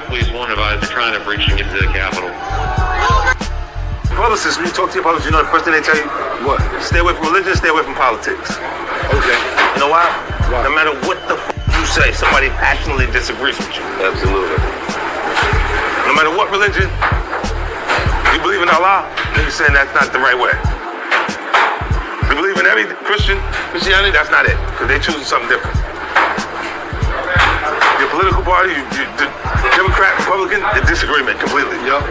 Please warn advised trying to breach and get to the Capitol. Publicists, when you talk to your publicists, you know the first thing they tell you? What? Stay away from religion, stay away from politics. Okay. You know why? Why? No matter what the you say, somebody passionately disagrees with you. Absolutely. No matter what religion, you believe in Allah, then you're saying that's not the right way. You believe in every Christianity, that's not it, because they're choosing something different. Your political party, the Democrat, Republican, the disagreement completely. Yep.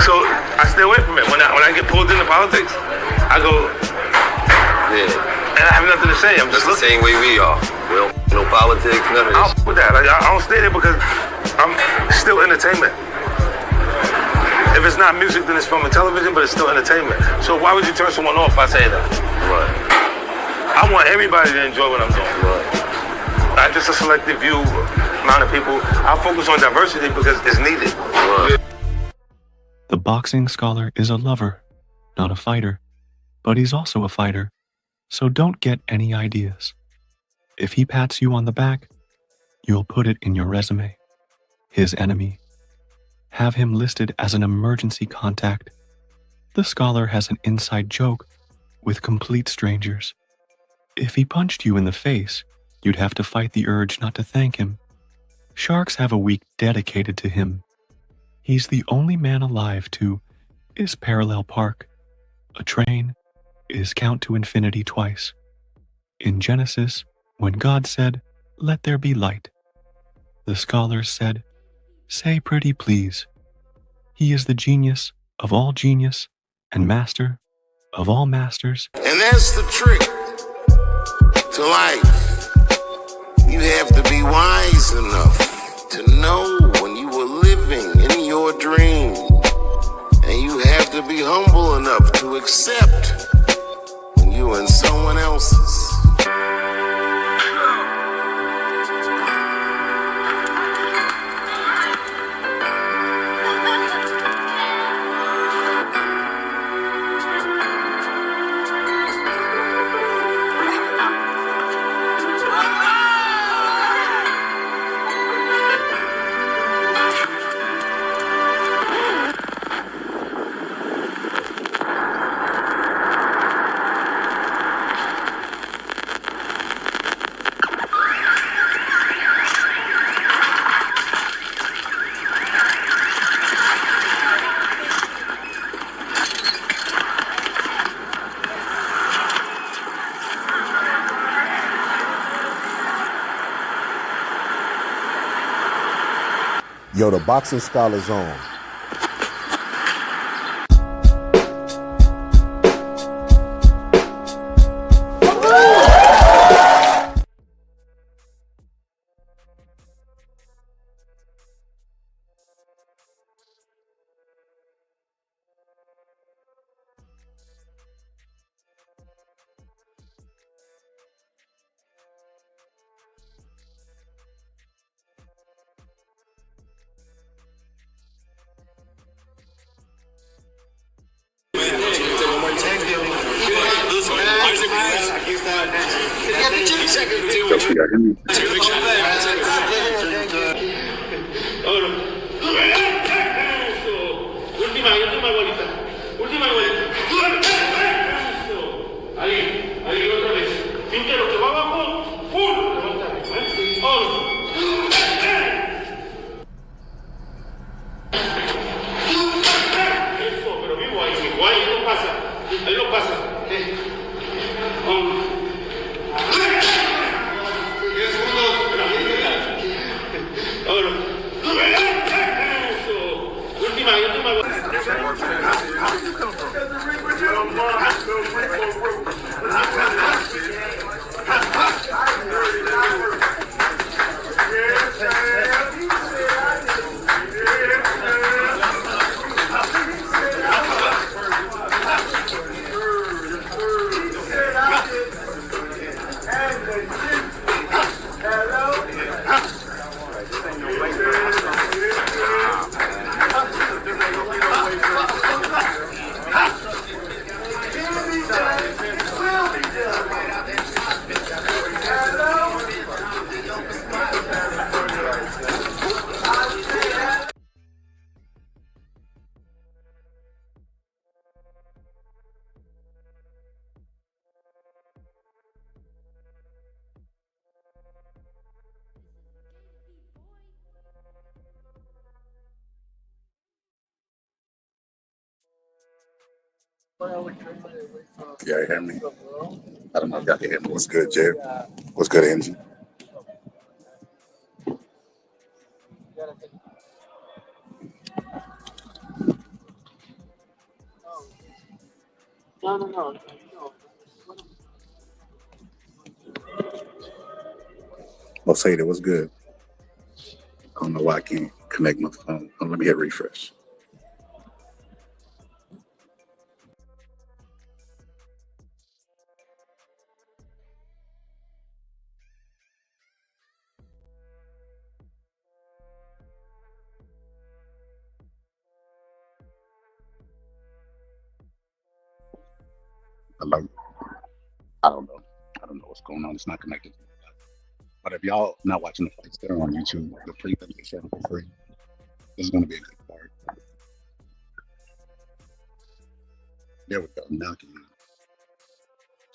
So I stay away from it. When I get pulled into politics, I go, Yeah. and I have nothing to say. I'm just That's the same way we are. We don't no politics, none of I this. don't with that. I don't stay there because I'm still entertainment. If it's not music, then it's film and television, but it's still entertainment. So why would you turn someone off by saying that? Right. I want everybody to enjoy what I'm doing. Right. Not just a selective few amount of people. I focus on diversity because it's needed. Right. The boxing scholar is a lover, not a fighter, but he's also a fighter, so don't get any ideas. If he pats you on the back, you'll put it in your resume. His enemy. Have him listed as an emergency contact. The scholar has an inside joke with complete strangers. If he punched you in the face, you'd have to fight the urge not to thank him. Sharks have a week dedicated to him. He's the only man alive to is parallel park. A train is count to infinity twice. In Genesis, when God said, "Let there be light," the scholars said, "Say pretty please." He is the genius of all genius and master of all masters. And that's the trick to life. You have to be wise enough to know when you were living in your dream. And you have to be humble enough to accept when you're in someone else's. Yo, the boxing scholar's on. Yeah, you hear me? I don't know if y'all can hear me. What's good, Jay? What's good, Angie? Well, say that. What's good? I don't know why I can't connect my phone. Let me hit refresh. Hello? I don't know. I don't know what's going on. It's not connected. But if y'all not watching the fights there on YouTube, the prelim is showing for free. This is going to be a good part. There we go. Now can you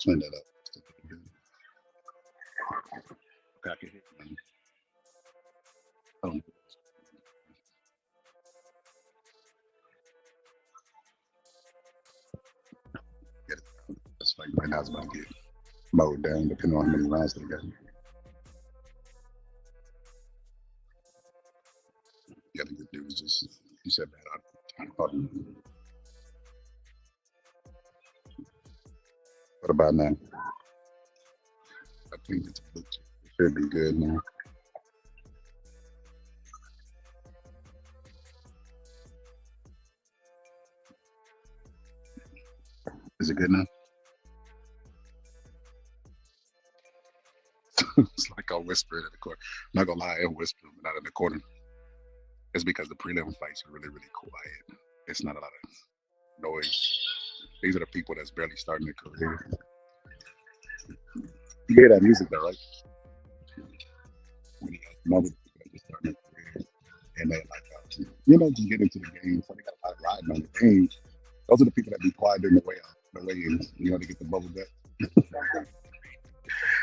turn that up? Okay, I can hear you. Um, get it. This fight right now is about to get mowed down depending on how many rounds they got. Yeah, the good news just you said that. Pardon me. What about now? I think it's it should be good now. Is it good now? It's like I'll whisper it in the corner. I'm not gonna lie, I whisper, but not in the corner. It's because the prelim fights are really, really quiet. It's not a lot of noise. These are the people that's barely starting their career. You hear that music though, right? When you got some other people that just starting their career and they like just get into the game. So they got a lot of riding on the game. Those are the people that be quiet during the weigh-ins. They get the bubble gut.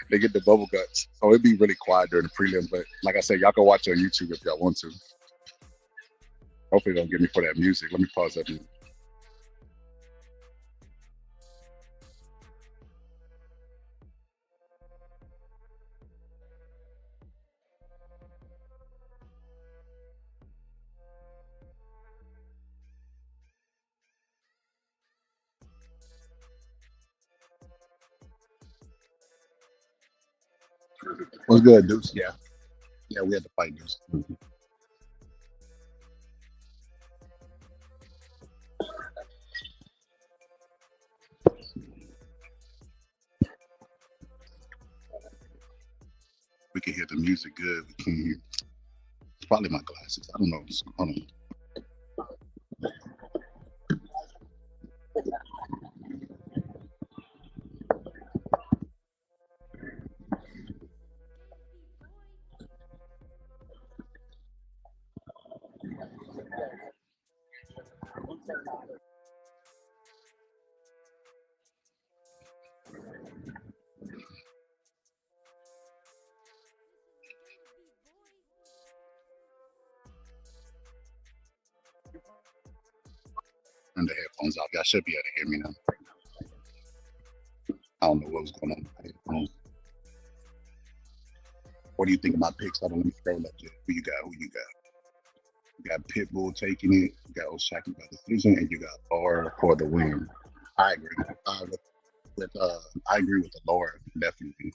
They get the bubble guts. So it'd be really quiet during the prelims. But like I said, y'all can watch on YouTube if y'all want to. Hopefully they don't get me for that music. Let me pause that music. What's good, Deuce? Yeah. Yeah, we had to fight Deuce. We can hear the music good. We can hear. It's probably my glasses. I don't know. Hold on. Turn the headphones off. Y'all should be able to hear me now. I don't know what was going on with my headphones. What do you think of my picks? Let me scroll up there. Who you got? You got Pitbull taking it. You got Oshaki by decision, and you got Laura for the win. I agree. I agree with the Laura, definitely.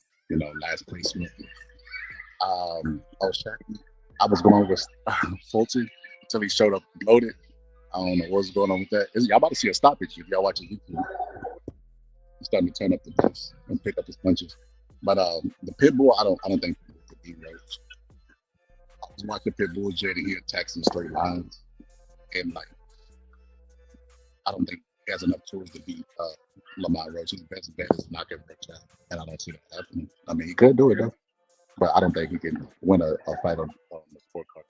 Last placement. Oshaki, I was going with Fulton until he showed up loaded. I don't know what's going on with that. Y'all about to see a stoppage if y'all watching YouTube. He's starting to turn up the pace and pick up his punches. But the Pitbull, I don't think Pitbull could beat Roach. I was watching Pitbull Jet and he attacks in straight lines. And I don't think he has enough tools to beat Lamont Roach. His best bet is knocking Roach out. And I don't see that happening. I mean, he could do it though. But I don't think he can win a fight on the scorecard.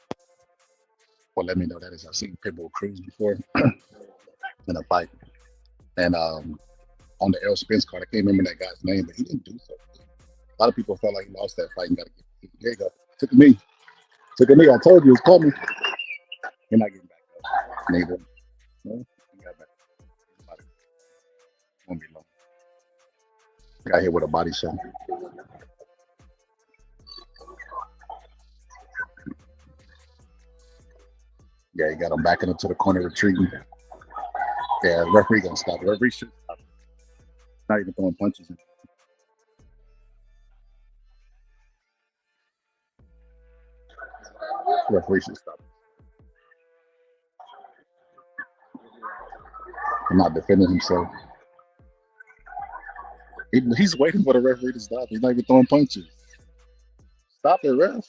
Well, let me know that is I've seen Pitbull Cruz before in a fight. And on the Errol Spence card, I can't remember that guy's name, but he didn't do so. A lot of people felt like he lost that fight and got to get there you go. Took me. I told you it was coming. You're not getting back up. Neither. No, he got back. Got hit with a body shot. Yeah, he got him backing into the corner retreating. Yeah, the referee gonna stop. The referee should stop. Not even throwing punches. The referee should stop. I'm not defending himself. He's waiting for the referee to stop. He's not even throwing punches. Stop it, ref.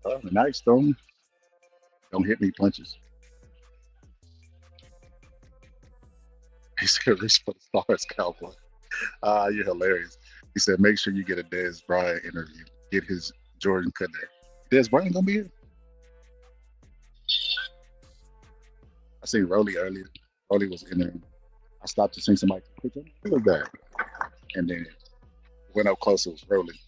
Oh, now he's throwing. Don't hit me punches. He said, reach for the stars, cowboy. You're hilarious. He said, make sure you get a Dez Bryant interview. Get his Jordan cut there. Dez Bryant gonna be here? I seen Rolly earlier. Rolly was in there. I stopped to see somebody. Who was that? And then went up close. It was Rolly.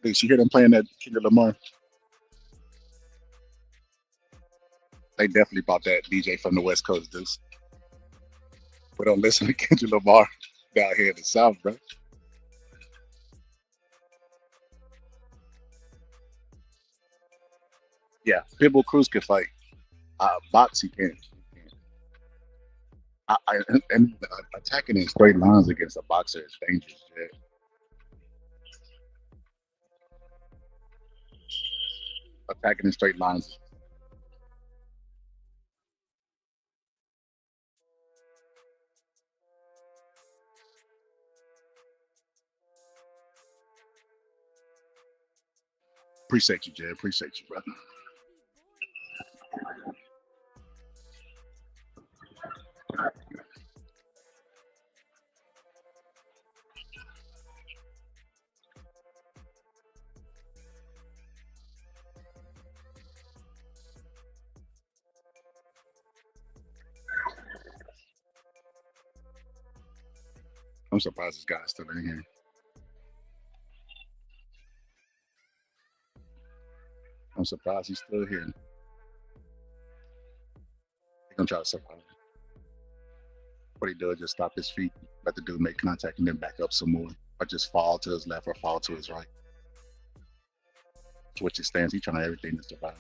Did you hear them playing that Kendrick Lamar? They definitely bought that DJ from the West Coast, dudes. We don't listen to Kendrick Lamar down here in the South, bro. Yeah, Pitbull Cruz can fight. Box, he can't. And attacking in straight lines against a boxer is dangerous. Yeah. Attacking in straight lines. Appreciate you, Jay. Appreciate you, brother. I'm surprised this guy's still in here. I'm surprised he's still here. He's gonna try to survive. What he does is just stop his feet, let the dude make contact, and then back up some more, or just fall to his left or fall to his right. Switch his stance. He's trying everything to survive.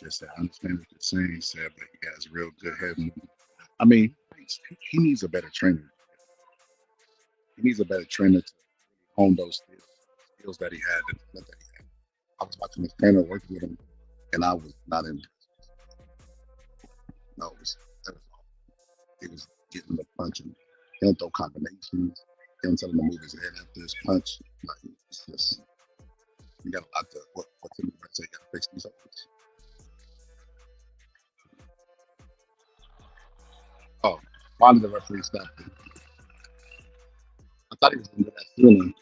Just I understand what you're saying, he said, but he has real good head movement. I mean, he needs a better trainer. He needs a better trainer to hone those skills that he had. I was watching his trainer working with him, and I was not in. No, he was getting the punching. He don't throw combinations. He don't tell him to move his head after his punch. Like it's just you got a lot to what's in the red say you gotta fix these openings. Oh, finally the referee stopped him. I thought he was gonna do that feeling.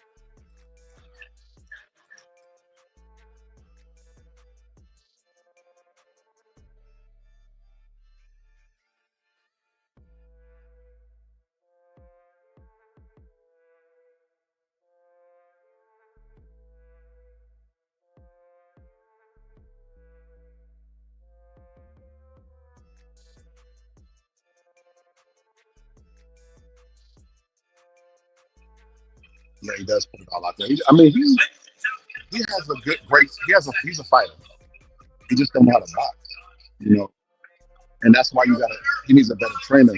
Yeah, he does put it all out there. He has a good great he's a fighter. He just don't know how to box, you know. And that's why he needs a better trainer.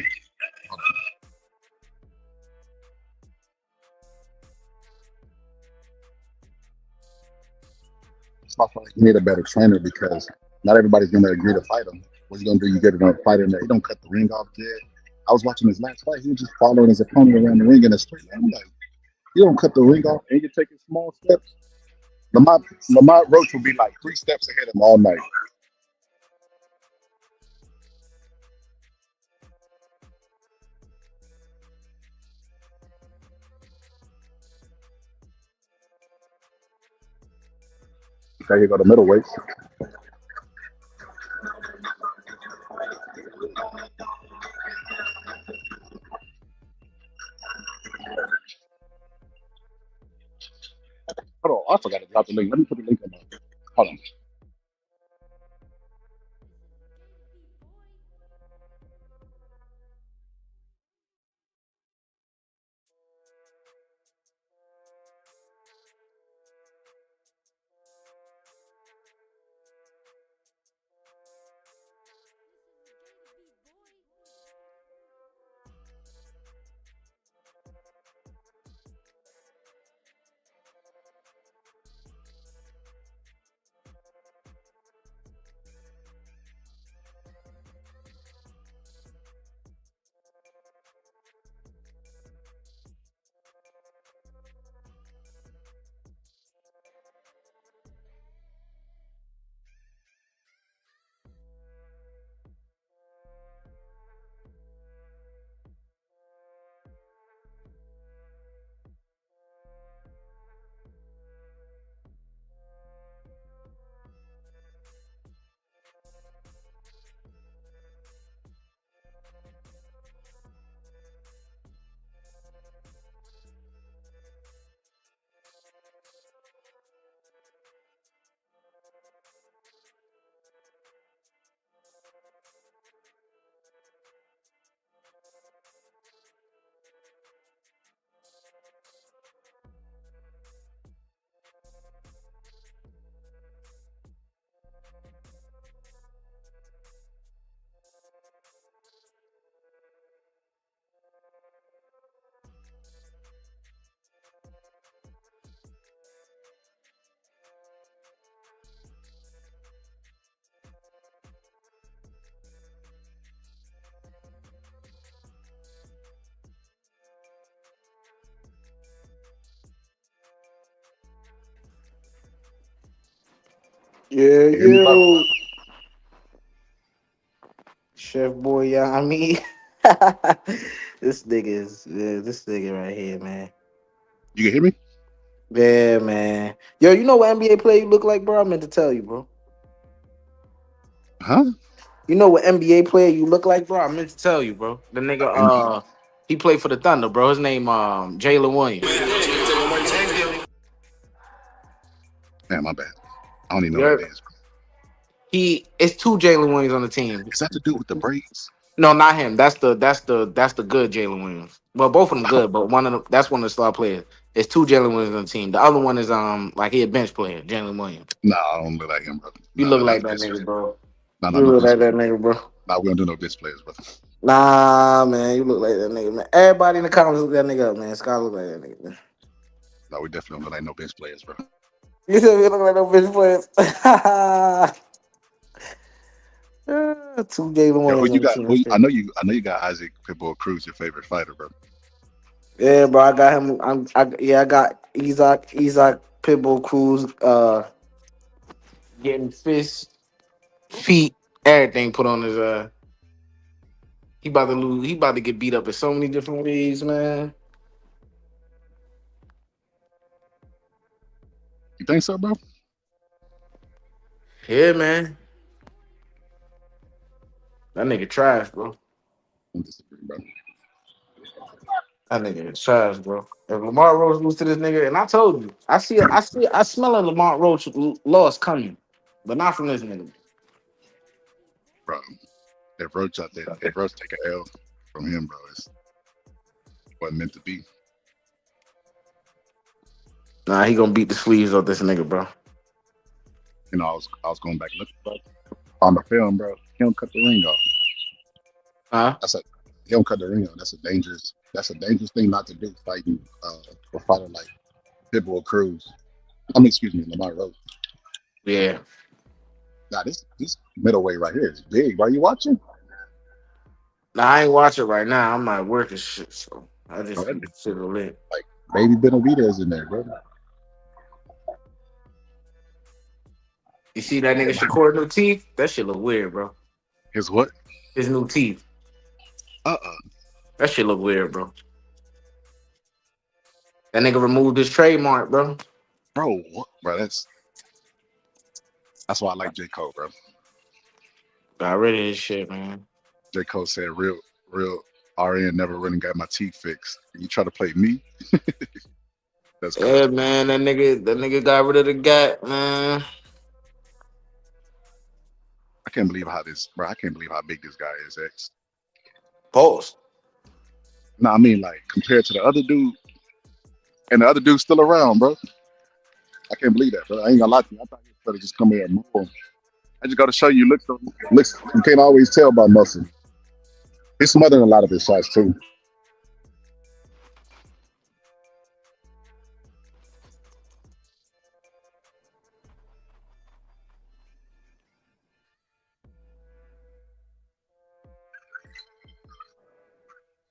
It's not like you need a better trainer because not everybody's gonna agree to fight him. What you gonna do? You get a fighter in there. He don't cut the ring off dead. I was watching his last fight. He was just following his opponent around the ring in a straight line. I'm like, you don't cut the ring off and you're taking small steps. Lamont Roach will be like 3 steps ahead of him all night. There you go, the middleweights. I forgot to drop the link. Let me put the link in there. Hold on. Yeah, You hear me, bro? you, Chef Boy. Yeah, I mean, this nigga right here, man. You can hear me? Yeah, man. Yo, you know what NBA player you look like, bro? I meant to tell you, bro. Huh? You know what NBA player you look like, bro? I meant to tell you, bro. The nigga, NBA. he played for the Thunder, bro. His name, Jalen Williams. Man, my bad. I don't even know Yeah. what that is. Bro. It's two Jalen Williams on the team. Is that to do with the braids? No, not him. That's the good Jalen Williams. Well, both of them good, but that's one of the star players. It's two Jalen Williams on the team. The other one is like he a bench player, Jalen Williams. Nah, I don't look like him, bro. You Nah, look not like the that best nigga, player. bro. Nah, You no look best like player. that nigga, bro. Nah, we don't do no best players, brother. Nah, man, you look like that nigga, man. Everybody in the comments look that nigga up, man. Scott look like that nigga, man. No, we definitely don't look like no bench players, bro. You said we look like no bitch players. Two Jalen Yo, who Williams you on the got? team. That's it. I know you got Isaac Pitbull Cruz, your favorite fighter, bro. Yeah, bro, I got him. I got Isaac Pitbull Cruz, getting fists, feet, everything put on his. He about to lose. He about to get beat up in so many different ways, man. You think so, bro? Yeah, man. That nigga trash, bro. I disagree, bro. That nigga is trash, bro. If Lamont Roach lose to this nigga, and I told you, I smell a Lamont Roach loss coming, but not from this nigga. Bro, if Roach out there, if Roach take an L from him, bro, it wasn't meant to be. Nah, he gonna beat the sleeves off this nigga, bro. You know, I was going back looking, bro, on the film, bro. He don't cut the ring off. Huh? He don't cut the ring off. That's a dangerous thing not to do fighting a fighter like Pitbull Cruz. Excuse me, Lamar Roach. Yeah. Now this middleweight right here is big. Why you watching? Nah, I ain't watching right now. I'm not working shit, so I Oh, just that keep nigga, shit lit. like baby Benavidez in there, bro. You see that nigga Shakur new teeth? That shit look weird, bro. His what? His new teeth. Uh-uh. That shit look weird, bro. That nigga removed his trademark, bro. Bro, what? Bro, that's why I like J. Cole, bro. Got rid of his shit, man. J. Cole said real RN never really got my teeth fixed. You try to play me? That's Yeah, crazy. man, that nigga got rid of the gut, man. I can't believe how this, bro. I can't believe how big this guy is, X. Pause. No, I mean like compared to the other dude, and the other dude's still around, bro. I can't believe that, bro. I ain't gonna lie to you. I thought he was gonna just come here and move. I just got to show you, looks. You can't always tell by muscle. He's smothering a lot of his shots too.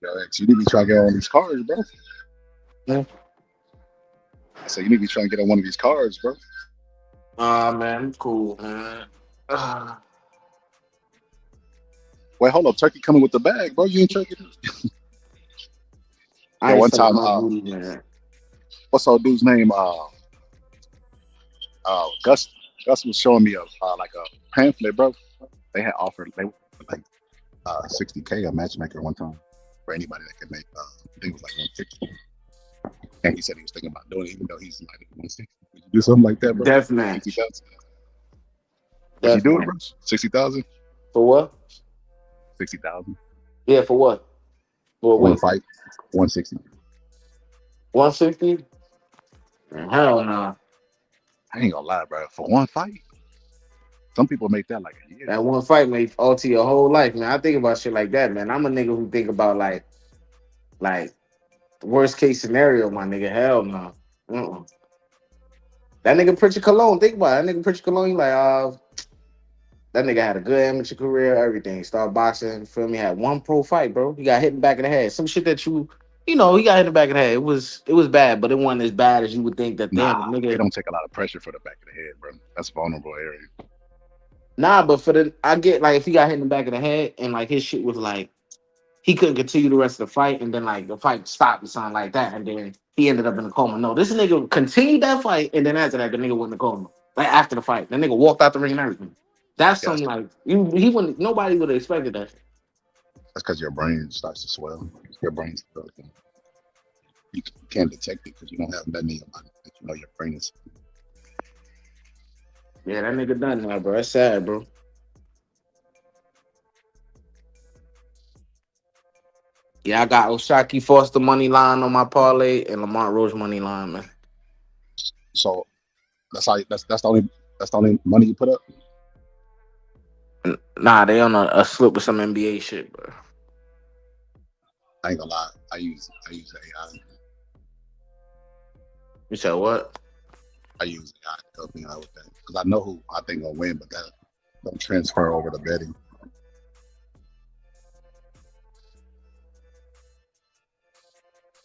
Yo, X, you need to be trying to get on these cars, bro. Yeah. I said you need to be trying to get on one of these cars, bro. Man, I'm cool, man. Wait, hold up, Turkey coming with the bag, bro. You ain't Turkey. Yeah, I ain't one sucking time, no booty, man. what's our dude's name? Gus. Gus was showing me like a pamphlet, bro. They had offered like 60K a matchmaker one time for anybody that could make. I think it was like 150. And he said he was thinking about doing it, even though he's like 160. Would you do something like that, bro? Death 60,000. match. Would you Death do it, bro? match. 60,000. For what? 60,000. Yeah, for what? For One wait, fight. 160. 160? Hell no. I ain't gonna lie, bro. For one fight, some people make that like a year. That one fight may alter your whole life, man. I think about shit like that, man. I'm a nigga who think about like the worst case scenario, my nigga. Hell no. Uh-uh. That nigga Pritchard Cologne, think about it. That nigga Pritchard Cologne, he like, that nigga had a good amateur career, everything. Started boxing, feel me? Had one pro fight, bro. He got hit in the back of the head. Some shit that he got hit in the back of the head. It was bad, but it wasn't as bad as you would think that damn Nah, it nigga. don't take a lot of pressure for the back of the head, bro. That's a vulnerable area. Nah, but I get like if he got hit in the back of the head and like his shit was like he couldn't continue the rest of the fight, and then like the fight stopped or something like that, and then he ended up in a coma. No, this nigga continued that fight, and then after that, the nigga went in a coma. Like after the fight, the nigga walked out the ring and everything. That's Yeah, something like he wouldn't. Nobody would have expected that. that's because your brain starts to swell. Your brain swells. You can't detect it because you don't have nothing in your body that you know your brain is. Yeah, that nigga done now, bro. That's sad, bro. Yeah, I got Oshaki Foster money line on my parlay and Lamont Roach money line, man. So that's the only money you put up. Nah, they on a slip with some NBA shit, bro. I ain't gonna lie. I use AI. You said what? I use AI to help me out with that because I know who I think will win, but that don't transfer over to betting.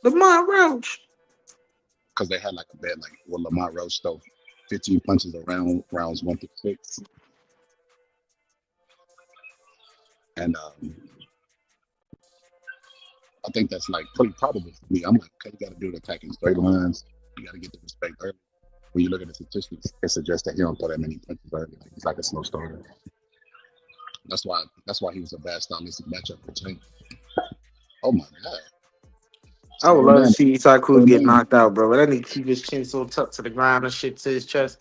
Lamont Roach. Because they had like a bet, like will Lamont Roach throw 15 punches around rounds 1 through 6, and I think that's like pretty probable for me. I'm like, okay, you got to do the attacking straight lines. You got to get the respect early. When you look at the statistics, it suggests that he don't throw that many punches early. Like, he's like a slow starter. That's why he was a bad stylistic matchup for Tank. Oh my god! I would Slow him love to down. see Ty Cruz Slow him get down. knocked out, bro. But that nigga keep his chin so tucked to the ground and shit to his chest.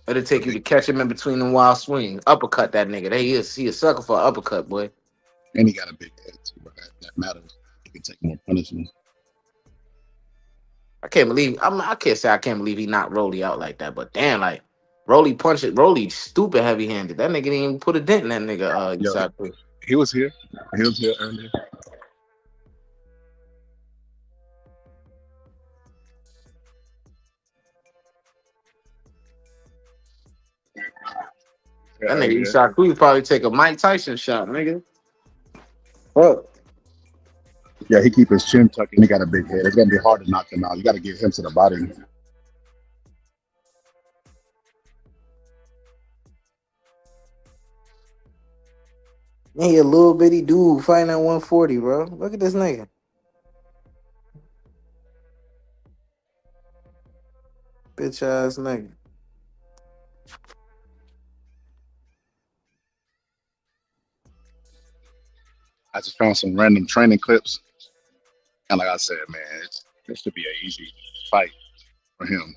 It'll The take you big, to catch him in between the wild swing. Uppercut that nigga. He a sucker for an uppercut, boy. and he got a big head too, bro. That matters. He can take more punishment. I can't say I can't believe he knocked Rolly out like that, but damn, like Rolly punched it. Rolly stupid heavy handed. That nigga didn't even put a dent in that nigga. Yo, Eastside Cruz. he was here. He was here earlier. Yeah, That nigga earlier. Eastside Cruz probably take a Mike Tyson shot, nigga. Fuck. Yeah, he keep his chin tucked and he got a big head. It's gonna be hard to knock him out. You got to get him to the body. Man, he a little bitty dude fighting at 140, bro. Look at this nigga. Bitch ass nigga. I just found some random training clips And like I said, man, it should be an easy fight for him.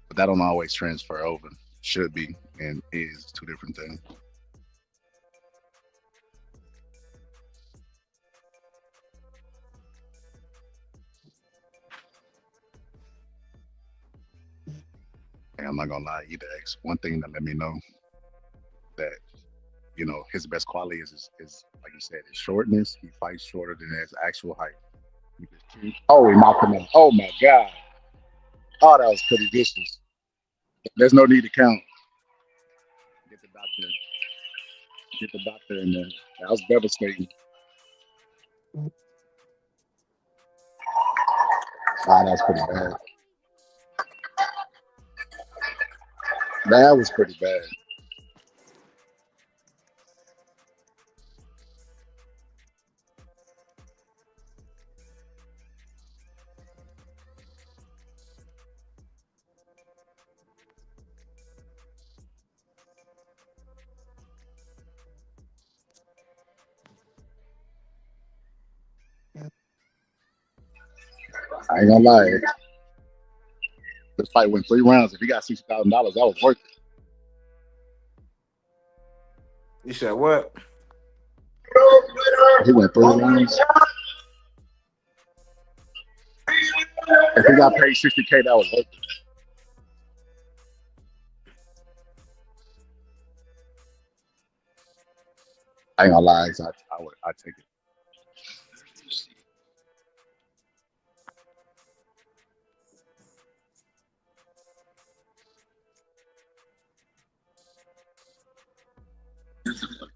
But that don't always transfer over. Should be and is two different things. And I'm not gonna lie either. X. One thing that let me know that his best quality is like you said, his shortness. He fights shorter than his actual height. Oh, he knocked him out. Oh my god. Oh, that was pretty vicious. There's no need to count. Get the doctor. Get the doctor in there. That was devastating. Ah, that was pretty bad. That was pretty bad. I ain't gonna lie. This fight went 3 rounds. If he got $60,000, that was worth it. You said what? He went 3 rounds. If he got paid $60K, that was worth it. I ain't gonna lie. I take it.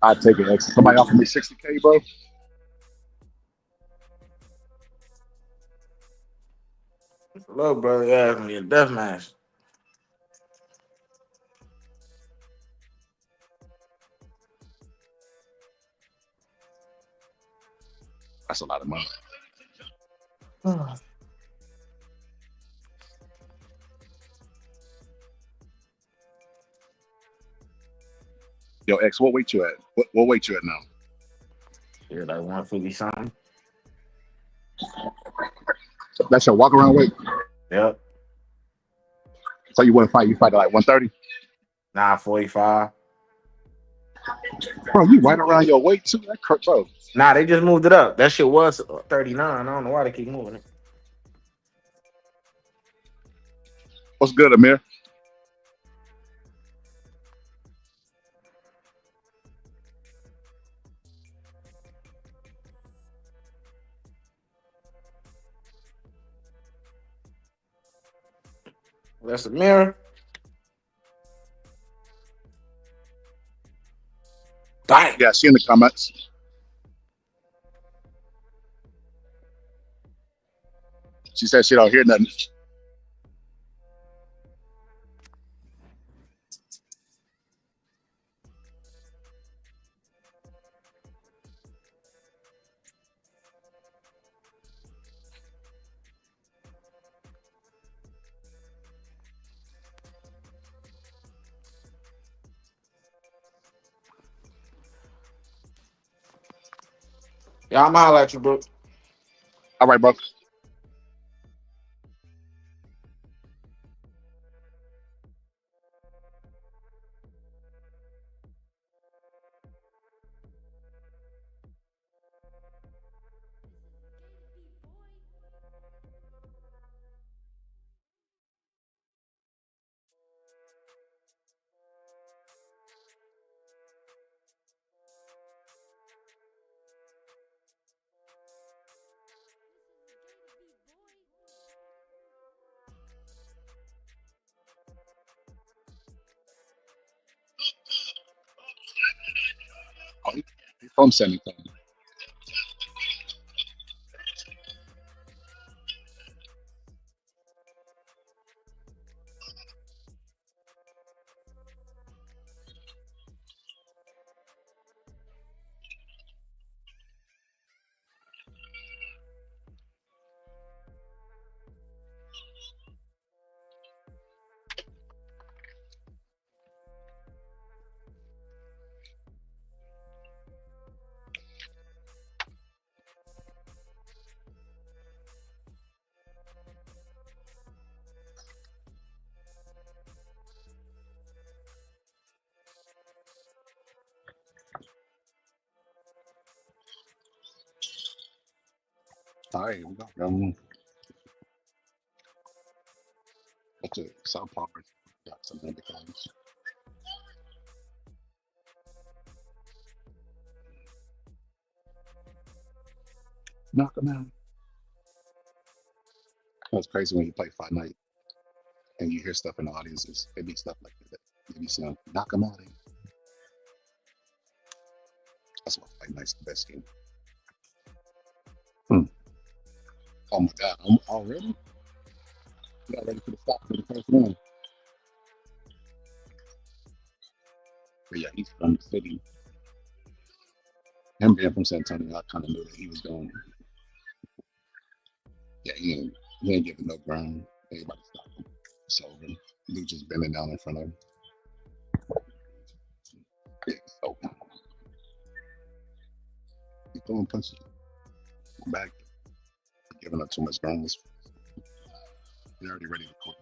I take it. X. Somebody offer me $60K, bro. Look, bro, yeah, it's gonna be a death match. That's a lot of money. Yo, X, what weight you at? What weight you at now? You're like 150 something. That's your walk around weight. Yep. So you wouldn't fight? You fight at like 130? Nah, 45. Bro, you right around your weight too. That bro. Nah, they just moved it up. That shit was 39. I don't know why they keep moving it. What's good, Amir? That's the mirror. Bang. Yeah, she in the comments. She said she don't hear nothing. Yeah, I'm holler at you, bro. All right, bro. Oh, he's from San Antonio. All right, we got what's it? South Park. Got some indicators. Knock him out. It's crazy when you play Fight Night and you hear stuff in the audiences. It be stuff like that. You be saying, knock him out. That's why Fight Night's the best game. Oh my God, I'm already? Not ready for the stop for the first one. But yeah, he's from the city. Him being from San Antonio, I kind of knew that he was going. Yeah, he ain't giving no ground. Everybody stop him. It's over. Dude just bending down in front of him. Yeah, it's over. He's throwing punches. Back, giving up too much ground. They're already ready to quit.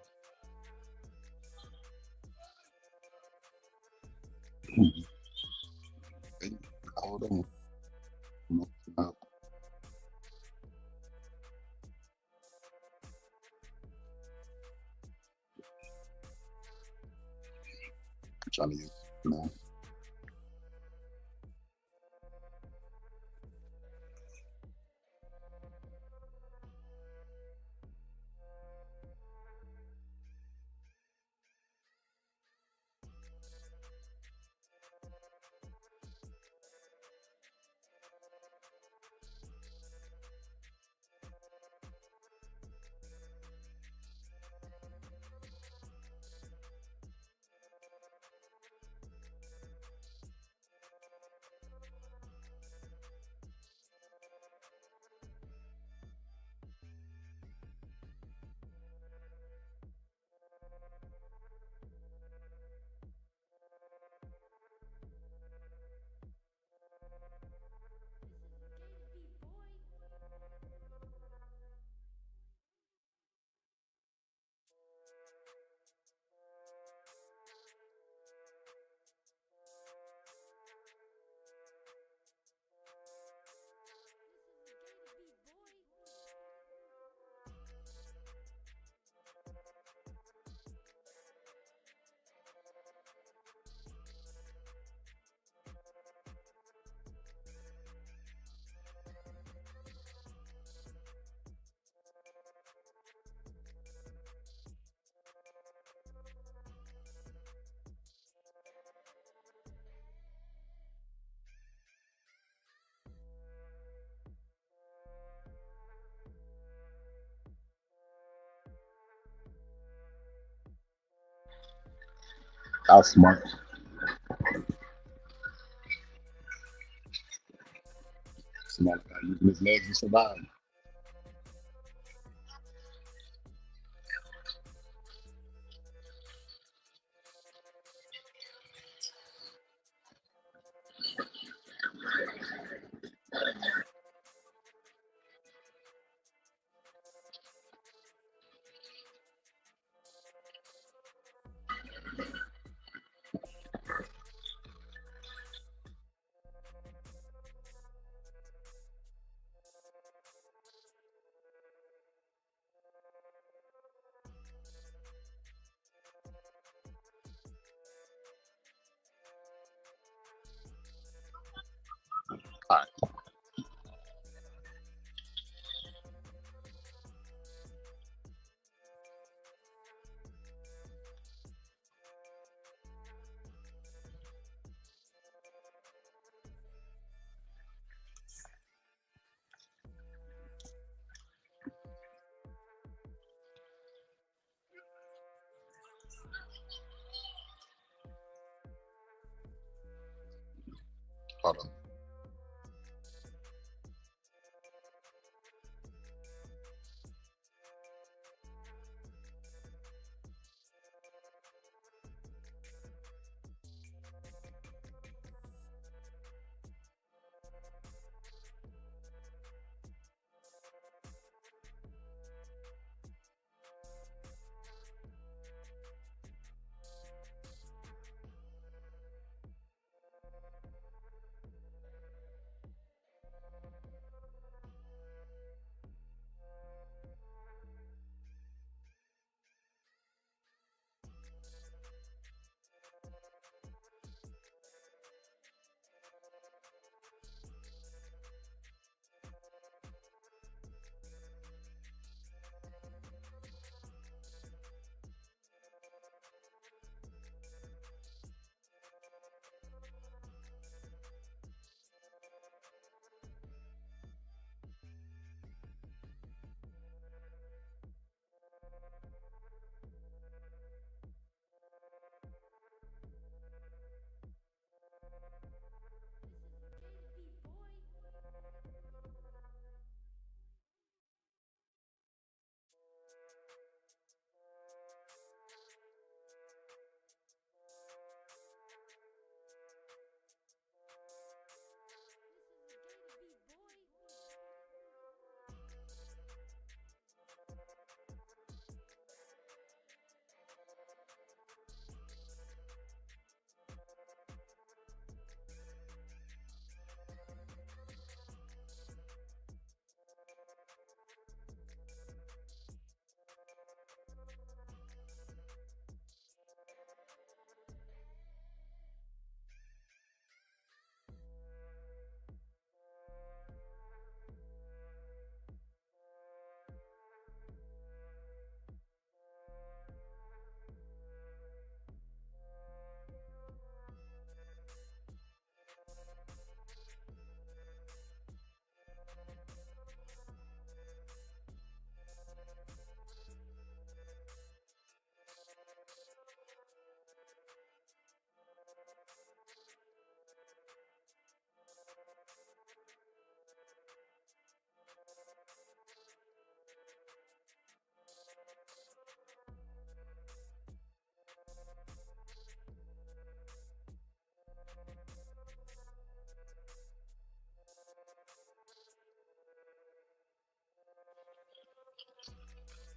Hey, hold on. I'm trying to use, That's smart. Smart guy using his legs to survive. All right. Hold on.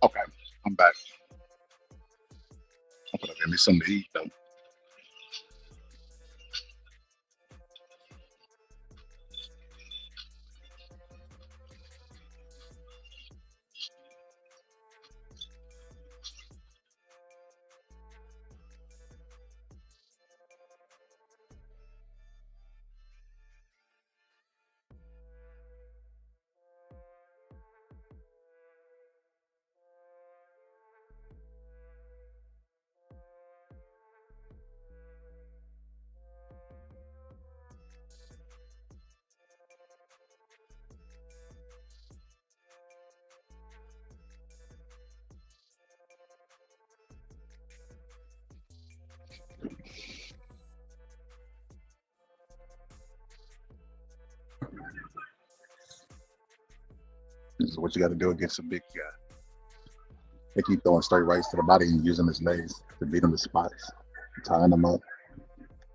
Okay, I'm back. I'm gonna get me something to eat though. This is what you got to do against a big guy. They keep throwing straight rights to the body and using his legs to beat him to spots, tying him up.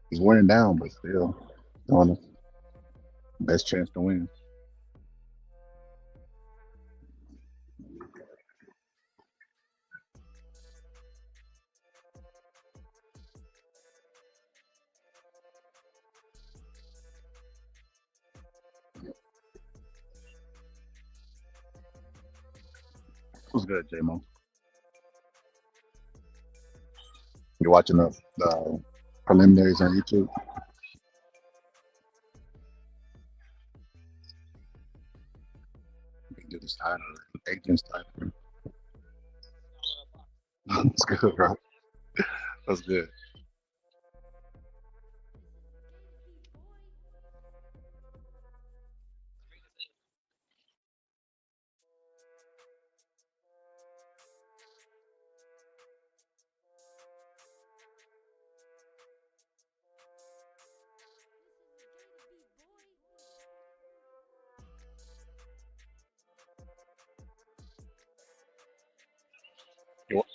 He's wearing down, but still on the best chance to win. What's good, J-Mo? You're watching the preliminaries on YouTube? You can do this title. Agent's title. That's good, bro. That's good.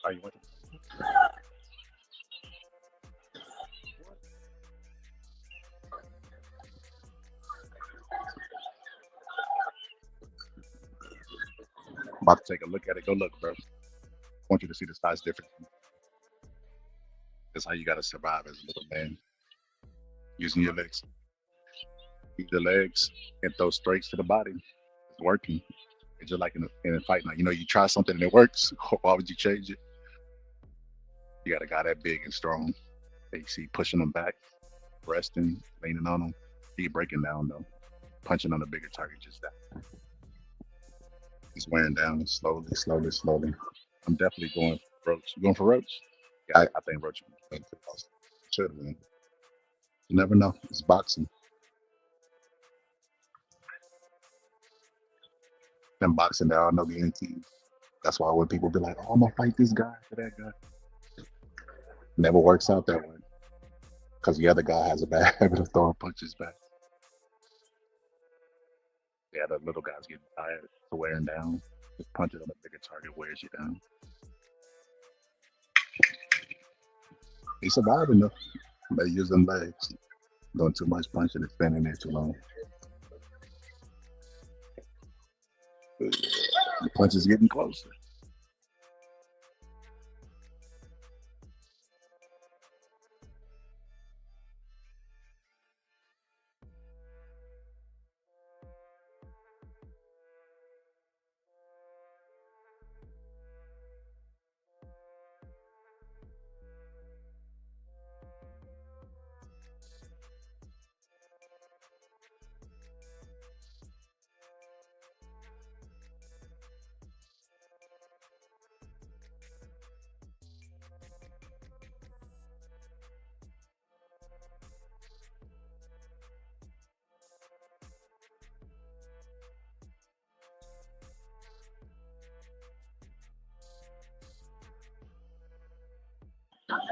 Are you watching? About to take a look at it. Go look, bro. I want you to see the size difference. That's how you got to survive as a little man. Using your legs. Use the legs and throw straights to the body. It's working. It's just like in a fight now. You know, you try something and it works. Why would you change it? You got a guy that big and strong. That you see pushing him back, resting, leaning on him. He breaking down though. Punching on a bigger target just that. He's wearing down slowly, slowly, slowly. I'm definitely going for Roach. You going for Roach? Yeah, I think Roach will win for us. Should win. You never know. It's boxing. In boxing, there are no guarantees. That's why when people be like, "Oh, I'm gonna fight this guy for that guy," never works out that way because the other guy has a bad habit of throwing punches back. Yeah, the little guys getting tired, so wearing down. Just punches on a bigger target wears you down. He's surviving though. They use them legs. Doing too much punching and standing there too long. The punch is getting closer.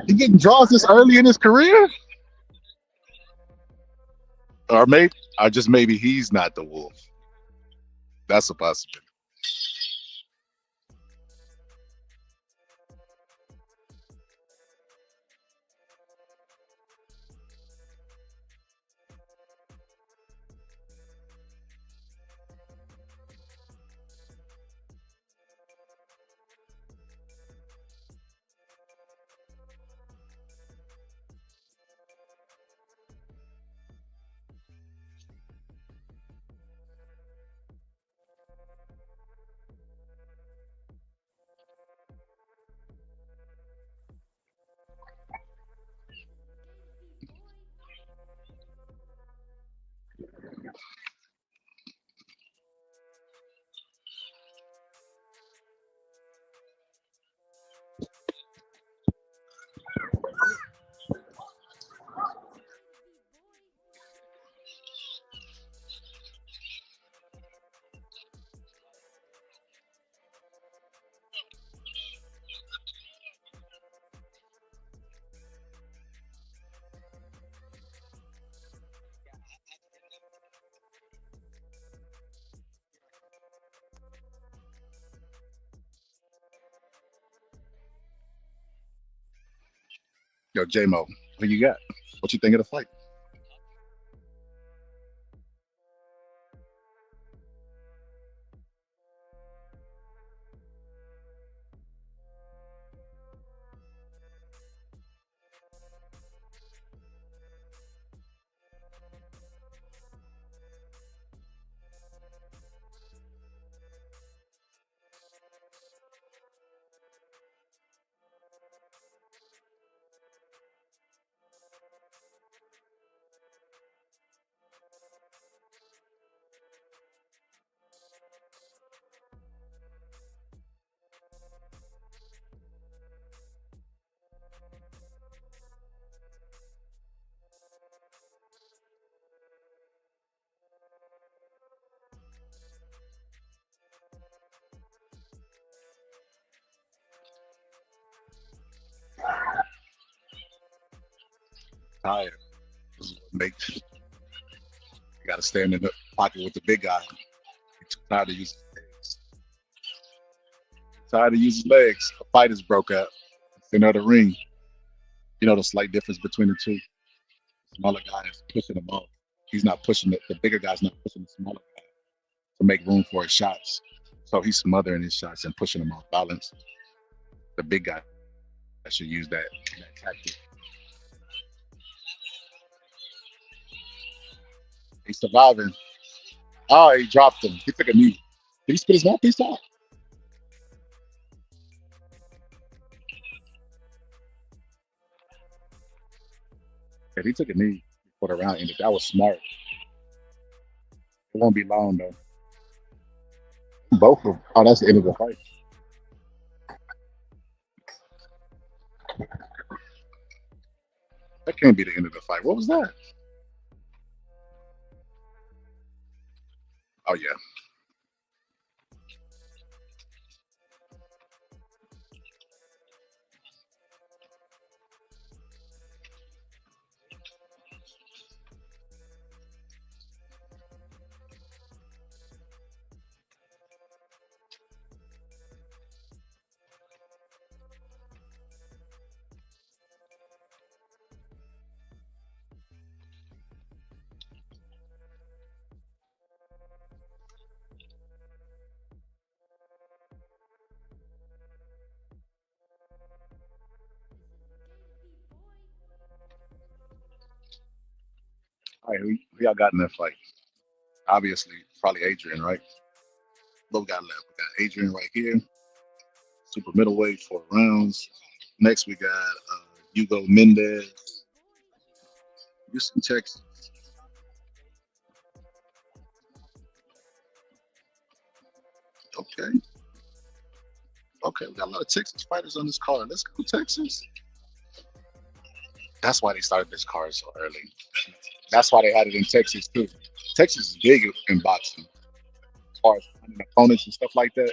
He getting draws this early in his career, or maybe, or just maybe he's not the wolf. That's a possibility. Yo, J-Mo, who you got? What you think of the fight? Tired. This is what makes you got to stand in the pocket with the big guy. You're too tired to use his legs. Tired to use his legs. The fight is broke up. Center of the ring. You know the slight difference between the two. The smaller guy is pushing him off. He's not pushing it. The bigger guy's not pushing the smaller guy to make room for his shots. So he's smothering his shots and pushing them off balance. The big guy should use that tactic. He's surviving. Oh, he dropped him. He took a knee. Did he spit his mouthpiece out? Yeah, he took a knee before the round ended. That was smart. It won't be long though. Both of them. Oh, that's the end of the fight. That can't be the end of the fight. What was that? Oh yeah. All right, who y'all got in that fight? Obviously, probably Adrian, right? What we got left? We got Adrian right here, super middleweight, 4 rounds. Next, we got Hugo Mendez, Houston, Texas. Okay, okay, we got a lot of Texas fighters on this card. Let's go, Texas. That's why they started this card so early. That's why they had it in Texas too. Texas is big in boxing, as far as finding opponents and stuff like that.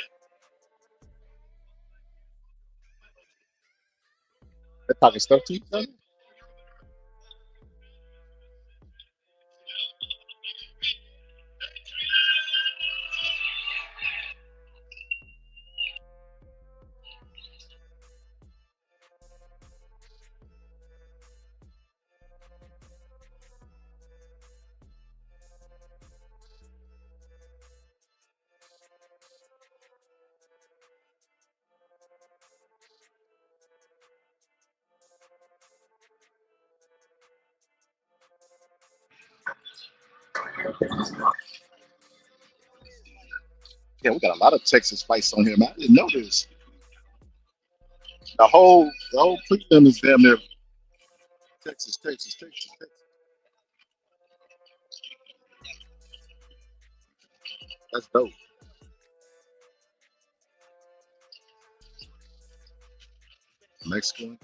They're talking stuff to each other. Yeah, we got a lot of Texas fights on here, man. I didn't know this. The whole prelim is damn near Texas, Texas, Texas, Texas. That's dope. Mexico.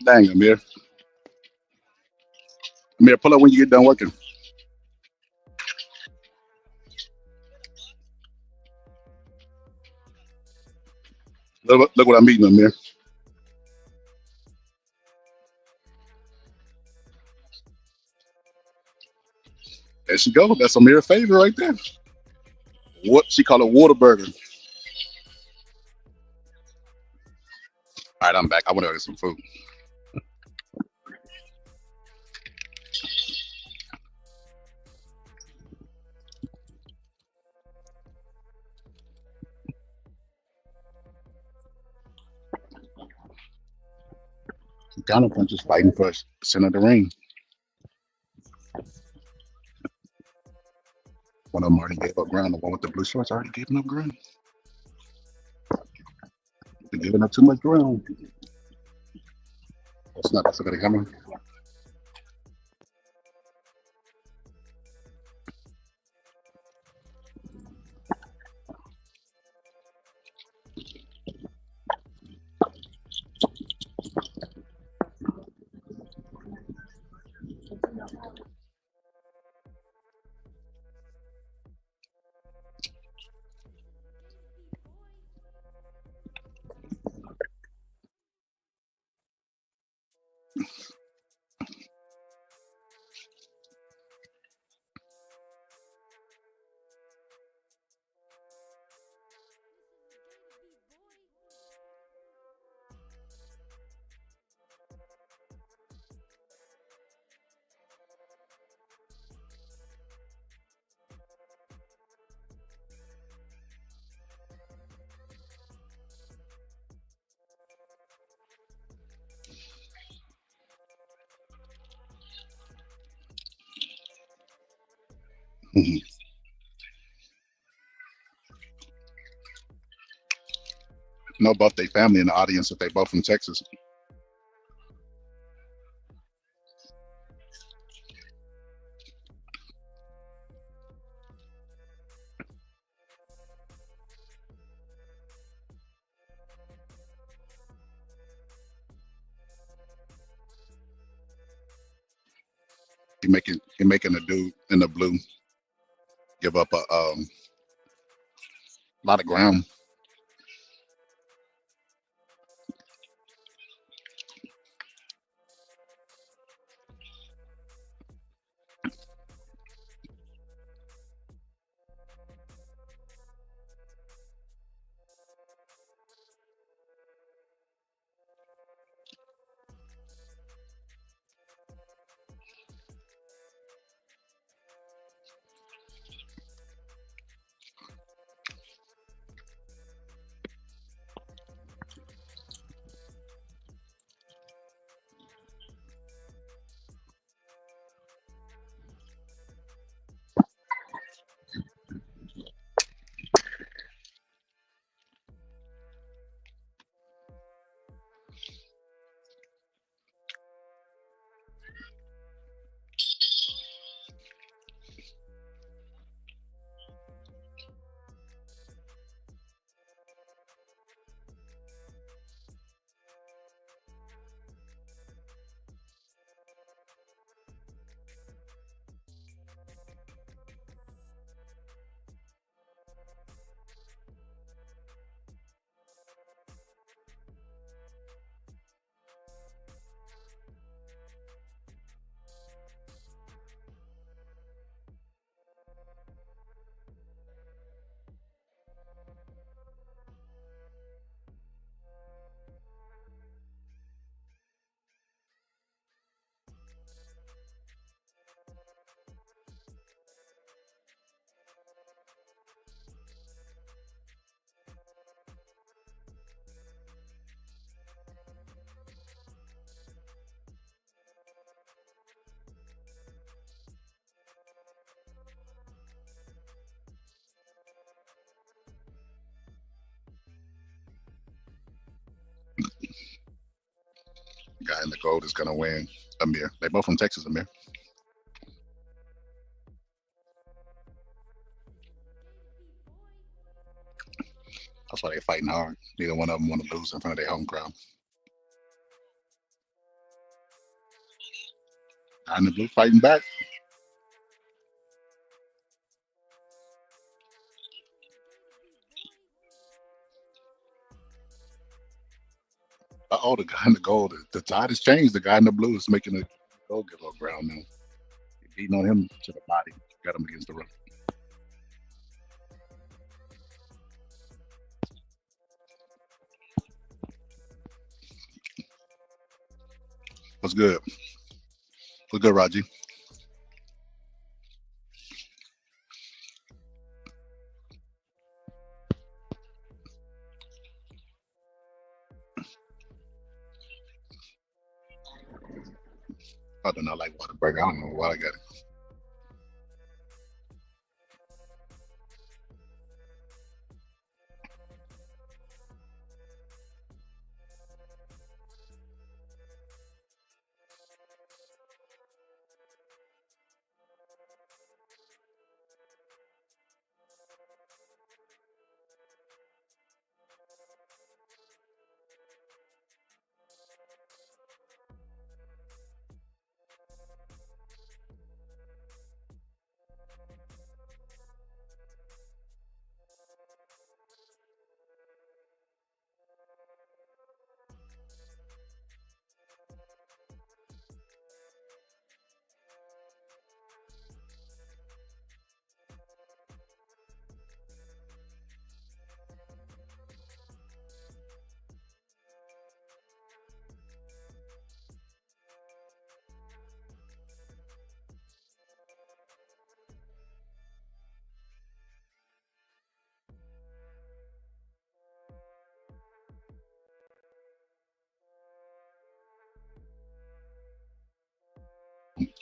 Dang, Amir. Amir, pull up when you get done working. Look what I'm eating, Amir. There she go. That's Amir's favorite right there. What she call a water burger. All right, I'm back. I want to get some food. Counter punches fighting for center of the ring. One of them already gave up ground. The one with the blue shorts already gave up ground. They're giving up too much ground. It's not somebody coming. Mm-hmm. Know about their family in the audience if they both from Texas. He making a dude in the blue give up a lot of ground. Guy in the gold is gonna win. Amir. They both from Texas, Amir. That's why they fighting hard. Neither one of them want to lose in front of their home crowd. Guy in the blue fighting back. Oh, the guy in the gold. The tide has changed. The guy in the blue is making the gold give up ground now. Beating on him to the body. Got him against the rope. What's good? What's good, Raji? I do not like Whataburger. I don't know why I got it.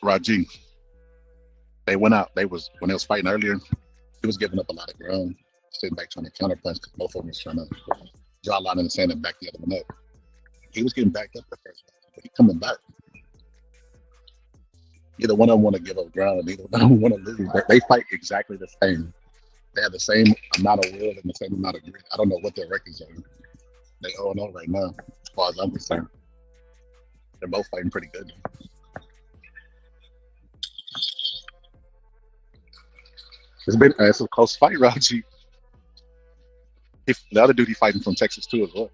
Raji, they went out. They was when they was fighting earlier. He was giving up a lot of ground, sitting back trying to counterpunch because both of them was trying to draw a line in the sand and back the other one up. He was getting backed up the first round, but he coming back. Either one of them want to give up ground, and either one of them want to lose. But they fight exactly the same. They have the same amount of will and the same amount of grit. I don't know what their records are. They 0-0 right now, as far as I'm concerned. They're both fighting pretty good. It's a close fight, Raji. The other dude he fighting from Texas too as well.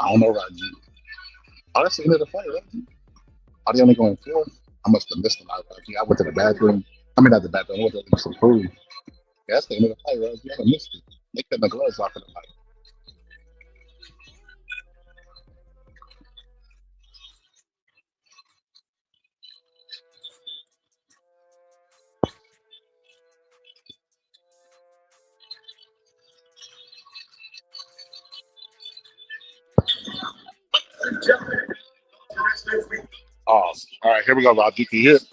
I don't know, Raji. Oh, that's the end of the fight, Raji. Are they only going four? I must have missed a lot, Raji. I went to the bathroom. I mean, not the bathroom. I went to get some food. Yeah, that's the end of the fight, Raji. I missed it. They cut the gloves off of the fight. Oh, all right. Here we go, Raji. Can you hear it?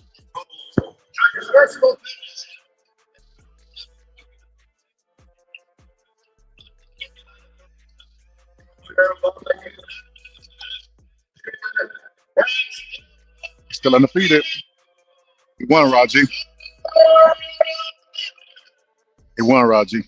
Still undefeated. He won, Raji. He won, Raji.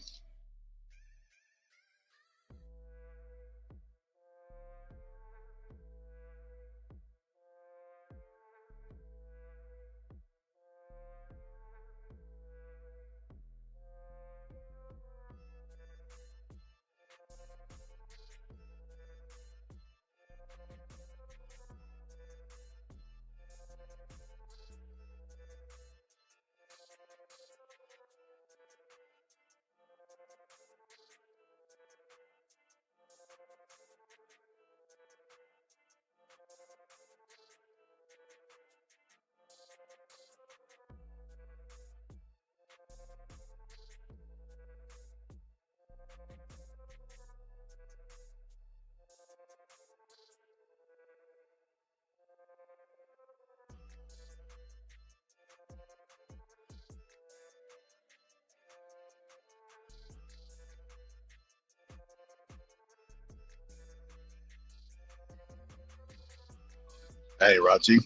Hey, Raji,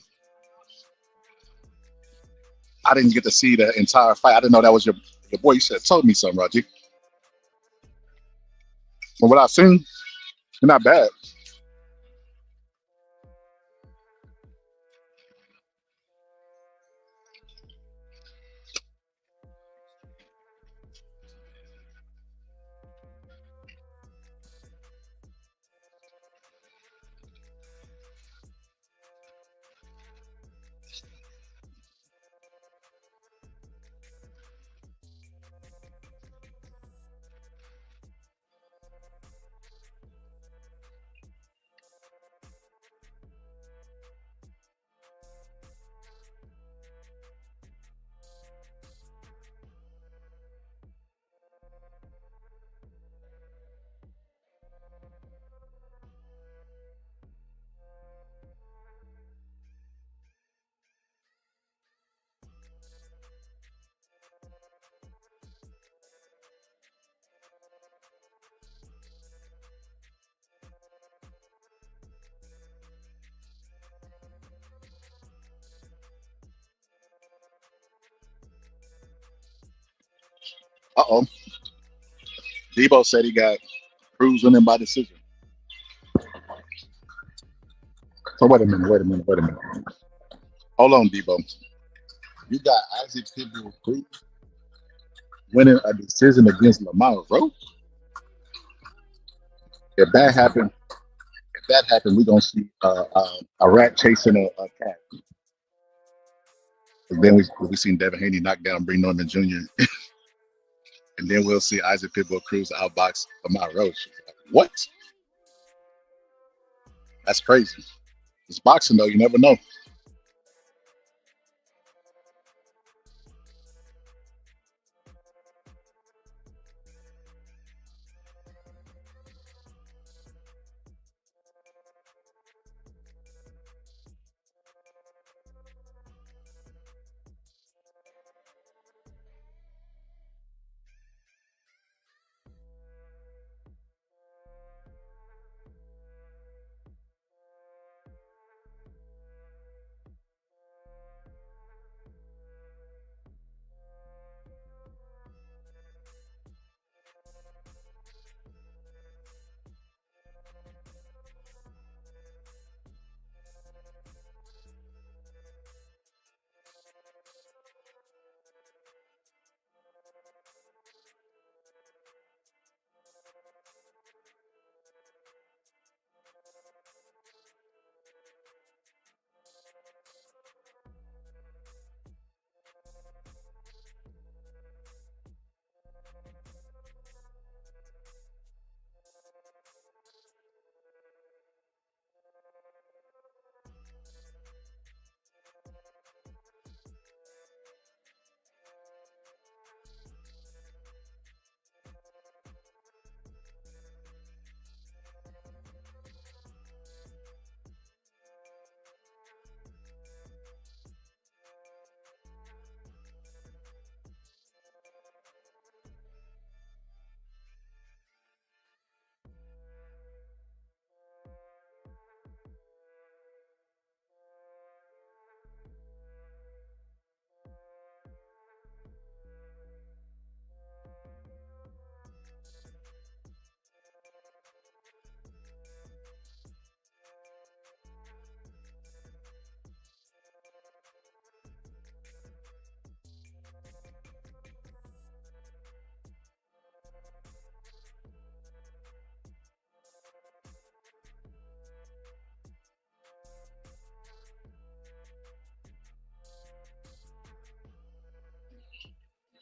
I didn't get to see the entire fight. I didn't know that was your boy. You should have told me something, Raji. From what I've seen, you're not bad. Uh-oh. Debo said he got Cruz winning by decision. So wait a minute. Hold on, Debo. You got Isaac Pitbull Cruz winning a decision against Lamont Roach? If that happened, we're gonna see a rat chasing a cat. And then we seen Devin Haney knock down Bree Norman Jr. And then we'll see Isaac Pitbull Cruz outbox Lamont Roach. What? That's crazy. It's boxing though, you never know.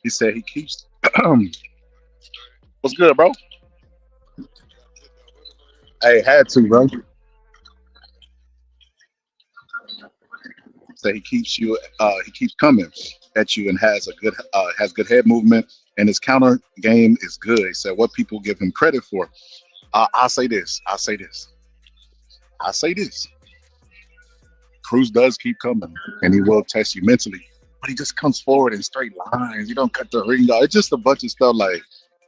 He said he keeps what's good, bro? Hey, had to, bro. Said he keeps coming at you and has good head movement and his counter game is good. He said what people give him credit for. I'll say this. Cruz does keep coming and he will test you mentally, but he just comes forward in straight lines. You don't cut the ring out. It's just a bunch of stuff like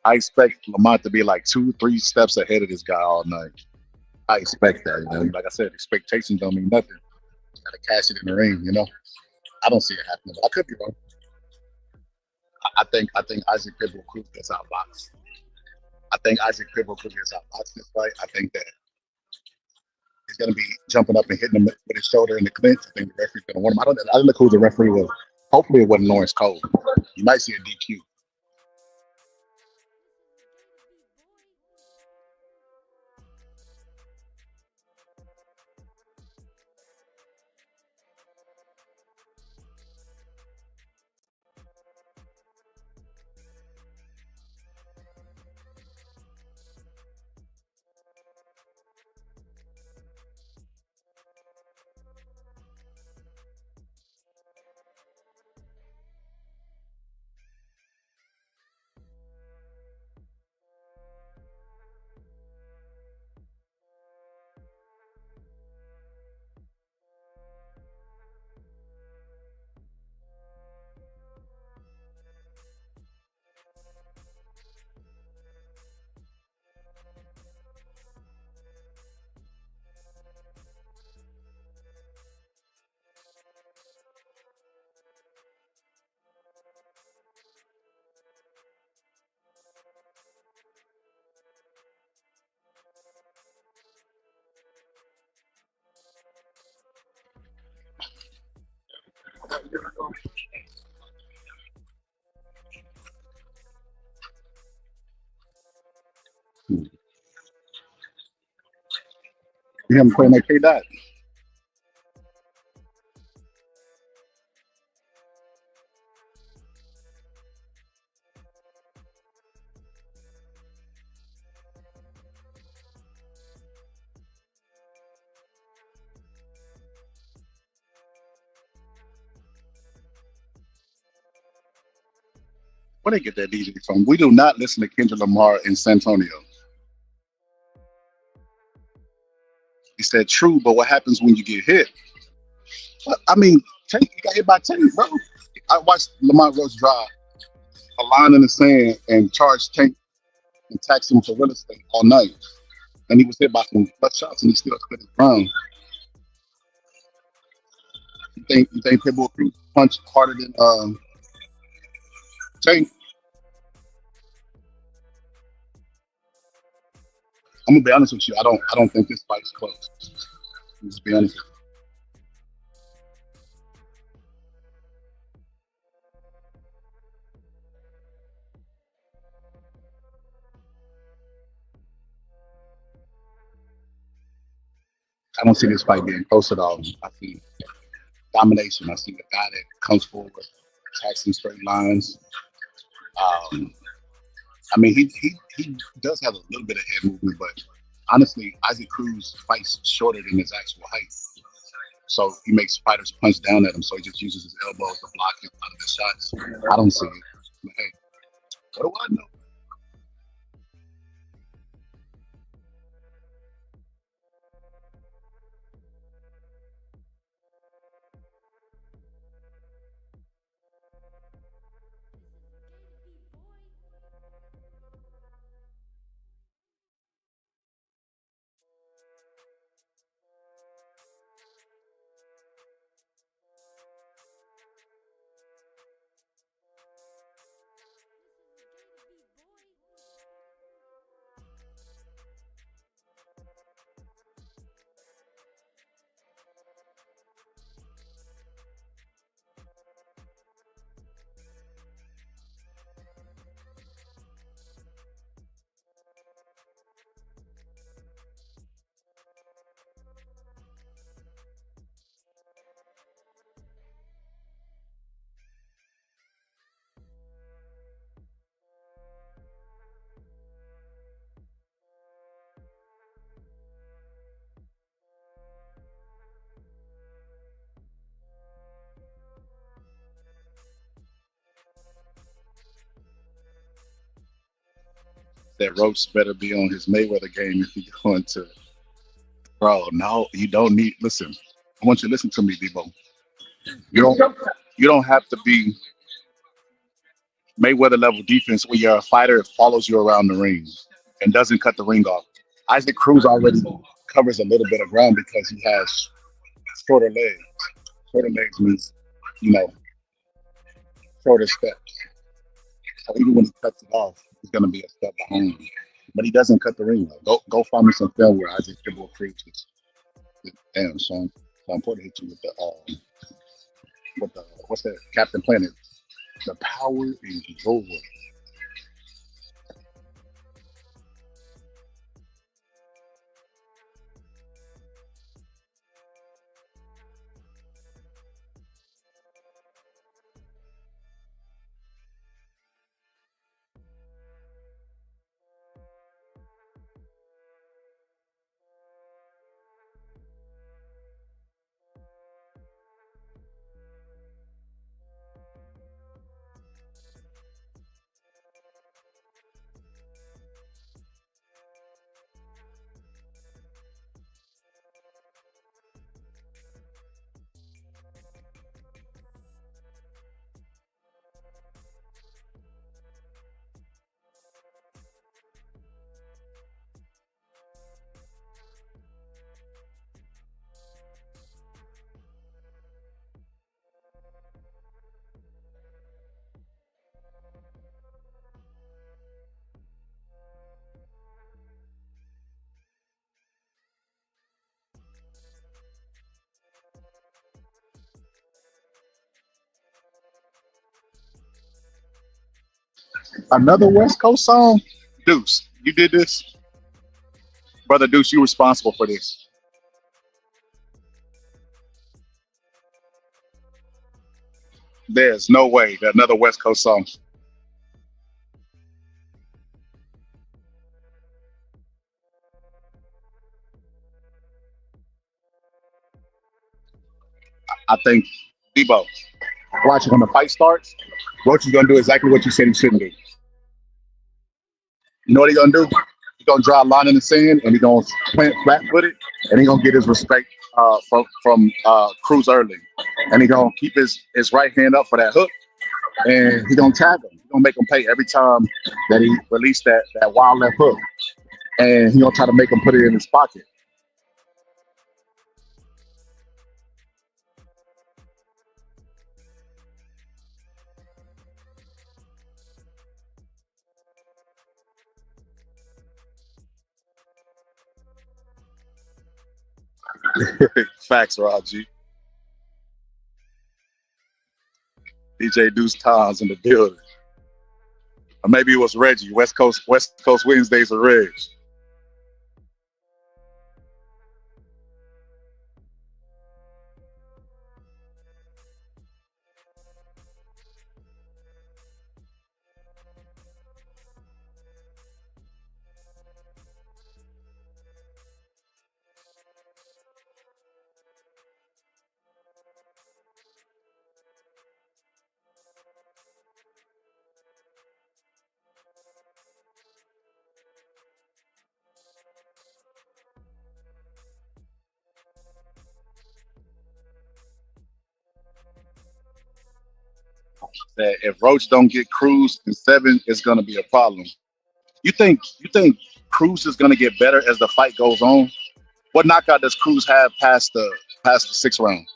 I expect Lamont to be like 2-3 steps ahead of this guy all night. I expect that. You know? Like I said, expectations don't mean nothing. Gotta cash it in the ring, you know. I don't see it happening, but I could be wrong. I think Isaac Pitbull Cruz gets outboxed. I think Isaac Pitbull Cruz gets outboxed this fight. I think that he's gonna be jumping up and hitting him with his shoulder in the clinch. I think the referee's gonna warn him. I don't know who the referee was. Hopefully it wasn't Lawrence Cole. You might see a DQ. You haven't playing that K Dot. Where they get that DJ from? We do not listen to Kendrick Lamar in San Antonio. He said, "True, but what happens when you get hit?" I mean, Tank, you got hit by Tank, bro. I watched Lamont Roach drive a line in the sand and charge Tank and tax him for real estate all night, and he was hit by some clutch shots and he still stood his ground. You think Pitbull Cruz punched harder than Tank? I'm gonna be honest with you. I don't think this fight's close. Just be honest. I don't see this fight being close at all. I see domination. I see a guy that comes forward, attacks in straight lines. Um, I mean, he does have a little bit of head movement, but honestly, Isaac Cruz fights shorter than his actual height. So he makes fighters punch down at him. So he just uses his elbows to block a lot of his shots. I don't see it. But hey, what do I know? That Roach better be on his Mayweather game if he's going to. Bro, no, you don't need. Listen, I want you to listen to me, Debo. You don't. You don't have to be Mayweather level defense when you're a fighter that follows you around the ring and doesn't cut the ring off. Isaac Cruz already covers a little bit of ground because he has shorter legs. Shorter legs means, you know, shorter steps. So even when he cuts it off, he's gonna be a step behind. But he doesn't cut the ring. Go find me some film where Isaac Pitbull Cruz is. Damn, Sean. So I'm going to hit you with the what's that? Captain Planet. The power is yours. Another West Coast song? Deuce, you did this? Brother Deuce, you responsible for this. There's no way that another West Coast song. I think Debo, watch it when the fight starts. Roach is gonna do exactly what you said he shouldn't do. You know what he's gonna do? He's gonna draw a line in the sand and he's gonna plant flat footed and he's gonna get his respect from Cruz early. And he's gonna keep his right hand up for that hook and he's gonna tag him. He's gonna make him pay every time that he released that wild left hook. And he's gonna try to make him put it in his pocket. Facts, Raji. DJ Deuce Times in the building. Or maybe it was Reggie. West Coast Wednesdays are Reg. That if Roach don't get Cruz in 7, it's gonna be a problem. You think Cruz is gonna get better as the fight goes on? What knockout does Cruz have past the 6th round?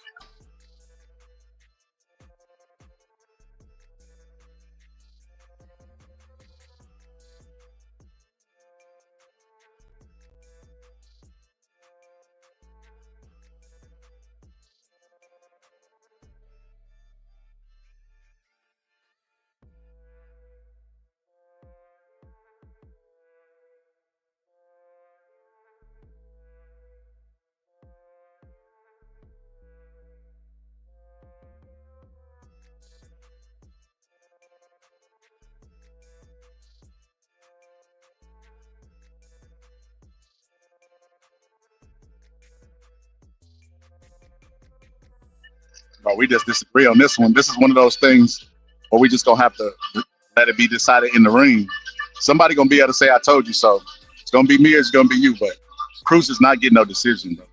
But we just disagree on this one. This is one of those things where we just gonna have to let it be decided in the ring. Somebody gonna be able to say, "I told you so." It's gonna be me or it's gonna be you. But Cruz is not getting no decision, bro.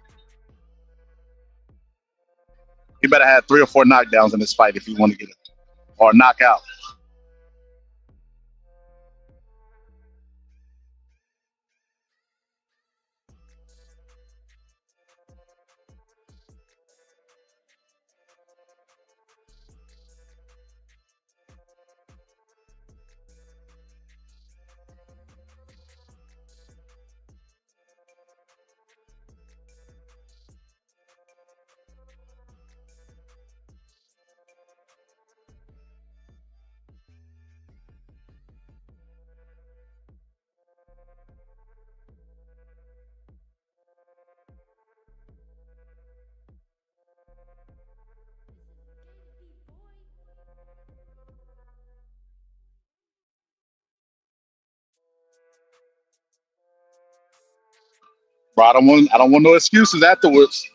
He better have 3 or 4 knockdowns in this fight if he want to get it or knockout. Bro, I don't want no excuses afterwards.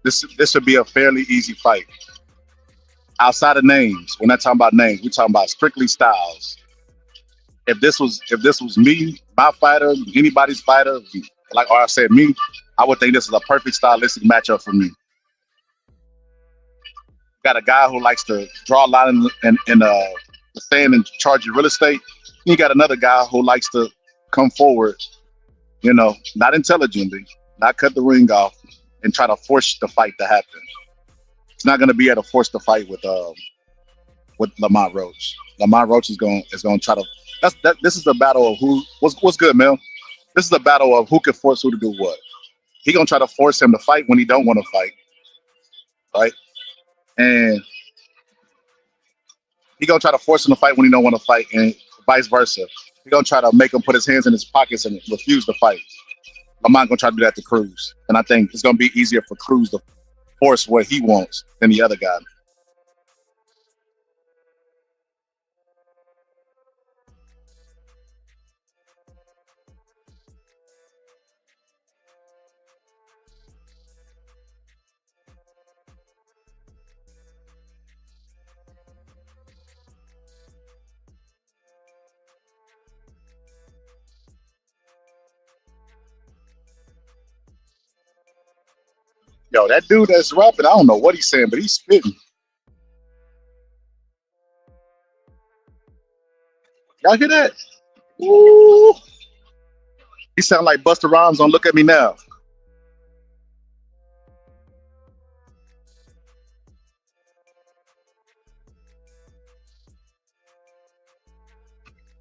This should be a fairly easy fight. Outside of names, we're not talking about names. We're talking about strictly styles. If this was me, my fighter, anybody's fighter, like I said, me, I would think this is a perfect stylistic matchup for me. Got a guy who likes to draw a line in the sand and charge you real estate. You got another guy who likes to come forward, not intelligently, not cut the ring off, and try to force the fight to happen. It's not going to be able to force the fight with Lamont Roach. Lamont Roach is going to try to. This is a battle of what's good, Mel. This is a battle of who can force who to do what. He gonna try to force him to fight when he don't want to fight, right? And he gonna try to force him to fight when he don't want to fight, and vice versa. He gonna try to make him put his hands in his pockets and refuse to fight. Lamont gonna try to do that to Cruz, and I think it's gonna be easier for Cruz to force what he wants than the other guy. Yo, that dude that's rapping, I don't know what he's saying, but he's spitting. Y'all hear that? Ooh. He sound like Busta Rhymes on Look at Me Now.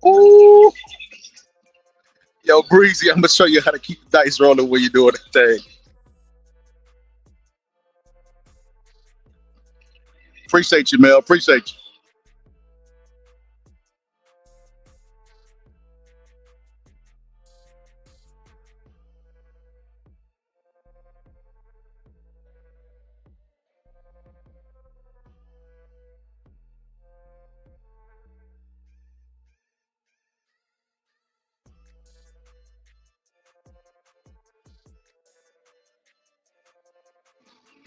Ooh. Yo, Breezy, I'm gonna show you how to keep the dice rolling when you're doing that thing. Appreciate you, Mel. Appreciate you.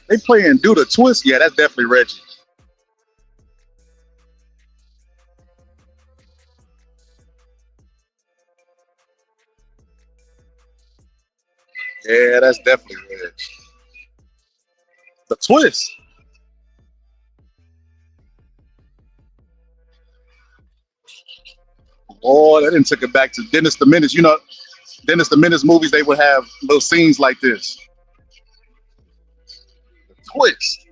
They playing Do the Twist? Yeah, that's definitely Reggie. Yeah, that's definitely Reggie. The Twist. Oh, that didn't took it back to Dennis the Menace. Dennis the Menace movies, they would have little scenes like this. Twist.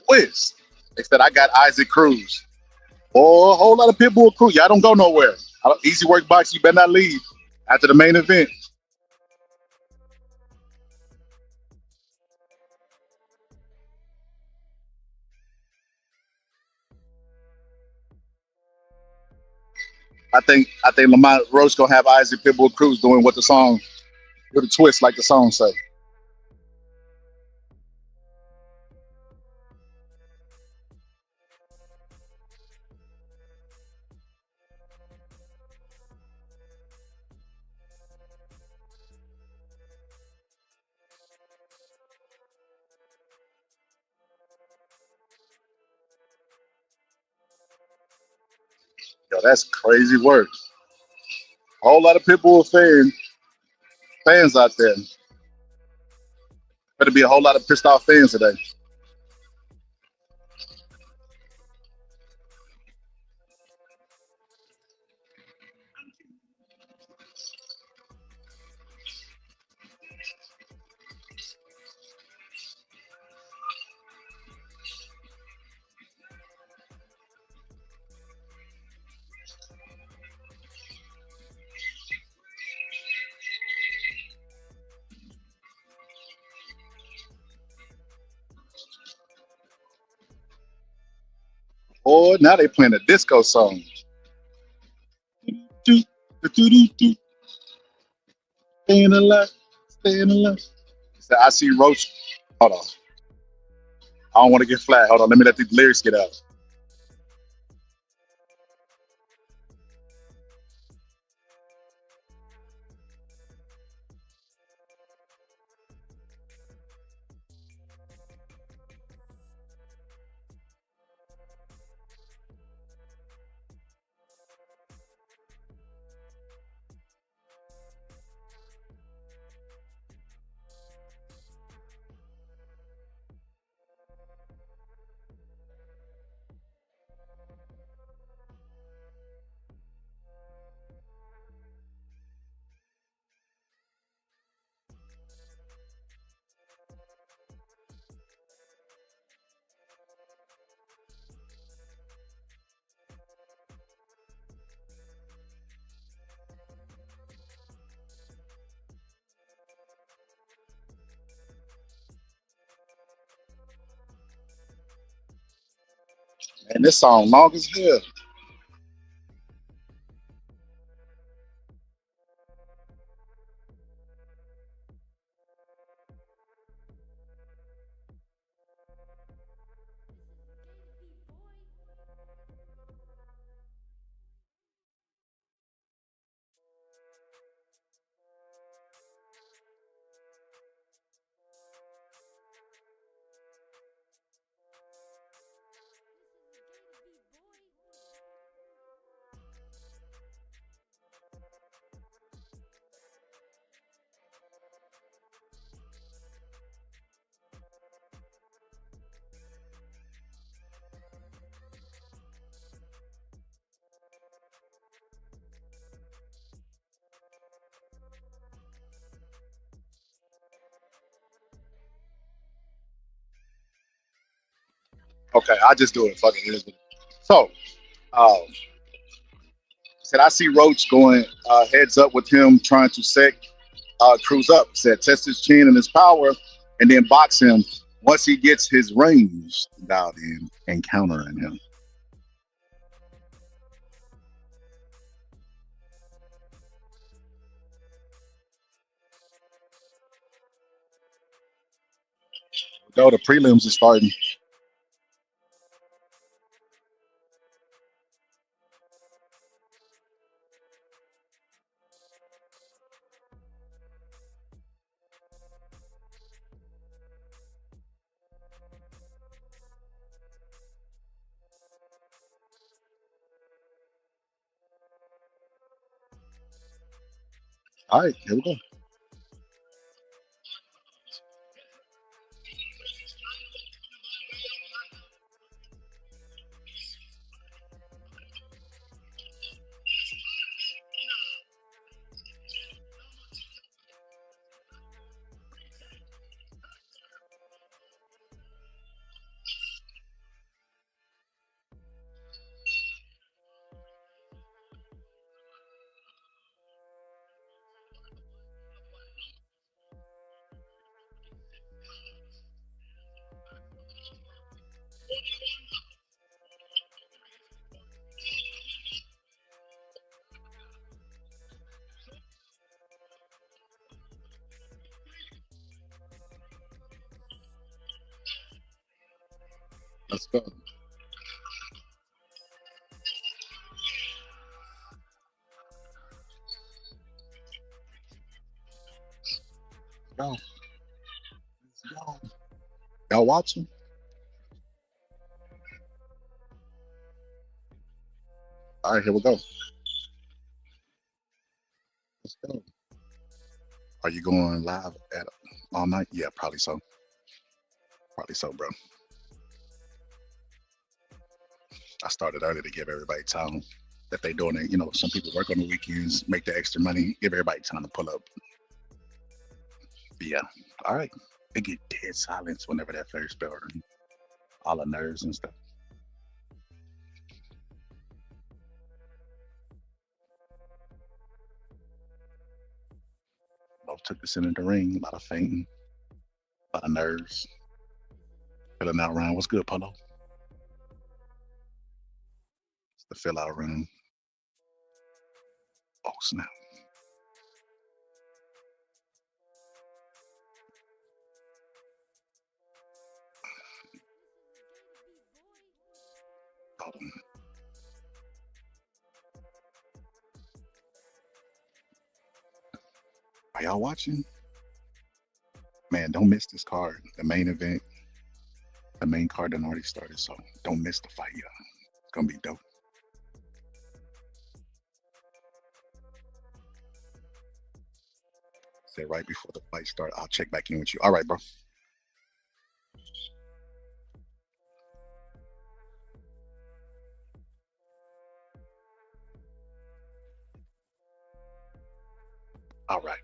Twist. They said I got Isaac Cruz. Oh, a whole lot of Pitbull crew. Y'all don't go nowhere. Easy work box. You better not leave after the main event. I think Lamont Roach gonna have Isaac Pitbull Cruz doing what the song with a twist, like the song say. Yo, that's crazy work. A whole lot of Pitbull fans out there. Better be a whole lot of pissed off fans today. Boy, now they playing a disco song. Staying alive, staying alive. So I see Roach. Hold on. I don't want to get flat. Hold on. Let me let the lyrics get out. And this song long as hell. Okay, I just do it. Fuck it. It is what it is. So, um, said I see Roach going heads up with him trying to set Cruz up. Said test his chin and his power, and then box him once he gets his range dialed in and countering him. Though the prelims is starting. All right, here we go. Let's go. Go. Let's go. Y'all watching? All right, here we go. Let's go. Are you going live at all night? Yeah, probably so. Probably so, bro. I started early to give everybody time that they doing it. You know, some people work on the weekends, make the extra money, give everybody time to pull up. But yeah, all right. It get dead silence whenever that first bell ring. All the nerves and stuff. Both took the center of the ring, a lot of fainting, a lot of nerves. Filling out round. What's good, Polo? The fill out room. Oh snap. Hold on. Are y'all watching? Man, don't miss this card. The main event. The main card done already started, so don't miss the fight, y'all. It's gonna be dope. Say right before the fight start, I'll check back in with you. All right, bro. All right.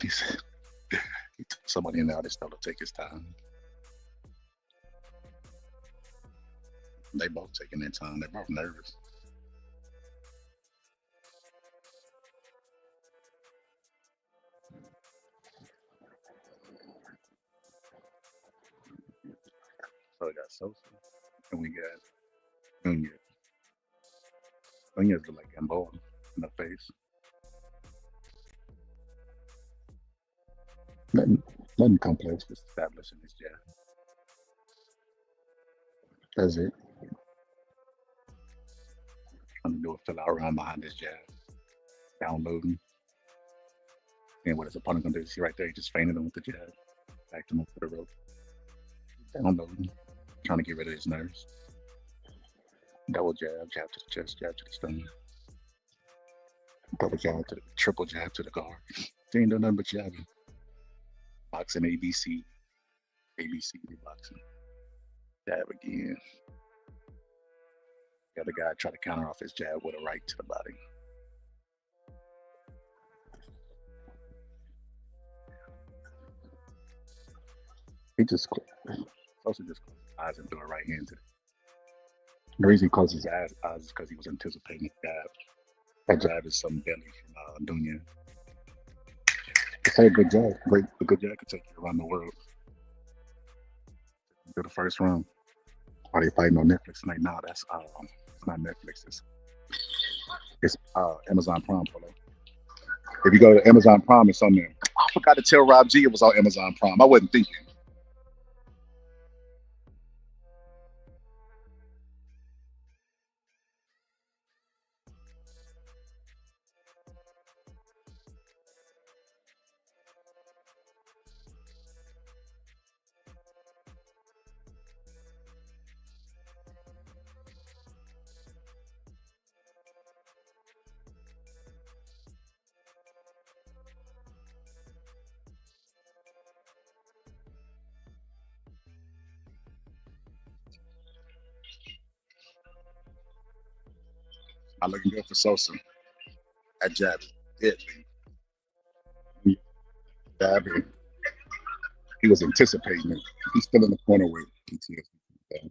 He took somebody in there. This fella take his time. They both taking their time. They're both nervous. So we got Sosa and we got Nunez. Nunez look like Gamboa in the face. Nothing complex, just establishing his jab. That's it. Trying to do a fill out round behind his jab. Downloading. And what his opponent gonna do? See right there, he just feinted him with the jab. Backed him up to the rope. Downloading. Trying to get rid of his nerves. Double jab, jab to the chest, jab to the stomach. Double jab to the triple jab to the guard. They ain't done nothing but jabbing. Boxing ABC. ABC boxing. Jab again. The other guy try to counter off his jab with a right to the body. He just Sosa just closed his eyes and threw a right hand to it. The reason he closed his eyes is because he was anticipating the jab. That jab is some belly from Dunya. It's a good jab. A good jab could take you around the world. To the first round. Are they fighting on Netflix tonight? No, that's it's not Netflix. It's Amazon Prime. If you go to Amazon Prime, it's on there. I forgot to tell Rob G it was on Amazon Prime. I wasn't thinking. I'm looking good for Sosa. That jab is deadly. Jabbing. He was anticipating it. He's still in the corner with PTSD.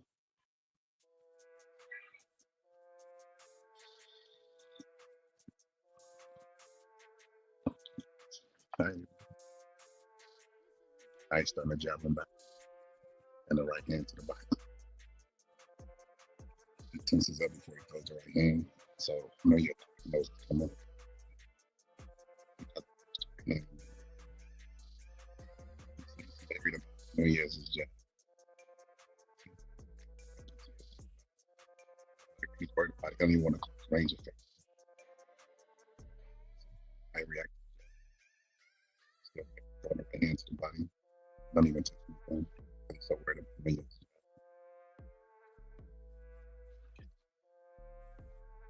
I starting to jab him back. And the right hand to the body. He tenses up before he throws the right hand. So you know your nose coming. He has his jab. He's worried about it. I don't even want to close range effect. I react. Still throwing up the hand to the body. Don't even touch anything. I'm so worried about me.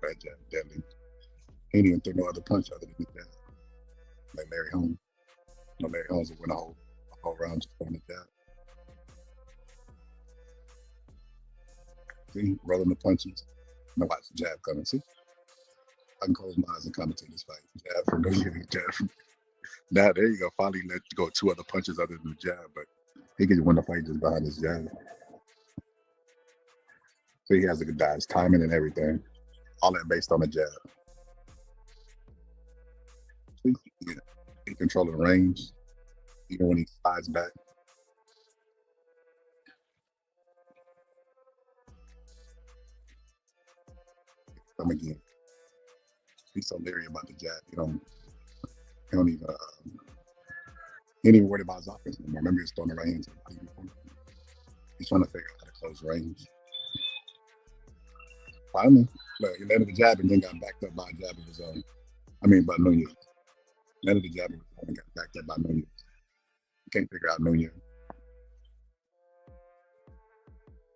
Bad jab, deadly. He didn't even throw no other punch other than the jab. Like Larry Holmes. No, Larry Holmes would win a whole round just throwing the jab. See, rolling the punches. Now watch the jab coming. See, I can close my eyes and commentate this fight. Jab from no jab from. Now there you go. Finally let go two other punches other than the jab, but he can win the fight just behind his jab. So he has a good dodge, timing and everything. All that based on the jab. See, yeah. He controlling the range, even when he slides back. Come again. He's so leery about the jab. He don't even he ain't even worried about his offense no more. Remember, he was throwing the right hands. He's trying to figure out how to close range. Finally, look, he landed the jab and then got backed up by a jab of his own. By Nunez. Landed the jab of his own and got backed up by Nunez. Can't figure out Nunez.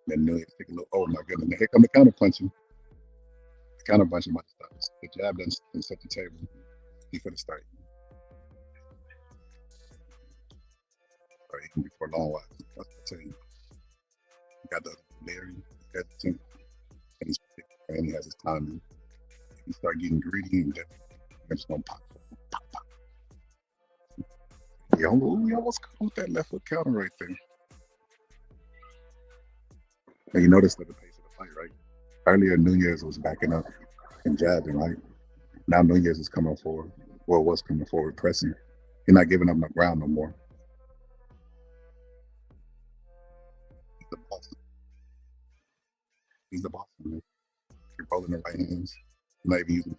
Then Nunez take a little. Oh my goodness! Here come the counter punching. The counter punching might stop. The jab doesn't set the table. He for the start. Or he can be for a long while. That's what I tell you. He got the Larry, hesitant, and he has his timing. If he start getting greedy, and they're just gonna pop. He almost caught with that left foot counter right there. And you noticed at the pace of the fight, right? Earlier, Nunez was backing up and jabbing, right? Now Nunez is coming forward. Well, was coming forward, pressing. He's not giving up no ground no more. He's the boss. He's the boss. Man. You're rolling the right hands. You're not even using.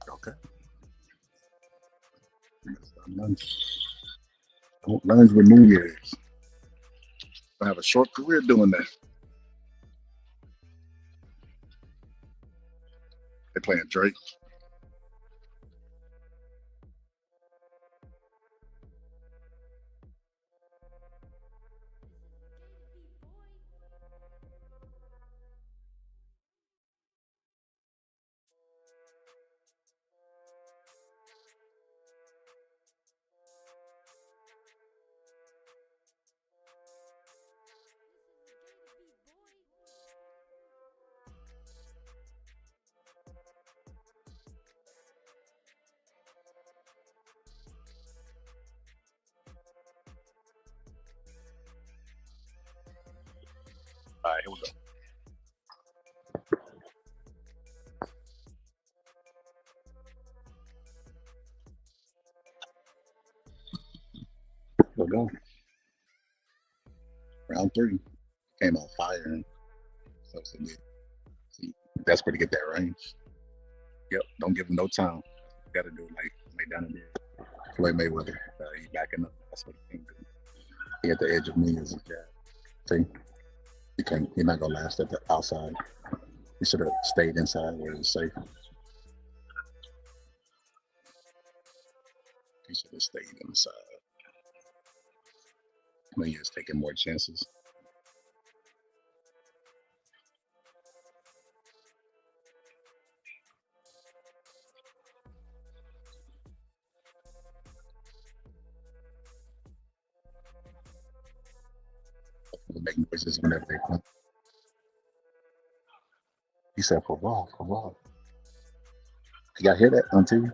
Okay. Don't lunge with Nunez. I have a short career doing that. They're playing Drake. All right, here we go. We'll go. Round 3 came on fire. And so see, desperate to get that range. Yep, don't give him no time. You got to do it like lay down in there. Floyd Mayweather, he's backing up. That's what he can do. He at the edge of me as a jab. See, he's not gonna last at the outside. He should have stayed inside where it was safe. He should have stayed inside. When he is taking more chances. They make noises whenever they come. He said, for what? You got to hear that on TV?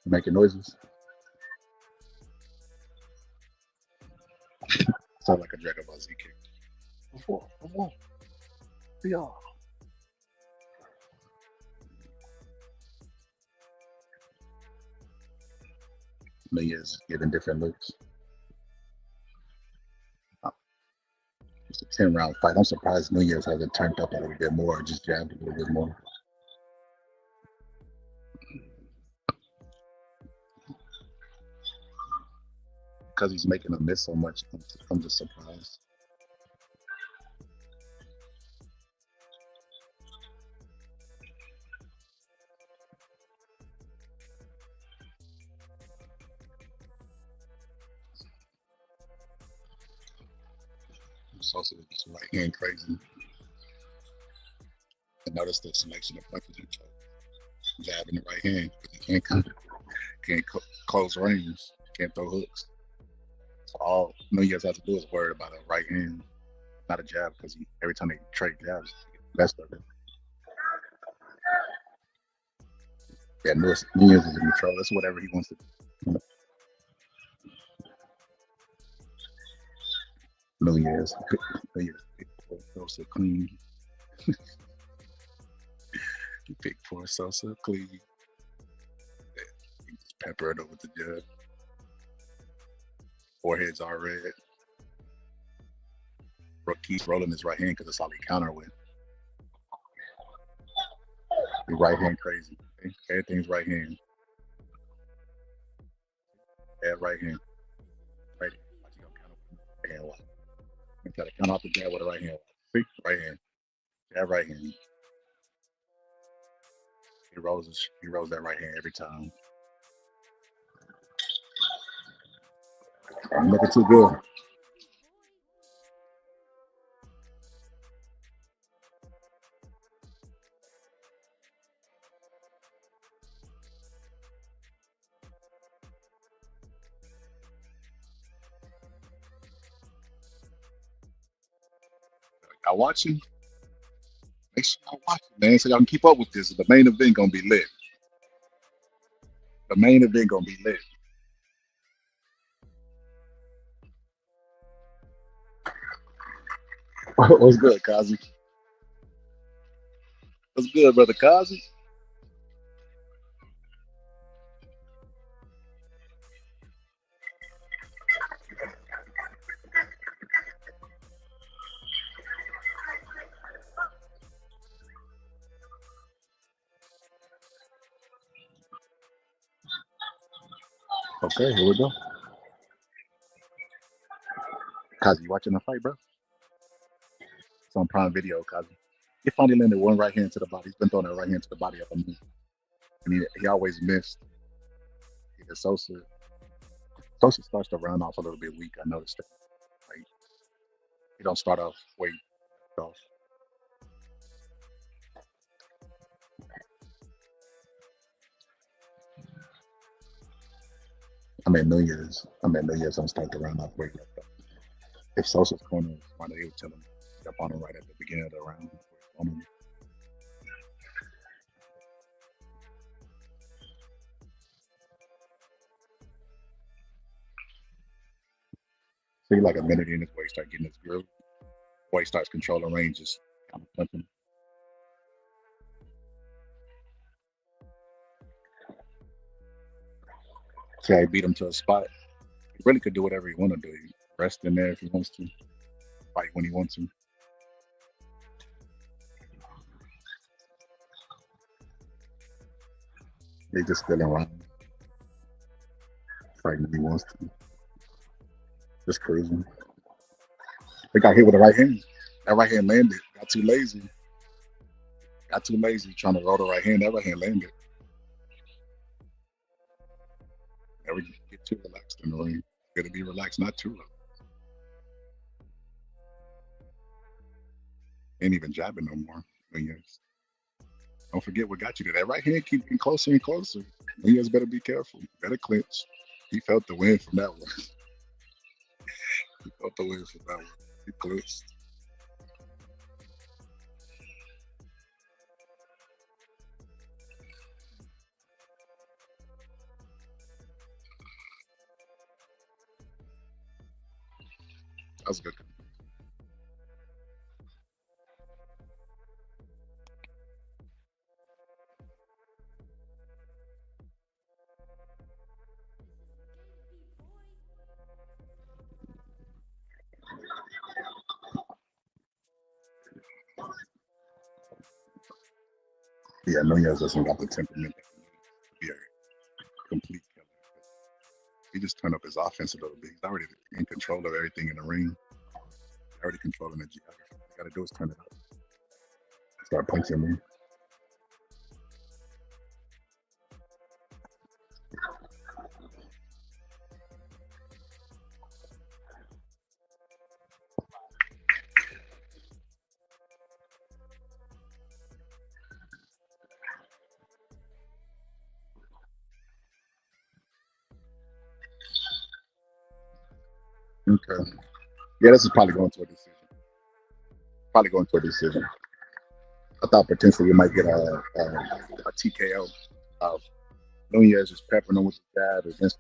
Making noises. Sound like a Dragon Ball Z kick. For what? Yeah. Nunez giving different looks. It's a 10-round fight. I'm surprised Nunez hasn't turned up a little bit more or just jabbed a little bit more. Because he's making him miss so much, I'm just surprised. Sosa is just right hand crazy. And notice the selection of punches he chose. Jab in the right hand, but he can't close range, can't throw hooks. So all Nunez has to do is worry about a right hand, not a jab, because every time they trade jabs, he gets the best of it. Yeah, Nunez is in control. That's whatever he wants to do. Nunez Sosa clean. He picked for Sosa clean. He just Pepper it up with the jab. Foreheads are red. Rook keeps rolling his right hand because that's all he counter with. His right hand crazy. Okay? Everything's right hand. Jab right hand. Right hand. Watch, he gonna counter with the right hand. Watch. And try to count off the jab with the right hand. See? Right hand. Jab right hand. He rolls that right hand every time. I'm looking too good. Y'all watching? Make sure y'all watching, man, so y'all can keep up with this. The main event gonna be lit. The main event gonna be lit. What's good, Kazi? What's good, brother Kazi? Okay, here we go. Kazi, you watching the fight, bro? It's on Prime Video, Kazi. He finally landed one right hand to the body. He's been throwing that right hand to the body up on me. And he always missed. Either Sosa starts to round off a little bit weak. I noticed that. Like, he don't start off weight off. I'm at New Year's I'm starting to round off weight. If Sosa's corner is smart, they would tell him jump on him right at the beginning of the round. See, like a minute in his way, start getting his groove. Boy, he starts controlling ranges, kind of punching. See how he beat him to a spot. He really could do whatever he want to do. He rest in there if he wants to, fight when he wants to. They just still around, fighting when he wants to. Just cruising. They got hit with the right hand. That right hand landed. Got too lazy trying to roll the right hand. That right hand landed. Never get too relaxed in the ring. Gotta be relaxed, not too relaxed. Ain't even jabbing no more. Yes. Don't forget what got you to that right hand. Keep getting closer and closer. You guys better be careful. Better clinch. He felt the wind from that one. He felt the wind from that one. He clinched. That was good. Yeah, Nunez doesn't got the temperament to be a complete killer. He just turned up his offense a little bit. He's already in control of everything in the ring. He's already controlling the geography. All you gotta do is turn it up. Start punching me. Okay. Yeah, this is probably going to a decision. I thought potentially we might get a TKO of Nunez just peppering him with the jab against,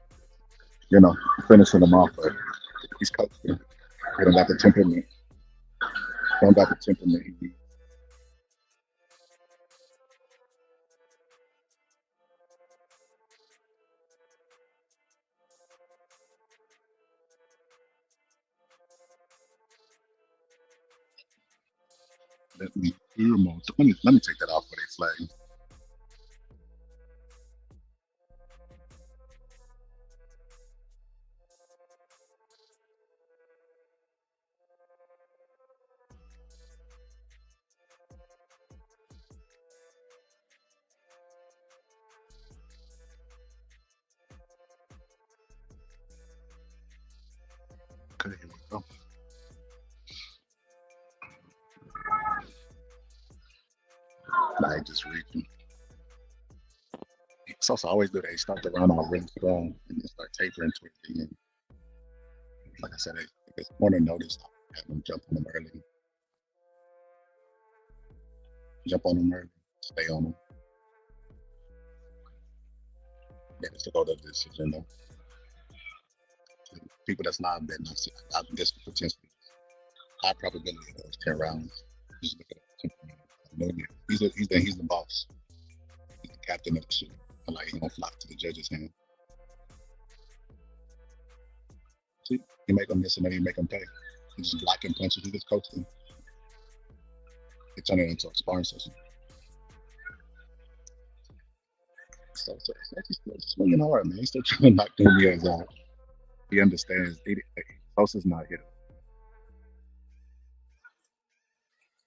finishing him off. But he's coaching. He don't got the temperament. He needs. Let me take that off for they flag. Okay, here we go. I just reaching. So always do they start the round off really strong and then start tapering towards the end. Like I said, if it's corner notice, I have them jump on them early. Jump on them early, stay on them. Yeah, it's to go to the decision though. People that's live betting, I guess potentially high probability of those 10 rounds. Just look at temperament. He's the boss. He's the captain of the shit. Like he's gonna fly to the judge's hand. See, you make them miss and then you make them pay. You just blocking punches, you just coach them. They turn it into a sparring session. So he's still swinging hard, man. He's still trying to knock Nunez out. He understands. Sosa's not hitting.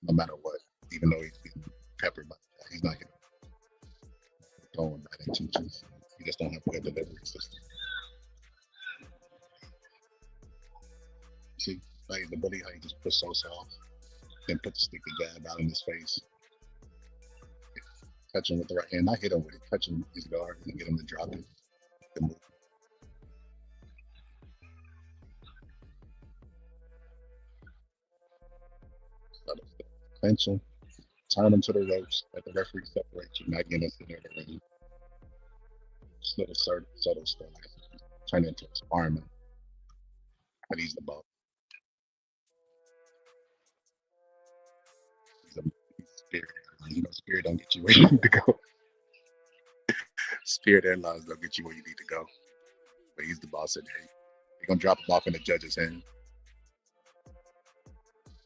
No matter what, even though he's getting peppered by that, he's not hitting. Throwing bad intentions. He just don't have a good delivery system. See, like the bully, how he just puts Sosa off, then put the stick of jab out in his face. Touch him with the right hand, not hit him with it, touch him his guard and get him to drop it. Move. Clinch him, turn him to the ropes, let the referee separate you, not get into the ring. Just little subtle stuff, turn it into a sparring. But he's the boss. He's spirit. You know, spirit don't get you where you need to go. Spirit Airlines don't get you where you need to go. But he's the boss in there. You're gonna drop him off in the judge's hand.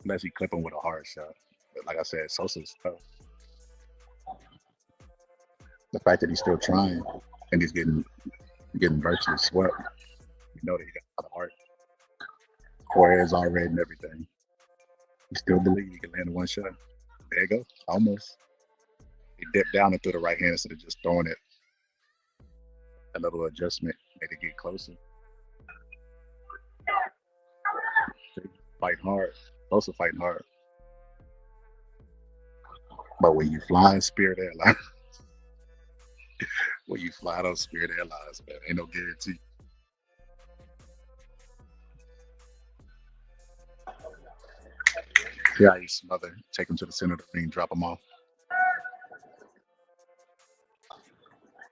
Unless he clip him with a hard shot. But like I said, Sosa's tough. The fact that he's still trying and he's getting virtually swept, you know that he got a lot of heart. Forehead's all red and everything. You still believe he can land one shot. There you go. Almost. He dipped down and threw the right hand instead of just throwing it. A little adjustment made it get closer. Fighting hard. Also fighting hard. But when you fly in Spirit Airlines, when you fly those Spirit Airlines, man, ain't no guarantee. Yeah, you smother, take him to the center of the ring, drop him off.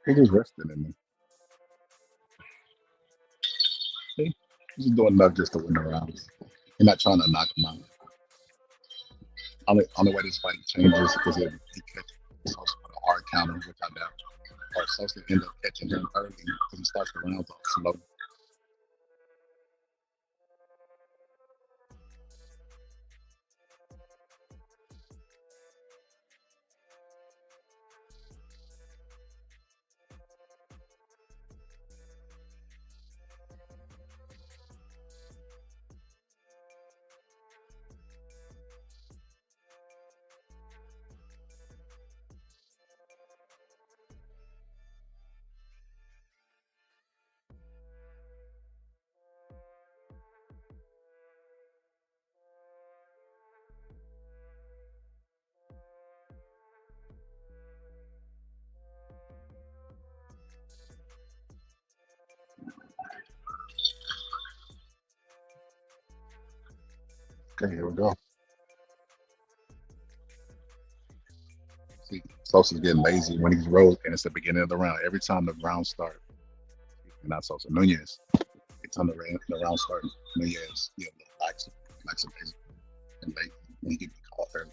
He just resting in there. See, he's just doing enough just to win the rounds. You're not trying to knock him out. Only way this fight changes is if he catches Sosa with a hard counter, which I doubt. Or Sosa end up catching him early because he starts the rounds off slow. Okay, here we go. See, Sosa's getting lazy when he's rolled, and it's the beginning of the round. Every time the round starts, not Sosa, Nunez. It's on the round starting. Nunez, likes amazing and late, and he gets the call early.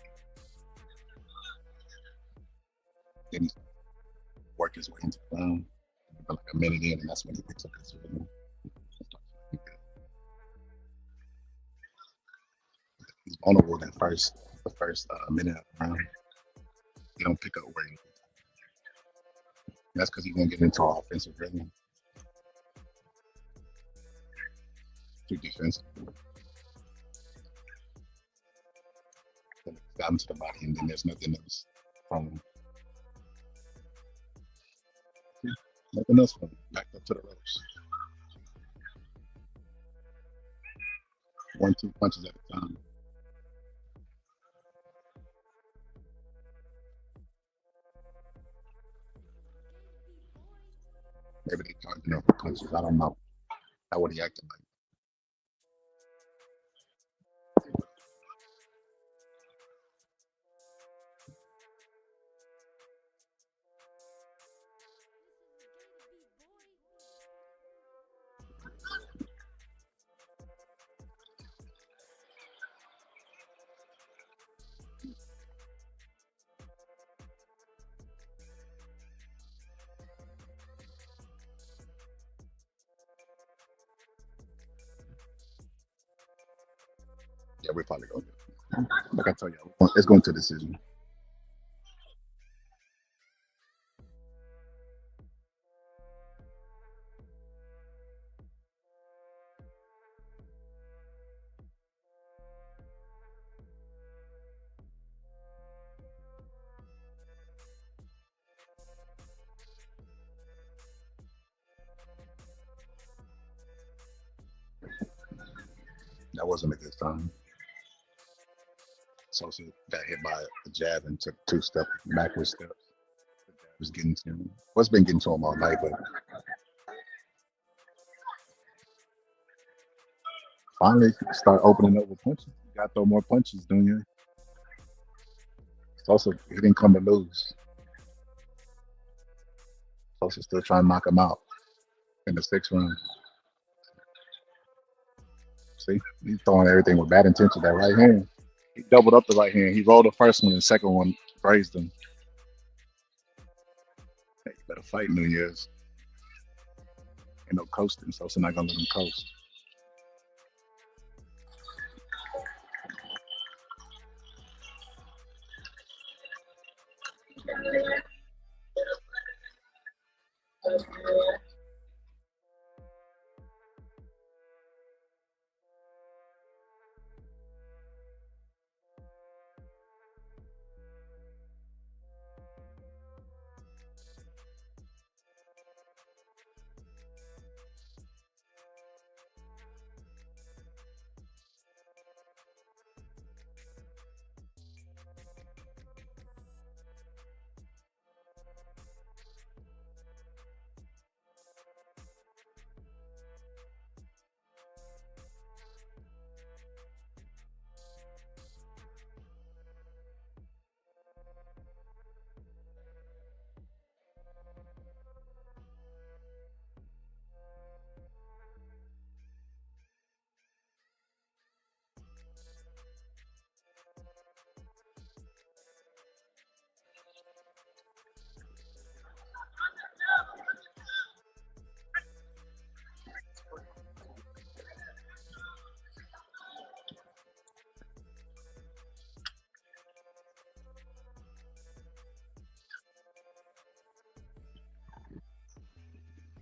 Then he work his way into the round, like a minute in, and that's when he picks up his rhythm. He's vulnerable at first. the first minute of the round. He don't pick up where he. That's because he's gonna get into an offensive rhythm. Too defensive. Then it's got into the body, and then there's nothing else from him. Nothing else from him. Backed up to the ropes. 1-2 punches at a time. Maybe they charging him for punches. I don't know. How would he act like? Yeah, we're probably going to. Like I tell you, it's going to a decision. That wasn't a good time. Sosa got hit by a jab and took 2 backward steps. The jab was getting to him. What's been getting to him all night, but finally start opening up with punches. You got to throw more punches, don't you? Sosa, he didn't come to lose. Sosa still trying to knock him out in the 6th round. See, he's throwing everything with bad intention. That right hand, he doubled up the right hand. He rolled the first one, and the second one grazed him. Hey, you better fight, Nunez. Ain't no coasting, Sosa not gonna let him coast.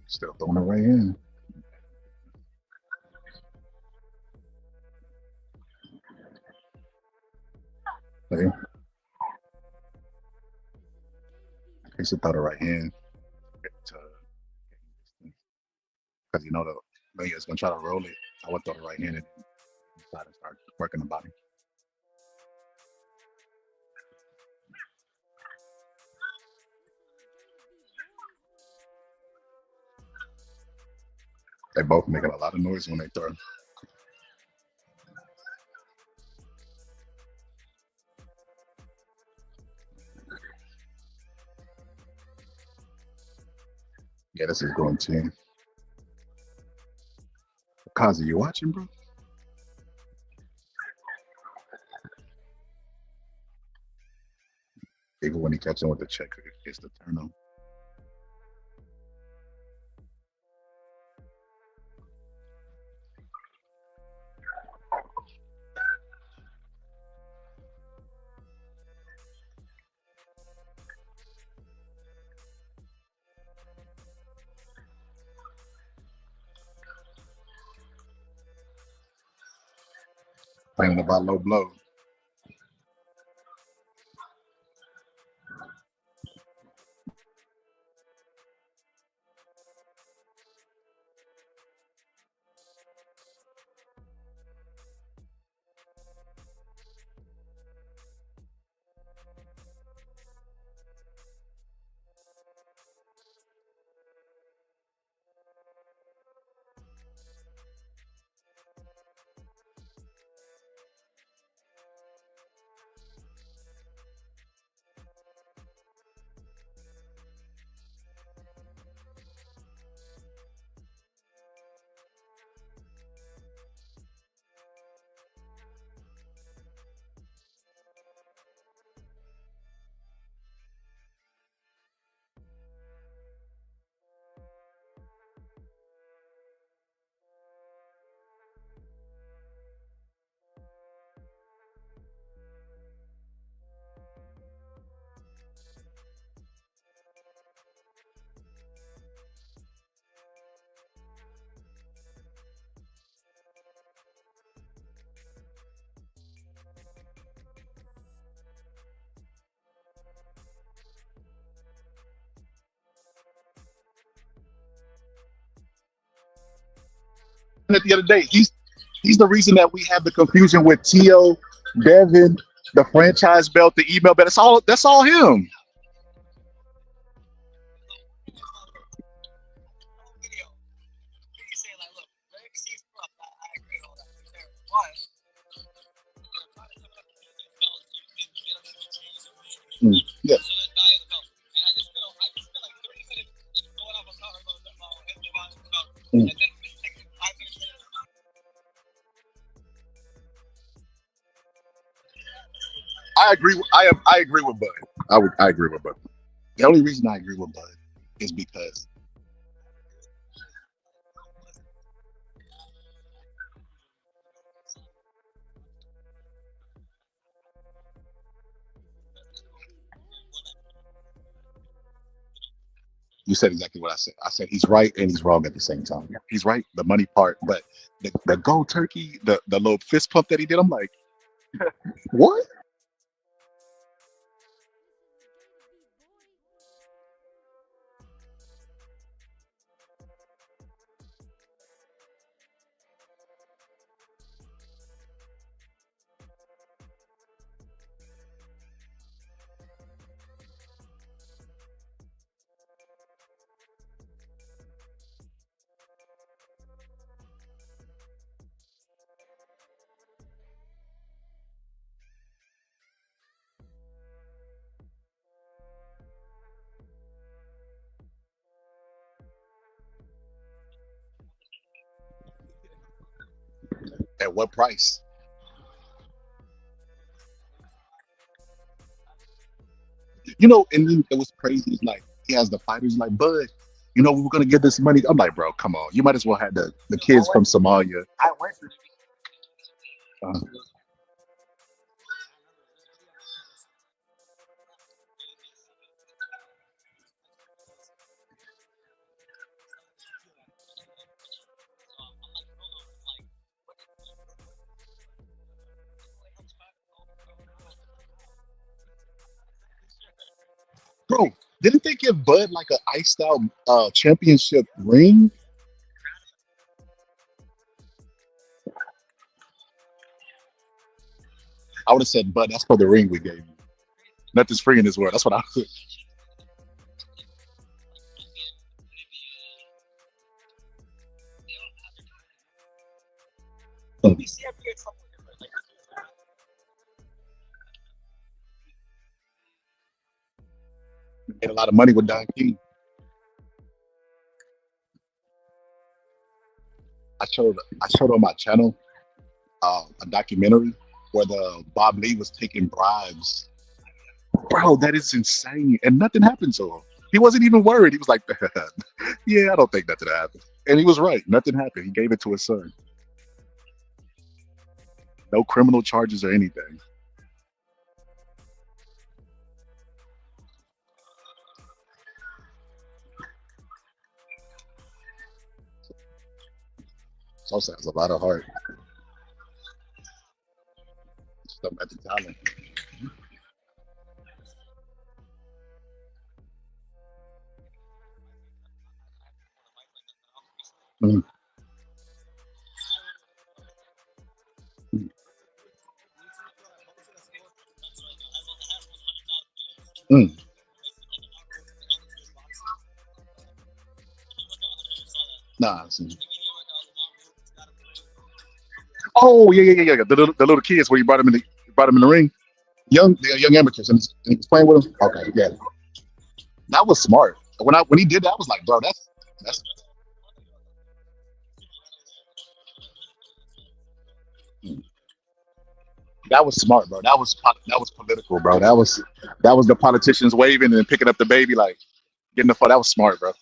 Still throwing it right in. See? He should throw the right hand. Because you know the Nunez gonna try to roll it. I would throw the right hand and try to start working the body. They both making a lot of noise when they throw. Yeah, this is going 10. Kazi, you watching, bro? Even when he catches him with the check, it's the turn on. Complaining about low blow. At the other day, he's the reason that we have the confusion with Tio, Devin, the franchise belt, the email belt. That's all him. Yeah. Mm. I agree with Bud. I agree with Bud. The only reason I agree with Bud is because you said exactly what I said. I said he's right and he's wrong at the same time. He's right, the money part, but the gold turkey, the little fist pump that he did, I'm like, what? At what price? And then it was crazy. It's like he has the fighters like Bud. We were gonna get this money. I'm like, bro, come on. You might as well have the kids from Somalia. Uh, bro, didn't they give Bud like a iced out championship ring? I would have said, Bud, that's for the ring we gave you. Nothing's free in this world. That's what I would. Made a lot of money with Don King. I showed on my channel a documentary where the Bob Lee was taking bribes. Bro, that is insane. And nothing happened to him. He wasn't even worried. He was like, yeah, I don't think nothing happened. And he was right. Nothing happened. He gave it to his son. No criminal charges or anything. Sosa has a lot of heart. Something at the talent. Mm, mm, mm. Nah. Oh yeah. The little kids where you brought him in the ring. Young amateurs, and he was playing with him. Okay, yeah, that was smart. When he did that, I was like, bro, that's that was smart, bro. That was political, bro. That was the politicians waving and then picking up the baby, like getting the fuck. That was smart, bro.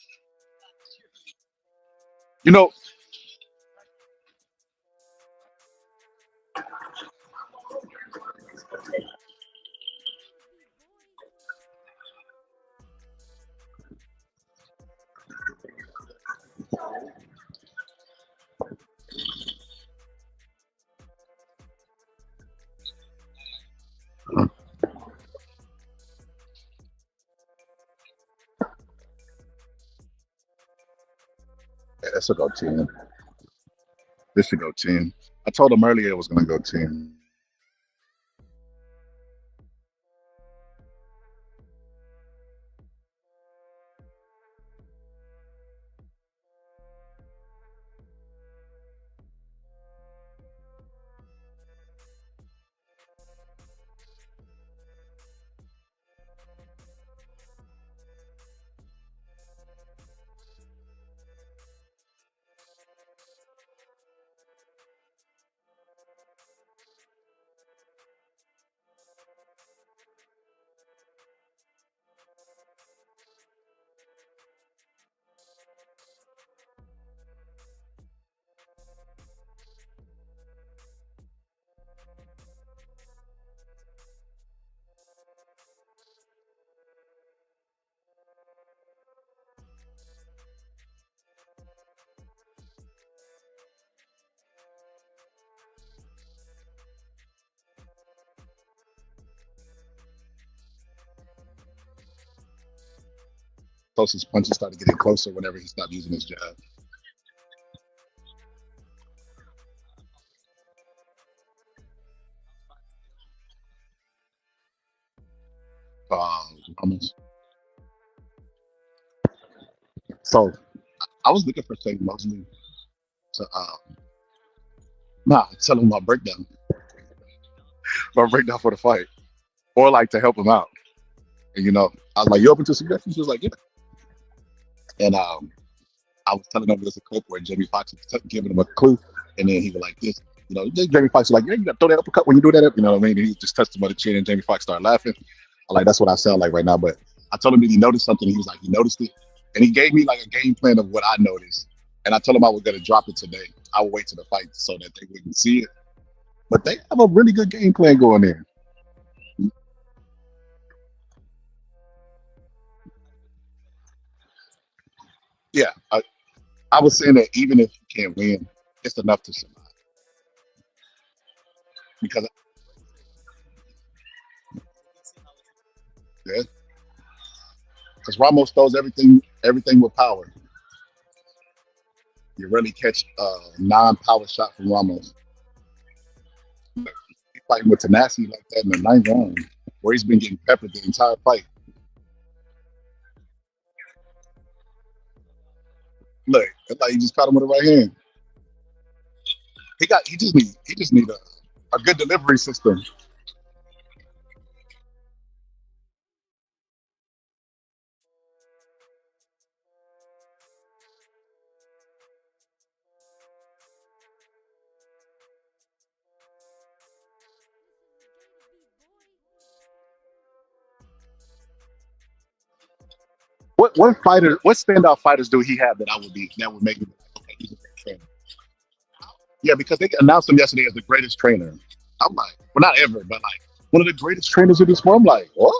You know, yeah, this should go 10. This should go 10. I told him earlier it was gonna go 10. Closest punches started getting closer whenever he stopped using his jab. Almost. So I was looking for Shane Mosley to tell him my breakdown for the fight, or like to help him out. And I was like, "You open to suggestions?" He was like, "Yeah." And I was telling him there's a clip where Jamie Foxx was giving him a clue, and then he was like, "This." Jamie Foxx was like, "Yeah, you got to throw that uppercut when you do that." You know what I mean? And he just touched him on the chin, and Jamie Foxx started laughing. I'm like, that's what I sound like right now. But I told him that he noticed something. He was like, he noticed it, and he gave me like a game plan of what I noticed. And I told him I was going to drop it today. I would wait to the fight so that they wouldn't see it. But they have a really good game plan going there. Yeah, I was saying that even if you can't win, it's enough to survive because yeah, because Ramos throws everything with power. You rarely catch a non-power shot from Ramos. He's fighting with tenacity like that in the ninth round, where he's been getting peppered the entire fight. Look, it's like he just caught him with the right hand. He just need a good delivery system. What standout fighters do he have that would make me like, okay, he's a great trainer? Yeah, because they announced him yesterday as the greatest trainer. I'm like, well, not ever, but like one of the greatest trainers in the sport. I'm like, what?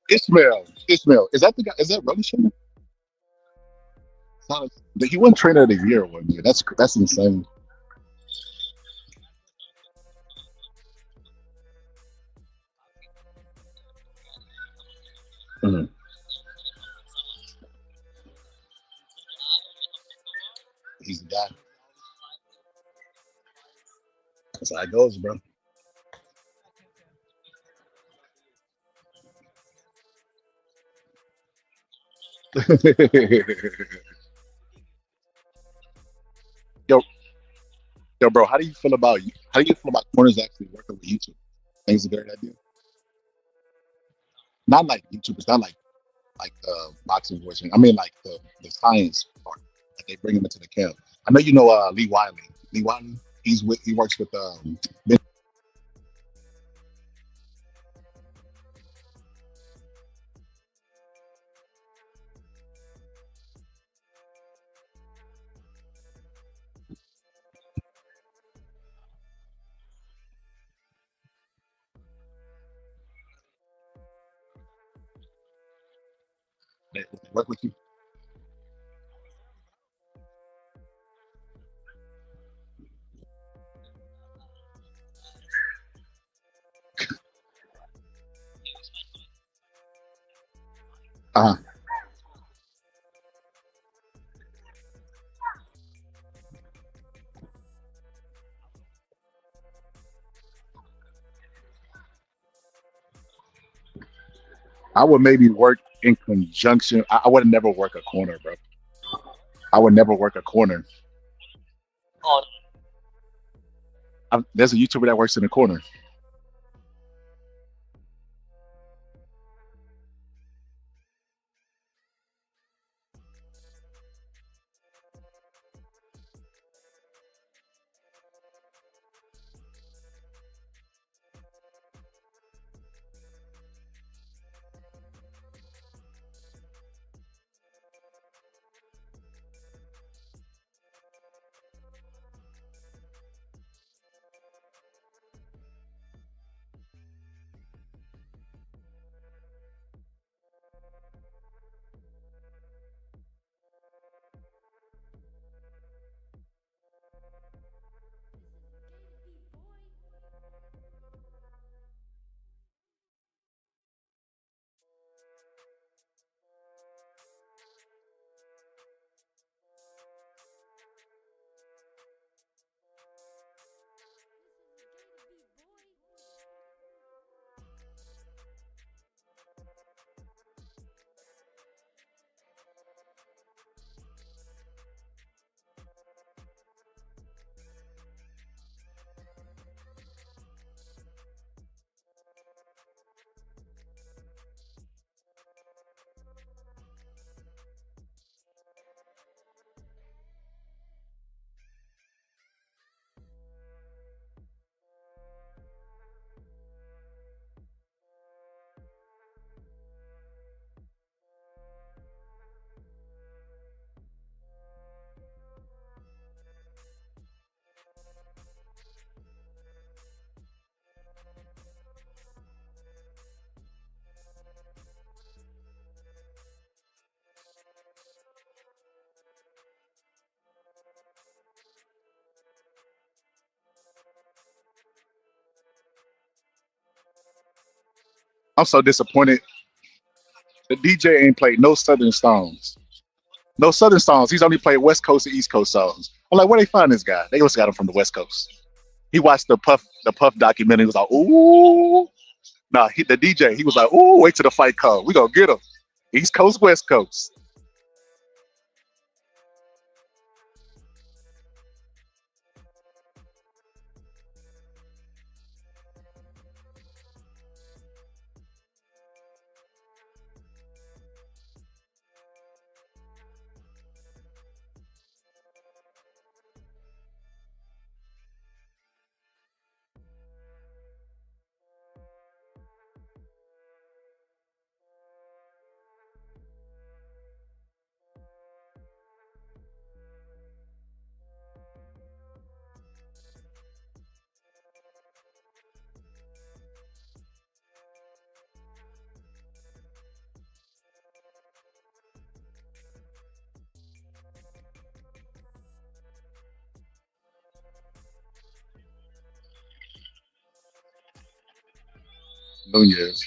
Ishmael. Is that the guy? Is that Roach? He won Trainer of the Year one year. That's insane. Mhm. He's the guy. That's how it goes, bro. yo, yo, bro. How do you feel about corners actually working with YouTube? Think it's a great idea. Not like YouTubers, not like the boxing version. I mean, like the science part. Like they bring him into the camp. I know you know Lee Wiley. Lee Wiley. He works with they work with you. Uh, I would maybe work in conjunction. I would never work a corner, bro. I would never work a corner. There's a YouTuber that works in the corner. I'm so disappointed. The DJ ain't played no Southern songs. No Southern songs. He's only played West Coast and East Coast songs. I'm like, where they find this guy? They also got him from the West Coast. He watched the Puff documentary. He was like, ooh. Nah, the DJ, he was like, ooh, wait till the fight comes. We gonna get him. East Coast, West Coast. Nunez.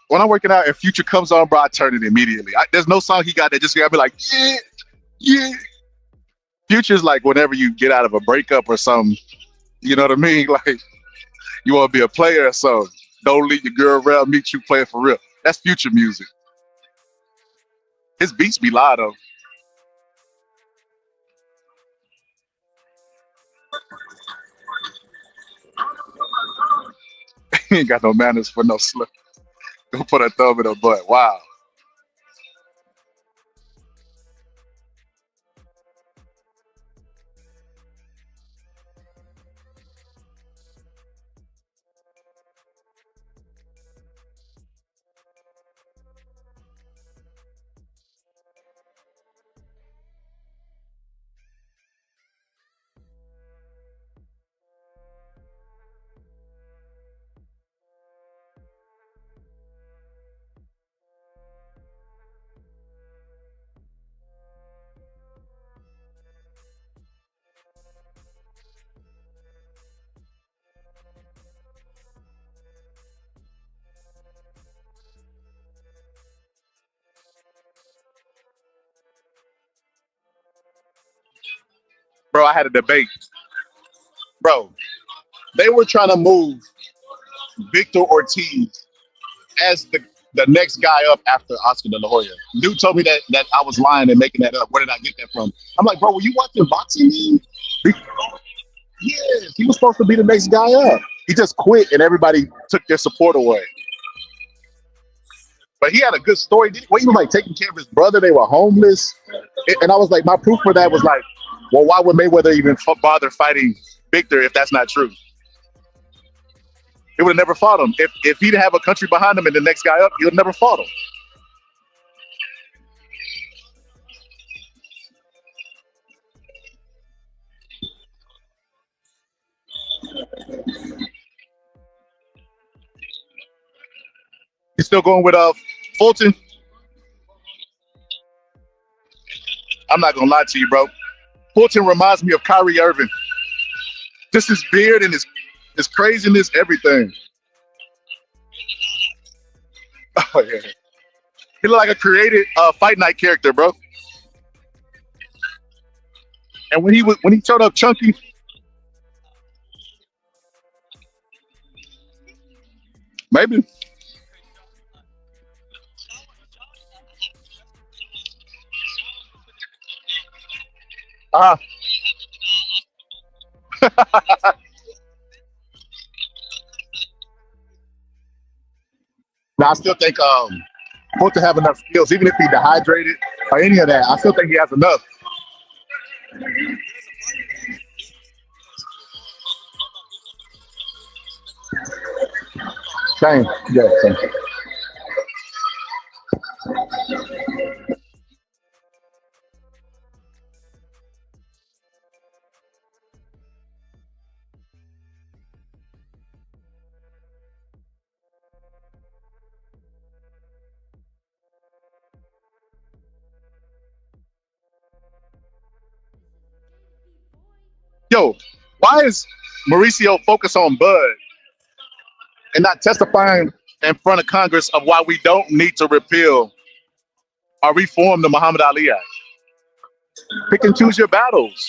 When I'm working out and Future comes on, bro, I turn it immediately. There's no song he got that just got me like, yeah, yeah. Future's like whenever you get out of a breakup or something, you know what I mean? Like you want to be a player, so don't leave your girl around, meet you playing for real. That's Future music. His beats be loud though. He ain't got no manners for no slip. Go put a thumb in her butt. Wow. Bro, I had a debate. Bro, they were trying to move Victor Ortiz as the next guy up after Oscar De La Hoya. Dude told me that I was lying and making that up. Where did I get that from? I'm like, bro, were you watching boxing? Yes, he was supposed to be the next guy up. He just quit and everybody took their support away. But he had a good story. He was like taking care of his brother. They were homeless. And I was like, my proof for that was like, well, why would Mayweather even bother fighting Victor if that's not true? He would have never fought him. If he didn't have a country behind him and the next guy up, he would have never fought him. He's still going with Fulton. I'm not gonna lie to you, bro. Fulton reminds me of Kyrie Irving. Just his beard and his craziness, everything. Oh yeah. He looked like a created Fight Night character, bro. And when he showed up chunky, maybe. Now I still think Fulton have enough skills, even if he dehydrated or any of that. I still think he has enough. Same, yeah, same. Yo, why is Mauricio focused on Bud and not testifying in front of Congress of why we don't need to repeal or reform the Muhammad Ali Act? Pick and choose your battles.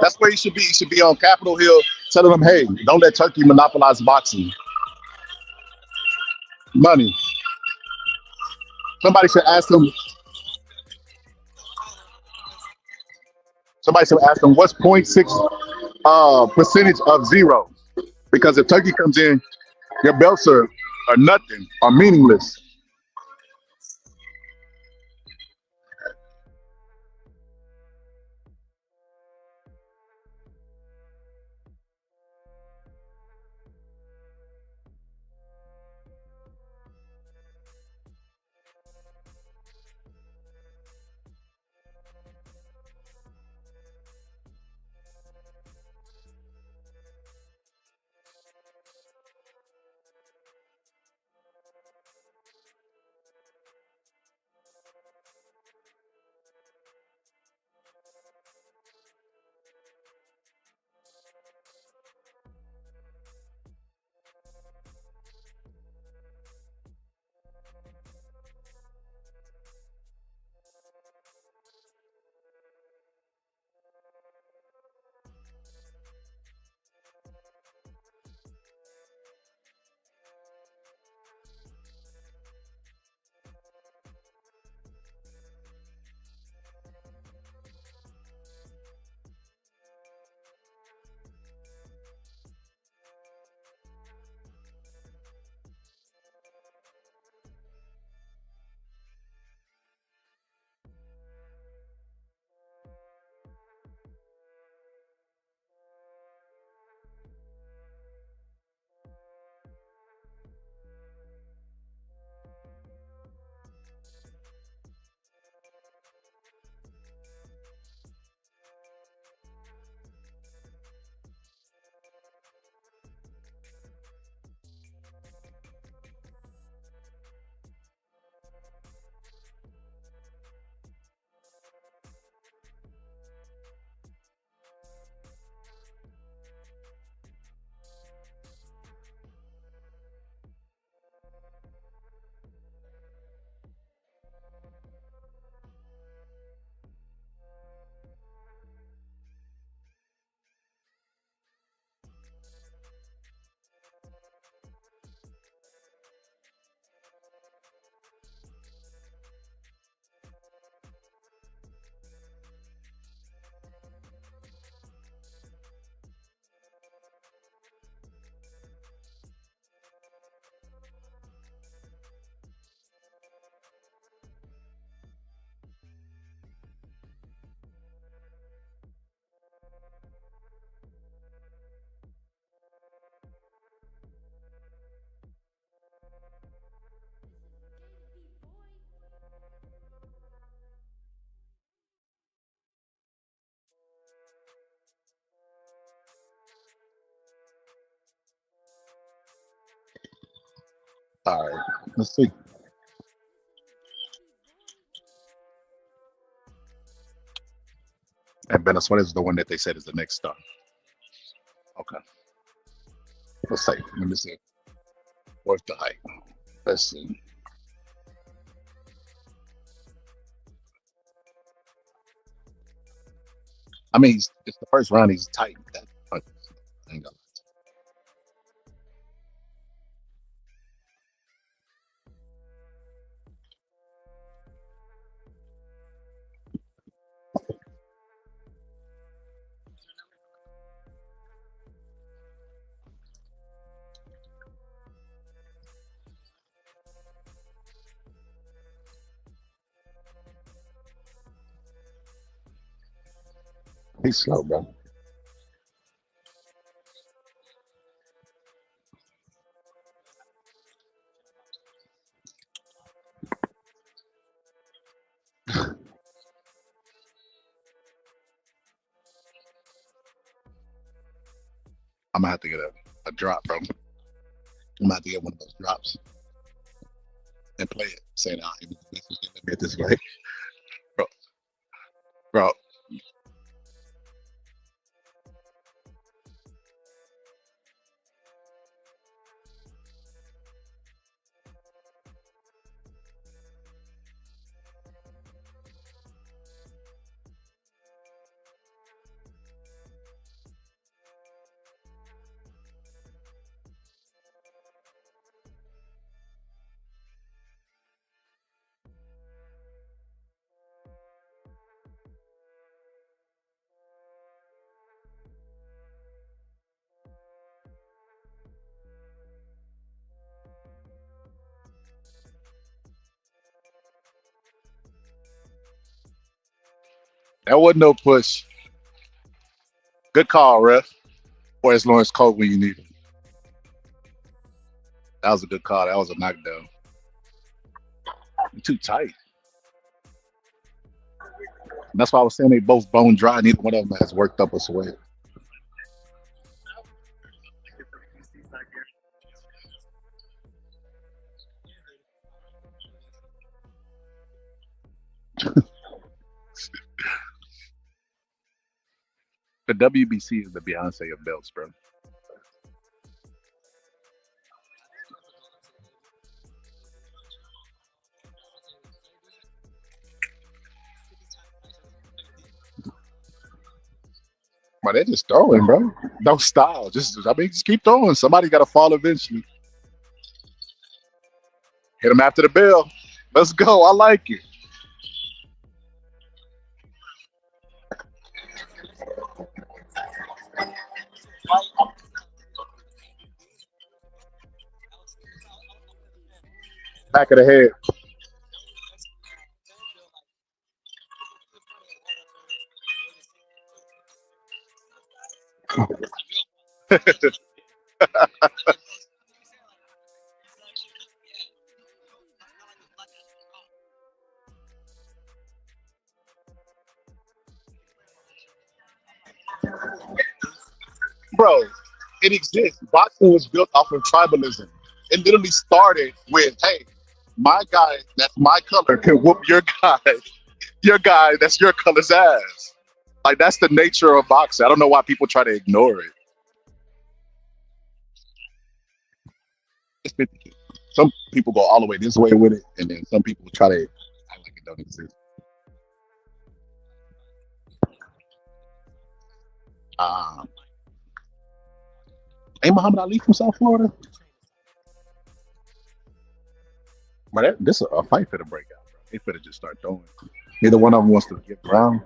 That's where you should be. You should be on Capitol Hill telling them, hey, don't let Turkey monopolize boxing. Money. Somebody should ask them, what's 0.6 percentage of zero. Because if turkey comes in, your belts are nothing, are meaningless. All right, let's see. And Venezuela is the one that they said is the next star. Okay, let's see. Let me see. What's the height? Let's see. I mean, it's the first round. He's tight. That I ain't gonna lie. He's slow, bro. I'm gonna have to get a drop, bro. I'm gonna have to get one of those drops and play it, saying, "Ah, it was the best we can get this way, bro." Bro, That wasn't no push. Good call, ref. Or it's Lawrence Cole when you need him. That was a good call. That was a knockdown. You're too tight. And that's why I was saying they both bone dry. Neither one of them has worked up a sweat. The WBC is the Beyonce of belts, bro. But they're just throwing, bro. No style. Just keep throwing. Somebody got to fall eventually. Hit him after the bell. Let's go. I like it. Back of the head. Bro, it exists. Boxing was built off of tribalism. It literally started with, hey, my guy that's my color can whoop your guy that's your color's ass. Like, that's the nature of boxing. I don't know why people try to ignore it. It's 50. Some people go all the way this way with it, and then some people try to act like it don't exist. Um, ain't Muhammad Ali from South Florida? But this is a fight for the breakout, bro. They better just start throwing. Neither one of them wants to get around.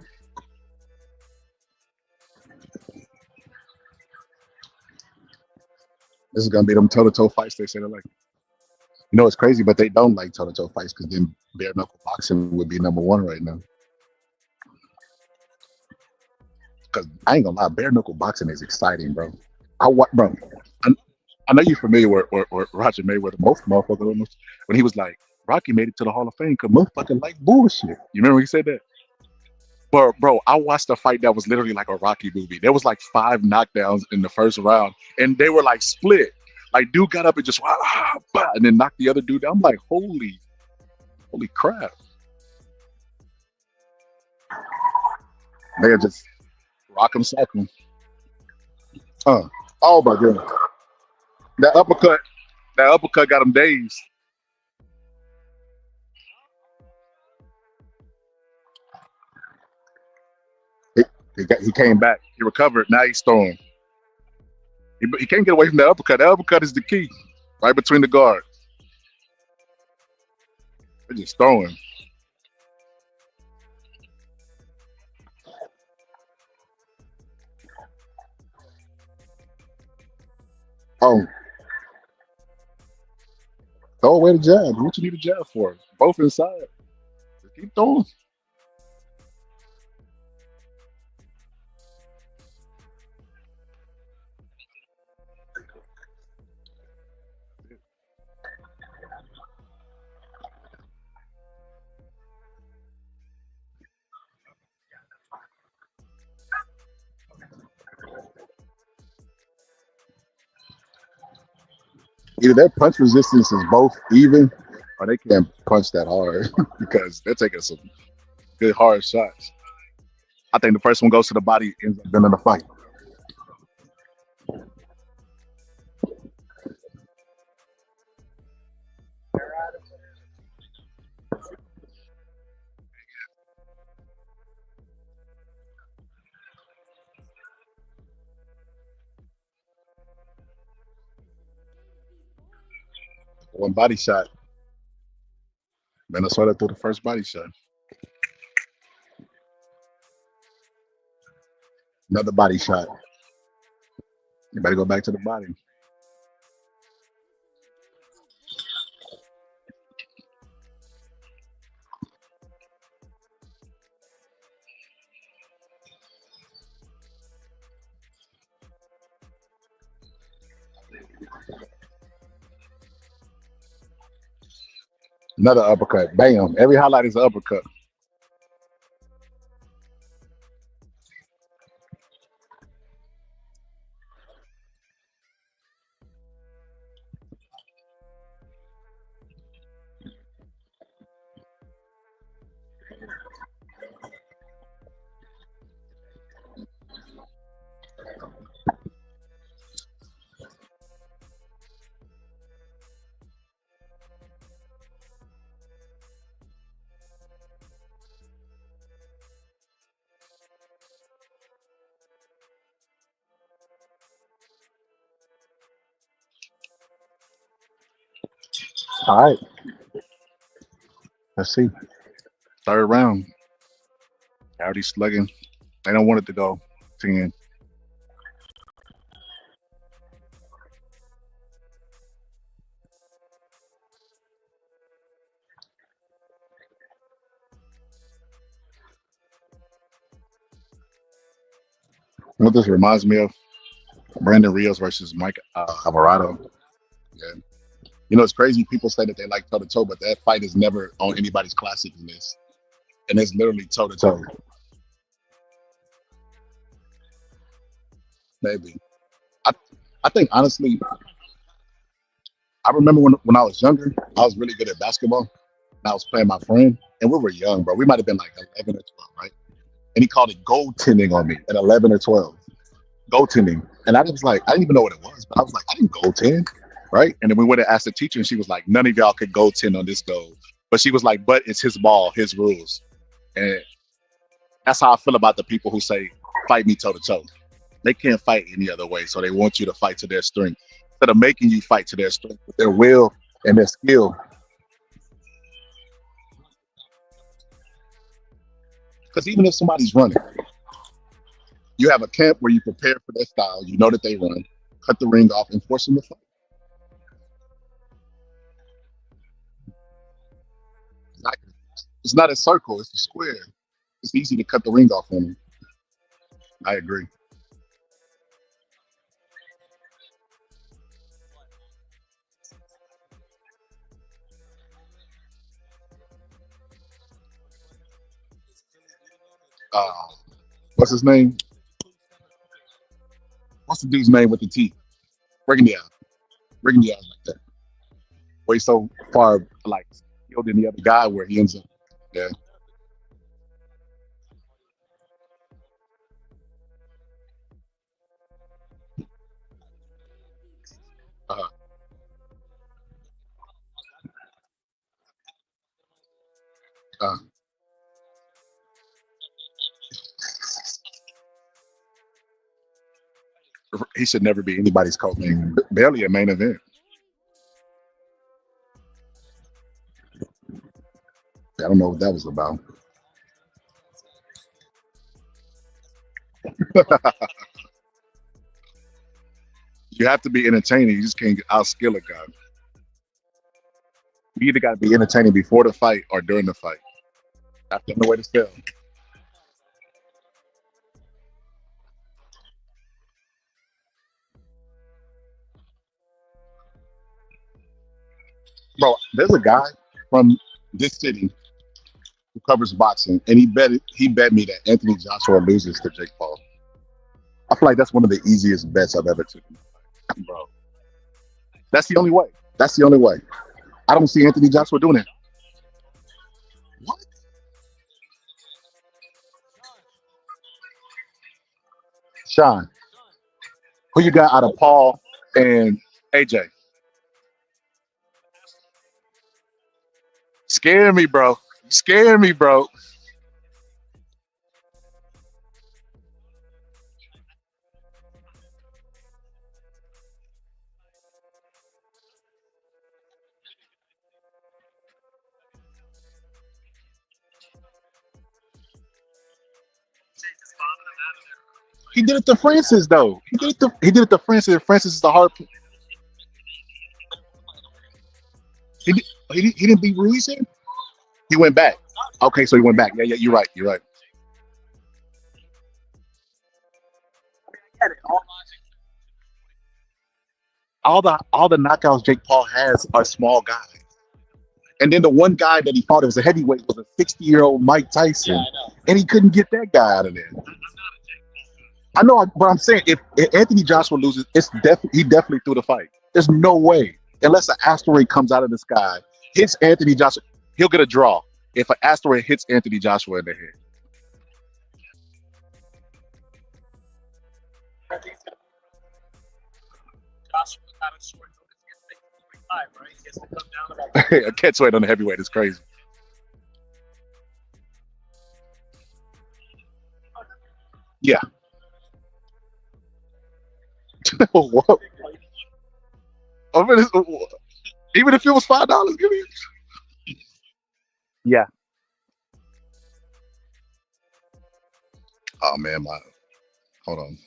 This is gonna be them toe-to-toe fights. They say they like. You know, it's crazy, but they don't like toe-to-toe fights because then bare knuckle boxing would be number one right now. Because I ain't gonna lie, bare knuckle boxing is exciting, bro. Bro. I, I know you're familiar with Roger Mayweather, most motherfuckers almost, when he was like, Rocky made it to the Hall of Fame because motherfucker like bullshit. You remember he said that? But bro, I watched a fight that was literally like a Rocky movie. There was like 5 knockdowns in the first round, and they were like split. Like dude got up and just and then knocked the other dude down. I'm like, holy crap! They just rock him, sock him. Oh my goodness, that uppercut got him dazed. He came back. He recovered. Now he's throwing. He can't get away from that uppercut. That uppercut is the key, right between the guards. They're just throwing. Oh, throw away the jab. What you need a jab for? Both inside. Just keep throwing. Either their punch resistance is both even, or they can't punch that hard because they're taking some good hard shots. I think the first one goes to the body, ends up winning the fight. One body shot. Minnesota threw the first body shot. Another body shot. You better go back to the body. Another uppercut. Bam. Every highlight is an uppercut. All right. Let's see. Third round. Already slugging. They don't want it to go 10. What this reminds me of, Brandon Rios versus Mike Alvarado. Yeah. You know, it's crazy. People say that they like toe to toe, but that fight is never on anybody's classic list. And it's literally toe to toe. Maybe. I, I think, honestly, I remember when I was younger, I was really good at basketball. And I was playing my friend, and we were young, bro. We might have been like 11 or 12, right? And he called it goaltending on me at 11 or 12. Goaltending. And I was like, I didn't even know what it was, but I was like, I didn't goaltend, right? And then we went and asked the teacher, and she was like, none of y'all could goaltend on this goal. But she was like, but it's his ball, his rules. And that's how I feel about the people who say, fight me toe to toe. They can't fight any other way, so they want you to fight to their strength. Instead of making you fight to their strength with their will and their skill. Because even if somebody's running, you have a camp where you prepare for their style, you know that they run, cut the ring off, and force them to fight. Exactly. It's not a circle, it's a square. It's easy to cut the ring off on them. I agree. Uh, what's his name? What's the dude's name with the T? Rigging the out like that. Where he's so far like skilled than the other guy where he ends up. Yeah. Uh, uh, he should never be anybody's co-main. Barely a main event. I don't know what that was about. You have to be entertaining. You just can't outskill a guy. You either got to be entertaining before the fight or during the fight. That's the only way to sell. Bro, there's a guy from this city who covers boxing, and he bet me that Anthony Joshua loses to Jake Paul. I feel like that's one of the easiest bets I've ever taken, bro. That's the only way. That's the only way. I don't see Anthony Joshua doing it. What? Sean, who you got out of Paul and AJ? Scare me, bro. Scare me, bro. He did it to Francis, though. He did it to Francis. Francis is the hard. He didn't beat Ruiz here. He went back. Okay, so he went back. Yeah, you're right. You're right. all the knockouts Jake Paul has are small guys. And then the one guy that he fought that was a heavyweight was a 60-year-old Mike Tyson, and he couldn't get that guy out of there. I know, but I'm saying if Anthony Joshua loses, he definitely threw the fight. There's no way, unless an asteroid comes out of the sky, hits Anthony Joshua, he'll get a draw. If an asteroid hits Anthony Joshua in the head, a catchweight on the heavyweight is crazy. Yeah. What? I mean, even if it was $5, give me. Yeah. Oh man, hold on.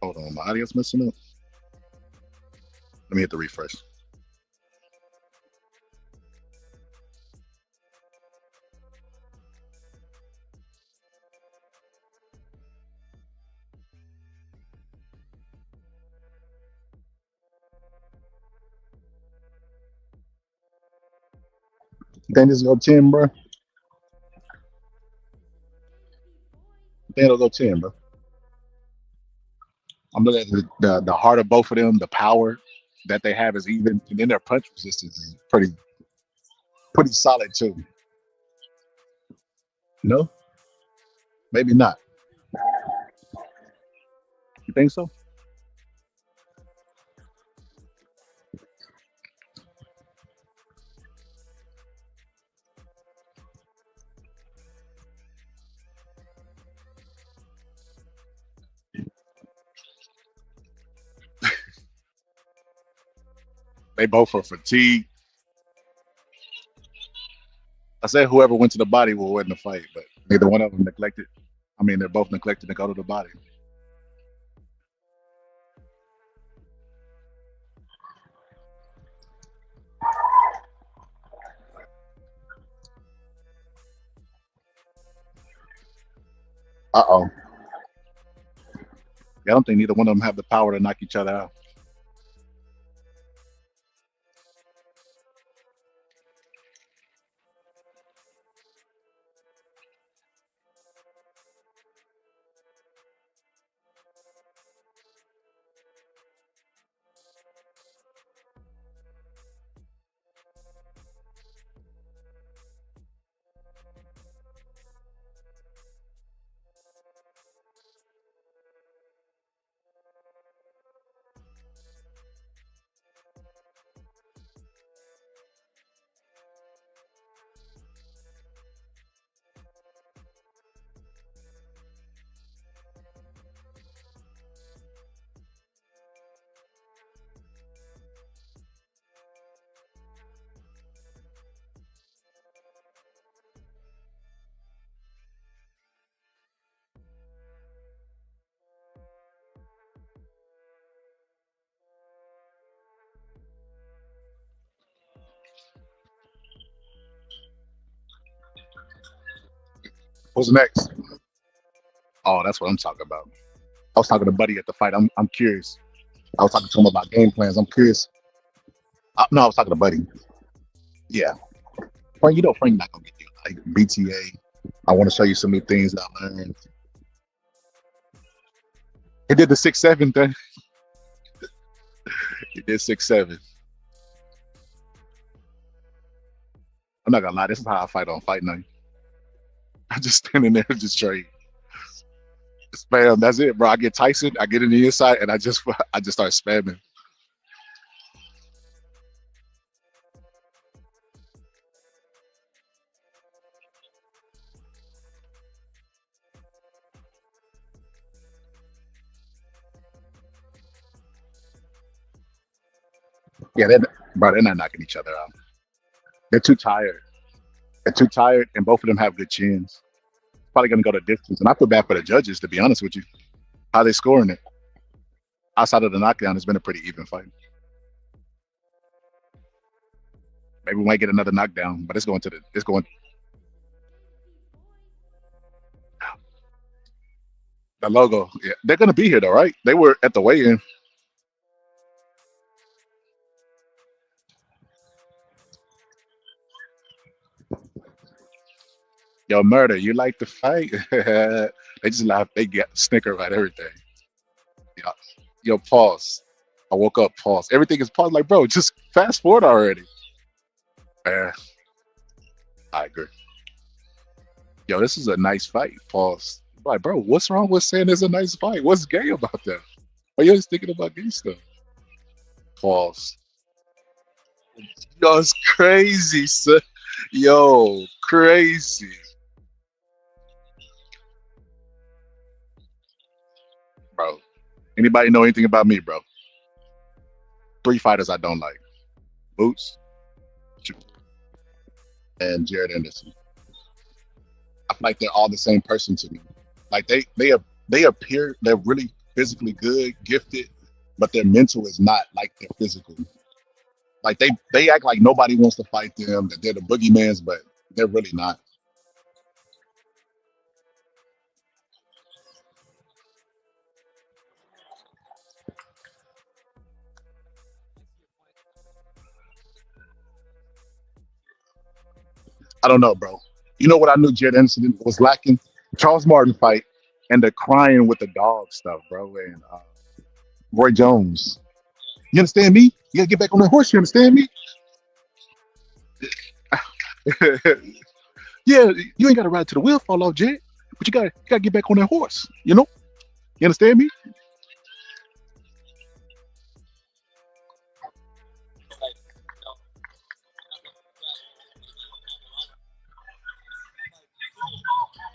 Hold on, my audio's messing up. Let me hit the refresh. You think this is go 10, bro? I think it'll go 10, bro. I'm looking at the heart of both of them. The power that they have is even, and then their punch resistance is pretty solid too. No, maybe not. You think so? They both are fatigued. I said whoever went to the body will win the fight, but neither one of them neglected. I mean, they're both neglected to go to the body. Uh-oh. I don't think neither one of them have the power to knock each other out. What's next? Oh, that's what I'm talking about. I was talking to Buddy at the fight. I'm curious. I was talking to him about game plans. I'm curious. No, I was talking to Buddy. Yeah. Frank, Frank not gonna get you like BTA. I want to show you some new things that I learned. He did the 6'7" thing. He did 6'7". I'm not gonna lie, this is how I fight on Fight Night. I just standing there just straight. Spam, that's it, bro. I get Tyson, I get in the inside, and I just start spamming. Yeah, they're not knocking each other out. They're too tired. They're too tired, and both of them have good chins. Probably gonna go to distance, and I feel bad for the judges, to be honest with you. How they scoring it? Outside of the knockdown, it's been a pretty even fight. Maybe we might get another knockdown, but it's going. The logo. Yeah, they're gonna be here though, right? They were at the weigh-in. Yo, murder. You like to fight? They just laugh. They get snicker about everything. Yeah. Yo, pause. I woke up. Pause. Everything is paused. Like, bro, just fast forward already. Yeah, I agree. Yo, this is a nice fight. Pause. Like, bro, what's wrong with saying it's a nice fight? What's gay about that? Are you always thinking about gay stuff? Pause. Yo, it's crazy, son. Yo, crazy, bro. Anybody know anything about me, bro? Three fighters I don't like: Boots and Jared Anderson. I feel like they're all the same person to me. Like they appear they're really physically good, gifted, but their mental is not like their physical. Like they act like nobody wants to fight them, that they're the boogeymans, but they're really not. I don't know, bro. You know what I knew Jared Anderson was lacking? Charles Martin fight and the crying with the dog stuff, bro. And Roy Jones. You understand me? You gotta get back on that horse. You understand me? Yeah, you ain't gotta ride to the wheel fall off, Jared. But you gotta get back on that horse. You know? You understand me?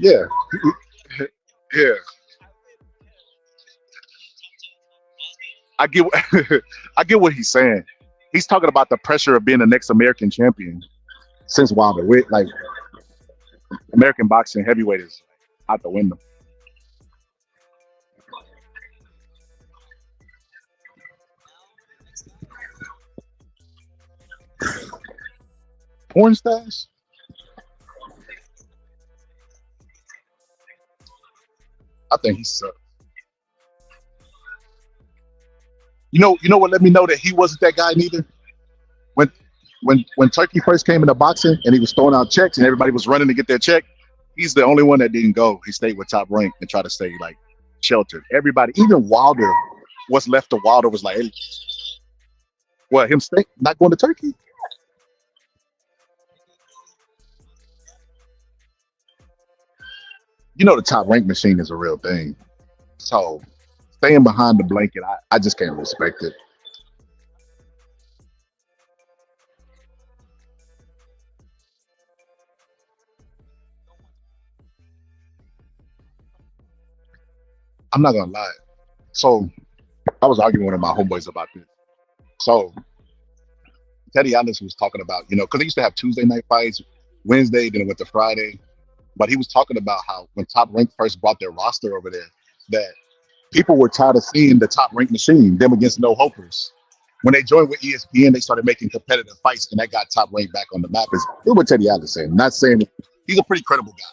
Yeah. Yeah. I get I get what he's saying. He's talking about the pressure of being the next American champion since Wilder. Like American boxing heavyweight is out the window. Porn stash? I think he sucks. You know what let me know that he wasn't that guy neither? When when Turkey first came into boxing and he was throwing out checks and everybody was running to get their check, he's the only one that didn't go. He stayed with Top Rank and tried to stay like sheltered. Everybody, even Wilder, what's left of Wilder was like, hey, what, him stay not going to Turkey? You know the Top Rank machine is a real thing. So staying behind the blanket, I just can't respect it. I'm not gonna lie. So I was arguing with one of my homeboys about this. So Teddy Atlas was talking about, because they used to have Tuesday night fights, Wednesday, then it went to Friday. But he was talking about how when Top Rank first brought their roster over there, that people were tired of seeing the Top Rank machine, them against no hopers. When they joined with ESPN, they started making competitive fights, and that got Top Rank back on the map. Is what Teddy Atlas saying. Not saying he's a pretty credible guy.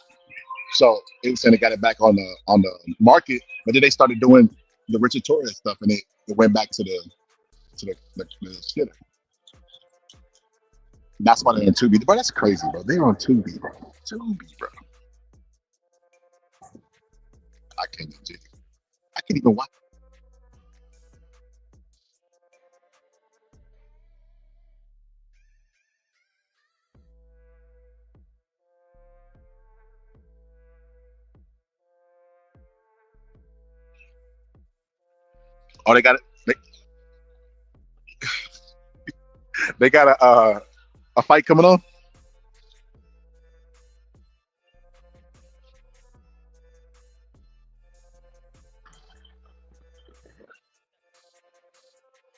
So it was saying they got it back on the market, but then they started doing the Richard Torres stuff, and it went back to the shit. That's why they're on Tubi. Bro, that's crazy, bro. They're on Tubi, bro. Tubi, bro. I can't even watch. Oh, they got it. They got a fight coming on.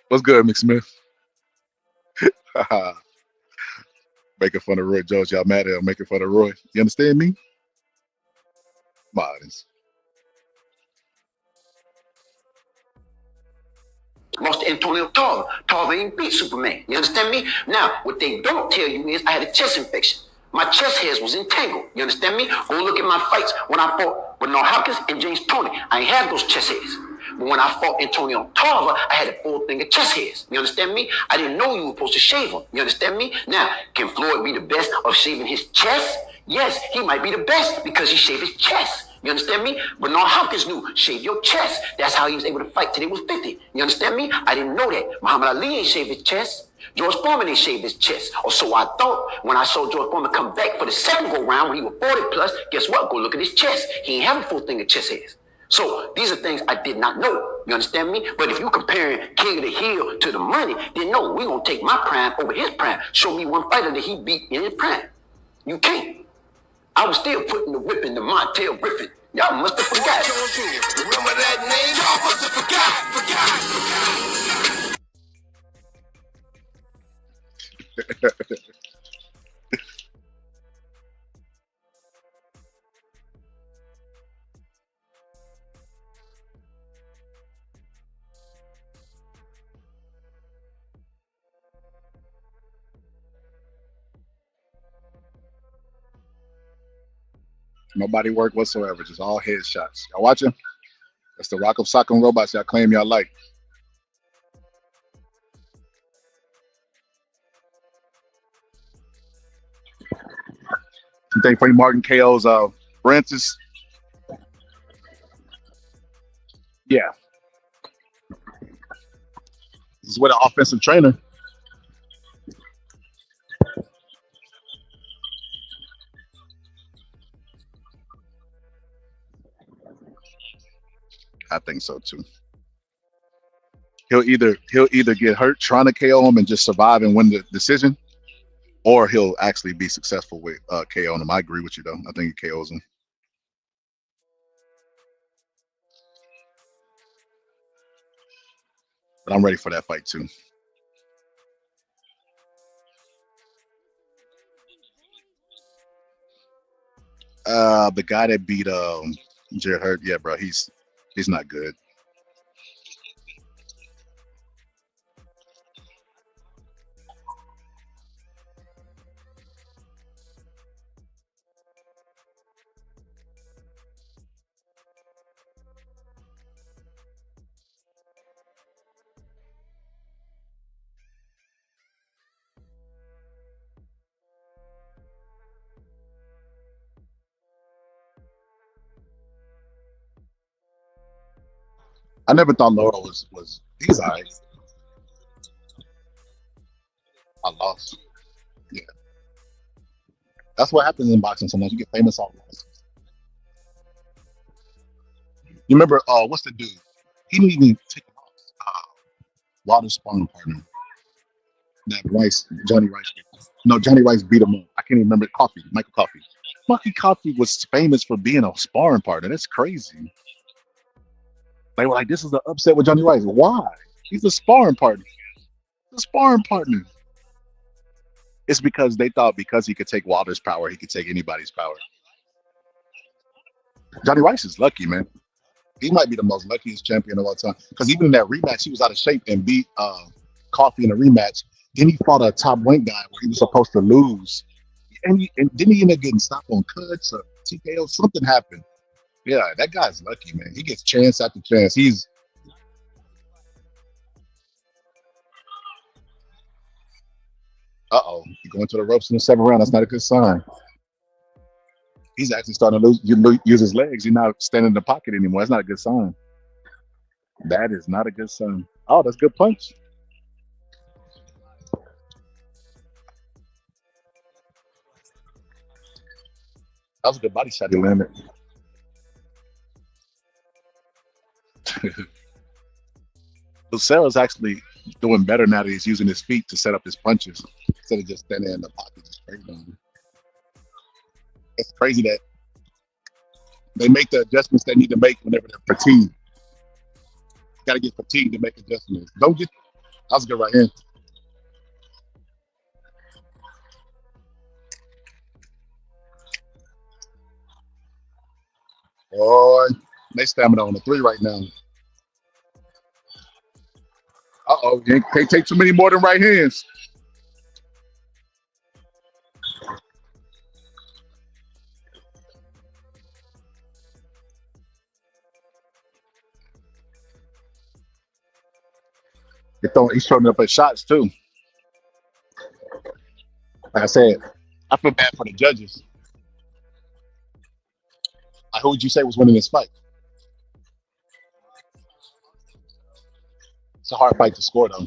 What's good, McSmith? Making fun of Roy Jones. Y'all mad at him making fun of Roy. You understand me? Modest. Lost to Antonio Tarver. Tarver ain't beat Superman. You understand me? Now, what they don't tell you is I had a chest infection. My chest hairs was entangled. You understand me? Go look at my fights when I fought with Noah Hopkins and James Toney. I ain't had those chest hairs. But when I fought Antonio Tarver, I had a full thing of chest hairs. You understand me? I didn't know you were supposed to shave them. You understand me? Now, can Floyd be the best of shaving his chest? Yes, he might be the best because he shaved his chest. You understand me? But Noah Hopkins knew, shave your chest. That's how he was able to fight till he was 50. You understand me? I didn't know that. Muhammad Ali ain't shaved his chest. George Foreman ain't shaved his chest. Or so I thought when I saw George Foreman come back for the second go round when he was 40 plus. Guess what? Go look at his chest. He ain't have a full thing of chest hairs. So these are things I did not know. You understand me? But if you comparing King of the Hill to the money, then no, we gonna take my prime over his prime. Show me one fighter that he beat in his prime. You can't. I was still putting the whip in the Montel Griffin. Y'all must have forgot. Remember that name? Y'all must have forgot. Nobody work whatsoever, just all headshots. Y'all watching? That's the Rock of Sock'em Robots y'all claim y'all like. You think Freddie Martin KO's Francis? Yeah. This is with an offensive trainer. I think so too. He'll either get hurt trying to KO him and just survive and win the decision, or he'll actually be successful with KOing him. I agree with you though. I think he KOs him. But I'm ready for that fight too. The guy that beat Jared Hurt, yeah, bro, he's not good. I never thought Laura was he's all right. I lost. Yeah. That's what happens in boxing sometimes. You get famous off losses. You remember what's the dude? He didn't even take a loss. Wilder's sparring partner. That Rice, Johnny Rice. No, Johnny Rice beat him up. I can't even remember. Michael Coffey. Michael Coffey was famous for being a sparring partner. That's crazy. They were like, this is the upset with Johnny Rice. Why? He's a sparring partner. He's a sparring partner. It's because they thought because he could take Wilder's power, he could take anybody's power. Johnny Rice is lucky, man. He might be the most luckiest champion of all time. Because even in that rematch, he was out of shape and beat Coffey in a rematch. Then he fought a top ranked guy where he was supposed to lose. And didn't he end up getting stopped on cuts or TKO? Something happened. Yeah, that guy's lucky, man. He gets chance after chance. He's going to the ropes in the 7th round. That's not a good sign. He's actually starting to use his legs. He's not standing in the pocket anymore. That's not a good sign. That is not a good sign. Oh, that's a good punch. That was a good body shot he landed. Sarah's actually doing better now that he's using his feet to set up his punches instead of just standing in the pocket just straight on. It's crazy that they make the adjustments they need to make whenever they're fatigued. Got to get fatigued to make adjustments. Don't get. That was good right here. Boy, they stamina on the 3 right now. Can't take too many more than right hands. He's showing up at shots too. Like I said, I feel bad for the judges. Like, who would you say was winning this fight? It's a hard fight to score though.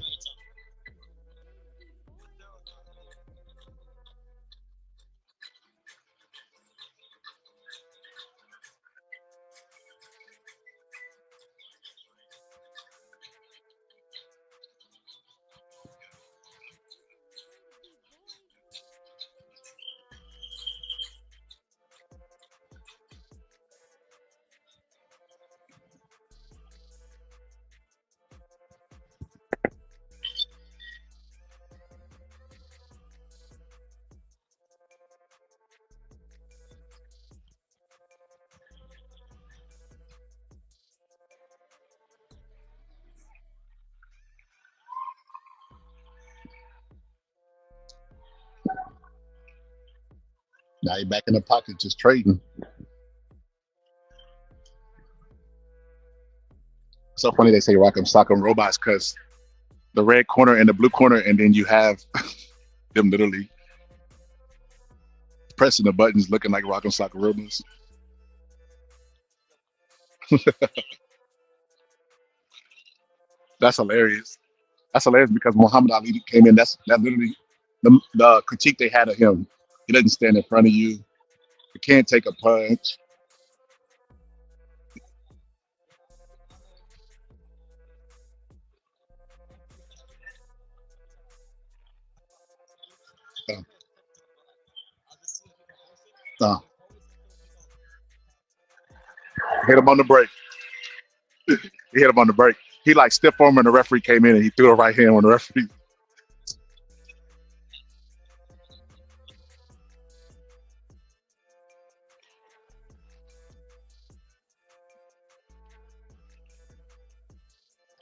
Now you're back in the pocket just trading. It's so funny they say Rock'em Sock'em Robots because the red corner and the blue corner, and then you have them literally pressing the buttons looking like Rock'em Sock'em Robots. That's hilarious. That's hilarious because Muhammad Ali came in. That literally the critique they had of him. He doesn't stand in front of you. He can't take a punch. Uh, uh, hit him on the break. He hit him on the break. He like stiff arm and the referee came in and he threw a right hand on the referee.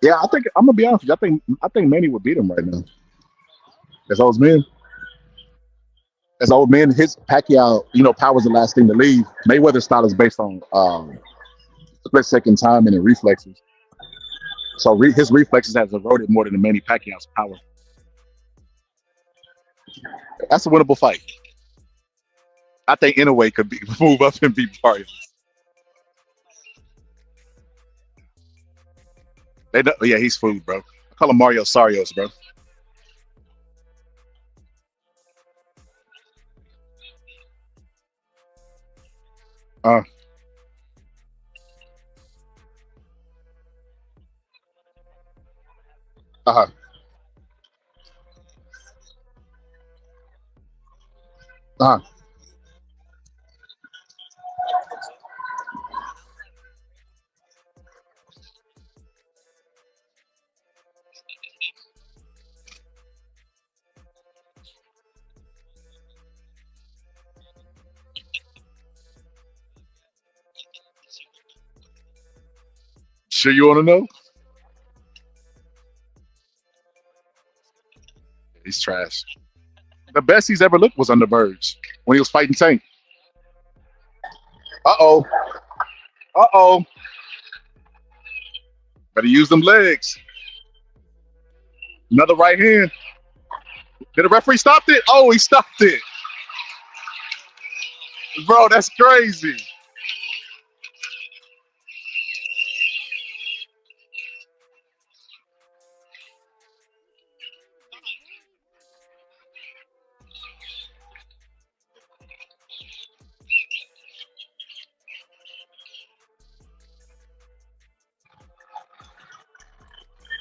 Yeah, I think I'm gonna be honest with you. I think Manny would beat him right now. As old men, his Pacquiao, power's the last thing to leave. Mayweather's style is based on split second time and reflexes. So his reflexes has eroded more than the Manny Pacquiao's power. That's a winnable fight. I think Inoue could move up and beat Barrios. Yeah, he's food, bro. I call him Mario Sarios, bro. Uh, uh-huh. Uh-huh. Sure you want to know? He's trash. The best he's ever looked was on the Verge when he was fighting Tank. Uh-oh. Uh-oh. Better use them legs. Another right hand. Did the referee stop it? Oh, he stopped it. Bro, that's crazy.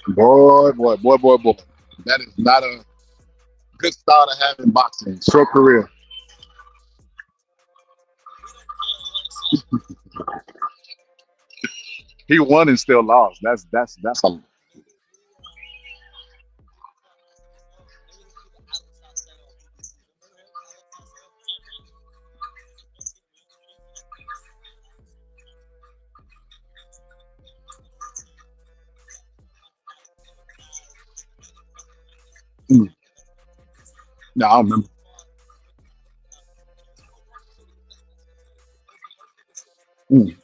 Boy. That is not a good style to have in boxing. Short career. He won and still lost. That's a no, I don't remember. Mm.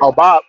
Oh, Bob.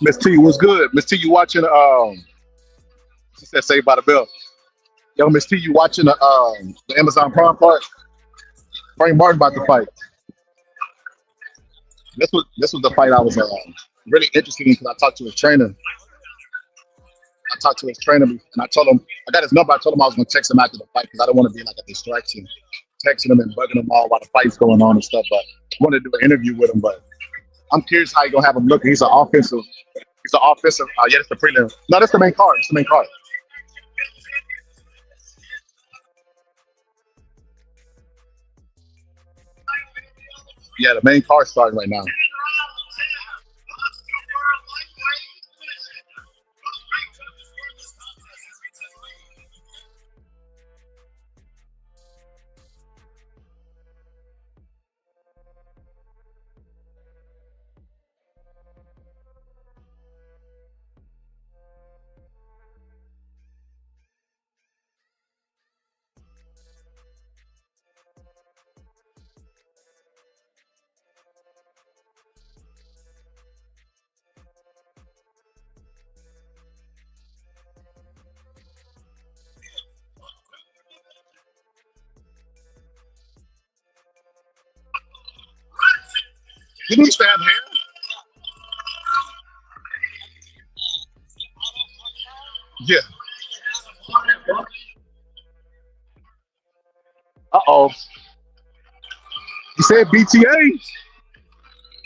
Miss T, what's good? Miss T, you watching? She said Saved by the Bell. Yo, Miss T, you watching the Amazon Prime part? Frank Martin about to fight. This was the fight I was really interested in because I talked to his trainer. And I told him I got his number. I told him I was gonna text him after the fight because I don't want to be like a distraction, texting him and bugging him all while the fight's going on and stuff. But I wanted to do an interview with him. But I'm curious how you gonna have him looking. He's an offensive. Yeah, that's the prelim. No, that's the main card. It's the main card. Yeah, the main card starting right now. You used to have hair. Yeah. Uh-oh. You said BTA.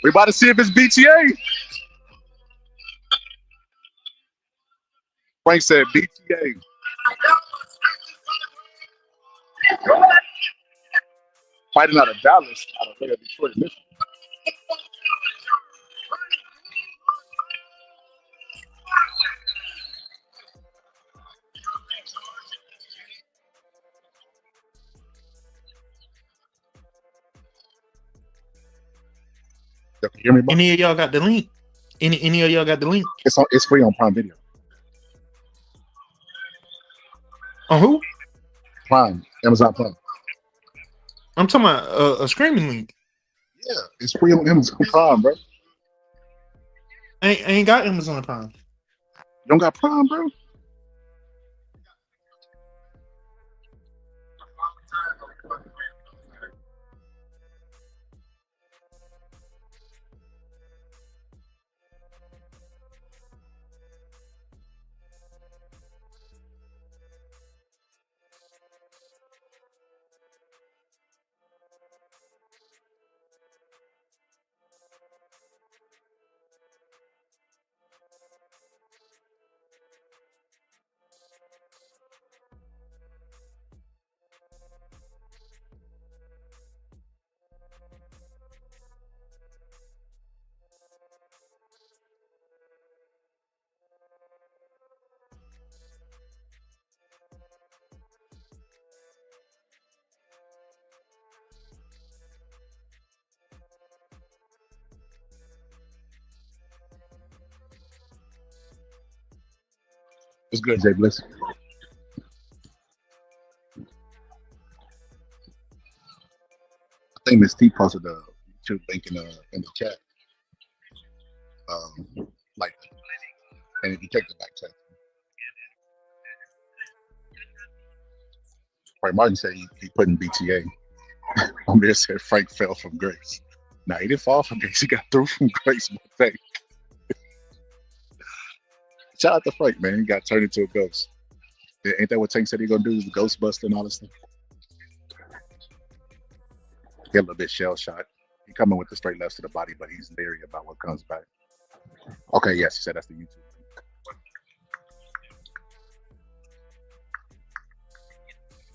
We about to see if it's BTA. Frank said BTA. fighting out of Dallas, out of Detroit, Michigan. You can hear me, bro? Any of y'all got the link? Any of y'all got the link? It's free on Prime Video. On who? Prime, Amazon Prime. I'm talking about a streaming link. Yeah, it's free on Amazon Prime, bro. I ain't got Amazon Prime. You don't got Prime, bro? It's good, Jay Bliss. I think Miss T posted the YouTube link in the chat. Like, and if you check the back chat, Frank Martin said he put in BTA. On there said Frank fell from grace. Now he didn't fall from grace; he got through from grace. But shout out to Frank, man. He got turned into a ghost. Ain't that what Tank said he gonna do? The ghost buster and all this stuff. Get a little bit shell shot. He coming with the straight lefts to the body, but he's leery about what comes back. Okay, yes, he said that's the YouTube.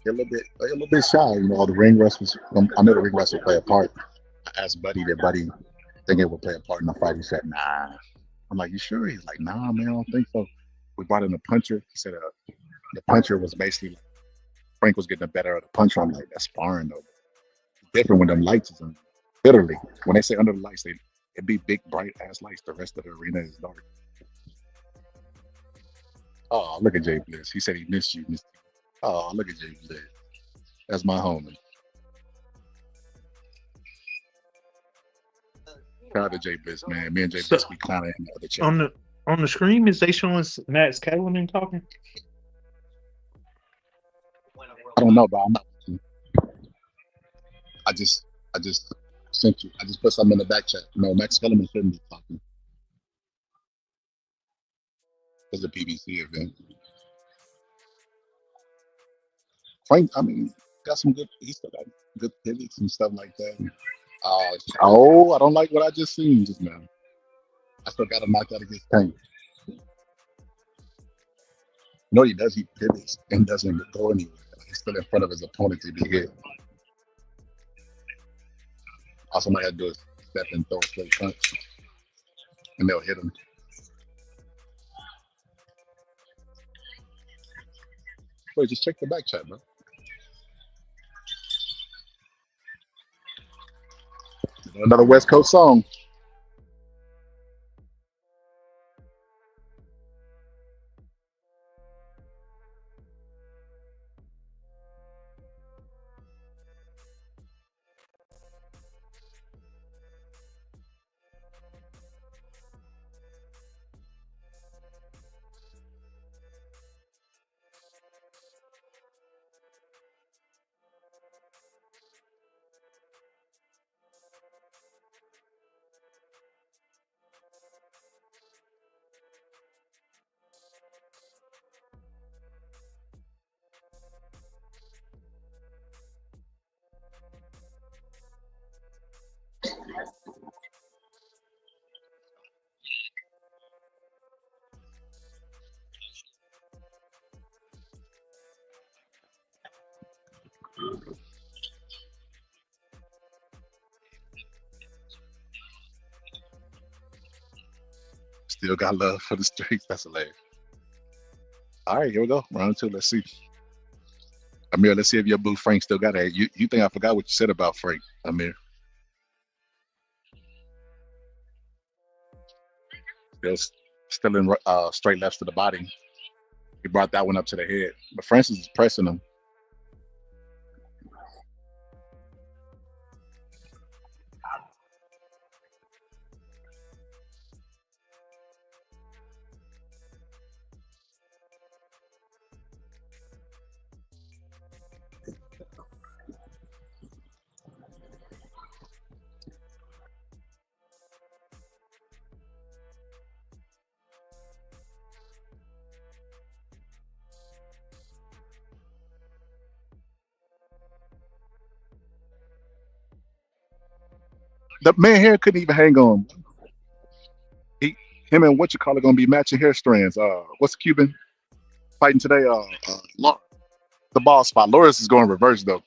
Get a little bit shy. You know, the ring rust was. I know the ring rust would play a part. I asked Buddy, did Buddy think it would play a part in the fight? He said, nah. I'm like, you sure? He's like, nah, man, I don't think so. We brought in a puncher. He said the puncher was basically like, Frank was getting the better of the puncher. I'm like, that's sparring though. It's different when them lights is on. Literally, when they say under the lights, it be big, bright ass lights. The rest of the arena is dark. Oh, look at Jay Bliss. He said he missed you. Oh, look at Jay Bliss. That's my homie. Shout out to Jay Bliss, man. Me and Jay Bliss be clowning in the other chat. On the screen, is they showing Max Kellerman talking? I don't know, but I'm not. I just sent you. I just put something in the back chat. No, Max Kellerman shouldn't be talking. It's a PBC event. Frank, I mean, got some good. He still got good pivots and stuff like that. I don't like what I just seen just now. I still got to knock out against Tank. No, he does. He pivots and doesn't go anywhere. He's still in front of his opponent to be hit. All somebody had to do is step and throw a straight punch, and they'll hit him. Wait, just check the back chat, bro. Another West Coast song. Still got love for the streets. That's hilarious. All right, here we go. Round two. Let's see. Amir, let's see if your boo Frank still got it. You think I forgot what you said about Frank, Amir? Still in straight lefts to the body. He brought that one up to the head. But Francis is pressing him. The man here couldn't even hang on. Him and what you call it gonna be matching hair strands. What's the Cuban fighting today? The ball spot. Loris is going reverse though.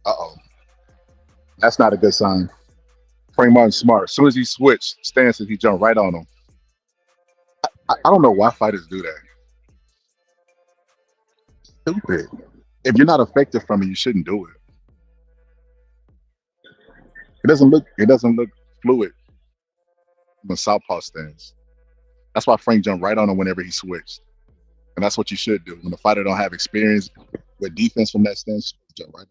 Uh-oh. That's not a good sign. Frank Martin's smart. As soon as he switched stances, he jumped right on him. I don't know why fighters do that. Stupid. If you're not effective from it, you shouldn't do it. It doesn't look fluid when southpaw stance. That's why Frank jumped right on him whenever he switched. And that's what you should do. When the fighter don't have experience with defense from that stance, jump right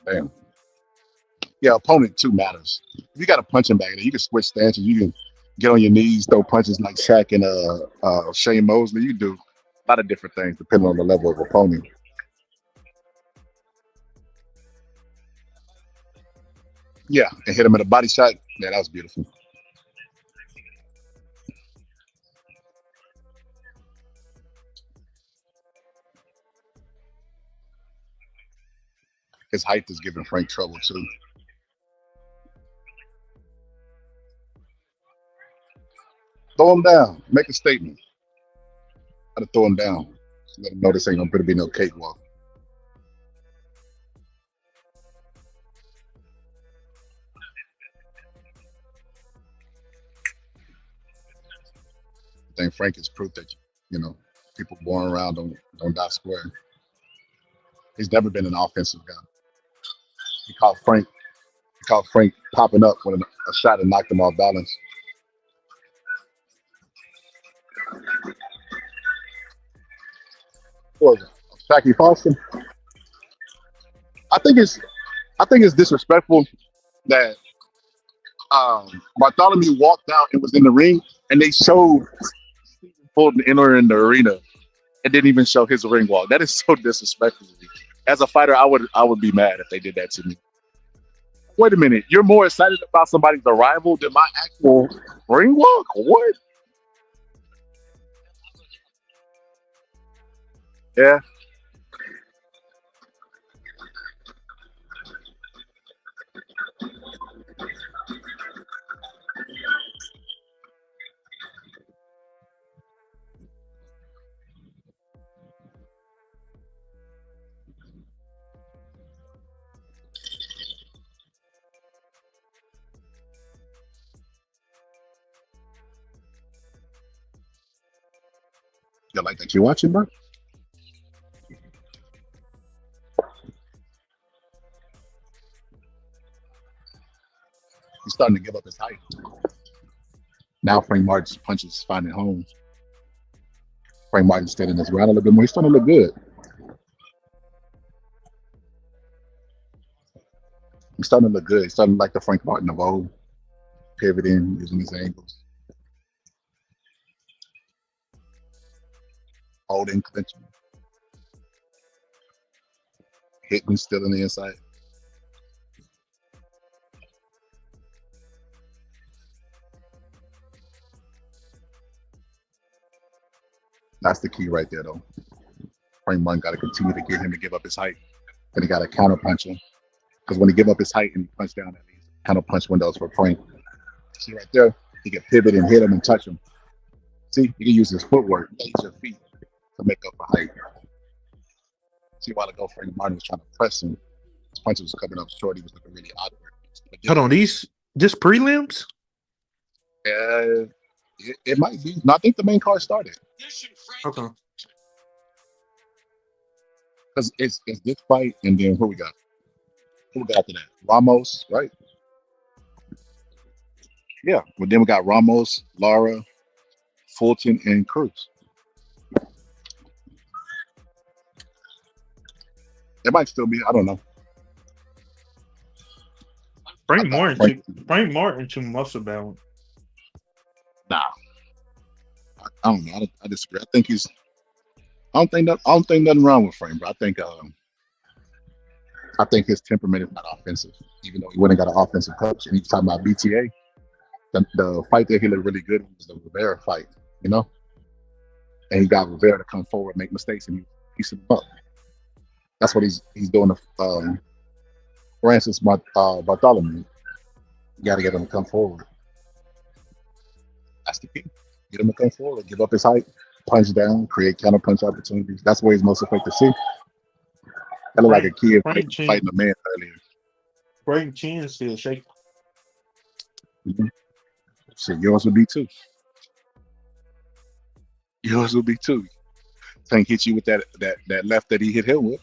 on. Damn. Yeah, opponent too matters. If you got a punching bag there, you can switch stances. You can get on your knees, throw punches like Shaq and Shane Mosley. You can do a lot of different things depending on the level of opponent. Yeah, and hit him in a body shot. Yeah, that was beautiful. His height is giving Frank trouble too. Throw him down. Make a statement. Gotta throw him down. Let him know this ain't gonna be no cakewalk. I think Frank is proof that people born around don't die square. He's never been an offensive guy. He caught Frank popping up when a shot and knocked him off balance. What was it? Shaqy Foster? I think it's disrespectful that Bartholomew walked out and was in the ring, and they showed Stephen Fulton entering the arena and didn't even show his ring walk. That is so disrespectful to me. As a fighter, I would be mad if they did that to me. Wait a minute, you're more excited about somebody's arrival than my actual ring walk? What? Yeah. You like that? You watching, bro? He's starting to give up his height. Now Frank Martin's punches finding home. Frank Martin's standing his ground a little bit more. He's starting to look good. He's starting to look good. He's starting to like the Frank Martin of old. Pivoting, using his angles. Holding, clinching. Hitting still in the inside. That's the key right there, though. Frank Martin got to continue to get him to give up his height. And he got to counter punch him. Because when he give up his height and he punch down, that leaves counter punch windows for Frank. See right there, he can pivot and hit him and touch him. See, he can use his footwork, use your feet to make up for height. See, a while ago, Frank Martin was trying to press him. His punches was coming up short. He was looking really awkward. Hold on, these just prelims? It might be. No, I think the main card started Okay. because it's this fight, and then who we got? Who we got after that? Ramos, right? Yeah. Well, then we got Ramos, Lara, Fulton, and Cruz. It might still be. I don't know. Frank Martin too muscle bound. Nah, I don't know. I disagree. I think he's. I don't think nothing wrong with Frank, but I think his temperament is not offensive. Even though he wouldn't got an offensive coach, and he's talking about BTA. The fight that he looked really good was the Rivera fight, you know. And he got Rivera to come forward, make mistakes, and he pieced him up. That's what he's doing. Francis Bartholomew, you got to get him to come forward. That's the key. Get him to come forward, give up his height, punch down, create counter punch opportunities. That's where he's most effective. See, that looked like a kid fighting a man earlier. Frank chin still shaking. Mm-hmm. So yours would be too. Yours would be too. Tank hit you with that left that he hit him with.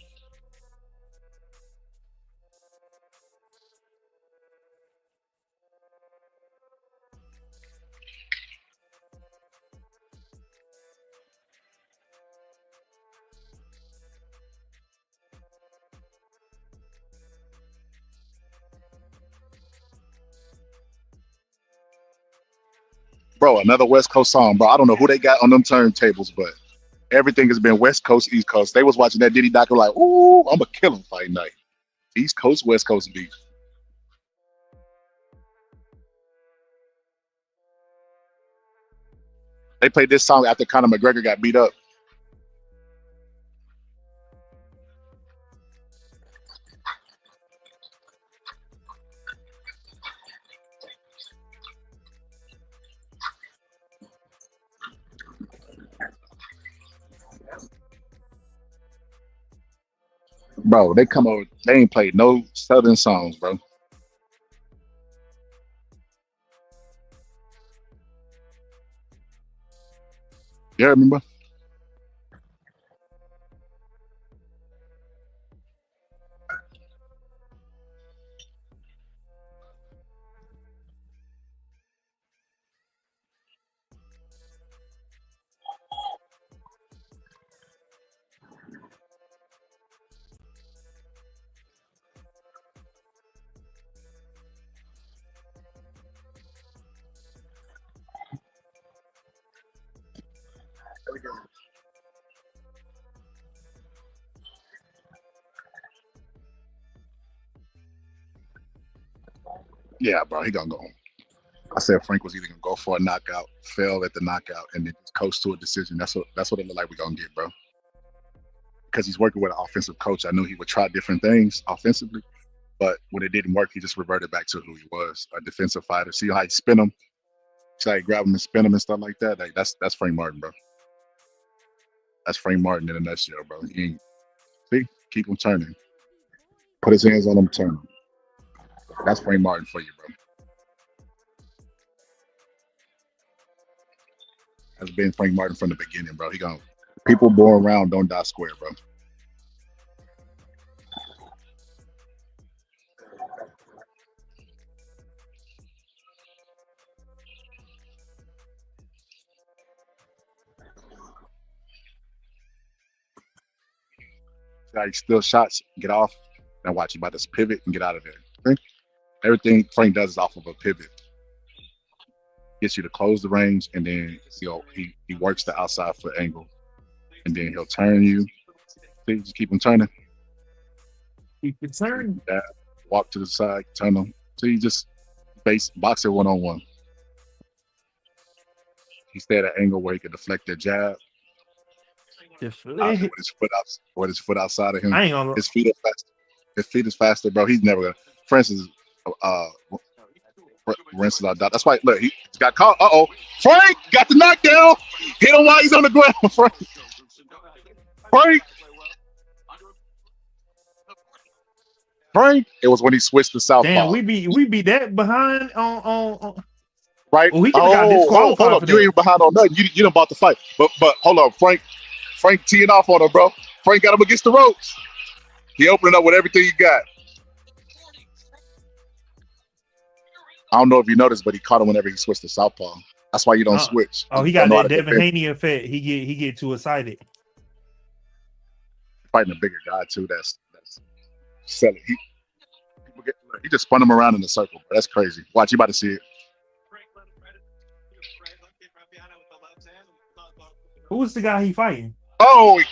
Bro, another West Coast song, bro. I don't know who they got on them turntables, but everything has been West Coast, East Coast. They was watching that Diddy doc like, ooh, I'm gonna kill him fight night. East Coast, West Coast beef. They played this song after Conor McGregor got beat up. Bro, they come over, they ain't played no Southern songs, bro. You remember? Yeah, bro, he gonna go home. I said Frank was either gonna go for a knockout, fail at the knockout, and then just coast to a decision. That's what it looked like we're gonna get, bro. Because he's working with an offensive coach. I knew he would try different things offensively, but when it didn't work, he just reverted back to who he was, a defensive fighter. See how he spin him? See how he grab him and spin him and stuff like that? Like that's Frank Martin, bro. That's Frank Martin in a nutshell, bro. He ain't, see, keep him turning. Put his hands on him, turn him. That's Frank Martin for you, bro. That's been Frank Martin from the beginning, bro. He gonna people born around don't die square, bro. Like still shots, get off, and watch. He about to pivot and get out of there. Okay? Everything Frank does is off of a pivot. Gets you to close the range, and then he works the outside foot angle, and then he'll turn you. See, just keep him turning. Keep it turning. Walk to the side, turn him. So you just box it one-on-one. He stay at an angle where he can deflect that jab. With his foot outside of him. His feet are faster. His feet is faster, bro. He's never gonna. For instance, rinses out. That's why. Look, he got caught. Frank got the knockdown. Hit him while he's on the ground. Frank. It was when he switched to southpaw. Damn, we be that behind on right. Well, he could have got disqualified hold up. for You that. ain't behind on nothing. You done bought the fight. But hold up, Frank teeing off on him, bro. Frank got him against the ropes. He opened up with everything he got. I don't know if you noticed, but he caught him whenever he switched to southpaw. That's why you don't switch. Oh, he got that Devin Haney effect. He get too excited. Fighting a bigger guy too. That's selling. He just spun him around in a circle. Bro. That's crazy. Watch, you about to see it. Who was the guy he fighting? Oh, he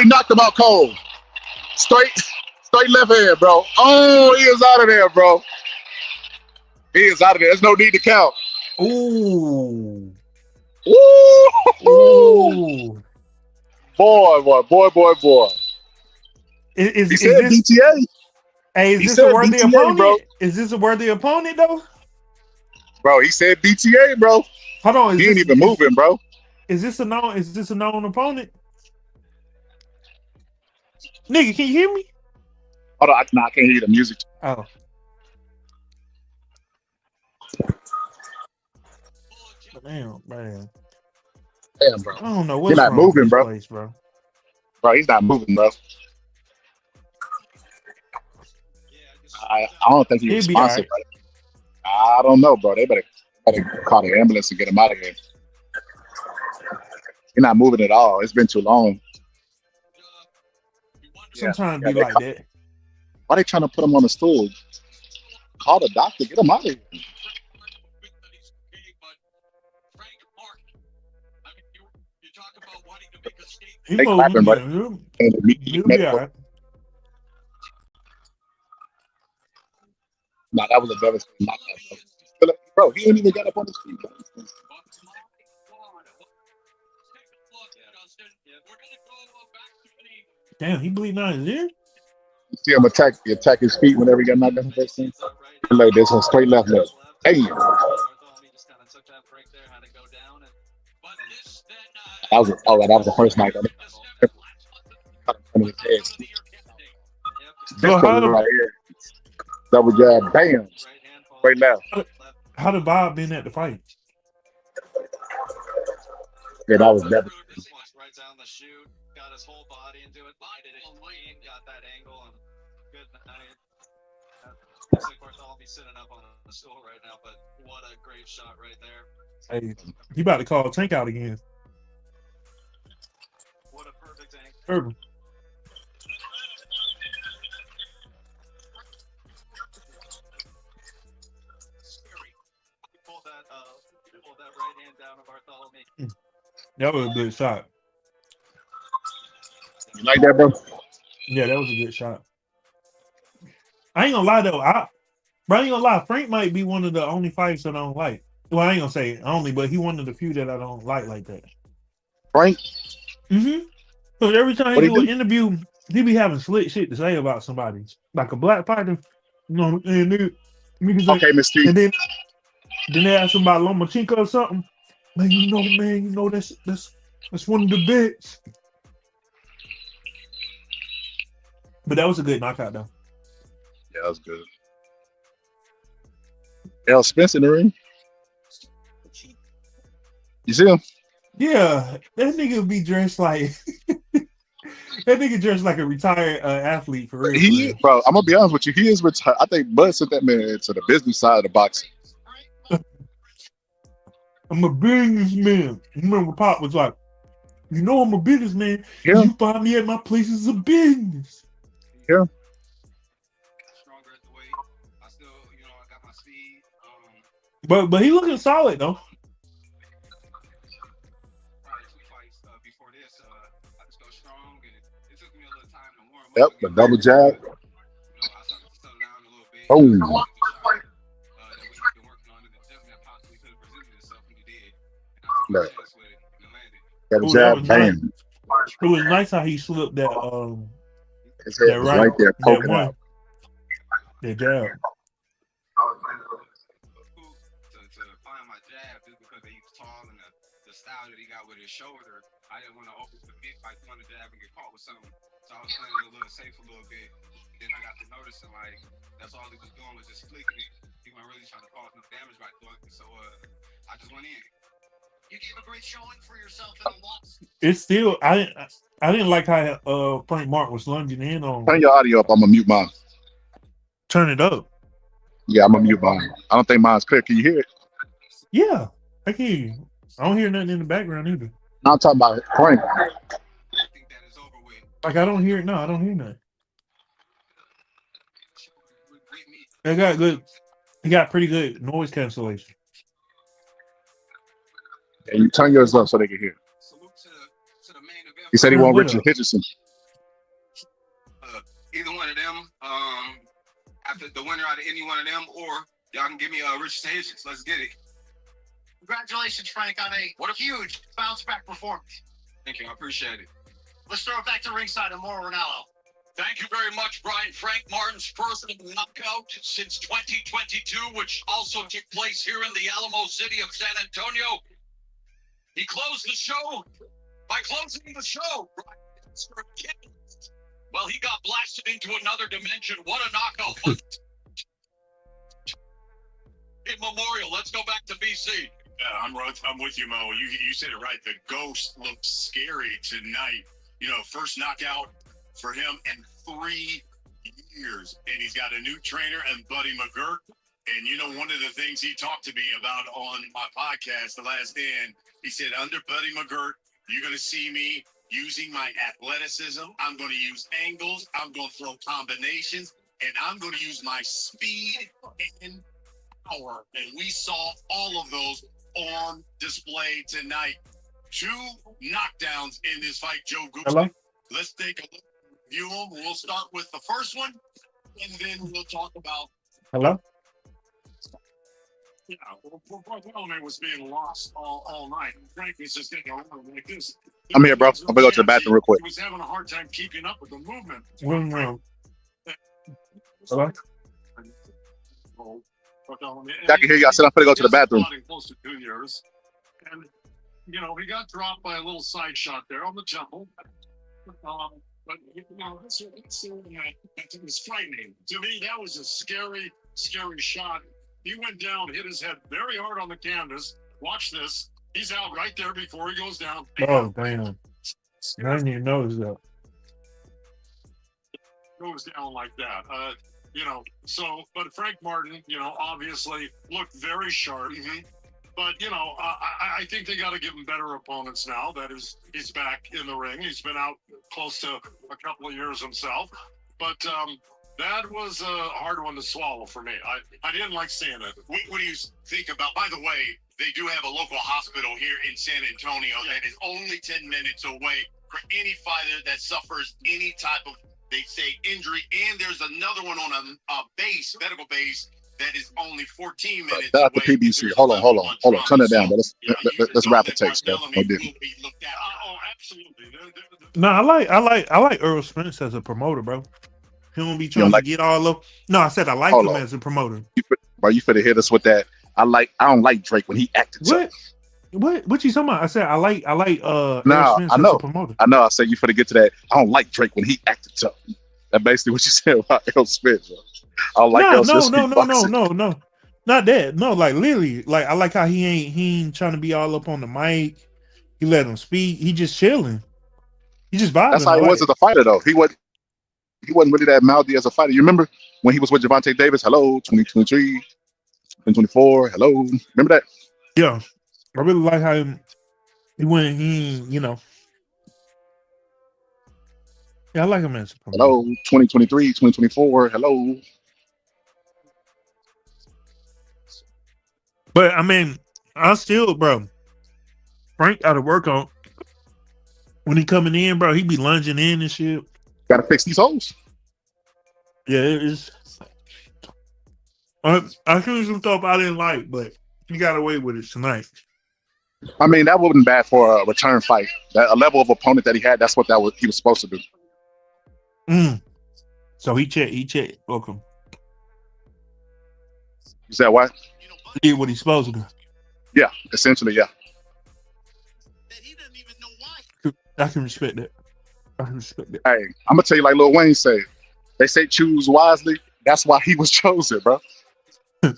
knocked him out cold. Straight left hand, bro. Oh, he is out of there, bro. He is out of there. There's no need to count. Ooh. Ooh. Boy. He said DTA. Hey, is this a worthy DTA, opponent? Bro. Is this a worthy opponent, though? Bro, he said DTA, bro. Hold on. He ain't even moving, bro. Is this a known opponent? Nigga, can you hear me? Hold on, I can't hear the music. Oh. Damn, man. Damn, bro. I don't know what's He's not wrong moving, with this bro. place, bro. Bro, he's not moving, bro. I don't think he's responsive, right. I don't know, bro. They better call the ambulance and get him out of here. He's not moving at all. It's been too long. Sometimes be like that. Why they trying to put him on the stool? Call the doctor. Get him out of here. They clapping, buddy. Nah, that was a devastating knockout, bro. He ain't even got up on his feet. Damn, he bleeding out his ear? You see him attack his feet whenever he got knocked down first thing. Like this one, straight left leg. Hey. That was the first night. Right here. Double jab, bam. Right now. How did Bob been at the fight? Yeah, that was devastating. Right down the chute, got his whole body into it, did it clean, got that angle, and good night. Looks like Bartholomew sitting up on a stool right now, but what a great shot right there. Hey, he about to call Tank out again. What a perfect angle. Urban. Pulled that right hand down of Bartholomew. That was a good shot. You like that, bro? Yeah, that was a good shot. I ain't gonna lie though. I ain't gonna lie. Frank might be one of the only fights that I don't like. Well, I ain't gonna say only, but he one of the few that I don't like that. Frank? Mm-hmm. Because every time he do an interview, he be having slick shit to say about somebody. Like a black fighter, you know, and okay, Miss T. And then they ask him about Lomachenko or something. Man, you know that's one of the bets. But that was a good knockout though. Yeah, that was good. L. Spence in the ring. You see him? Yeah, that nigga be dressed like that nigga dressed like a retired athlete for real. Bro, I'm gonna be honest with you. He is retired. I think Bud sent that man to the business side of the boxing. I'm a businessman. Remember, Pop was like, "You know, I'm a businessman. Yeah. You find me at my places of business." Yeah. Stronger at the weight. I still, I got my speed. But he looking solid though. Probably 2 fights before this. I just go strong, and it took me a little time to warm up. Yep, the double jab. I started to settle down a little bit. Boom. Look. Double jab, bam. It was nice how he slipped that His head was right there poking out. That jab. the style that he got with his shoulder, I didn't want to open the big fight, wanted to have him get caught with something. So I was playing a little safe a little bit. Then I got to noticing like that's all he was doing was just flicking it. He wasn't really trying to cause no damage by doing it. So I just went in. You gave a great showing for yourself in the loss. It's still I didn't like how Frank Martin was lunging in on. Turn your audio up. I'm gonna mute mine. Turn it up. Yeah, I'm gonna mute mine. I don't think mine's clear. Can you hear it? Yeah, I can hear you. I don't hear nothing in the background either. I'm talking about Frank. Like I don't hear it. No, I don't hear nothing. It got good. It got pretty good noise cancellation. And you turn yours up so they can hear. He said he won't Richard Hitchison. Either one of them. After the winner out of any one of them, or y'all can give me Richard Hitchens. Let's get it. Congratulations, Frank, on a huge bounce back performance. Thank you. I appreciate it. Let's throw it back to ringside and more Ronaldo. Thank you very much, Brian. Frank Martin's first knockout since 2022, which also took place here in the Alamo City of San Antonio. He closed the show by closing the show. Well, he got blasted into another dimension. What a knockout fight. In memorial, let's go back to BC. I'm with you, Mo. You said it right. The ghost looks scary tonight. You know, first knockout for him in 3 years. And he's got a new trainer and Buddy McGirt. And you know, one of the things he talked to me about on my podcast, The Last Stand, he said, under Buddy McGirt, you're going to see me using my athleticism. I'm going to use angles. I'm going to throw combinations. And I'm going to use my speed and power. And we saw all of those on display tonight. 2 knockdowns in this fight, Joe Gucci. Hello? Let's take a look, view them. We'll start with the first one, and then we'll talk about. Hello? Yeah, Bartholomew was being lost all night. Frank was just getting around like this. I'm here, bro. I'm gonna go to the bathroom real quick. He was having a hard time keeping up with the movement. Hello? I can hear you. I said I'm gonna go to the bathroom. Close to 2 years, and you know he got dropped by a little side shot there on the temple. But you know, this was frightening to me. That was a scary shot. He went down, hit his head very hard on the canvas. Watch this. He's out right there before he goes down. Oh, damn. I didn't even notice that. Goes down like that. You know, so, but Frank Martin, you know, obviously looked very sharp. But, you know, I think they got to give him better opponents now. That is, he's back in the ring. He's been out close to a couple of years himself. But that was a hard one to swallow for me. I didn't like seeing it. What do you think about, by the way, they do have a local hospital here in San Antonio that is only 10 minutes away for any fighter that suffers any type of, they say, injury. And there's another one on a base, medical base, that is only 14 minutes Shout out to PBC. Hold on. Turn it down. But let's wrap the text, though. No different. Oh, absolutely. No, I like Earl Spence as a promoter, bro. He don't be trying to get all up. No, I said I like him as a promoter. Bro, you finna hit us with that. I don't like Drake when he acted tough. What you talking about? I said I like Earl Spence I know. as a promoter. I know. I said you finna get to that. I don't like Drake when he acted tough. That's basically what you said about Earl Spence, bro. I don't like Earl Spence. No. Not that. No, like literally, like I like how he ain't trying to be all up on the mic. He let him speak. He just chilling. He just vibing. That's how he was as a fighter, though. He wasn't really that mouthy as a fighter. You remember when he was with Javante Davis? Hello, 2023, 2024. Hello, remember that? Yeah, I really like how he went. You know. Yeah, I like him as a promoter. Hello, 2023, 2024. Hello. But I mean, I still, bro. Frank got to work on when he coming in, bro. He be lunging in and shit. Got to fix these holes. Yeah, it's. I seen some stuff I didn't like, but he got away with it tonight. I mean, that wasn't bad for a return fight. That a level of opponent that he had, that's what he was supposed to do. So he checked. Welcome. Is that what? He did what he's supposed to do. Yeah, essentially, yeah. I can respect that. I can respect that. Hey, I'm gonna tell you like Lil Wayne said. They say choose wisely. That's why he was chosen, bro. I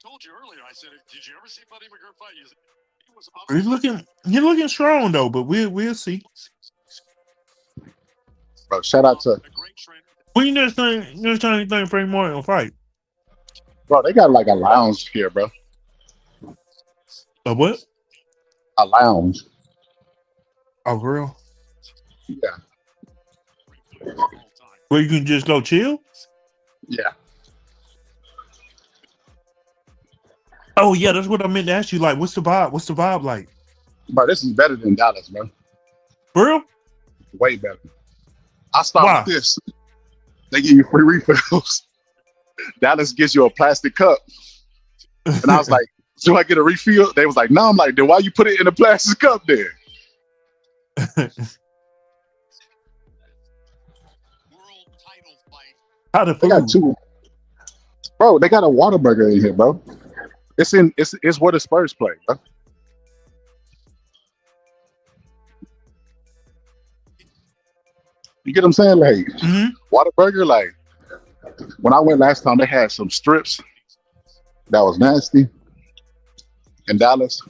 told you earlier. I said, "Did you ever see Buddy McGirt fight?" He was He's looking strong though, but we'll see. Bro, shout out to When you next time you think Frank Martin will fight? bro. They got like a lounge here, bro. A what? A lounge. A grill? Yeah. Where you can just go chill? Yeah. Oh yeah, that's what I meant to ask you. Like, what's the vibe? What's the vibe like? Bro, this is better than Dallas, bro. For real? Way better. I start Why? with this. They give you free refills. Dallas gives you a plastic cup. And I was like, do I get a refill? They was like, no. I'm like, then why you put it in a plastic cup there? How the They got two. Bro, they got a Whataburger in here, bro. It's where the Spurs play, bro. You get what I'm saying? Like, Whataburger, like, when I went last time, they had some strips that was nasty in Dallas.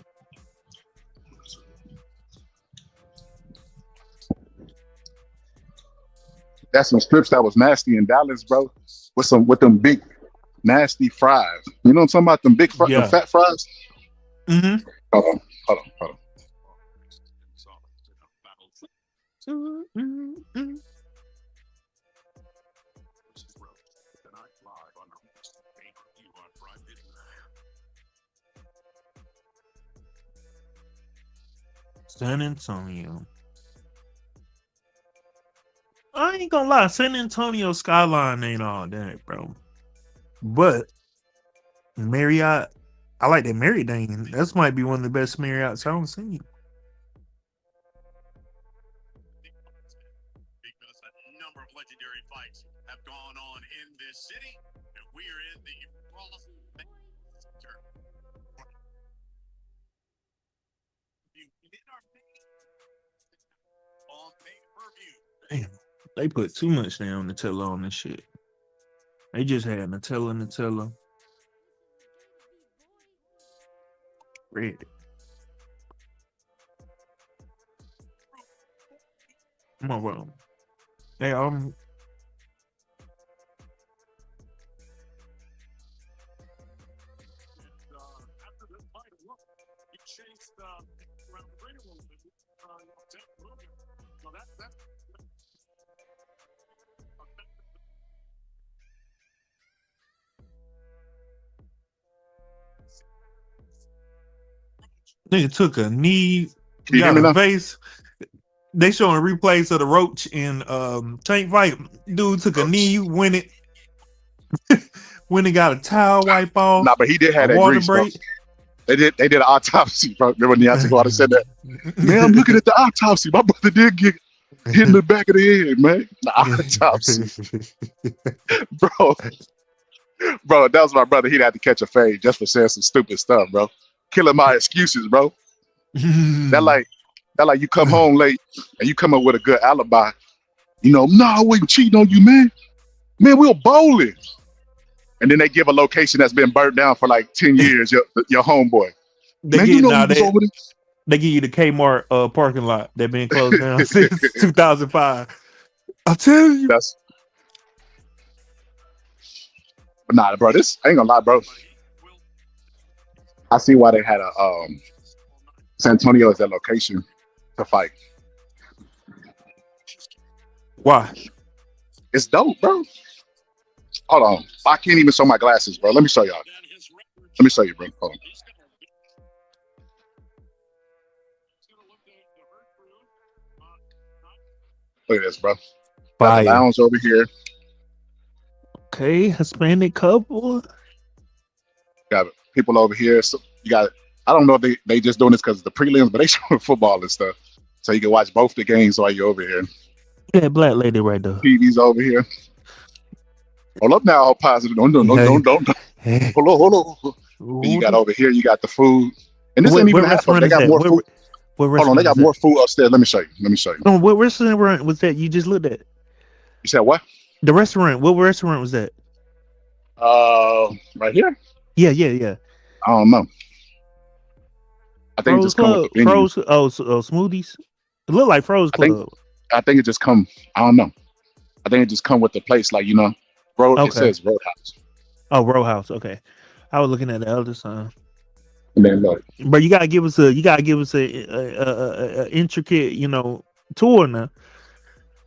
That's some strips that was nasty in Dallas, bro. With them big nasty fries. You know what I'm talking about? Them big them fat fries? Mm-hmm. Hold on. San Antonio. I ain't gonna lie, San Antonio skyline ain't all that, bro. But Marriott, I like that Marriott thing. That might be one of the best Marriotts I've seen. Because a number of legendary fights have gone on in this city, and we are in the Damn, they put too much down Nutella on this shit. They just had Nutella. Red. Come on, bro. Hey, nigga took a knee, got a face. They showing replays of the Roach and Tank fight. Dude took a knee, went and got a towel wipe off. Nah, but he did have that water grease, break. Bro. They did an autopsy, bro. Remember when Niantic said that? Man, I'm looking at the autopsy. My brother did get hit in the back of the head, man. The autopsy. Bro, that was my brother. He'd have to catch a fade just for saying some stupid stuff, bro. Killing my excuses, bro. That like you come home late and you come up with a good alibi. You know, no, I wasn't cheating on you, man. Man, we were bowling. And then they give a location that's been burnt down for like 10 years, your homeboy. They give you the Kmart parking lot that been closed down since 2005. I'm telling you. Nah, bro, this I ain't gonna lie, bro. I see why they had a San Antonio as their location to fight. Why? It's dope, bro. Hold on. I can't even show my glasses, bro. Let me show y'all. Let me show you, bro. Hold on. Look at this, bro. Got the lounge over here. Okay, Hispanic couple. Got people over here. So you got. I don't know if they just doing this because of the prelims, but they showing football and stuff, so you can watch both the games while you're over here. That black lady right there. TV's over here. Hold up now, all positive. Don't. Hold on. Then you got over here. You got the food. And this What, ain't even what half of it. restaurant They is got that? more food. What Hold on, they restaurant got is that? more food upstairs. Let me show you. Let me show you. No, what restaurant was that you just looked at? You said what? The restaurant. What restaurant was that? Right here. Yeah. I don't know. I think it Froze just come with the Club. venue. Smoothies. It looked like Froze Club. I think it just come. I don't know. I think it just come with the place, like road. Okay. It says Roadhouse. Oh, Row House. Okay, I was looking at the other sign. And then look, But you gotta give us a intricate, tour now.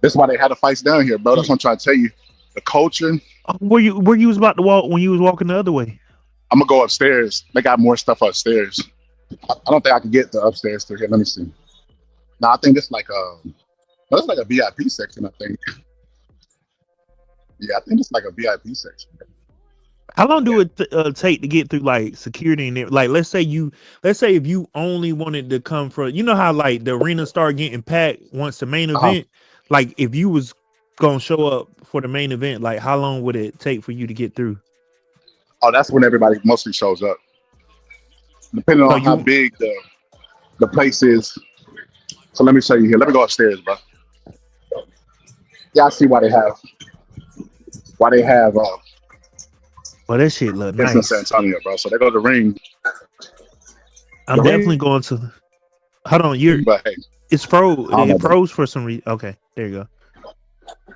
that's why they had the fights down here, bro. That's what I'm trying to tell you. The culture. Where you was about to walk when you was walking the other way? I'm gonna go upstairs. They got more stuff upstairs. I don't think I can get the upstairs to here. Let me see. No, I think it's like that's like a VIP section. I think. Yeah, I think it's like a VIP section. How long do it take to get through like security and like let's say if you only wanted to come from how like the arena start getting packed once the main event, like if you was gonna show up for the main event, like how long would it take for you to get through? Oh, that's when everybody mostly shows up. Depending on how big the place is. So let me show you here. Let me go upstairs, bro. Yeah, I see why they have well, that shit look it's nice. in San Antonio, bro. So they go to the ring. I'm definitely going to. Hold on, But hey, it's froze. I don't know, It froze for some reason. Okay, there you go.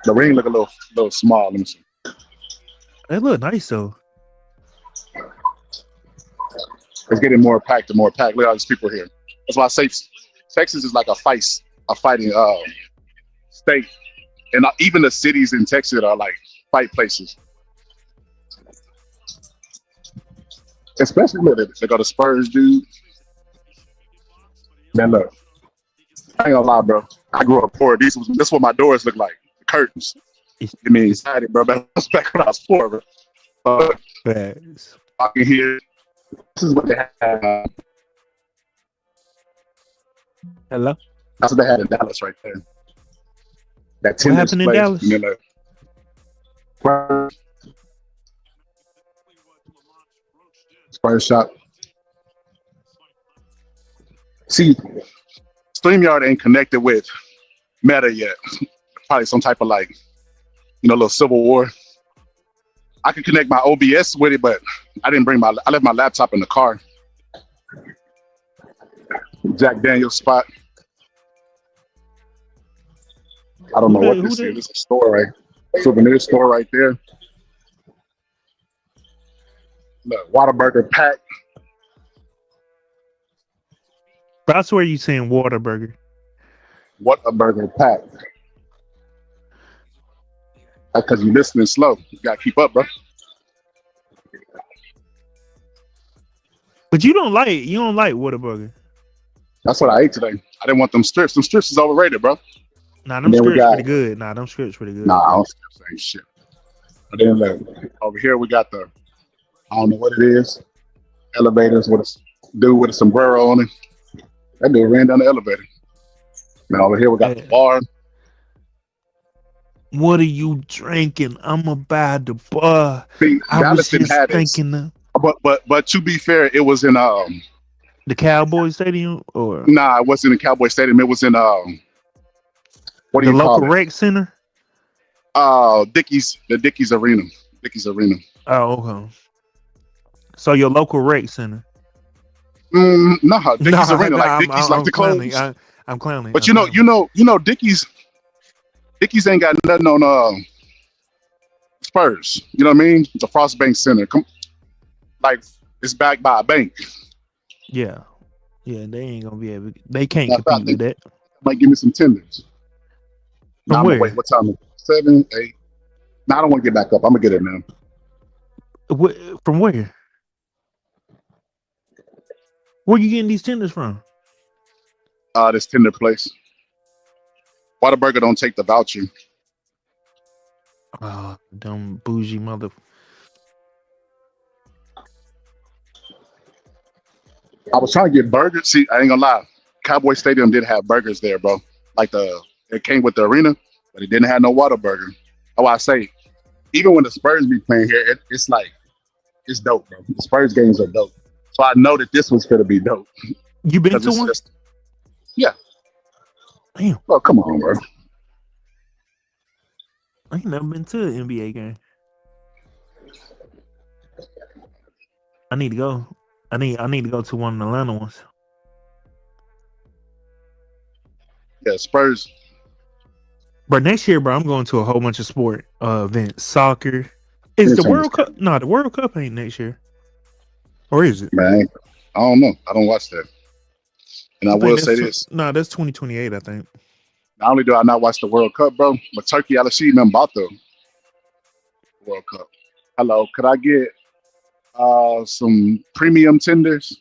the ring look a little small. Let me see. It look nice though. It's getting more packed and more packed. Look at all these people here. That's why I say Texas is like a fighting state, and even the cities in Texas are like fight places. Especially look, they got the Spurs, dude. Man, look, I ain't gonna lie, bro. I grew up poor. This is what my doors look like. The curtains. Give me anxiety, bro. That's back when I was poor, bro. I can hear. This is what they have. Hello. That's what they had in Dallas right there. That What happened in Dallas? Spurs shop. See, StreamYard ain't connected with Meta yet. Probably some type of little civil war. I could connect my OBS with it, but I left my laptop in the car. Jack Daniels spot. I don't know what this is. This is a store, right? Souvenir store right there. Look, Whataburger pack. I swear you saying Whataburger. Whataburger pack. That's because you're listening slow. You gotta keep up, bro. But you don't like Whataburger. That's what I ate today. I didn't want them strips. Them strips is overrated, bro. Nah, them strips pretty good. Nah, them strips pretty good. Nah, them strips ain't shit. And then look, over here we got the, I don't know what it is, elevators with a dude with a sombrero on it. That dude ran down the elevator. And over here we got the bar. What are you drinking? I'm about to bar. See, I Dallas was didn't just have this. thinking But to be fair, it was in the Cowboy Stadium or nah, it wasn't in Cowboy Stadium. It was in what do the you call local it? rec center? Dickies Arena. Dickies Arena. Oh, okay. So your local rec center? No, Dickies Arena. Like Dickies like the clothes. I'm clowning. But you know, Dickies ain't got nothing on Spurs. You know what I mean? It's a Frost Bank Center. Like it's backed by a bank. Yeah, they ain't gonna be able. They can't compete with that. Might give me some tenders. From where? Wait, what time is it? 7, 8. No, I don't want to get back up. I'm gonna get it now. From where? Where you getting these tenders from? This tender place. Whataburger don't take the voucher. Dumb bougie mother. I was trying to get burgers. See, I ain't gonna lie. Cowboy Stadium did have burgers there, bro. Like it came with the arena, but it didn't have no Whataburger. That's why I say, even when the Spurs be playing here, it's dope, bro. The Spurs games are dope. So I know that this one's gonna be dope. You been 'Cause to it's one? just yeah. Damn, Oh, come on, bro. I ain't never been to an NBA game. I need to go. I need to go to one of the Atlanta ones. Yeah, Spurs. But next year, bro, I'm going to a whole bunch of sport events. Soccer. Is the Entertainment World Cup? No, the World Cup ain't next year. Or is it? Man, I don't know. I don't watch that. And I I think will say that's this. that's 2028, I think. Not only do I not watch the World Cup, bro, but Turkey, I see nothing about the World Cup. Hello, could I get some premium tenders?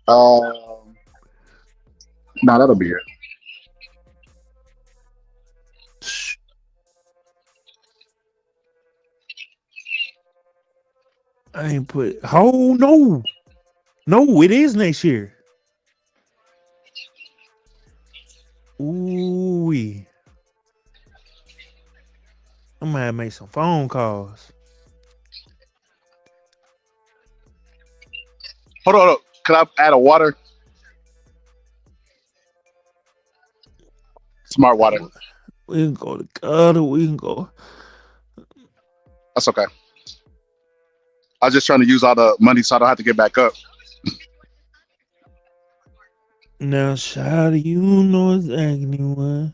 Nah, that'll be it. I ain't put. Oh no, it is next year. Ooh, I'm gonna have to make some phone calls. Hold on. Could I add a water? Smart water. We can go to gutter. We can go. That's okay. I was just trying to use all the money so I don't have to get back up. Now, shawty, you know exactly what.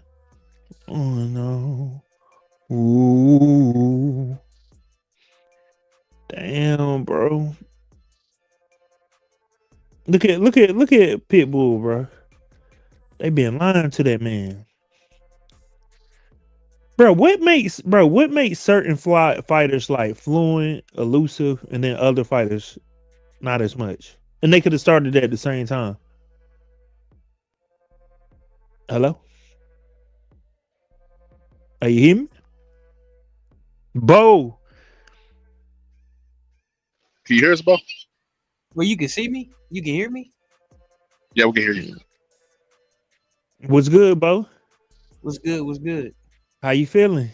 Oh no. Ooh. Damn, bro. Look at Pitbull, bro. They been lying to that man. Bro, what makes certain fighters like fluent, elusive, and then other fighters not as much? And they could have started at the same time. Hello? Are you hearing me? Bo. Can you hear us, Bo? Well, you can see me? You can hear me? Yeah, we can hear you. What's good, Bo? What's good? What's good? How you feeling?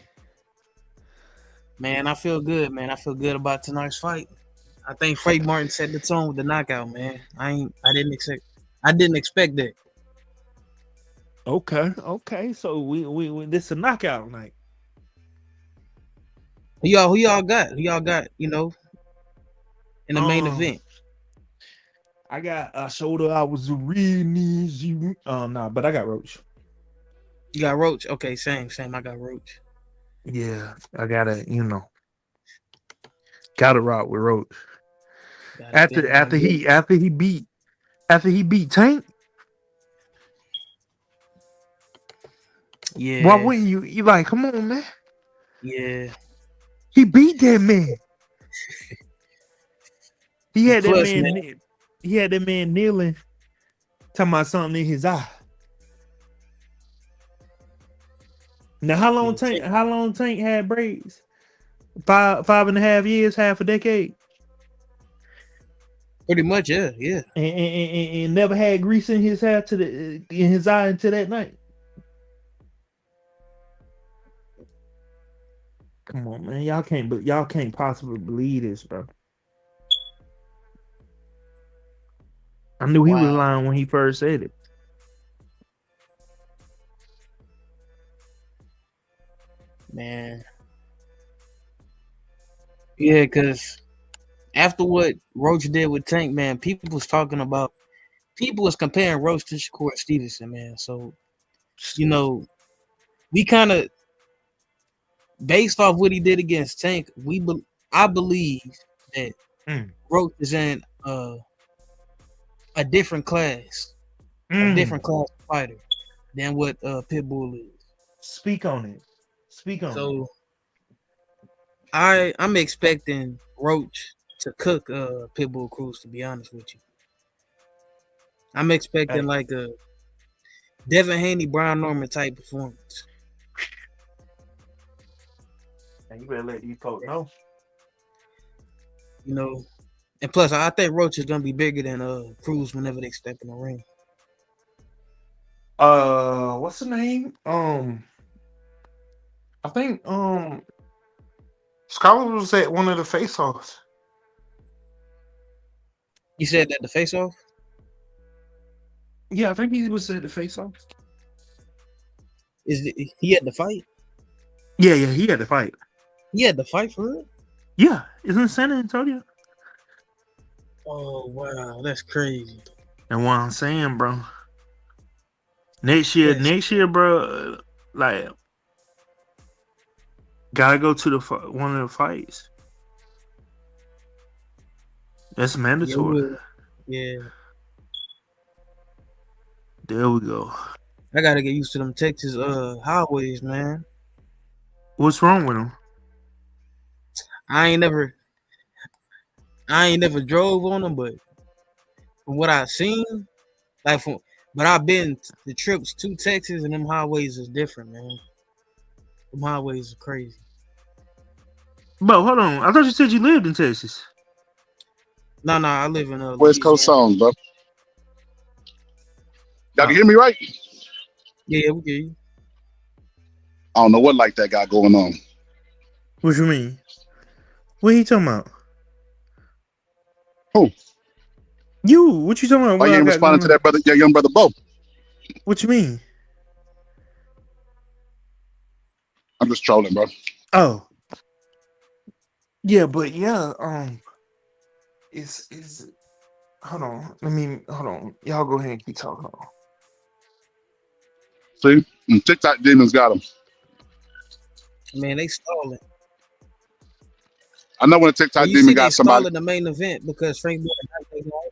Man, I feel good, man. I feel good about tonight's fight. I think Frank Martin set the tone with the knockout, man. I didn't expect that. Okay. So we this a knockout night. Who y'all got? Who y'all got, in the main event? I got I showed her I was reading you. Nah, but I got Roach. You got Roach? Okay, same. I got Roach. Yeah, I gotta, gotta rock with Roach. After he beat Tank. Yeah. Why wouldn't you like, come on, man? Yeah. He beat that man. He had Plus, that man. He had that man kneeling, talking about something in his eye. Now, how long Tank had braids? 5.5 years, half a decade. Pretty much, yeah. And never had grease in his hair in his eye until that night. Come on, man. Y'all can't possibly believe this, bro. I knew he was lying when he first said it. Man. Yeah, because after what Roach did with Tank, man, people was comparing Roach to Shakur Stevenson, man. So, we kind of, based off what he did against Tank, I believe that Roach is in a different class, a different class fighter than what Pitbull is. Speak on it. So I'm expecting Roach to cook Pitbull Cruz, to be honest with you. I'm expecting like a Devin Haney, Brian Norman type performance. And you better let these folks know. And plus I think Roach is gonna be bigger than Cruz whenever they step in the ring. What's the name? I think Scholar was at one of the face-offs. You said that the face off? Yeah, I think he was at the face off. He had the fight? Yeah, he had to fight. He had the fight for real? Yeah, it's in San Antonio. Oh wow, that's crazy. And what I'm saying, bro. Next year, bro, like gotta go to one of the fights. That's mandatory. Yeah. There we go. I gotta get used to them Texas highways, man. What's wrong with them? I ain't never drove on them, but from what I've seen, but I've been the trips to Texas, and them highways is different, man. Them highways are crazy. But hold on, I thought you said you lived in Texas. No, I live in West Coast song, bro. Y'all can hear me right? Yeah, we get you. I don't know what like that got going on. What you mean? What are you talking about? Who? You? What you talking about? Why you ain't responding to that brother, your young brother Bo? What you mean? I'm just trolling, bro. Oh. Yeah, but yeah, it's hold on. Y'all go ahead and keep talking. See? TikTok demons got him. Man, they stalling. I know when a TikTok demon got somebody. Stalling the main event because Frank Moore.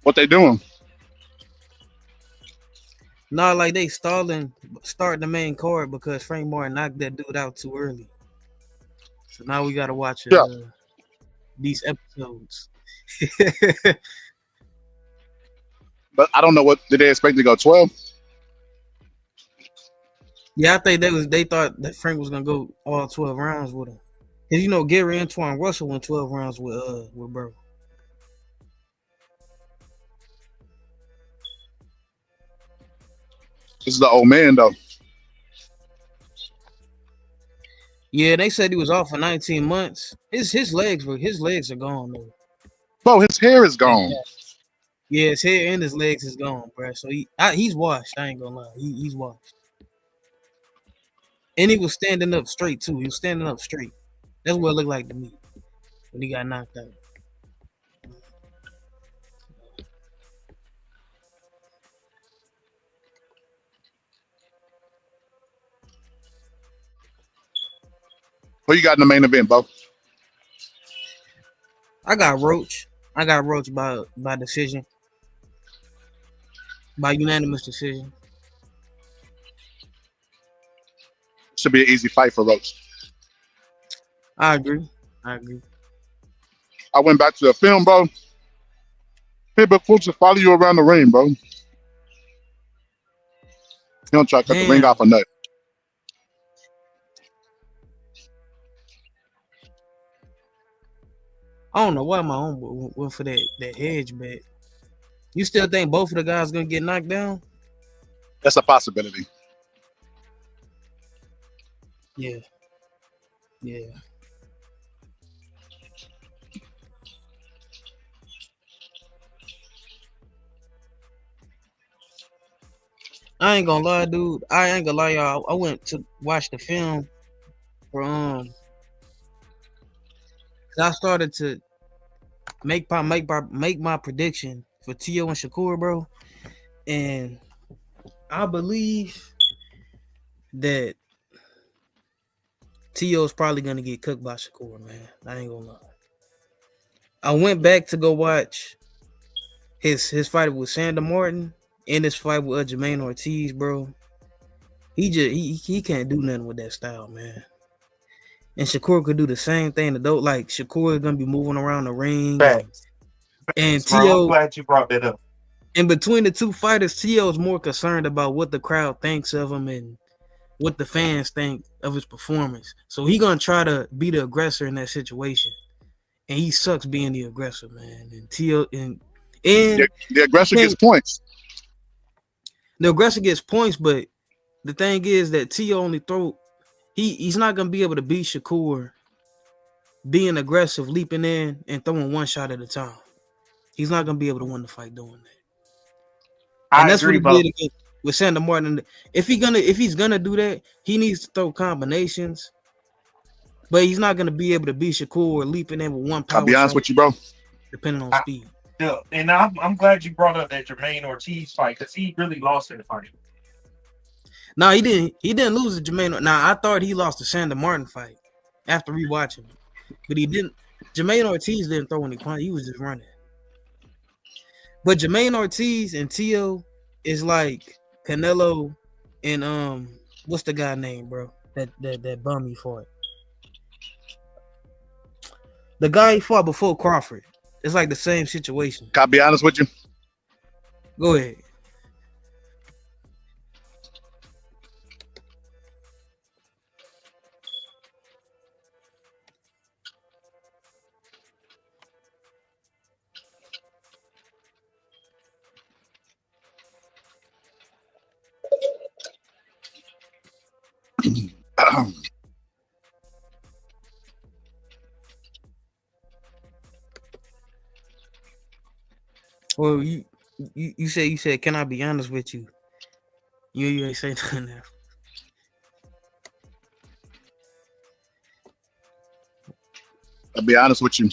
What they doing? Not like they starting the main card because Frank Martin knocked that dude out too early. So now we gotta watch these episodes. But I don't know what did they expect to go 12? Yeah, I think they thought that Frank was gonna go all 12 rounds with him. Cause Gary Antoine Russell went 12 rounds with bro. This is the old man though. Yeah, they said he was off for 19 months. His legs are gone though. Bro, his hair is gone. Yeah, his hair and his legs is gone, bro. So he's washed. I ain't gonna lie, he's washed. And he was standing up straight too. He was standing up straight. That's what it looked like to me when he got knocked out. Who you got in the main event, Bo? I got Roach. I got Roach by decision. By unanimous decision. Should be an easy fight for Roach. I agree. I went back to the film, bro. Pitbull Cruz will follow you around the ring, bro. He don't try to cut the ring off a nut. I don't know why my own went for that hedge bet. You still think both of the guys gonna get knocked down? That's a possibility. Yeah. I ain't gonna lie, dude. I ain't gonna lie, y'all. I went to watch the film for I started to make my prediction for T.O. and Shakur, bro. And I believe that T.O. is probably gonna get cooked by Shakur, man. I ain't gonna lie. I went back to go watch his fight with Sandor Martin and his fight with Jermaine Ortiz, bro. He can't do nothing with that style, man. And Shakur could do the same thing. Like Shakur is gonna be moving around the ring. And T.O. I'm glad you brought that up. In between the two fighters, T.O. is more concerned about what the crowd thinks of him and what the fans think of his performance. So he gonna try to be the aggressor in that situation. And he sucks being the aggressor, man. And T.O. and the aggressor gets points. The aggressor gets points, but the thing is that T.O. only he's not gonna be able to beat Shakur being aggressive, leaping in, and throwing one shot at a time. He's not gonna be able to win the fight doing that. And I that's what agree, he Bo. did against, with Sandor Martin. If he's gonna do that, he needs to throw combinations. But he's not gonna be able to beat Shakur leaping in with one I'll power be honest shot, with you, bro. depending on speed. Yeah, and I'm glad you brought up that Jermaine Ortiz fight because he really lost in the fight. No, he didn't. He didn't lose to Jermaine. Now I thought he lost the Sandor Martin fight after rewatching it, but he didn't. Jermaine Ortiz didn't throw any punch. He was just running. But Jermaine Ortiz and Tio is like Canelo and what's the guy name, bro? That bum he fought. The guy he fought before Crawford. It's like the same situation. Can I be honest with you? Go ahead. Well, you said, can I be honest with you? You ain't say nothing else. I'll be honest with you.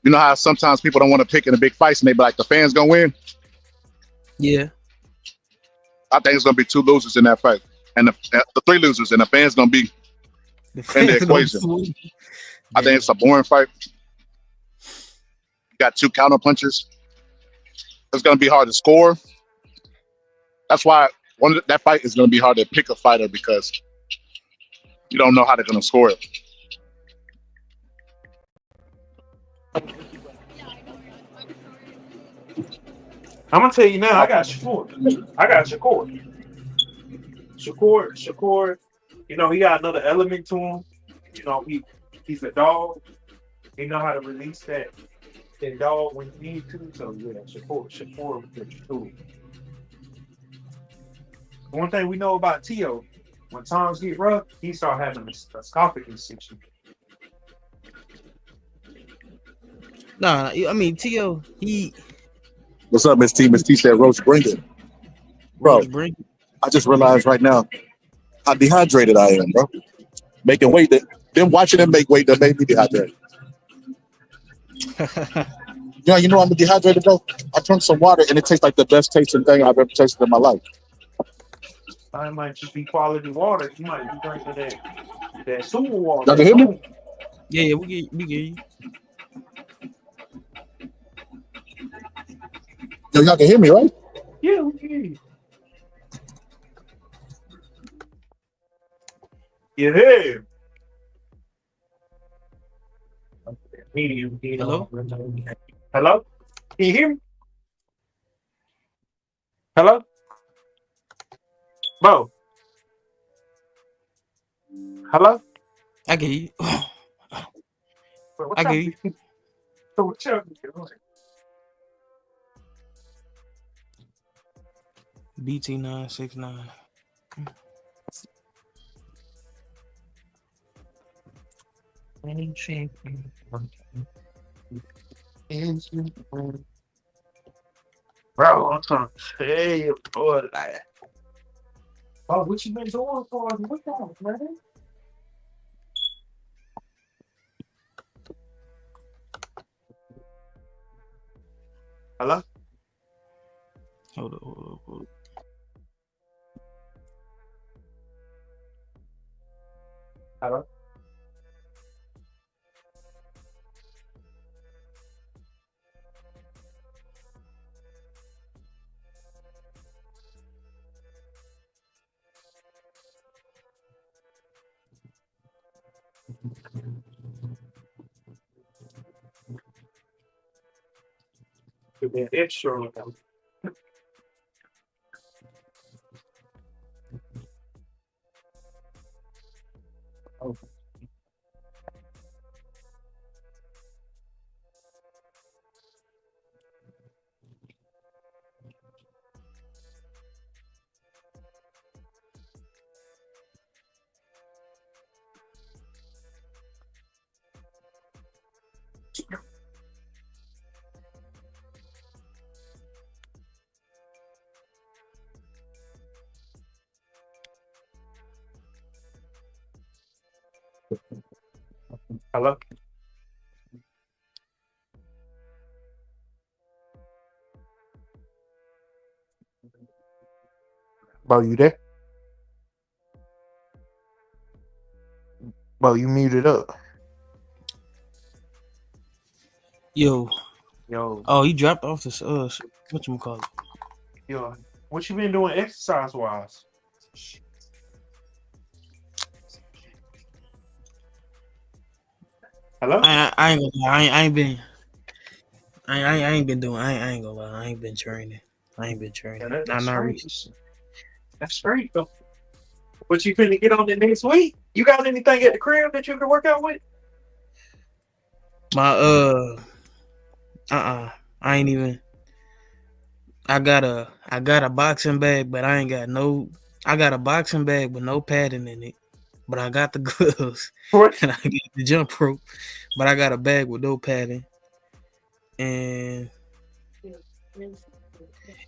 You know how sometimes people don't want to pick in the big fights and they be like, the fans gonna win? Yeah. I think it's gonna be 2 losers in that fight. And the 3 losers, and the fans gonna be in the equation. I think it's a boring fight. You got 2 counter punches. It's gonna be hard to score. That's why that fight is gonna be hard to pick a fighter because you don't know how they're gonna score it. I'm gonna tell you now. I got Shakur. Shakur. You know, he got another element to him. You know, he's a dog. He know how to release that dog when you need to. So yeah, Shakur with the tool. One thing we know about Tio, when times get rough, he start having a esophagus issue. Nah, I mean Tio, he. What's up, Miss T? Miss T said Roach bring it. Bro, I just realized right now how dehydrated I am, bro. Making weight then watching them make weight that made me dehydrated. Yeah, you know I'm dehydrated, bro. I drank some water and it tastes like the best tasting thing I've ever tasted in my life. I might just be quality water. You might be drinking that sewer water. Y'all can hear me? Yeah, we get you. Yo, y'all can hear me, right? Yeah, we can hear you. Yeah. Hello? Hello? Can you hear me? Hello? Bo? Hello? I get you. Wait, I get you. So what's up? BT969. Bro, I'm trying to tell you, boy, like, oh, what you been doing for us? What's up, man? Hello? Hold on. Hello? Could be an extra on them. Oh. Hello? Bo, you there? Bo, you muted up. Yo. Yo. Oh, he dropped off this whatchamacallit. Yo, what you been doing exercise-wise? Hello? I ain't gonna lie. I ain't been. I ain't been doing. I ain't gonna lie. I ain't been training. Yeah, Not straight. recently. That's straight, though. What you finna get on the next week? You got anything at the crib that you can work out with? My I ain't even. I got a boxing bag, but I ain't got no. I got a boxing bag with no padding in it, but I got the gloves and I got the jump rope, but I got a bag with no padding, and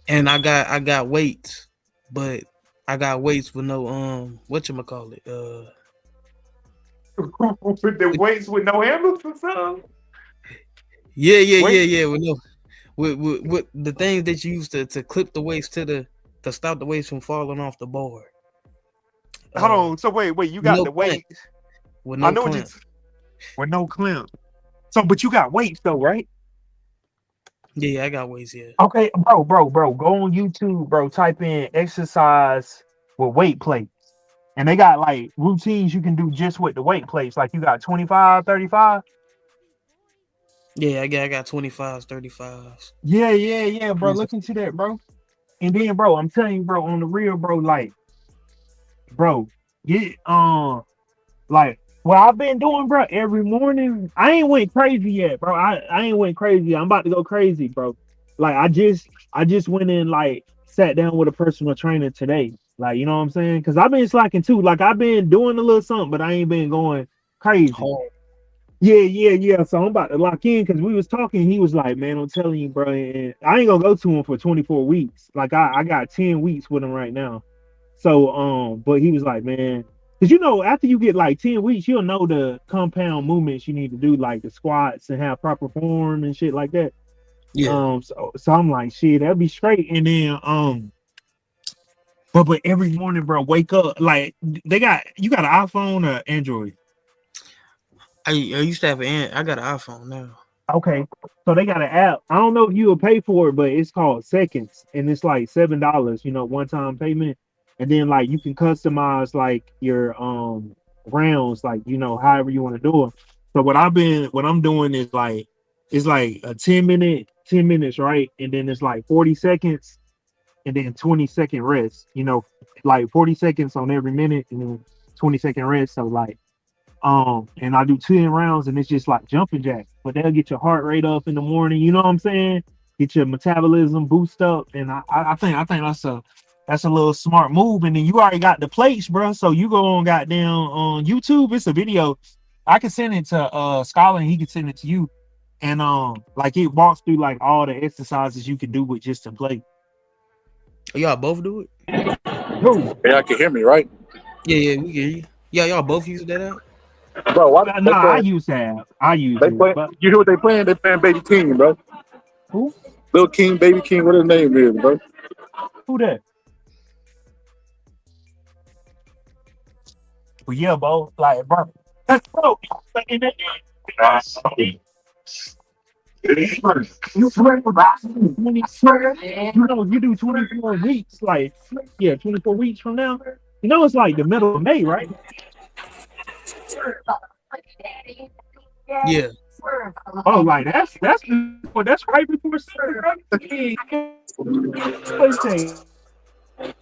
I got weights, but I got weights with no whatchamacallit. With the weights with no handles or something? Yeah. With no, with the things that you use to clip the weights to stop the weights from falling off the board. Hold on. So wait. You got no the weights with no clamp. With no clamp. So, but you got weights though, right? Yeah, I got weights. Yeah. Okay, bro. Go on YouTube, bro. Type in exercise with weight plates. And they got like routines you can do just with the weight plates. Like you got 25, 35. Yeah, I got 25s, 35s. Yeah, bro. Look into that, bro. And then, bro, I'm telling you, bro, on the real, bro, like, bro, get like what I've been doing, bro, every morning. I ain't went crazy yet, bro. I ain't went crazy. I'm about to go crazy, bro. Like I just went in, like, sat down with a personal trainer today. Like, you know what I'm saying? Because I've been slacking too. Like I've been doing a little something, but I ain't been going crazy. Yeah. So I'm about to lock in because we was talking. He was like, man, I'm telling you, bro. And I ain't gonna go to him for 24 weeks. Like I got 10 weeks with him right now. So but he was like, man, because you know, after you get like 10 weeks, you'll know the compound movements you need to do, like the squats and have proper form and shit like that. Yeah. So I'm like, shit, that'd be straight. And then but every morning, bro, wake up. Like you got an iPhone or Android? I used to have I got an iPhone now. Okay, so they got an app. I don't know if you will pay for it, but it's called Seconds, and it's like $7, one time payment, and then like you can customize like your rounds, like however you want to do it. So what I'm doing is like it's like a 10 minutes, right, and then it's like 40 seconds, and then 20-second rest. Like 40 seconds on every minute, and then 20-second rest. So like. And I do 10 rounds, and it's just like jumping jack, but they'll get your heart rate up in the morning. You know what I'm saying? Get your metabolism boost up, and I think that's a little smart move. And then you already got the plates, bro. So you go on goddamn on YouTube. It's a video. I can send it to Scholar, and he can send it to you. And like it walks through like all the exercises you can do with just a plate. Y'all both do it? Who? Yeah, I can hear me, right? Yeah, we can hear you. Yeah, y'all both use that app? Bro, why I use that. I use they it. play, But you hear what they playing? They playing Baby King, bro. who? Little King, Baby King, what his name is, bro? Who that? Well, yeah, bro. Like, bro. That's bro. You you do 24 weeks, like 24 weeks from now. It's like the middle of May, right? Yeah. Oh, like that's right before summer, right? I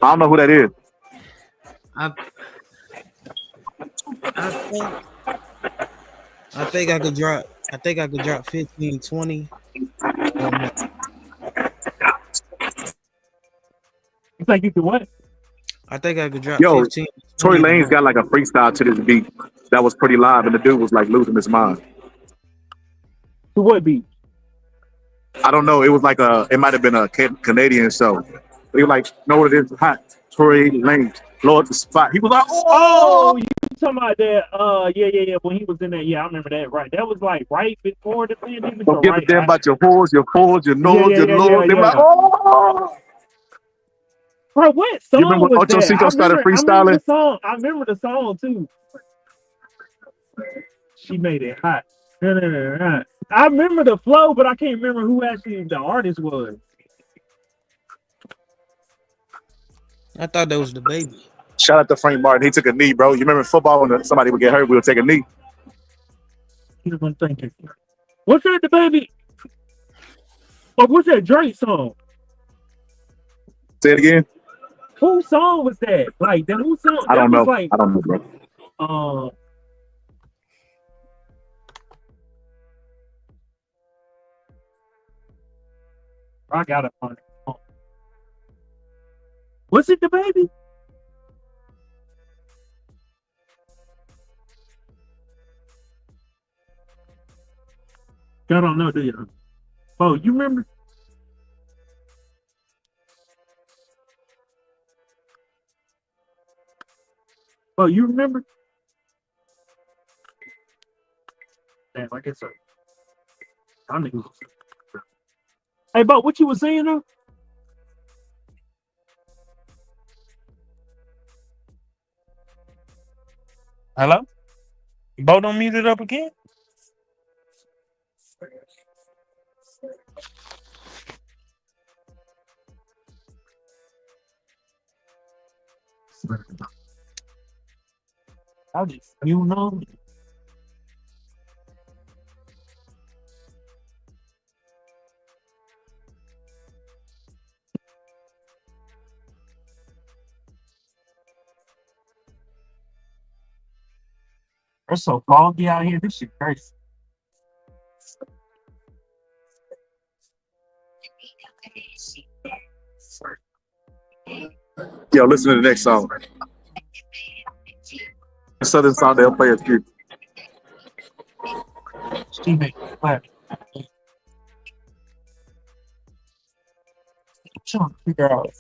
don't know who that is. I think I could drop 15, 20. You think you could what? I think I could drop Yo, 15. Tory Lanez got like a freestyle to this beat that was pretty live, and the dude was like losing his mind. To what beat? I don't know. It was like it might have been a Canadian show. He was like, know what it is? Hot. Tory Lanez, Lord the spot. He was like, oh, you talking about that? Yeah. When he was in there, yeah, I remember that. Right, that was like right before the pandemic, Don't or give a right damn about after? your whores, your fools, your lords, your lords. They like, Yeah. oh. Bro, what You remember song when was Ocho that? Cinco started I remember freestyling? the song. I remember the song too. She made it hot. I remember the flow, but I can't remember who actually the artist was. I thought that was the baby. Shout out to Frank Martin. He took a knee, bro. You remember in football when somebody would get hurt, we would take a knee. Here's one thinking. What's that, the baby? Oh, what's that Drake song? Say it again. Whose song was that? Like that? Whose song? I That don't was know. like. I don't know, bro. I gotta find it. Was it the baby? Y'all don't know, do you? Oh, you remember? Oh, you remember? Damn, I guess so. I knew. Hey, Bo, what you was saying though? Hello? Bo don't mute it up again? I just, you know. It's so foggy out here. This shit crazy. Yo, listen to the next song. The Southern song they'll play a few. Steve, trying to figure out.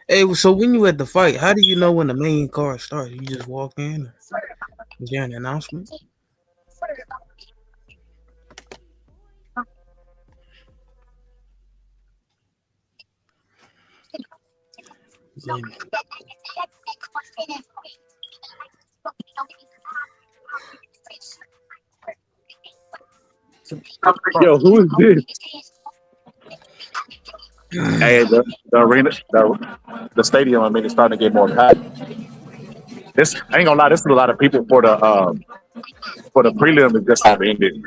Hey, so when you at the fight, how do you know when the main card starts? You just walk in? Or is there an announcement? Yo, who is this? Hey, the arena, the stadium. I mean, it's starting to get more packed. This, I ain't gonna lie, this is a lot of people for the prelim. It just have ended.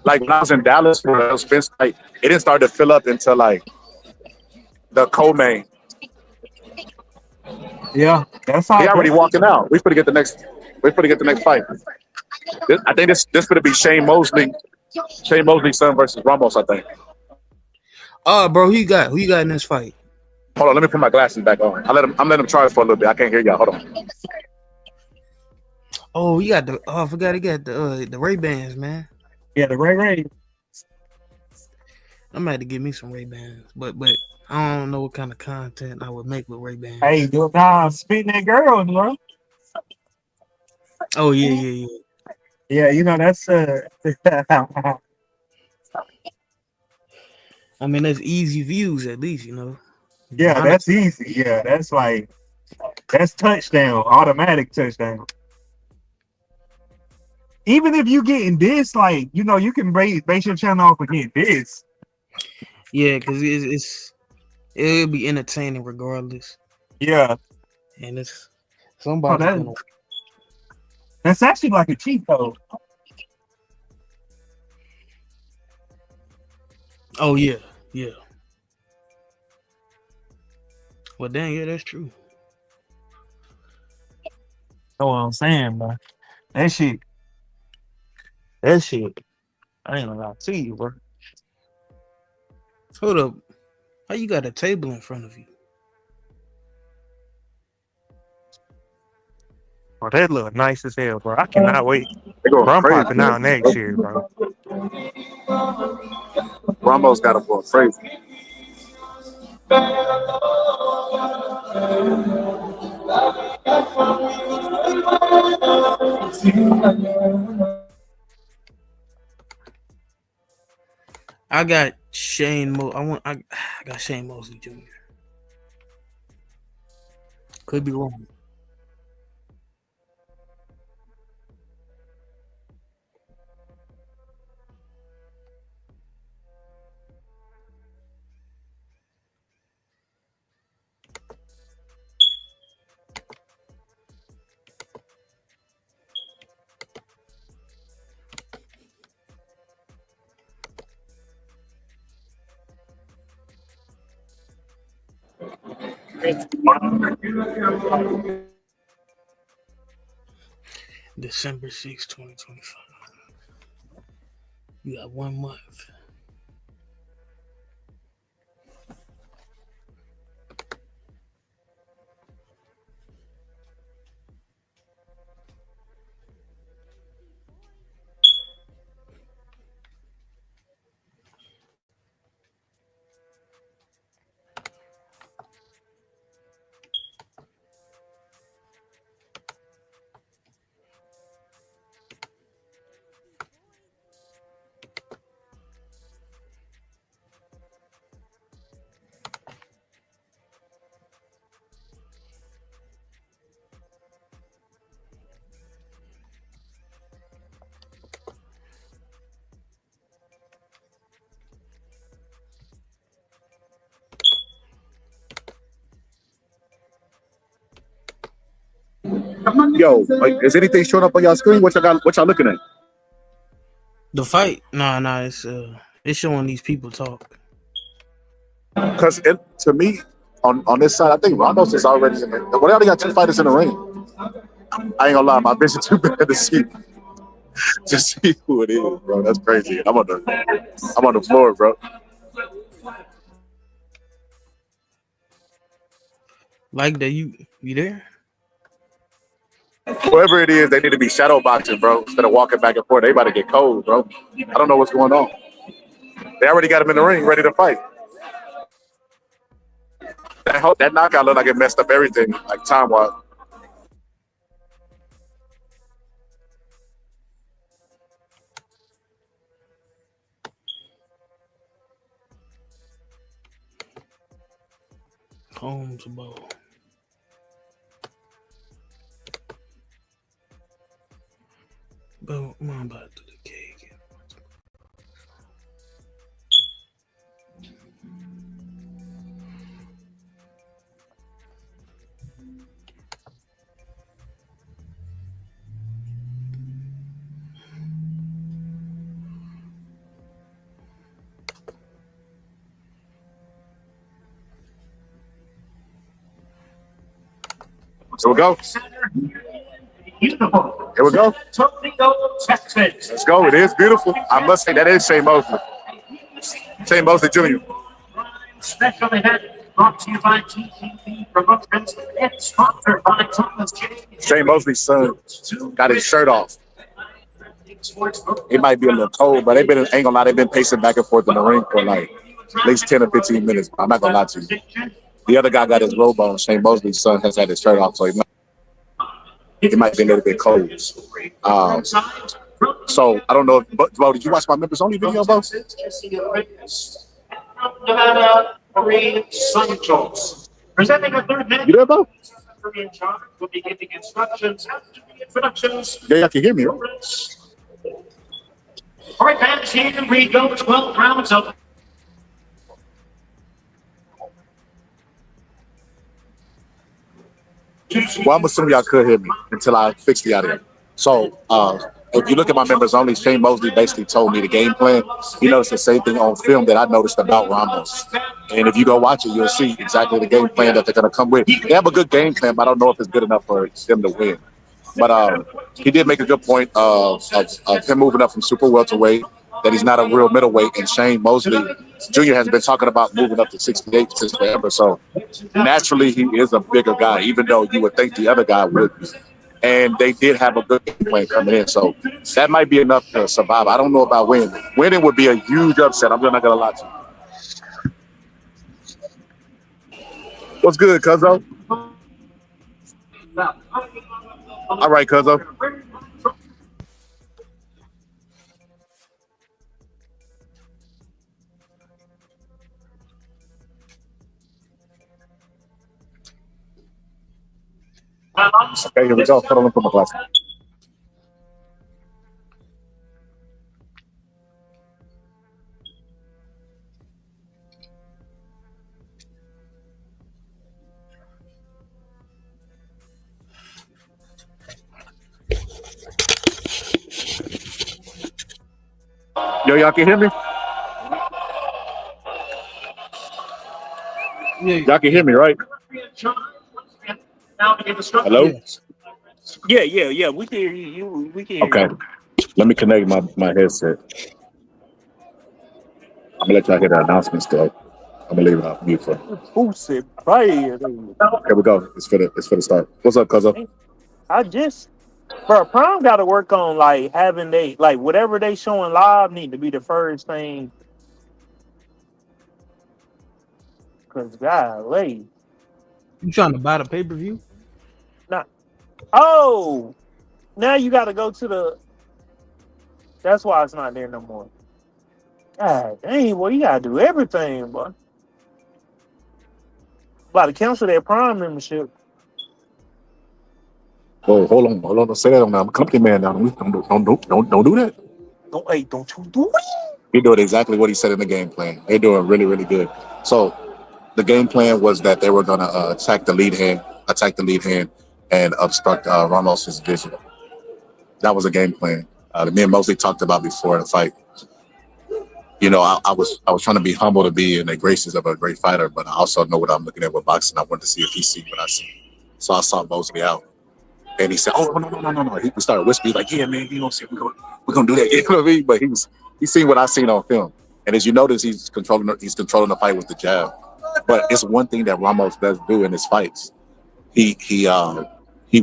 Like when I was in Dallas for those events, like it didn't start to fill up until like the co-main. Yeah, that's how. He already walking out. We finna get the next. We finna get the next fight. I think this gonna be Shane Mosley's son versus Ramos. I think. Oh, bro, who you got in this fight? Hold on, let me put my glasses back on. I'm letting him charge for a little bit. I can't hear y'all. Hold on. Oh, you got the. Oh, I forgot he got the Ray-Bans, man. Yeah, the Ray. I'm gonna have to get me some Ray-Bans, but I don't know what kind of content I would make with Ray-Bans. Hey, spitting that girl, bro. Oh yeah. Yeah, you know that's I mean, that's easy views at least, you know. Yeah, that's easy. Yeah, that's touchdown, automatic touchdown. even if you getting this, like you can base your channel off of getting this. Yeah, because it'll be entertaining regardless. Yeah, and it's somebody's gonna. That's actually like a cheat code. Oh yeah. Well, dang, yeah, that's true. Know what I'm saying, bro? That shit. I ain't gonna lie to you, bro. Hold up. How you got a table in front of you? Bro, that look nice as hell, bro. I cannot wait. They going Bro, I'm crazy, popping man. out next year, bro. Ramos got him going crazy. I got Shane I got Shane Mosley Jr. Could be wrong. December 6, 2025. You got 1 month. Yo, is anything showing up on y'all screen? What y'all looking at? The fight? Nah. It's showing these people talk. Because to me, on this side, I think Rondo's is already in there. Well, they already got 2 fighters in the ring. I ain't gonna lie, my vision too bad to see who it is, bro. That's crazy. I'm on the floor, bro. Like that, you there? Whoever it is, they need to be shadow boxing, bro. Instead of walking back and forth, they about to get cold, bro. I don't know what's going on. They already got him in the ring, ready to fight. That knockout looked like it messed up everything, like time-wise. Holmes Bowl. But I'm about to do the cake. Here we go. Here we go. Let's go. It is beautiful. I must say that is Shane Mosley. Shane Mosley Jr. Special event brought to you by TTV Promotions and sponsored by Thomas J. Shane Mosley's son got his shirt off. It might be a little cold, but ain't gonna lie, they've been pacing back and forth in the ring for like at least 10 or 15 minutes. I'm not gonna lie to you. The other guy got his robe on. Shane Mosley's son has had his shirt off, so it might be a little bit cold. So I don't know. But Bo, did you watch my members only video, Bo? Presenting a third minute. You there, Bo? Korean charge will be giving instructions after the introductions. Yeah, y'all can hear me, right? All right, fans, here we go. 12 rounds of. Well, I'm assuming y'all could hear me until I fix the audio. So, if you look at my members only, Shane Mosley basically told me the game plan. He noticed the same thing on film that I noticed about Ramos. And if you go watch it, you'll see exactly the game plan that they're going to come with. They have a good game plan, but I don't know if it's good enough for them to win. But he did make a good point of him moving up from super welterweight, that he's not a real middleweight. And Shane Mosley Jr. has been talking about moving up to 68 since forever. So naturally, he is a bigger guy, even though you would think the other guy would be. And they did have a good game plan coming in. So that might be enough to survive. I don't know about winning. Winning would be a huge upset. I'm just not going to lie to you. What's good, Cuzzo? All right, Cuzzo. Okay, here we go. Hold on, put my glasses. Yo, y'all can hear me? Y'all can hear me, right? Hello? Yeah. We can hear you. We can hear Okay. you. Let me connect my headset. I'm gonna let y'all hear the announcements though. I'm gonna leave it off mute for. Who said right? Here we go. It's for the start. What's up, Cuzzo? Bro, Prime got to work on like having whatever they showing live need to be the first thing. Cause golly, You trying to buy the pay-per-view? now you got to go to the. That's why it's not there no more. God dang, boy, you gotta do everything, boy. About to cancel their Prime membership. Oh, hold on. Don't say that on now. I'm a company man now. Don't do that. Don't you do it? He doing exactly what he said in the game plan. They're doing really, really good. So the game plan was that they were gonna attack the lead hand, and obstruct Ramos's vision. That was a game plan. Me and Mosley talked about before the fight. You know, I was trying to be humble to be in the graces of a great fighter, but I also know what I'm looking at with boxing. I wanted to see if he see what I see. So I sought Mosley out. And he said, "Oh no!" He started whispering like, "Yeah, man, you know, we're gonna do that." You know what I mean? But he's seen what I seen on film, and as you notice, he's controlling the fight with the jab. But it's one thing that Ramos does do in his fights. He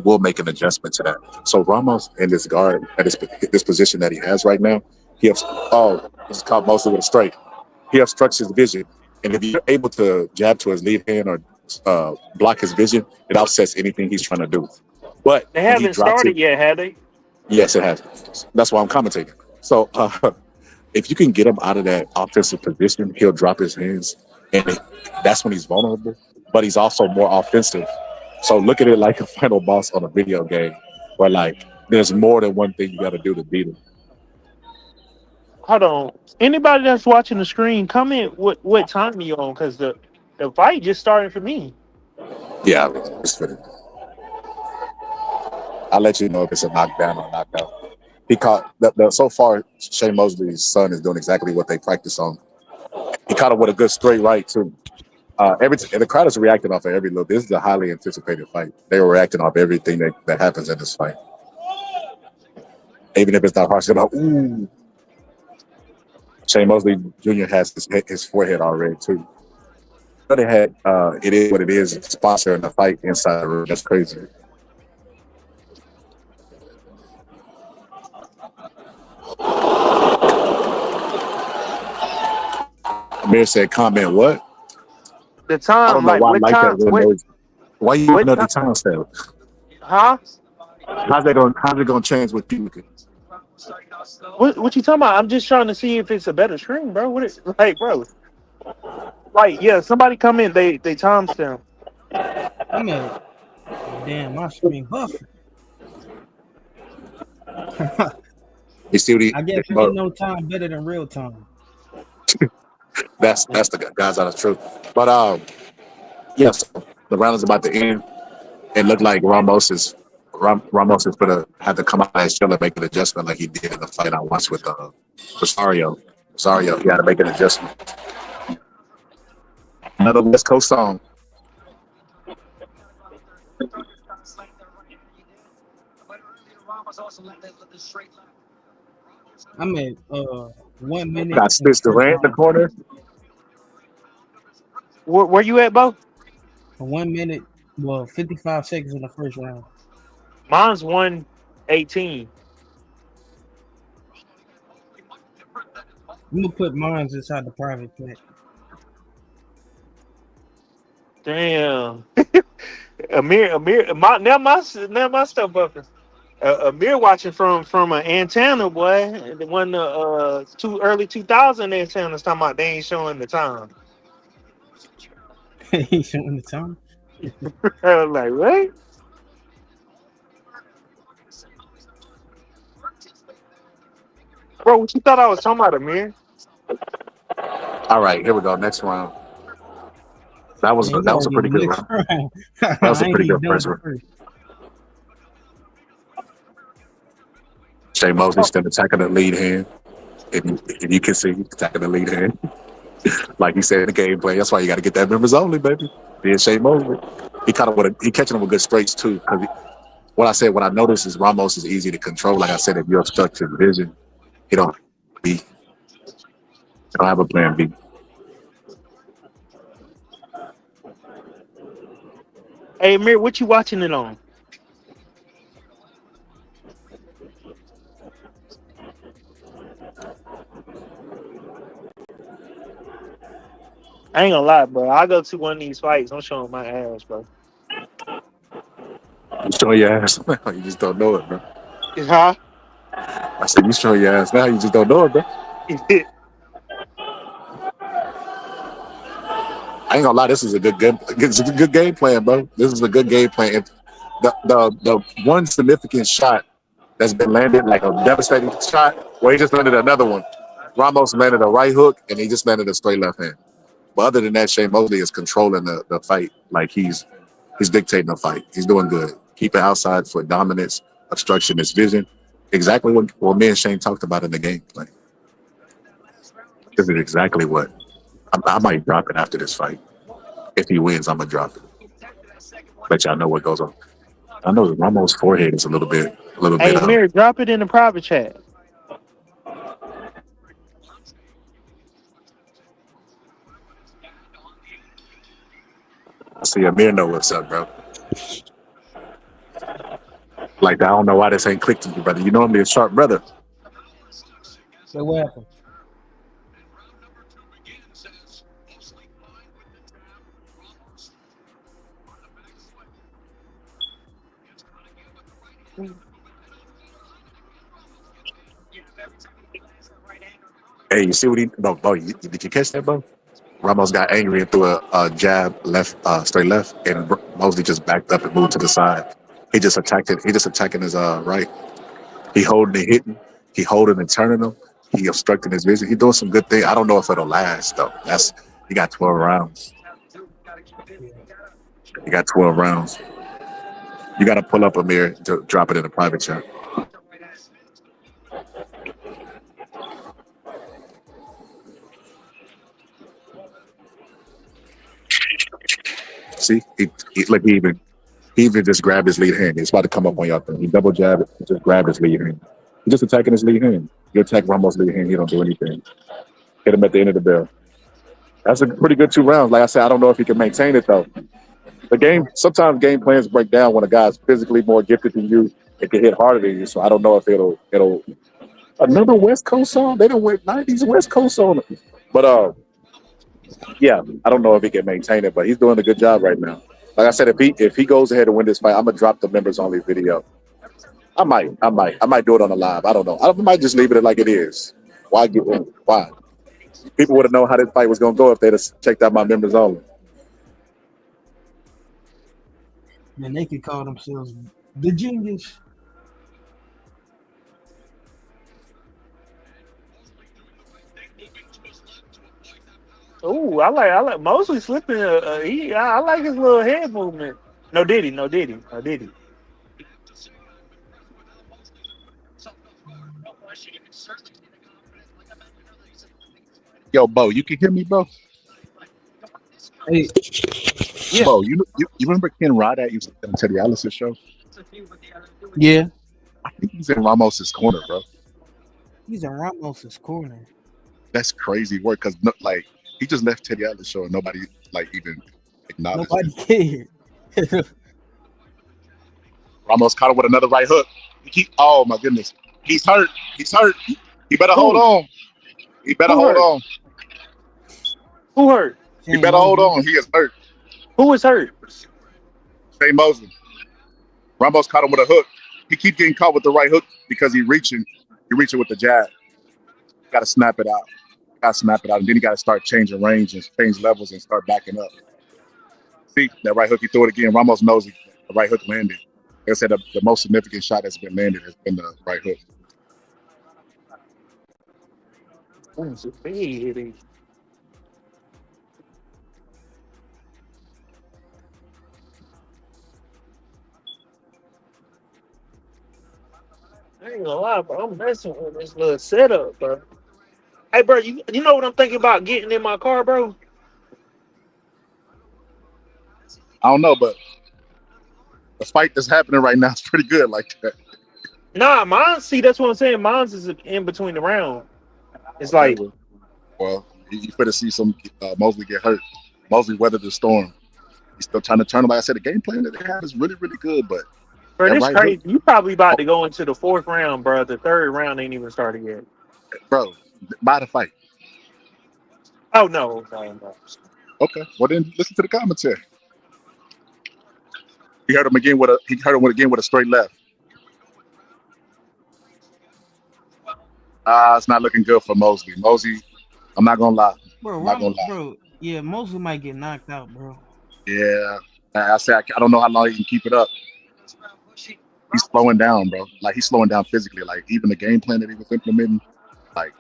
will make an adjustment to that. So Ramos in this guard at this position that he has right now, this is called mostly with a strike. He obstructs his vision, and if you're able to jab to his lead hand or block his vision, it offsets anything he's trying to do. But they haven't started yet, have they? Yes, it has. That's why I'm commentating. So if you can get him out of that offensive position, he'll drop his hands, and that's when he's vulnerable. But he's also more offensive. So look at it like a final boss on a video game, where like there's more than one thing you got to do to beat him. Hold on. Anybody that's watching the screen, comment what time you on, because the fight just started for me. Yeah, it's for I'll let you know if it's a knockdown or knockout. He caught so far. Shane Mosley's son is doing exactly what they practice on. He caught him with a good straight right too. The crowd is reacting off of every little. This is a highly anticipated fight. They were reacting off everything that happens in this fight, even if it's not harsh. About ooh. Shane Mosley Jr. has his forehead already too. But it had it is what it is. Sponsoring the fight inside the room. That's crazy. Amir said, "Comment what?" The time, I don't know why I like that. Why you know the time step? Huh? How's it gonna change with you? What you talking about? I'm just trying to see if it's a better screen, bro. What is like, bro? Like, yeah, somebody come in. They timestamp. I'm at damn my screen buffering. You see what he? I guess But ain't no time better than real time. that's the guys out of truth. But yes, the round is about to end. It looked like Ramos is gonna have to come out and still make an adjustment like he did in the fight I watched with Rosario. Rosario, he had to make an adjustment. Another West Coast song. I'm at 1 minute Got and Spitz 10 Durant in the rounds. corner. Where you at, Bo? 1 minute, 55 seconds in the first round. Mine's 1:18. I'm gonna put mine inside the private chat. Damn. Now my stuff buffing. Amir watching from an antenna, boy. The one two early 2000 antennas talking about they ain't showing the time. Ain't showing the time. I was like, what? Bro, what you thought I was talking about, Amir? All right, here we go. Next round. That was Man, you a already pretty in the good next round. round. That was a I ain't pretty even good done first with round. the first. Shea Mosley still attacking the lead hand. If you can see, attacking the lead hand. Like he said in the gameplay, that's why you got to get that members only, baby. Being Shea Mosley, he catching them with good straights too. Because what I noticed is Ramos is easy to control. Like I said, if you obstruct his vision, he don't have a plan B. Hey, Amir, what you watching it on? I ain't gonna lie, bro. I go to one of these fights. I'm showing my ass, bro. You show your ass. You just don't know it, bro. Huh? I said you show your ass now. You just don't know it, bro. I ain't gonna lie. This is a good game. It's a good game plan, bro. This is a good game plan. If the one significant shot that's been landed, like a devastating shot, where he just landed another one. Ramos landed a right hook, and he just landed a straight left hand. But other than that, Shea Mosley is controlling the fight. Like he's dictating the fight. He's doing good. Keep it outside for dominance, obstruction, his vision. Exactly what me and Shane talked about in the game plan. This is exactly what I might drop it after this fight. If he wins, I'm gonna drop it. Let y'all know what goes on. I know Ramos' forehead is a little bit. Hey, Amir, drop it in the private chat. See, Amir know what's up, bro. Like I don't know why this ain't clicked to you, brother. You know I'm a sharp brother. So what happened? Hey, you see what he? No, Bo, did you catch that, Bo? Ramos got angry and threw a jab left, straight left, and Mosley just backed up and moved to the side. He just attacked it. He just attacking his right. He holding and hitting. He holding and turning him. He obstructing his vision. He doing some good things. I don't know if it'll last though. He got 12 rounds. He got 12 rounds. You got to pull up Amir to drop it in a private chat. See, he even just grabbed his lead hand. It's about to come up on y'all thing. He double jab it, just grabbed his lead hand. He's just attacking his lead hand. You attack Ramos' lead hand, he don't do anything. Hit him at the end of the bell. That's a pretty good 2 rounds. Like I said, I don't know if he can maintain it though. Sometimes game plans break down when a guy's physically more gifted than you. It can hit harder than you. So I don't know if it'll another West Coast song. They don't went 90s West Coast song. But yeah, I don't know if he can maintain it, but he's doing a good job right now. Like I said, if he goes ahead and win this fight, I'm gonna drop the members only video. I might do it on the live. I don't know. I might just leave it like it is. Why get in? Why? People would have known how this fight was gonna go if they'd have checked out my members only. Man, they could call themselves the genius. Ooh, I like Mosley slipping. I like his little head movement. No Diddy. Yo, Bo, you can hear me, bro? Hey, yeah, Bo, you remember Ken Rod that used to be on Teddy Atlas's show? yeah. I think he's in Ramos's corner, bro. He's in Ramos's corner. That's crazy work because like he just left Teddy Atlas show and nobody like even acknowledged Nobody it. cared. Ramos caught him with another right hook. Oh my goodness, he's hurt. He's hurt. He better hold Who? on. He better Who hold hurt? on. Who hurt? He better hold on. He is hurt. Who is hurt? Shane Mosley. Ramos caught him with a hook. He keep getting caught with the right hook because he's reaching with the jab. Got to snap it out. And then you got to start changing range and change levels and start backing up. See that right hook? He threw it again. Ramos knows the right hook landed. They said the most significant shot that's been landed has been the right hook. I ain't gonna lie, bro. I'm messing with this little setup, bro. Hey, bro, you know what I'm thinking about getting in my car, bro? I don't know, but the fight that's happening right now is pretty good like that. Nah, mine. See, that's what I'm saying. Mine's is in between the round. It's like, well, you better see some Mosley get hurt. Mosley weathered the storm. He's still trying to turn him. Like I said, the game plan that they have is really, really good. But bro, this right crazy. hook, You probably about to go into the fourth round, bro. The third round ain't even started yet. Bro, buy the fight. Oh no. Okay, well then listen to the commentary. He hurt him again with a straight left. It's not looking good for Mosley. Mosley, I'm not gonna lie. Bro, yeah, Mosley might get knocked out, bro. Yeah, I don't know how long he can keep it up. He's slowing down, bro. Like he's slowing down physically. Like even the game plan that he was implementing, like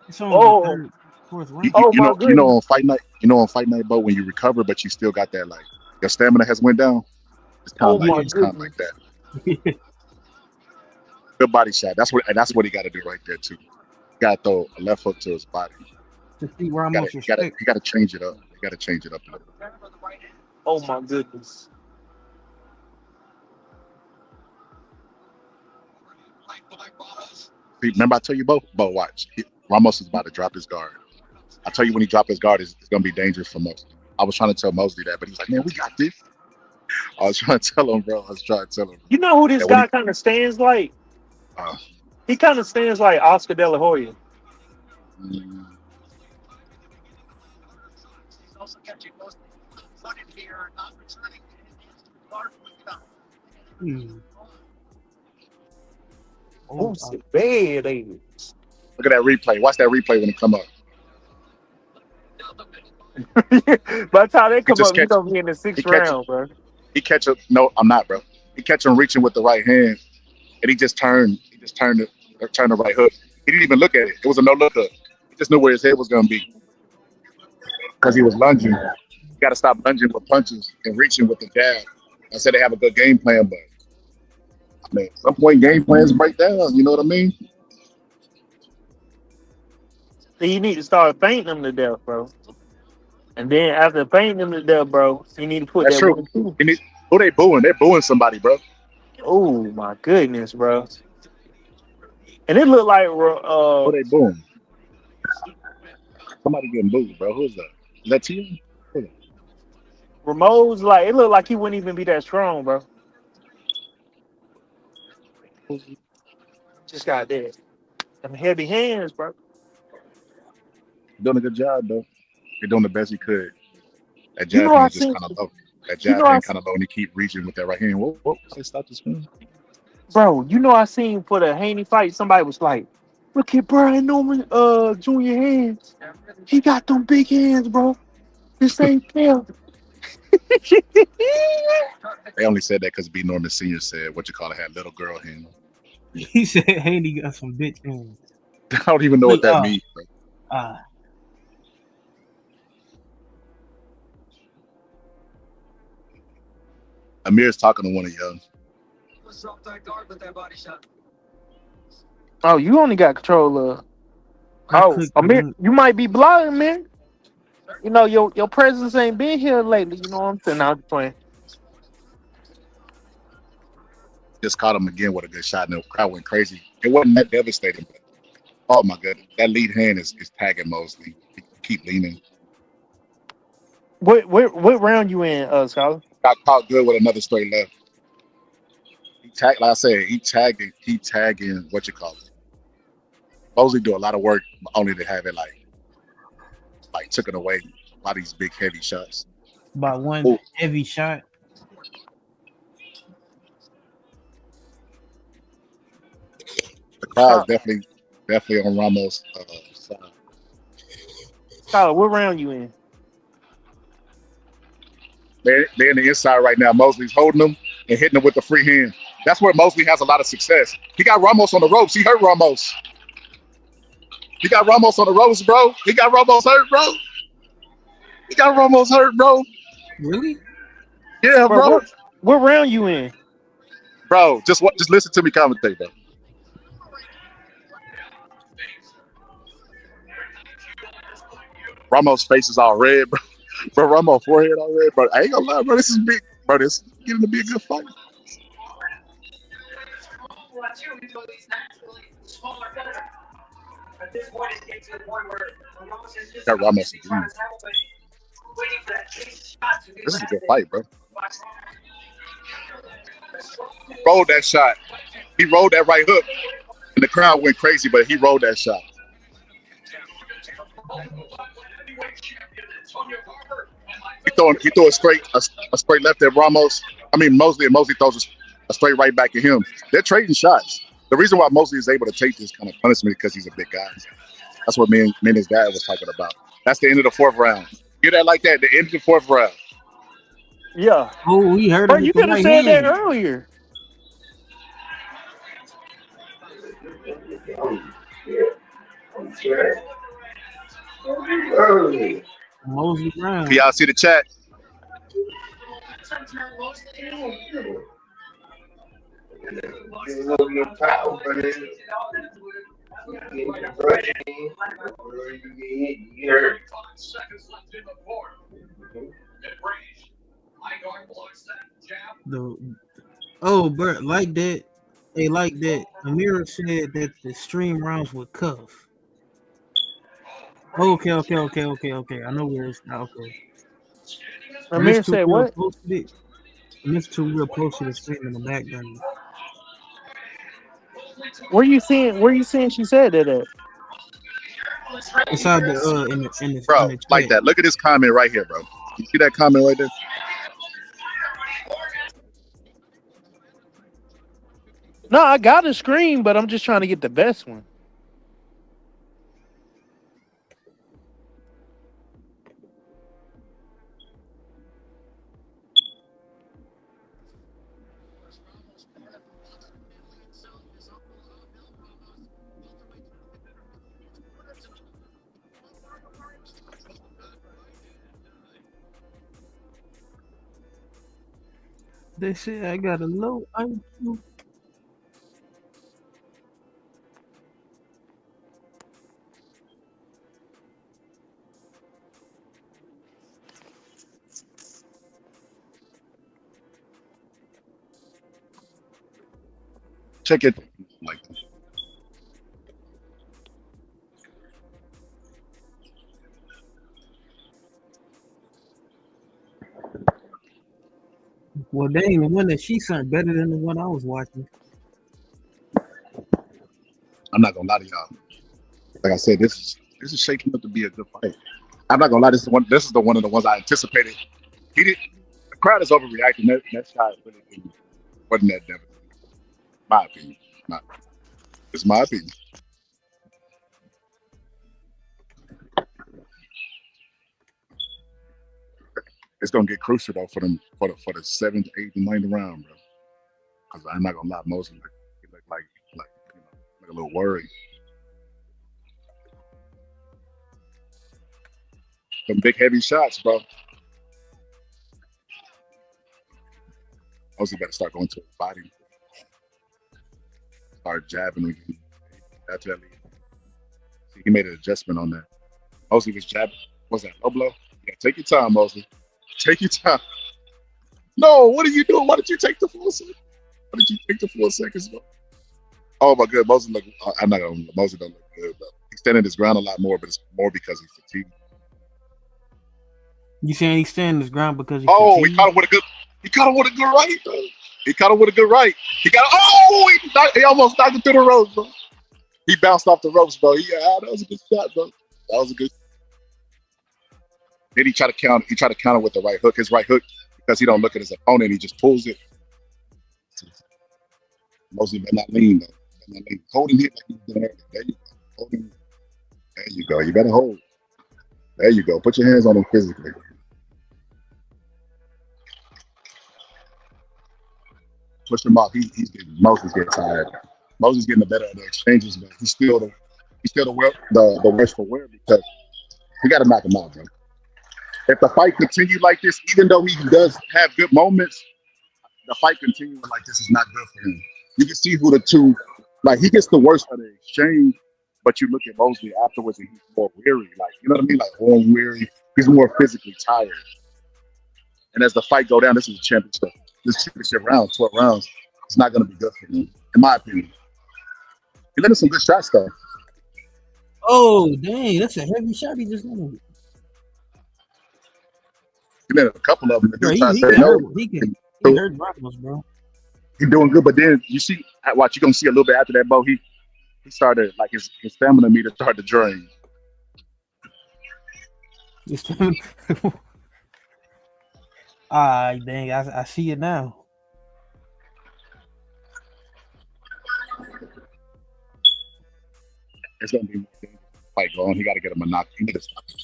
It's only the third, fourth round. you know on fight night, Bo, when you recover, but you still got that like your stamina has went down. It's kind of like that. Good body shot. That's what he got to do right there too. He got to throw a left hook to his body. To see Ramos He got to change it up. He got to change it up a little bit. Oh my goodness. Remember I tell you, Bo, watch. Ramos is about to drop his guard. I tell you when he drops his guard, it's going to be dangerous for Mosley. I was trying to tell Mosley that, but he's like, man, we got this. I was trying to tell him, bro. You know who this guy kind of stands like? He kind of stands like Oscar De La Hoya. Oh, bad. Look at that replay. Watch that replay when it come up. By the time they come up, he's gonna be in the sixth round, bro. He catch him. No, I'm not, bro. He catch him reaching with the right hand, and he just turned the right hook. He didn't even look at it. It was a no look hook. He just knew where his head was gonna be because he was lunging. You got to stop lunging with punches and reaching with the jab. I said they have a good game plan, but I mean, at some point game plans break down. You know what I mean? So you need to start fainting them to death, bro. And then after fainting them to death, bro, you need to put That's true. Who they booing? They're booing somebody, bro. Oh my goodness, bro. And it looked like who they booing? Somebody getting booed, bro. Who's that? Is that T? Ramone's like it looked like he wouldn't even be that strong, bro. Just got that. Them heavy hands, bro. Doing a good job, though. They're doing the best he could. That jab hand is just kind of low. That jab hand kind of low, and he keep reaching with that right hand. Whoa, stop the screen. Bro, you know I seen for the Haney fight, somebody was like, look at Brian Norman Jr. hands. He got them big hands, bro. This ain't fair. They only said that because B. Norman Sr. said had little girl hands. He said Haney got some bitch hands. I don't even know what that means, bro. Amir's talking to one of y'all. Oh, you only got control of. I Oh, clicked the Amir, link. you might be blind, man. You know your presence ain't been here lately. You know what I'm saying? Now I'm just playing. Just caught him again with a good shot, and the crowd went crazy. It wasn't that devastating, but oh my goodness, that lead hand is tagging Mosley. He keep leaning. What round you in, Scholar? Got caught good with another straight left. He tagged, like I said, he tagging what you call it. Mosley do a lot of work, only to have it like took it away by these big heavy shots. By one Ooh, heavy shot. the crowd's definitely on Ramos' side. Scholar, what round you in? They're in the inside right now. Mosley's holding them and hitting them with the free hand. That's where Mosley has a lot of success. He got Ramos on the ropes. He hurt Ramos. He got Ramos on the ropes, bro. He got Ramos hurt, bro. He got Ramos hurt, bro. Really? Yeah, Bro, bro. what round you in? Bro, just listen to me commentate, bro. Ramos' face is all red, bro. Bro, Ramos' forehead all red, bro. I ain't gonna lie, bro. This is big. Bro, this is getting to be a good fight. Got Ramos again. This is a good fight, bro. Rolled that shot. He rolled that right hook, and the crowd went crazy, but he rolled that shot. He threw a straight left at Ramos. I mean Mosley, and Mosley throws a straight right back at him. They're trading shots. The reason why Mosley is able to take this kind of punishment because he's a big guy. That's what me and his dad was talking about. That's the end of the fourth round. Hear that like that? The end of the fourth round. Yeah. Oh, he hurt Bro, him with you the could have right said that hand. earlier. Mosley Brown. Can y'all see the chat? Bert, like that. They like that. Amira said that the stream rounds would cuff. Okay. I know where it's now. Okay. Amir said Real what? posted it. Mr. Real posted the stream in the background. Where you seeing she said that at? Inside the in the Bro, chat. like that. Look at this comment right here, bro. You see that comment right there? No, I got a screen, but I'm just trying to get the best one. They say I got a low IQ. Check it. Like Well, dang, the one that she sent better than the one I was watching. I'm not gonna lie to y'all. Like I said, this is shaping up to be a good fight. I'm not gonna lie. This is the one of the ones I anticipated. The crowd is overreacting. That shot really wasn't that devastating. My opinion. It's my opinion. It's gonna get crucial though for the 7th, 8th, and 9th round, bro. Because I'm not gonna lie, Mosley he looked like a little worried. Some big heavy shots, bro. Mosley better start going to his body, start jabbing again. That's at least. See, he made an adjustment on that. Mosley was jabbing. Was that low blow? Yeah, take your time, Mosley. Take your time. No, what are you doing? Why did you take the 4 seconds? Why did you take the 4 seconds, bro? Oh my God, Mosley look. I'm not gonna. Mosley don't look good, bro. He's standing his ground a lot more, but it's more because he's fatigued. You saying he's standing his ground because he's Oh, fatigued? he caught him with a good. He caught him with a good right, bro. He caught him with a good right. He got. Oh, he almost knocked him through the ropes, bro. He bounced off the ropes, bro. That was a good shot, bro. That was a good. Then he tried to counter. He tried to counter with the right hook. His right hook, because he don't look at his opponent, he just pulls it. Mosley better not lean though. Better not lean. Hold him here like you did earlier. There you go. Hold him. There you go. You better hold. There you go. Put your hands on him physically. Push him off. He's getting. Mosley's getting tired. Mosley's getting the better of the exchanges, but he's still the worse for wear because we got to knock him out, bro. If the fight continued like this, even though he does have good moments, the fight continuing like this is not good for him. You can see who the two, like he gets the worst of the exchange, but you look at Mosley afterwards and he's more weary, like you know what I mean, like more weary. He's more physically tired. And as the fight go down, this is a championship. This championship round, 12 rounds, it's not going to be good for him, in my opinion. He landed some good shots though. Oh dang, that's a heavy shot he just landed. He landed a couple of them. The Bro, dude he tried to say can no. hurt. He hurt rivals, bro. He's doing good, but then you see, watch, you're gonna see a little bit after that, Bo. He started like his stamina meter started to drain. His stamina. Ah, dang, I see it now. It's gonna be more dangerous fight going. He got to get him a knock. He need to stop it.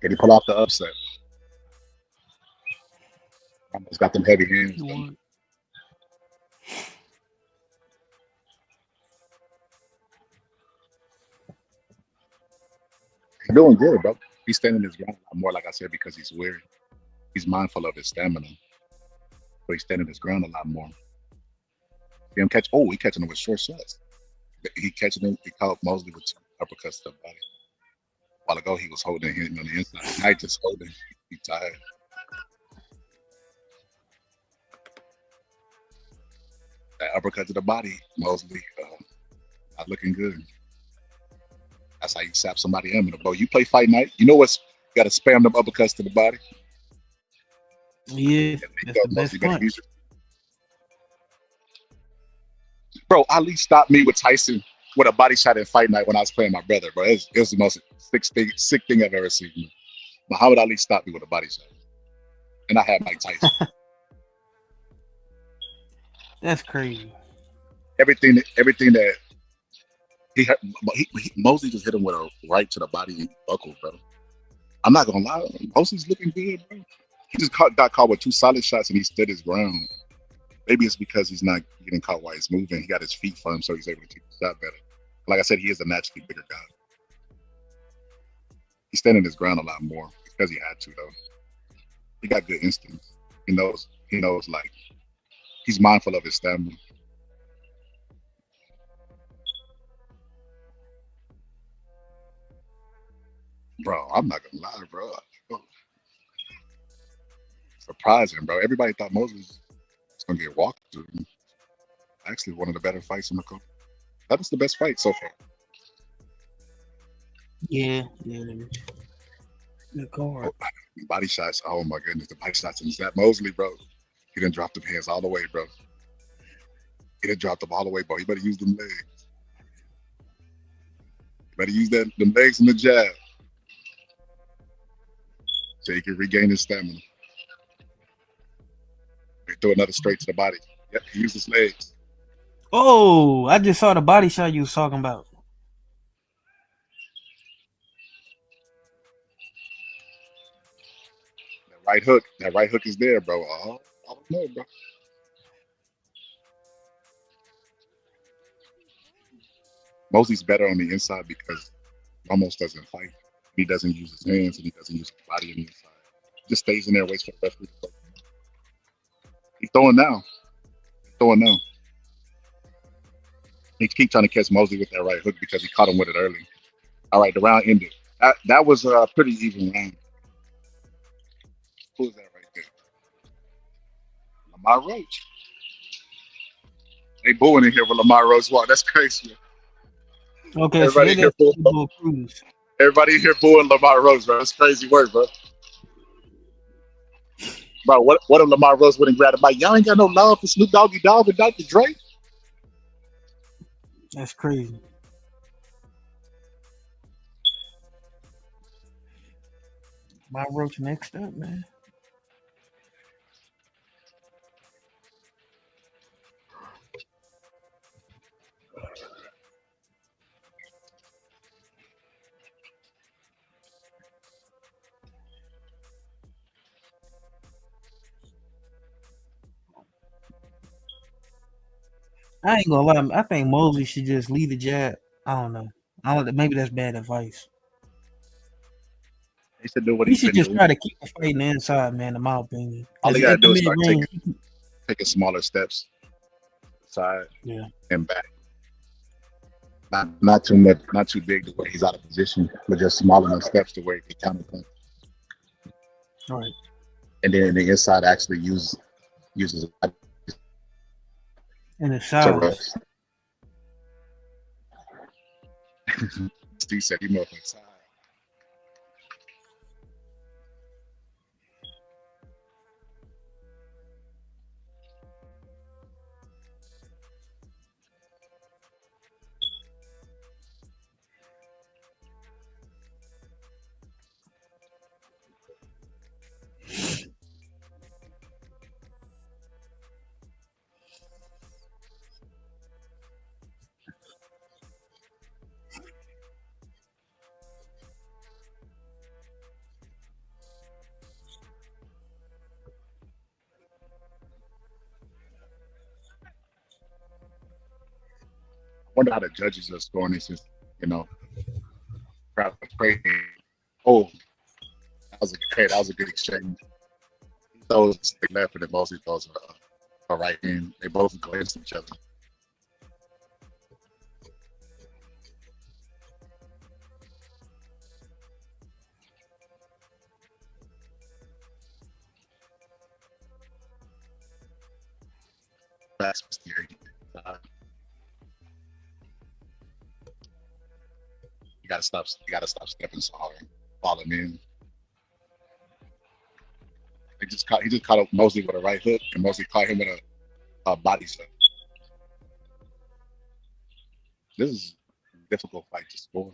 Can he pull off the upset? Almost got them heavy hands. He's doing good, bro. He's standing his ground a lot more, like I said, because he's weary. He's mindful of his stamina. But he's standing his ground a lot more. See him catch. Oh, he catching him with short shots. He catching him. He caught Mosley with 2 uppercuts to the body. A while ago, he was holding him on the inside. Now he just holding. He's tired. That uppercut to the body, Mosley, not looking good. That's how you sap somebody in, bro. You play fight night. You know what's you got to spam them uppercuts to the body. Yeah, that's the best punch. Bro, Ali stopped me with Tyson with a body shot in fight night when I was playing my brother, bro. It was the most sick thing I've ever seen. Muhammad Ali stopped me with a body shot. And I had Mike Tyson. That's crazy. Everything that Mosley just hit him with a right to the body and buckled, bro. I'm not gonna lie, Mosley's looking good, bro. He just got caught with 2 solid shots and he stood his ground. Maybe it's because he's not getting caught while he's moving. He got his feet firm, so he's able to take the shot better. Like I said, he is a naturally bigger guy. He's standing his ground a lot more because he had to, though. He got good instincts. He knows, like, he's mindful of his stamina. Bro, I'm not gonna lie, bro. Surprising, bro. Everybody thought Mosley was gonna get walked through. Actually, one of the better fights in the card. That was the best fight so far. Yeah. The card. Body shots. Oh my goodness, the body shots in Zach Mosley, bro. He done dropped them hands all the way, bro. He done dropped them all the way, bro. You better use them legs. You better use them legs and the jab. So he can regain his stamina. He threw another straight to the body. Yep, he used his legs. Oh, I just saw the body shot you was talking about. That right hook is there, bro. I don't know, bro. Mosley's better on the inside because he almost doesn't fight. He doesn't use his hands and he doesn't use his body on the inside. Just stays in there, waits for the referee to play. He's throwing now. He keep trying to catch Mosley with that right hook because he caught him with it early. All right, the round ended. That was a pretty even round. Who is that right there? Lamont Roach. They booing in here with Lamont Roach. Wow, that's crazy. Okay, so Everybody they here got booing. Pitbull Cruz. Everybody here booing Lamont Roach, bro. That's crazy work, bro. Bro, what if Lamont Roach wouldn't grab the mic? Y'all ain't got no love for Snoop Doggy Dogg and Dr. Dre? That's crazy. My Roach next up, man. I ain't gonna lie. I think Mosley should just lead the jab. I don't know. Maybe that's bad advice. He should do what He he's should been just doing. try to keep the fight in the inside, man. In my opinion, All he at gotta the do is mid start range. taking smaller steps, side and back. Not too much, not too big to where he's out of position, but just small enough steps to where he can counter punch. All right. And then the inside actually uses And the to size. rest. Steve said he more inside. I wonder how the judges are scoring this. Crowd was crazy. Oh, that was a good exchange. He throws a stick left and then Mosley throws a right hand. They both glanced at each other. That's scary. You gotta stop stepping so hard, falling in. He just caught up Mosley with a right hook, and Mosley caught him with a body shot. This is a difficult fight to score.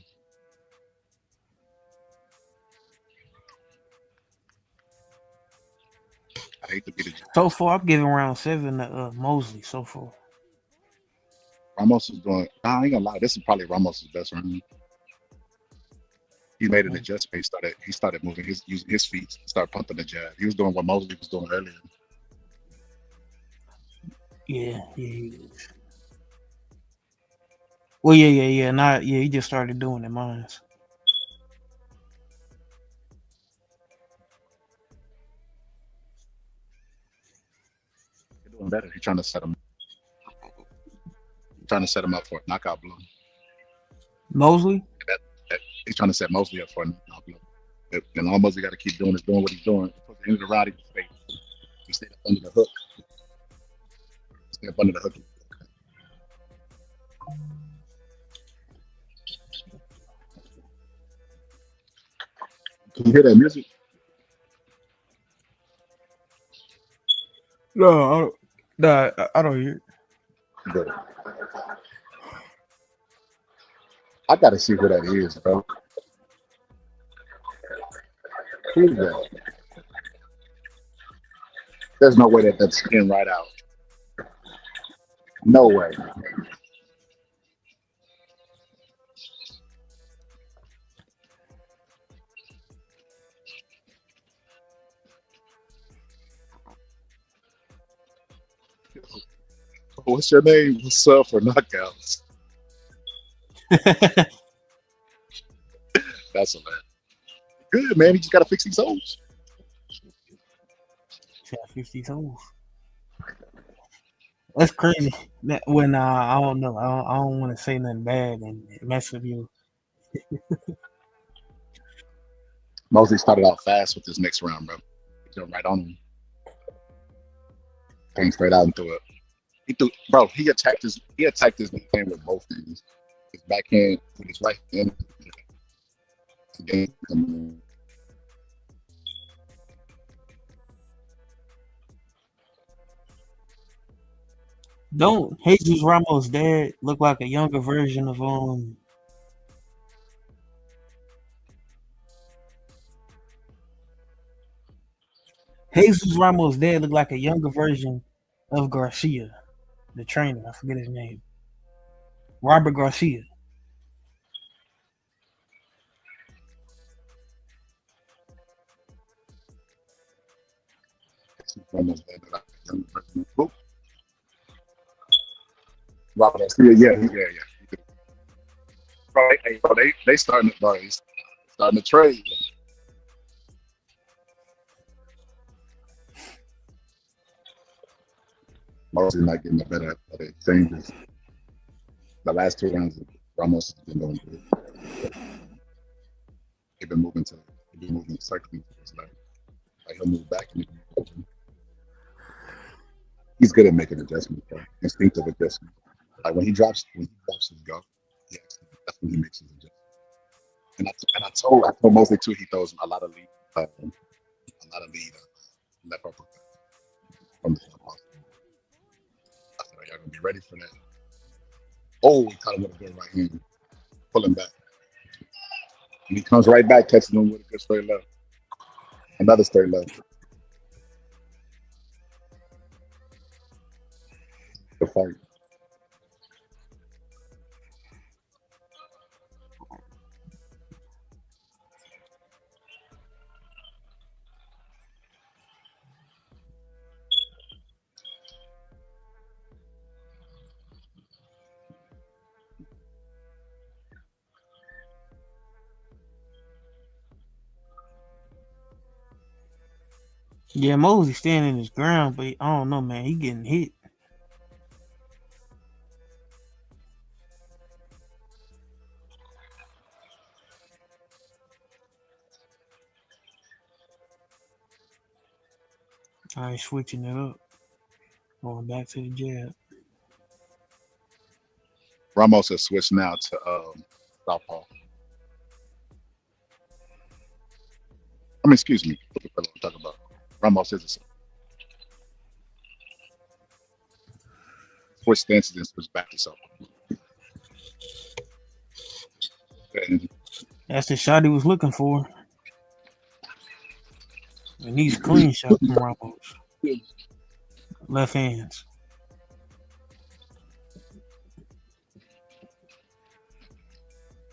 I hate to be the judge. So far, I'm giving round 7 to Mosley. So far, Ramos is doing. I ain't gonna lie. This is probably Ramos' best round. He made an adjustment. He started moving using his feet. Started pumping the jab. He was doing what Mosley was doing earlier. yeah. Well, yeah. Not yeah. He just started doing it, mine. He's doing better. He's trying to set him up for a knockout blow. Mosley. He's trying to set Mosley up for a knockout blow. And all Mosley got to keep doing is doing what he's doing. At the end of the round, he stayed up under the hook. Stay up under the hook. Can you hear that music? No, I don't hear it. Good. I gotta see who that is, bro. Who is that? There's no way that's skin right out. No way. What's your name? What's up for knockouts? That's a man. Good, man. You just gotta fix these holes. Said 52. That's crazy. That when I don't know. I don't want to say nothing bad and mess with you. Mosley started out fast with this next round, bro. He jumped right on him. Came straight out and threw it. He threw, bro. He attacked his backhand with both hands. His backhand with his right hand. Again, Don't Jesus Ramos' dad look like a younger version of Jesus Ramos' dad look like a younger version of Garcia, the trainer. I forget his name. Robert Garcia. Robert Garcia, yeah. Bro, they starting to trade. Mosley not getting the better at exchanges. The last 2 rounds, Ramos has been going good. They've been moving circling to his left. Like he'll move back and he's good at making adjustments, bro. Instinctive adjustments. Like when he drops his guard, that's when he makes his adjustments. And I told Mosley too, he throws a lot of lead left upper from the top. I said, y'all gonna be ready for that. Oh, he caught him with a good right hand, pulling back. And he comes right back, catches him with a good straight left. Another straight left. The fight. Yeah, Mosley standing his ground, but I don't know, man. He getting hit. All right, switching it up. Going back to the jab. Ramos has switched now to southpaw. I mean, excuse me. What the hell I'm talking about? Ramos is a switch stances and switch back to southpaw. That's the shot he was looking for. And he's clean shot from Ramos. Left hands.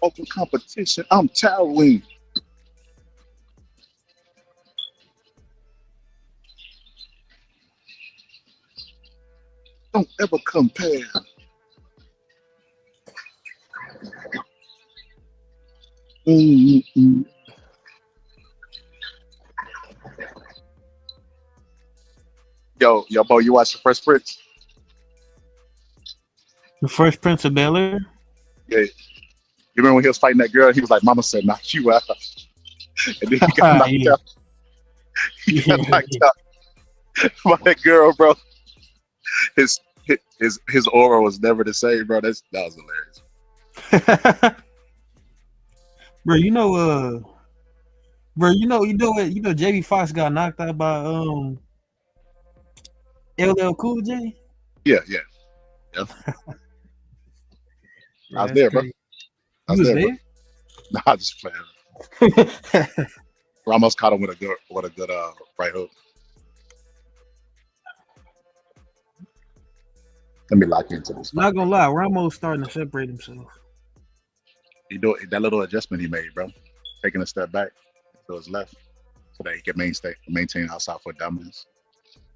Open competition. I'm towering. Don't ever compare. Yo, Bo, you watch the Fresh Prince? The Fresh Prince of Bel-Air? Yeah. You remember when he was fighting that girl? He was like, "Mama said knock you out," and then he got knocked out. He got knocked out by that girl, bro. His aura was never the same, bro. That was hilarious. Bro, you know JB Fox got knocked out by LL Cool J? Yeah. I was there, bro. I was there, bro. Nah, I just playing. Ramos caught him with a good right hook. Let me lock into this. Not gonna lie, Ramos starting to separate himself. He do that little adjustment he made, bro. Taking a step back to his left so that he can maintain outside foot dominance.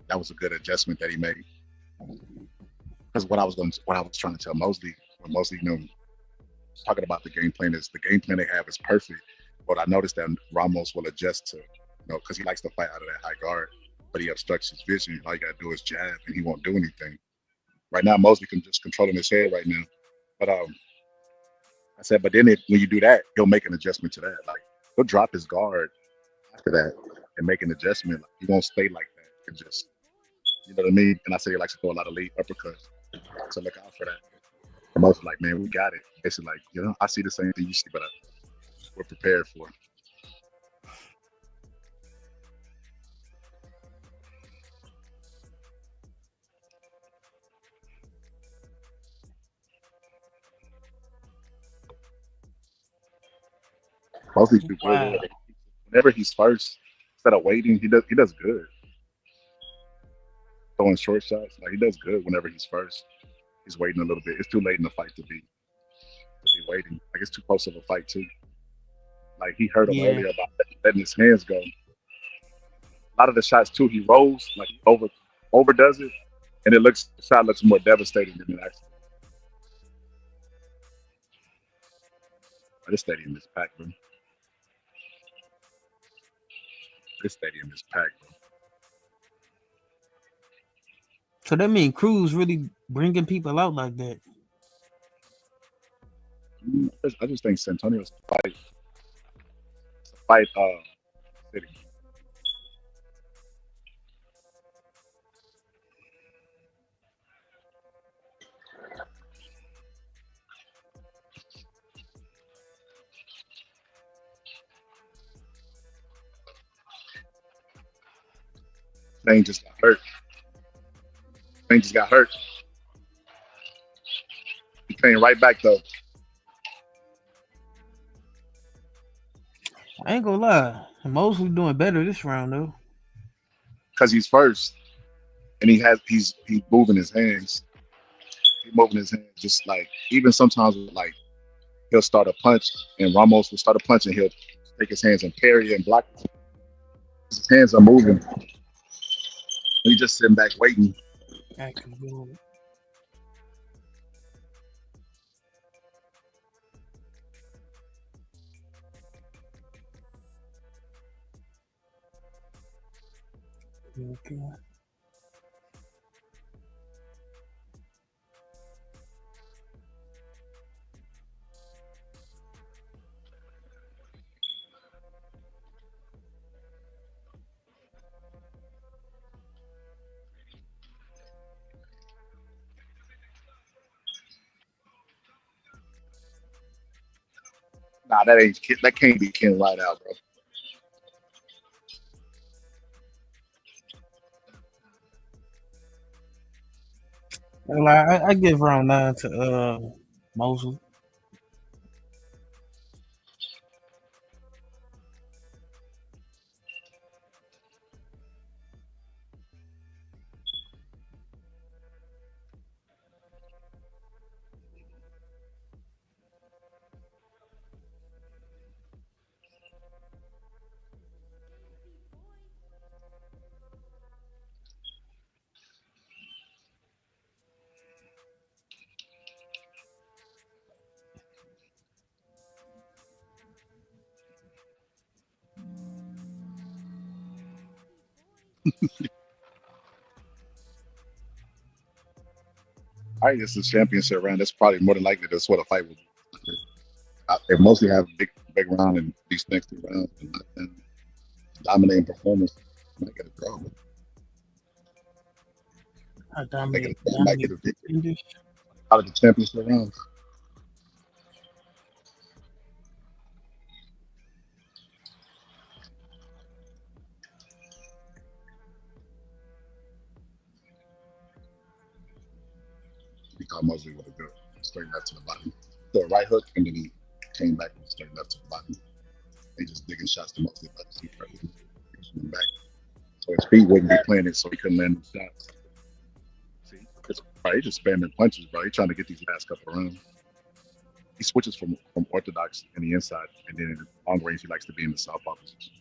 That was a good adjustment that he made. Because what I was trying to tell Mosley, when Mosley knew talking about the game plan is the game plan they have is perfect. But I noticed that Ramos will adjust to, because he likes to fight out of that high guard. but he obstructs his vision. All you gotta do is jab, and he won't do anything. Right now, Mosley can just controlling his head right now. But I said, but then when you do that, he'll make an adjustment to that. Like he'll drop his guard after that and make an adjustment. Like, he won't stay like that and just, you know what I mean? And I say he likes to throw a lot of lead uppercuts, so look out for that. And Mosley like, man, we got it. It's like, you know, I see the same thing you see, but we're prepared for it. Mosley do good. Wow. Whenever he's first, instead of waiting, he does good. Throwing short shots, like he does good whenever he's first. He's waiting a little bit. It's too late in the fight to be waiting. Like it's too close of a fight too. Like he heard him Yeah. earlier about letting his hands go. A lot of the shots too, he rolls like he overdoes it, and the shot looks more devastating than it actually. This stadium is packed, bro. This stadium is packed, bro. So that means Cruz really bringing people out like that. I just think San Antonio's fight city. Thing just got hurt. Thing just got hurt. He came right back though. I ain't gonna lie. Mosley doing better this round though. Because he's first, and he's moving his hands. He's moving his hands just like even sometimes like he'll start a punch and Ramos will start a punch and he'll take his hands and parry and block. His hands are moving. He's just sitting back waiting. Okay. Nah, that can't be Ken right out, bro. I give round 9 to Mosley. All right, this is a championship round. That's probably more than likely that's what a fight will be. They mostly have big round in these next 2 rounds. And dominating performance might get a draw. Might get a victory out of the championship rounds. He caught Mosley with a good straight left to the body. So a right hook, and then he came back with a straight left to the body. They just digging shots to Mosley, but he pushing back. So his feet wouldn't be planted, so he couldn't land the shots. See, he just spamming punches, bro. He's trying to get these last couple of rounds. He switches from orthodox in the inside, and then in long range, he likes to be in the southpaw position.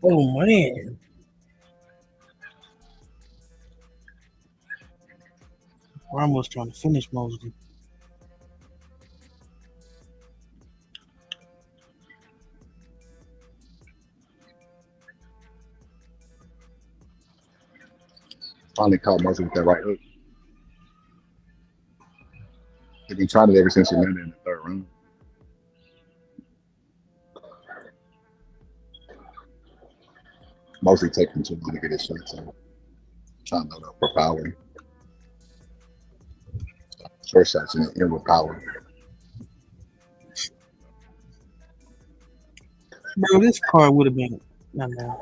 Oh man. Ramos trying to finish Mosley. Finally caught Mosley with that right hook. They've been trying it ever since he landed in the third round. Mosley taking too long to get his shots on. Trying to load up for power. Short shots in the end with power. Bro, this card would have been no man.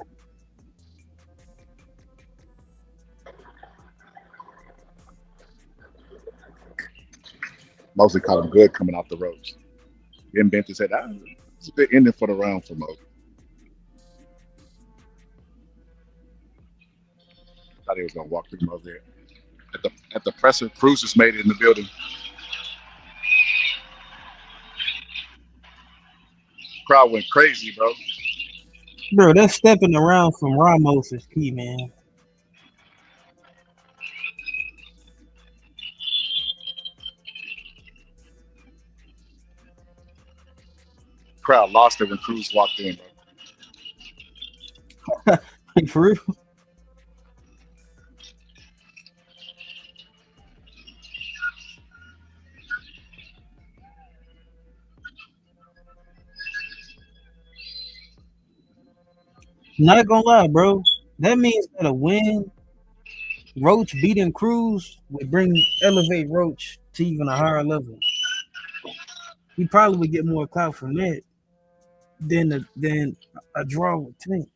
Mosley caught him good coming off the ropes. Then Benton said, it's a good ending for the round for Mosley. Thought he was gonna walk through Mosley. At the presser, Cruz just made it in the building. Crowd went crazy, bro. Bro, that stepping around from Ramos is key, man. Crowd lost it when Cruz walked in, bro. For real? Not gonna lie, bro. That means that a win, Roach beating Cruz would elevate Roach to even a higher level. He probably would get more clout from that than a draw with Tank.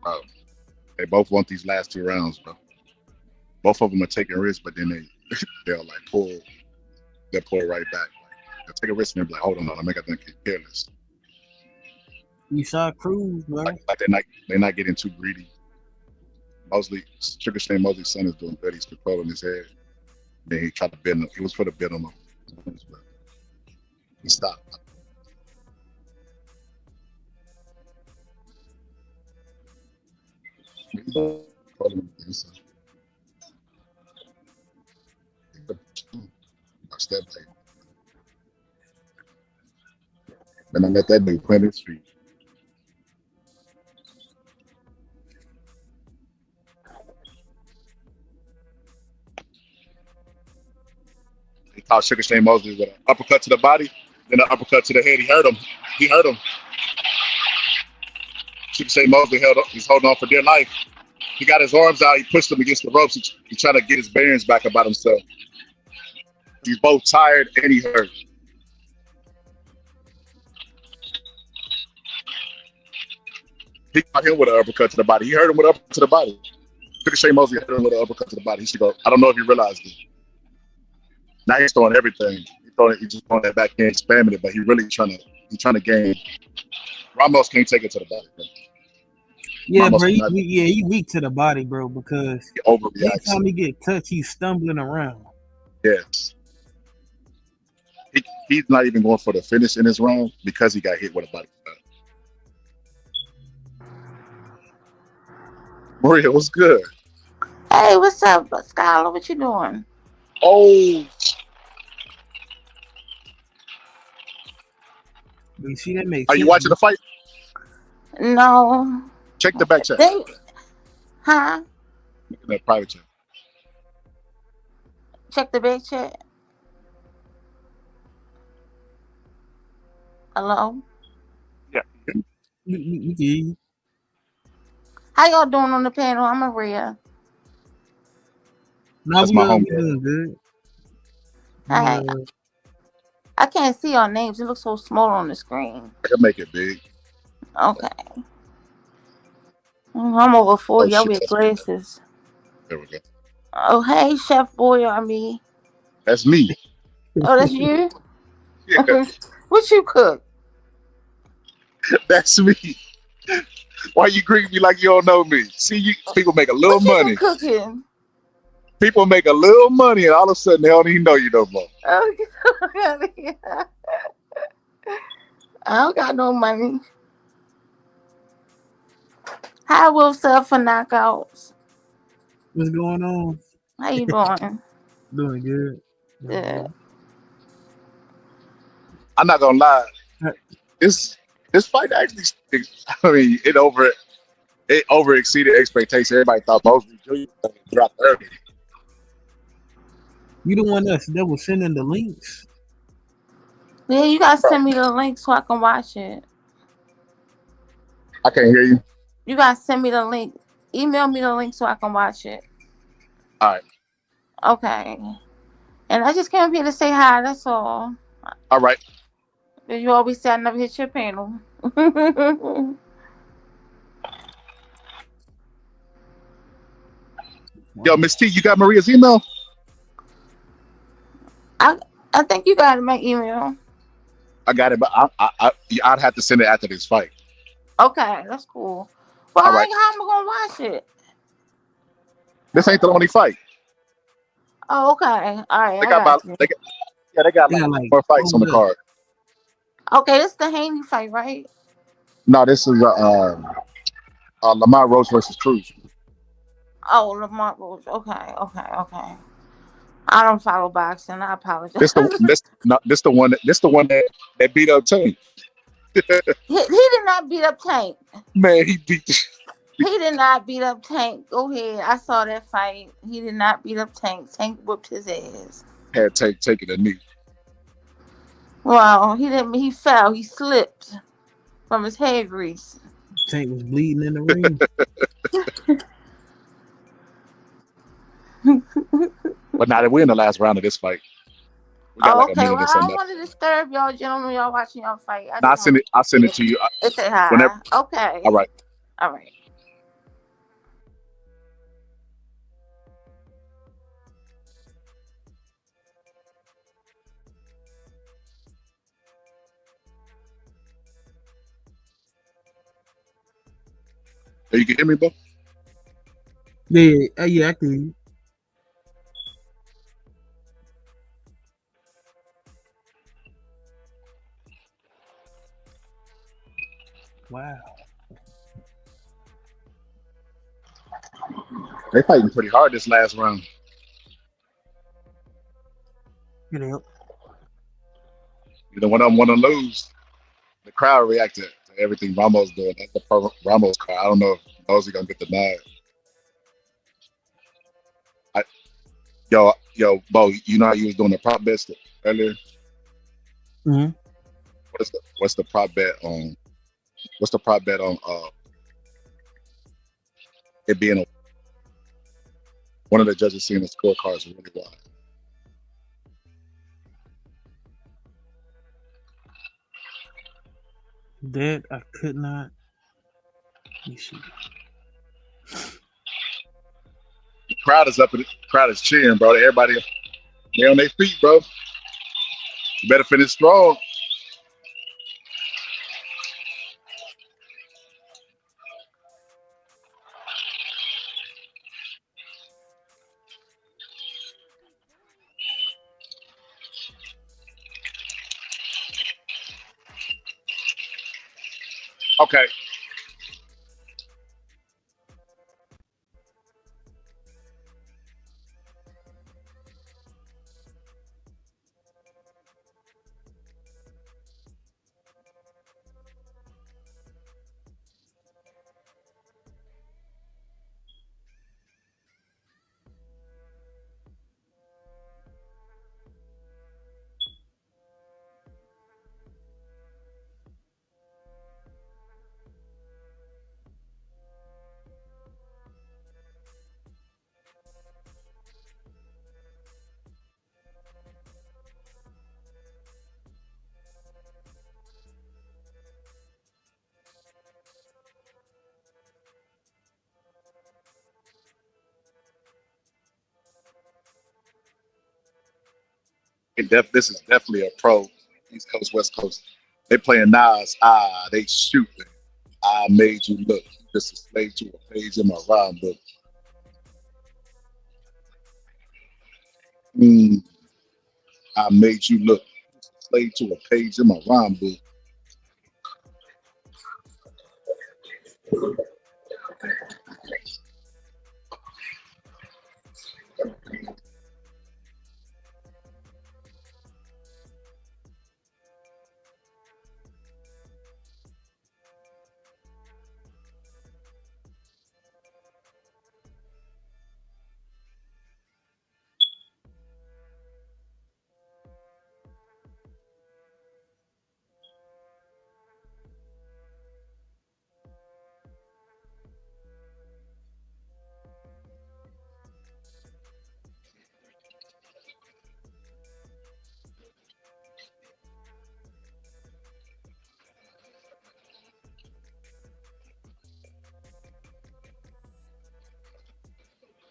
Bro, they both want these last two rounds, bro. Both of them are taking risks, but then they'll like they'll pull it right back. They'll take a risk and they'll be like, hold on, I make I think get careless. You saw Cruz, bro. Like they're not getting too greedy. Sugar Shane Mosley's son is doing good. He's controlling his head. Then he tried to bend him. He was for the bend him. He stopped. Step back. And I let that dude plant his feet. He caught Sugar Shane Mosley with an uppercut to the body, then an uppercut to the head. He hurt him. Sugar Shane Mosley he's holding on for dear life. He got his arms out. He pushed him against the ropes. He's trying to get his bearings back about himself. He's both tired and he hurt. He got him with an uppercut to the body. He hurt him with an uppercut to the body. Sugar Shane Mosley hurt him with an uppercut to the body. He should go. I don't know if he realized it. Now he's throwing everything. He's just throwing that back end, spamming it, but he's trying to gain. Ramos can't take it to the body, bro. Yeah, Ramos, bro. He weak to the body, bro, because every time he get touched, he's stumbling around. Yes. He's not even going for the finish in his round because he got hit with a body shot. Maria, what's good? Hey, what's up, Skylar? What you doing? Oh. You see that makes Are you watching the fight? No. Check the back chat. Huh? Look at that private chat. Check the back chat. Hello? Yeah. How y'all doing on the panel? I'm Maria. That's my homegirl. Good. Hi. I can't see our names. It looks so small on the screen. I can make it big. Okay. I'm over 40. I wear glasses. There we go. Oh, hey, Chef Boyardee. That's me. Oh, that's you? Yeah, What you cook? that's me. Why you greet me like you don't know me? See, you people make a little What you been money. cooking? People make a little money, and all of a sudden they don't even know you no more. Oh, I don't got no money. Hi, Wilson for knockouts. What's going on? How you doing? Doing good. Doing Good. good. I'm not gonna lie. This this fight actually, I mean, it over exceeded expectations. Everybody thought Mosley Jr. was gonna drop early. You the one that was sending the links. Yeah, you gotta send me the link so I can watch it. I can't hear you. You gotta send me the link. Email me the link so I can watch it. All right, Okay. And I just came up here to say hi. That's all. all right. You always say I never hit your panel. Yo, Miss T, you got Maria's email? I think you got my email. I got it, but I'd have to send it after this fight. Okay, that's cool. Well, All right. how am I gonna watch it? This ain't the only fight. Oh, okay. All right, They I got got about you. they got like more fights on the card. Okay, this is the Haney fight, right? No, this is Lamont Roach versus Cruz. Oh, Lamont Roach. Okay. I don't follow boxing. I apologize. This the one that beat up Tank. He did not beat up Tank. Man, he beat. He did not beat up Tank. Go ahead. I saw that fight. He did not beat up Tank. Tank whipped his ass. Had Tank taking a knee. Well, he didn't. He fell. He slipped from his hair grease. Tank was bleeding in the ring. But now that we're in the last round of this fight, we got Oh, like a okay. minute Well, or I something don't left. want to disturb y'all, gentlemen. Y'all watching y'all fight. I'll send it to you. It's a high. Whenever. Okay. All right. All right. You can hear me, bro? Yeah, I can hear you. Wow. They fighting pretty hard this last round. You know. You know, one of them want to lose. The crowd reacted to everything Ramos doing. That's the Ramos crowd. I don't know if Mosley gonna get the nod. Yo, Bo, you know how you was doing the prop bets earlier? Mm-hmm. What's the prop bet on? What's the prop bet on? It being one of the judges seeing the scorecards really wide. That I could not. Let me see. The crowd is up. The crowd is cheering, bro. Everybody, they on their feet, bro. You better finish strong. Okay. This is definitely a pro East Coast, West Coast. They playing Nas. They shooting. I made you look. Just a slave to a page in my rhyme book. I made you look. Just a slave to a page in my rhyme book.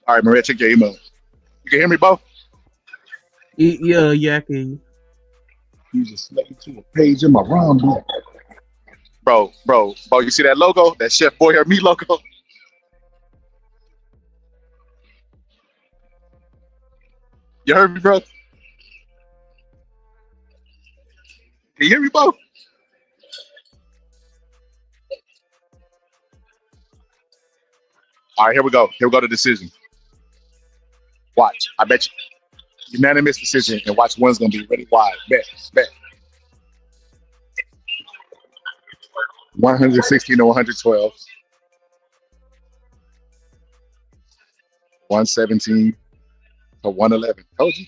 All right, Maria, check your email. You can hear me, Bo? Yeah, I can. You just slave to a page in my rhyme book. Bro, you see that logo? That Chef Boy or Me logo? You heard me, bro? Can you hear me, Bo? All right, here we go. Here we go to decision. Watch. I bet you. Unanimous decision, and watch one's gonna be really wide. Bet. 116 to 112. 117 to 111. Told you.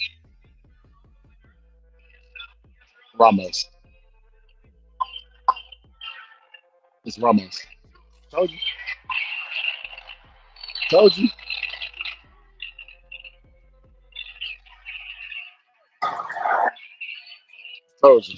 Ramos. It's Ramos. Told you. Told you. Told you.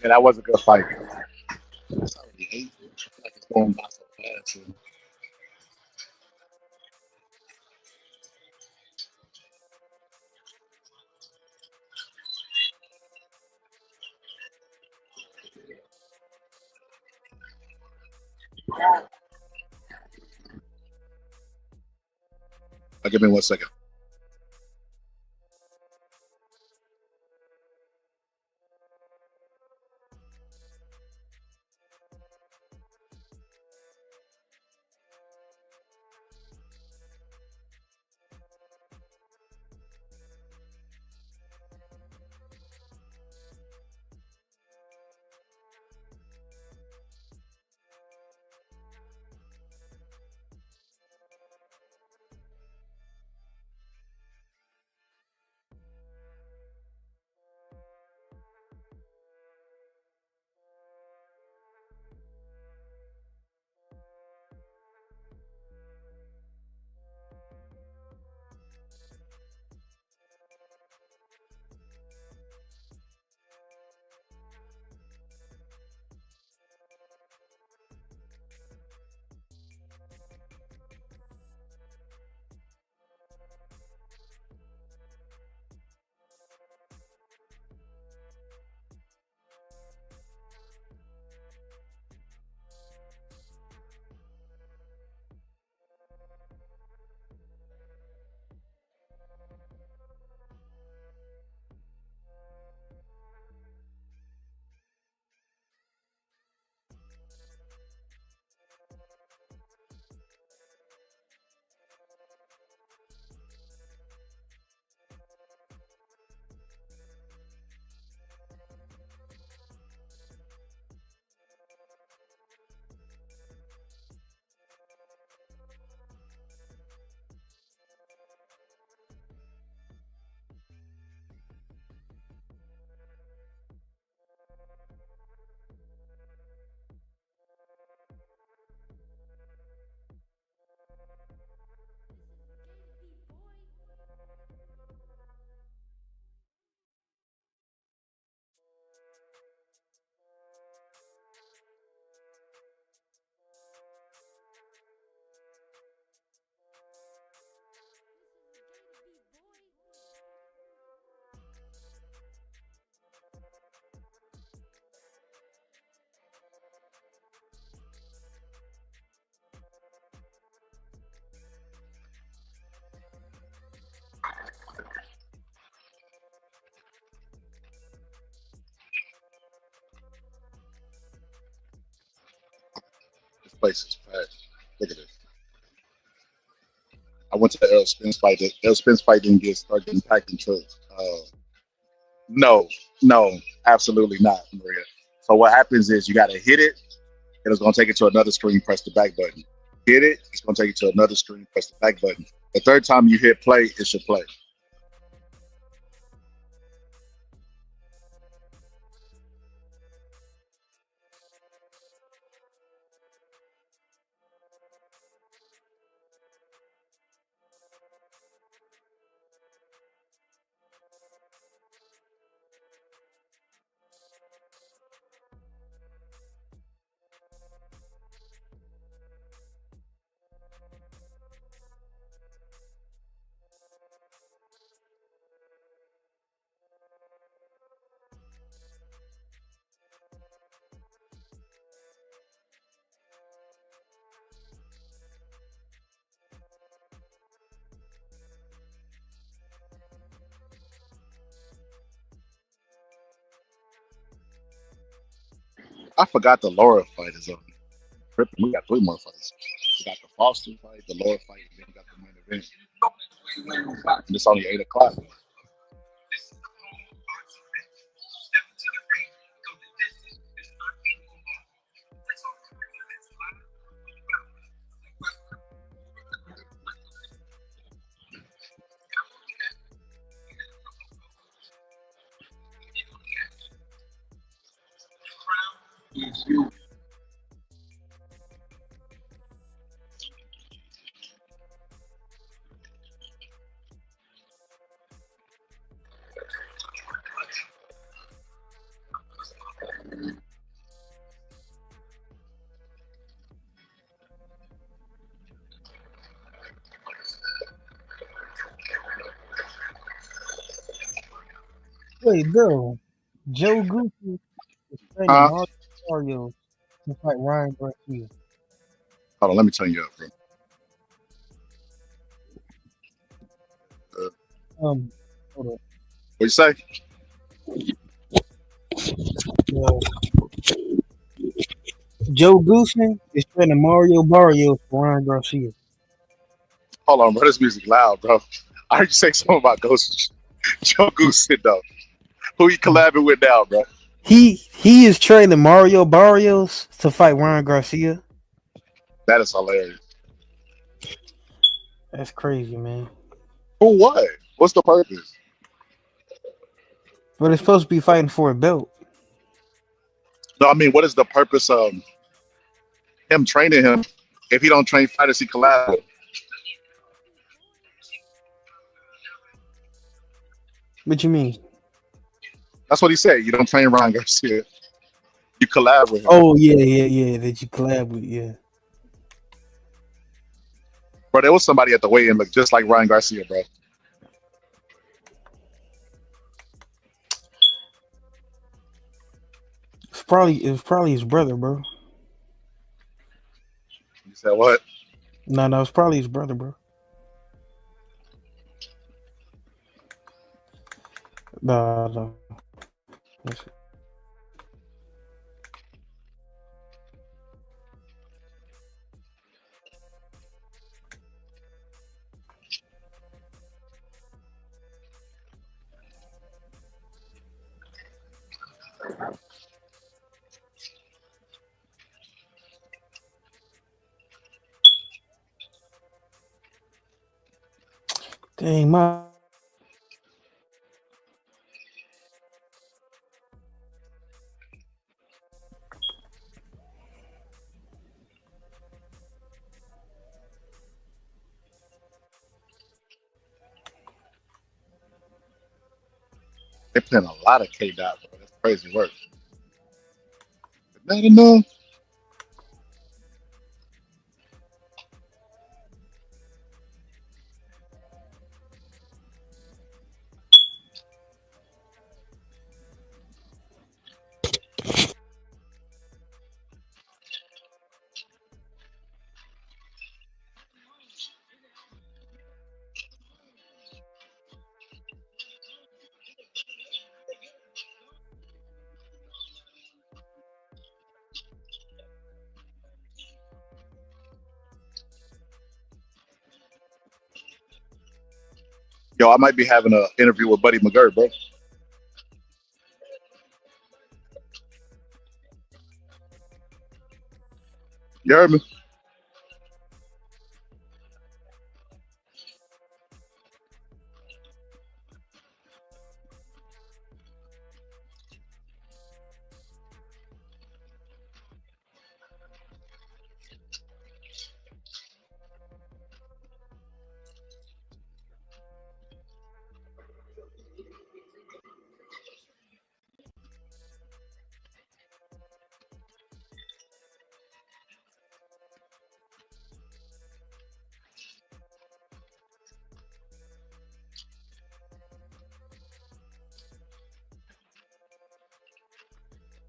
Yeah, that was a good fight. It's already 8. Like it's going by so fast. Give me 1 second. place is packed. Look at this. I went to the Errol Spence fight. The Errol Spence fight didn't start getting packed until no, no, absolutely not, Maria. So what happens is you got to hit it, and it's going to take it to another screen. Press the back button. Hit it, it's going to take you to another screen. Press the back button. The third time you hit play, it should play. I forgot the Laura fight is on. We got 3 more fights. We got the Foster fight, the Laura fight, and then we got the main event. And it's only 8 o'clock. Wait, bro. Joe Gucci is training Mario to fight Ryan Garcia. Hold on, let me turn you up, bro. Hold on. What you say? Joe Gucci is training Mario Barrios for Ryan Garcia. Hold on, bro. This music loud, bro. I heard you say something about Ghost Joe Goose, though. Who you collabing with now, bro? He is training Mario Barrios to fight Ryan Garcia. That is hilarious. That's crazy, man. For what? What's the purpose? But it's supposed to be fighting for a belt. No, I mean, what is the purpose of him training him if he don't train fighters he collab with? What you mean? That's what he said. You don't train Ryan Garcia. You collab with him. Oh yeah. That you collab with, yeah. Bro, there was somebody at the weigh-in look just like Ryan Garcia, bro. It was probably his brother, bro. You said what? No, it's probably his brother, bro. No. Dang, They playing a lot of K-Dot, bro. That's crazy work. Is that enough? Yo, I might be having an interview with Buddy McGirt, bro. You heard me?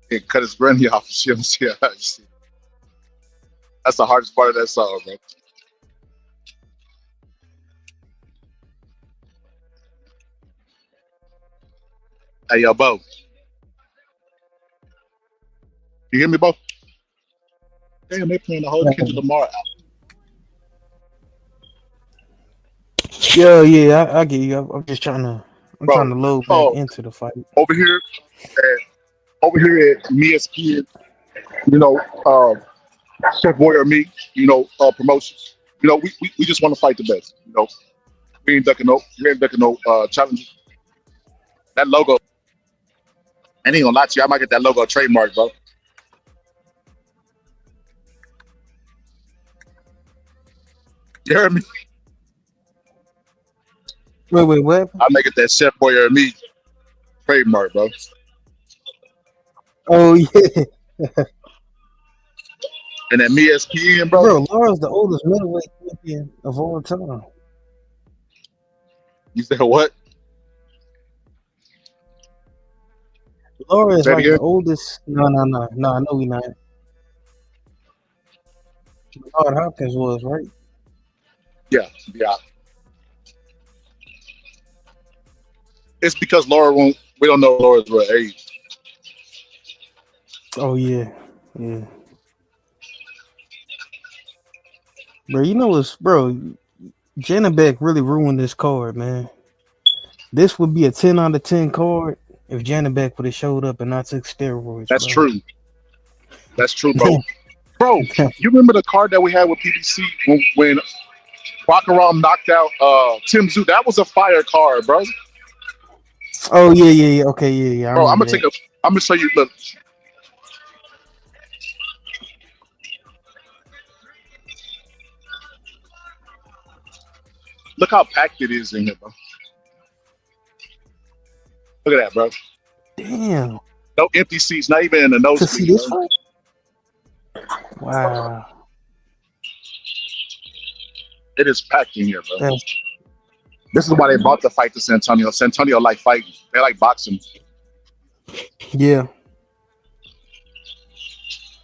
He cut his granny off. Shit. That's the hardest part of that song, man. Hey, yo, Bo. You hear me, Bo? Damn, they playing the whole Kendrick Lamar album. Yeah, I get you. I'm just trying to. I'm trying to load back into the fight. Over here at ESPN, Chef Boy or me, promotions. We just want to fight the best. We ain't ducking no challenges. That logo, I ain't gonna lie to you, I might get that logo trademark, bro. You heard me? Wait, what? I make it that Chef Boy or me trademark, bro. Oh yeah. And at ESPN, bro. Bro, Laura's the oldest middleweight champion of all time. You said what? Laura is like the oldest. No. I know we not. Howard Hopkins was, right? Yeah. It's because Laura won't. We don't know Laura's real age. Oh yeah. Bro, Janabek really ruined this card, man. This would be a 10 out of 10 card if Janabek would have showed up and not took steroids. That's true. That's true, bro. Bro, you remember the card that we had with PBC when Baccarat knocked out Tim Zoo? That was a fire card, bro. Oh yeah. Okay, yeah. Bro, I'm gonna show you. Look how packed it is in here, bro. Look at that, bro. Damn. No empty seats, not even in the nose. To see this fight? Wow. It is packed in here, bro. This is why they bought the fight to Santonio. Santonio like fighting. They like boxing. Yeah.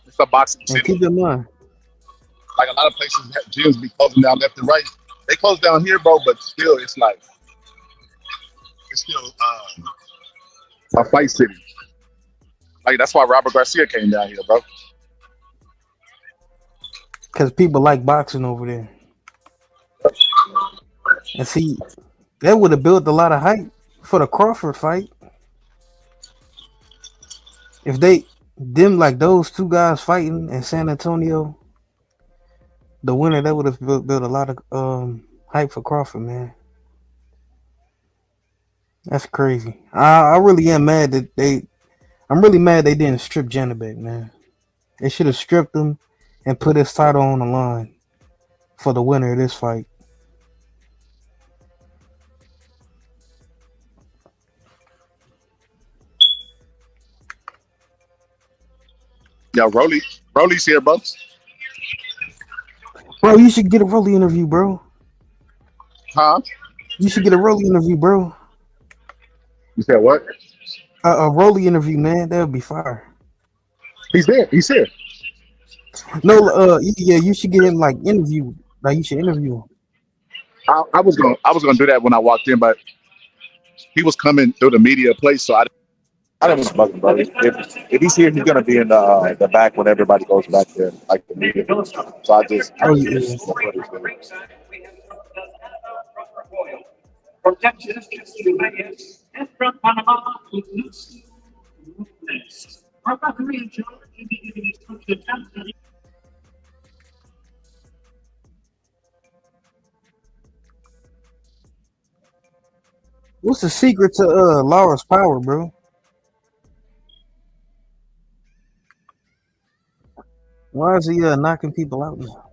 It's a boxing city. Keep in mind. Like a lot of places, gyms be closing down left and right. They close down here, bro, but still, it's still a fight city. Like that's why Robert Garcia came down here, bro. Because people like boxing over there. And see, that would have built a lot of hype for the Crawford fight. If like those two guys fighting in San Antonio, the winner, that would have built a lot of hype for Crawford, man. That's crazy. I really am mad I'm really mad they didn't strip Janabek, man. They should have stripped him and put his title on the line for the winner of this fight. Yo, Rolly's here, bro. Bro, you should get a Rolly interview, bro. Huh? You should get a Rolly interview, bro. You said what? A Rolly interview, man. That would be fire. He's there. He's here. No, yeah, you should get him interview. Like you should interview him. I was gonna do that when I walked in, but he was coming through the media place, so I didn't bug him, bro. If he's here, he's gonna be in the back when everybody goes back there, like the media. So I just. Oh, yeah. Protections to the bias, and from Panama to Lucy. Our referee in charge will be giving instructions. What's the secret to Laura's power, bro? Why is he knocking people out now?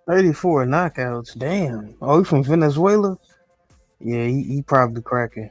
$84 knockouts. Damn. Oh, he from Venezuela? Yeah, he probably cracking.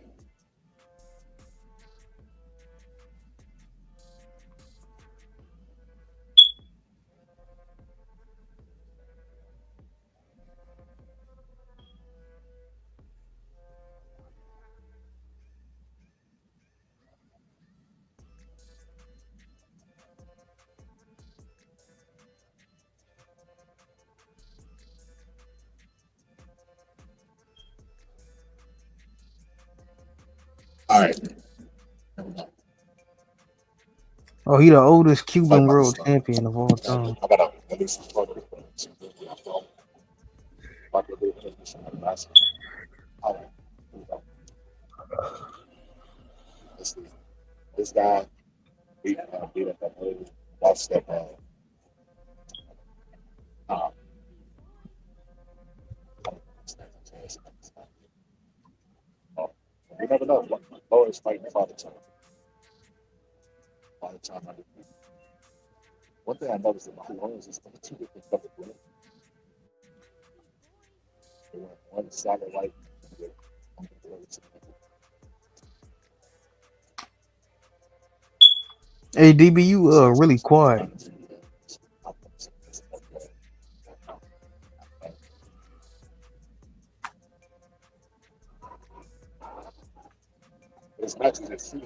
All right. Oh, he the oldest Cuban world champion of all time. I gotta at least fuck with this guy beat up that lady. That's that you never know. Lawyers fighting Father Time. Father Time. One thing I noticed about lawyers is two different colors. One solid white. Hey, DB, you really quiet. It's matches at sea.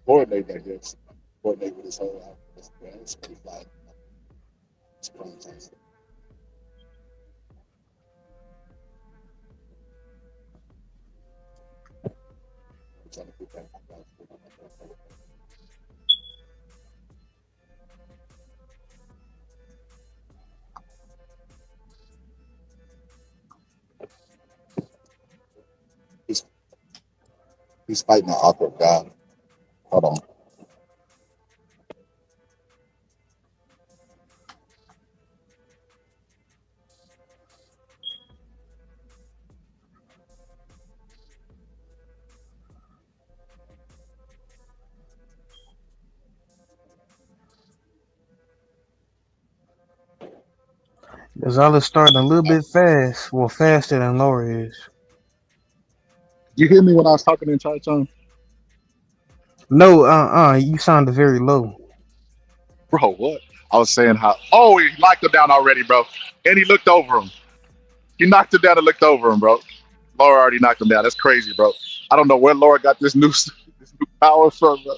Coordinate that hits. Coordinate with his whole outfit. It's pretty fly. It's fantastic. He's fighting an awkward guy. Hold on. Gonzalez starting a little bit fast. Well, faster than Laura is. You hear me when I was talking in church on? No, you sounded very low. Bro, what? I was saying how, oh, he locked him down already, bro. And he looked over him. He knocked him down and looked over him, bro. Laura already knocked him down. That's crazy, bro. I don't know where Laura got this new power from, bro.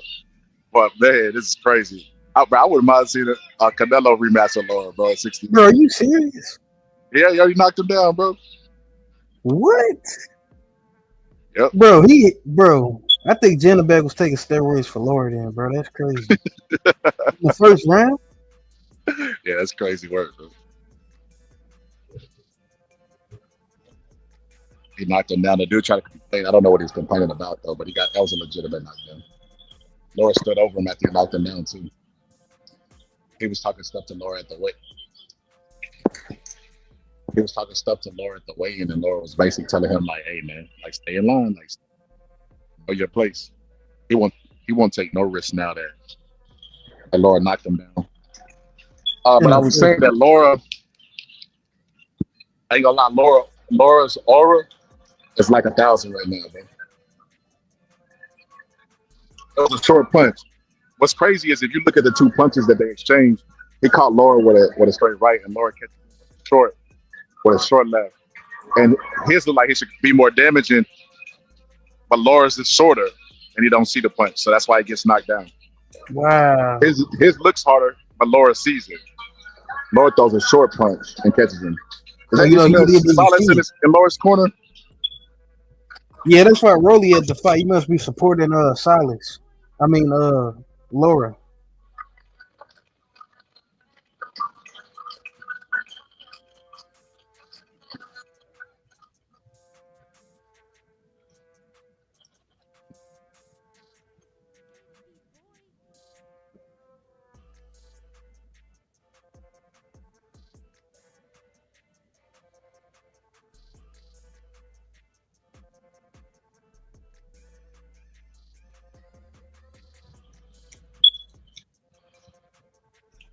But man, this is crazy. I wouldn't mind seeing a Canelo rematch with Laura, bro. At 60. Bro, are you serious? Yeah, he already knocked him down, bro. What? Yep. Bro, I think Janabek was taking steroids for Laura then, bro. That's crazy. The first round? Yeah, that's crazy work, bro. He knocked him down. The dude tried to complain. I don't know what he's complaining about though, but that was a legitimate knockdown. Laura stood over him after he knocked him down too. He was talking stuff to Laura at the weigh. He was talking stuff to Laura at the weigh-in, and Laura was basically telling him like, "Hey man, like stay in line, like know your place." He won't take no risks now that Laura knocked him down. But I was saying that Laura, I ain't gonna lie, Laura's aura is like 1,000 right now, bro. It was a short punch. What's crazy is if you look at the two punches that they exchanged, he caught Laura with a straight right, and Laura catches short with a short left. And his look like he should be more damaging, but Laura's is shorter, and he don't see the punch, so that's why he gets knocked down. Wow. His looks harder, but Laura sees it. Laura throws a short punch and catches him. Is that you Silas in Laura's corner? Yeah, that's why Rolly at the fight. You must be supporting Silas. I mean Laura.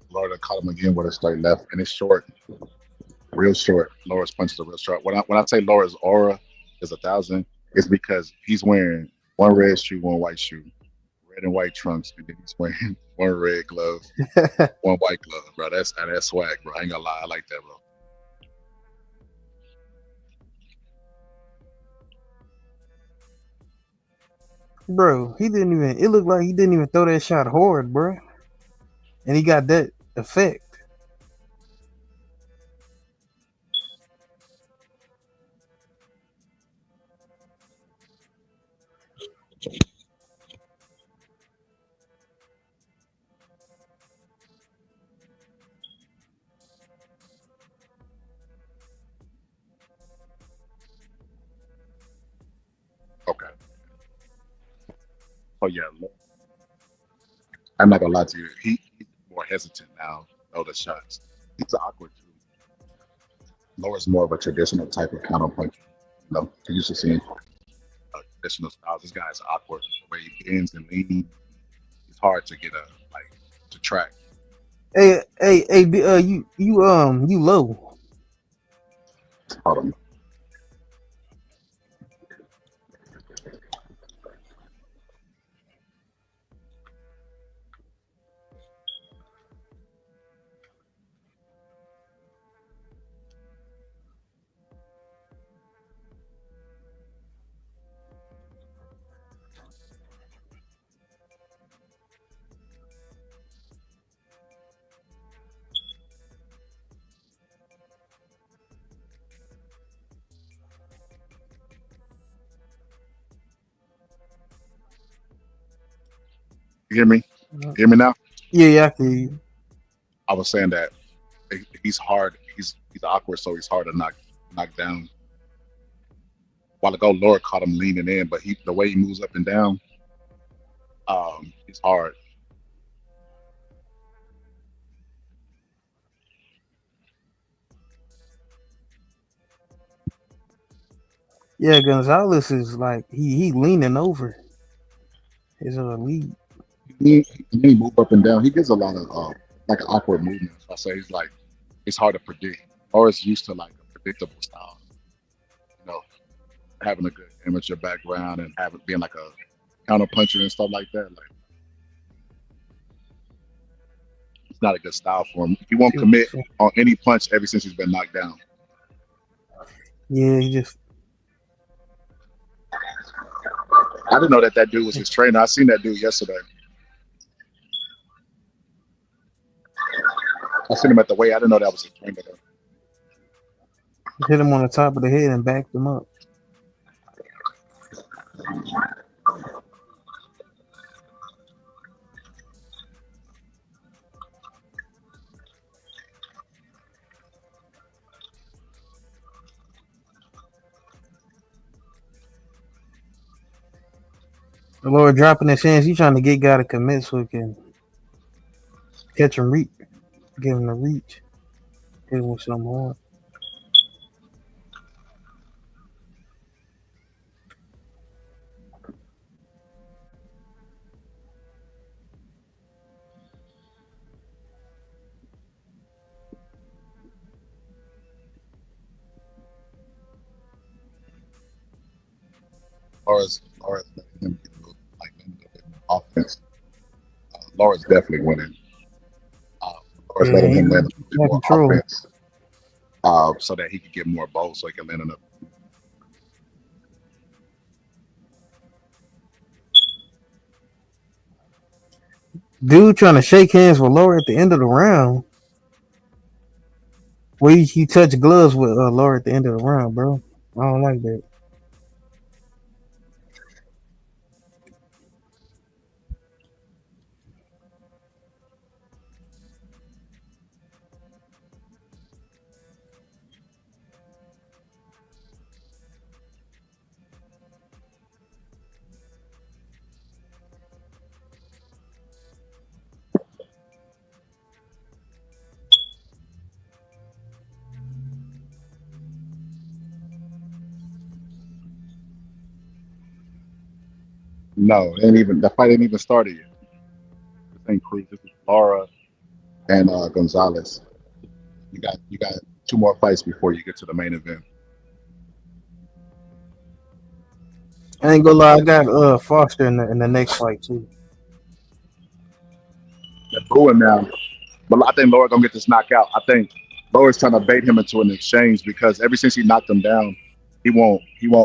Laura caught him again with a straight left, and it's short, real short. Laura's punches are real short. When I say Laura's aura is 1,000, it's because he's wearing one red shoe, one white shoe, red and white trunks, and then he's wearing one red glove, one white glove, bro. That's swag, bro. I ain't gonna lie, I like that, bro. Bro, it looked like he didn't even throw that shot hard, bro. And he got that effect. Okay. Oh yeah, I'm not gonna lie to you. He's more hesitant now. Throw the shots. He's awkward too. Laura's more of a traditional type of counter puncher. You know, he used to see traditional styles. This guy's awkward. The way he bends and leans, it's hard to get to track. Hey, you low. Hold on. You hear me? You hear me now? Yeah, I can hear you. I was saying that he's hard. He's awkward, so he's hard to knock down. A while ago, Laura caught him leaning in, but the way he moves up and down, he's hard. Yeah, Gonzalez is like he leaning over his lead. He move up and down. He gets a lot of like awkward movements. I say it's hard to predict. Or it's used to like a predictable style. You know, having a good amateur background and being like a counter puncher and stuff like that. Like it's not a good style for him. He won't commit on any punch ever since he's been knocked down. Yeah, he just I didn't know that dude was his trainer. I seen that dude yesterday. I seen him at the weigh. I didn't know that was his trainer though. hit him on the top of the head and backed him up. The Lord dropping his hands. He trying to get guy to commit so he can catch him, reach, give him the reach, hit him with some hard. Laura's letting him get a little, like a little bit more offense. Laura's definitely winning. Laura's Yeah, letting he him land a little bit got more control. offense, so that he can get more bowls, so he can land enough. Dude trying to shake hands with Laura at the end of the round. Well, he touched gloves with Laura at the end of the round, bro. I don't like that. No, the fight ain't even started yet. This ain't Cruz. This is Laura and Gonzalez. You got 2 more fights before you get to the main event. I ain't gonna lie, I got Foster in the next fight too. They're booing now, but I think Laura gonna get this knockout. I think Laura's trying to bait him into an exchange because ever since he knocked him down, he won't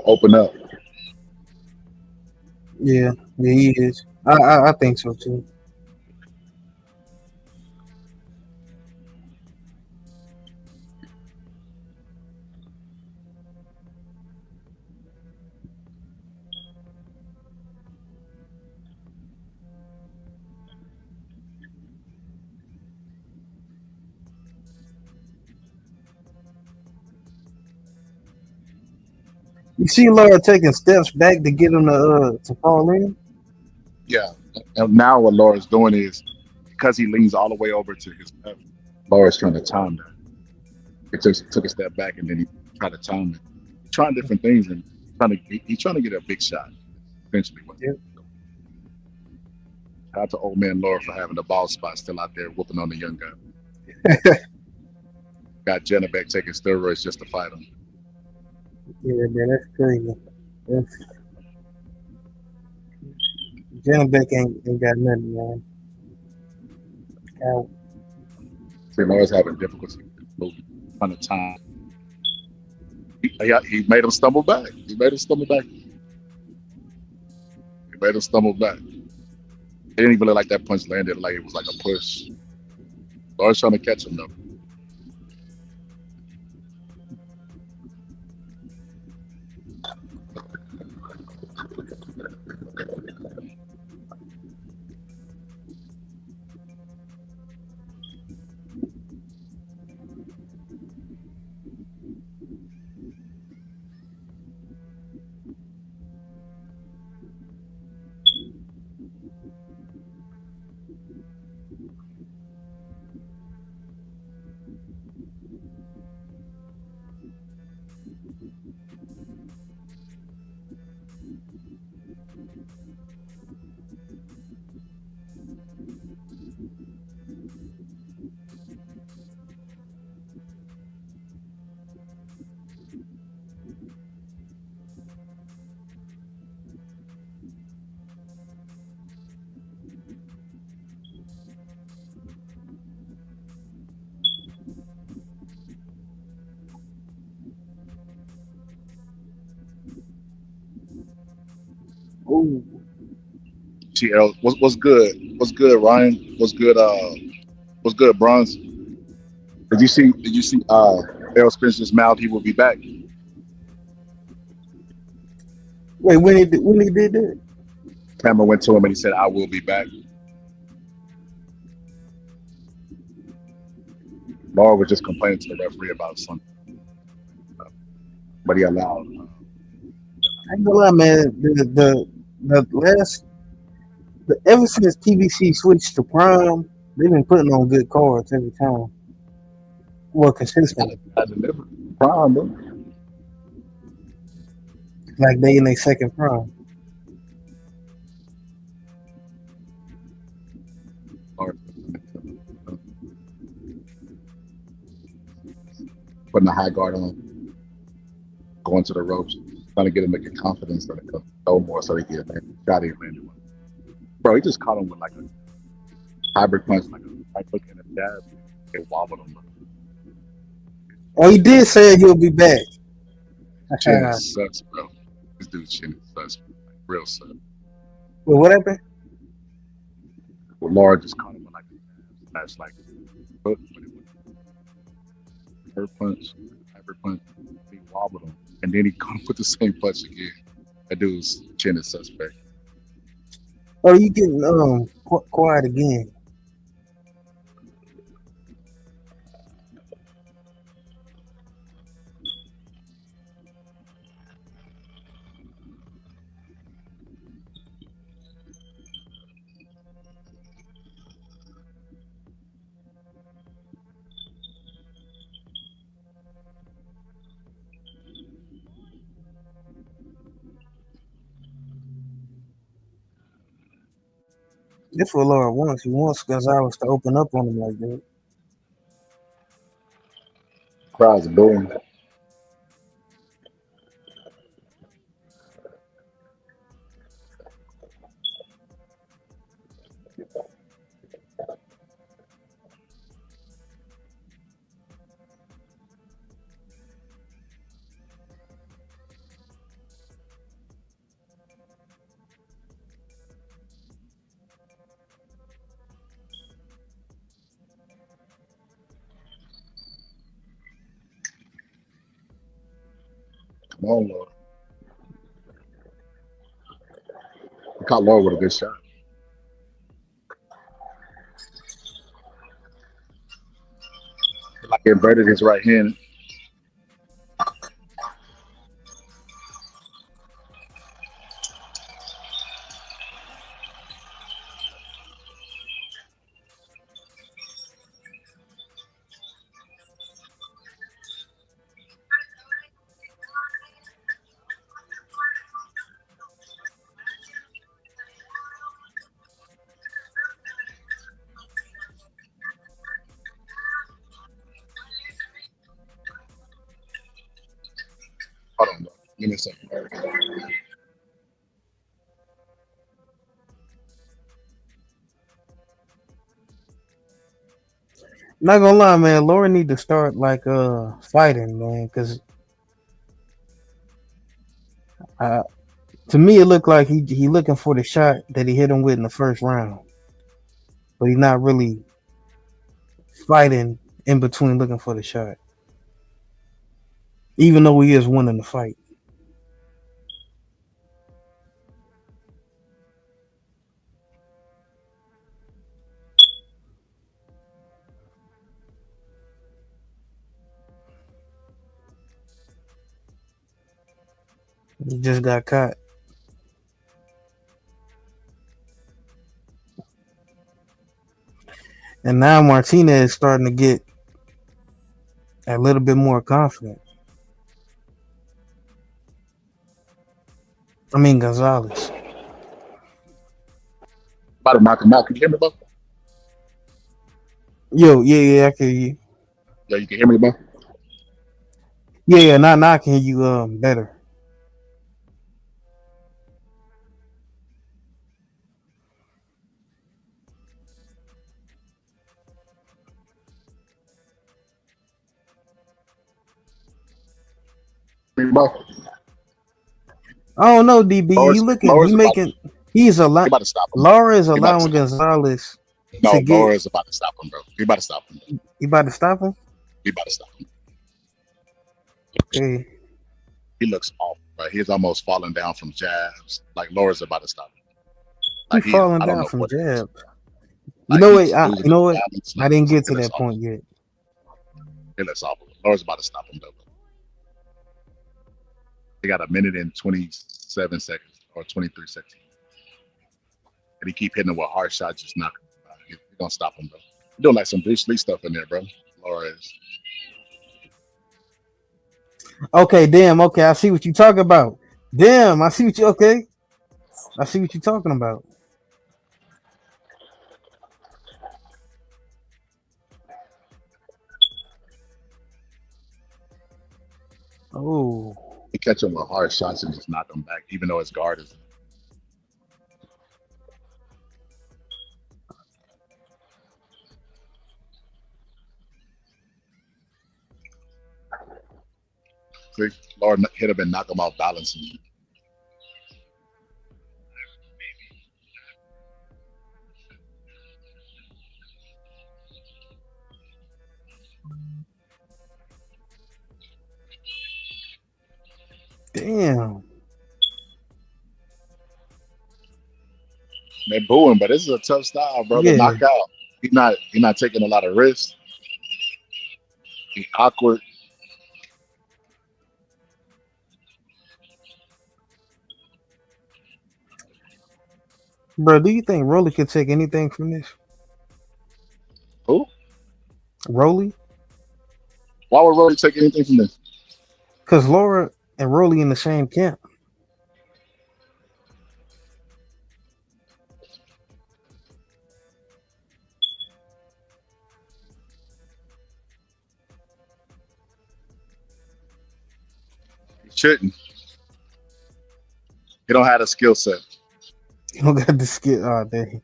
open up. Yeah, he is. I think so too. You see Laura taking steps back to get him to fall in. Yeah. And now what Laura's doing is because he leans all the way over to his left, Laura's trying to time that. He took a step back and then he tried to time it. He's trying different things and he's trying to get a big shot. Eventually, Yep. shout out to old man Laura for having the ball spot still out there whooping on the young guy. Got Jennebeck taking steroids just to fight him. Yeah, man, that's crazy. Beck ain't got nothing, man. See, Laura's having difficulty moving, trying to time. He made him stumble back. He made him stumble back. It didn't even look like that punch landed like it was like a push. Laura's trying to catch him though. Ooh. See, Errol, what's good? What's good, Ryan? What's good, Bronze? Did you see Errol Spencer's mouth? He will be back. Wait, when he did that? Cameron went to him and he said, "I will be back." Laura was just complaining to the referee about something, but he allowed. I ain't gonna lie, man. The last ever since TBC switched to Prime, they've been putting on good cards every time. Well, consistently. I delivered. Prime, bro. Like they in their second prime. Putting a high guard on, going to the ropes, trying to get him to get confidence so they can throw more so he can shot him landed one. Bro, he just caught him with like a hybrid punch, like a right hook and a jab. It wobbled him. Oh, he did say he'll be back. Chin is sus, bro. This dude's chin is sus, like, real sus. Well, what happened? Well, Laura just caught him with like a smash, like hook, but it was her punch, hybrid punch. He wobbled him, and then he caught him with the same punch again. That dude's chin is suspect. Oh, you getting quiet again? That's what Laura wants. He wants Gonzalez to open up on him like that. Crowd's booing. Come on, Laura. He caught Laura with a good shot. Like inverted his right hand. Hold on, bro. Give me a second. Not gonna lie, man. Laura need to start like fighting, man, because to me it looked like he looking for the shot that he hit him with in the first round, but he's not really fighting in between looking for the shot, even though he is winning the fight. He just got caught. And now Martinez is starting to get a little bit more confident. I mean Gonzalez. About to knock him out. Can you hear me, bro? Yo, yeah, I can hear you. Yeah, you can hear me, bro? Yeah, now I can hear you better. Bro. I don't know, DB. He making. He's a He lot. about to stop him. Laura is He about to allowing stop him. Gonzalez No, to get. Laura is about to stop him, bro. He about to stop him. Bro. You about to stop him? He about to stop him. Hey, He looks awful, bro. He's almost falling down from jabs. Like Laura's about to stop him. he Like falling I don't down know from what it is. jab. You Like know what? he's losing You know his what? balance. I didn't get to It looks that awful. point yet. It looks awful. Laura's about to stop him, though. They got 1 minute and 27 seconds or 23 seconds. And he keep hitting him with hard shots, just knocking him out. He's going to stop him, bro. He's doing like some Bruce Lee stuff in there, bro. Laura is. Okay, damn. Okay, I see what you talking about. Damn, I see what you. Okay, I see what you talking about. Oh, He catch him with hard shots and just knock him back, even though his guard is. See, Laura hit him and knock him off balance. And damn. they're booing, but this is a tough style, bro. To Yeah, knock out. He's not taking a lot of risks. He's awkward. bro. Do you think Rolly could take anything from this? Who? Rolly? Why would Rolly take anything from this? Because Laura and Rolly in the same camp. He shouldn't. He don't have a skill set. You don't got the skill. Oh, dang.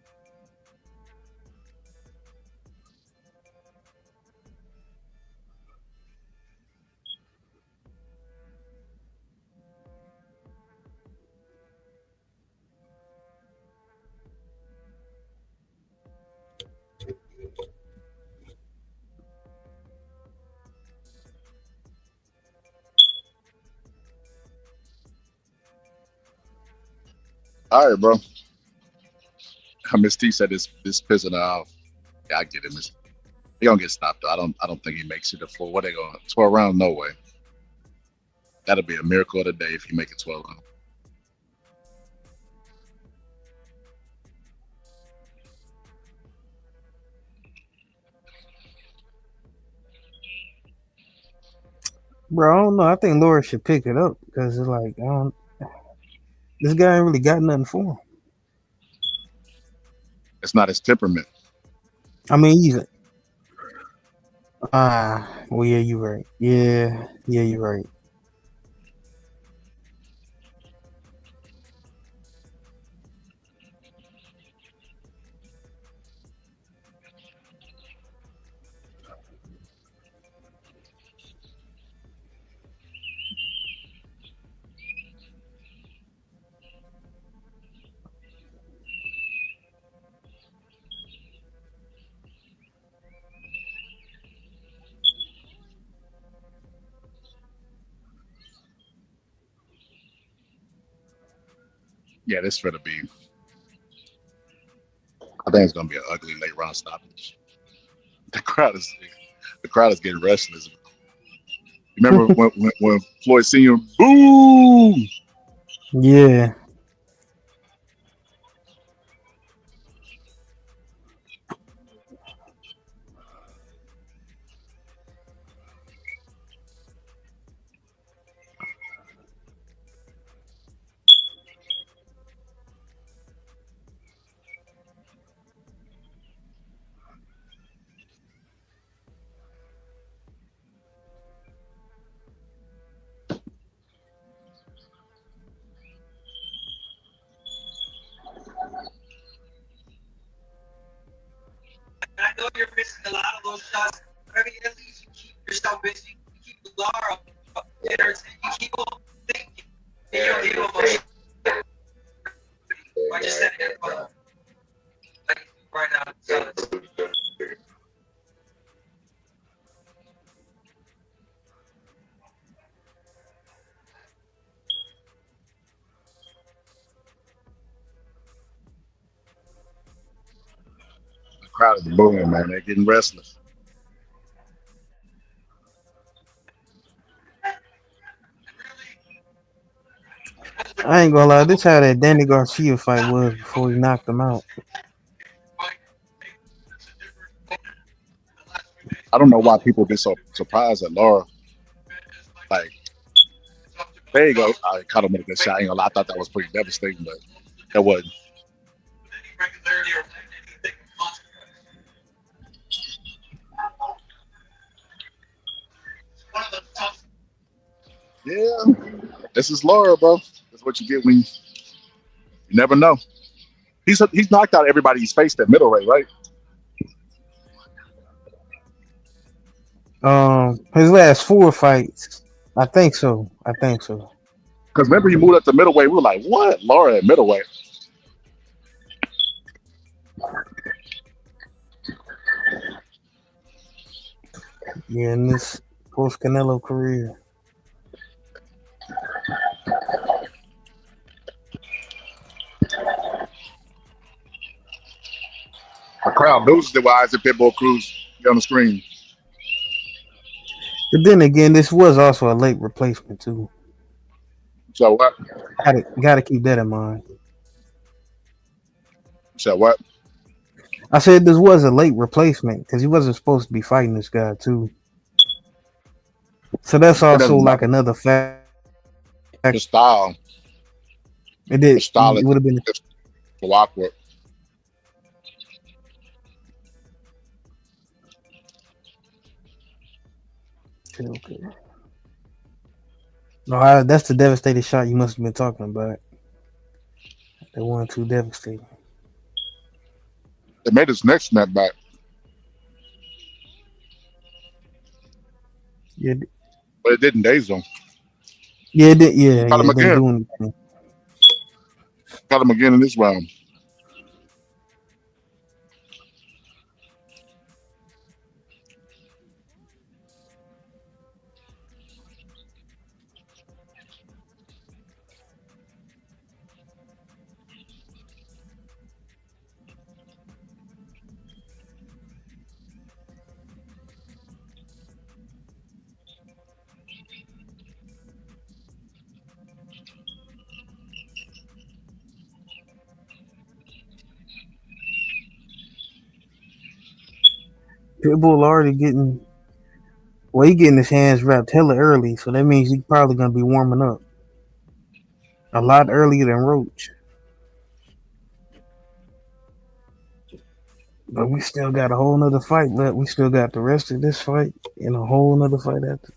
All right, bro. Miss T said this pissing her off. Yeah, I get it, Miss. He gonna get stopped though. I don't think he makes it to full. What they going 12 rounds? No way. That'll be a miracle of the day if he make it 12 rounds. Bro, I don't know. I think Laura should pick it up because it's like, this guy ain't really got nothing for him. It's not his temperament. I mean, he's well, yeah, you're right. Yeah, you're right. Yeah, this gonna be. I think it's gonna be an ugly late round stoppage. The crowd is getting restless. Remember when Floyd Senior boo? Yeah. I know you're missing a lot of those shots. I mean, at least you keep yourself busy. You keep Laura entertained. You keep them thinking. And you'll give them a I just said it. Like right now. So, The crowd is booing, man. They're getting restless. I ain't gonna lie. This how that Danny Garcia fight was before he knocked him out. I don't know why people get so surprised at Laura. Like, there you go. I caught him with a good shot. I ain't gonna lie. I thought that was pretty devastating, but it wasn't. Yeah, this is Laura, bro. That's what you get when you never know. He's knocked out everybody he's faced at middleweight, right? His last 4 fights. I think so. Because remember, he moved up to middleweight. We were like, what? Laura at middleweight. Yeah, in this post Canelo career. The crowd loses their eyes at Pitbull Cruz on the screen. But then again, this was also a late replacement too. So what? Gotta keep that in mind. So what? I said this was a late replacement because he wasn't supposed to be fighting this guy too. So that's also like another fact. The style. It did. The style It would have been so awkward. okay. No, that's the devastating shot you must have been talking about. That 1-2 devastating. It made his neck snap back. Yeah, but it didn't daze him. Yeah, it did. Yeah, Got him it didn't again. do anything. Got him again in this round. Pitbull already getting. Well, he getting his hands wrapped hella early, so that means he's probably gonna be warming up a lot earlier than Roach. But we still got a whole nother fight left. We still got the rest of this fight and a whole nother fight after.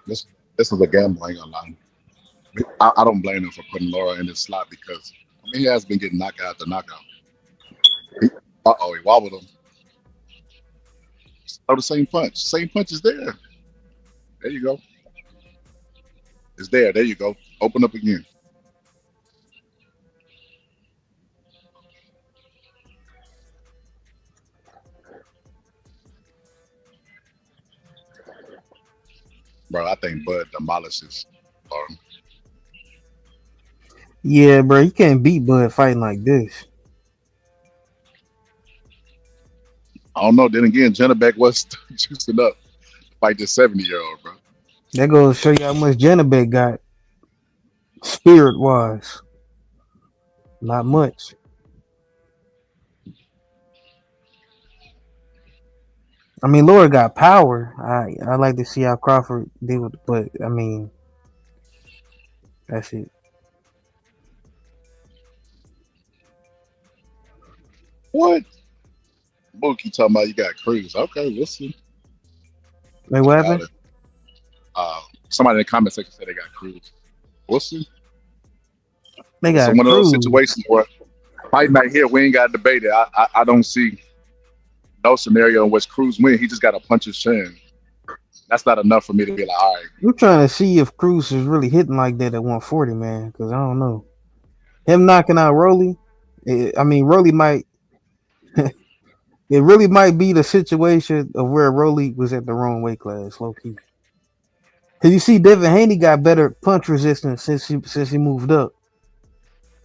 This is a gamble. I ain't gonna lie. I don't blame him for putting Laura in this slot because he has been getting knockout after knockout. He wobbled him. Oh, the same punch. Same punch is there. There you go. It's there. There you go. Open up again. Bro, I think Bud demolishes Laura. Yeah, bro, you can't beat Bud fighting like this. I don't know. Then again, Jennebeck was juicing up to fight this 70-year-old, bro. That goes to show you how much Jennebeck got spirit wise. Not much. I mean, Laura got power. I like to see how Crawford did with it, but I mean, that's it. What? Mookie talking about you got Cruz. Okay, we'll see. Wait, what happened? Somebody in the comment section said they got Cruz. We'll see. They got one of those Cruz. situations where fight night here, we ain't got to debate it. I don't see no scenario in which Cruz win. He just got to punch his chin. That's not enough for me to be like, all right. I'm trying to see if Cruz is really hitting like that at 140, man. Because I don't know. Him knocking out Rolly. Rolly might. It really might be the situation of where Rolly was at the wrong weight class, low key. Cause you see, Devin Haney got better punch resistance since he moved up,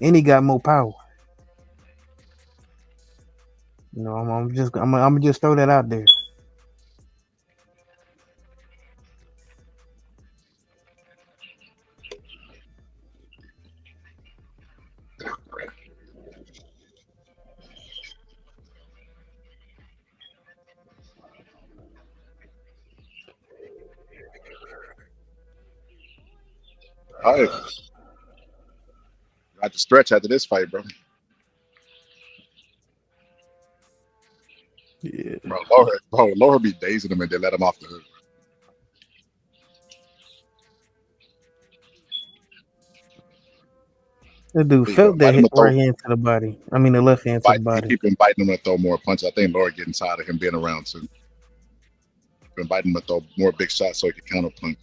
and he got more power. You know, I'm just throw that out there. All right. I have to stretch after this fight, bro. Yeah. Laura be dazing him and they let him off the hook. That dude felt that hit right hand to the body. I mean, the left hand to the He body. keep inviting him to throw more punches. I think Laura getting tired of him being around too. Inviting him to throw more big shots so he can counter punch.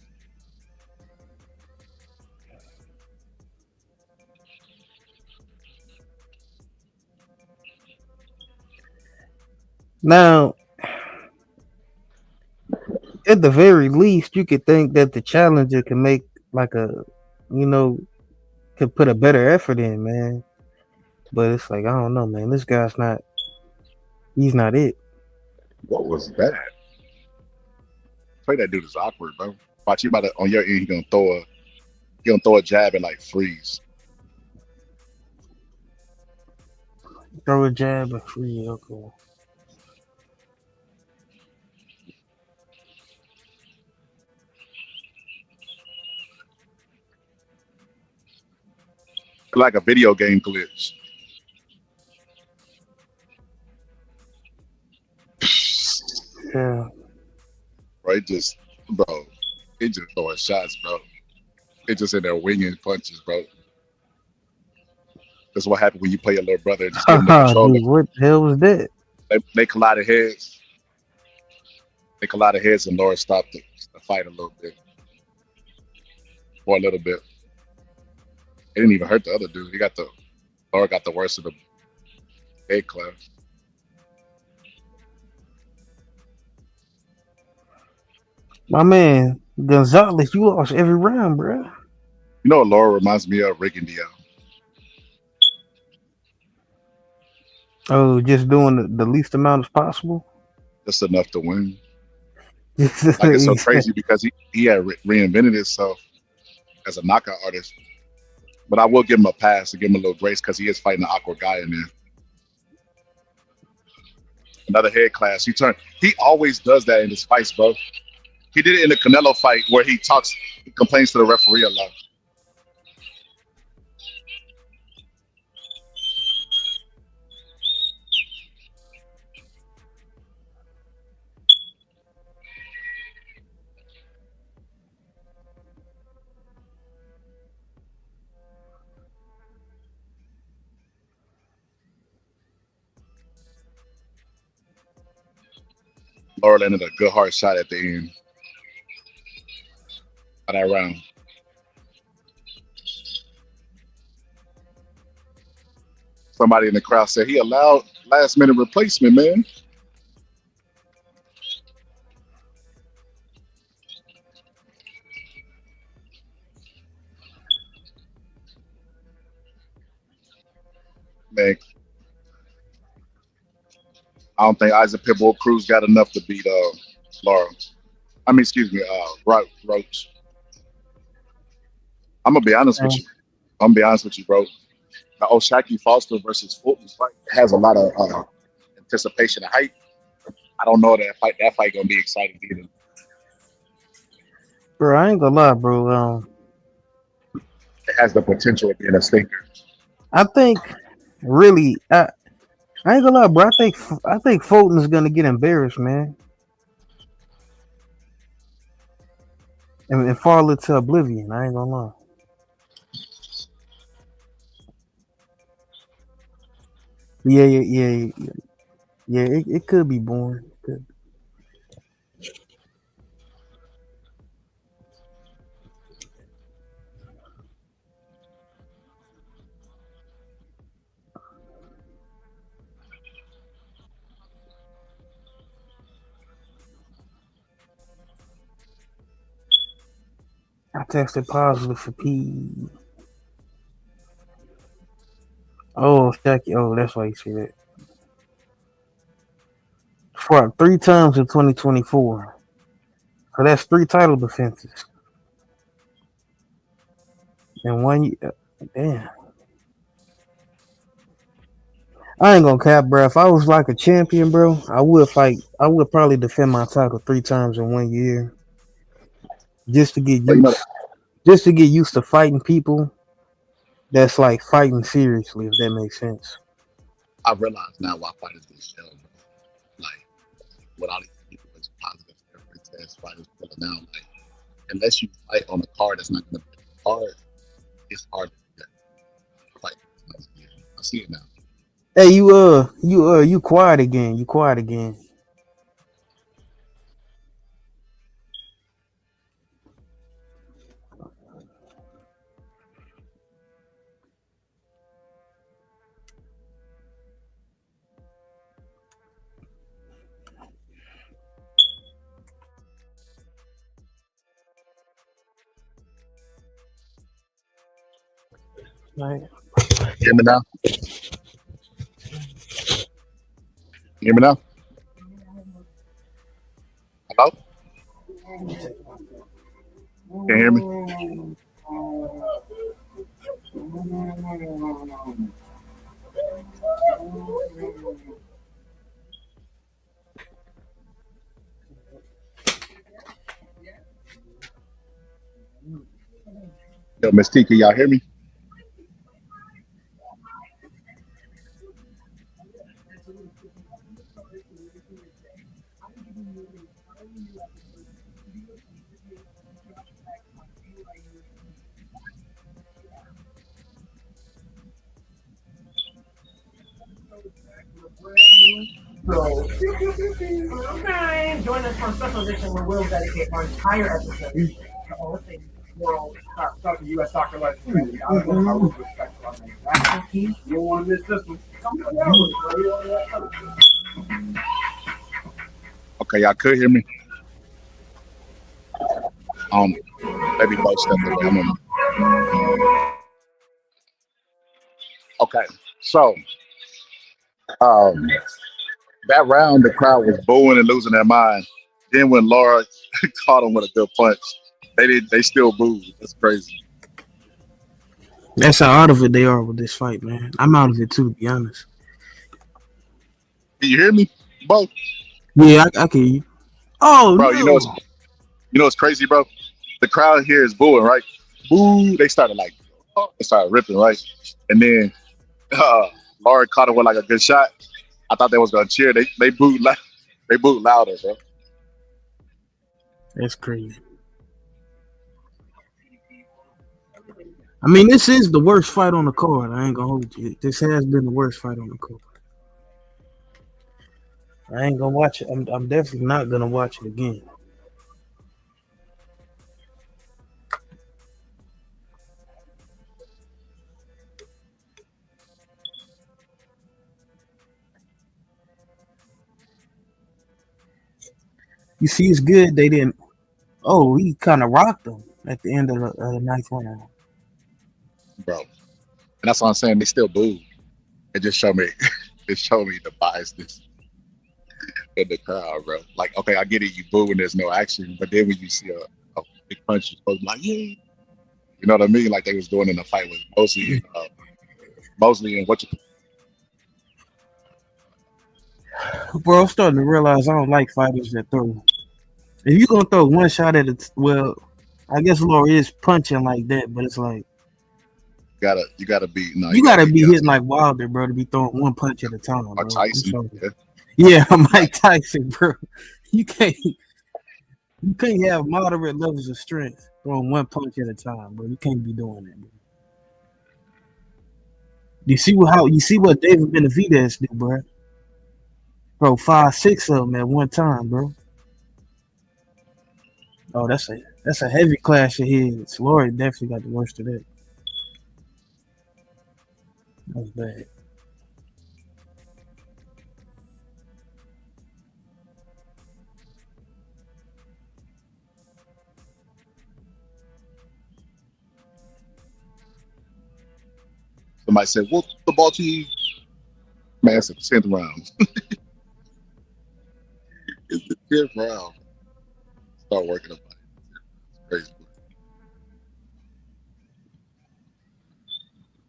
Now, at the very least, you could think that the challenger can make like could put a better effort in, man. But it's like, I don't know, man. This guy's he's not it. What was that? Play that dude is awkward, bro. Watch you about to, on your end, he gonna throw a jab and like freeze. Throw a jab and freeze, okay. Like a video game glitch. Yeah. Right, it just throwing shots, bro. It just in there winging punches, bro. That's what happened when you play your little brother and just give him the controller. Dude, what the hell was that? They collided heads. And Laura stopped the fight a little bit. For a little bit. It didn't even hurt the other dude. Laura got the worst of the head class. My man, Gonzalez, you lost every round, bro. You know what Laura reminds me of? Rick and Dio. Oh, just doing the least amount as possible? Just enough to win. Like, it's so crazy because he had reinvented himself as a knockout artist. But I will give him a pass and give him a little grace because he is fighting an awkward guy in there. Another head class. He always does that in his fights, bro. He did it in the Canelo fight where he complains to the referee a lot. Laura landed a good hard shot at the end of that round. Somebody in the crowd said he allowed last minute replacement, man. Man, I don't think Isaac Pitbull Cruz got enough to beat Laura. Roach. I'm gonna be honest with you, bro. The Oshaki Foster versus Fulton fight has a lot of anticipation and hype. I don't know that fight gonna be exciting either. Bro, I ain't gonna lie, bro. It has the potential of being a stinker. I think really I ain't gonna lie, bro. I think Fulton's gonna get embarrassed, man. And fall into oblivion. I ain't gonna lie. Yeah. Yeah, it could be boring. Could. I tested positive for P. Oh, Shaq. Oh, that's why you see that. For 3 times in 2024. So that's 3 title defenses in 1 year. Damn. I ain't gonna cap, bro. If I was like a champion, bro, I would fight. I would probably defend my title 3 times in 1 year, just to get But you know, used, just to get used to fighting people that's like fighting seriously, if that makes sense. I realize now why fighters get shelled. Like, with all these people with positive reference test fighters pulling out, like, unless you fight on a card that's not going to be hard, it's hard to get fight. I see it now. Hey, you quiet again. You quiet again. Right. Hear me now? Hear me now? Hello? Can you hear me? Yo, Miss T, can y'all hear me? So, okay, join us for a special edition where we'll dedicate our entire episode to all things world soccer, U.S. soccer legends. I don't know how we respect our national team. You don't want to miss this one. Come on, Okay, y'all could hear me? Maybe both stepped away. I'm on. Okay, so that round the crowd was booing and losing their mind. Then when Laura caught him with a good punch, they still booed. That's crazy. That's how out of it they are with this fight, man. I'm out of it too, to be honest. Can you hear me, Bo? Yeah, I can hear you. Oh Bro, no! you know what's crazy, bro? The crowd here is booing, right? Boo! They started they started ripping, right? And then Laura caught him with like a good shot. I thought they was gonna cheer. They booed they booed louder, bro. That's crazy. I mean, this is the worst fight on the card. I ain't gonna hold you. This has been the worst fight on the card. I ain't gonna watch it. I'm definitely not gonna watch it again. You see, it's good they didn't. Oh, he kind of rocked them at the end of the ninth round. Bro. And that's what I'm saying. They still booed. It just showed me the biasness in the crowd, bro. Like, okay, I get it, you boo when there's no action, but then when you see a big punch, you're supposed to be like, yeah. You know what I mean? Like they was doing in the fight with Mosley and what you. Bro, I'm starting to realize I don't like fighters that throw. If you're gonna throw one shot at it, well, I guess Laura is punching like that, but it's like You gotta be hitting like Wilder, bro, to be throwing one punch at a time. Bro. Tyson. Yeah, Mike Tyson, bro. You can't have moderate levels of strength throwing one punch at a time, bro. You can't be doing that, bro. You see what David Benavidez did, bro? Bro, 5, 6 of them at one time, bro. Oh, that's a heavy clash of hits. Lori definitely got the worst of that. That's bad. Somebody said, "What's the ball to you?" Man, it's the 10th round. It's the 10th round. Start working up. Crazy.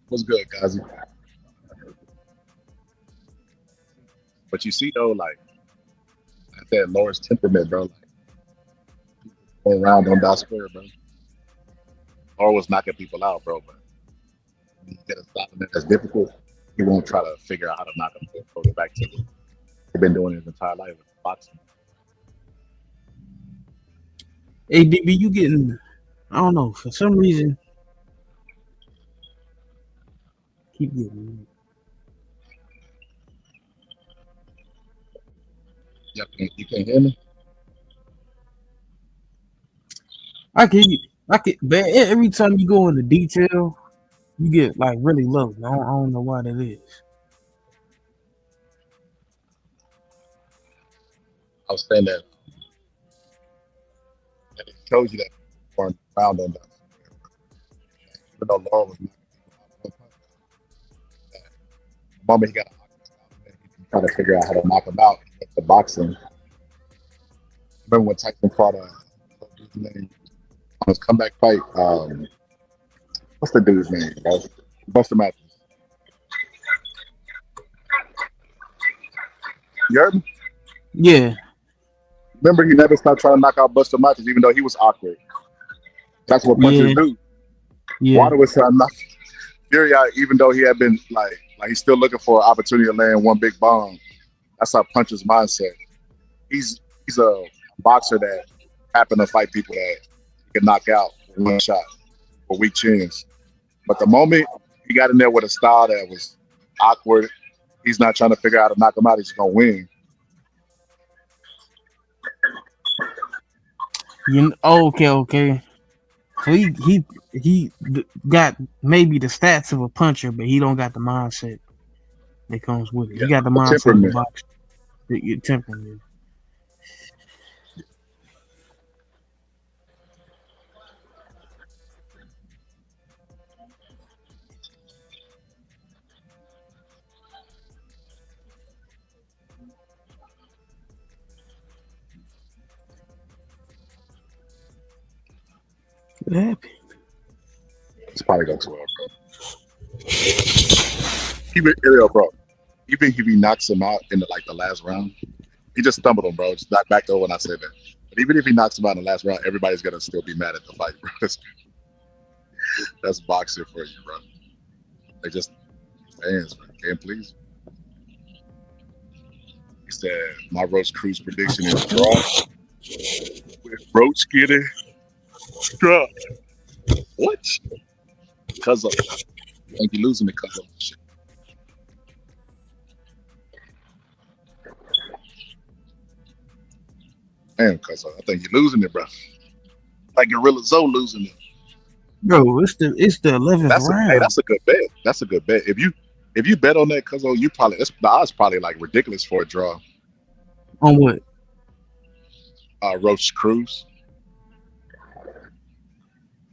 What's good, Kazi? But you see though, like I said, Laura's temperament, bro. Like going around on that square, bro. Laura was knocking people out, bro. But when you get a stop him that's difficult, he won't try to figure out how to knock him go back to it. He's been doing it his entire life with boxing. Hey, DB, you getting? I don't know. For some reason, keep getting. You can't hear me? I can. But every time you go into detail, you get like really low. I don't know why that is. I was saying that it shows you that weren't around on that. Even though Laura was knocking people out, the moment he got trying to figure out how to knock him out, he went to boxing. Remember when Tyson fought dude's name on his comeback fight? What's the dude's name? Buster Matthews. You heard me? Yeah. Remember, he never stopped trying to knock out Buster Matthews, even though he was awkward. That's what punches do. Yeah. Water was trying to knock Fury out, even though he had been like he's still looking for an opportunity to land one big bomb. That's how Punch's mindset. He's a boxer that happened to fight people that he can knock out with one shot or weak chins. But the moment he got in there with a style that was awkward, he's not trying to figure out how to knock him out. He's gonna win. Okay. So he got maybe the stats of a puncher, but he don't got the mindset that comes with it. Yeah, he got the mindset temperament. of a boxer. Your temperament. What happened? It's probably go 12, bro. Bro. Even if he knocks him out in the last round, he just stumbled him, bro. Just knocked back though when I said that. But even if he knocks him out in the last round, everybody's gonna still be mad at the fight, bro. That's boxing for you, bro. They just fans, man. Can't please. He said my Roach Cruz prediction is draw. With Roach getting dropped. What? Because of I think you're losing because of shit. Man, because I think you're losing it, bro. Like Gorilla Zoe losing it. Bro, it's the 11th round. Hey, that's a good bet. That's a good bet. If you bet on that, cuz you probably the odds probably like ridiculous for a draw. On what? Roach Cruz.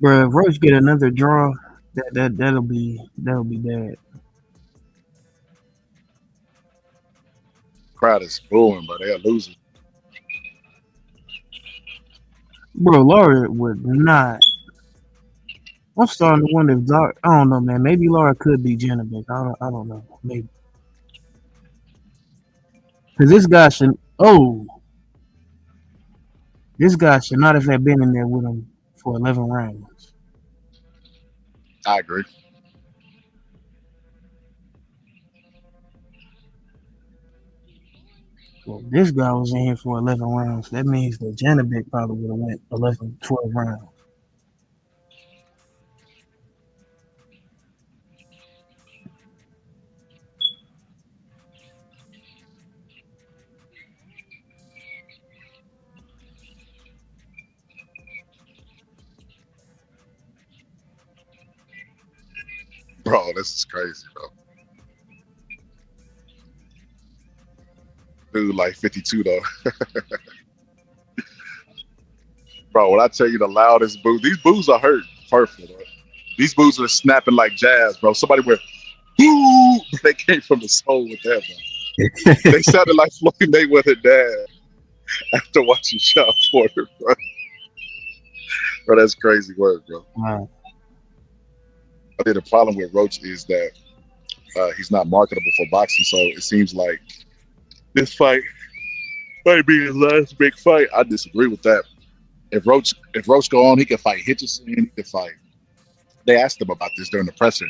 Bro, if Roach get another draw, that'll be bad. Crowd is booing, but they're losing. Bro, Laura would not. I'm starting to wonder if Laura, I don't know, man. Maybe Laura could be Jennifer. I don't know. Maybe. Because this guy should not have been in there with him for 11 rounds. I agree. Well, this guy was in here for 11 rounds. That means that Janovic probably would have went 11, 12 rounds. Bro, this is crazy, bro. Dude, like 52 though. Bro, when I tell you the loudest boo, these boos are hurt. Perfect, bro. These boos are snapping like jazz, bro. Somebody went, boo! They came from the soul with that, bro. They sounded like Floyd Mayweather dad after watching Shot Porter, bro. Bro, that's crazy work, bro. Wow. I think the problem with Roach is that he's not marketable for boxing, so it seems like this fight might be his last big fight. I disagree with that. If Roach go on, he can fight Hitchison. He can fight. They asked him about this during the presser.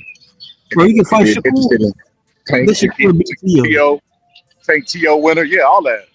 Bro, he can fight Shakur. Tank T.O. winner, yeah, all that.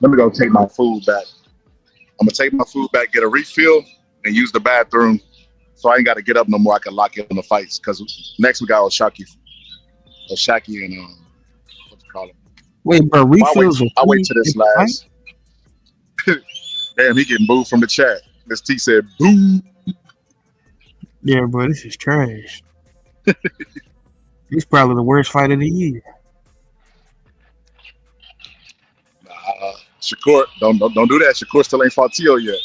Let me go take my food back. I'm gonna take my food back, get a refill, and use the bathroom, so I ain't got to get up no more. I can lock in the fights because next we got Oshaki and what you call it? Wait, bro, refills. I wait to this last. Damn, he getting booed from the chat. Miss T said, "Boo." Yeah, bro, this is trash. This probably the worst fight of the year. Shakur, don't do that. Shakur still ain't fought Tio yet.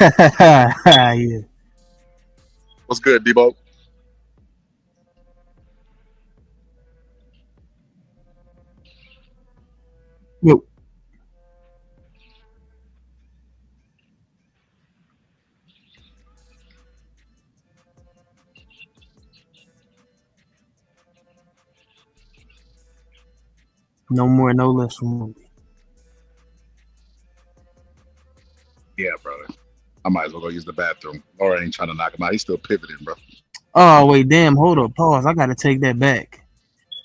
Yeah. What's good, Debo? Yo. No more, no less from movie. Yeah, brother. I might as well go use the bathroom. Laura ain't trying to knock him out. He's still pivoting, bro. Oh, wait, damn. Hold up. Pause. I got to take that back.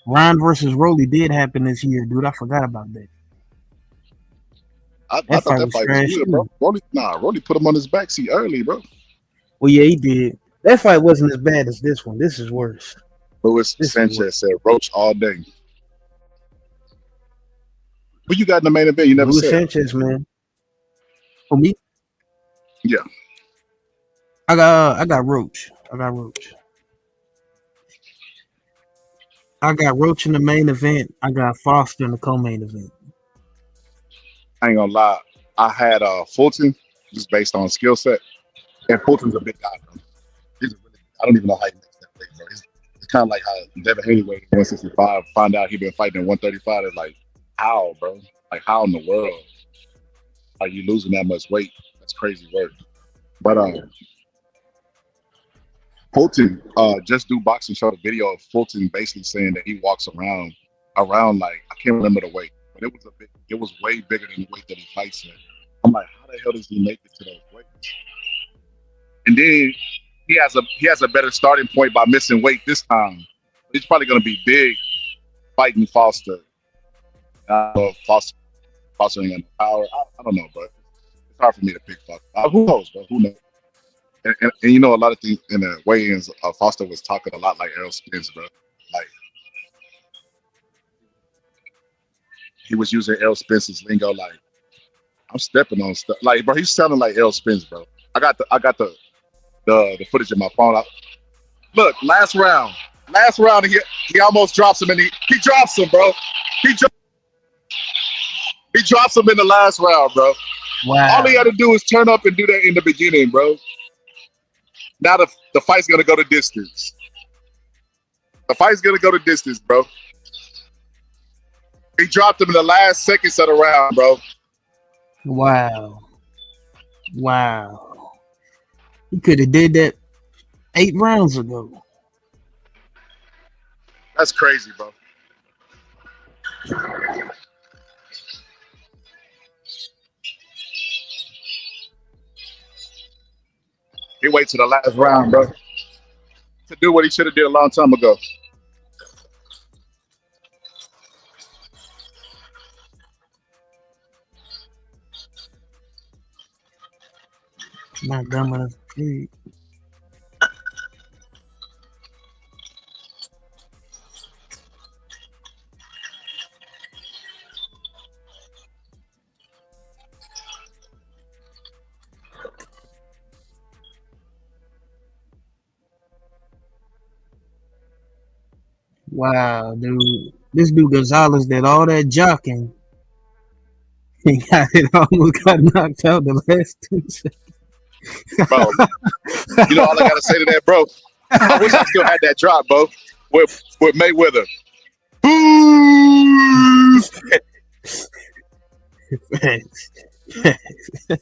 Ryan versus Rolly did happen this year, dude. I forgot about that. I thought that fight was good, bro. Rolly put him on his backseat early, bro. Well, yeah, he did. That fight wasn't as bad as this one. This is worse. Luis Sanchez said Roach all day. Who you got in the main event? You never Luis said. Sanchez, man. For me? Yeah. I got Roach. I got Roach in the main event. I got Foster in the co-main event. I ain't gonna lie. I had Fulton just based on skill set, and Fulton's a big guy, bro. I don't even know how he makes that weight, bro. It's kind of like how Devin Haney weighed 165. Find out he been fighting at 135. It's like, how, bro? Like, how in the world are you losing that much weight? That's crazy work. But Fulton, just do boxing showed a video of Fulton basically saying that he walks around like, I can't remember the weight, but it was way bigger than the weight that he fights in. I'm like, how the hell does he make it to those weights? And then he has a better starting point by missing weight this time. He's probably gonna be big fighting Foster. Foster ain't got no power. I don't know, but it's hard for me to pick Foster. Who knows, bro? Who knows? And you know, a lot of things in the weigh-ins, Foster was talking a lot like Errol Spence, bro. Like, he was using Errol Spence's lingo, like, I'm stepping on stuff. Like, bro, he's sounding like Errol Spence, bro. I got the footage in my phone. Look, last round, he almost drops him, and he drops him, bro. He drops him in the last round, bro. Wow. All he had to do is turn up and do that in the beginning, bro. Now the fight's gonna go to distance. The fight's gonna go to distance, bro. He dropped him in the last seconds of the round, bro. Wow. He could have did that 8 rounds ago. That's crazy, bro. He wait to the last round, bro, to do what he should have did a long time ago. Not dumb enough. Wow, dude. This dude Gonzalez did all that jockeying. He almost got knocked out the last 2 seconds. Bro, you know all I gotta say to that, bro. I wish I still had that drop, bro, with Mayweather.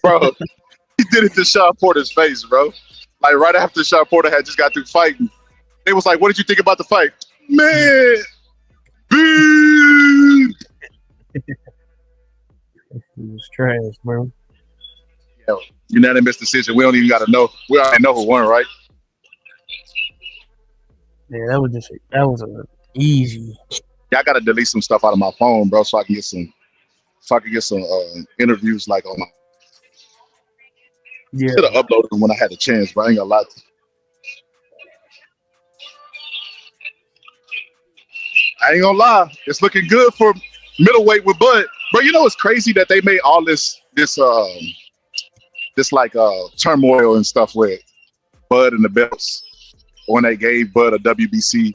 Bro, he did it to Sean Porter's face, bro. Like right after Sean Porter had just got through fighting, they was like, "What did you think about the fight, man?" He was trash, bro. Yo, unanimous decision. We don't even gotta know. We already know who won, right? Yeah, that was a easy. Yeah, I gotta delete some stuff out of my phone, bro, so I can get some interviews like on my. Yeah. Should have uploaded them when I had the chance, but I ain't gonna lie. I ain't gonna lie. It's looking good for middleweight with Bud. Bro, you know it's crazy that they made all this like turmoil and stuff with Bud and the belts when they gave Bud a WBC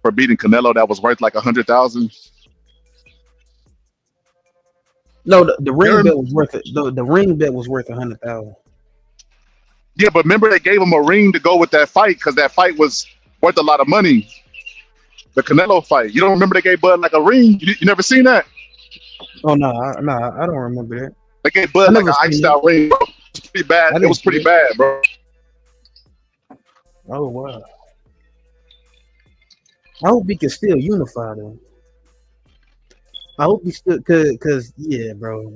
for beating Canelo that was worth like 100,000. No, the ring bet was worth it. The ring bet was worth 100,000. Yeah, but remember they gave him a ring to go with that fight because that fight was worth a lot of money. The Canelo fight. You don't remember they gave Bud like a ring? You never seen that? Oh no, I don't remember that. They gave Bud like an iced out ring. Bro. It was pretty bad. It was pretty bad, bro. Oh wow. I hope he can still unify though. I hope he still cause yeah, bro.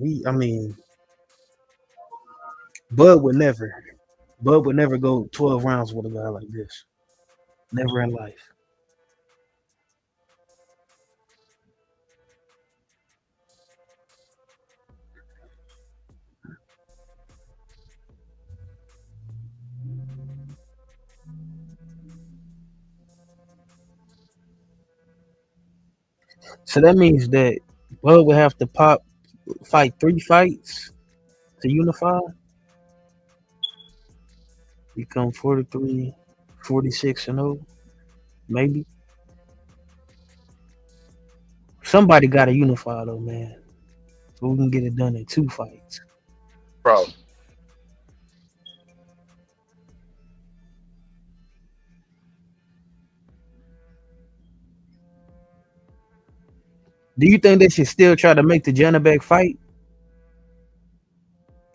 Bud would never go 12 rounds with a guy like this. Never in life. So that means that Bud would have to fight 3 fights to unify. Become 43, 46 and 0, maybe. Somebody got to unify though, man. So we can get it done in 2 fights. Bro. Do you think they should still try to make the Janabek fight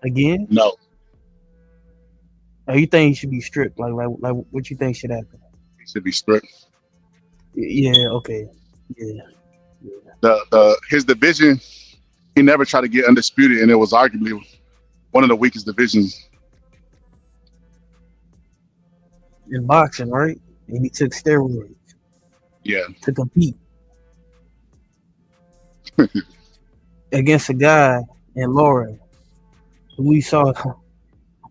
again? No. Or you think he should be stripped? Like what you think should happen? He should be stripped. Yeah. Okay. Yeah. His division, he never tried to get undisputed, and it was arguably one of the weakest divisions in boxing, right? And he took steroids. Yeah. To compete against a guy in Lauren who we saw.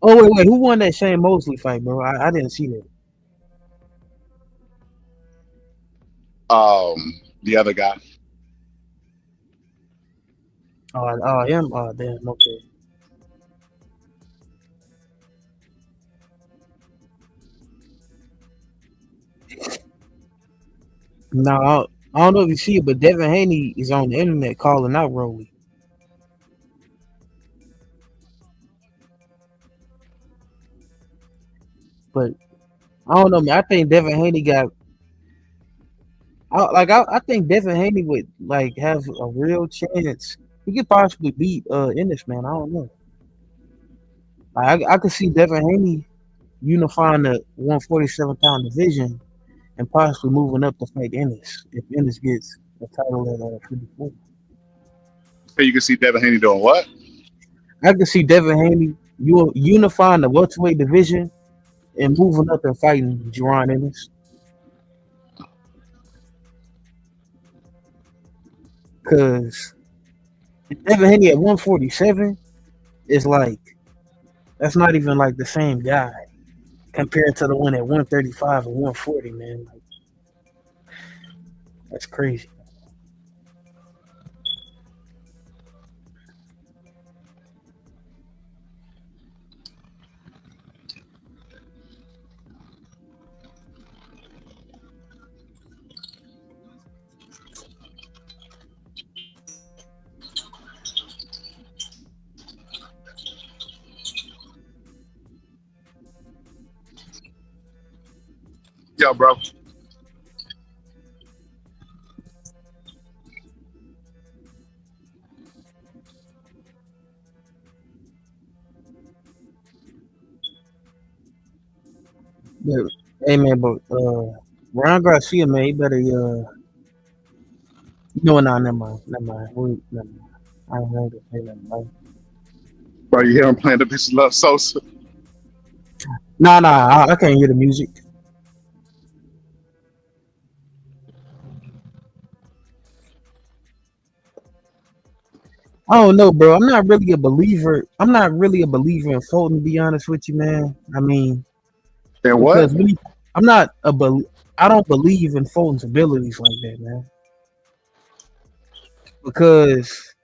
Oh wait, who won that Shane Mosley fight, bro? I didn't see that. The other guy. Oh, him. Oh, damn. Okay. No, I don't know if you see it, but Devin Haney is on the internet calling out Rolly. But I don't know, man. I think Devin Haney I think Devin Haney would like have a real chance. He could possibly beat Ennis, man. I don't know. I could see Devin Haney unifying the 147-pound division and possibly moving up to fight Ennis if Ennis gets the title at 54. So you can see Devin Haney doing what? I can see Devin Haney unifying the welterweight division and moving up and fighting Jerron Ennis. Because Devin Haney at 147 is like, that's not even like the same guy compared to the one at 135 and 140, man. Like, that's crazy. Yo, bro. Yeah. Hey, man, but Ron Garcia, man, he better, no, never mind. Never mind. Never mind. I don't know to say nothing, right? Bro, you hear him playing the bitch Love Sosa? Nah, I can't hear the music. I don't know, bro. I'm not really a believer in Fulton, to be honest with you, man. I mean, And what? because I'm not I don't believe in Fulton's abilities like that, man. Because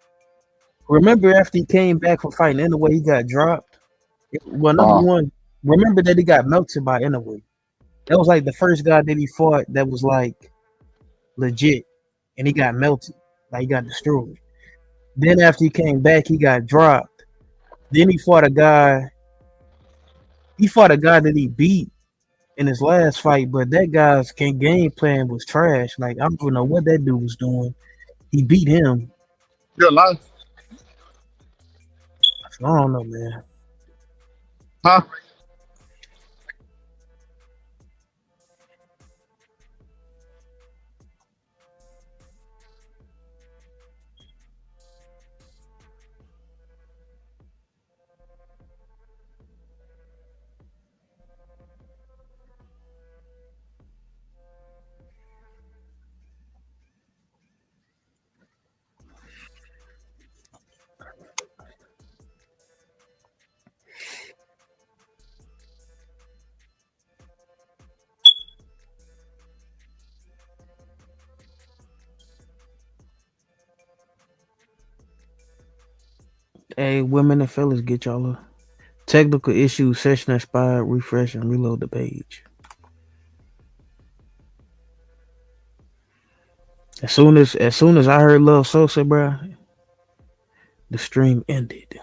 remember after he came back from fighting Inoue, he got dropped. Well, number one, remember that he got melted by Inoue. That was like the first guy that he fought that was like legit, and he got melted, like he got destroyed. Then after he came back, he got dropped. Then he fought a guy. He fought a guy that he beat in his last fight, but that guy's game plan was trash. Like, I don't even know what that dude was doing. He beat him. You're lying. I don't know, man. Huh? Hey, women and fellas, get y'all a technical issue, session expired, refresh and reload the page. As soon as I heard Love Sosa, bro, the stream ended.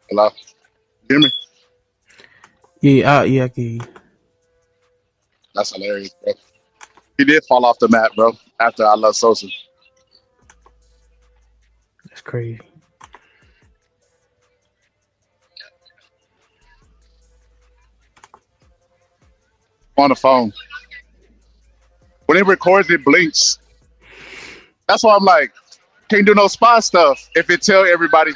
Hello? Hear me? Yeah, I can hear you. That's hilarious, bro. He did fall off the map, bro, after I Love Sosa. That's crazy. On the phone. When it records, it blinks. That's why I'm like, can't do no spy stuff if it tell everybody.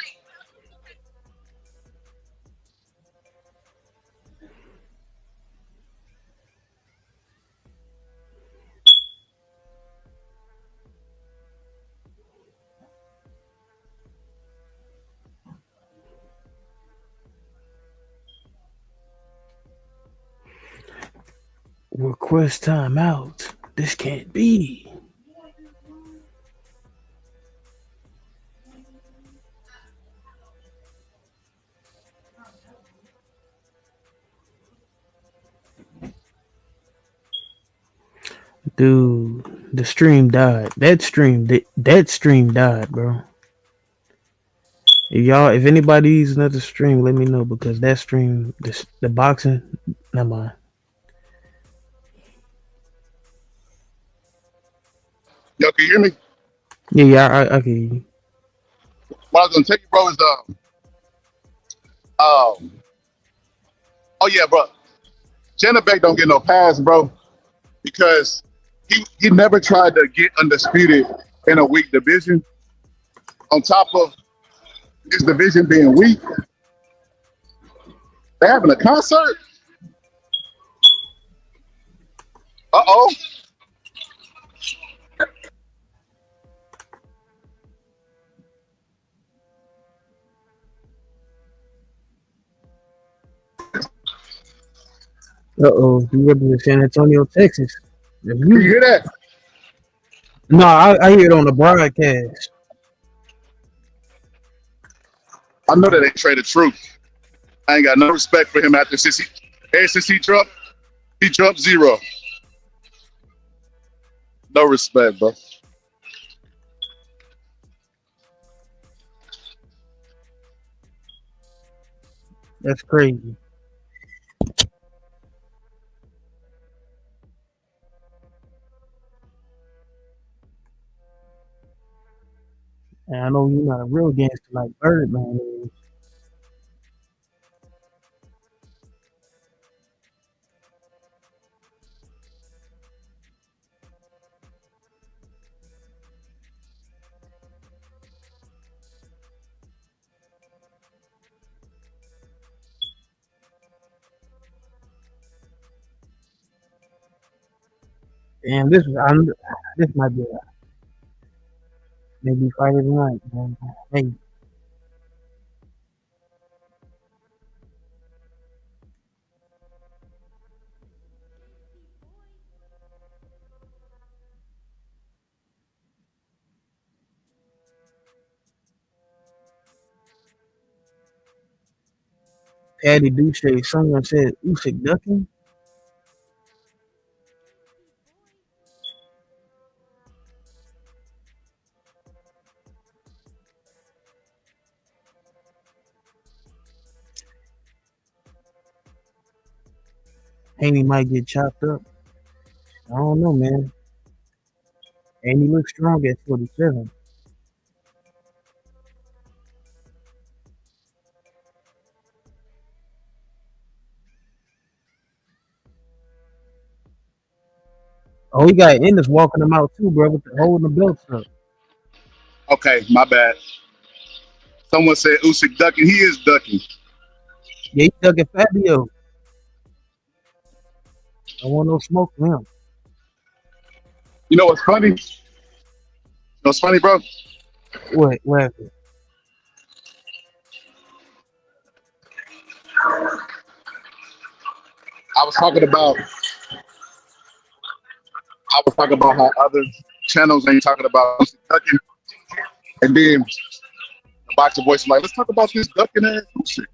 Request timeout. This can't be. Dude, the stream died. That stream died, bro. If anybody needs another stream, let me know because that stream, the boxing, never mind. Yo, can you hear me? Yeah, I get you. What I was gonna tell you, bro, is oh yeah, bro. Janabek don't get no pass, bro, because he never tried to get undisputed in a weak division. On top of his division being weak, they having a concert. Uh-oh. You represent San Antonio, Texas. That's You you. hear that? No, I hear it on the broadcast. I know that they traded Truth. I ain't got no respect for him since he dropped 0. No respect, bro. That's crazy. And I know you're not a real gangster like Birdman is. Damn, this might be maybe Friday night, man. Hey, Patty Duche, someone said Usyk ducking. Haney might get chopped up. I don't know, man. And he looks strong at 47. Oh, he got Ennis walking him out too, bro, with holding the belts up. Okay, my bad. Someone said Usyk ducking. He is ducking. Yeah, he ducking Fabio. I want no smoke from him. You know what's funny? What's funny, bro? What happened? I was talking about how other channels ain't talking about Usyk ducking, and then the boxer voice was like, "Let's talk about this ducking ass Usyk."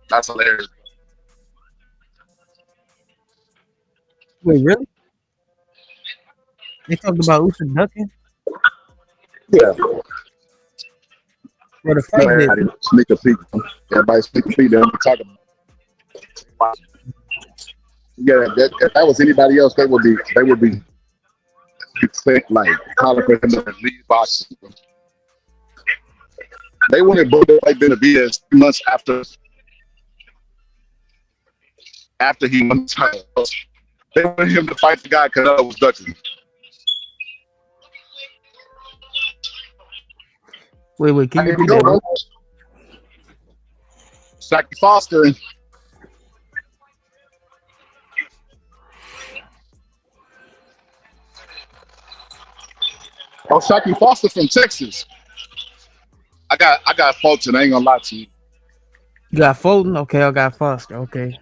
That's hilarious. Wait, really? They talked about Usyk ducking? Yeah. For the fight Everybody that sneak a peek. Everybody sneak a peek. They don't be talking about. Yeah, if that was anybody else, they would be like calling for him to leave boxing. They wanted Bo to fight Benavidez 3 months after he won the title. They wanted him to fight the guy Canelo was ducking. Wait, can you Here we repeat go, that? bro. Saki Foster. Oh, Saki Foster from Texas. I got Fulton. I ain't gonna lie to you. You got Fulton? Okay, I got Foster. Okay.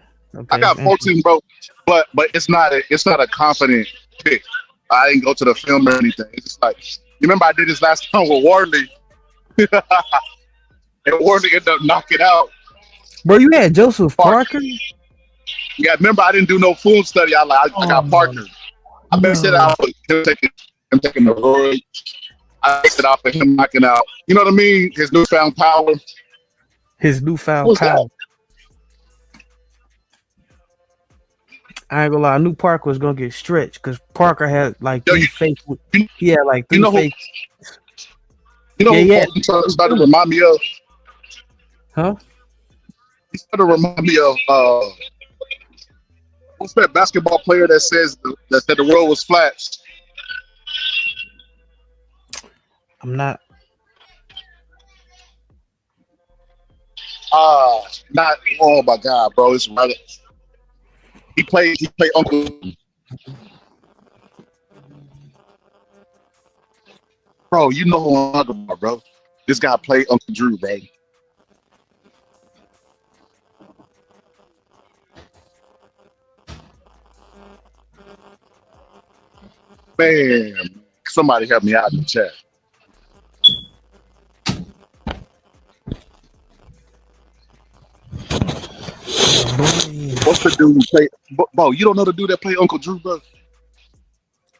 I got Fulton, bro. But it's not a confident pick. I didn't go to the film or anything. It's just like, you remember I did this last time with Wardley. And Wardley ended up knocking out. Bro, you had Joseph Parker? Yeah, remember I didn't do no film study. I got Parker. I based it out for him taking the Roach. I based it out for him knocking out. You know what I mean? His newfound power. His newfound power. I ain't gonna lie. I knew Parker was gonna get stretched because Parker had like Yo, three fake. He had like you three know who? fake. You know Yeah, who yeah. Fulton started to remind me of? Huh? He started to remind me of what's that basketball player that says that the world was flat? I'm not. Not. Oh my God, bro! It's right. He played Uncle. Bro, you know who I'm talking about, bro. This guy played Uncle Drew, bro. Man, somebody help me out in the chat. What's the dude who play? Bro, you don't know the dude that played Uncle Drew, bro?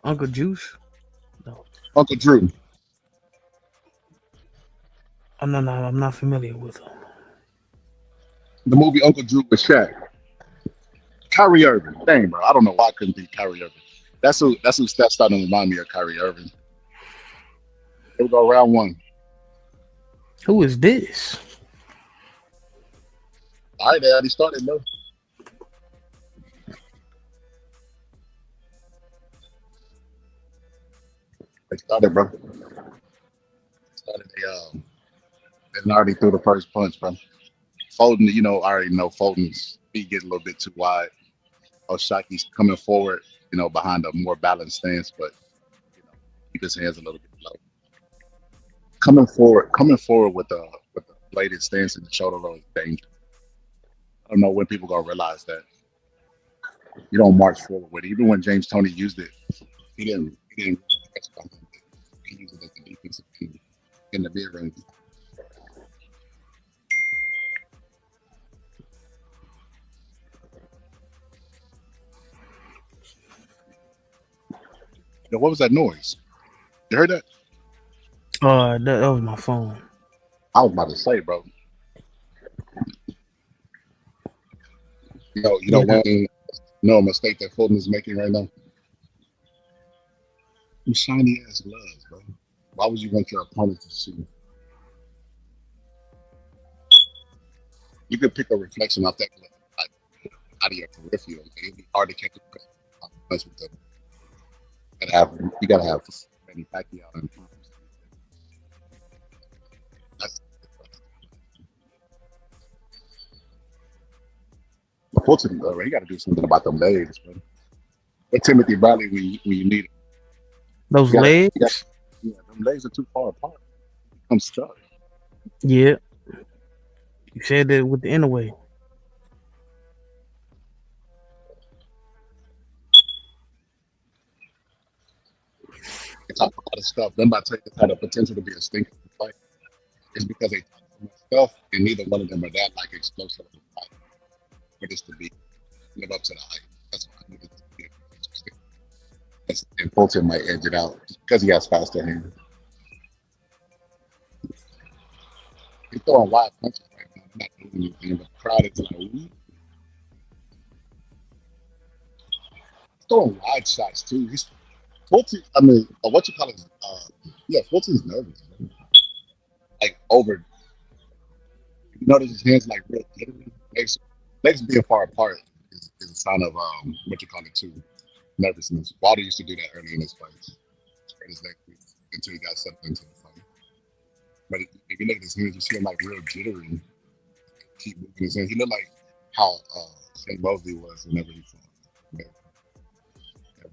Uncle Juice? Uncle Drew. I'm not familiar with him. The movie Uncle Drew with Shaq. Kyrie Irving. Dang, bro. I don't know why I couldn't be Kyrie Irving. That's who stats starting to remind me of Kyrie Irving. Here we go, round one. Who is this? All right, they already started, though. They started, bro. They already threw the first punch, bro. Foden, I already know Foden's feet get a little bit too wide. Oshaki's coming forward, behind a more balanced stance, but keep his hands a little bit low. Coming forward with the bladed stance and the shoulder roll is dangerous. I don't know when people gonna realize that. You don't march forward with it. Even when James Toney used it, he didn't press behind it. He used it as the defensive team in the mid range. Yo, what was that noise? You heard that? That was my phone. I was about to say, bro. A mistake that Fulton is making right now? Some shiny ass gloves, bro. Why would you want your opponent to see? You could pick a reflection off that glove, like out of your peripheral. It'd be hard to catch a punch with them. You gotta have Manny Pacquiao and Fulton, he got to do something about them legs, bro. But Timothy Bradley, when you need it, those legs. Them legs are too far apart. I'm stuck. Yeah, you said that with the inner way. They talk a lot of stuff. Them about to take had the potential to be a stinker fight. It's because they talk so much stuff, and neither one of them are that explosive in the fight. For this to live up to the hype. That's why I need it to be interesting. And Fulton might edge it out because he has faster hands. He's throwing wide punches right now. They're not doing anything, but the crowd is like, ooh. He's throwing wide shots too. Fulton, what you call it? Fulton's nervous. Man. Like over. You notice his hands like real jittery. Legs being far apart is a sign of what you call it too. Nervousness. Wilder used to do that early in his fights. Spread his legs until he got sucked into the fight. But if you look at his hands, you see him like real jittery. Keep moving his hands. He looked like how Shane Mosley was whenever he fought. Yeah.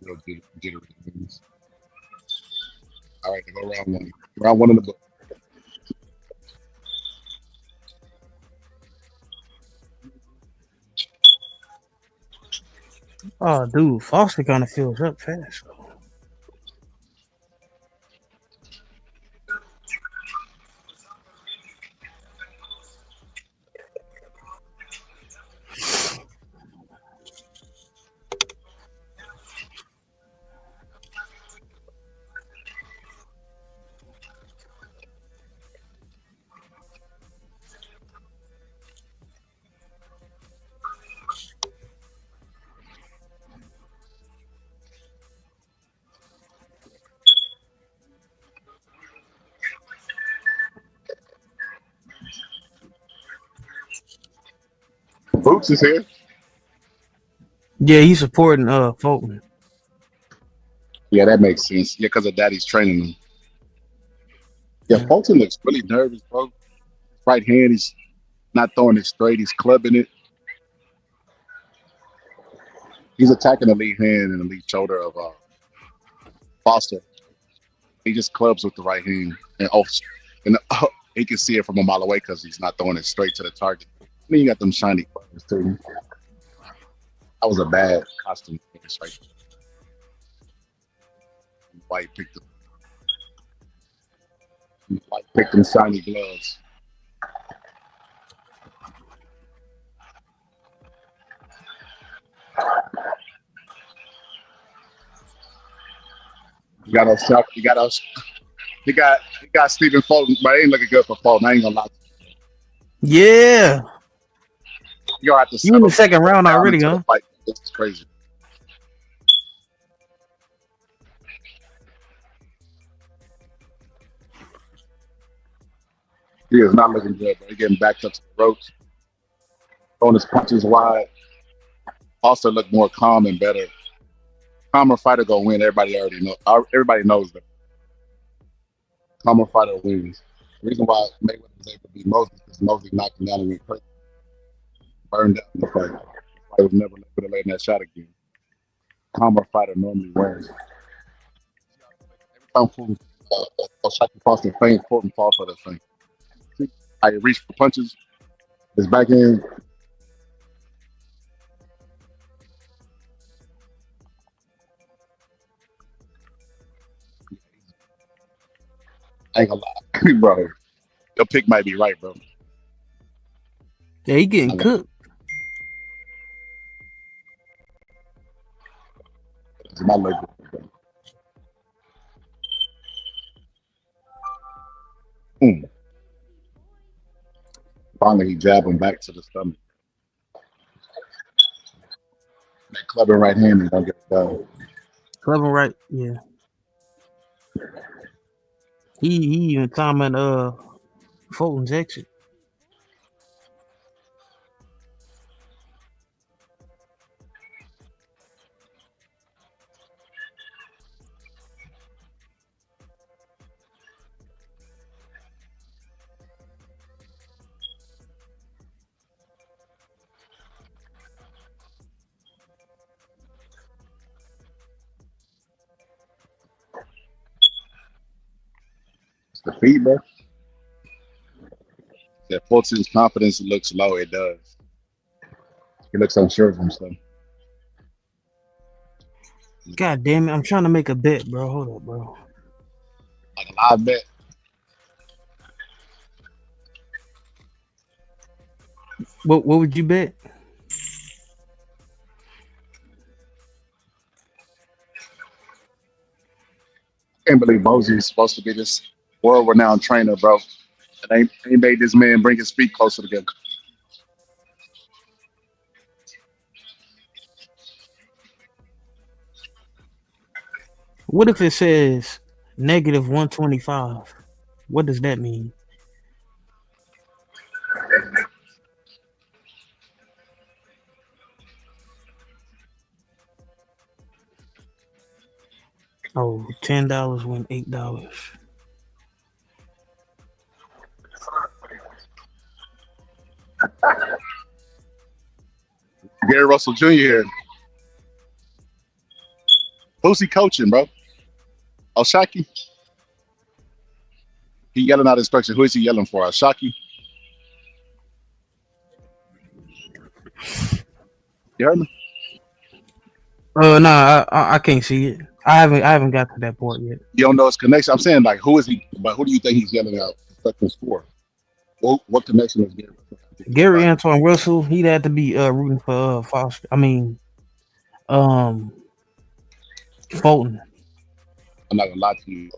Real jittery hands. All right, go round one. Round one in the book. Oh, dude, Foster kind of fills up fast. Roach is here. Yeah, he's supporting Fulton. Yeah, that makes sense. Yeah, because of Daddy's training him. Yeah, Fulton looks really nervous, bro. Right hand, he's not throwing it straight. He's clubbing it. He's attacking the lead hand and the lead shoulder of Foster. He just clubs with the right hand, and he can see it from a mile away because he's not throwing it straight to the target. And then you got them shiny colors too. That was a bad costume finish right there. White picked them shiny gloves. You got us. He got Stephen Fulton, but it ain't looking good for Fulton. I ain't gonna lie. Yeah. You have to. You in the second round already, huh? This is crazy. He is not looking good, bro. He's getting backed up to the ropes. Throwing his punches wide. Also look more calm and better. Calmer fighter gonna win. Everybody already know. Everybody knows that. Calmer fighter wins. The reason why Mayweather was able to beat Mosley is because Mosley knocked him down and went crazy. Burned down the fight. I was never able to lay in that shot again. Calmer fighter normally wins. Every time Shaki Foster feint, Fulton falls for that feint. I reach for punches. His back end. I ain't gonna lie, bro. Your pick might be right, bro. Yeah, he getting cooked. It's not like Finally, he jabbed him back to the stomach. That clubbing right hand is gonna get it done. Clubbing right, yeah. He even comment Fulton's exit. It's the feed, bro. That Fulton's confidence looks low. It does. He looks unsure of himself. God damn it! I'm trying to make a bet, bro. Hold up, bro. Like a live bet. What would you bet? I can't believe Mosey is supposed to be this world-renowned trainer, bro. And they made this man bring his feet closer together. What if it says -125? What does that mean? Oh, $10 win $8. Gary Russell Jr. here. Who's he coaching, bro? Oshaki? He yelling out instructions. Who is he yelling for? Oshaki? You heard me? Nah, I can't see it. I haven't got to that point yet. You don't know his connection. I'm saying, like, who is he? But who do you think he's yelling out instructions for? What connection is Gary? Gary Antoine Russell, he'd have to be rooting for Foster. I mean, Fulton. I'm not gonna lie to you.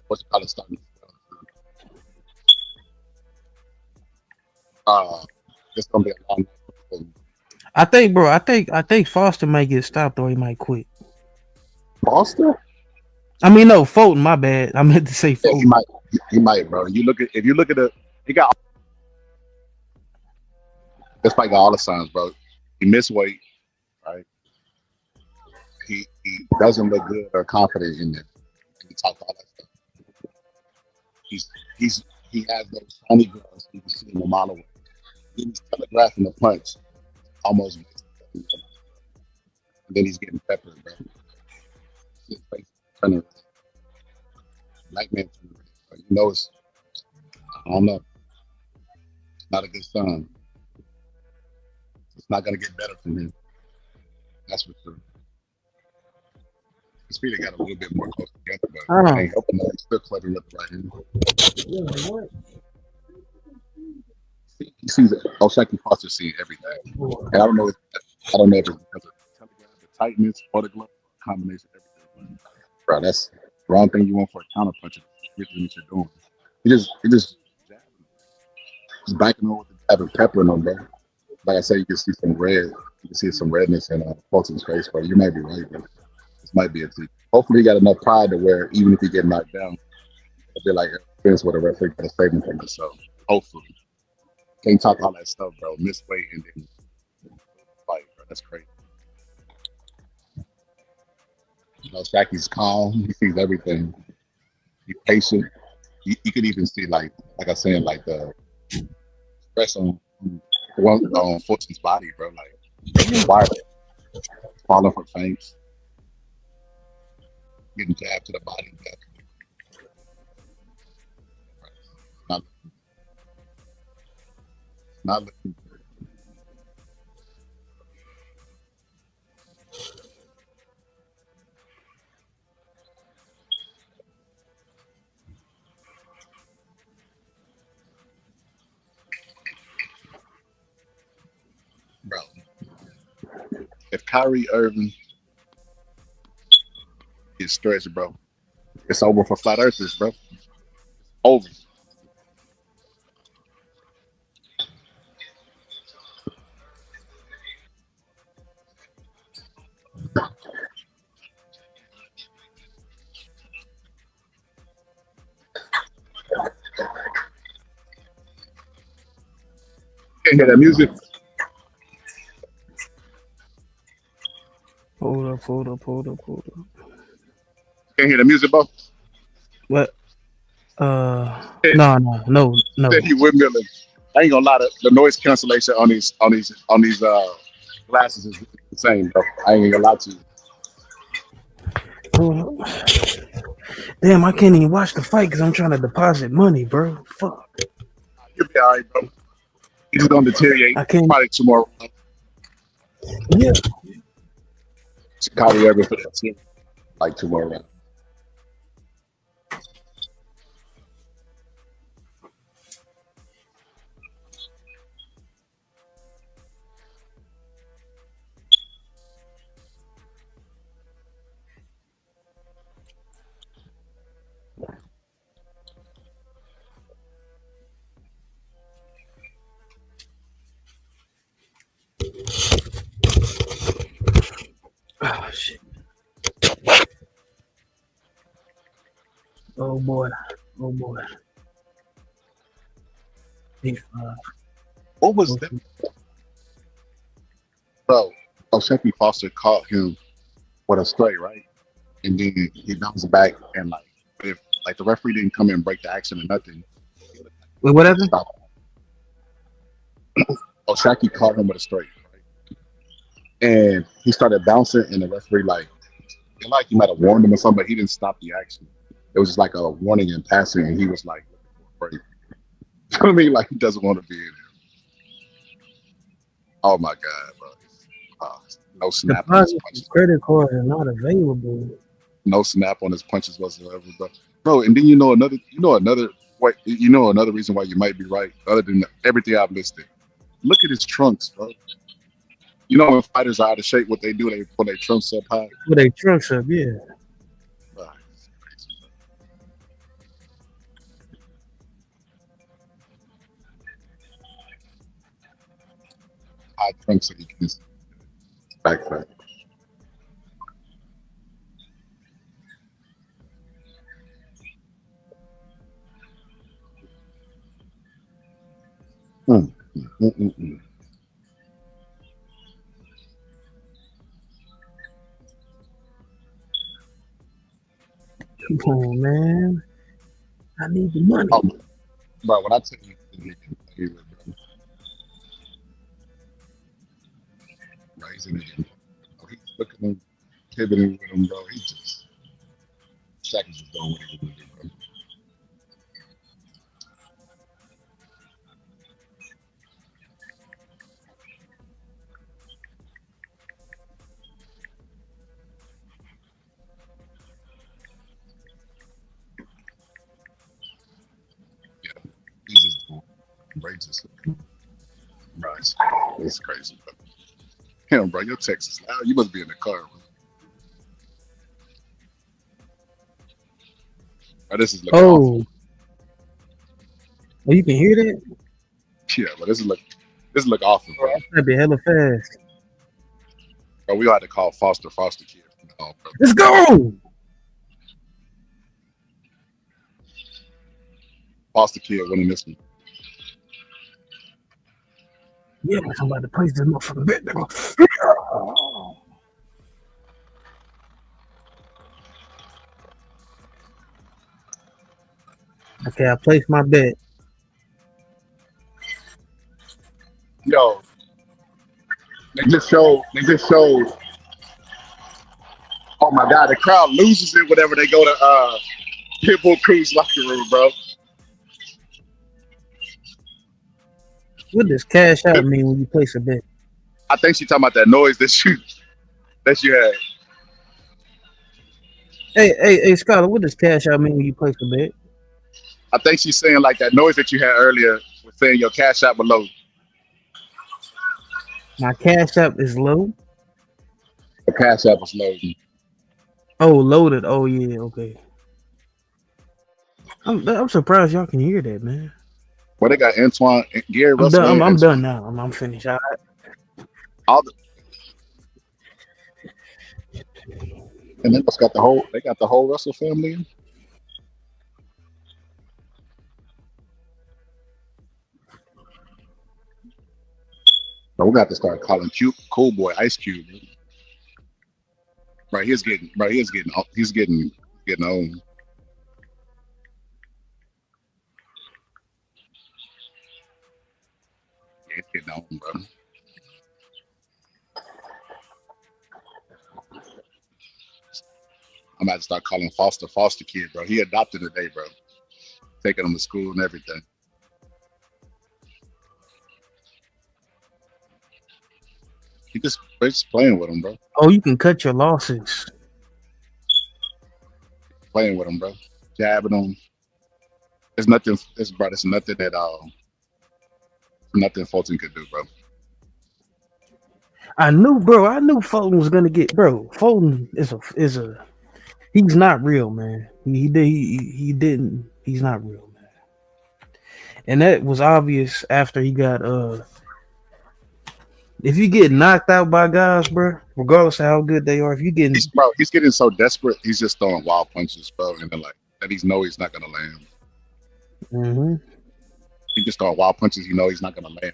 What's the college starting? It's gonna be a long night. I think, bro. I think Foster might get stopped or he might quit. Foster? I mean, no, Fulton. My bad. I meant to say Fulton. Yeah, he might, bro. If you look at he got this fight got all the signs, bro. He missed weight, right? He doesn't look good or confident in it. He talked all that stuff. He's he's he has those tiny girls you can see him a mile away. He's telegraphing the punch almost, and then he's getting peppered, bro. His face turning red. Black man turning red. Bro. You know it's I don't know. Not a good sign. It's not gonna get better from him. That's for sure. His feet got a little bit more close together, but it ain't helping him. He's still clubbing with the right hand. He sees it. Oshaki Foster seeing everything, and I don't know. I don't know if it's because of the tightness or the glove, combination of everything. Bro, that's the wrong thing you want for a counter puncher. Everything that you're doing, he just backing on with the jab and peppering on, bro. Like I said, you can see some red. You can see some redness in Fulton's face, but you might be right, bro. This might be a thing. Hopefully, he got enough pride to where even if he get knocked down, it'll be like experience where the referee got to save him from it. So hopefully, can't talk all that stuff, bro. Miss weight and then fight, bro. That's crazy. You know, Shaki's calm. He sees everything. He's patient. You could even see like I was saying, like the stress on Fulton's body, bro. Like wired, falling for feints, getting jabbed to the body. Not, not looking good. Bro. If Kyrie Irving is stretched, bro, it's over for flat earthers, bro. Over. Can't hear that music. Hold up. Can't hear the music, bro. What? No. Said he windmilling. I ain't gonna lie, the noise cancellation on these glasses is insane, bro. I ain't gonna lie to you. Hold up. Damn, I can't even watch the fight because I'm trying to deposit money, bro. Fuck. You'll be all right, bro. He's just gonna deteriorate. I can't. Probably tomorrow. Yeah. Kyrie Irving for that team. Like tomorrow. Oh shit. Oh boy. Big five. What was that? Bro, Oshaki Foster caught him with a straight, right? And then he bounced back and if the referee didn't come in and break the action or nothing. Wait, what happened? Oshaki caught him with a straight, right? And he started bouncing and the referee he might have warned him or something, but he didn't stop the action. It was just like a warning in passing and he was like looking for a break. You know what I mean? Like he doesn't want to be in there. Oh my God, bro. No snap on his punches. Credit cards are not available. No snap on his punches whatsoever, bro. And then another reason why you might be right, other than everything I've listed. Look at his trunks, bro. You know when fighters are out of shape, what they do, they pull their trunks up high. Put their trunks up, yeah. Bro. High trunks so you can back. Come on, man. I need the money. Bro, when I tell you, he's in the game. He's looking at him, pivoting with him, bro. He just Shaq is just doing what he want to do, bro. Yeah, he's just doing outrageous. Bro, it's crazy, bro. Him, bro, your text is loud. You must be in the car, bro. Bro, this is looking awful. Oh, you can hear that? Yeah, but this look awful, bro. That'd be hella fast. Bro, we had to call Foster kid. No, bro. Let's go. Foster kid winning this one. Yeah, I'm about to place this motherfucking bet. Okay, I placed my bet. Yo, they just showed. Oh my God, the crowd loses it whenever they go to Pitbull Cruz locker room, bro. What does cash out mean when you place a bet? I think she's talking about that noise that you had. Hey, Scholar, what does cash out mean when you place a bet? I think she's saying like that noise that you had earlier was saying your cash out below. My cash app is low. The cash app was loading. Oh, loaded. Oh yeah, okay. I'm surprised y'all can hear that, man. Well, they got Antoine, Gary Russell. I'm done now. I'm finished. All right. And then they got the whole Russell family in. So we got to start calling Cool Boy Ice Cube. Right, he's getting on. Yeah, it's getting on, bro. I'm about to start calling Foster kid, bro. He adopted today, bro. Taking him to school and everything. They're just playing with him, bro. Oh, you can cut your losses. Playing with him, bro. Jabbing him. There's nothing. There's nothing at all. Nothing Fulton could do, bro. I knew Fulton was gonna get, bro. Fulton is a he's not real, man. He didn't. He's not real, man. And that was obvious after he got if you get knocked out by guys, bro, regardless of how good they are, if you get he's getting so desperate, he's just throwing wild punches, bro, and then like that he's not gonna land. Mm-hmm. He just throwing wild punches, he's not gonna land.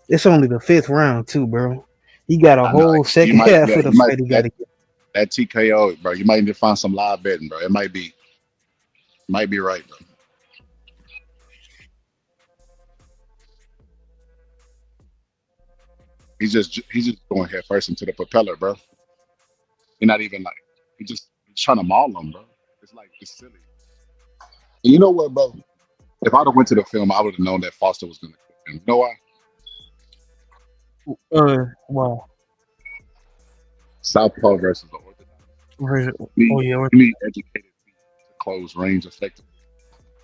It's only the 5th round, too, bro. He got a whole second half of the fight. He got to get that TKO, bro. You might need to find some live betting, bro. It might be right, bro. He's just going head first into the propeller, bro. He's not even like he's trying to maul him, bro. It's silly. And you know what, bro? If I'd have went to the film, I would have known that Foster was gonna kill him. You know why? Wow. Southpaw versus the Orthodox. You need educated feet to close range effectively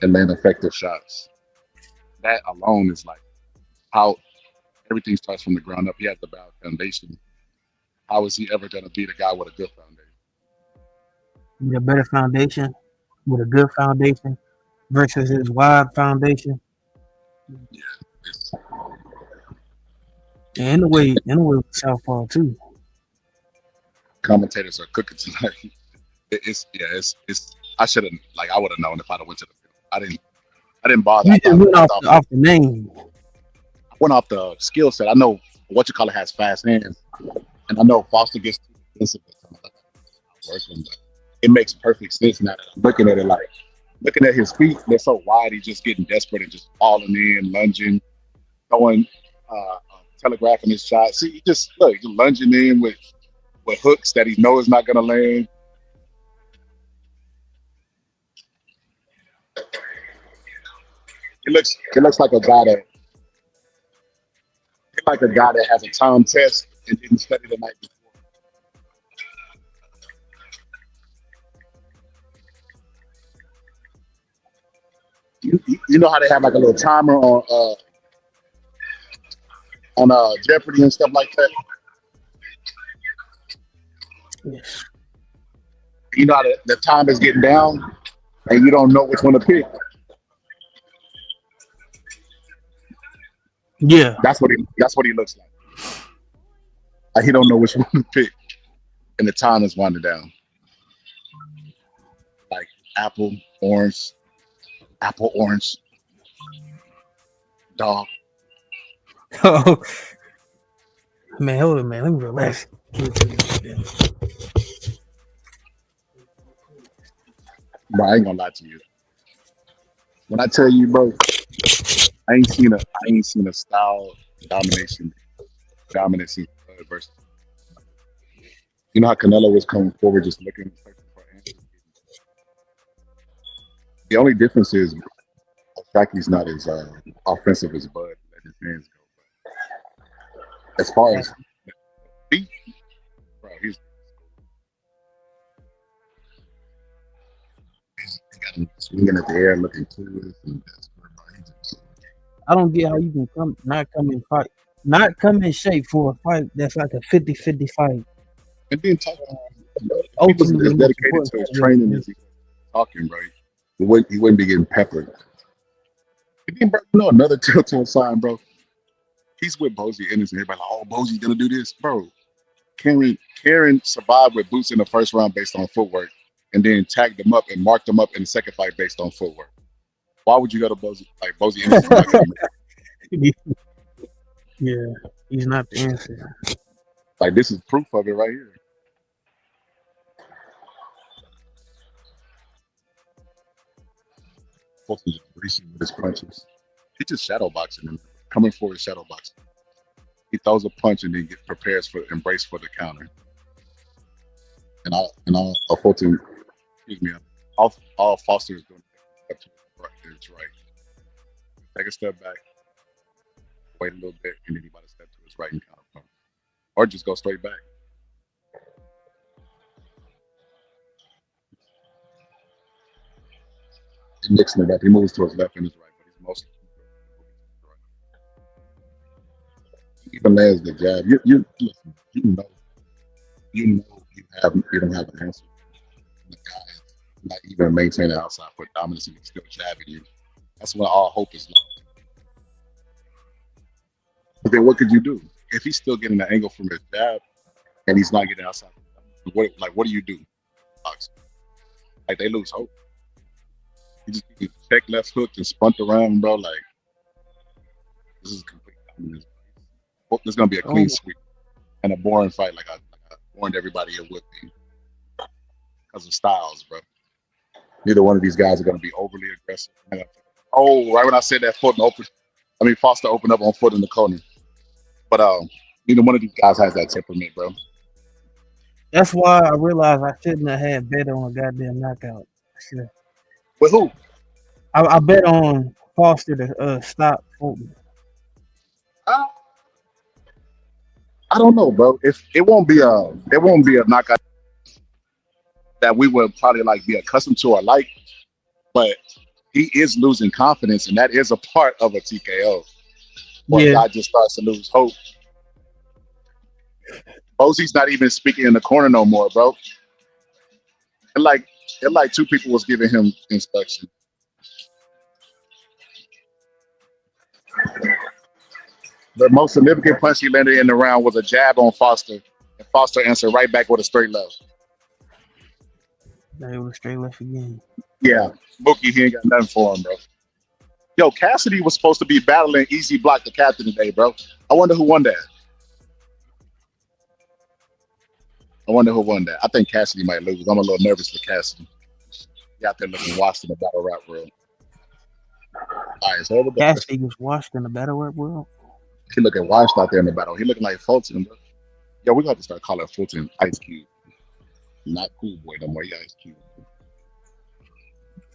and land effective shots. That alone is like how everything starts from the ground up. He has the bad foundation. How is he ever going to beat a guy with a good foundation? With a better foundation, with a good foundation versus his wide foundation. Yeah. And the way with Southpaw too. Commentators are cooking tonight. It's I should have I would have known if I'd have went to the film. I didn't bother. You just went off the name. I went off the skill set. I know has fast hands, and I know Foster gets This is the worst one, but it makes perfect sense now that I'm looking at it. Like looking at his feet, they're so wide. He's just getting desperate and just falling in, lunging, throwing, telegraphing his shot. See, he just look, he's lunging in with hooks that he knows is not gonna land. It looks like a guy that has a time test and didn't study the night before. You know how they have like a little timer on Jeopardy and stuff like that. Yes. You know how the time is getting down, and you don't know which one to pick. Yeah. That's what he looks like. Like he don't know which one to pick, and the time is winding down. Like apple, orange, dog. Oh man, hold on, man. Let me relax. Bro, I ain't gonna lie to you. When I tell you, bro, I ain't seen a style dominance versus. You know how Canelo was coming forward just looking for answers. The only difference is Shaki's not as offensive as Bud. Let his hands go. As far as feet, bro, he's got him swinging at the air, looking clueless. I don't get how you can not come in shape for a fight that's like a 50-50 fight. And then talking, he was as dedicated to his training as he was talking, right? He wouldn't be getting peppered. And then, bro, you know another telltale sign, bro. He's with Bozy Anderson. Everybody like, oh, Bozy's gonna do this, bro. Karen survived with boots in the first round based on footwork, and then tagged him up and marked him up in the second fight based on footwork. Why would you go to Bozy? Like Bozy Anderson? Yeah, he's not the answer. Like this is proof of it right here. Supposed to just racing with his punches. He just shadow boxing him, coming forward shadow boxing. He throws a punch and then prepares for embrace for the counter. And all Fulton, excuse me, all Foster is doing is to his right. Take a step back, wait a little bit, and then he about to step to his right and counter punch. Or just go straight back. He's mixing it up. He moves to his left and his right, but he's mostly right. Even lands the jab. You know you don't have an answer. The guy is not even maintaining outside foot dominance and he's still jabbing you. That's when all hope is lost. But then what could you do? If he's still getting an angle from his jab and he's not getting outside, what do you do? Like they lose hope. He just check left hooked and spunt around, bro. Like this is complete dominance. This is gonna be a clean sweep and a boring fight, like I warned everybody it would be because of styles, bro. Neither one of these guys are gonna be overly aggressive. Oh, right when I said that, Foster opened up on foot in the corner. But neither one of these guys has that temperament, bro. That's why I realized I shouldn't have had bet on a goddamn knockout. Shit. With who? I bet on Foster to stop Fulton. I don't know, bro. If it won't be a knockout that we would probably like be accustomed to or like, but he is losing confidence, and that is a part of a TKO. Where a guy just starts to lose hope. Bozy's not even speaking in the corner no more, bro. And like two people was giving him instruction. The most significant punch he landed in the round was a jab on Foster, and Foster answered right back with a straight left. They were straight left again. Yeah, Mookie, he ain't got nothing for him, bro. Yo, Cassidy was supposed to be battling Easy Block the captain today, bro. I wonder who won that. I wonder who won that. I think Cassidy might lose. I'm a little nervous for Cassidy. He out there looking washed in the battle rap world. All right, so hold up. Cassidy was washed in the battle rap world. He looking washed out there in the battle. He looking like Fulton. Bro. Yo, we got to start calling Fulton Ice Cube. Not Cool Boy no more. He Ice Cube.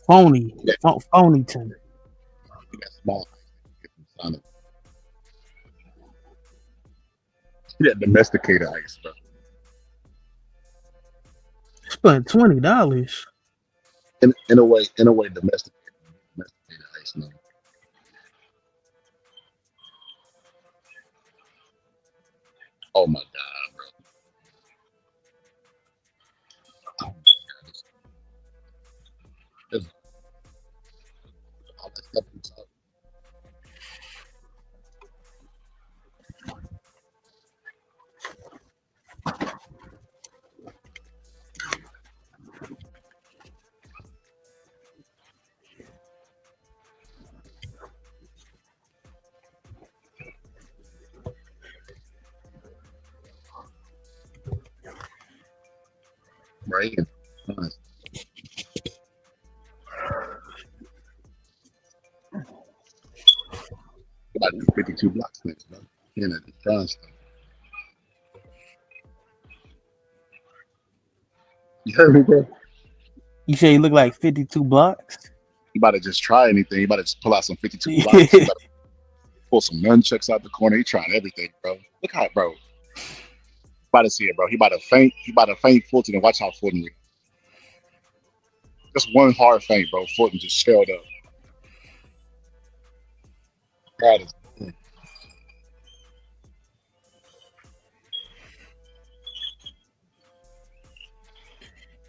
Phony. Yeah. Phonyton. He got small. He got domesticated ice, bro. Spent $20. In a way, domesticated ice, man. Oh my god, bro. Oh my god. There's all that stuff inside. Right. Nice. About 52 blocks next, bro. In at the front stuff. You heard me, bro? You say he look like 52 blocks? You about to just try anything. You about to just pull out some 52 blocks. You about to pull some nunchucks out the corner. He trying everything, bro. Look how, bro. About to see it, bro. He about to faint. He about to faint Fulton, and watch how Fulton reacts. Just one hard feint, bro. Fulton just shelled up. God is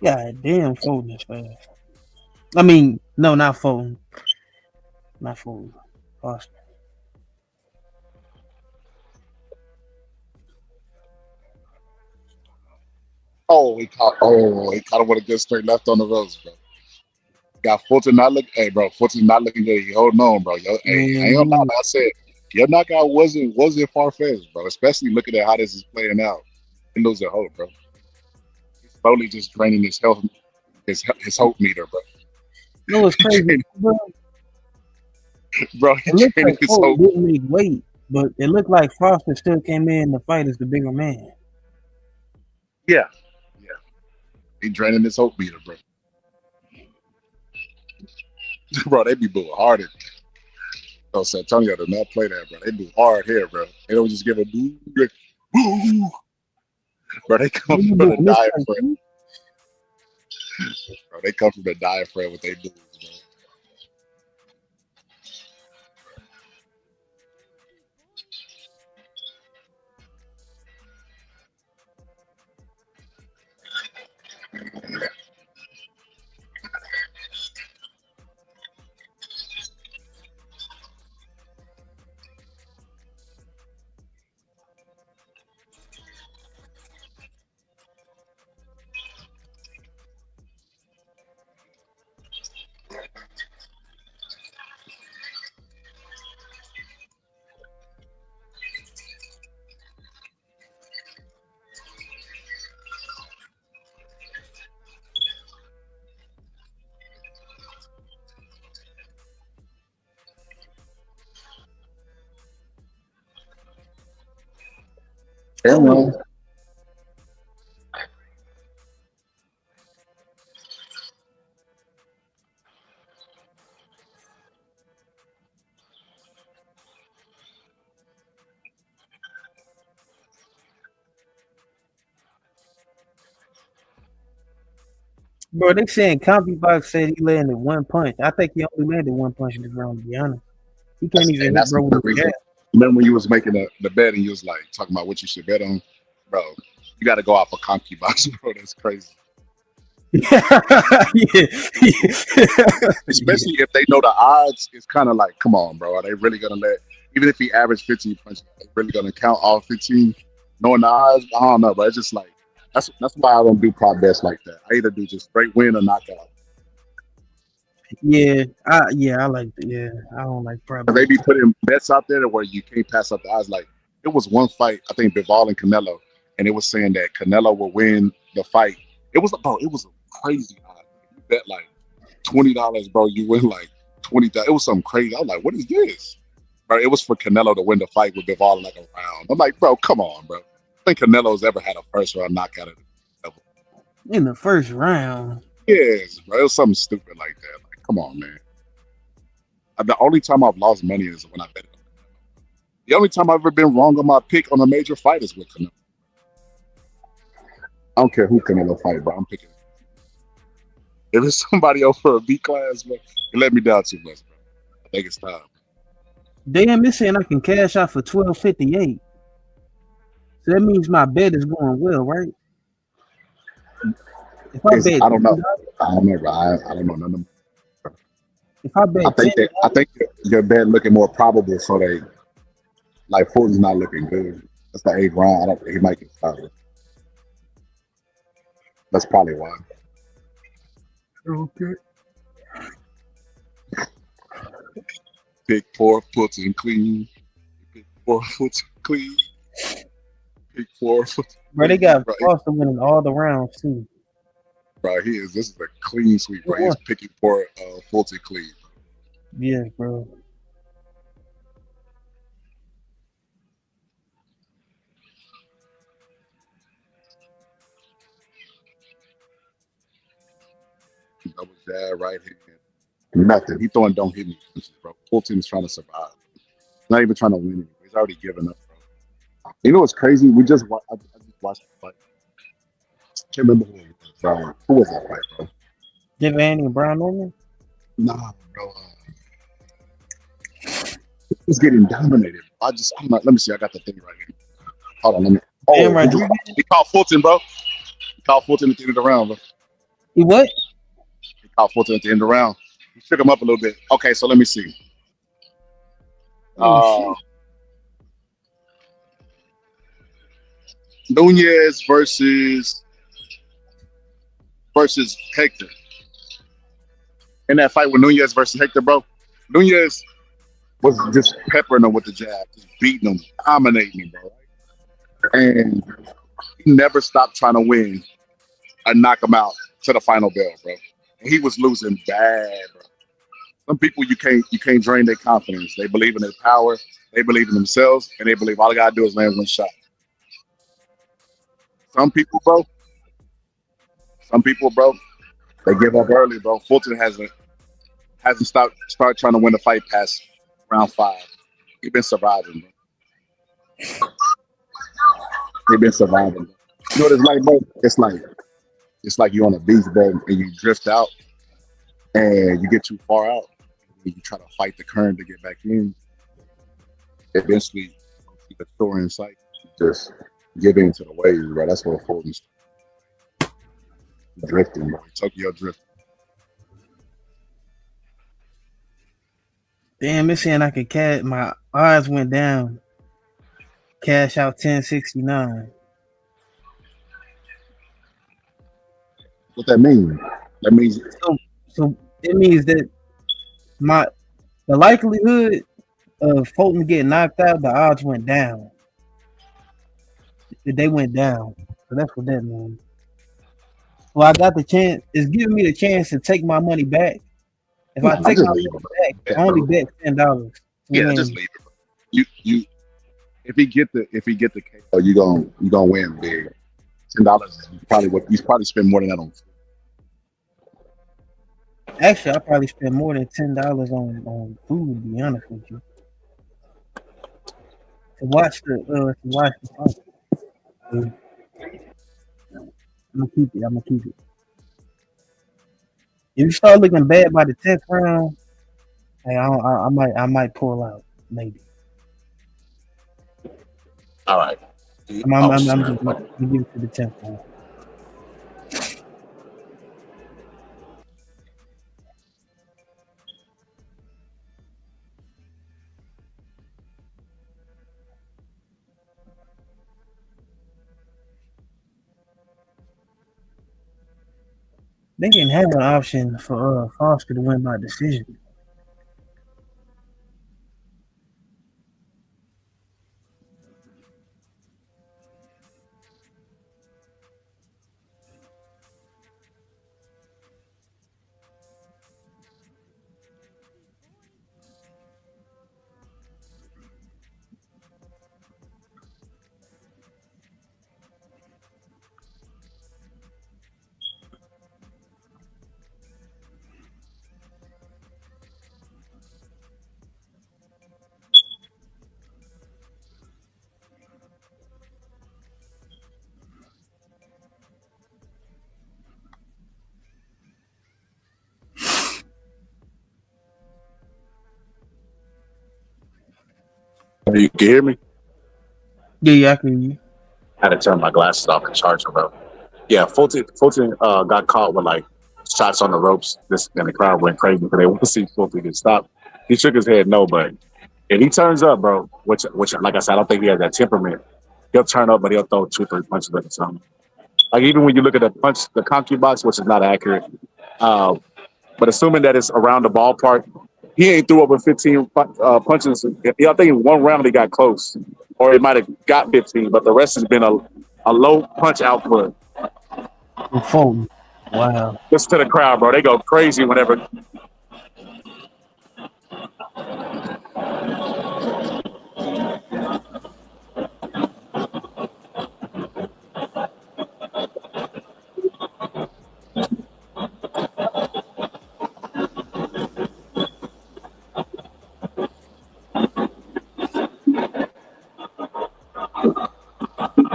God damn, Fulton is fast. I mean, no, not Fulton. Not Fulton. Austin. he caught him with a good straight left on the ropes, bro. Got Fulton not looking. Hey, bro, Fulton not looking good. He holding on, bro. Yo, hey, I ain't gonna lie. I said your knockout wasn't far fetched, bro. Especially looking at how this is playing out. He losing hope, bro. He's slowly just draining his health, his hope meter, bro. No, it's crazy, bro. Bro, It looked draining like his Fulton hope. didn't make weight, but it looked like Foster still came in to fight as the bigger man. Yeah. He draining his hope meter, bro. Bro, they be booing hard. Oh, San Antonio does not play that, bro. They do hard here, bro. They don't just give a boo. Boo. Bro, they come from the diaphragm. Bro, they come from the diaphragm with they boos, bro. Oh. Bro, they saying CompuBox said he landed one punch. I think he only landed one punch in this round, to be honest. He can't even hit bro with his jab. Remember when you was making the bet and you was like talking about what you should bet on? Bro, you got to go out for CompuBox, bro. That's crazy. Especially if they know the odds, it's kind of like, come on, bro. Are they really going to let, even if he averaged 15 punches, are they really going to count all 15? Knowing the odds, I don't know, but it's just like, that's why I don't do prop bets like that. I either do just straight win or knockout. I like that. Yeah, I don't like prop bets. They be putting bets out there where you can't pass up the odds. Like, it was one fight, I think Bivol and Canelo, and it was saying that Canelo will win the fight. It was a crazy odds. You bet like $20, bro. You win like 20. It was something crazy. I was like, what is this? Bro, it was for Canelo to win the fight with Bivol in like a round. I'm like, bro, come on, bro. I think Canelo's ever had a first round knockout at the level. In the first round. Yes, bro. It was something stupid like that. Like, come on, man. The only time I've lost money is when I bet. The only time I've ever been wrong on my pick on a major fight is with Canelo. I don't care who Canelo fight, bro. I'm picking. If it's somebody over a B class, bro, it let me down too much, bro. I think it's time. Damn, it's saying I can cash out for $12.58. So that means my bet is going well, right? If I bet, I don't know. I don't remember. I don't know none of them. If I bet, I think your bet looking more probable, so they like Fulton's not looking good. That's the 8th round. I don't think he might get started. That's probably why. Okay. Pick 4 Fulton clean. Pick 4 Fulton clean. Pick 4 Fulton. Bro, they got Foster winning all the rounds too. Bro, this is a clean sweep, bro. He's picking 4 Fulton clean. Yeah, bro. Double jab, right hand. Nothing. He throwing don't hit me punches, bro. Fulton is trying to survive. Not even trying to win it. He's already given up, bro. You know what's crazy? I just watched the fight. Can't remember who it was, bro. Who was that fight, bro? Devane and Brown Norman? Nah, bro. He's getting dominated. I'm not. Let me see. I got the thing right here. Hold on. Let me. Oh, he called Fulton, bro. He called Fulton at the end of the round, bro. He what? He called Fulton at the end of the round. He shook him up a little bit. Okay, so let me see. Nunez versus Hector. In that fight with Nunez versus Hector, bro, Nunez was just peppering him with the jab, just beating him, dominating him, bro. And he never stopped trying to win and knock him out to the final bell, bro. And he was losing bad, bro. Some people you can't drain their confidence. They believe in their power, they believe in themselves, and they believe all they gotta do is land one shot. Some people, bro, they give up early, bro. Fulton hasn't started trying to win the fight past round 5. He's been surviving, bro. He's been surviving. You know what it's like, bro? It's like you're on a beach, bro, and you drift out, and you get too far out, and you try to fight the current to get back in. Eventually, you see the shore in sight. Just give in to the waves, bro. That's what Fulton's drifting, bro. Tokyo drifting. Damn, it's saying I could cash. My odds went down. Cash out 1069. What that mean? That means so it means that the likelihood of Fulton getting knocked out, the odds went down. They went down. So that's what that means. Well, I got the chance. It's giving me the chance to take my money back. If I take my money back, I only bet $10. Yeah, just leave it. Bro. You if he get the KO, you gonna win big. $10 you probably spend more than that on. Actually, I probably spend more than $10 on food. To be honest with you, to watch the fight. I'm gonna keep it. If you start looking bad by the 10th round, hey, I might pull out maybe. All right. I'm just gonna give it to the 10th round. They didn't have an option for Foster to win by decision. You can hear me? Yeah, I can hear you. I had to turn my glasses off and charge them up. Yeah, Fulton got caught with like shots on the ropes. And the crowd went crazy because they want to see Fulton get stopped. He shook his head no, but if he turns up, bro, which like I said, I don't think he has that temperament. He'll turn up, but he'll throw 2-3 punches at the time. Like even when you look at the concubine, which is not accurate, but assuming that it's around the ballpark, he ain't threw over 15 punches. I think one round he got close, or he might have got 15, but the rest has been a low punch output. Fulton. Wow. Listen to the crowd, bro. They go crazy whenever.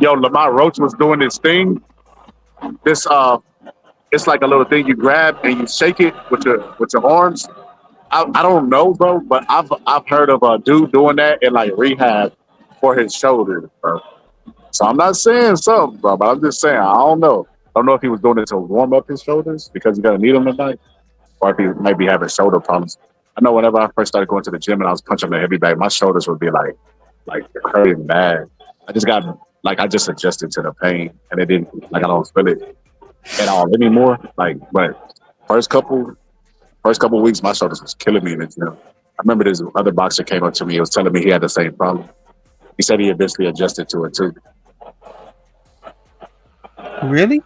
Yo, Lamont Roach was doing this thing. This it's like a little thing you grab and you shake it with your arms. I don't know, bro, but I've heard of a dude doing that in like rehab for his shoulder, bro. So I'm not saying something, bro, but I'm just saying I don't know. I don't know if he was doing it to warm up his shoulders because he's gonna need them tonight, or if he might be having shoulder problems. I know whenever I first started going to the gym and I was punching the heavy bag, my shoulders would be like hurting bad. I just adjusted to the pain and it didn't I don't feel it at all anymore. But first couple weeks my shoulders was killing me in the gym. I remember this other boxer came up to me, he was telling me he had the same problem. He said he eventually adjusted to it too. Really?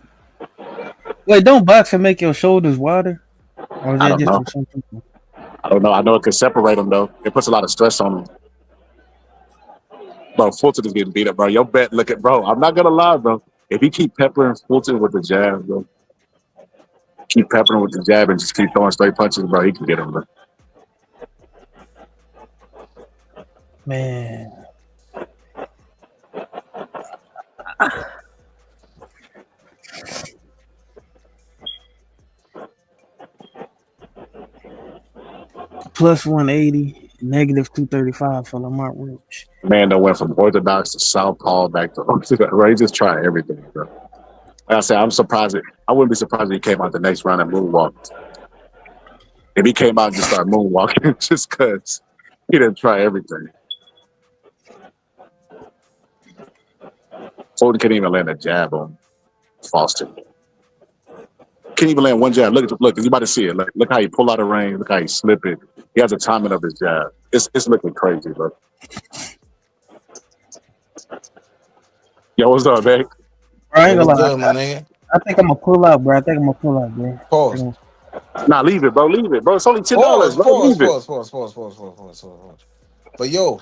Wait, don't boxing make your shoulders wider? Or is I that don't just know. for some people? I don't know. I know it can separate them though. It puts a lot of stress on them. Bro, Fulton is getting beat up, bro. Your bet, look at, bro. I'm not gonna lie, bro. If he keep peppering Fulton with the jab, bro, keep peppering with the jab and just keep throwing straight punches, bro, he can get him, bro. Man. Plus 180, negative 235 for Lamont Roach. Man that went from orthodox to southpaw back to orthodox. Bro, he just tried everything, bro. Like I said, I wouldn't be surprised if he came out the next round and moonwalked. If he came out and just started moonwalking just because he didn't try everything. Fulton couldn't even land a jab on Foster. Can't even land one jab. Look, you about to see it. Look how he pull out of range. Look how he slip it. He has a timing of his jab. It's looking crazy, bro. Yo, what's up, man? I ain't gonna lie. Good, my nigga. I think I'm gonna pull out, bro. Bro. Pause. Nah, leave it, bro. Leave it, bro. It's only $10, bro. Pause. But yo,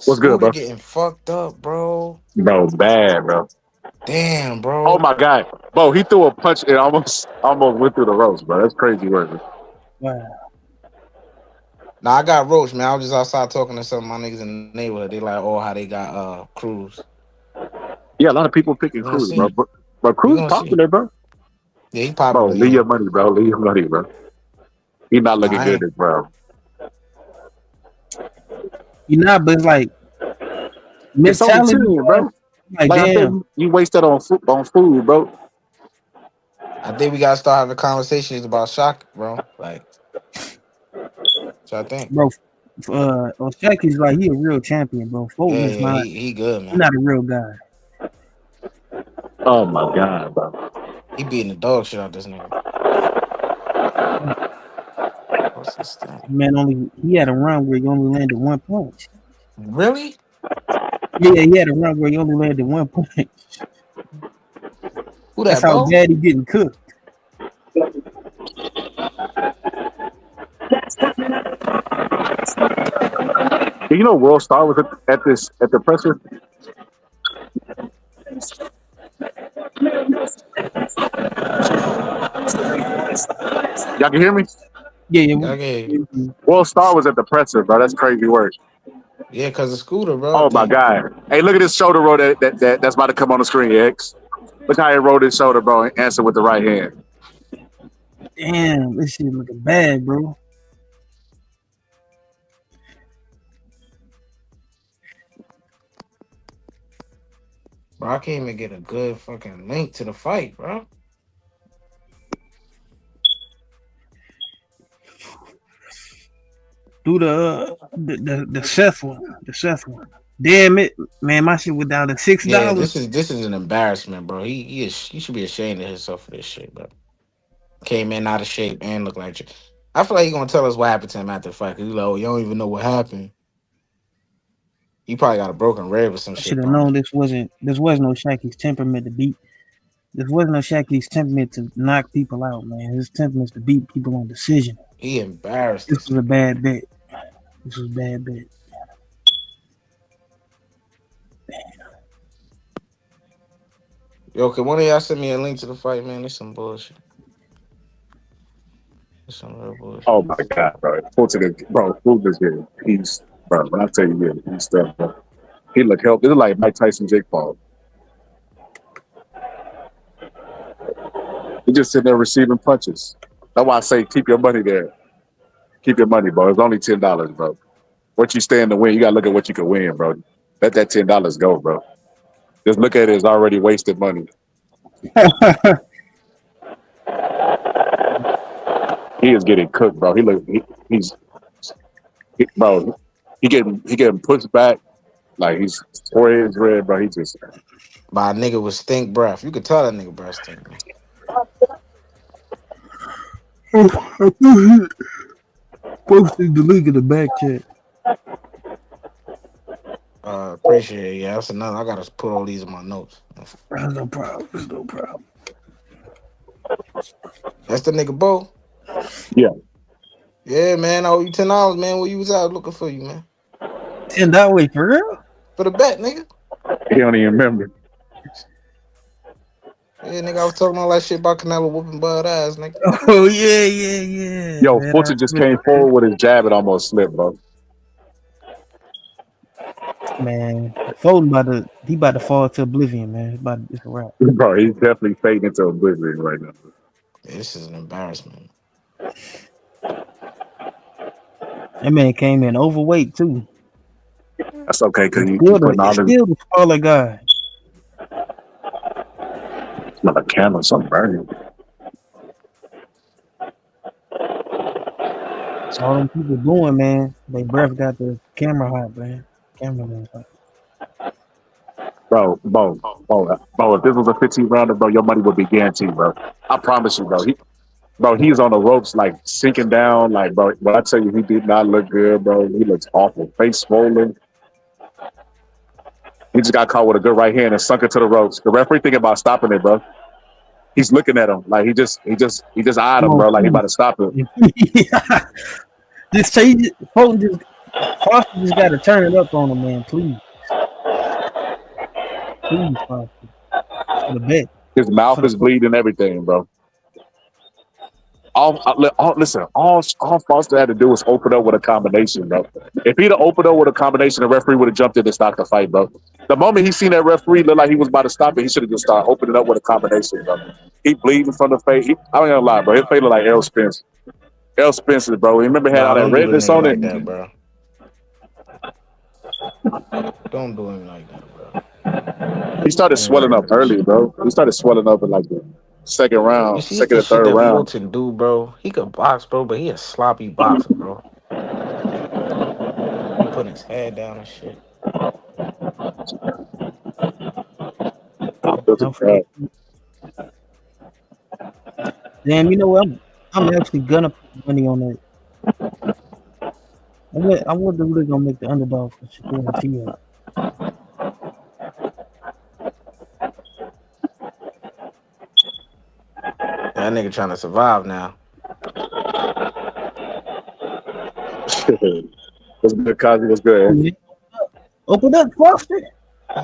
what's good, bro? Getting fucked up, bro. Bro, bad, bro. Damn, bro. Oh my God, bro. He threw a punch and almost went through the ropes, bro. That's crazy work. Wow. Nah, I got Roach, man. I was just outside talking to some of my niggas in the neighborhood. They like, how they got Cruz. Yeah, a lot of people picking Cruz, bro. But Cruz popular, bro. Yeah, he popular. Bro, leave your money, bro. Leave your money, bro. He not looking good, bro. You know, but it's like it's only 10, bro. Like I said, you waste that on food, bro. I think we gotta start having conversations about shock, bro. Like, so I think, bro. Shaq is like he a real champion, bro. Fulton is not. He good, man. He's not a real guy. Oh my God, bro. He beating the dog shit out this nigga. What's this thing? Man, he had a run where he only landed one punch. Really? Yeah, he had a run where he only landed one punch. Who That's how bad he getting cooked. You know, World Star was at the presser. Y'all can hear me? Yeah. Okay. World Star was at the presser, bro. That's crazy work. Yeah, because of Scooter, bro. Oh my God. Hey, look at this shoulder roll that's about to come on the screen, X. Look how he rolled his shoulder, bro, and answer with the right hand. Damn, this shit looking bad, bro. Bro, I can't even get a good fucking link to the fight, bro. Do the Seth one. The Seth one. Damn it, man, my shit went down to Yeah, $6. this is an embarrassment, bro. He should be ashamed of himself for this shit, bro. Came in out of shape and looked like shit. I feel like he gonna tell us what happened to him after the fight. Cause he's like, oh, you don't even know what happened. He probably got a broken rib or some I should shit, have bro. known this wasn't no Shaky's temperament to beat. This wasn't no Shaky's temperament to knock people out, man. His temperament is to beat people on decision. He embarrassed This this was a nigga. bad bet. This was a bad bet. Yo, can one of y'all send me a link to the fight, man? This some bullshit. This some real bullshit. Oh my god, bro! Cruz is here. He's bro. When I tell you, he's stuff, bro. He look healthy. This is like Mike Tyson, Jake Paul. He just sitting there receiving punches. That's why I say keep your money there. Keep your money, bro. It's only $10, bro. What you stand to win, you gotta look at what you can win, bro. Let that $10 go, bro. Just look at it as already wasted money. He is getting cooked, bro. He getting pushed back like he's forehead's red, bro. He just By a nigga with stink breath. You could tell that nigga breath stink, man. Posted the link in the back chat. Appreciate it. Yeah, that's another. I gotta put all these in my notes. No problem. No problem. That's the nigga Bo. Yeah. Yeah, man. I owe you $10, man. Where you was out looking for you, man? $10 for real? For the bet, nigga. he don't even remember. Yeah, nigga, I was talking all that shit about Canelo whooping Bud ass, nigga. Oh yeah. Yo, Man, Fulton just came forward with his jab and almost slipped, bro. Man, Fulton about to fall to oblivion, man. It's a wrap. Bro, he's definitely fading into oblivion right now. Yeah, this is an embarrassment. That man came in overweight too. That's okay, because he's Still putting all the smaller guy. smell like candle, something burning. That's all them people doing, man. They breath got the camera hot, man. Cameraman hot. Bro, if this was a 15 rounder, bro, your money would be guaranteed, bro. I promise you, bro. He's on the ropes, like sinking down, like, bro. When I tell you, he did not look good, bro. He looks awful, face swollen. He just got caught with a good right hand and sunk it to the ropes. The referee thinking about stopping it, bro. He's looking at him like he just eyed him, bro. Like he about to stop it. Just change it. Foster just got to turn it up on him, man. Please, Foster. For the bet. His mouth is bleeding and everything, bro. All Foster had to do was open up with a combination, bro. If he'd have opened up with a combination, the referee would have jumped in and stopped the fight, bro. The moment he seen that referee look like he was about to stop it, he should have just started opening up with a combination, bro. He bleeding from the face. I ain't gonna lie, bro. His face look like Errol Spence. Errol Spencer, bro. Remember he had all that Don't do the redness nigga on like it? that, bro. Don't do him like that, bro. He started swelling up early, bro. He started swelling up in like the second round, See, second the or shit third that round. Fulton do, bro. He could box, bro, but he a sloppy boxer, bro. He putting his head down and shit. Damn, you know what? I'm actually gonna put money on that. I wonder who they're gonna make the underdog for Shakur and T.O. That nigga trying to survive now. What's good, Cosby? What's good? Open up, Foster.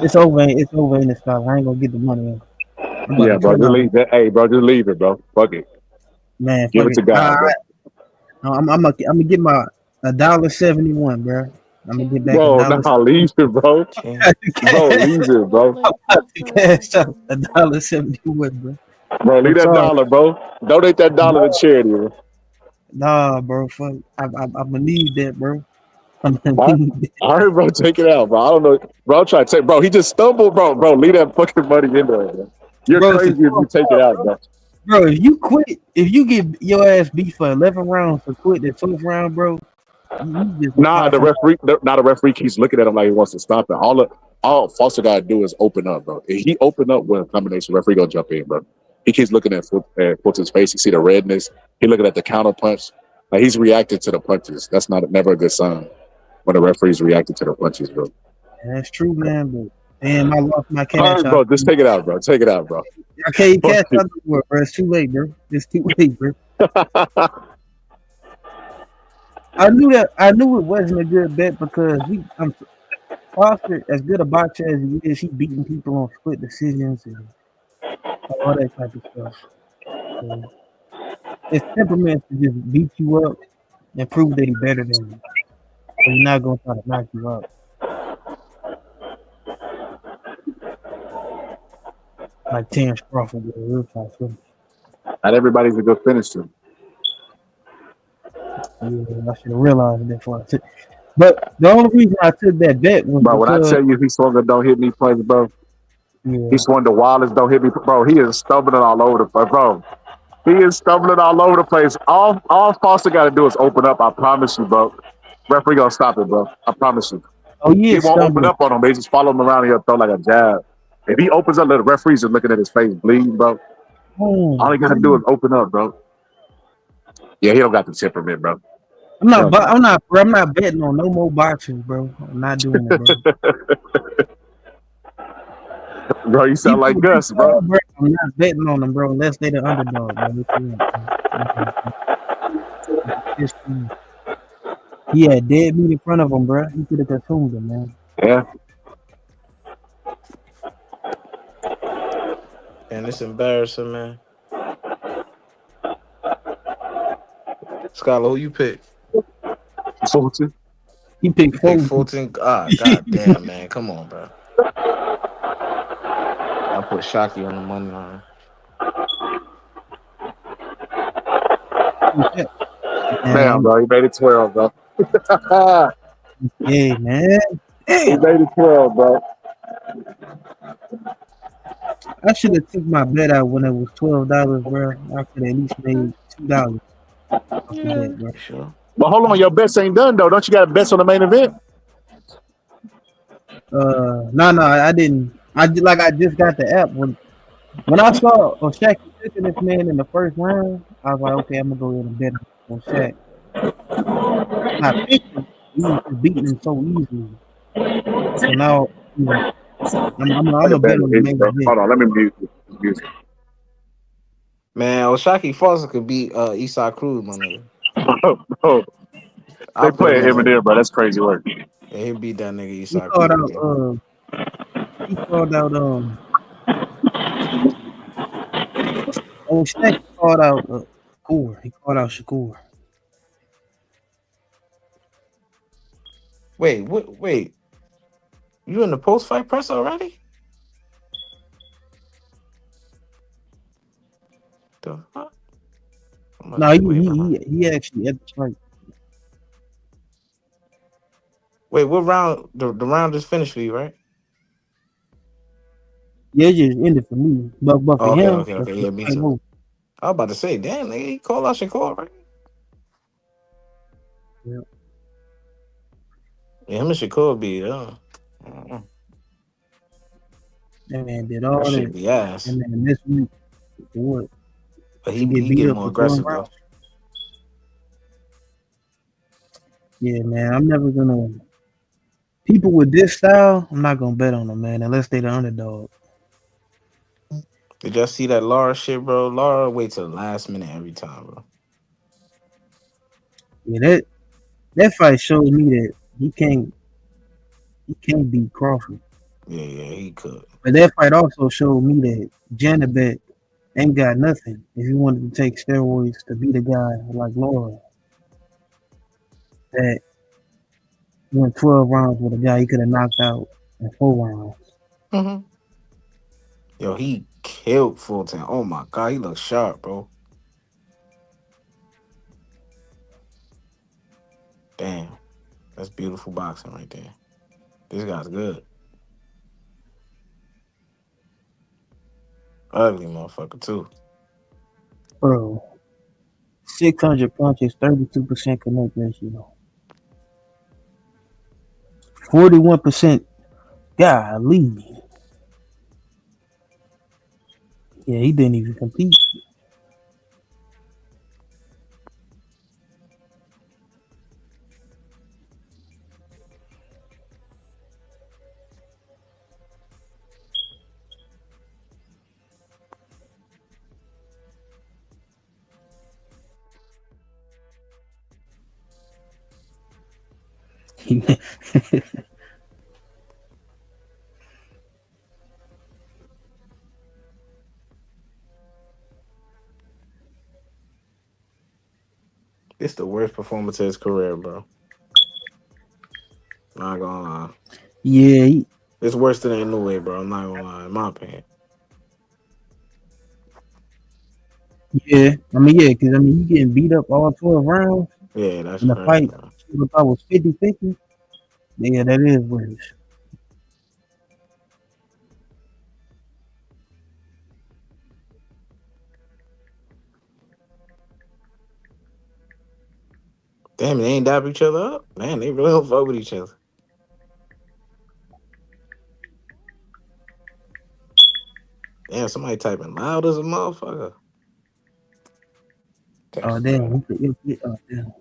It's over in this spot. I ain't gonna get the money. Yeah, bro. Just leave that. Hey, bro, just leave it, bro. Fuck it. Man, give it to God, bro. I'm gonna get my $1.71, bro. I'm gonna get back. Bro, nah, leave it, bro. Bro, leave it, bro. Cash out $1.71, bro. Bro, leave that dollar, bro. Donate that dollar to charity, bro. Nah, bro. Fuck. I'm gonna need that, bro. All right, bro, take it out, bro. I don't know, bro. I'm trying to take, bro. He just stumbled, bro. Bro, leave that fucking money in there, bro. You're Bro, it's a crazy if you take it out, bro. bro. If you quit, if you get your ass beat for 11 rounds for quit the 12th round, bro, you just Nah, the referee keeps looking at him like he wants to stop it. All Foster gotta do is open up, bro. If he open up with a combination, referee gonna jump in, bro. He keeps looking at Fulton's face. You see the redness. He looking at the counter punch. Like he's reacting to the punches. That's never a good sign when the referee's reacting to the punches, bro. That's true, man. But damn, I lost my cash. All right, bro. Just take it out, bro. Take it out, bro. I can't cash out the word, bro. It's too late, bro. It's too late, bro. I knew it wasn't a good bet because Foster, as good a boxer as he is, he beating people on split decisions and all that type of stuff. So his temperament to just beat you up and prove that he's better than you. So he's not gonna try to knock you out. Like Terrence Crawford did, real try to finish. Not everybody's a good finisher. Yeah, I should have realized that before I took. But the only reason I took that bet was Bro, when I because tell you he swung a don't hit me plays, bro. yeah. He swung the wildest don't hit me, bro. He is stumbling all over the place, bro. He is stumbling all over the place. All Foster got to do is open up. I promise you, bro. Referee gonna stop it, bro. I promise you. Oh yeah, He won't open up on him. They just follow him around and he'll throw like a jab. If he opens up, the referee's just looking at his face bleeding, bro. All he gotta do is open up, bro. Yeah, he don't got the temperament, bro. I'm not betting on no more boxers, bro. I'm not doing it, bro. Bro, you sound like Gus, bro. I'm not betting on them, bro, unless they the underdog, bro. He had dead meat in front of him, bro. He could have consumed him, man. Yeah. And it's embarrassing, man. Scholar, who you pick? Fulton. He picked Fulton. Ah, god damn, man. Come on, bro. I put Shockey on the money line. Damn, bro. He made it 12, bro. Yeah, man. He made it 12, bro. I should have took my bet out when it was $12, bro. I could have at least made $2 off the bet, bro. Sure. But hold on, your bets ain't done though. Don't you got bets on the main event? No, I didn't. I just got the app when I saw Shaq picking this man in the first round. I was like, okay, I'm gonna go ahead and bet on Shaq. I picked him. He was just beating him so easily. So now, you know, I'm a bet on the main event. Hold on, let me mute you. Man, Oshaki Foster could beat Eastside Cruz, my nigga. Bro, they play Eminem, bro. That's crazy work. Yeah, he beat that nigga He Eastside called Cruz. out. Shaq called out Shakur. He called out Shakur. Wait. You in the post-fight press already? The fuck? No, he actually at the fight. Wait, what round? The round just finished for you, right? Yeah, it just ended for me. But for him, okay. Yeah, me too. I was about to say, damn, nigga, he called out Shakur, right? Yeah. Yeah, him and Shakur be, That man did all that that. shit be ass. And then this week, what? But he get more aggressive, though. Yeah, man, I'm never gonna. People with this style, I'm not gonna bet on them, man, unless they the underdog. Did y'all see that Lara shit, bro? Lara wait till the last minute every time, bro. Yeah, that fight showed me that he can't beat Crawford. Yeah, he could. But that fight also showed me that Janabet ain't got nothing if he wanted to take steroids to beat a guy like Lara that went 12 rounds with a guy he could have knocked out in 4 rounds. Mm-hmm. Yo, he killed Fulton. Oh my god, he looks sharp, bro. Damn. That's beautiful boxing right there. This guy's good. Ugly motherfucker too. Bro, 600 punches, 32% connect ratio. 41%. Golly. Yeah, he didn't even compete. It's the worst performance of his career, bro. Not gonna lie. Yeah, It's worse than Inoue, bro. I'm not gonna lie, in my opinion. yeah. I mean, yeah, because I mean, you getting beat up all 12 rounds. Yeah, that's And the crazy, fight, bro. if I was 50-50, yeah, that is worse. Damn, they ain't dap each other up. Man, they really don't fuck with each other. Damn, somebody typing loud as a motherfucker. Oh, Text, damn. Oh, damn.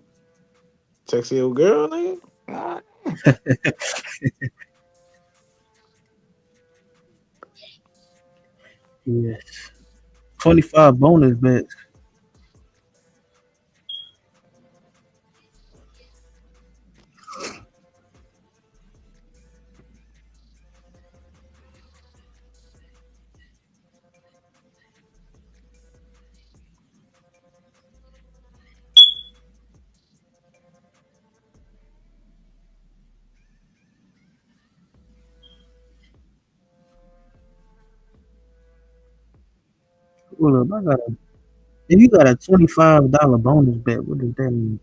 text your girl, nigga. Ah. Yes. 25 bonus bets. Hold up, if you got a $25 bonus bet, what does that mean?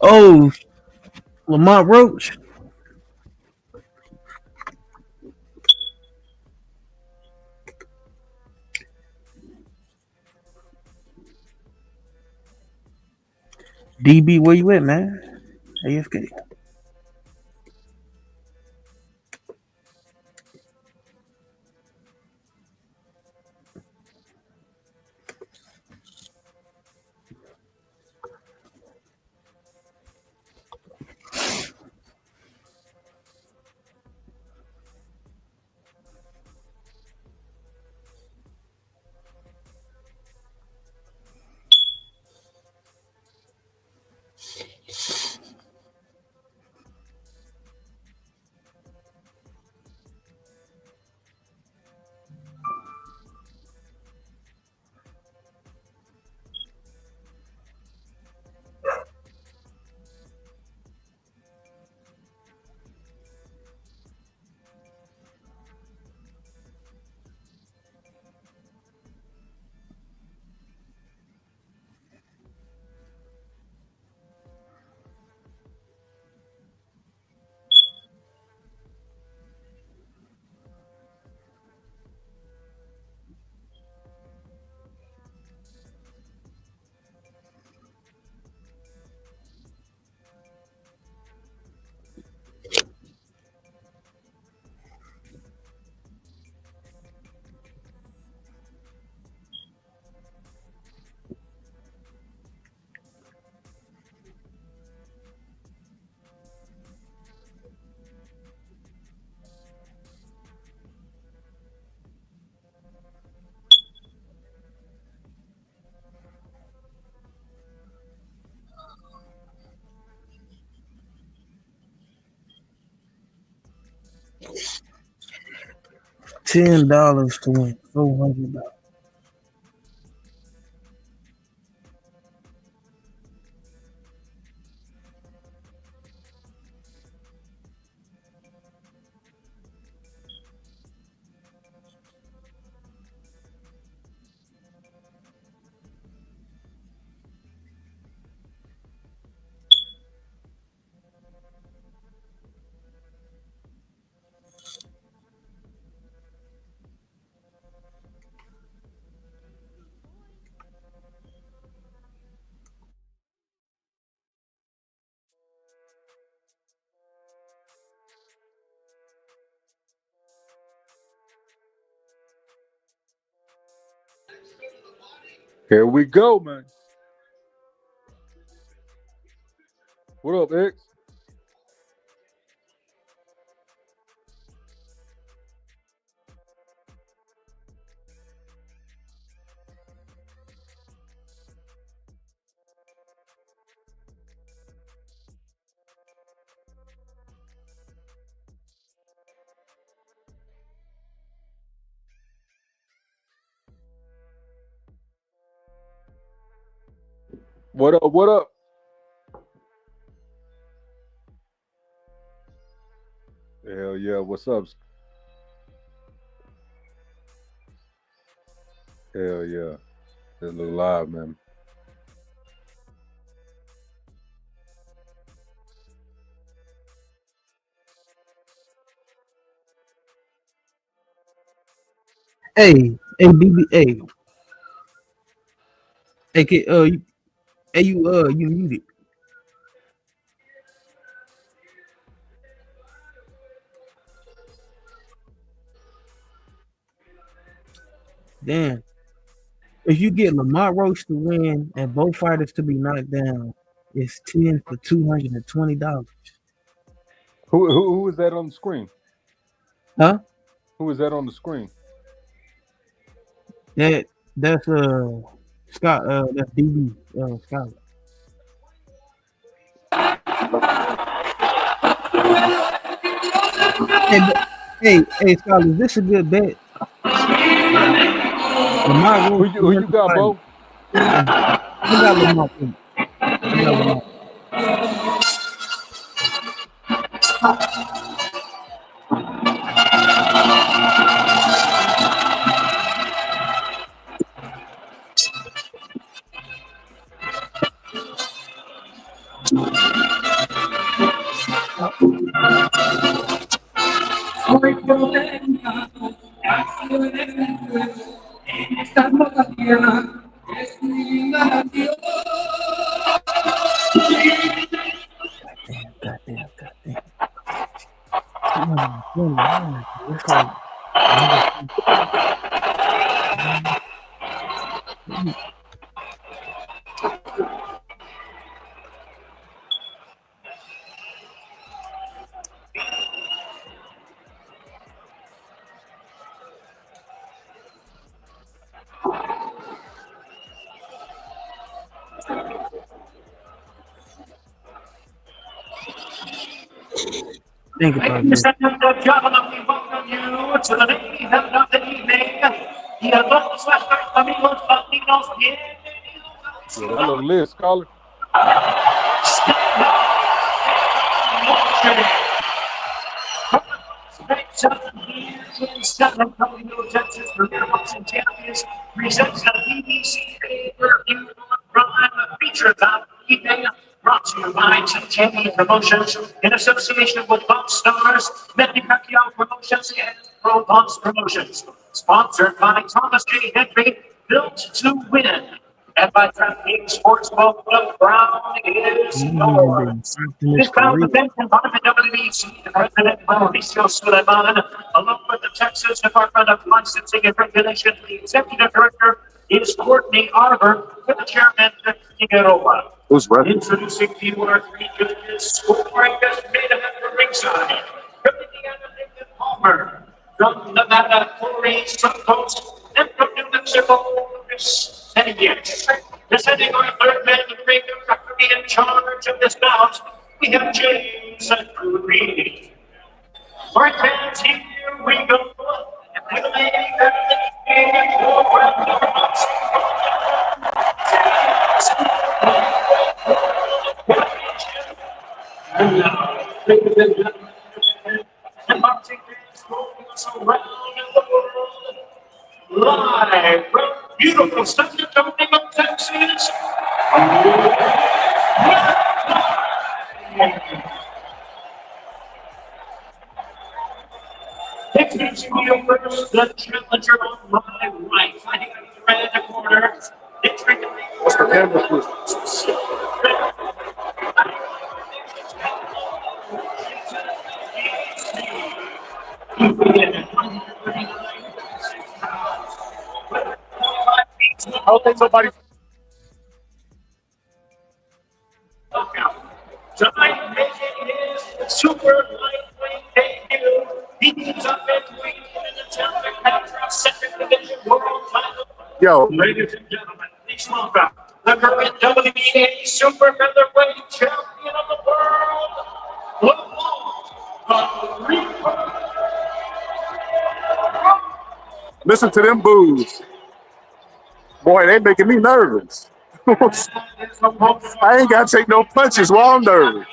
Oh, Lamont Roach. DB, where you at, man? AFK. 10 to win $400. Here we go, man. What up, X? What up? What up? Hell yeah. What's up? Hell yeah. It's live, man. Hey, DB, hey, you muted. Damn. If you get Lamont Roach to win and both fighters to be knocked down, it's 10 for $220. Who is that on the screen? Huh? Who is that on the screen? That's Scott that's DB Scott. Hey, Scott, is this a good bet? Lamont Roach. Who you got, Bo? I got Lamont Roach. I got Lamont. Goddamn. It's like nigga. Think about Ladies this. and gentlemen, we welcome you to the main event of the evening. The Adults Western Amigos Latinos. Yeah, that little list, Scholar. In San Antonio, Texas, premier boxing champions presents the BBC pay-per-view Prime feature bout evening, brought to you by TTE Promotions in association with Box Stars, Manny Pacquiao Promotions, and Pro Box Promotions. Sponsored by Thomas J. Henry, built to win. And by DraftKings Sportsbook, the crown is yours. This bout event involving WBC President Mauricio Suleiman, along with the Texas Department of Licensing and Regulation, the Executive Director is Courtney Arbor, with the Chairman, Figueroa. Who's ready? Introducing the order three judges, scoring this main event for ringside. From Indiana, Nathan Palmer. From Nevada, Corey Santos. And from New Mexico, Chris Henniges. Presenting our third man of the ring, referee in charge of this bout, we have James Green. All right, fans, here we go. And we'll make it forward to and now, ladies and gentlemen, and boxing fans moving us around the world, live from beautiful San Antonio, Texas. Introducing you first, the challenger on my right, fighting out of the red corner. What's the camera crew? I don't think somebody. Tonight making his super lightweight debut. He's up in weight in the temperament second division world title. Yo. Ladies and gentlemen, please welcome the current WBA super featherweight champion of the world, Lamont. Listen to them boos. Boy, they making me nervous. I ain't got to take no punches while I'm nervous.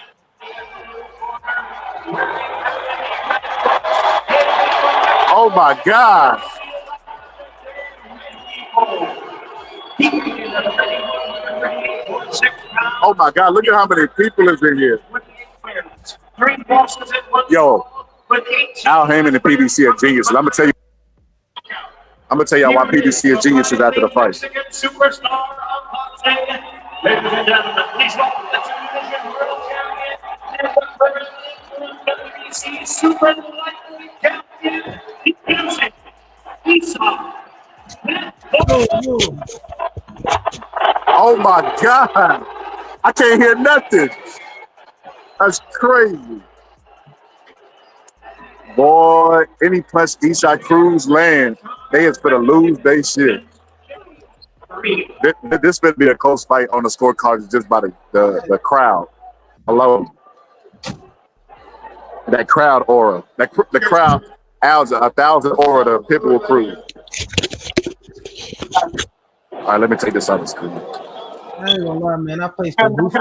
Oh, my God. Oh, my God. Look at how many people is in here. Yo, Al Heyman and PBC are geniuses. I'm going to tell y'all why PBC are geniuses after the fight. Superstar of boxing. Ladies and gentlemen, please welcome the television world champion and the president of WBC super lightweight champion, the music, Esau. Oh my God. I can't hear nothing. That's crazy. Boy, any punch Eastside Cruz land, they is for to lose they shit. This better be a close fight on the scorecard just by the crowd alone. That crowd aura. The crowd adds 1,000 aura to Pitbull Cruz. All right, let me take this on the screen. I ain't gonna lie, man. I placed a goofy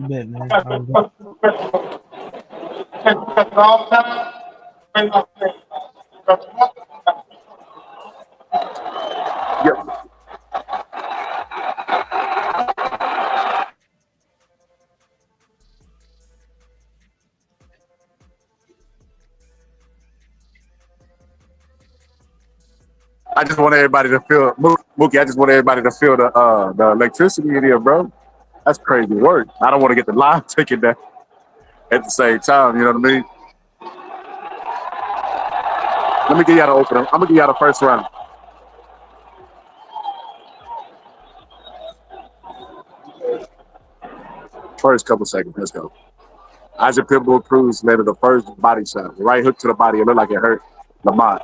bet. Man. Yep. I just want everybody to feel Mookie. I just want everybody to feel the electricity in here, bro. That's crazy work. I don't want to get the live ticket there at the same time. You know what I mean? Let me give y'all the opener. I'm gonna give y'all the first round. First couple seconds. Let's go. Isaac Pitbull Cruz landed the first body shot. Right hook to the body. It looked like it hurt Lamont.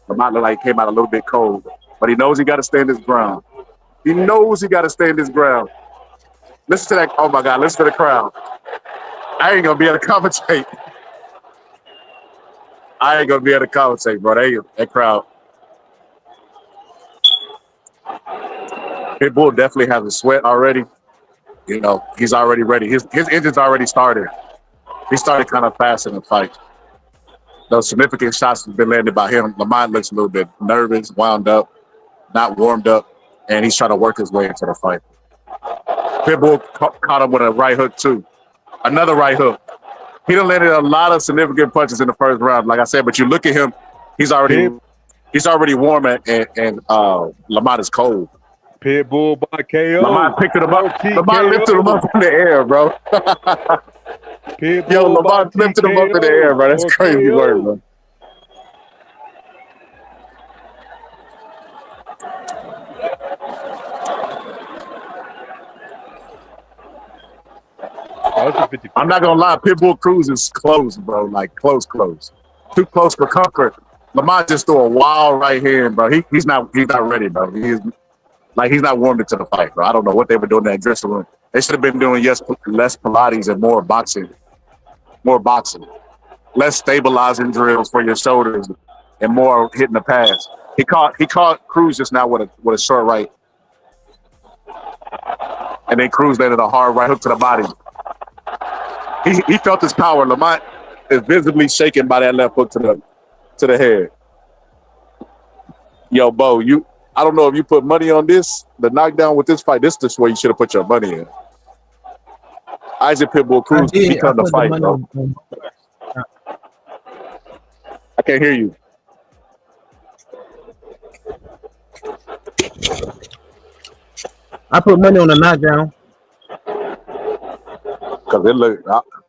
Lamont looked like he came out a little bit cold, but he knows he got to stand his ground. He knows he got to stand his ground. Listen to that. Oh my God, listen to the crowd. I ain't going to be able to commentate. I ain't going to be able to commentate, bro. That crowd. Pitbull definitely has a sweat already. You know, he's already ready. His engine's already started. He started kind of fast in the fight. Those significant shots have been landed by him. Lamont looks a little bit nervous, wound up, not warmed up, and he's trying to work his way into the fight. Pitbull caught him with a right hook, too. Another right hook. He done landed a lot of significant punches in the first round, like I said, but you look at him, he's already warm and Lamont is cold. Pitbull by KO. Lamont picked him up. Lamont lifted him up in the air, bro. Yo, Lamont lifted him up in the air, bro. That's crazy work, bro. I'm not gonna lie, Pitbull Cruz is close, bro. Like close. Too close for comfort. Lamont just threw a wild right hand, bro. He's not ready, bro. He's not warmed into the fight, bro. I don't know what they were doing in that dressing room. They should have been doing less Pilates and more boxing. Less stabilizing drills for your shoulders and more hitting the pads. He caught Cruz just now with a short right. And then Cruz landed a hard right hook to the body. He felt his power. Lamont is visibly shaken by that left hook to the head. Yo, Bo, I don't know if you put money on this, the knockdown with this fight. This is where you should have put your money in. Isaac Pitbull Cruz become the fight, bro. I can't hear you. I put money on the knockdown. Because it look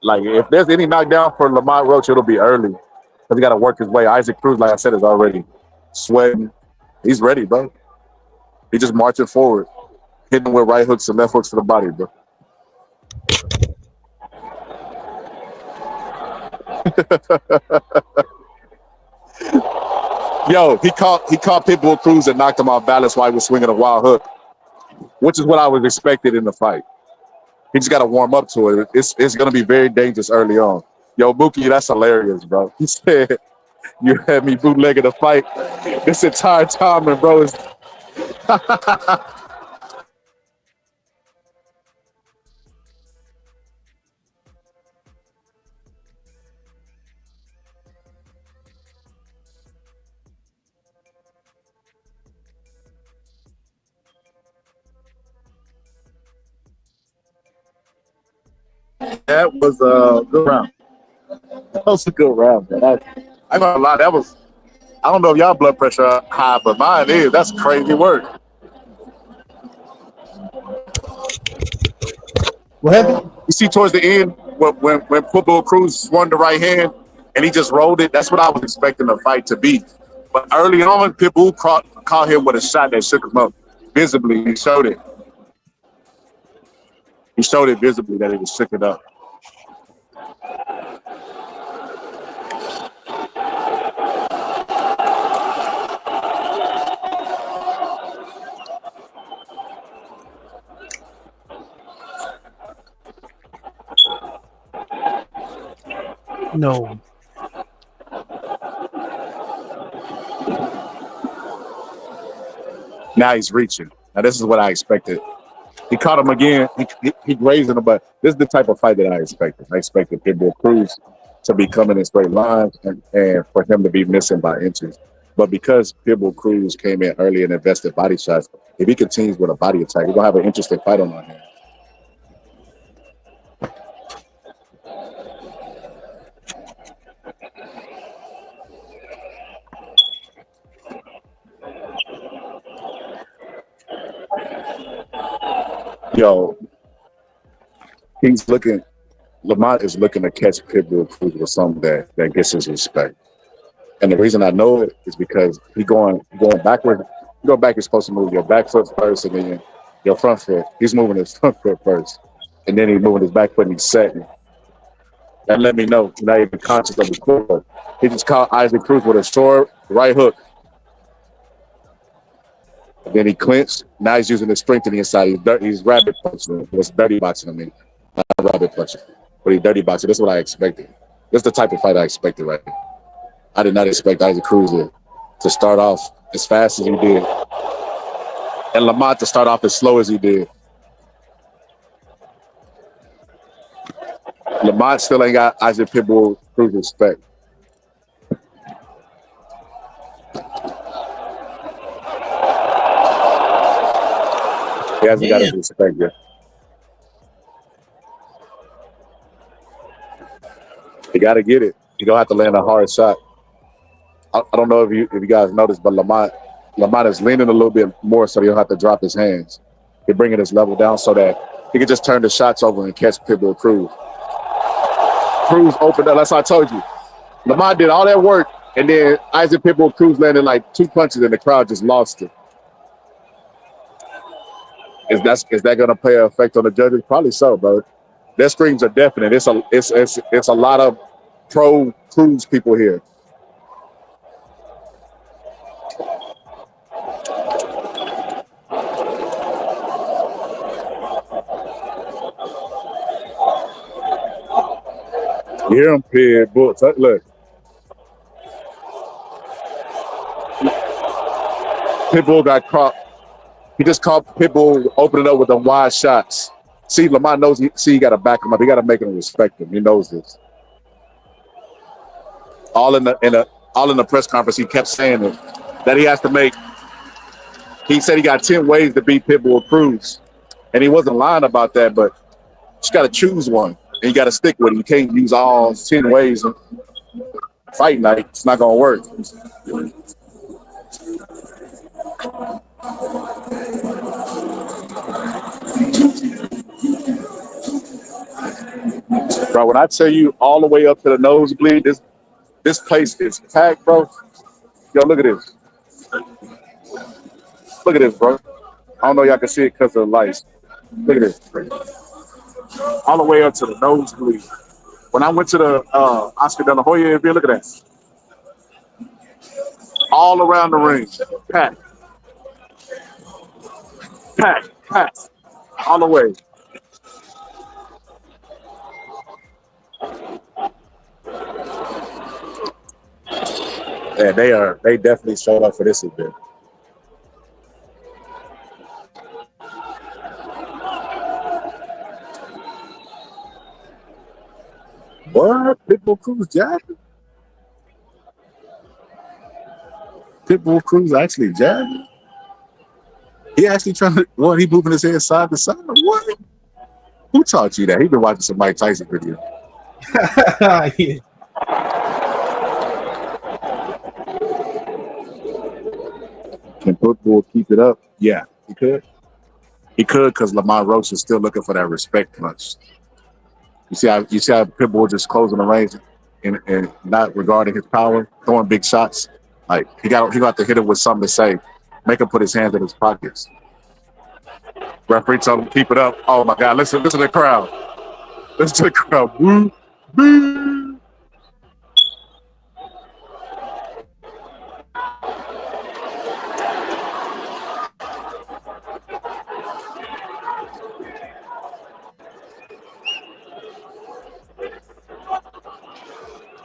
like if there's any knockdown for Lamont Roach, it'll be early. Because he got to work his way. Isaac Cruz, like I said, is already sweating. He's ready, bro. He's just marching forward, hitting with right hooks and left hooks to the body, bro. Yo, he caught Pitbull Cruz and knocked him off balance while he was swinging a wild hook, which is what I was expected in the fight. He just got to warm up to it. It's going to be very dangerous early on. Yo, Mookie, that's hilarious, bro. He said, you had me bootlegging the fight this entire time, and bro, it's... That was a good round. That was a good round, man. I'm not gonna lie, I don't know if y'all blood pressure high, but mine is. That's crazy work. What happened? You see towards the end when Pitbull Cruz swung the right hand and he just rolled it. That's what I was expecting the fight to be. But early on, Pitbull caught him with a shot that shook him up visibly. He showed it. He showed it visibly that it was shook it up. No. Now he's reaching. Now this is what I expected. He caught him again. He grazed him, but this is the type of fight that I expected. I expected Pitbull Cruz to be coming in straight lines and for him to be missing by inches. But because Pitbull Cruz came in early and invested body shots, if he continues with a body attack, we're going to have an interesting fight on our hands. Yo, Lamont is looking to catch Pitbull Cruz with something that gets his respect. And the reason I know it is because he going backward. You go back, you're supposed to move your back foot first and then your front foot. He's moving his front foot first. And then he's moving his back foot and he's setting. That let me know he's not even conscious of his foot. He just caught Isaac Cruz with a short right hook. And then he clinched. Now he's using his strength on the inside. He's rabbit punching. It's dirty boxing, I mean. Not rabbit punching. But he's dirty boxing. That's what I expected. That's the type of fight I expected right now. I did not expect Isaac Cruz to start off as fast as he did. And Lamont to start off as slow as he did. Lamont still ain't got Isaac Pitbull Cruz respect. He hasn't got his respect yet. You got to get it. You don't have to land a hard shot. I don't know if you guys noticed, but Lamont is leaning a little bit more so he don't have to drop his hands. He's bringing his level down so that he can just turn the shots over and catch Pitbull Cruz. Cruz opened up. That's what I told you. Lamont did all that work, and then Isaac Pitbull Cruz landed like 2 punches, and the crowd just lost it. Is that going to play an effect on the judges? Probably so, bro. Their screams are deafening. It's a lot of pro Cruz people here. You hear him, Pitbull. Look. Pitbull got caught. He just caught Pitbull opening up with them wide shots. See, Lamont knows he got to back him up. He got to make him respect him. He knows this. All in the press conference, he kept saying it, that he has to make. He said he got 10 ways to beat Pitbull Cruz, and he wasn't lying about that. But you just got to choose one, and you got to stick with it. You can't use all 10 ways. Fight night, it's not gonna work. Bro, when I tell you all the way up to the nosebleed, this place is packed, bro. Yo, look at this. Look at this, bro. I don't know y'all can see it because of the lights. Look at this. All the way up to the nosebleed. When I went to the Oscar De La Hoya event, look at that. All around the ring, packed. Packed. All the way. Yeah, they definitely showed up for this event. What? Pitbull Cruz jabbing? Pitbull Cruz actually jabbing? He actually trying to, what, he moving his head side to side? What? Who taught you that? He been watching some Mike Tyson video. Yeah. Can Pitbull keep it up? Yeah, he could. He could because Lamont Roach is still looking for that respect punch. You see how Pitbull just closing the range and not regarding his power, throwing big shots. Like he got to hit him with something to say, make him put his hands in his pockets. Referee told him keep it up. Oh my God, listen to the crowd. Listen to the crowd. Woo, boo.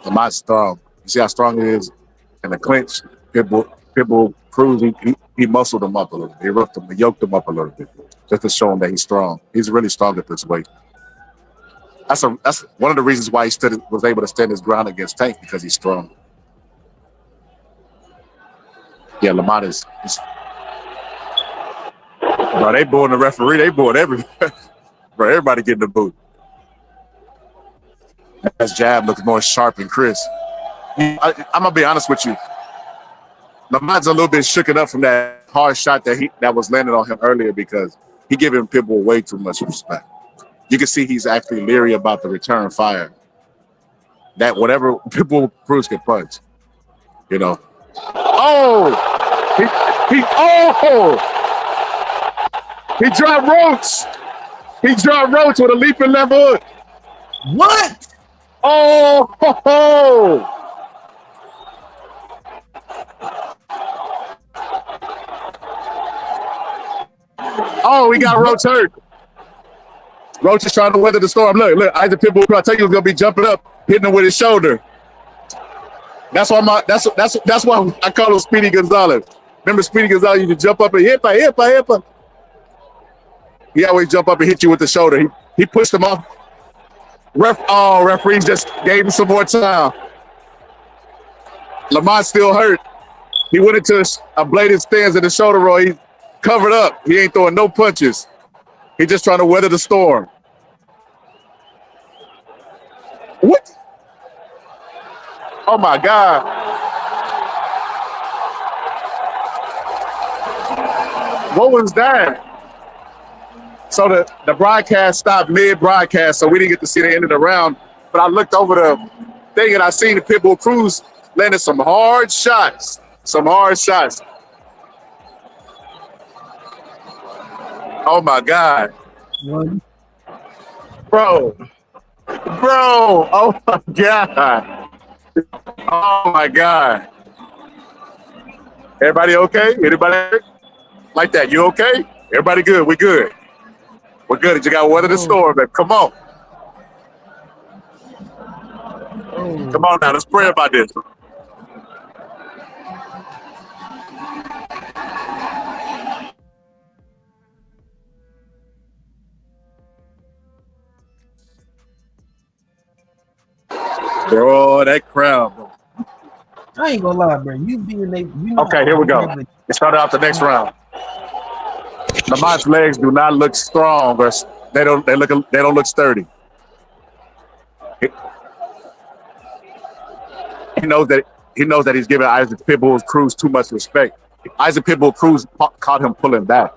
Lamont's strong. You see how strong he is in the clinch. Pitbull Cruz, he muscled him up a little. He roughed him, he yoked him up a little bit, just to show him that he's strong. He's really strong at this weight. That's one of the reasons why he was able to stand his ground against Tank, because he's strong. Yeah, Lamont is bro, they booing the referee, they booing everybody. Bro, everybody getting the boot. His jab looks more sharp and crisp. I'm gonna be honest with you. Lamont's a little bit shooken up from that hard shot that was landed on him earlier, because he giving Pitbull way too much respect. You can see he's actually leery about the return fire. That whatever Pitbull Cruz can punch, you know. Oh, he dropped Roach. He dropped Roach with a leaping left hook. What? Oh, ho, ho. Oh, he got Roach hurt. Roach is trying to weather the storm. Look, Isaac Pitbull, I tell you, he's gonna be jumping up, hitting him with his shoulder. That's why that's why I call him Speedy Gonzalez. Remember Speedy Gonzalez used to jump up and hip. He always jump up and hit you with the shoulder. He pushed him off. Referees just gave him some more time. Lamont still hurt. He went into a bladed stance in the shoulder roll. He covered up. He ain't throwing no punches. He just trying to weather the storm. What? Oh my God. What was that? So the broadcast stopped mid-broadcast, so we didn't get to see the end of the round. But I looked over the thing and I seen the Pitbull Cruz landed some hard shots. Oh my God. Bro. Oh my God. Oh my God. Everybody okay? Anybody like that? You okay? Everybody good? We good. We're good. You got to weather the storm, man. Come on. Come on now. Let's pray about this. Bro, that crowd, bro. I ain't gonna lie, bro. You being okay, here we go. It started out the next round. Lamont's legs do not look strong, or they don't look sturdy. He knows that he's giving Isaac Pitbull Cruz too much respect. Isaac Pitbull Cruz caught him pulling back.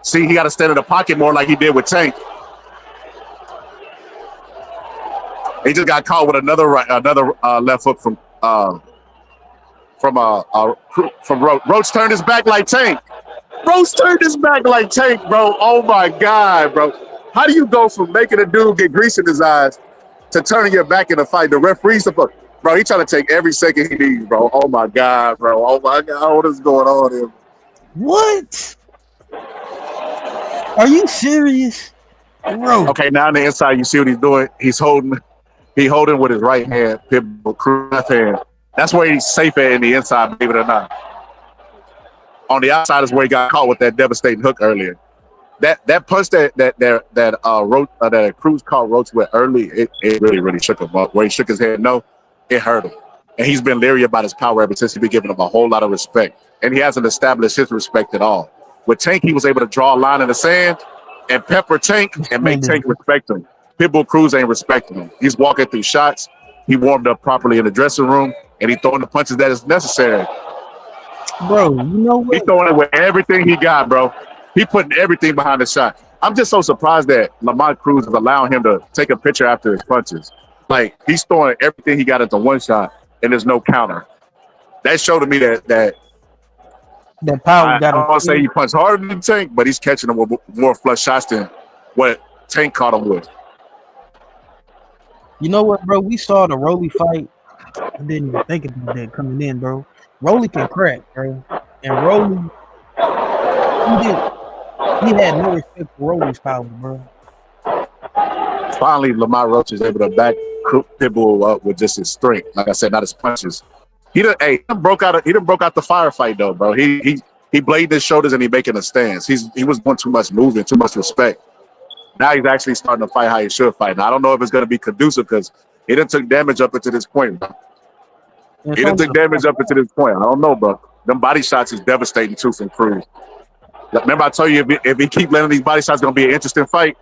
See, he got to stand in the pocket more like he did with Tank. He just got caught with another left hook from Roach. Roach turned his back like Tank. Roach turned his back like Tank, bro. Oh my God, bro. How do you go from making a dude get grease in his eyes to turning your back in a fight? The referee's bro, he trying to take every second he needs, bro. Oh my God, bro. Oh my God, what is going on here? What? Are you serious? Bro. Okay, now on the inside, you see what he's doing. He's holding with his right hand, Pitbull Cruz left hand. That's where he's safe at in the inside, believe it or not. On the outside is where he got caught with that devastating hook earlier. That punch that Cruz caught Roach with early, it really shook him up. Where he shook his head, no, it hurt him. And he's been leery about his power ever since he's been giving him a whole lot of respect. And he hasn't established his respect at all. With Tank, he was able to draw a line in the sand and pepper Tank and make Tank respect him. Pitbull Cruz ain't respecting him. He's walking through shots. He warmed up properly in the dressing room, and he throwing the punches that is necessary. Bro, you know what? He's throwing it with everything he got, bro. He putting everything behind the shot. I'm just so surprised that Lamont Cruz is allowing him to take a picture after his punches. Like, he's throwing everything he got into one shot, and there's no counter. That showed to me that power I don't want to say he punched harder than Tank, but he's catching him with more flush shots than what Tank caught him with. You know what, bro? We saw the Rolly fight. I didn't even think about that coming in, bro. Rolly can crack, bro. And Rolly, he had no respect for Rolly's power, bro. Finally, Lamont Roach is able to back Pitbull up with just his strength. Like I said, not his punches. He done broke out the firefight though, bro. He bladed his shoulders and he making a stance. He was doing too much movement, too much respect. Now he's actually starting to fight how he should fight. Now I don't know if it's going to be conducive because he done took damage up until this point, bro. He done took damage up until this point. I don't know, bro. Them body shots is devastating too from Cruz. Remember I told you if he keep letting these body shots, it's going to be an interesting fight.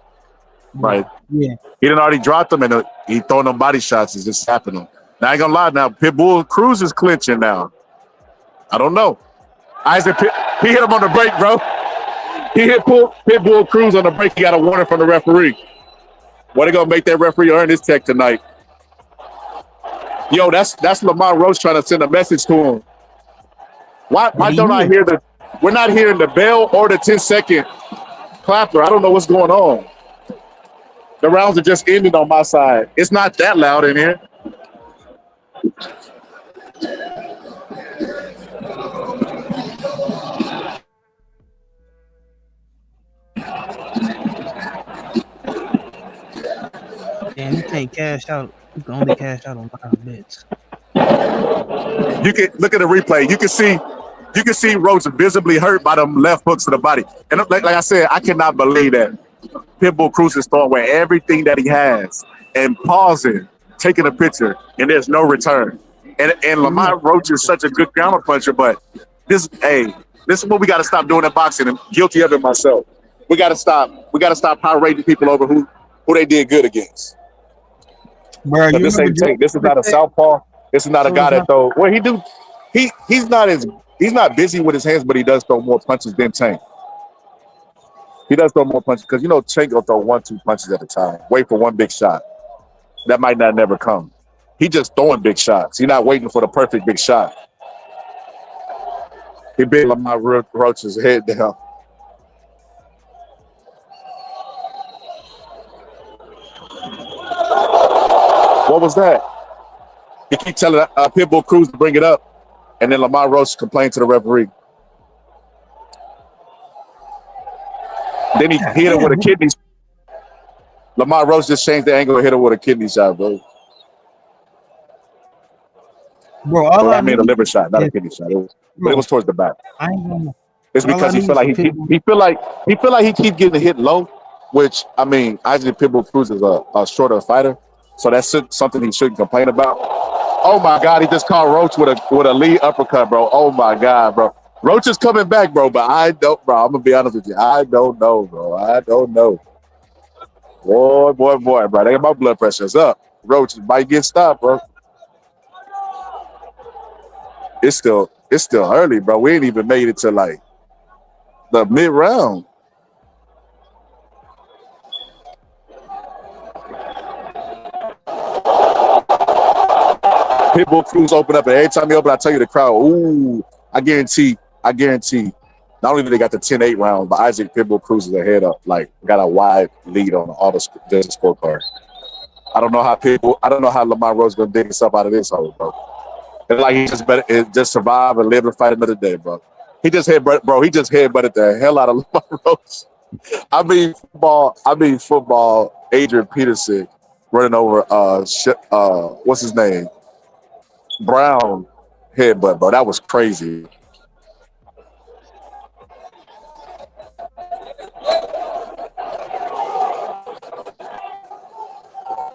Right? Yeah. He done already dropped them and he throwing them body shots. It's just happening. Now I ain't gonna lie. Now Pitbull Cruz is clinching now. I don't know. Isaac, he hit him on the break, bro. He hit Pitbull Cruz on the break. He got a warning from the referee. What they gonna make that referee earn his tech tonight? Yo, that's Lamont Roach trying to send a message to him. Why don't I hear the? We're not hearing the bell or the 10-second clapper. I don't know what's going on. The rounds are just ending on my side. It's not that loud in here. Damn, you can't cash out. You can only cash out on live bets. You can look at the replay. You can see Roach visibly hurt by them left hooks to the body. And like I said, I cannot believe that Pitbull Cruz is throwing away everything that he has and pausing, taking a picture, and there's no return. And Lamont Roach is such a good counter puncher, but this is what we got to stop doing in boxing. I'm guilty of it myself. We got to stop power rating people over who they did good against. Bro, This ain't Tank. This is not a southpaw. This is not a guy that throw. Well, he's not busy with his hands, but he does throw more punches than Tank. He does throw more punches because Tank will throw 1-2 punches at a time. Wait for one big shot. That might not never come. He just throwing big shots. He's not waiting for the perfect big shot. He bit Lamont Roach's head down. What was that? He keep telling Pitbull Cruz to bring it up, and then Lamont Roach complained to the referee. Then he hit him with a kidney. Lamont Roach just changed the angle and hit him with a kidney shot, bro. Bro, I mean a liver shot, not a kidney shot. But it was towards the back. I ain't gonna. It's because he feel like he keep getting hit low, which I mean, Isaac Pitbull Cruz is a shorter fighter, so that's something he shouldn't complain about. Oh my God, he just caught Roach with a lead uppercut, bro. Oh my God, bro. Roach is coming back, bro, but I'm gonna be honest with you. I don't know, bro. I don't know. Boy, bro. They got my blood pressure's up. Roach might get stopped, bro. It's still early, bro. We ain't even made it to like the mid round. Pitbull Cruz open up, and every time he open, I tell you the crowd, ooh, I guarantee, not only do they got the 10-8 round, but Isaac Pitbull Cruz is ahead up, like got a wide lead on all the scorecard. I don't know how Lamont Roach gonna dig himself out of this hole, bro. It's like he just survive and live and fight another day, bro. He just headbutted the hell out of Lamont Roach. I mean football. Adrian Peterson running over what's his name? Brown headbutt, bro. That was crazy.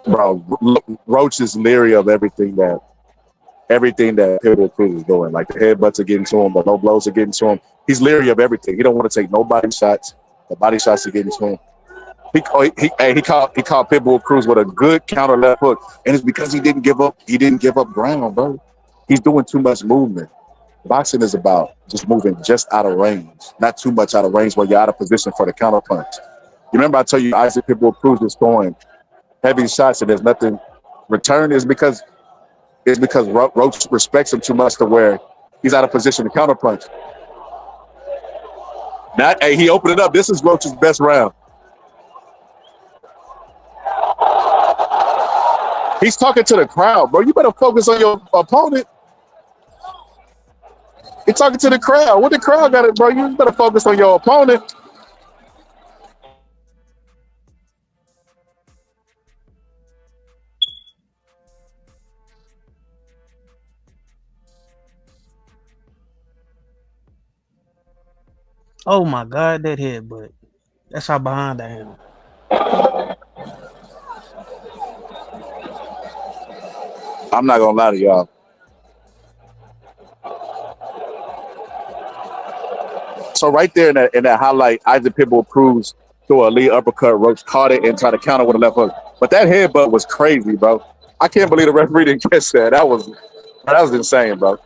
Bro, Roach is leery of everything that Pitbull Cruz is doing. Like the headbutts are getting to him, but no blows are getting to him. He's leery of everything. He don't want to take no body shots. The body shots are getting to him. He caught Pitbull Cruz with a good counter left hook, and it's because he didn't give up. He didn't give up ground, bro. He's doing too much movement. Boxing is about just moving just out of range, not too much out of range where you're out of position for the counter punch. You remember I told you Isaac Pitbull Cruz is throwing heavy shots and there's nothing return is because Roach respects him too much to where he's out of position to counter punch. He opened it up. This is Roach's best round. He's talking to the crowd, bro. You better focus on your opponent. He's talking to the crowd. What the crowd got it, bro? You better focus on your opponent. Oh my God, that headbutt. That's how behind I am. I'm not gonna lie to y'all. So right there in that highlight, Isaac Pitbull Cruz threw a lead uppercut. Roach caught it and tried to counter with a left hook. But that headbutt was crazy, bro. I can't believe the referee didn't catch that. That was insane, bro.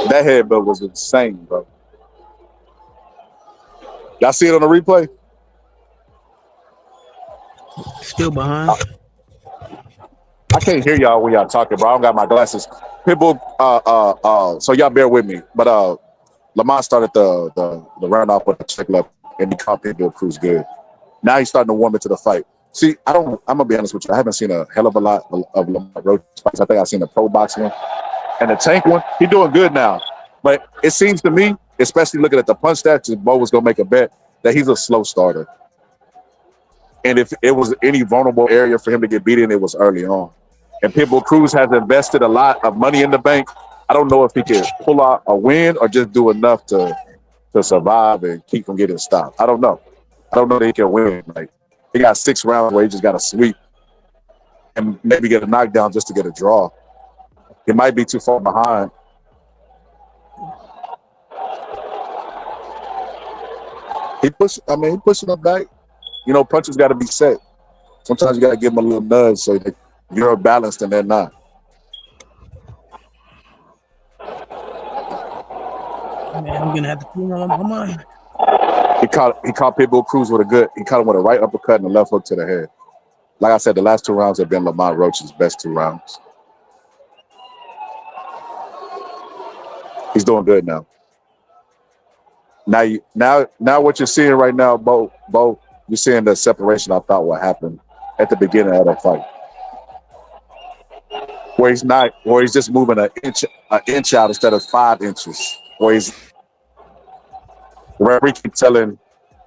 That headbutt was insane, bro. Y'all see it on the replay? Still behind. I can't hear y'all when y'all talking, bro. I don't got my glasses. Pitbull, so y'all bear with me. But Lamont started the round off with a check left, and he caught Pitbull Cruz good. Now he's starting to warm into the fight. See, I'm gonna be honest with you. I haven't seen a hell of a lot of Lamont Roach fights. I think I've seen the pro boxing one and the tank one. He's doing good now. But it seems to me, especially looking at the punch stats, Bo was gonna make a bet that he's a slow starter. And if it was any vulnerable area for him to get beat in, it was early on. And Pitbull Cruz has invested a lot of money in the bank. I don't know if he can pull out a win or just do enough to survive and keep from getting stopped. I don't know. I don't know that he can win. Like, he got 6 rounds where he just got to sweep and maybe get a knockdown just to get a draw. He might be too far behind. He pushing him back. You know, punches got to be set. Sometimes you got to give them a little nudge so that you're balanced and they're not. Man, I'm gonna have to pull on my mind. He caught Pitbull Cruz with he caught him with a right uppercut and a left hook to the head. Like I said, the last 2 rounds have been Lamont Roach's best 2 rounds. He's doing good now. Now what you're seeing right now, Bo, you're seeing the separation I thought would happen at the beginning of the fight. Where he's just moving an inch out instead of 5 inches. Where referee keeps telling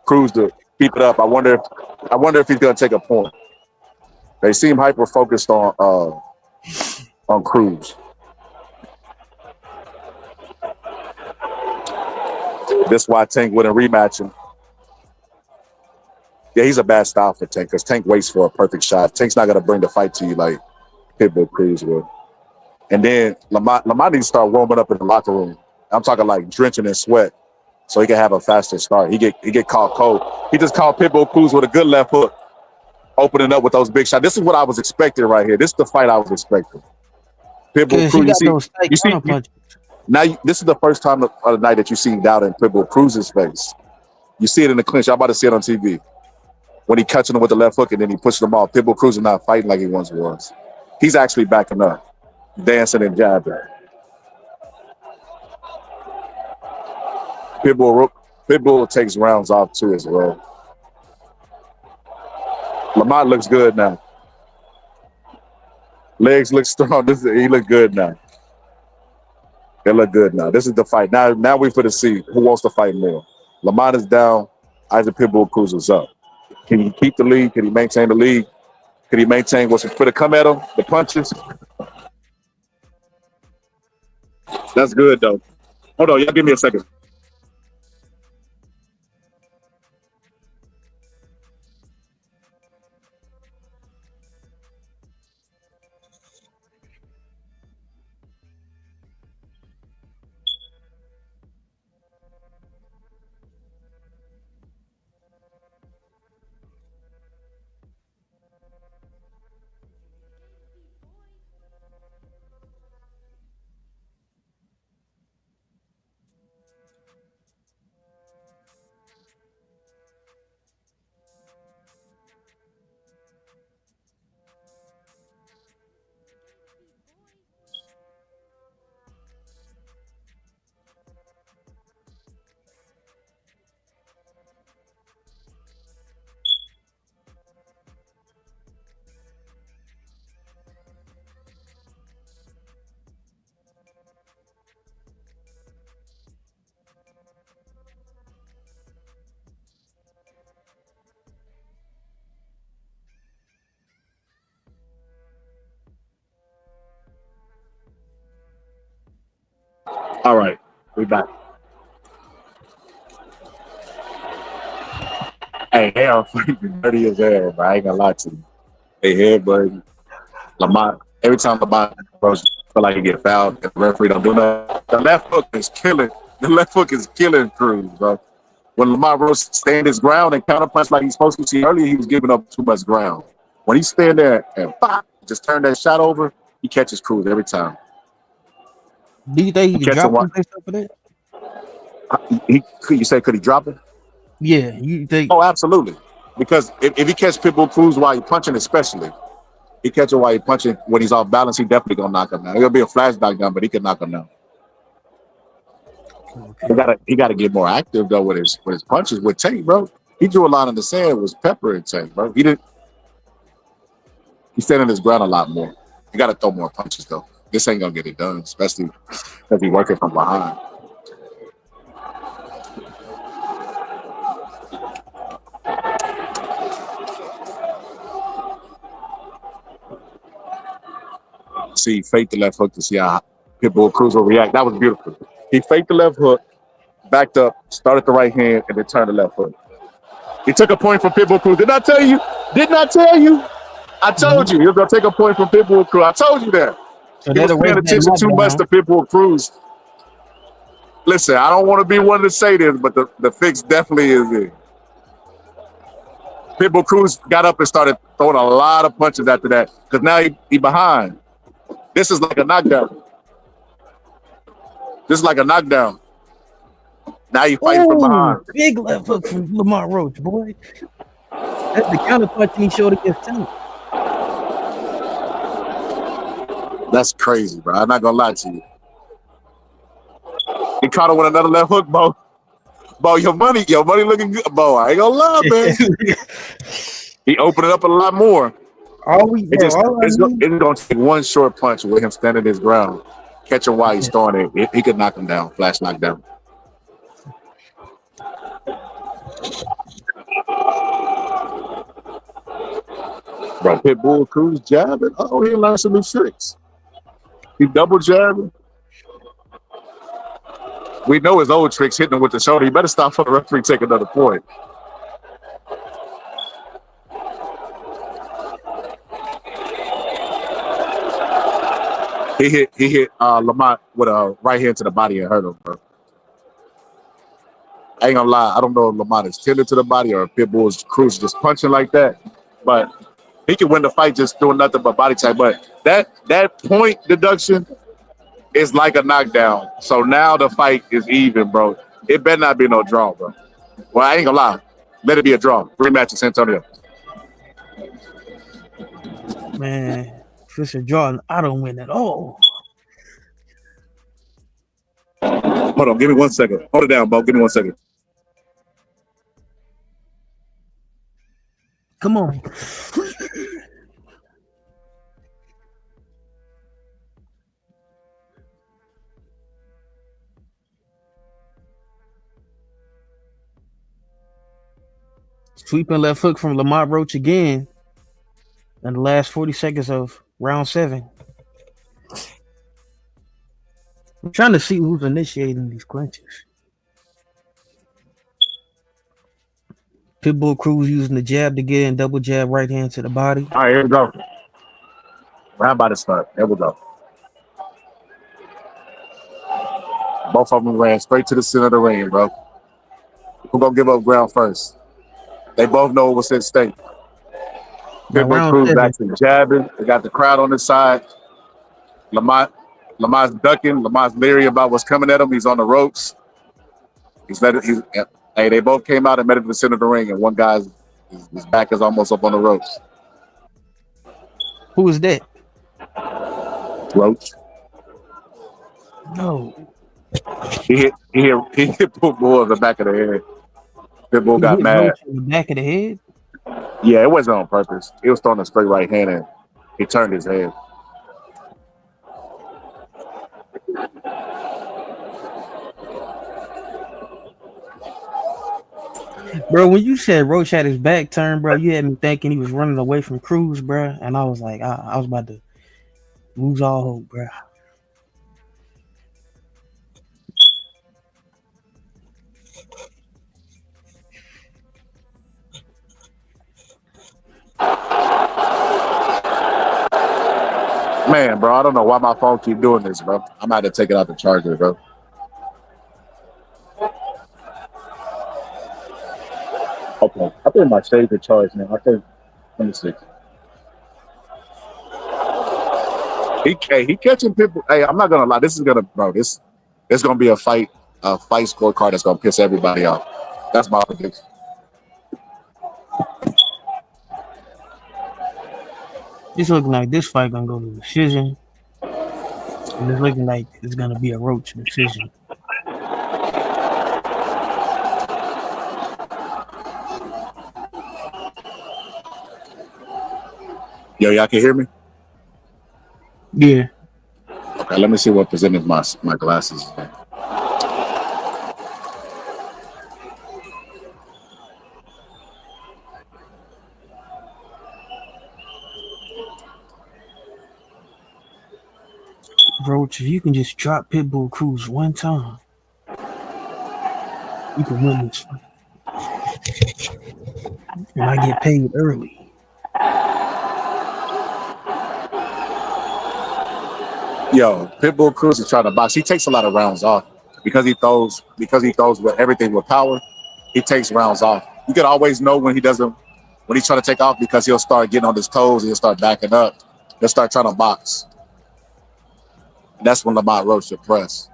Cruz to keep it up. I wonder if he's gonna take a point. They seem hyper focused on Cruz. That's why Tank wouldn't rematch him. Yeah, he's a bad style for Tank because Tank waits for a perfect shot. Tank's not gonna bring the fight to you like Pitbull Cruz will. And then Lamont needs to start warming up in the locker room. I'm talking like drenching in sweat, so he can have a faster start. He get caught cold. He just caught Pitbull Cruz with a good left hook, opening up with those big shots. This is what I was expecting right here. This is the fight I was expecting. Pitbull Cruz, you see, now this is the first time of the night that you see doubt in Pitbull Cruz's face. You see it in the clinch. I'm about to see it on TV. When he catching him with the left hook and then he pushes him off. Pitbull Cruz is not fighting like he once was. He's actually backing up, dancing and jabbing. Pitbull takes rounds off too as well. Lamont looks good now. Legs look strong. He look good now. They look good now. This is the fight. Now we for to see who wants to fight more. Lamont is down. Isaac Pitbull Cruz is up. Can he keep the lead? Can he maintain the lead? Can he maintain what's for to come at him? The punches. That's good though. Hold on, y'all give me a second. All right, we back. Hey, hell, dirty as hell, bro. I ain't gonna lie to you. Hey, head, buddy. Lamont, every time Lamont feel like he get fouled, the referee don't do nothing. The left hook is killing. The left hook is killing Cruz, bro. When Lamont Rose stand his ground and counterpunch like he's supposed to, see earlier he was giving up too much ground. When he stand there and pop, just turn that shot over, he catches Cruz every time. Do you think he He could catch him drop one. him based off of that? You say could he drop it? Yeah, you think? Oh, absolutely. Because if he catch Pitbull Cruz while he punching, especially, he catch him while he punching when he's off balance, he definitely gonna knock him down. It'll be a flash knockdown, but he can knock him down. Okay. He gotta get more active though with his punches with Tank, bro. He drew a line in the sand with Pepper and Tank, bro. He's standing his ground a lot more. You gotta throw more punches though. This ain't gonna get it done, especially because he's working from behind. See, faked the left hook to see how Pitbull Cruz will react. That was beautiful. He faked the left hook, backed up, started the right hand, and then turned the left hook. He took a point from Pitbull Cruz. Did I tell you? I told you. He was going to take a point from Pitbull Cruz. I told you that. So He was paying attention too much to Pitbull Cruz. Listen, I don't want to be one to say this, but the fix definitely is there. Pitbull Cruz got up and started throwing a lot of punches after that because now he behind. This is like a knockdown. Now you fighting from behind. Big left hook from Lamont Roach, boy. That's the counter punch he showed against Tank. That's crazy, bro. I'm not gonna lie to you. He caught him with another left hook, Bo. Bo, your money looking good, Bo. I ain't gonna lie, man. He opened it up a lot more. It's gonna take one short punch with him standing his ground, catch him while he's throwing it. He could knock him down, flash knockdown. Bro, Pitbull Cruz jabbing. Oh, he learned some new tricks. He double jabbing. We know his old tricks hitting him with the shoulder. He better stop for the referee take another point. He hit Lamont with a right hand to the body and hurt him, bro. I ain't gonna lie, I don't know if Lamont is tended to the body or if Pitbull's Cruz just punching like that, but he can win the fight just doing nothing but body type. But that point deduction is like a knockdown. So now the fight is even, bro. It better not be no draw, bro. Well, I ain't gonna lie. Let it be a draw. Rematch in San Antonio. Man, if it's a draw, I don't win at all. Hold on, give me 1 second. Hold it down, Bo. Give me 1 second. Come on. Sweeping left hook from Lamont Roach again in the last 40 seconds of round 7. I'm trying to see who's initiating these clinches. Pitbull Cruz using the jab to get in, double jab, right hand to the body. All right, here we go. How about to start? There we go. Both of them ran straight to the center of the ring, bro. Who gonna give up ground first? They both know what's at stake. Pitbull Cruz actually jabbing. They got the crowd on his side. Lamont's ducking. Lamont's leery about what's coming at him. He's on the ropes. They both came out and met him in the center of the ring, and one guy's his back is almost up on the ropes. Who is that? Roach. No. He hit Pitbull in the back of the head. Pitbull got mad. Roach in the back of the head? Yeah, it wasn't on purpose. He was throwing a straight right hand and he turned his head. Bro, when you said Roach had his back turned, bro, you had me thinking he was running away from Cruz, bro. And I was like, I was about to lose all hope, bro. Man, bro, I don't know why my phone keep doing this, bro. I'm about to take it out the charger, bro. Okay, I think my shades are charged now. I think, let me see. He catching Pitbull. Hey, I'm not gonna lie. This is gonna, bro. This gonna be a fight scorecard that's gonna piss everybody off. That's my prediction. It's looking like this fight gonna go to decision, and it's looking like it's gonna be a Roach decision. Yo, y'all can hear me? Yeah. Okay, let me see what percentage my glasses. Roach, if you can just drop Pitbull Cruz one time, you can win this fight. And I get paid early. Yo, Pitbull Cruz is trying to box. He takes a lot of rounds off because he throws with everything with power. He takes rounds off. You can always know when he's trying to take off because he'll start getting on his toes. He'll start backing up. He'll start trying to box. And that's when Lamont Roach should press.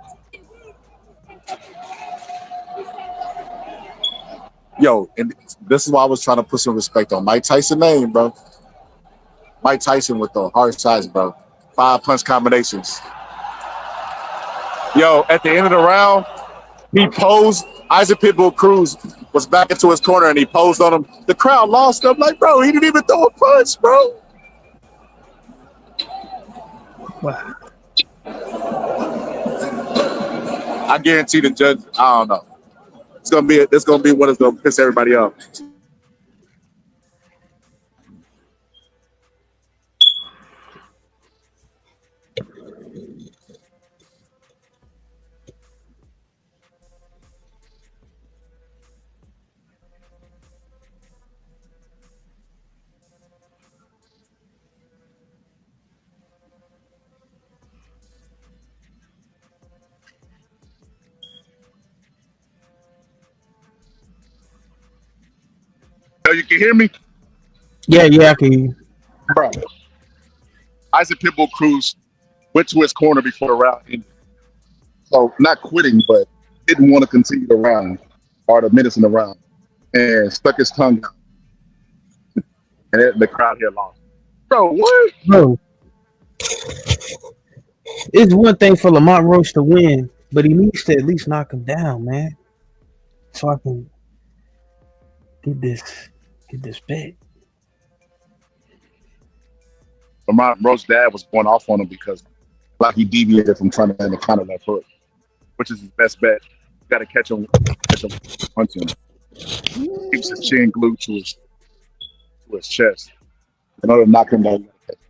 Yo, and this is why I was trying to put some respect on Mike Tyson's name, bro. Mike Tyson with the hard size, bro. 5 punch combinations. Yo, at the end of the round, he posed. Isaac Pitbull Cruz was back into his corner and he posed on him. The crowd lost him. Like, bro, he didn't even throw a punch, bro. Wow. I guarantee the judge, I don't know. It's gonna be what is gonna piss everybody off. Yo, you can hear me? Yeah, I can hear you. Bro. Isaac Pitbull Cruz went to his corner before the round ended. So not quitting, but didn't want to continue the round or the minutes in the round. And stuck his tongue out. And the crowd here lost. Bro, what? Bro. It's one thing for Lamont Roach to win, but he needs to at least knock him down, man. So I can get this bet. Lamont Roach's dad was going off on him because he deviated from trying to land the counter left hook, which is his best bet. You got to catch him punching. Keeps his chin glued to his chest. In order to knock him down, you got to catch him.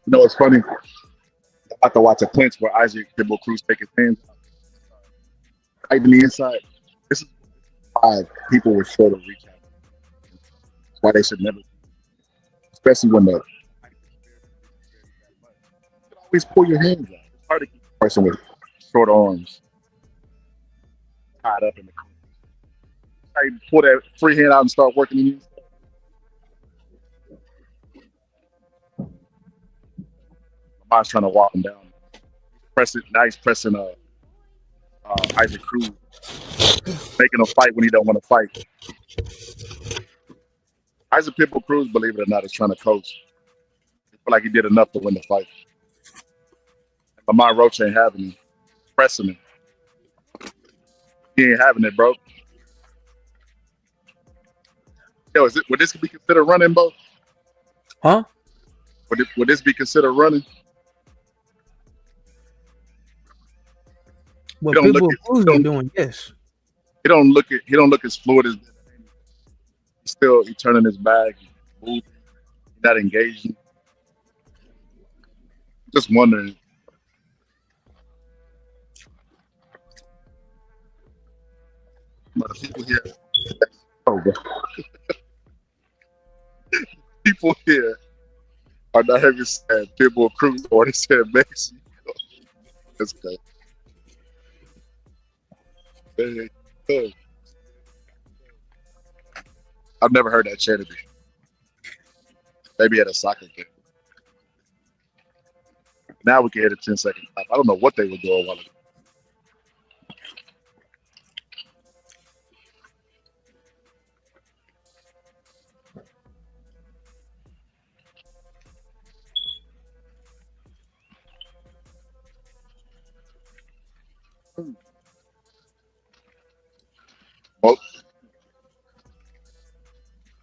You know, it's funny. I have to watch a clinch where Isaac Pitbull Cruz take his hands right in the inside. This is why people were sure to reach out. That's why they should never, especially when you always pull your hands out. It's hard to keep a person with short arms tied up in the corner. I pull that free hand out and start working in you. Lamont's trying to walk him down. Now he's pressing Isaac Cruz, making him fight when he don't want to fight. Isaac Pitbull Cruz, believe it or not, is trying to coach. He feel like he did enough to win the fight. Lamont Roach ain't having him. Pressing him. He ain't having it, bro. Yo, would this be considered running, bro? Huh? Would this be considered running? What Pitbull Cruz been doing? Yes. He don't look as fluid as he turning his back, moving, not engaging. Just wondering. But the people here, oh, bro. people here are not having said Pitbull Cruz or they said Mexico. That's good. Hey, I've never heard that chant before. Maybe at a soccer game. Now we can hit a 10-second clap. I don't know what they were doing while ago. Well,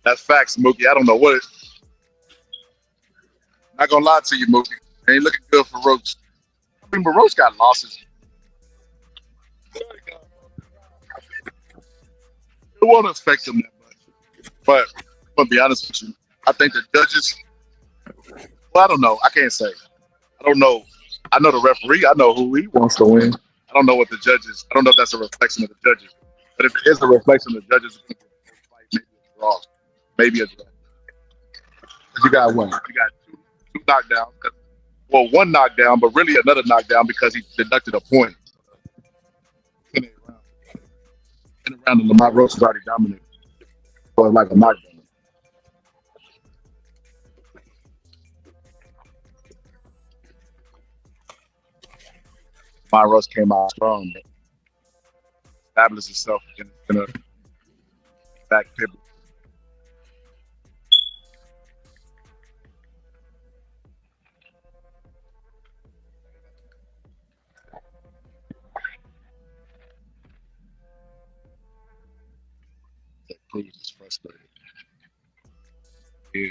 that's facts, Mookie. I don't know what it. Not gonna lie to you, Mookie. Ain't looking good for Roach. I mean, but Roach got losses. It won't affect him that much. But I'm gonna be honest with you. I think the judges. Well, I don't know. I can't say. I don't know. I know the referee. I know who he wants to win. I don't know what the judges. I don't know if that's a reflection of the judges. But if it is a reflection of the judges, maybe a draw. Maybe a draw. Because you got one. You got two knockdowns. Well, one knockdown, but really another knockdown because he deducted a point. In a round, and Lamont Roach is already dominated. So it's like a knockdown. Lamont Roach came out strong, but established himself in a back pivot. Cruz is frustrated. Yeah.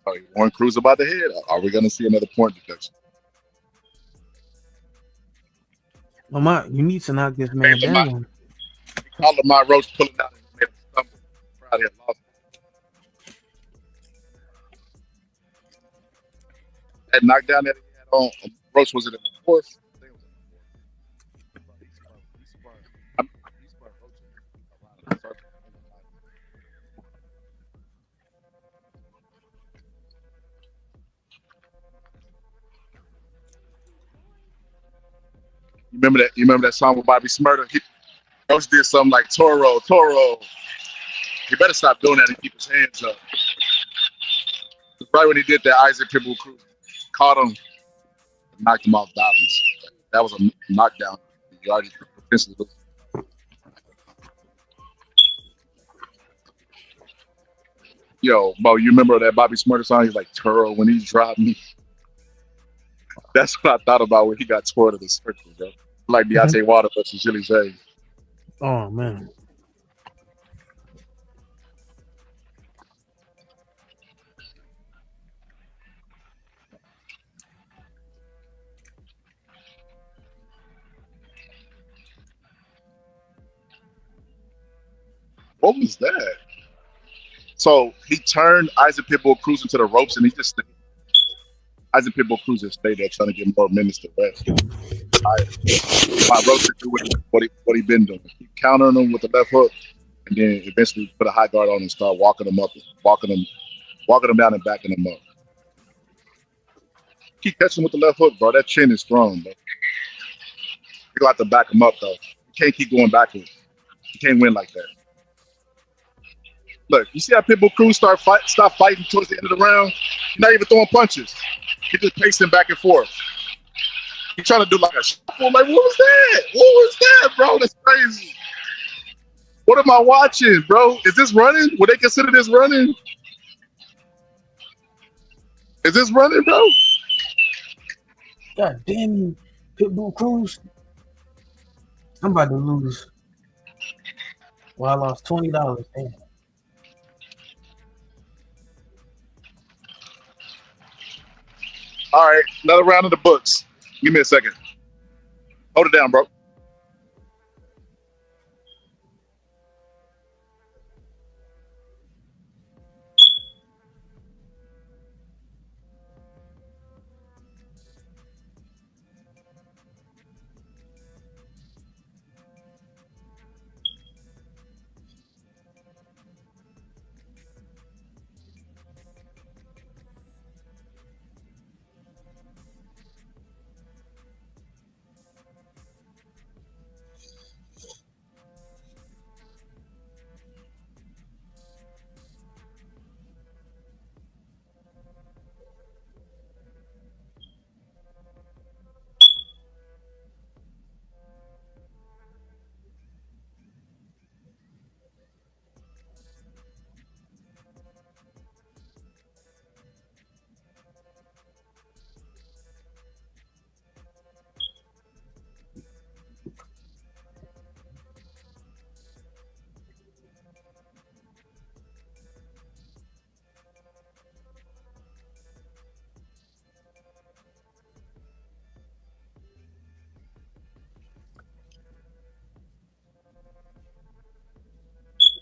Oh, you warned Cruz about the head? Are we going to see another point deduction? Lamont, you need to knock this man down. He called Lamont Roach pulling out and made him stumble. The crowd had lost. That knockdown that he had on Roach, was it in the fourth? I think it was in the fourth. He spun Roach around in a circle. You remember that song with Bobby Smurder? Roach did something like Toro. He better stop doing that and keep his hands up. Right when he did that, Isaac Pitbull Cruz caught him, knocked him off balance. That was a knockdown. You already defensively. Yo, Mo, you remember that Bobby Smurder song? He's like, Toro, when he dropped me. That's what I thought about when he got tore to the circle, bro. Like Deontay Wilder versus Chili Zay. Oh, man. What was that? So he turned Isaac Pitbull Cruz into the ropes, and he just stayed. Isaac Pitbull Cruz just stayed there trying to get more minutes to rest. My Roach to do what he been doing. Keep countering him with the left hook, and then eventually put a high guard on him and start walking him down and backing him up. Keep catching him with the left hook, bro. That chin is strong, bro. You got to back him up, though. You can't keep going backwards. You can't win like that. Look, you see how Pitbull Cruz stop fighting towards the end of the round? He's not even throwing punches. He's just pacing back and forth. He's trying to do like a shuffle. Like, what was that? What was that, bro? That's crazy. What am I watching, bro? Is this running? Would they consider this running? Is this running, bro? God damn you, Pitbull Cruz. I'm about to lose. Well, I lost $20. Damn. All right, another round of the books. Give me a second. Hold it down, bro.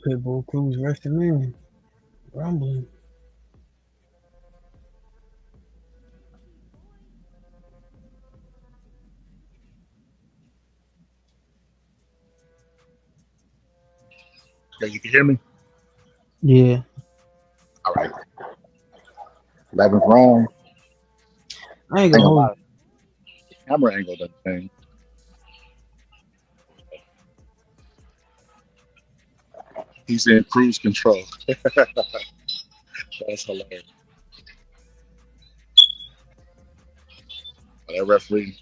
Pitbull, Cruz, resting in, rumbling. Yeah, you can hear me? Yeah. All right. 11th round. I ain't Ain't gonna gonna hold. lie. The camera angle doesn't thing. He's in cruise control. That's hilarious. That referee.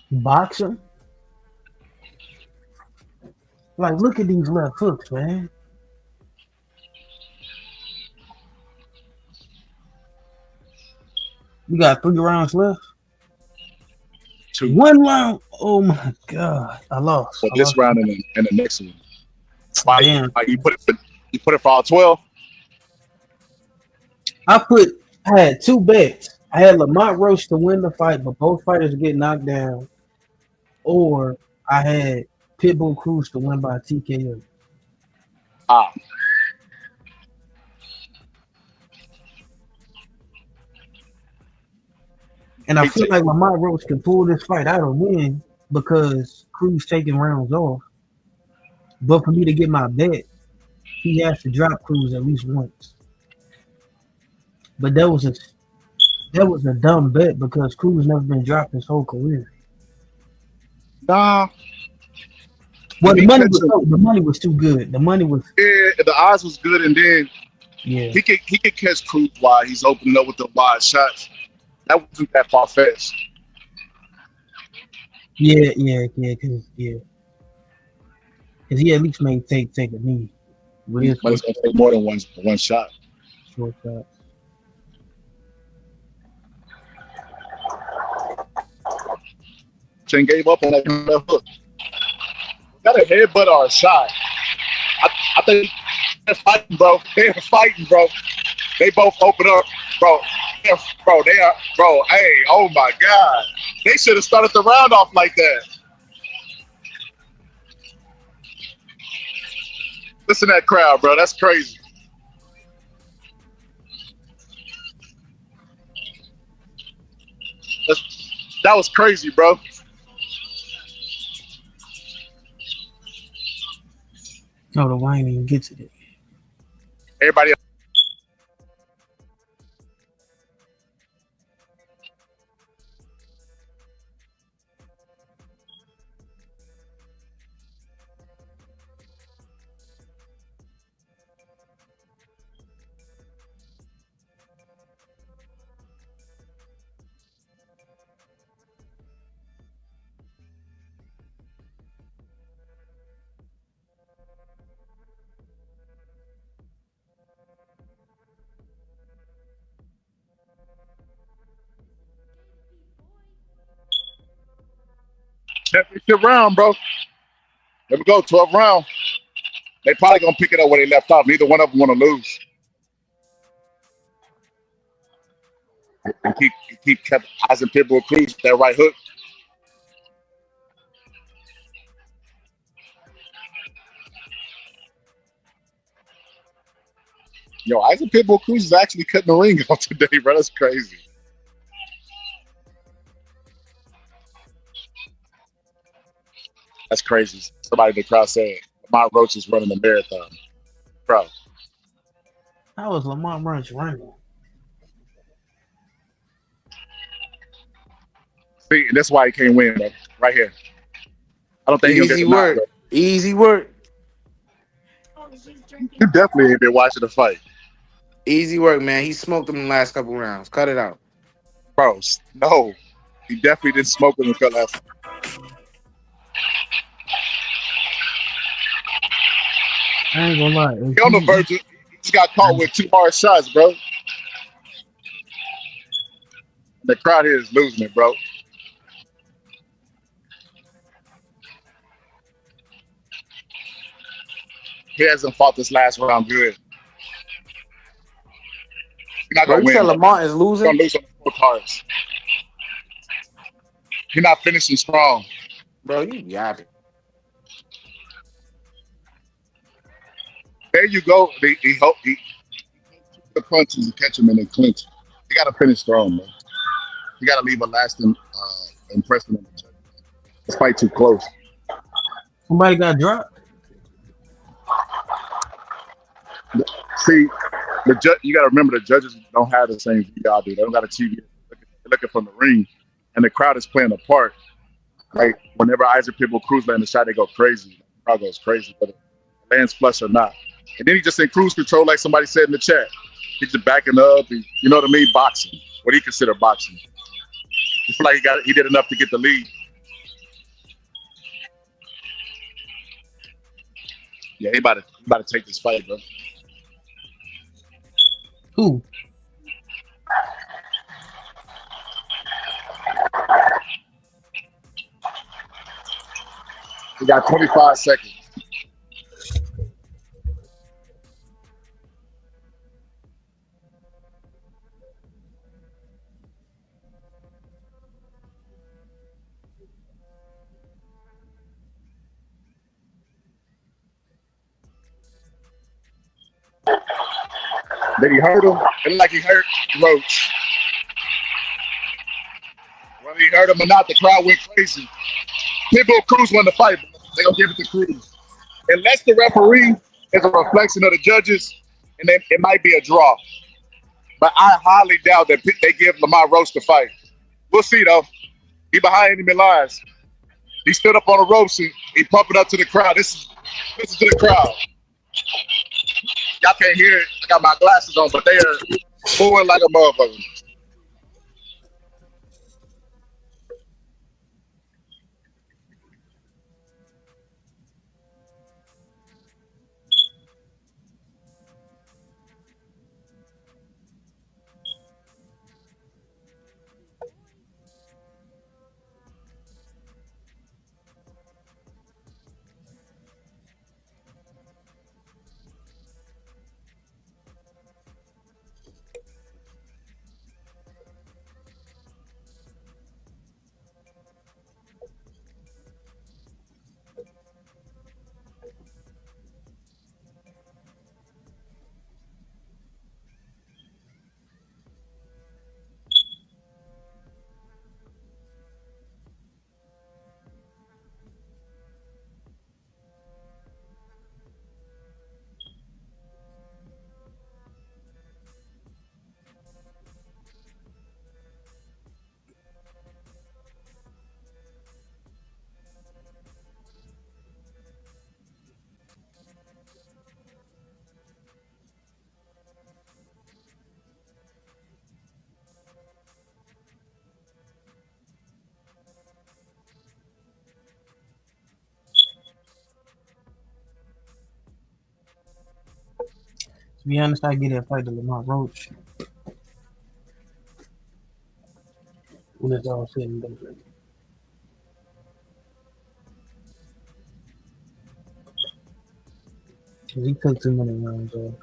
Boxing? Like, look at these left hooks, man. You got 3 rounds left. 2. 1 round. Oh my god, I lost. But I this lost. round and the next one. Why Damn. you put it for all 12? I had 2 bets. I had Lamont Roach to win the fight, but both fighters get knocked down. Or I had Pitbull Cruz to win by TKO. Ah. And I feel like Lamont Roach can pull this fight out and win because Cruz taking rounds off. But for me to get my bet, he has to drop Cruz at least once. But that was a dumb bet because Cruz never been dropped his whole career. Nah. Well, the money was too good. The money was the odds was good, and then he could catch Cruz while he's opening up with the wide shots. That wasn't that far fetched. Yeah, because he at least may take a knee. But it's gonna take more than one shot. Short shot. Chen gave up on that left hook. Got a headbutt or a shot. I think they're fighting, bro. They're fighting, bro. They both open up, bro. They are, bro. Hey, oh my God. They should have started the round off like that. Listen to that crowd, bro. That's crazy. That was crazy, bro. No, the wine even gets it. Everybody else. Championship round, bro. Let me go. 12th round. They probably gonna pick it up where they left off. Neither one of them want to lose. And keep capitalizing Pitbull Cruz with that right hook. Yo, Isaac Pitbull Cruz is actually cutting the ring off today, bro. That's crazy. That's crazy. Somebody in the crowd said Lamont Roach is running the marathon. Bro. How was Lamont Roach running? See, and that's why he can't win, bro. Right here. I don't think he'll get the knock, bro. Easy work. You definitely ain't been watching the fight. Easy work, man. He smoked him in the last couple rounds. Cut it out. Bro, no. He definitely didn't smoke him until last. I ain't gonna lie. He on the verge. He just got caught with 2 hard shots, bro. The crowd here is losing it, bro. He hasn't fought this last round good. You're not Bro, gonna you said win, bro. Lamont is You're losing? gonna lose on the scorecards. You're not finishing strong. Bro, you yapping. There you go. He the punches and catch him and then clinch. You gotta finish strong, man. You gotta leave a lasting impression on the judges. This fight too close. Somebody got dropped. See, you got to remember the judges don't have the same view y'all do. They don't got a TV. They're looking from the ring, and the crowd is playing a part. Like whenever Isaac Pitbull Cruz land a shot, they go crazy. The crowd goes crazy, whether it lands flush or not. And then he just in cruise control, like somebody said in the chat. He's just backing up. You know what I mean? Boxing. What do you consider boxing? You feel like he did enough to get the lead. Yeah, he about to take this fight, bro. Who? We got 25 seconds. Did he hurt him? It looked like he hurt Roach. Whether he hurt him or not, the crowd went crazy. Pitbull Cruz won the fight. They're going to give it to Cruz. Unless the referee is a reflection of the judges, and it might be a draw. But I highly doubt that they give Lamont Roach the fight. We'll see, though. He behind enemy lines. He stood up on the ropes and he pumping up to the crowd. Listen to the crowd. Y'all can't hear it. I got my glasses on, but they are booing like a motherfucker. To be honest, I get that fight to Lamont Roach. When it's all said and done. He took too many rounds off.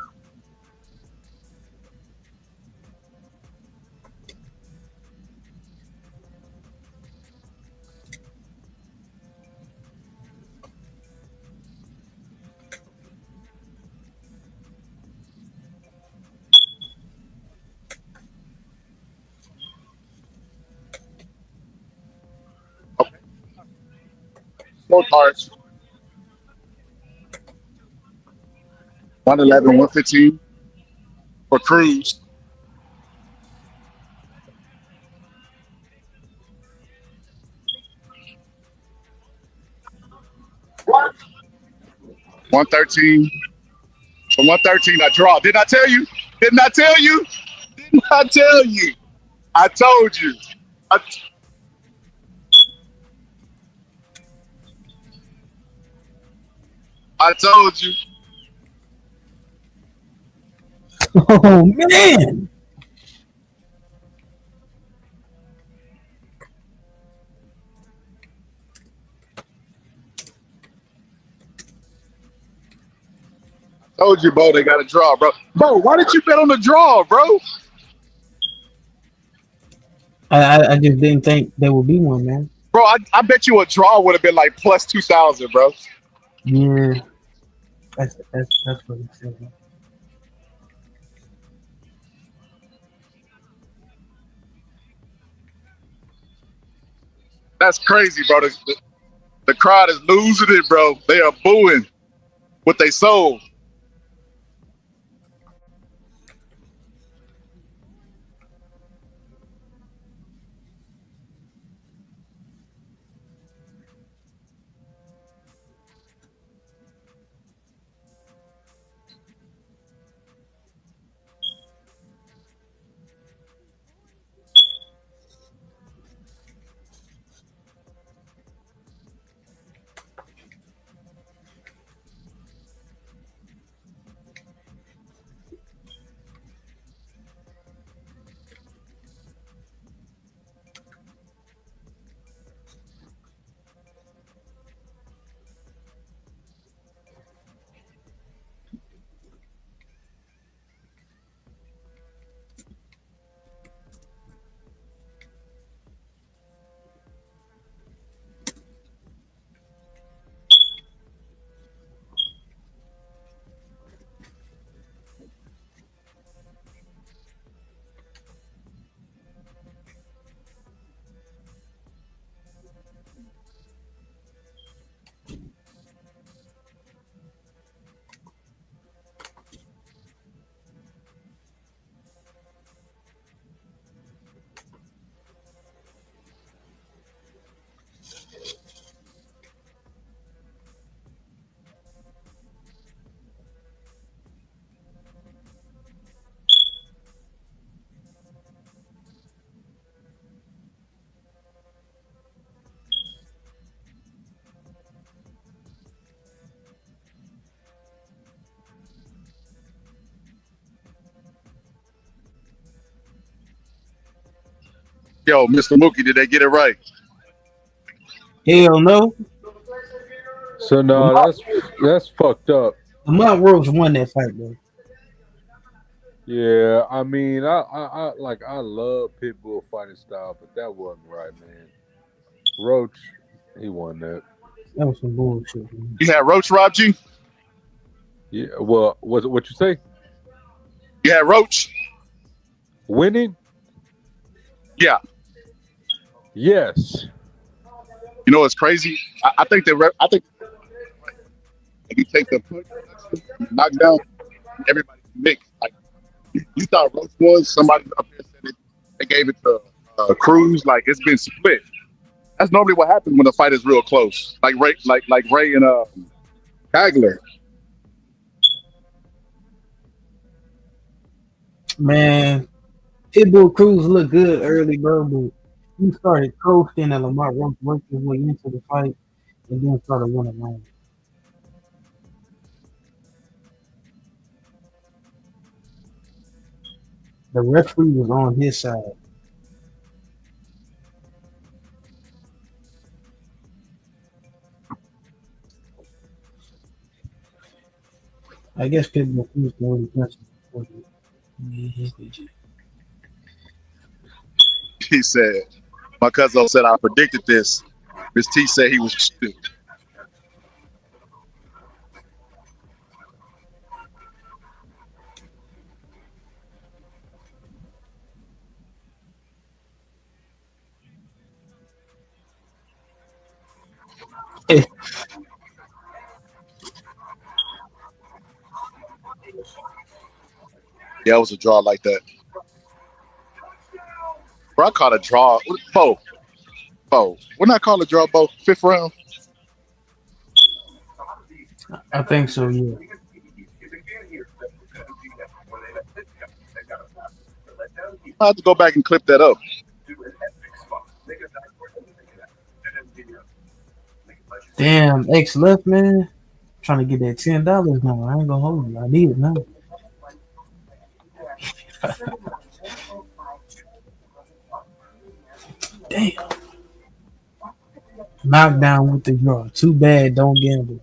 Scorecards. 111, 115 for Cruz. What? 113. For 113, I draw. Didn't I tell you? Didn't I tell you? Didn't I tell you? I told you. I told you. Oh man! Told you, bro, they got a draw, bro. Bro, why did you bet on the draw, bro? I just didn't think there would be one, man. Bro, I bet you a draw would have been like plus 2,000, bro. Yeah, that's what it said. That's crazy, bro. The crowd is losing it, bro. They are booing what they sold. Yo, Mr. Mookie, did they get it right? Hell no. So no, that's fucked up. Lamont Roach won that fight, bro. Yeah, I mean, I love Pitbull fighting style, but that wasn't right, man. Roach, he won that. That was some bullshit, man. You had Roach robbed you? Yeah, well, was it what you say? You had Roach? Winning? Yeah. Yes. You know what's crazy? I think if you take the punch, knockdown, everybody mixed. Like you thought Roach was, somebody up there said it, they gave it to Cruz. Like it's been split. That's normally what happens when the fight is real close. Like Ray and Hagler. Man, Pitbull Cruz looked good early, bro, but he started coasting and Lamont Roach worked his way into the fight and then started winning rounds. The referee was on his side. I guess Pitbull Cruz can only punch him before He said, my cousin said I predicted this. Miss T said he was cheating. Yeah, it was a draw like that. Bro, I caught a draw. Bo. Wouldn't I call a draw, Bo? 5th round? I think so, yeah. I have to go back and clip that up. Damn, X left, man. Trying to get that $10 now. I ain't gonna hold you. I need it now. Damn. Knockdown with the draw. Too bad, don't gamble.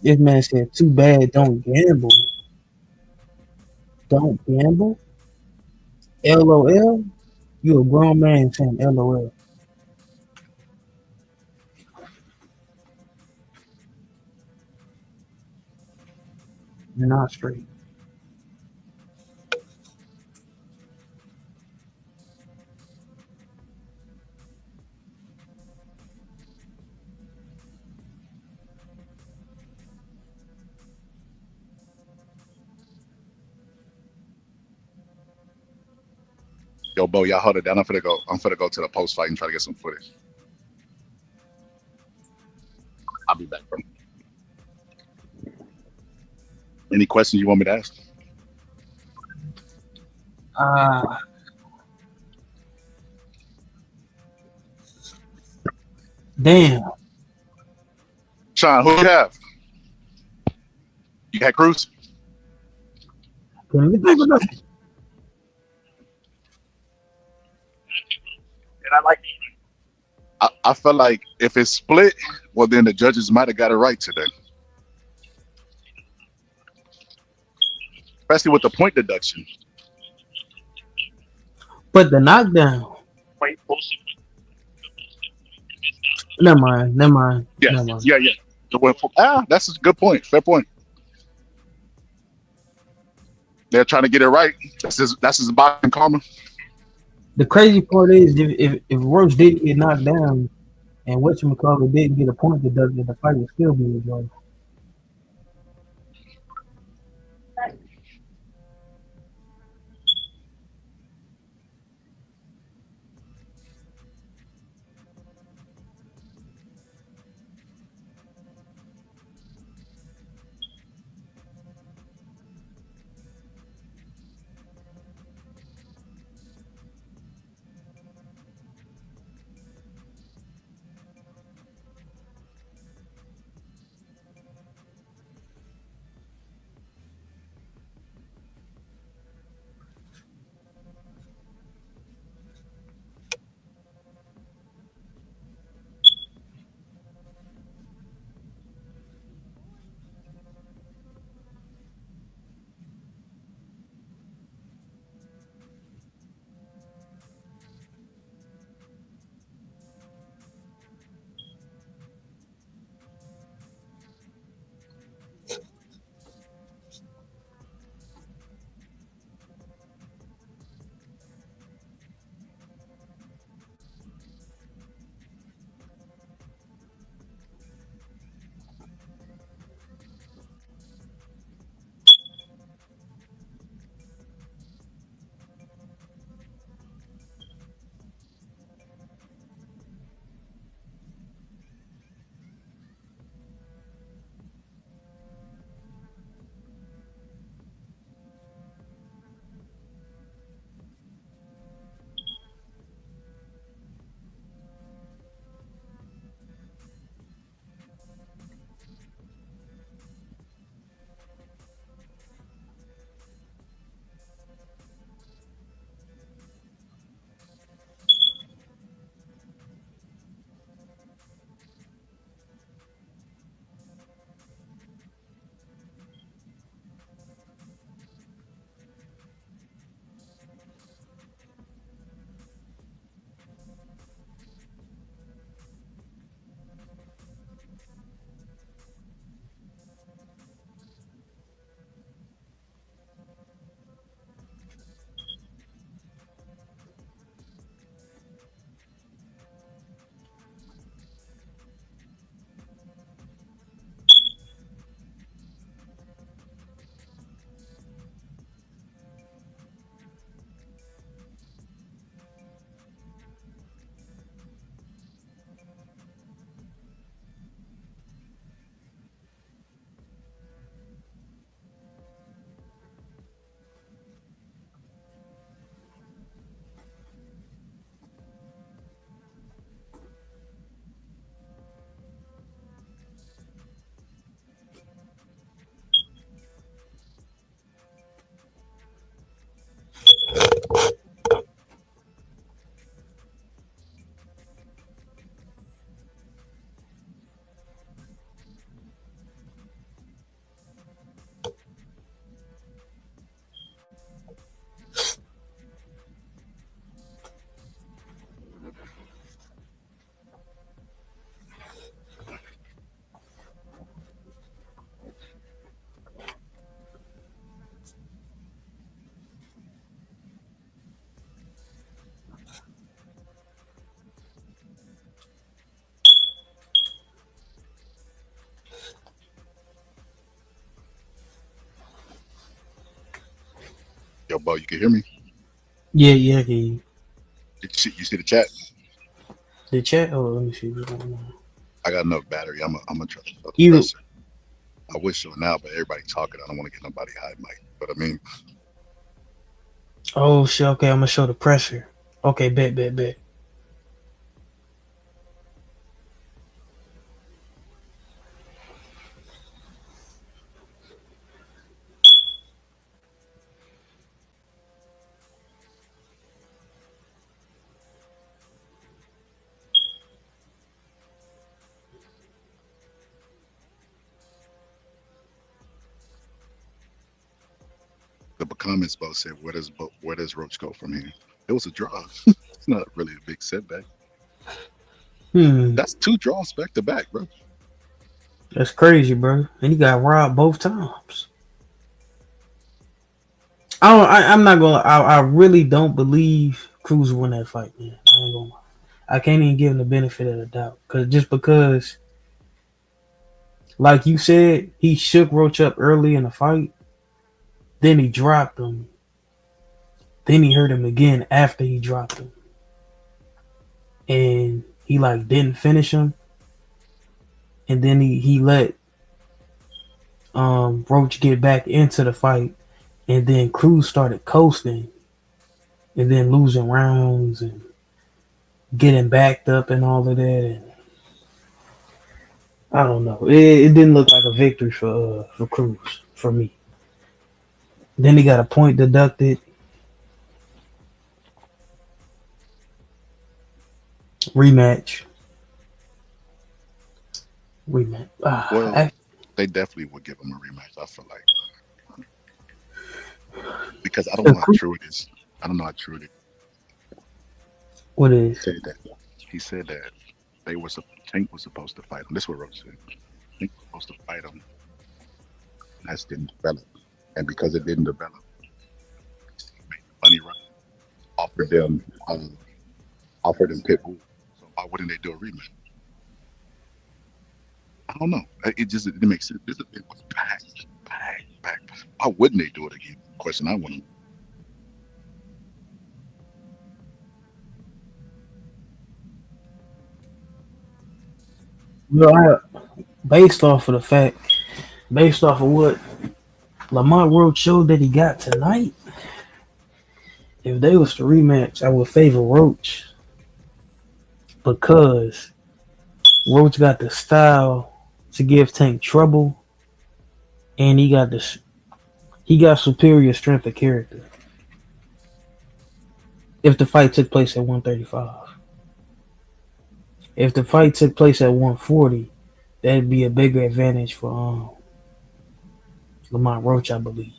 This man said, too bad, don't gamble. Don't gamble? LOL? You a grown man saying LOL. You're not straight. Yo, Bo, y'all hold it down. I'm finna go to the post fight and try to get some footage. I'll be back, bro. Any questions you want me to ask? Damn. Sean, who you have? You had Cruz? Can't even think of nothing. And I like I feel like if it's split, well, then the judges might have got it right today. Especially with the point deduction. But the knockdown. Never mind. Yeah. That's a good point. Fair point. They're trying to get it right. That's his boxing karma. The crazy part is if Roach didn't get knocked down and whatchamacallit didn't get a point deducted, the fight would still be resolved. Yo, Bo, you can hear me? Yeah, I can hear you. You see the chat? The chat? Oh, let me see what's going on. I got enough battery. I'm gonna try to show the You, presser. I wish so now, but everybody talking. I don't want to get nobody high mic. But I mean, oh shit. Okay, I'm gonna show the pressure. Okay, bet. the comments both said, where does Roach go from here? It was a draw. It's not really a big setback. That's 2 draws back to back, bro. That's crazy, bro. And he got robbed both times. I'm not gonna. I really don't believe Cruz won that fight, man. I ain't gonna lie. I can't even give him the benefit of the doubt, because, like you said, he shook Roach up early in the fight. Then he dropped him. Then he hurt him again after he dropped him, and he like didn't finish him. And then he let Roach get back into the fight, and then Cruz started coasting, and then losing rounds and getting backed up and all of that. And I don't know. It didn't look like a victory for Cruz for me. Then he got a point deducted. Rematch. Well, they definitely would give him a rematch. I feel like, because I don't know how true it is. What is? He said that Tank was supposed to fight him. This is what Roach said. Tank was supposed to fight him. That didn't develop, and because it didn't develop, he made the money run. Offered them Pitbull. So why wouldn't they do a rematch? I don't know. It didn't make sense. It was back. Why wouldn't they do it again? Question I want to. Well, based off of what Lamont Roach showed that he got tonight, if they was to rematch, I would favor Roach, because Roach got the style to give Tank trouble, and he got superior strength of character. If the fight took place at 135. If the fight took place at 140, that'd be a bigger advantage for Lamont Roach, I believe.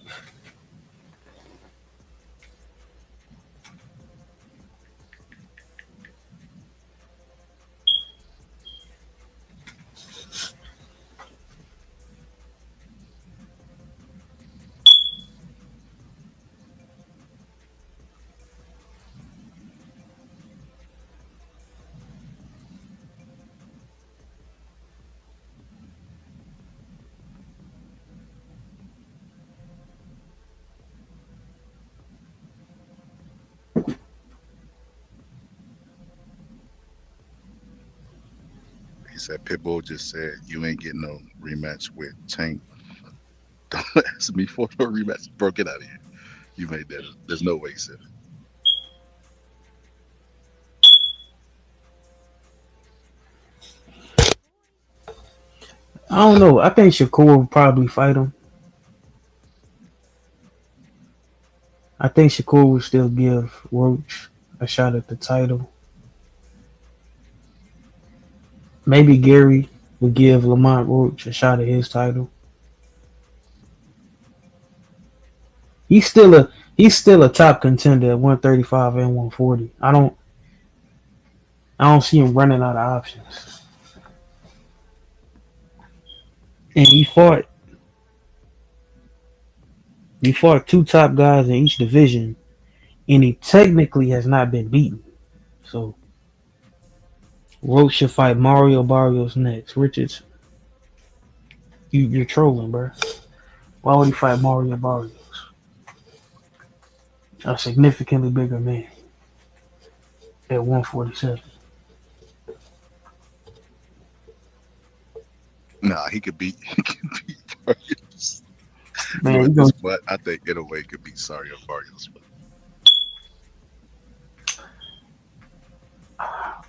He said Pitbull just said you ain't getting no rematch with Tank. Don't ask me for no rematch. Bro, get out of here. You made that up. There's no way he said it. I don't know. I think Shakur would probably fight him. I think Shakur would still give Roach a shot at the title. Maybe Gary would give Lamont Roach a shot at his title. He's still a top contender at 135 and 140. I don't see him running out of options. And he fought 2 top guys in each division, and he technically has not been beaten. So Roach should fight Mario Barrios next. Richards, you're trolling, bro. Why would he fight Mario Barrios? a significantly bigger man at 147. Nah, he could beat Vargas. Man, You know, you at gonna, this point, I think Inoue could beat Sario Vargas. But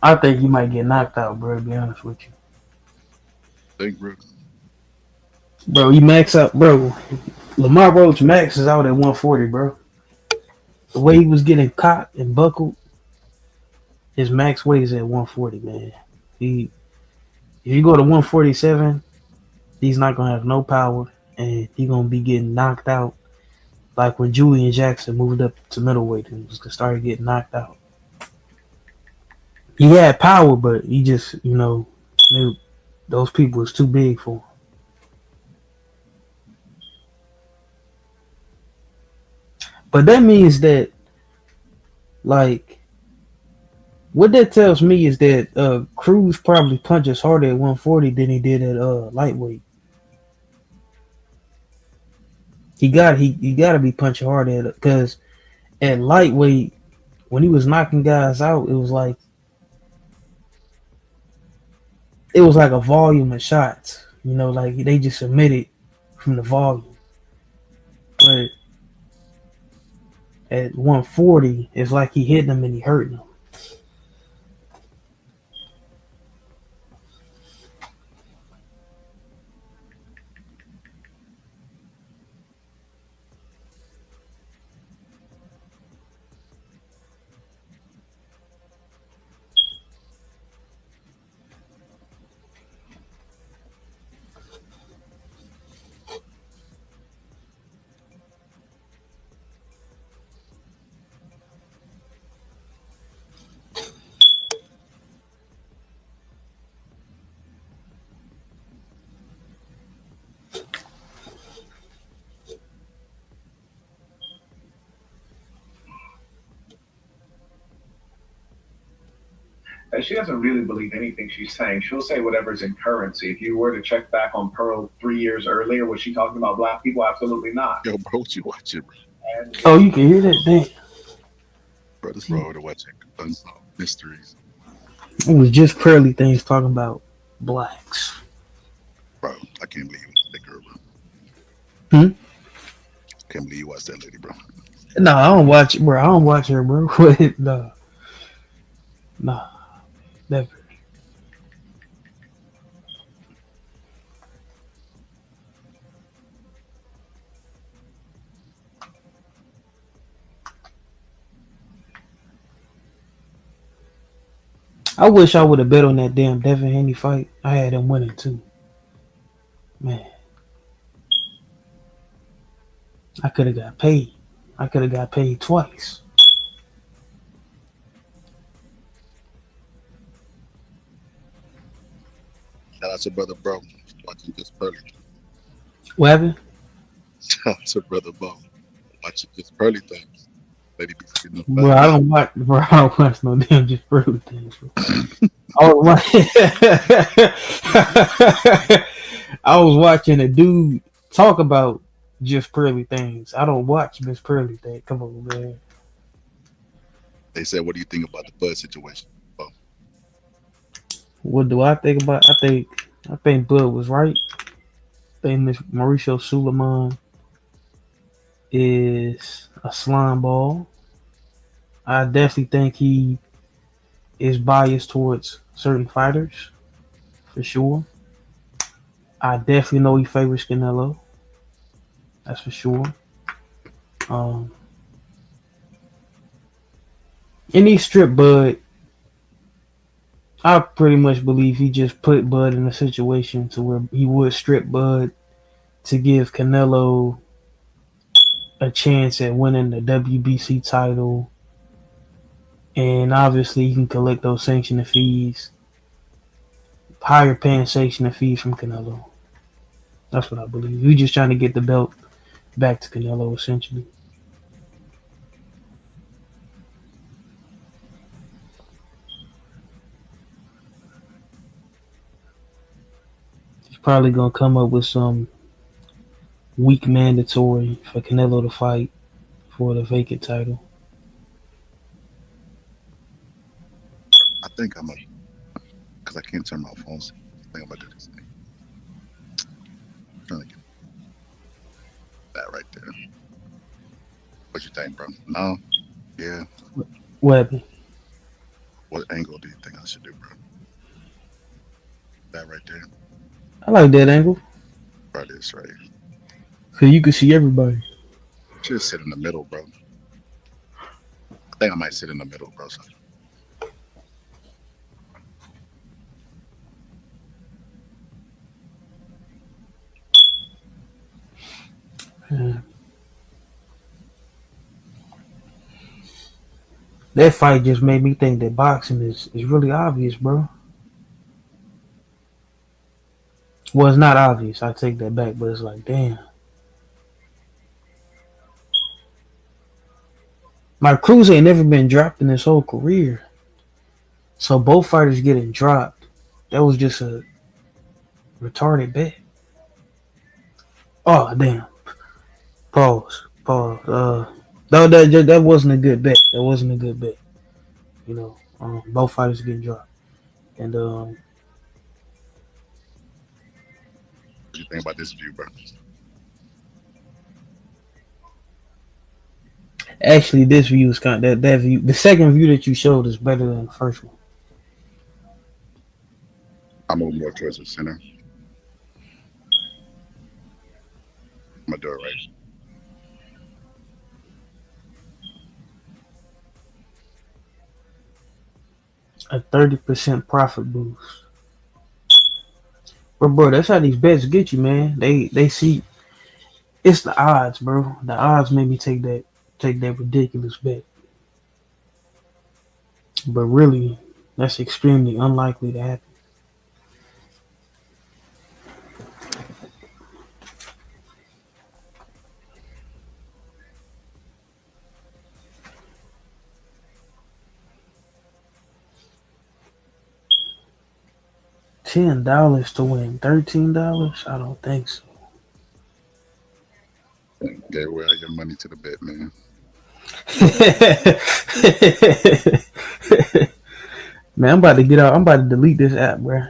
I think he might get knocked out, bro. To be honest with you, think, bro. bro, he max out, bro. Lamont Roach maxes out at 140, bro. The way he was getting caught and buckled, his max weight is at 140, man. He if you go to 147, he's not gonna have no power, and he's gonna be getting knocked out like when Julian Jackson moved up to middleweight and started getting knocked out. He had power, but he just, knew those people was too big for him. But that means that, like, what that tells me is that Cruz probably punches harder at 140 than he did at lightweight. He got to be punching harder at it, because at lightweight, when he was knocking guys out, it was like a volume of shots. Like they just submitted from the volume. But at 140, it's like he hit them and he hurt them. She doesn't really believe anything she's saying. She'll say whatever's in currency. If you were to check back on Pearl 3 years earlier, was she talking about black people? Absolutely not. Yo, bro, what you watching, bro? Oh, you can hear that? Damn. Bro, this bro to watching Unsolved Mysteries. It was just Pearly things talking about blacks. Bro, I can't believe you watched that girl, bro. Can't believe you watched that lady, bro. No, I don't watch it, bro. I don't watch her, bro. No, never. I wish I would have bet on that damn Devin Haney fight. I had him winning too. Man, I could have got paid. I could have got paid twice. Shout out to brother bro watching just Pearly. What happened? Shout out to brother bro watching just Pearly things. Lady be sitting up. Bro, I don't watch no damn just Pearly things. Bro. I was watching a dude talk about just Pearly things. I don't watch Miss Pearly things. Come on, man. They said, what do you think about the Bud situation? Oh. What do I think about? I think Bud was right. I think Miss Mauricio Suleiman is a slime ball. I definitely think he is biased towards certain fighters, for sure. I definitely know he favors Canelo. That's for sure. And he stripped Bud. I pretty much believe he just put Bud in a situation to where he would strip Bud to give Canelo a chance at winning the WBC title. And obviously he can collect those sanctioning fees, higher paying sanctioning fees from Canelo. That's what I believe. He's just trying to get the belt back to Canelo, essentially. He's probably going to come up with some weak mandatory for Canelo to fight for the vacant title. think I'm gonna, because I can't turn my phone. I think I'm gonna do this thing. I'm trying to get that right there. What you think, bro? No? Yeah. What happened? What angle do you think I should do, bro? That right there. I like that angle. Right, this right here. So you can see everybody. Should sit in the middle, bro. I think I might sit in the middle, bro. So. Yeah. That fight just made me think that boxing is really obvious, bro. Well, it's not obvious. I take that back, but it's like, damn. My Cruz ain't never been dropped in his whole career. So both fighters getting dropped, that was just a retarded bet. Oh, damn. Pause. No, that wasn't a good bet. That wasn't a good bet. You know, both fighters getting dropped. And What do you think about this view, bro? actually, this view is kind of that view. The second view that you showed is better than the first one. I move more towards the center. I'm gonna do it right. A 30% profit boost. Bro, that's how these bets get you, man. They see it's the odds, bro. The odds made me take that ridiculous bet. But really, that's extremely unlikely to happen. $10 to win $13? I don't think so. Gave away all your money to the bet, man. Man, I'm about to get out. I'm about to delete this app, bro.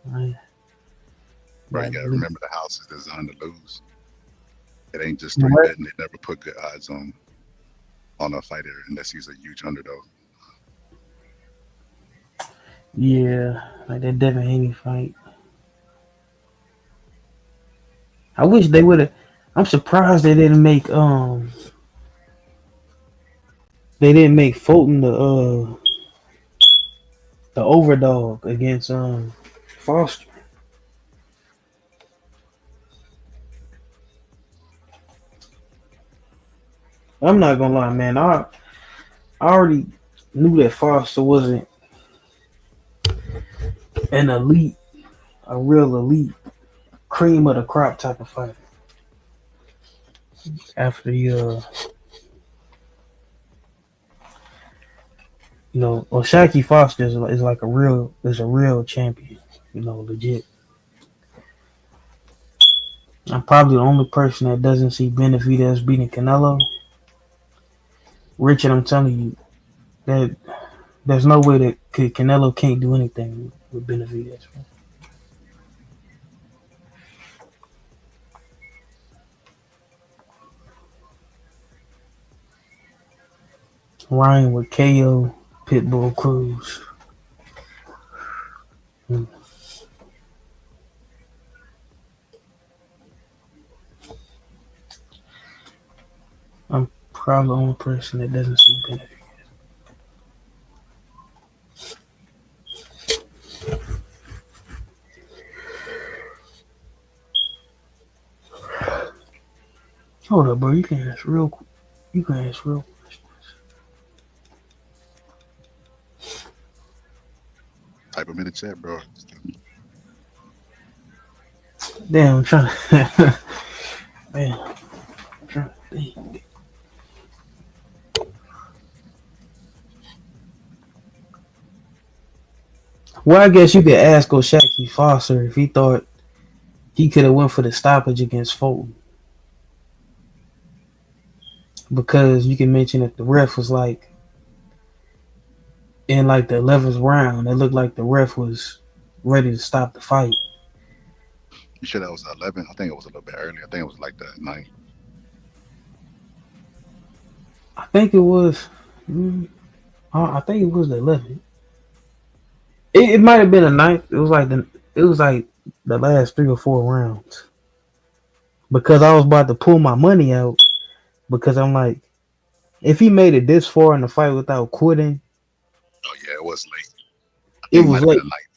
Right, you gotta remember the house is designed to lose. It ain't just straight betting. They never put good odds on a fighter unless he's a huge underdog. Yeah, like that Devin Haney fight. I wish they would have. I'm surprised they didn't make Fulton the overdog against Foster. I'm not gonna lie, man. I already knew that Foster wasn't an elite, a real elite, cream of the crop type of fighter. After Oshaki Foster is like a real champion, legit. I'm probably the only person that doesn't see Benavidez beating Canelo. Richard, I'm telling you that there's no way that Canelo can't do anything with Benavidez. Man. Ryan with KO, Pitbull, Cruz. I'm probably the only person that doesn't see Benavidez. Hold up, bro. You can ask real questions. Type of minute chat, bro. Damn, I'm trying to. Man, I'm trying to think. Well, I guess you could ask Oshaki Foster if he thought he could have went for the stoppage against Fulton. Because you can mention that the ref was like, in like the 11th round, it looked like the ref was ready to stop the fight. You sure that was 11? I think it was a little bit early. I think it was like the 9. I think it was. I think it was the 11th. It might have been a 9th. It was like the last 3 or 4 rounds. Because I was about to pull my money out because I'm like, if he made it this far in the fight without quitting, Oh yeah, it was late. I it think it was might have late. been a night.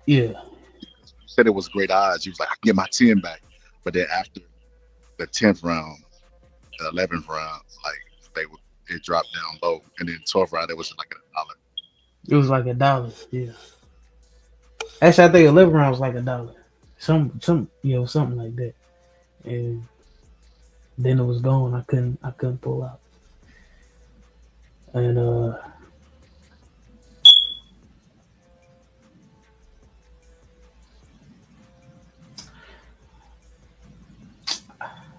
Yeah. You said it was great odds. You was like, I can get my 10 back. But then after the 10th round, the 11th round, like it dropped down low, and then 12th round it was like $1. It was like $1. Yeah. Actually, I think 11 rounds was like $1. Something like that. And then it was gone. I couldn't pull out. And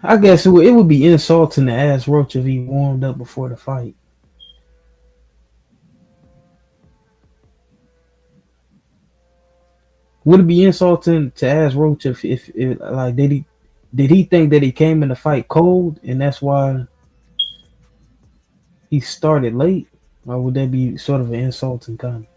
I guess it would be insulting to ask Roach if he warmed up before the fight. Would it be insulting to ask Roach if like did he think that he came in the fight cold and that's why he started late, or would that be sort of an insulting comment?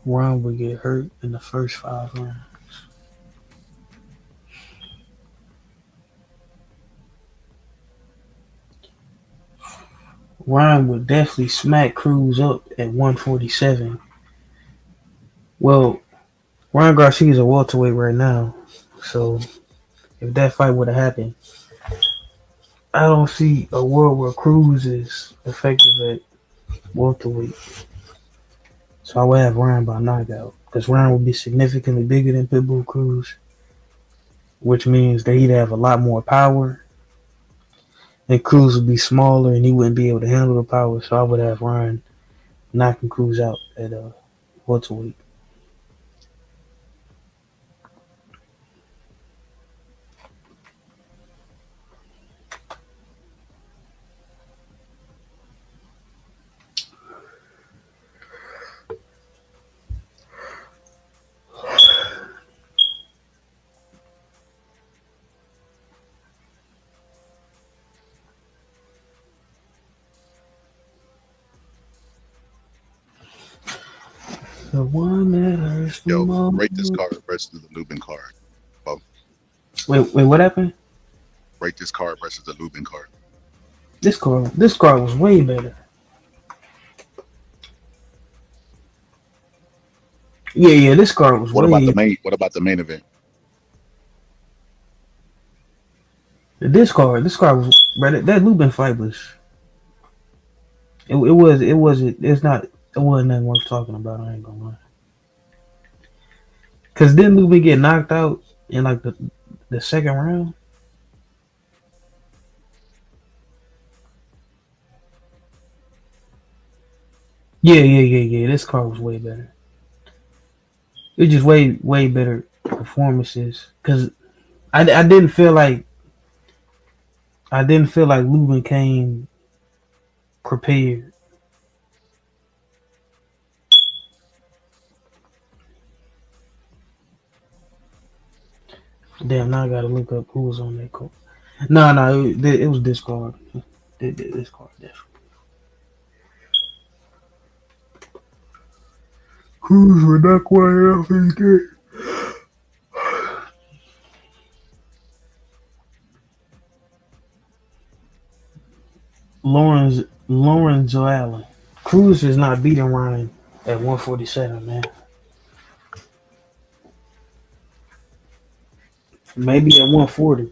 Ron would get hurt in the first 5 rounds. Ryan would definitely smack Cruz up at 147. Well, Ryan Garcia's a welterweight right now, so if that fight would have happened, I don't see a world where Cruz is effective at welterweight. So I would have Ryan by knockout because Ryan would be significantly bigger than Pitbull Cruz, which means that he'd have a lot more power. And Cruz would be smaller and he wouldn't be able to handle the power. So I would have Ryan knocking Cruz out at welterweight. The one that hurts the most. Rate this card versus the Lubin card. Oh. Wait, what happened? Rate this card versus the Lubin card. This card was way better. Yeah, this card was What about the main event? This card was better. That Lubin fight was. It wasn't nothing worth talking about. I ain't gonna lie. Cause didn't Lubin get knocked out in like the second round? Yeah. This card was way better. It was just way better performances. Cause I didn't feel like Lubin came prepared. Damn, now I gotta look up who was on that card. No, it was this card. This card definitely. Cruz would not quite off his game. Lawrence Allen. Cruz is not beating Ryan at 147, man. Maybe at 140.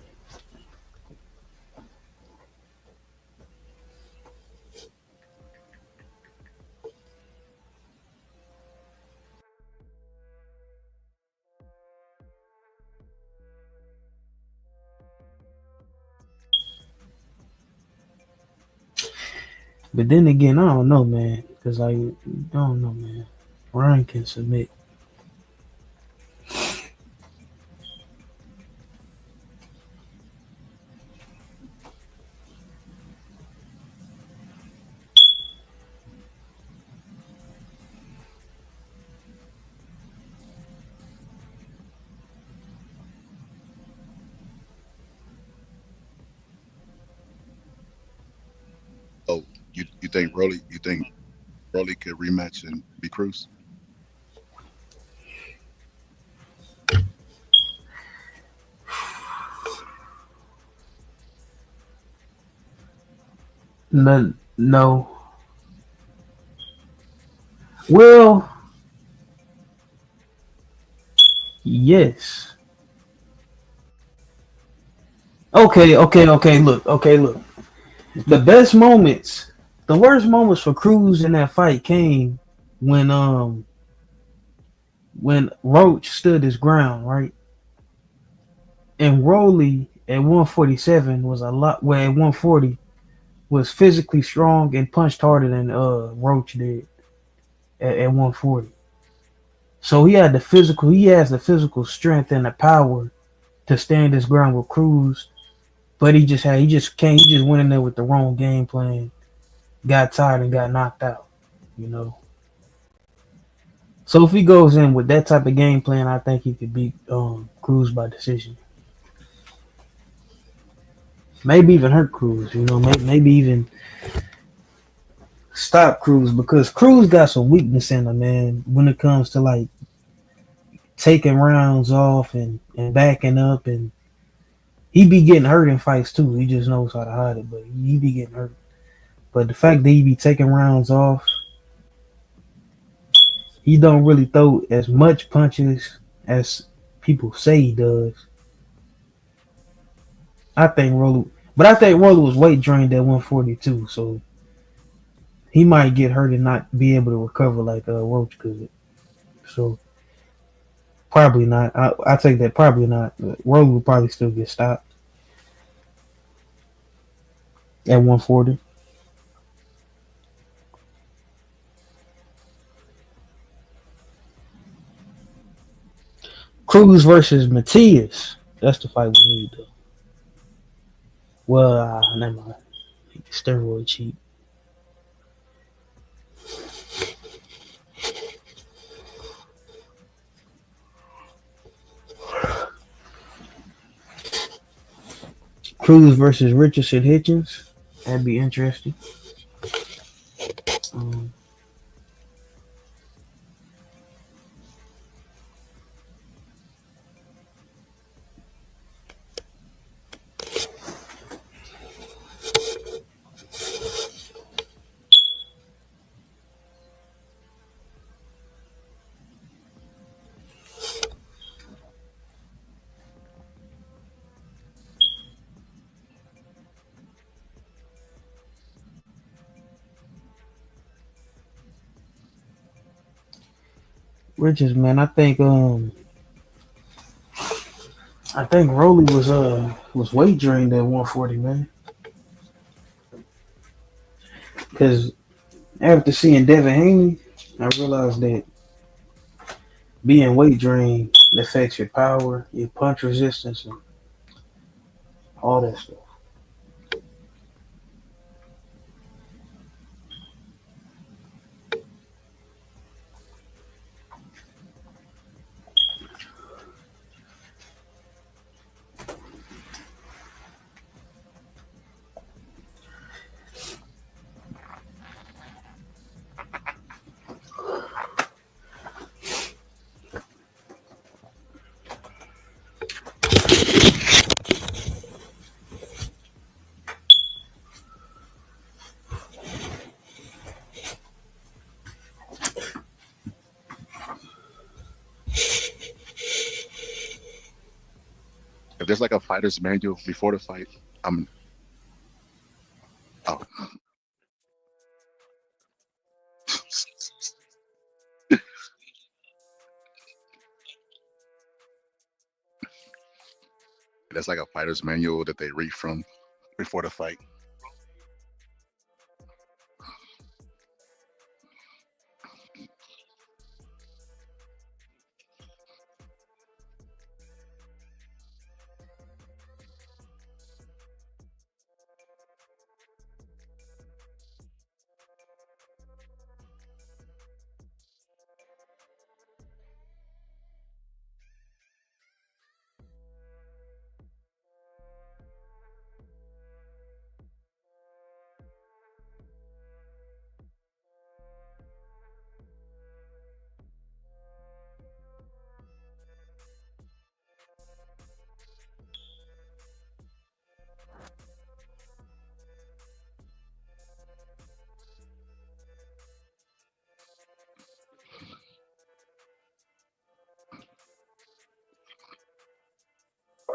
But then again, I don't know, man. because I don't know, man. Ryan can submit. Oh, you think Rolly could rematch and be Cruz? No, no. Well, yes. Okay. Look. The best moments, the worst moments for Cruz in that fight came when when Roach stood his ground, right? And Rolly at 147 was a lot. Where at 140 was physically strong and punched harder than Roach did at 140. So he had the physical. He has the physical strength and the power to stand his ground with Cruz. But he just can't. He just went in there with the wrong game plan, got tired and got knocked out. You know. So if he goes in with that type of game plan, I think he could beat Cruz by decision. Maybe even hurt Cruz. You know, maybe even stop Cruz because Cruz got some weakness in him, man. When it comes to like taking rounds off and backing up, and he be getting hurt in fights too. He just knows how to hide it, but he be getting hurt. But the fact that he be taking rounds off, he don't really throw as much punches as people say he does. I think Rolly was weight drained at 142, so he might get hurt and not be able to recover like Roach could. So probably not. I take that probably not. Rolly will probably still get stopped at 140. Cruz versus Matias. That's the fight we need though. Well, never mind. Steroid cheat. Cruz versus Richardson Hitchens. That'd be interesting. Um, Richards, man, I think Rolly was weight drained at 140, man. Because after seeing Devin Haney, I realized that being weight drained affects your power, your punch resistance, and all that stuff. If there's like a fighter's manual before the fight, I'm oh. That's like a fighter's manual that they read from before the fight.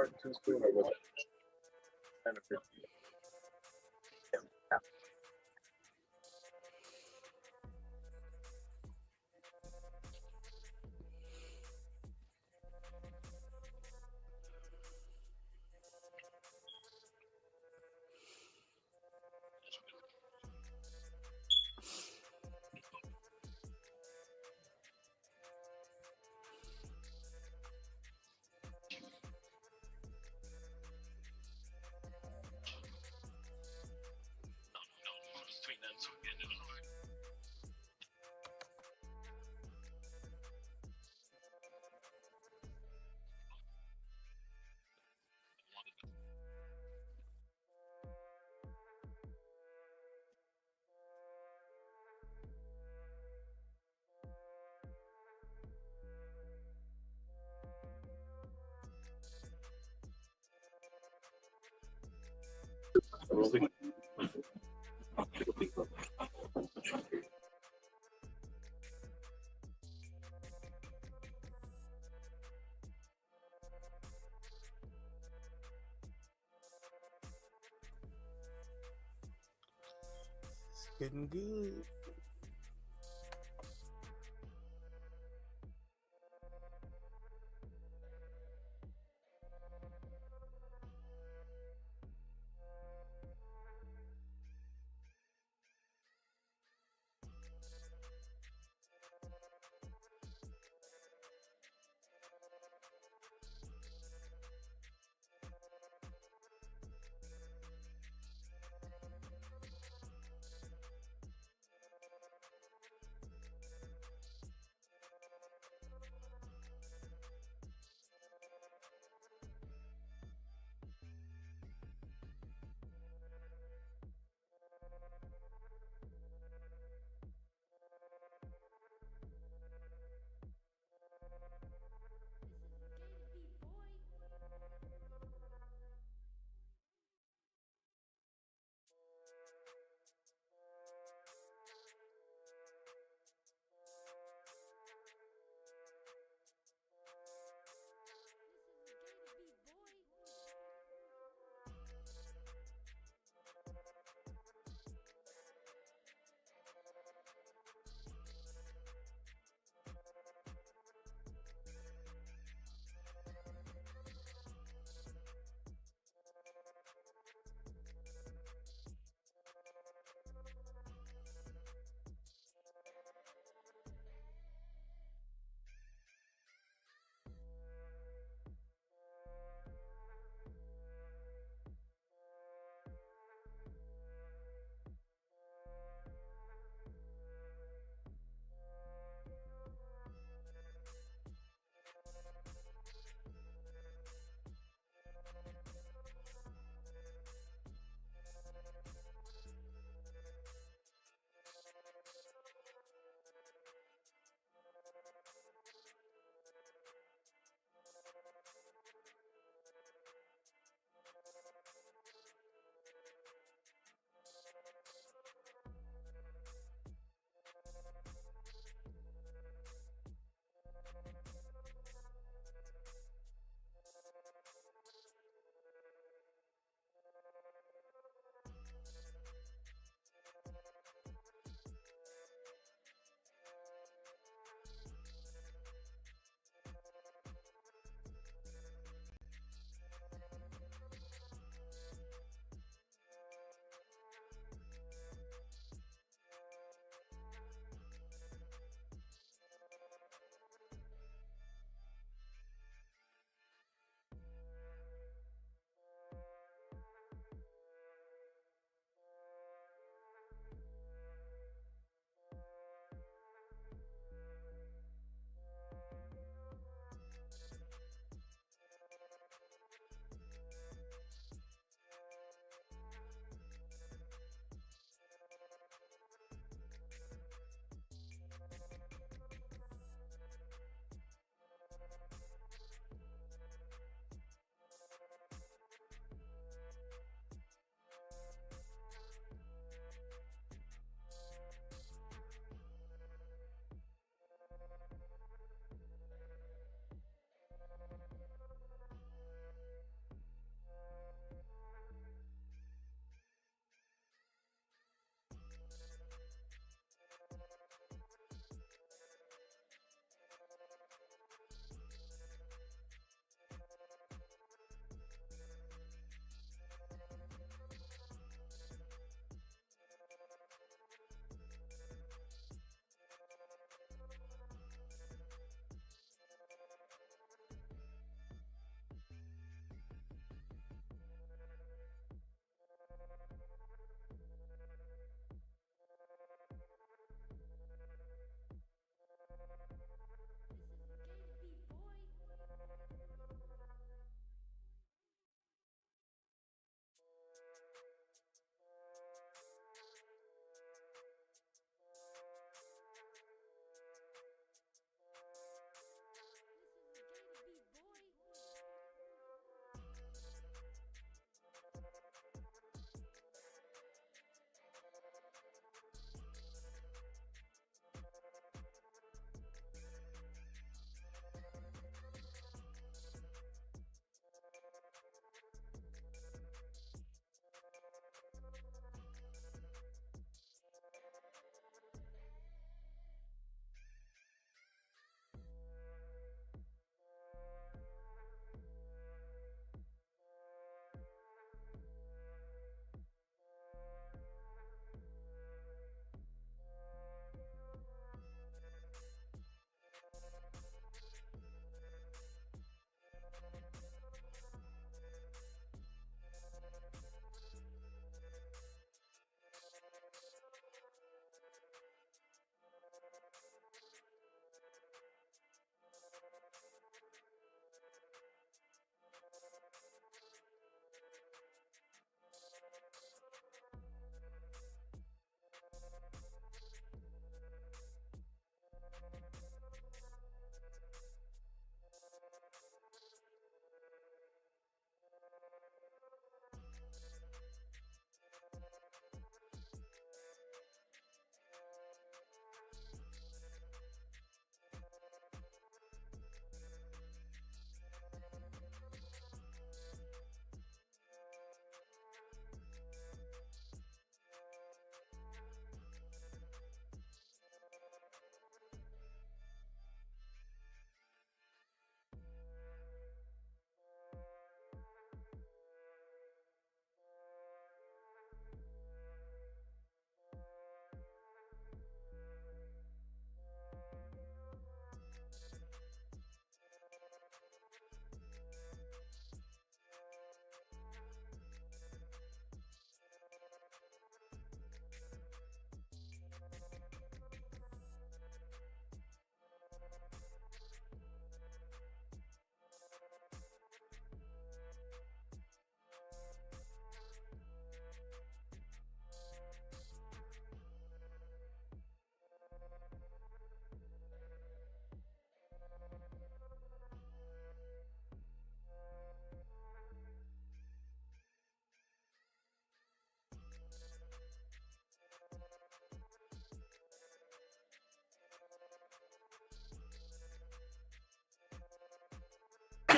start too soon, or was it 10 or 15? Getting good.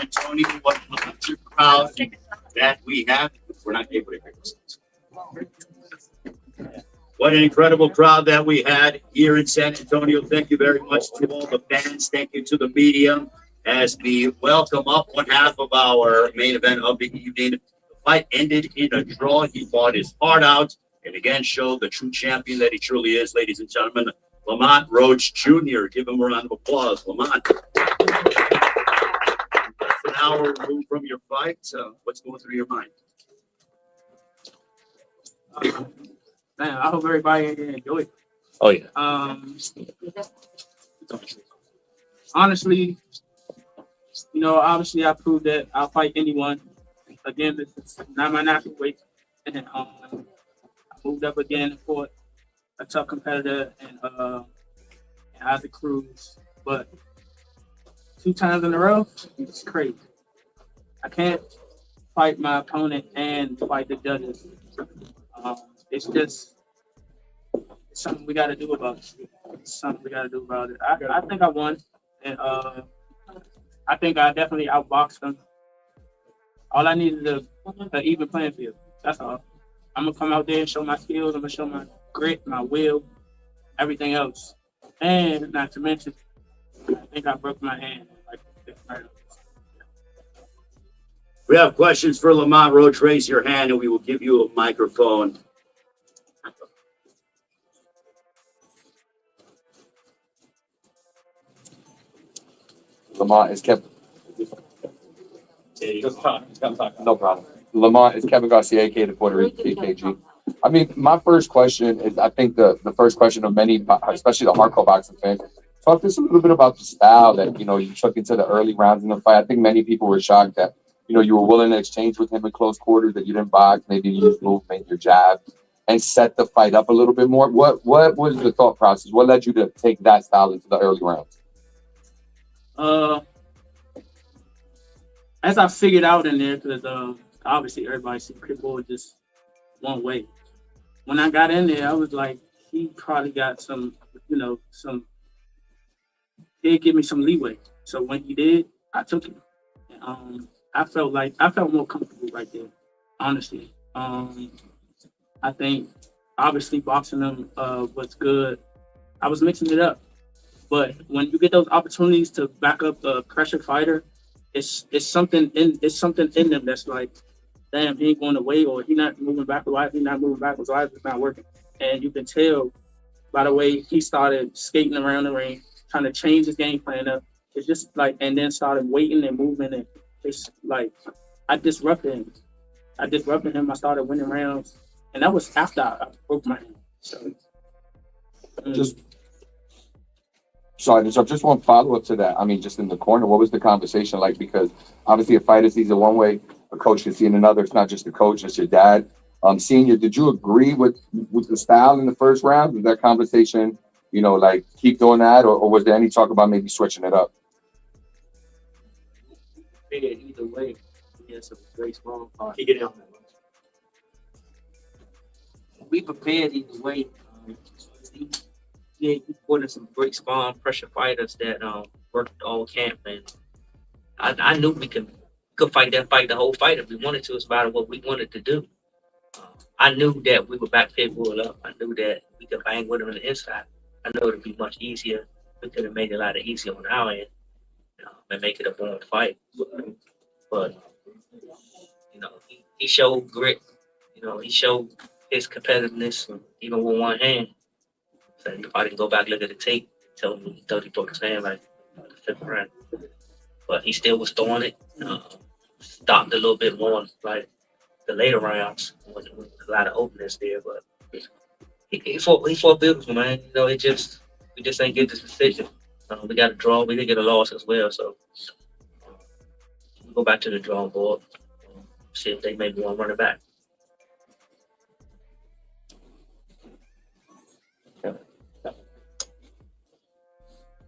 Antonio. What an electric crowd that we have. We're not able to hear this. What an incredible crowd that we had here in San Antonio. Thank you very much to all the fans. Thank you to the media as we welcome up one half of our main event of the evening. The fight ended in a draw. He fought his heart out and again showed the true champion that he truly is, ladies and gentlemen. Lamont Roach Jr. Give him a round of applause. Lamont. An hour removed from your fight. What's going through your mind? Man, I hope everybody enjoyed it. Oh, yeah. Honestly, obviously I proved that I'll fight anyone. Again, this is not my natural weight. And I moved up again and fought a tough competitor and Isaac Cruz. But 2 times in a row, it's crazy. I can't fight my opponent and fight the judges. It's just something we got to do about it. I think I won, and I think I definitely outboxed him. All I needed is an even playing field. That's all. I'm gonna come out there and show my skills. I'm gonna show my grit, my will, everything else, and not to mention, I think I broke my hand. We have questions for Lamont Roach. Raise your hand and we will give you a microphone. Lamont is kept. No problem. Lamont is Kevin Garcia, aka the Puerto Rican PKG. I mean, my first question is, I think the first question of many, especially the hardcore boxing fans, talk to us a little bit about the style that, you took into the early rounds in the fight. I think many people were shocked that, you were willing to exchange with him in close quarters, that you didn't box, maybe you used movement, your jab, and set the fight up a little bit more. What was the thought process? What led you to take that style into the early rounds? As I figured out in there, because obviously everybody see Pitbull just one way. When I got in there, I was like, he probably got some, he'd give me some leeway. So when he did, I took it. I felt more comfortable right there, honestly. I think obviously boxing them was good. I was mixing it up. But when you get those opportunities to back up a pressure fighter, it's something in them that's like, damn, he ain't going away, or he not moving backwards. Why is he not moving backwards? Why is it not working? And you can tell by the way he started skating around the ring, trying to change his game plan up. It's just like, and then started waiting and moving, and it's like I disrupted him. I started winning rounds, and that was after I broke my hand. So Just one follow-up to that. I mean, just in the corner, what was the conversation like? Because obviously a fighter sees it one way, a coach can see it another. It's not just the coach, it's your dad. Senior, did you agree with the style in the first round? Was that conversation, like keep doing that, or was there any talk about maybe switching it up? Either way, he has some great strong parts. We prepared either way. He put in some great spawn pressure fighters that worked all camp, and I knew we could fight that fight the whole fight if we wanted to. It's about what we wanted to do. I knew that we would back Pitbull up. I knew that we could bang with him on the inside. I know it'd be much easier. We could have made it a lot easier on our end and make it a born fight. But he showed grit. He showed his competitiveness even with one hand. So if I didn't go back look at the tape, tell me he thought he broke his hand like the fifth round. But he still was throwing it. Stopped a little bit more like the later rounds with a lot of openness there. But he fought beautiful, man. We just ain't get this decision. We got a draw. We did get a loss as well. So we'll go back to the drawing board. See if they maybe want to run it back.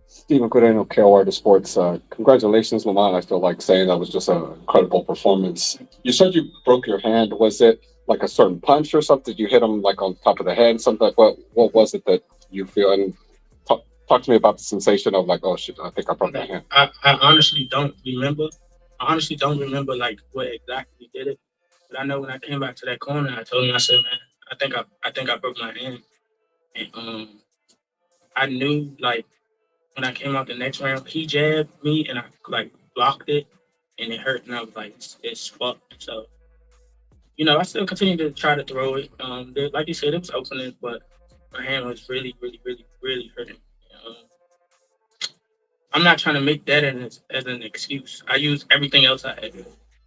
Stephen Coreno, KOR The Sports. Congratulations, Lamont. I feel like saying that was just an incredible performance. You said you broke your hand. Was it like a certain punch or something? Did you hit him like on top of the head? Something like what was it that you feel? And talk to me about the sensation of like, oh shit, I think I broke my hand. I honestly don't remember. I honestly don't remember like what exactly did it, but I know when I came back to that corner, I told him, I said, man, I think I broke my hand, and I knew like when I came out the next round, he jabbed me and I like blocked it, and it hurt, and I was like, it's fucked. So I still continued to try to throw it. Like you said, it was opening, but my hand was really, really, really, really hurting. Um, I'm not trying to make that as an excuse. I used everything else I had,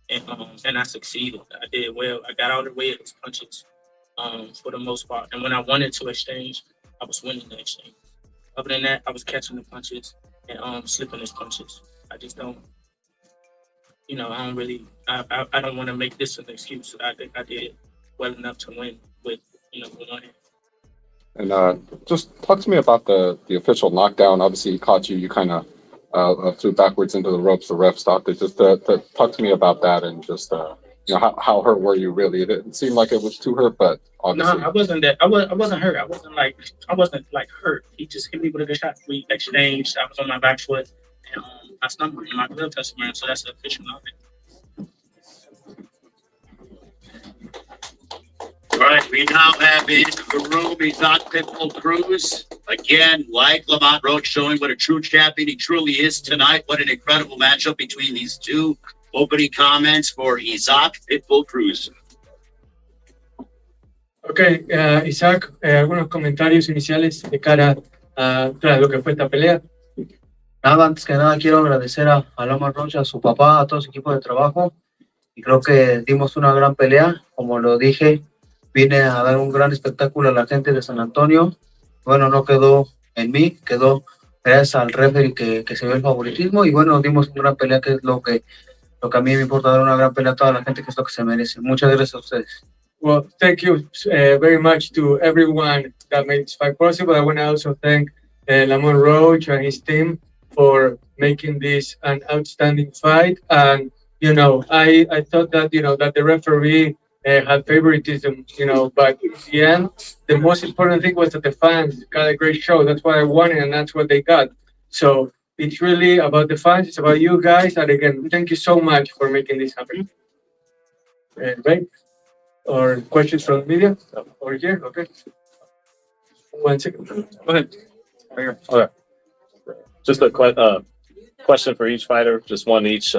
and I succeeded. I did well. I got out of the way of his punches, for the most part. And when I wanted to exchange, I was winning the exchange. Other than that, I was catching the punches and slipping his punches. I just don't, I don't really, I don't want to make this an excuse. I think I did well enough to win with, one hand. And just talk to me about the official knockdown. Obviously, he caught you. You kind of flew backwards into the ropes. The ref stopped it. Just talk to me about that and just how hurt were you really? It didn't seem like it was too hurt, but obviously. No, I wasn't that. I wasn't hurt. I wasn't like hurt. He just hit me with a good shot. We exchanged. I was on my back foot, and I stumbled in my glove touched him, so that's the official knockdown. All right, we now have in the room, he's on Pitbull Cruz. Again, like Lamont Roach, showing what a true champion he truly is tonight. What an incredible matchup between these two. Opening comments for Isaac Pitbull Cruz. Ok, Isaac, algunos comentarios iniciales de cara a lo que fue esta pelea. Nada, antes que nada quiero agradecer a Lamont Roach, a su papá, a todo su equipo de trabajo. Y creo que dimos una gran pelea. Como lo dije, vine a dar un gran espectáculo a la gente de San Antonio. Bueno, no quedó en mí, quedó gracias al referee que se ve el favoritismo. Y bueno, dimos una gran pelea, que es lo que a mí me importa, dar una gran pelea a toda la gente, que es lo que se merece. Muchas gracias a ustedes. Well, thank you very much to everyone that made this fight possible. I want to also thank Lamont Roach and his team for making this an outstanding fight. And, I thought that, that the referee had favoritism, but in the end, the most important thing was that the fans got a great show. That's what I wanted, and that's what they got. So it's really about the fans. It's about you guys. And again, thank you so much for making this happen. Right? Or questions from the media? Over here, okay. 1 second. Go ahead. Right here. Okay. Just a question for each fighter, just one each.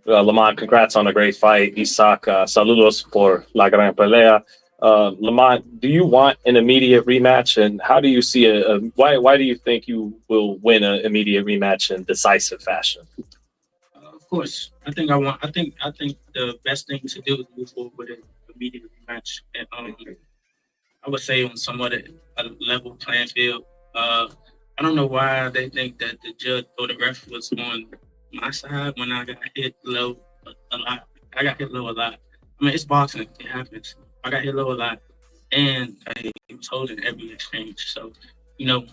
Lamont, congrats on a great fight. Isaac, saludos por la gran pelea. Lamont, do you want an immediate rematch, and how do you see why do you think you will win an immediate rematch in decisive fashion? Of course, I think the best thing to do is move forward with an immediate rematch. And I would say on somewhat a level playing field. I don't know why they think that the judge or the ref was on my side when I got hit low a lot. I got hit low a lot. I mean, it's boxing. It happens. I got hit low a lot, and I was holding every exchange. So,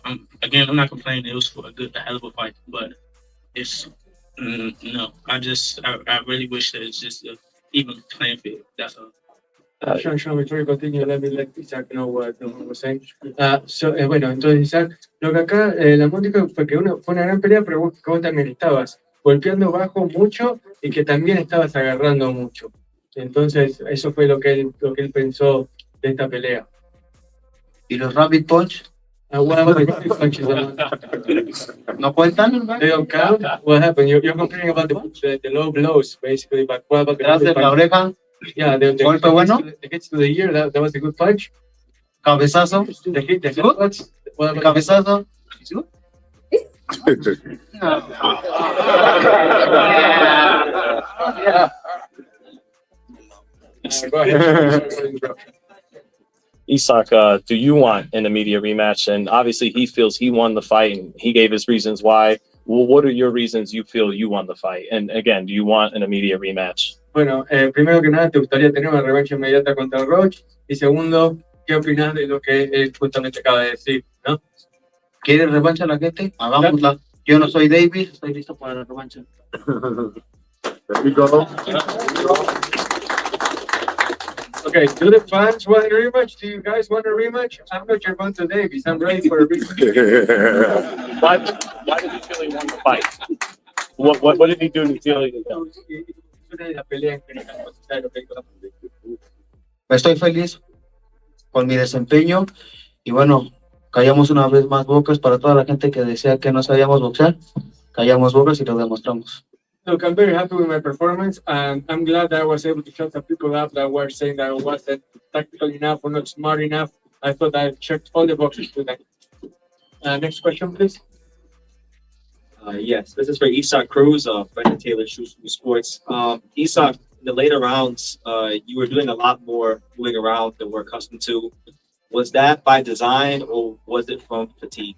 I'm not complaining. It was for a hell of a fight, but it's no. I really wish that it's just an even playing field. That's all. Sean, before you continue, let Isaac know what Lamont was saying. Bueno, entonces, Isaac, lo que acá Lamont dijo fue que fue una gran pelea, pero vos también estabas golpeando bajo mucho y que también estabas agarrando mucho. Entonces, eso fue lo que él pensó de esta pelea. ¿Y los rabbit punch? What about the rabbit punches? ¿No cuentan? They don't count? What happened? You're complaining about the low blows, basically, but what about the rabbit la oreja? Yeah, the golpe bueno. The hits to the ear, that was a good punch. Cabezazo. The headbutts. Cabezazo. Go ahead. Isaac, do you want an immediate rematch? And obviously he feels he won the fight and he gave his reasons why. Well, what are your reasons you feel you won the fight? And again, do you want an immediate rematch? Bueno, primero que nada, ¿te gustaría tener una revancha inmediata contra Roach? Y segundo, ¿qué opinas de lo que él justamente acaba de decir, no? ¿Quiere revancha la gente? Hagámosla. Yo no soy Davis, estoy listo para la revancha. There you go. Okay, do the fans want a rematch? Do you guys want a rematch? I'm not your Vonta Davis. I'm ready for a rematch. Why did you feel he won the fight? What did he do to feel like Estoy feliz con mi desempeño y bueno, callamos una vez más bocas para toda la gente que decía que no sabíamos boxear. Callamos bocas y lo demostramos. Look, I'm very happy with my performance, and I'm glad that I was able to shut some people up that were saying that I wasn't tactical enough or not smart enough. I thought I checked all the boxes today. Next question, please. Yes, this is for Isak Cruz, Brendan Taylor, Shoes Sports. Isak, in the later rounds, you were doing a lot more moving around than we're accustomed to. Was that by design or was it from fatigue?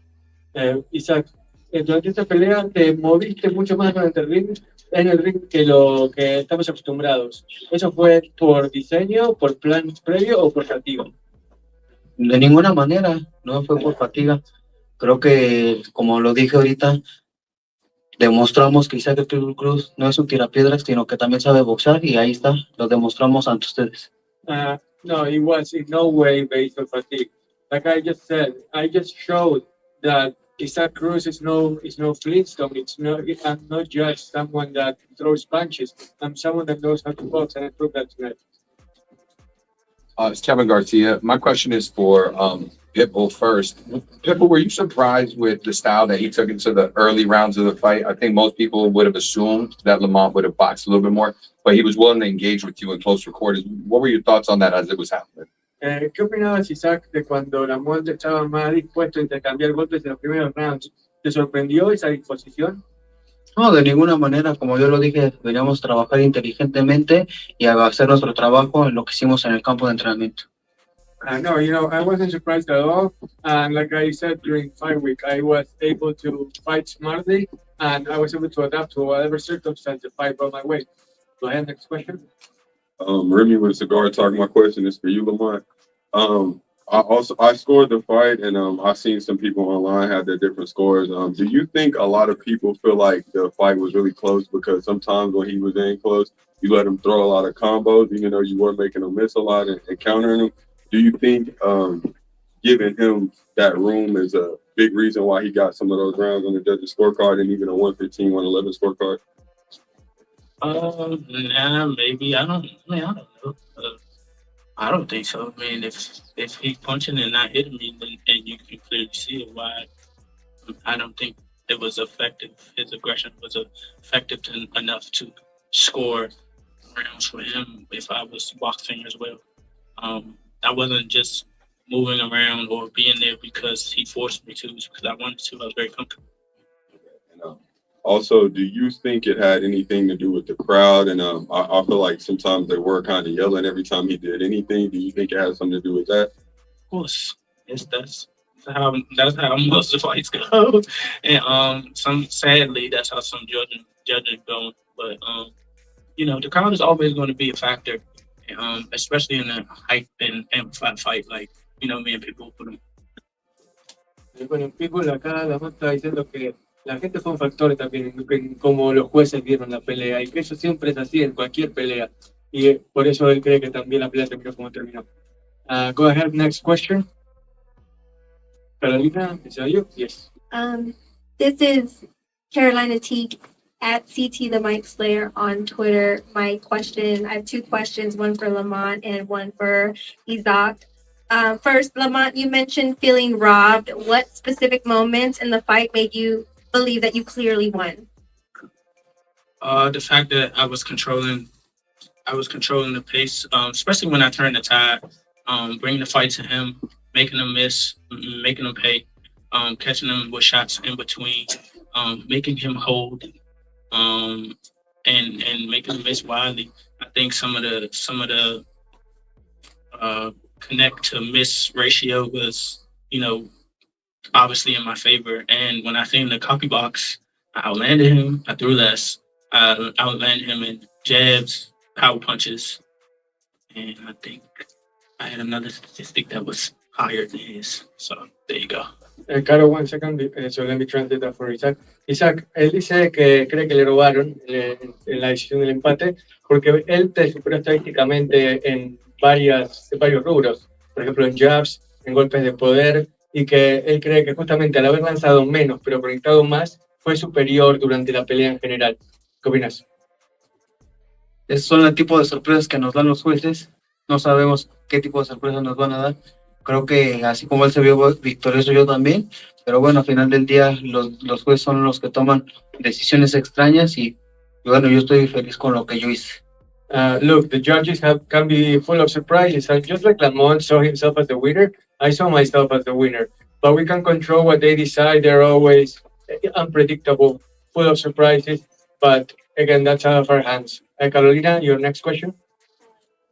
Isaac, durante esta pelea te moviste mucho más durante el ring, en el ring que lo que estamos acostumbrados. ¿Eso fue por diseño, por plan previo o por fatiga? De ninguna manera, no fue por fatiga. Creo que, como lo dije ahorita, demostramos que Isaac Cruz no es un tirapiedras, sino que también sabe boxear y ahí está, lo demostramos ante ustedes. No, it was in no way based on fatigue. Like I just said, I just showed that Isaac Cruz is no Flintstone. I'm not just someone that throws punches. I'm someone that knows how to box, and I proved that tonight. It's Kevin Garcia. My question is for Pitbull first. Pitbull, were you surprised with the style that he took into the early rounds of the fight? I think most people would have assumed that Lamont would have boxed a little bit more, but he was willing to engage with you in closer quarters. What were your thoughts on that as it was happening? ¿Qué opinabas, Isaac, de cuando Lamont estaba más dispuesto a intercambiar golpes en los primeros rounds? ¿Te sorprendió esa disposición? No, de ninguna manera, como yo lo dije, deberíamos trabajar inteligentemente y hacer nuestro trabajo en lo que hicimos en el campo de entrenamiento. No, I wasn't surprised at all. And like I said during fight week, I was able to fight smartly and I was able to adapt to whatever circumstance the fight brought my way. Go ahead, next question. Remy with Cigar Talk. My question is for you, Lamont. I scored the fight, and I've seen some people online have their different scores. Do you think a lot of people feel like the fight was really close because sometimes when he was in close, you let him throw a lot of combos, even though you were making him miss a lot and countering him? Do you think giving him that room is a big reason why he got some of those rounds on the judges' scorecard and even a 115, 111 scorecard? Nah, maybe. I don't know. I don't think so. I mean, if he's punching and not hitting me, then and you can clearly see it, why I don't think it was effective. His aggression was effective enough to score rounds for him if I was boxing as well. I wasn't just moving around or being there because he forced me to, because I wanted to. I was very comfortable. Also, do you think it had anything to do with the crowd? And I feel like sometimes they were kind of yelling every time he did anything. Do you think it had something to do with that? Of course, yes, that's how most of the fights go. And sadly, that's how some judging go. But the crowd is always going to be a factor, especially in a hype and amplified fight like me and Pitbull put them. Bueno, Pitbull acá la está diciendo que la gente fue un factor también en cómo los jueces vieron la pelea y que eso siempre es así en cualquier pelea y por eso él cree que también la pelea terminó como terminó. Go ahead, next question. Carolina, is that you? Yes. This is Carolina Teague at CT the Mike Slayer on Twitter. I have two questions, one for Lamont and one for Isaac. First, Lamont, you mentioned feeling robbed. What specific moments in the fight made you believe that you clearly won? The fact that I was controlling the pace, especially when I turned the tide, bringing the fight to him, making him miss, making him pay, catching him with shots in between, making him hold, and making him miss widely. I think some of the connect to miss ratio was, obviously in my favor. And when I seen the copy box, I outlanded him. I threw less. I outlanded him in jabs, power punches, and I think I had another statistic that was higher than his. So there you go. Caro, 1 second, so let me translate that for Isaac. Isaac, él dice que cree que le robaron en la decisión del empate porque él te superó estadísticamente en varios rubros, por ejemplo en jabs, en golpes de poder, y que él cree que justamente al haber lanzado menos pero conectado más, fue superior durante la pelea en general. ¿Qué opinas? Esos son el tipo de sorpresas que nos dan los jueces. No sabemos qué tipo de sorpresas nos van a dar. Creo que así como él se vio victorioso, yo también. Pero bueno, al final del día los jueces son los que toman decisiones extrañas y bueno, yo estoy feliz con lo que yo hice. Look, the judges can be full of surprises. And just like Lamont saw himself as the winner, I saw myself as the winner. But we can control what they decide. They're always unpredictable, full of surprises. But again, that's out of our hands. Carolina, your next question?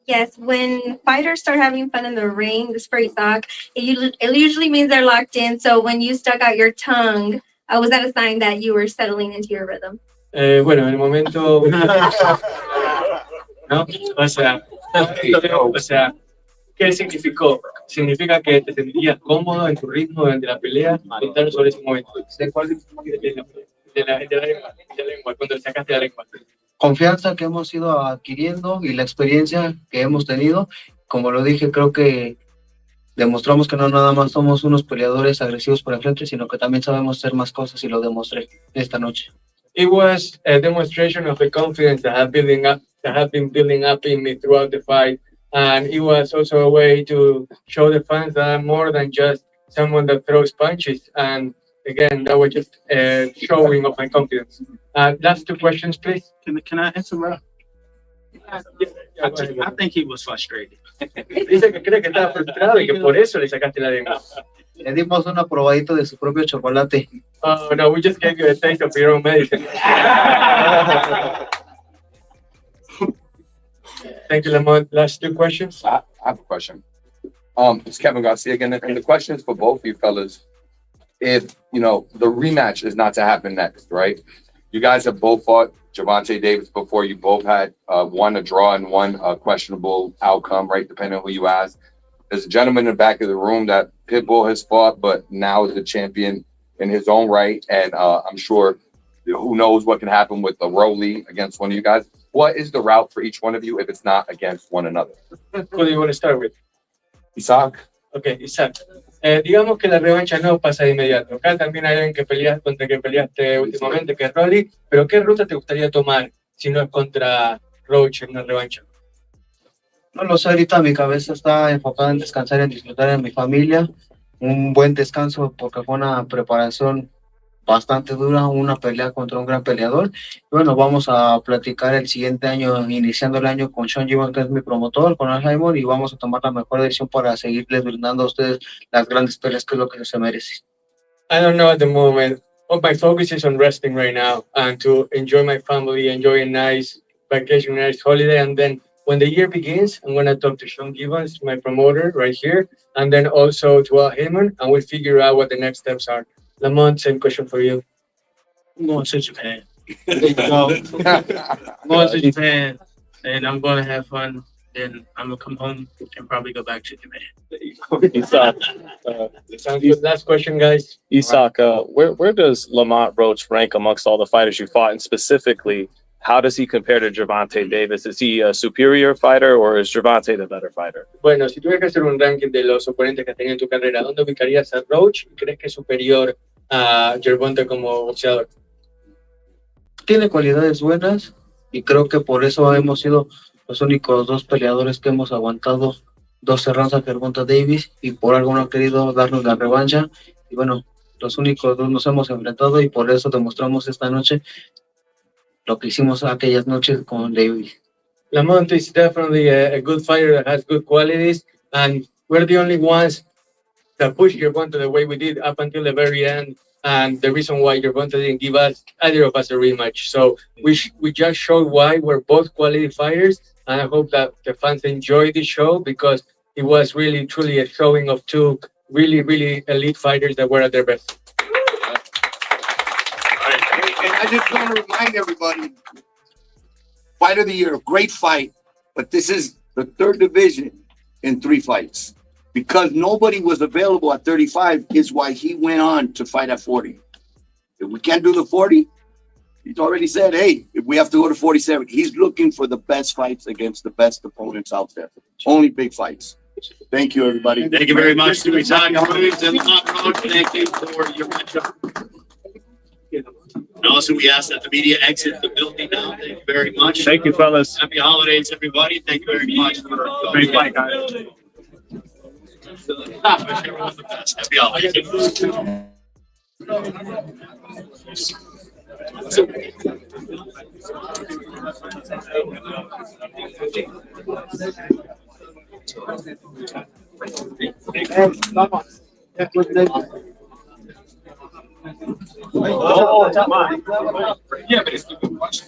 Yes, when fighters start having fun in the ring, this phrase talk, it usually means they're locked in. So when you stuck out your tongue, was that a sign that you were settling into your rhythm? Bueno, en el momento... ¿No? O sea, ¿qué significó? Significa que te sentirías cómodo en tu ritmo durante la pelea. Contar sobre ese momento. ¿De cuál? De la lengua, cuando sacaste la lengua. Confianza que hemos ido adquiriendo y la experiencia que hemos tenido. Como lo dije, creo que demostramos que no nada más somos unos peleadores agresivos por el frente, sino que también sabemos hacer más cosas y lo demostré esta noche. It was a demonstration of the confidence that have been building up in me throughout the fight, and it was also a way to show the fans that I'm more than just someone that throws punches. And again, that was just a showing of my confidence. Last two questions, please. Can I interrupt? I think he was frustrated. Dice que cree que estaba frustrado y que por eso le sacaste la lengua. Le dimos una probadita de su propio chocolate. Oh, no, we just gave you a taste of your own medicine. Thank you, Lamont. Last two questions. I have a question. It's Kevin Garcia again, and the question is for both of you fellas. If, you know, the rematch is not to happen next, right? You guys have both fought Gervonta Davis before. You both had one a draw and one questionable outcome, right? Depending on who you ask. There's a gentleman in the back of the room that Pitbull has fought, but now is a champion in his own right. And I'm sure who knows what can happen with the Rolly against one of you guys. What is the route for each one of you if it's not against one another? Who do you want to start with? Isaac? Okay, Isaac. Digamos que la revancha no pasa de inmediato. Acá también hay alguien que contra que peleaste últimamente, que es Rolly. Pero ¿qué ruta te gustaría tomar si no es contra Roach en una revancha? No lo sé, ahorita mi cabeza está enfocada en descansar, en disfrutar de mi familia. Un buen descanso porque fue una preparación bastante dura, una pelea contra un gran peleador. Y bueno, vamos a platicar el siguiente año, iniciando el año con Sean Gibbons, que es mi promotor, con Alzheimer, y vamos a tomar la mejor decisión para seguirles brindando a ustedes las grandes peleas que es lo que se merece. I don't know at the moment. My focus is on resting right now and to enjoy my family, enjoy a nice vacation, nice holiday, and then when the year begins, I'm going to talk to Sean Gibbons, my promoter right here, and then also to Al Heyman, and we'll figure out what the next steps are. Lamont, same question for you. I'm going to Japan. There you go. I'm going to Japan, and I'm going to have fun. Then I'm going to come home and probably go back to Japan. Isak, sounds good. Last question, guys. Isak, where does Lamont Roach rank amongst all the fighters you fought? And specifically, how does he compare to Gervonta Davis? Is he a superior fighter or is Gervonta the better fighter? Bueno, si tuvieras que hacer un ranking de los oponentes que has tenido en tu carrera, ¿dónde ubicarías a Roach? ¿Y crees que es superior a Gervonta como boxeador? Tiene cualidades buenas y creo que por eso hemos sido los únicos dos peleadores que hemos aguantado 12 rounds a Gervonta Davis y por algo no ha querido darnos la revancha. Y bueno, los únicos dos nos hemos enfrentado y por eso demostramos esta noche lo que hicimos aquellas noches con Davis. Lamont is definitely a good fighter that has good qualities, and we're the only ones that pushed Gervonta the way we did up until the very end. And the reason why Gervonta didn't give us either of us a rematch. So we just showed why we're both quality fighters, and I hope that the fans enjoy the show because it was really, truly a showing of two really, really elite fighters that were at their best. And I just want to remind everybody, fight of the year, great fight, but this is the third division in 3 fights. Because nobody was available at 35 is why he went on to fight at 40. If we can't do the 40, he's already said, hey, if we have to go to 47, he's looking for the best fights against the best opponents out there. Only big fights. Thank you, everybody. Thank you very much to Isaac Cruz and Lamont Roach. Thank you for your matchup. And also, we ask that the media exit the building now. Thank you very much. Thank you, fellas. Happy holidays, everybody. Thank you very much for Great fight, guys. Wish everyone the best. Happy holidays. Oh, my. Yeah, but it's a good question.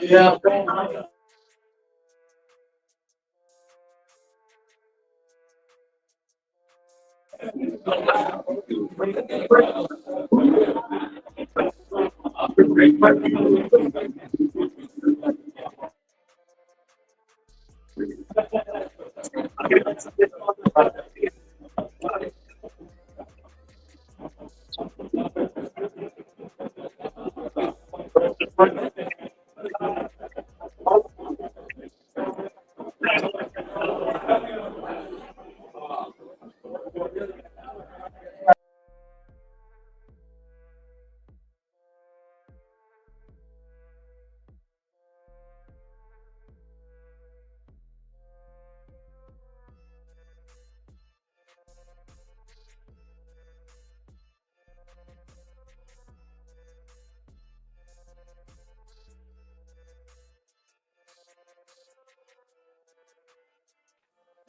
Yeah.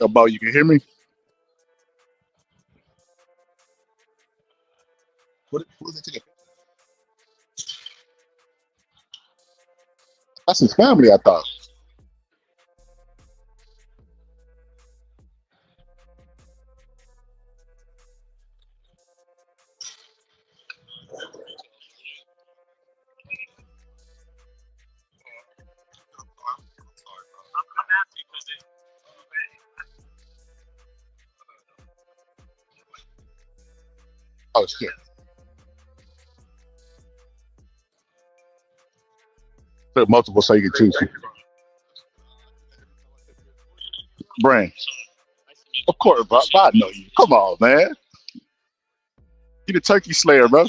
Yo, Bo, you can hear me? What is it? That's his family, I thought. Oh shit. There are multiple so you can choose. Brand. Of course, bro. I know you. Come on, man. You the turkey slayer, bro.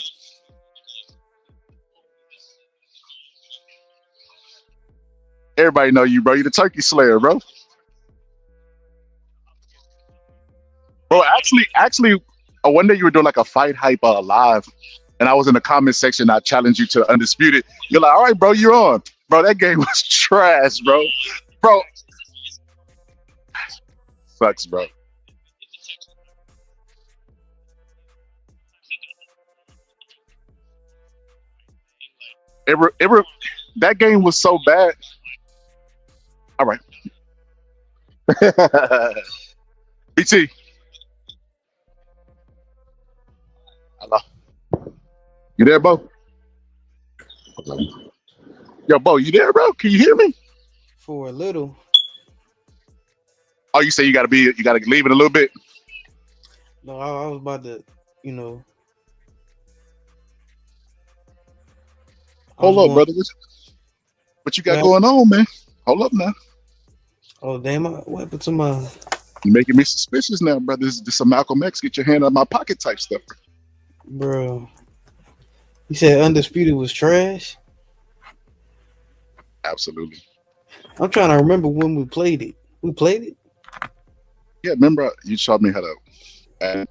Everybody know you, bro. You the turkey slayer, bro. Bro, actually, one day you were doing like a fight hype live, and I was in the comment section. I challenged you to undisputed. You're like, all right, bro, you're on. Bro, that game was trash, bro. Bro, sucks, bro. That game was so bad. All right. BT. Hello. You there, Bo? Yo, Bo, you there, bro? Can you hear me? For a little. Oh, you say you gotta leave in a little bit? No, I was about to, you know. Hold up, brother. What you got going on, man? Hold up now. Oh, damn. What happened to my... You're making me suspicious now, brother. This is some Malcolm X, get your hand out of my pocket type stuff. Bro. You said Undisputed was trash? Absolutely. I'm trying to remember when we played it. We played it? Yeah, remember you showed me how to...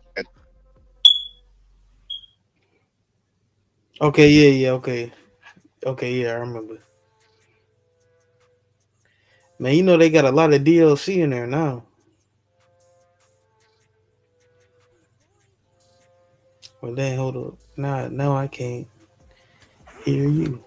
Okay, yeah, okay. Okay, yeah, I remember. Man, you know they got a lot of DLC in there now. Well, then, hold up. Now I can't hear you.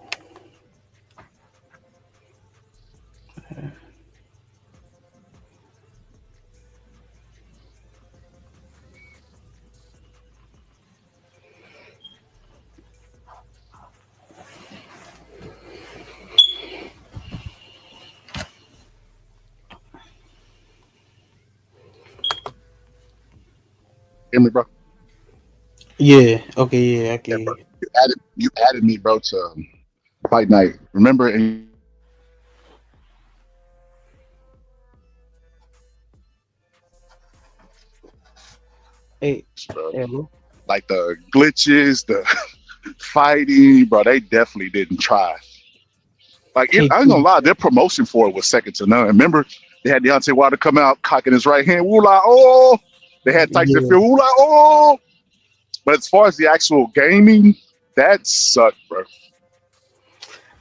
Hear me, bro? Yeah, okay, yeah, I can. Yeah, bro. You added me, bro, to Fight Night. Remember? Hey, bro. Like the glitches, the fighting, bro, they definitely didn't try. Like, I ain't gonna lie, their promotion for it was second to none. Remember, they had Deontay Wilder come out, cocking his right hand, woo la, oh! They had Tyson Fury, woo la, oh! But as far as the actual gaming, that sucked, bro.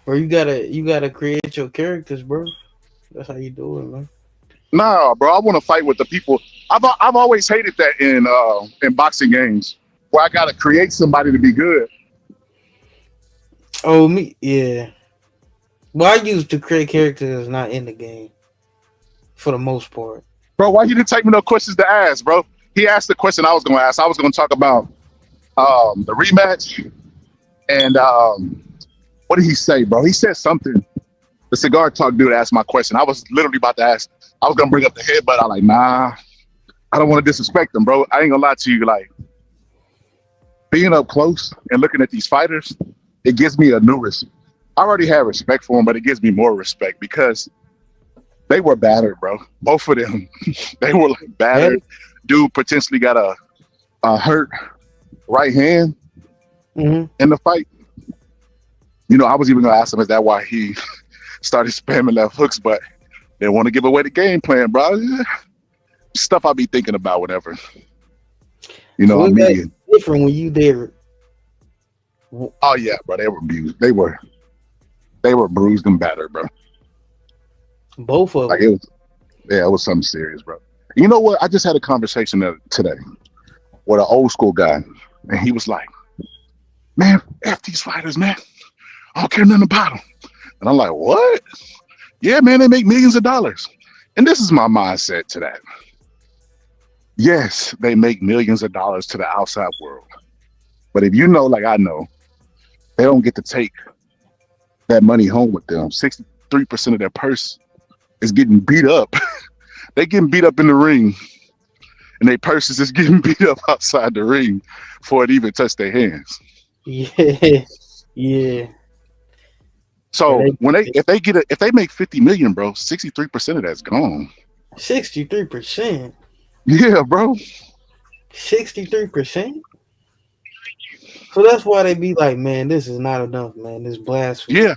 Bro, you gotta create your characters, bro. That's how you do it, man. Nah, bro, I want to fight with the people. I've always hated that in boxing games, where I gotta create somebody to be good. Oh, me, yeah. Well, I used to create characters that's not in the game, for the most part. Bro, why you didn't take me no questions to ask, bro? he asked the question I was going to ask. I was going to talk about the rematch, and what did he say, bro? He said something. The cigar talk dude asked my question. I was literally about to ask. I was gonna bring up the head, but I'm like, nah, I don't want to disrespect them, bro. I ain't gonna lie to you, like being up close and looking at these fighters, it gives me a new respect. I already have respect for them, but it gives me more respect because they were battered, bro. Both of them, they were like battered. Dude potentially got a hurt right hand in the fight. You know, I was even gonna ask him, is that why he started spamming left hooks? But they want to give away the game plan, bro. Stuff I be thinking about whenever, you know, I'm meeting. Different when you there. Oh yeah, bro. They were abused. They were bruised and battered, bro. Both of them. Like it was something serious, bro. You know what? I just had a conversation today with an old school guy, and he was like, "Man, F these fighters, man. I don't care nothing about them." And I'm like, "What? Yeah, man, they make millions of dollars." And this is my mindset to that. Yes, they make millions of dollars to the outside world. But if you know, like I know, they don't get to take that money home with them. 63% of their purse is getting beat up. They getting beat up in the ring, and their purses is getting beat up outside the ring before it even touch their hands. Yeah, yeah. So if they make 50 million, bro, 63% of that's gone. 63%. Yeah, bro. 63%. So that's why they be like, man, this is not enough, man. This blasphemy. Yeah.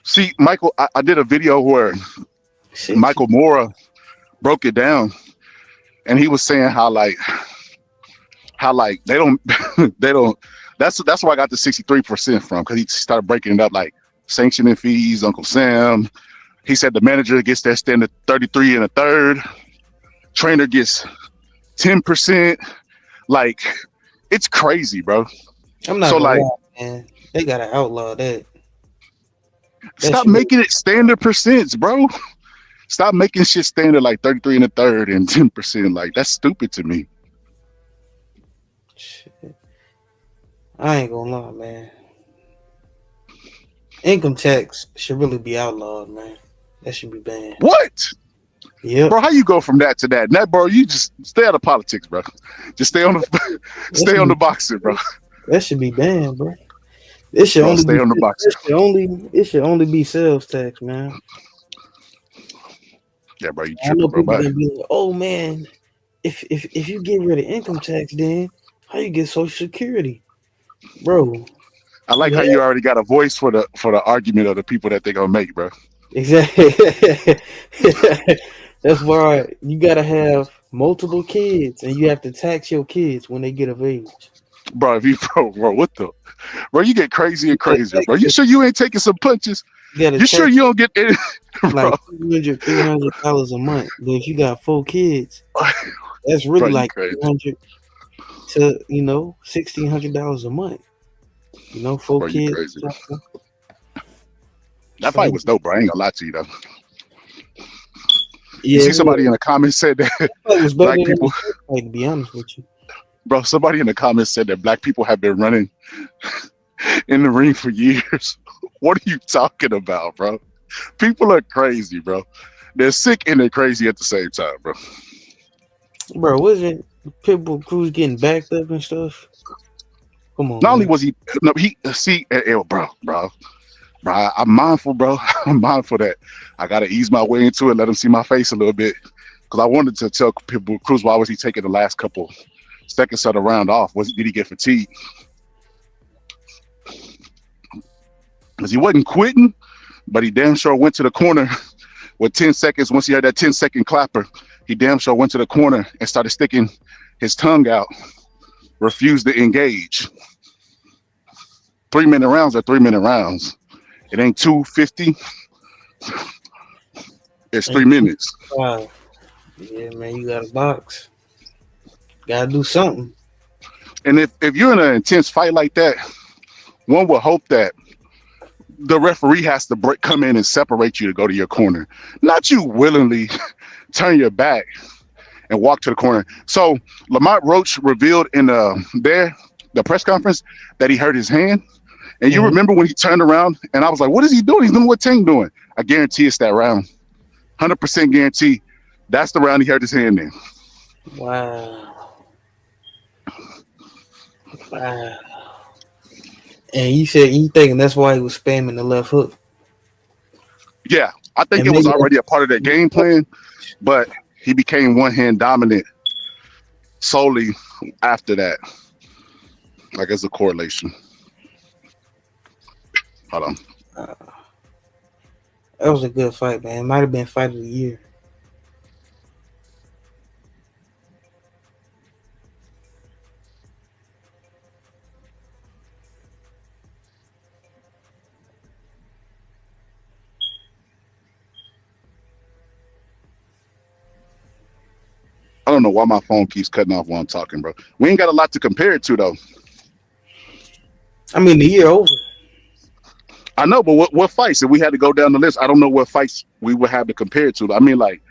See, Michael, I did a video where Michael Mora broke it down, and he was saying how they don't that's where I got the 63% from, because he started breaking it up like sanctioning fees, Uncle Sam. He said the manager gets their standard 33 and a third, trainer gets 10%. Like, it's crazy, bro. I'm not so gonna like lie, man. They gotta outlaw that. Stop making it standard percents, bro. Stop making shit standard like 33 and a third and 10%. Like, that's stupid to me. Shit. I ain't gonna lie, man. Income tax should really be outlawed, man. That should be banned. What? Yeah, bro. How you go from that to that? And that, bro, you just stay out of politics, bro. Just stay on the boxing, bro. That should be banned, bro. It should only stay on the boxing. It should only be sales tax, man. Yeah, bro, you I know tripping, people bro. gonna be like, "Oh man, if you get rid of income tax, then how you get Social Security, bro?" I like how you already got a voice for the argument of the people that they gonna make, bro. Exactly. That's why you gotta have multiple kids, and you have to tax your kids when they get of age. Bro, what the, bro? You get crazy and crazier, bro. You sure you ain't taking some punches? You sure you don't get any, like $200-$300 a month? But if you got 4 kids, that's really bro, like $200 to $1,600 a month. 4 bro, kids. That fight was dope, bro. I ain't gonna lie to you though. Yeah, you see somebody in the comments said that black people. Like, to be honest with you, bro. Somebody in the comments said that black people have been running in the ring for years. What are you talking about, bro? People are crazy, bro. They're sick and they're crazy at the same time, bro. Bro, wasn't Pitbull Cruz getting backed up and stuff? Come on. Not only was he bro. I'm mindful, bro. I'm mindful that I gotta ease my way into it, let him see my face a little bit. Because I wanted to tell Pitbull Cruz, why was he taking the last couple seconds of the round off? Did he get fatigued? Because he wasn't quitting, but he damn sure went to the corner with 10 seconds. Once he had that 10-second clapper, he damn sure went to the corner and started sticking his tongue out, refused to engage. 3-minute rounds are 3-minute rounds. It ain't 250. It's 3 minutes. Wow. Yeah, man, you got a box. Gotta do something. And if you're in an intense fight like that, one would hope that the referee has to come in and separate you to go to your corner. Not you willingly turn your back and walked to the corner. So Lamont Roach revealed in the press conference that he hurt his hand. And you remember when he turned around and I was like, what is he doing? He's doing what Tank doing. I guarantee it's that round. 100% guarantee that's the round he hurt his hand in. Wow. Wow. And you said you thinking that's why he was spamming the left hook. Yeah, I think And it was maybe already a part of their game plan, but he became one hand dominant solely after that. I guess a correlation. Hold on. that was a good fight, man. It might have been fight of the year. I don't know why my phone keeps cutting off while I'm talking, bro. We ain't got a lot to compare it to, though. I mean, the year over. I know, but what fights? If we had to go down the list, I don't know what fights we would have to compare it to. I mean, like,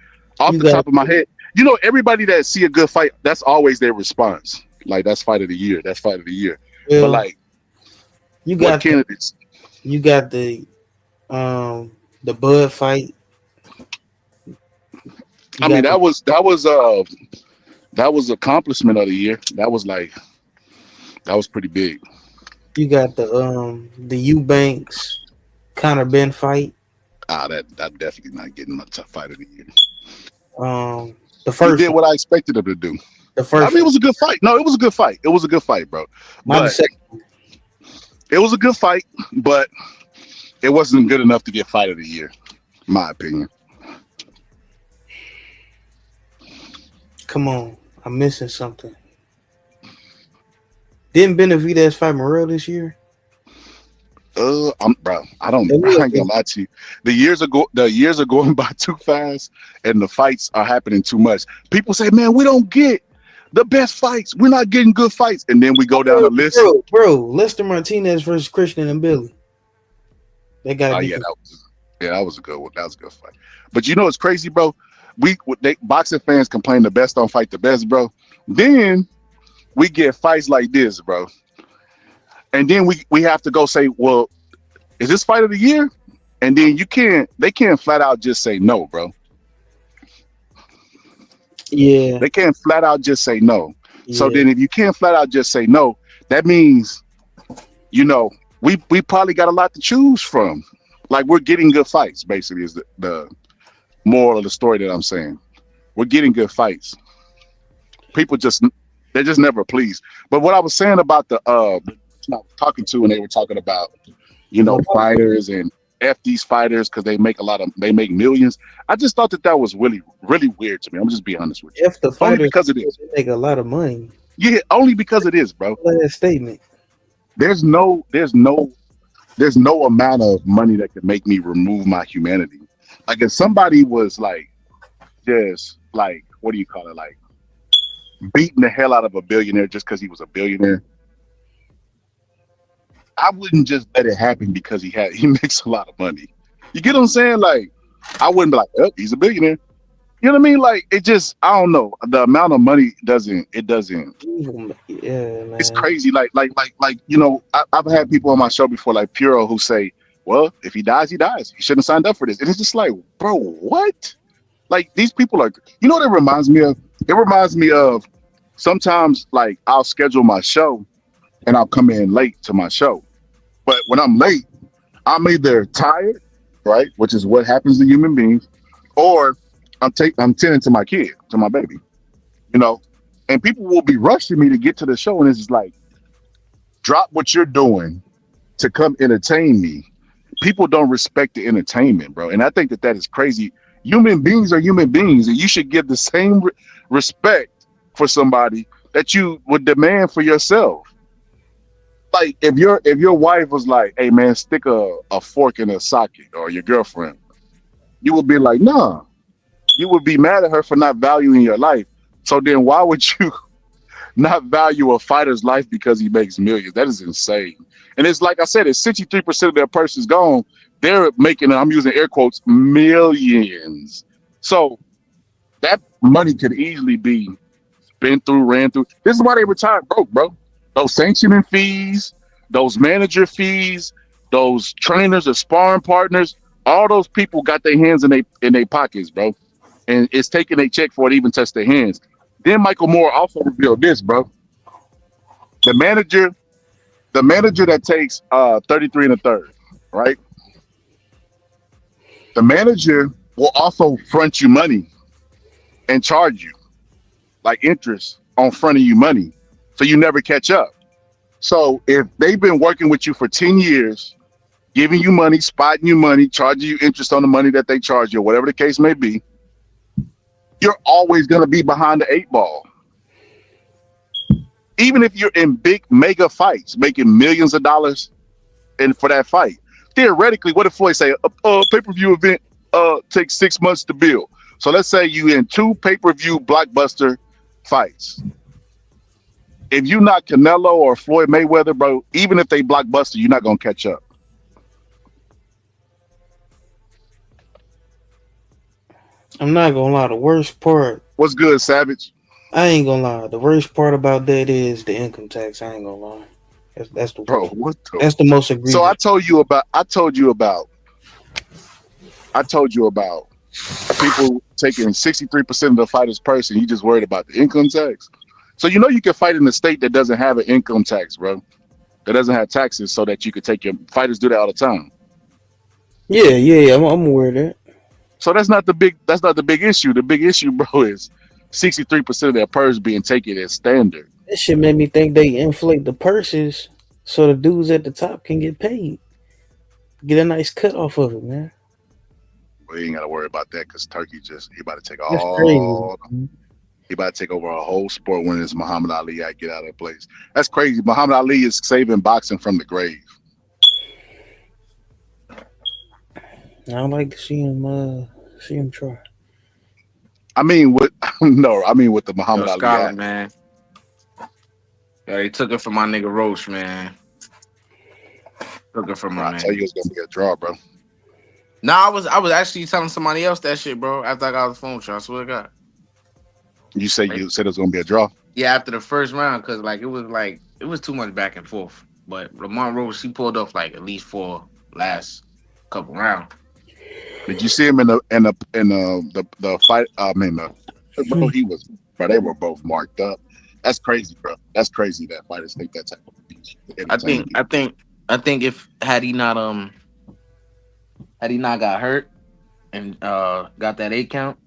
off the top of my head, you know, everybody that see a good fight, that's always their response. Like, that's fight of the year. That's fight of the year. Well, but, like, you what got candidates? You got the Bud fight. I mean, that was accomplishment of the year. That was pretty big. You got the Eubanks Conor Ben fight. That definitely not getting my top fight of the year. The first he did what I expected him to do. The first I mean, it was a good fight. No, it was a good fight. It was a good fight, bro. Not the But second. it was a good fight, but it wasn't good enough to get fight of the year, in my opinion. Come on, I'm missing something. Didn't Benavidez fight Morrell this year? Bro, I ain't gonna lie to you. The years are going by too fast, and the fights are happening too much. People say, "Man, we don't get the best fights. We're not getting good fights," and then we go down the list. Bro, Lester Martinez versus Christian and Billy. They got. That was a good one. That was a good fight. But you know, it's crazy, bro. Boxing fans complain the best don't fight the best, bro. Then we get fights like this, bro. And then we have to go say, well, is this fight of the year? And then they can't flat out just say no, bro. Yeah. They can't flat out just say no. Yeah. So then if you can't flat out just say no, that means, you know, we probably got a lot to choose from. Like, we're getting good fights, basically, is the moral of the story that I'm saying. We're getting good fights. People they're just never pleased. But what I was saying about the I was talking to, and they were talking about, you know, fighters and F these fighters because they make millions. I just thought that was really, really weird to me. I'm just being honest with you. F the fighters, only because it is. They make a lot of money. Yeah, only because it is, bro. That statement. There's no amount of money that could make me remove my humanity. Like, if somebody was like, just like, what do you call it? Like, beating the hell out of a billionaire just because he was a billionaire, I wouldn't just let it happen because he makes a lot of money. You get what I'm saying? Like, I wouldn't be like, oh, he's a billionaire. You know what I mean? Like, it just, I don't know. The amount of money doesn't. Yeah, man. It's crazy. Like, you know, I've had people on my show before, like Puro, who say, well, if he dies, he dies. He shouldn't have signed up for this. And it's just like, bro, what? Like, these people are, you know what it reminds me of? It reminds me of sometimes, like, I'll schedule my show and I'll come in late to my show. But when I'm late, I'm either tired, right, which is what happens to human beings, or I'm tending to my kid, to my baby, you know, and people will be rushing me to get to the show. And it's just like, drop what you're doing to come entertain me. People don't respect the entertainment, bro. And I think that is crazy. Human beings are human beings, and you should give the same respect for somebody that you would demand for yourself. Like, if your wife was like, hey man, stick a fork in a socket, or your girlfriend, you would be like, nah. You would be mad at her for not valuing your life. So then why would you not value a fighter's life because he makes millions? That is insane. And it's like I said, it's 63% of their purse is gone. They're making, I'm using air quotes, millions. So that money could easily be ran through. This is why they retired broke, bro. Those sanctioning fees, those manager fees, those trainers or sparring partners, all those people got their hands in their pockets, bro. And it's taking a check for it to even touch their hands. Then Michael Moore also revealed this, bro. The manager that takes 33 and a third, right? The manager will also front you money and charge you like interest on fronting you money, so you never catch up. So if they've been working with you for 10 years, giving you money, spotting you money, charging you interest on the money that they charge you, whatever the case may be, you're always going to be behind the 8 ball. Even if you're in big mega fights, making millions of dollars for that fight, theoretically, what if Floyd say a pay-per-view event takes 6 months to build? So let's say you in 2 pay-per-view blockbuster fights. If you not Canelo or Floyd Mayweather, bro, even if they blockbuster, you're not gonna catch up. I'm not gonna lie. The worst part. What's good, Savage? I ain't gonna lie. The worst part about that is the income tax. I ain't gonna lie. That's the bro. What? That's the most egregious. So I told you about people taking 63% of the fighter's purse, and you just worried about the income tax. So you know you can fight in a state that doesn't have an income tax, bro. That doesn't have taxes, so that you could take your fighters do that all the time. Yeah. I'm aware of that. So that's not the big issue. The big issue, bro, is 63% of their purse being taken as standard. That shit made me think they inflate the purses so the dudes at the top can get paid. Get a nice cut off of it, man. We ain't gotta worry about that because Turkey he about to take That's all. crazy. He about to take over a whole sport when it's Muhammad Ali. I get out of that place. That's crazy. Muhammad Ali is saving boxing from the grave. I'd like to see him try. I mean, with the Muhammad Ali Scholar, act. man. Yeah, they took it from my nigga Roach, man. Took it from him, I man. tell you, it's gonna be a draw, bro. Nah, I was actually telling somebody else that shit, bro. After I got off the phone with you, I swear to God. You said it was gonna be a draw. Yeah, after the first round, because it was too much back and forth. But Lamont Roach, he pulled off like at least 4 last couple rounds. Did you see him in the fight? Bro, they were both marked up. That's crazy, bro. That's crazy that fighters think that type of speech. I think if had he not got hurt and got that 8 count,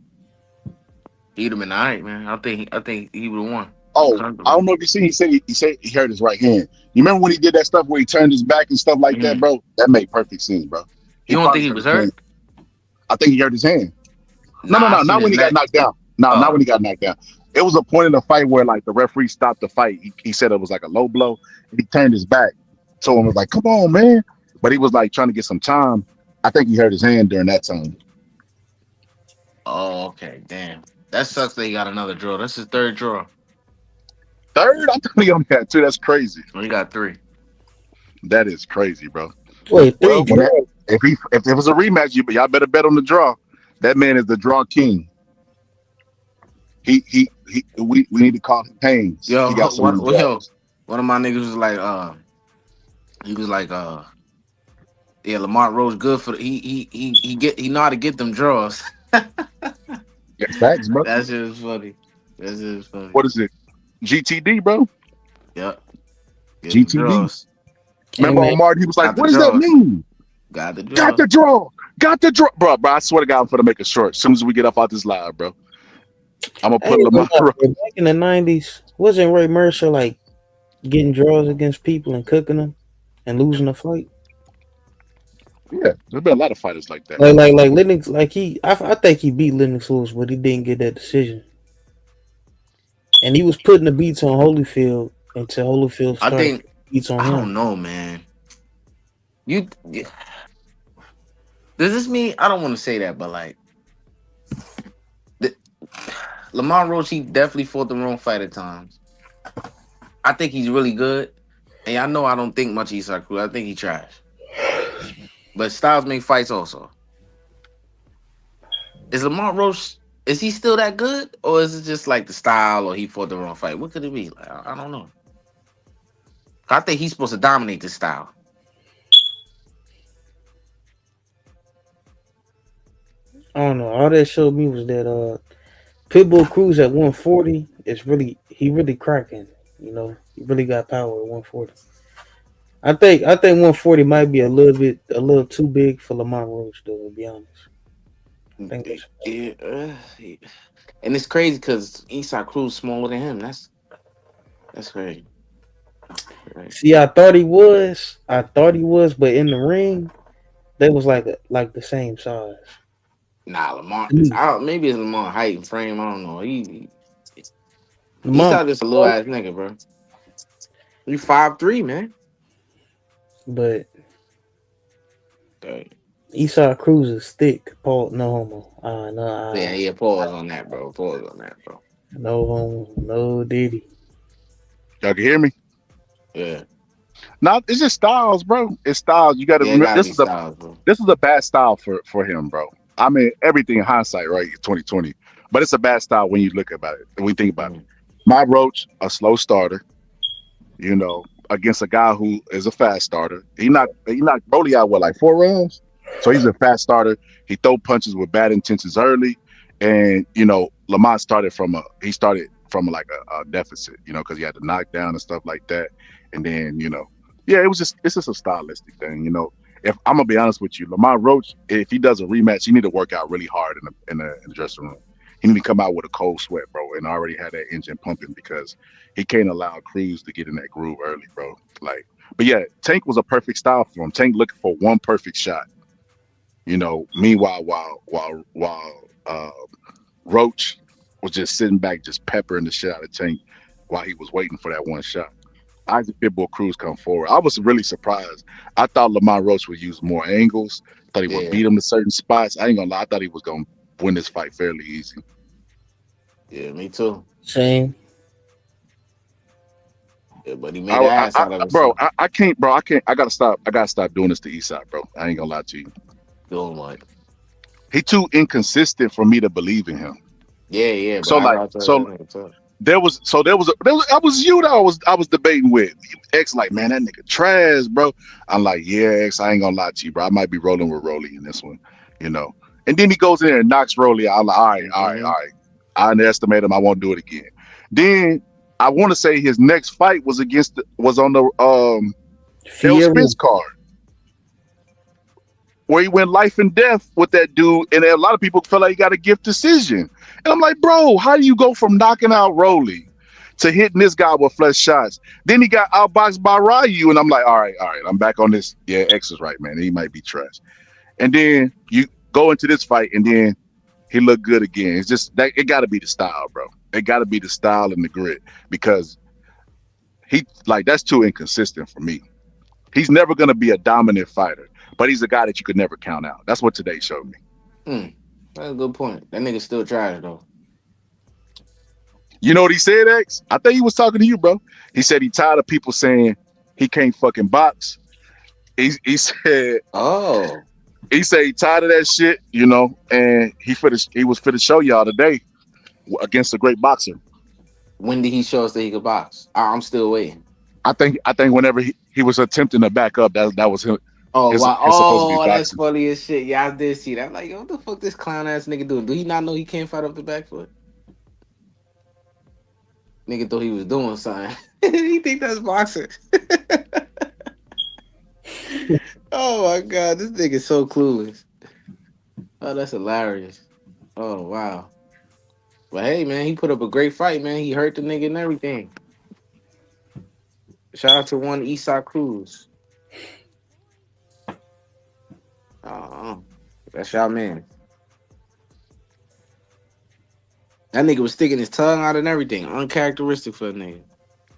he'd have been all right, man. I think he would have won. Oh, I don't know if you see. He said he hurt his right hand. You remember when he did that stuff where he turned his back and stuff like that, bro? That made perfect sense, bro. You don't think he was hurt? I think he hurt his hand. No, not when he got knocked down. Not when he got knocked down. It was a point in the fight where like the referee stopped the fight. He said it was like a low blow, and he turned his back. So he was like, "Come on, man!" But he was like trying to get some time. I think he hurt his hand during that time. Oh, okay, damn. That sucks that he got another draw. That's his 3rd draw. 3rd? I thought he only had 2. That's crazy. Well, he got 3. That is crazy, bro. Wait, 3 draws? If it was a rematch, y'all better bet on the draw. That man is the draw king. We need to call him Haynes. Yo, one of my niggas was like, yeah, Lamont Roach good for he know how to get them draws. Yeah, facts, bro. That's just funny. That's just funny. What is it? GTD, bro. Yep. GTD. Remember on Martin, he was like, "What does that mean?" Got the draw. Got the draw, bro. I swear to God, I'm gonna make it short. As soon as we get off out this live, bro, I'm gonna put Lamont. Back in the 90s, wasn't Ray Mercer like getting draws against people and cooking them and losing a fight? Yeah, there's been a lot of fighters like that. Like Lennox, I think he beat Lennox Lewis, but he didn't get that decision. And he was putting the beats on Holyfield until Holyfield started beats on him. I don't know, man. Does this mean I don't want to say that, but like Lamont Roach, he definitely fought the wrong fight at times. I think he's really good, and I know I don't think much of Isaac Cruz. I think he trash. But styles make fights also. Is Lamont Roach Is he still that good, or is it just like the style, or he fought the wrong fight? What could it be? Like, I don't know. I think he's supposed to dominate this style. I don't know. All that showed me was that Pitbull Cruz at 140 is he really cracking. You know, he really got power at 140. I think 140 might be a little too big for Lamont Roach, though. To be honest, I think that's Yeah, and it's crazy because Eastside Cruz smaller than him. That's crazy. Right. See, I thought he was, but in the ring, they was like the same size. Nah, Lamont. Maybe it's Lamont height and frame. I don't know. Eastside just a little ass nigga, bro. You 5'3", man. But Okay. Eastside Cruz is thick. Paul, no homo. No. Yeah. Pause on that, bro. No homo. No diddy. Y'all can hear me? Yeah. No, it's just styles, bro. It's styles. You got to remember. This is a bad style for him, bro. I mean, everything in hindsight, right? 2020, but it's a bad style when you look about it. When we think about it, my Roach, a slow starter, you know, against a guy who is a fast starter. He knocked Broly out like 4 rounds, so he's a fast starter. He throw punches with bad intentions early, and you know, Lamont started from a deficit, you know, because he had to knock down and stuff like that, and then you know, yeah, it's just a stylistic thing, you know. If I'm gonna be honest with you, Lamont Roach, if he does a rematch, he need to work out really hard in the dressing room. He need to come out with a cold sweat, bro, and already have that engine pumping because he can't allow Cruz to get in that groove early, bro. Like, but yeah, Tank was a perfect style for him. Tank looking for one perfect shot, you know. Meanwhile, while Roach was just sitting back, just peppering the shit out of Tank while he was waiting for that one shot. Isaac Pitbull Cruz come forward. I was really surprised. I thought Lamont Roach would use more angles. Thought he would beat him to certain spots. I ain't gonna lie. I thought he was gonna win this fight fairly easy. Yeah, me too. Same. Yeah, but he made an ass out of bro. himself. I can't, bro. I can't. I gotta stop. I gotta stop doing this to Eastside, bro. I ain't gonna lie to you. Doing what? He too inconsistent for me to believe in him. Yeah. So there was I was you that I was debating with. X like, man, that nigga trash, bro. I'm like, yeah, X, I ain't gonna lie to you, bro. I might be rolling with Rolly in this one, you know. And then he goes in there and knocks Rolly out. I'm like, all right. I underestimate him. I won't do it again. Then I want to say his next fight was on the Phil Spence card, where he went life and death with that dude, and a lot of people felt like he got a gift decision. And I'm like, bro, how do you go from knocking out Rolly to hitting this guy with flesh shots? Then he got outboxed by Ryu, and I'm like, all right, I'm back on this. Yeah, X is right, man. He might be trash. And then you go into this fight, and then he looked good again. It's just that it got to be the style, bro. It got to be the style and the grit, because that's too inconsistent for me. He's never gonna be a dominant fighter, but he's a guy that you could never count out. That's what today showed me. That's a good point. That nigga still trash though. You know what he said, X? I think he was talking to you, bro. He said he tired of people saying he can't fucking box. He said, he said he tired of that shit, you know, and he was fit to show y'all today against a great boxer. When did he show us that he could box? I'm still waiting. I think whenever he was attempting to back up, that was him. Oh, his, wow. his supposed to be That's boxing. funny as shit. Yeah, I did see that. I'm like, yo, what the fuck this clown ass nigga doing? Do he not know he can't fight off the back foot? Nigga thought he was doing something. He think that's boxing. Oh my god, this nigga's so clueless. Oh, that's hilarious. Oh wow. But hey, man, he put up a great fight, man. He hurt the nigga and everything. Shout out to one Eastside Cruz. That's y'all man. That nigga was sticking his tongue out and everything. Uncharacteristic for a nigga.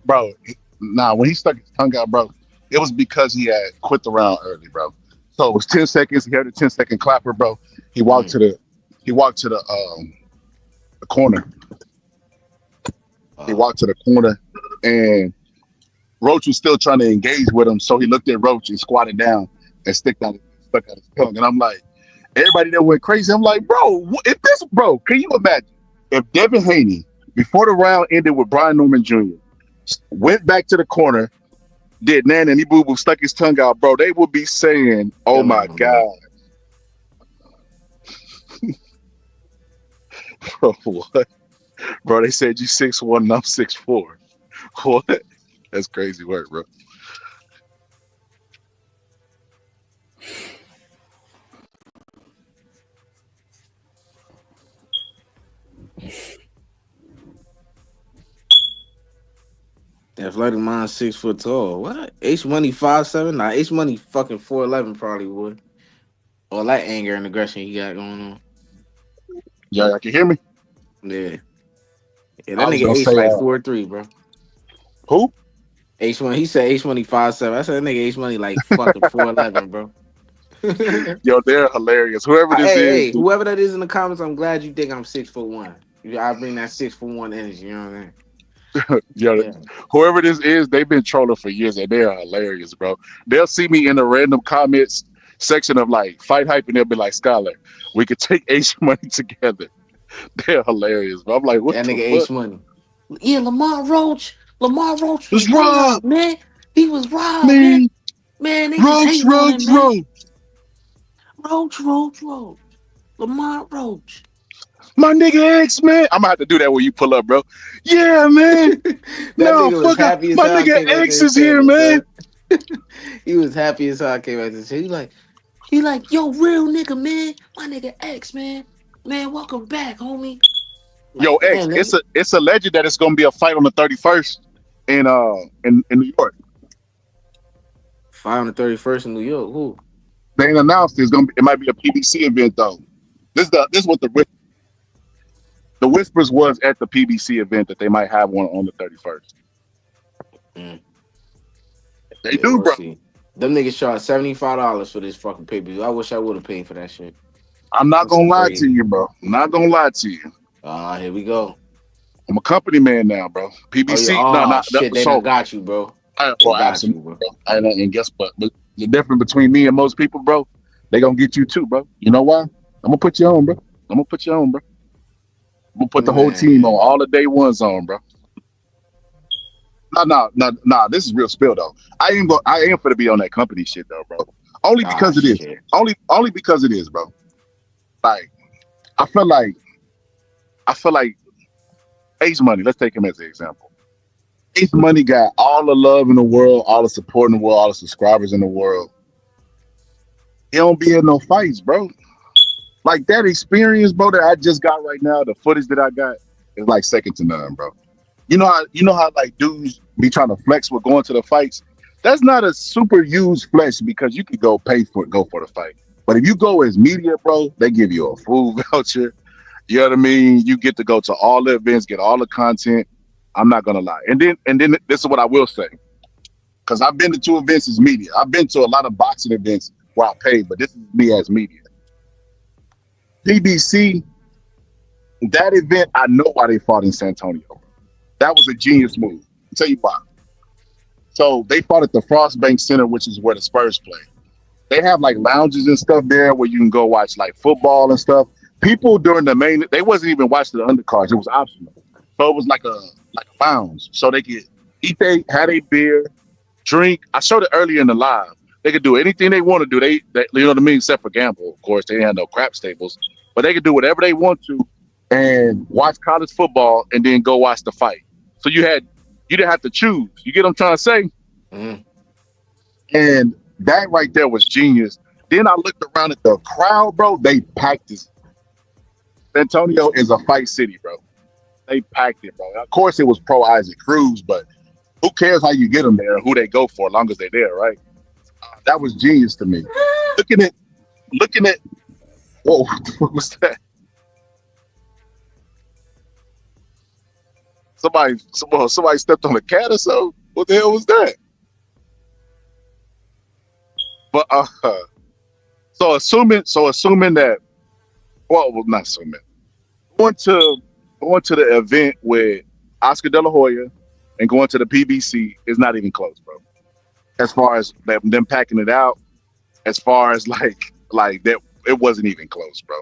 Bro, when he stuck his tongue out, bro, it was because he had quit the round early, bro. So it was 10 seconds. He had a 10-second clapper, bro. He walked to the corner. He walked to the corner, and Roach was still trying to engage with him. So he looked at Roach and squatted down and stuck out his tongue. And I'm like, Everybody that went crazy. I'm like, bro, if this, bro, can you imagine if Devin Haney, before the round ended with Brian Norman Jr., went back to the corner, did Nan and Boo Boo stuck his tongue out, bro, they would be saying, oh my God. Bro, what? Bro, they said you 6'1" and I'm 6'4". What? That's crazy work, bro. Athletic mind 6 foot tall. What? H Money 5'7"? Nah, H Money fucking 4'11" probably would. All that anger and aggression he got going on. Yeah, y'all can hear me? Yeah. Yeah, I that was nigga gonna H say, like 4'3", bro. Who? H Money. He said H Money 5'7". I said that nigga H Money like fucking 4'11", bro. Yo, they're hilarious. Whoever this is, Hey, whoever that is in the comments, I'm glad you think I'm 6'1". I bring that 6'1" energy. You know what I mean? yo, whoever this is, they've been trolling for years, and they are hilarious, bro. They'll see me in the random comments section of like fight hype, and they'll be like, "Scholar, we could take H Money together." They're hilarious, bro. I'm like, what That the nigga fuck? H Money. Yeah, Lamont Roach was It's Rob, robbed, man. He was robbed, man. man. Man, they just Roach, hating on him, man. Roach. Lamont Roach. My nigga X, man. I'm gonna have to do that when you pull up, bro. Yeah, man. That No, nigga was fuck, happy as my hell I nigga came out to X his is here, channel, man. son. He was happy as hell I came out to his channel. He like, yo, real nigga, man. My nigga X, man. Man, welcome back, homie. Yo, Like, X, damn, nigga. it's a legend that it's gonna be a fight on the 31st in New York. Fight on the 31st in New York. Who? They ain't announced it might be a PBC event though. This is what the whispers was at the PBC event that they might have one on the 31st. They do, we'll bro. see. Them niggas charged $75 for this fucking pay-per-view. I wish I would have paid for that shit. I'm not That's gonna lie crazy. to you, bro. I'm not gonna lie to you. Here we go. I'm a company man now, bro. PBC, Shit, they done got you, bro. Well, absolutely, bro. And guess what? The difference between me and most people, bro, they gonna get you too, bro. You know why? I'm gonna put you on, bro. I'm gonna put the whole team on, all the day ones on, bro. No. This is real spill though. I am for to be on that company shit though, bro. Only because it is. Only because it is, bro. Like, I feel like Ace Money. Let's take him as an example. Ace Money got all the love in the world, all the support in the world, all the subscribers in the world. He don't be in no fights, bro. Like that experience, bro, that I just got right now, the footage that I got is like second to none, bro. You know how like dudes be trying to flex with going to the fights? That's not a super used flex because you could go for the fight. But if you go as media, bro, they give you a food voucher. You know what I mean? You get to go to all the events, get all the content. I'm not gonna lie. And then this is what I will say. Because I've been to 2 events as media. I've been to a lot of boxing events where I paid, but this is me as media. PBC, that event, I know why they fought in San Antonio. That was a genius move. I'll tell you why. So they fought at the Frostbank Center, which is where the Spurs play. They have like lounges and stuff there where you can go watch like football and stuff. People during the main, they wasn't even watching the undercards. It was optional. So it was like a lounge. So they could had a beer, drink. I showed it earlier in the live. They could do anything they want to do. They you know what I mean, except for gamble. Of course, they didn't have no crap stables, but they could do whatever they want to and watch college football and then go watch the fight. So you didn't have to choose. You get what I'm trying to say? Mm-hmm. And that right there was genius. Then I looked around at the crowd, bro. They packed this. San Antonio is a fight city, bro. They packed it, bro. Of course, it was pro Isaac Cruz, but who cares how you get them there and who they go for as long as they're there, right? That was genius to me. Looking at, whoa, what was that? Somebody stepped on a cat or so. What the hell was that? But so assuming that, well, not assuming, going to the event with Oscar De La Hoya and going to the PBC is not even close, bro. As far as them packing it out, as far as like that it wasn't even close, bro.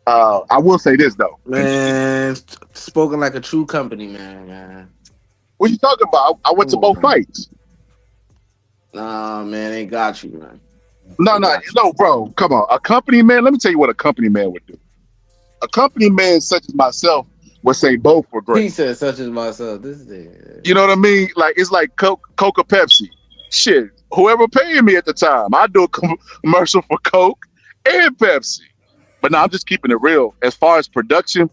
I will say this though, Man, spoken like a true company man. What you talking about? I went to both fights. Nah, man, they got you, man. No, bro. Come on. A company man, let me tell you what a company man would do. A company man such as myself would say both were great. He said such as myself. This is You know what I mean? Like it's like Coke or Pepsi. Shit. Whoever paying me at the time, I do a commercial for Coke and Pepsi. But no, I'm just keeping it real. As far as production,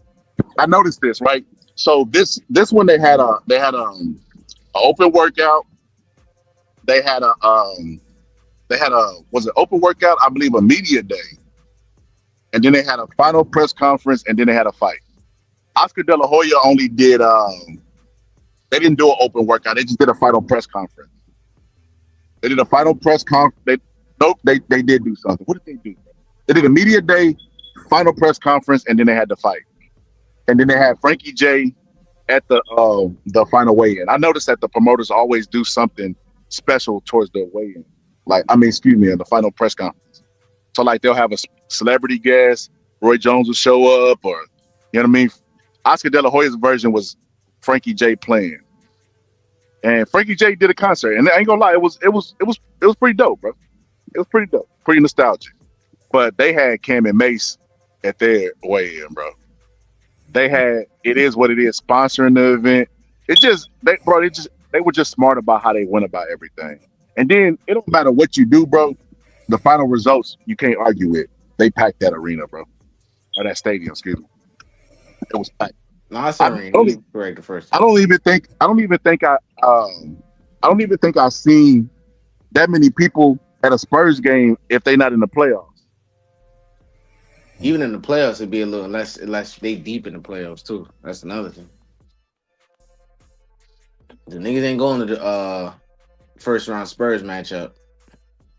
I noticed this, right? So this one they had an open workout. They had a was it open workout? I believe a media day. And then they had a final press conference and then they had a fight. Oscar De La Hoya only did they didn't do an open workout, they just did a final press conference. They did a final press conference. They did do something. What did they do? They did a media day, final press conference, and then they had the fight. And then they had Frankie J at the final weigh-in. I noticed that the promoters always do something special towards the weigh-in. The final press conference. So like they'll have a celebrity guest, Roy Jones will show up, or you know what I mean? Oscar De La Hoya's version was Frankie J playing. And Frankie J did a concert, and I ain't gonna lie, it was pretty dope, bro. It was pretty dope, pretty nostalgic. But they had Cam and Mace at their weigh-in, bro. They had It Is What It Is sponsoring the event. They were just smart about how they went about everything. And then it don't matter what you do, bro. The final results you can't argue with. They packed that arena, bro, or that stadium. Excuse me. It was packed. No, I said correct the first time. I don't even think I've seen that many people at a Spurs game if they not in the playoffs. Even in the playoffs, it'd be a little less they deep in the playoffs too. That's another thing. The niggas ain't going to the first round Spurs matchup.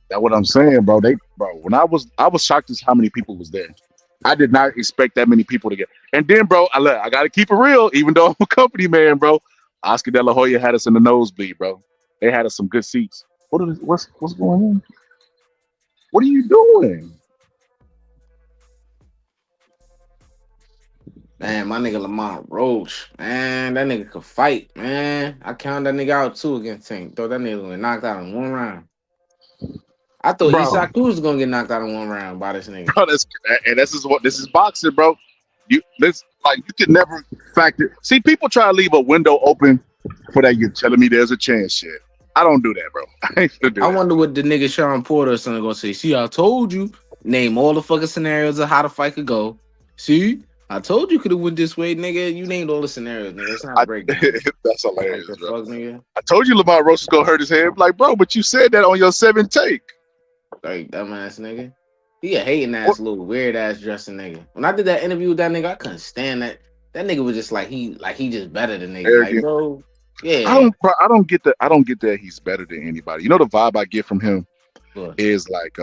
That's what I'm saying, bro. When I was shocked as how many people was there. I did not expect that many people to get. And then, bro, I gotta keep it real, even though I'm a company man, bro. Oscar De La Hoya had us in the nosebleed, bro. They had us some good seats. What's going on? What are you doing? Man, my nigga Lamont Roach, man, that nigga could fight, man. I counted that nigga out too against Tank. Thought that nigga was knocked out in one round. I thought Isak Cruz was gonna get knocked out in one round by this nigga. Bro, this is boxing, bro. You could never factor. See, people try to leave a window open for that. You're telling me there's a chance, shit. I don't do that, bro. I ain't gonna do that. I wonder what the nigga Sean Porter or something gonna say. See, I told you. Name all the fucking scenarios of how the fight could go. See, I told you could have went this way, nigga. You named all the scenarios, nigga. It's not a breakdown. That's hilarious, like bro. Fuck, nigga. I told you Lamont Roach was gonna hurt his head. Like, bro, but you said that on your 7th take. Like, dumbass nigga. He a hating ass little weird ass dressing nigga. When I did that interview with that nigga, I couldn't stand that. That nigga was just like he just better than niggas. Arrogant. Like, bro, yeah. I don't get that he's better than anybody. You know the vibe I get from him is like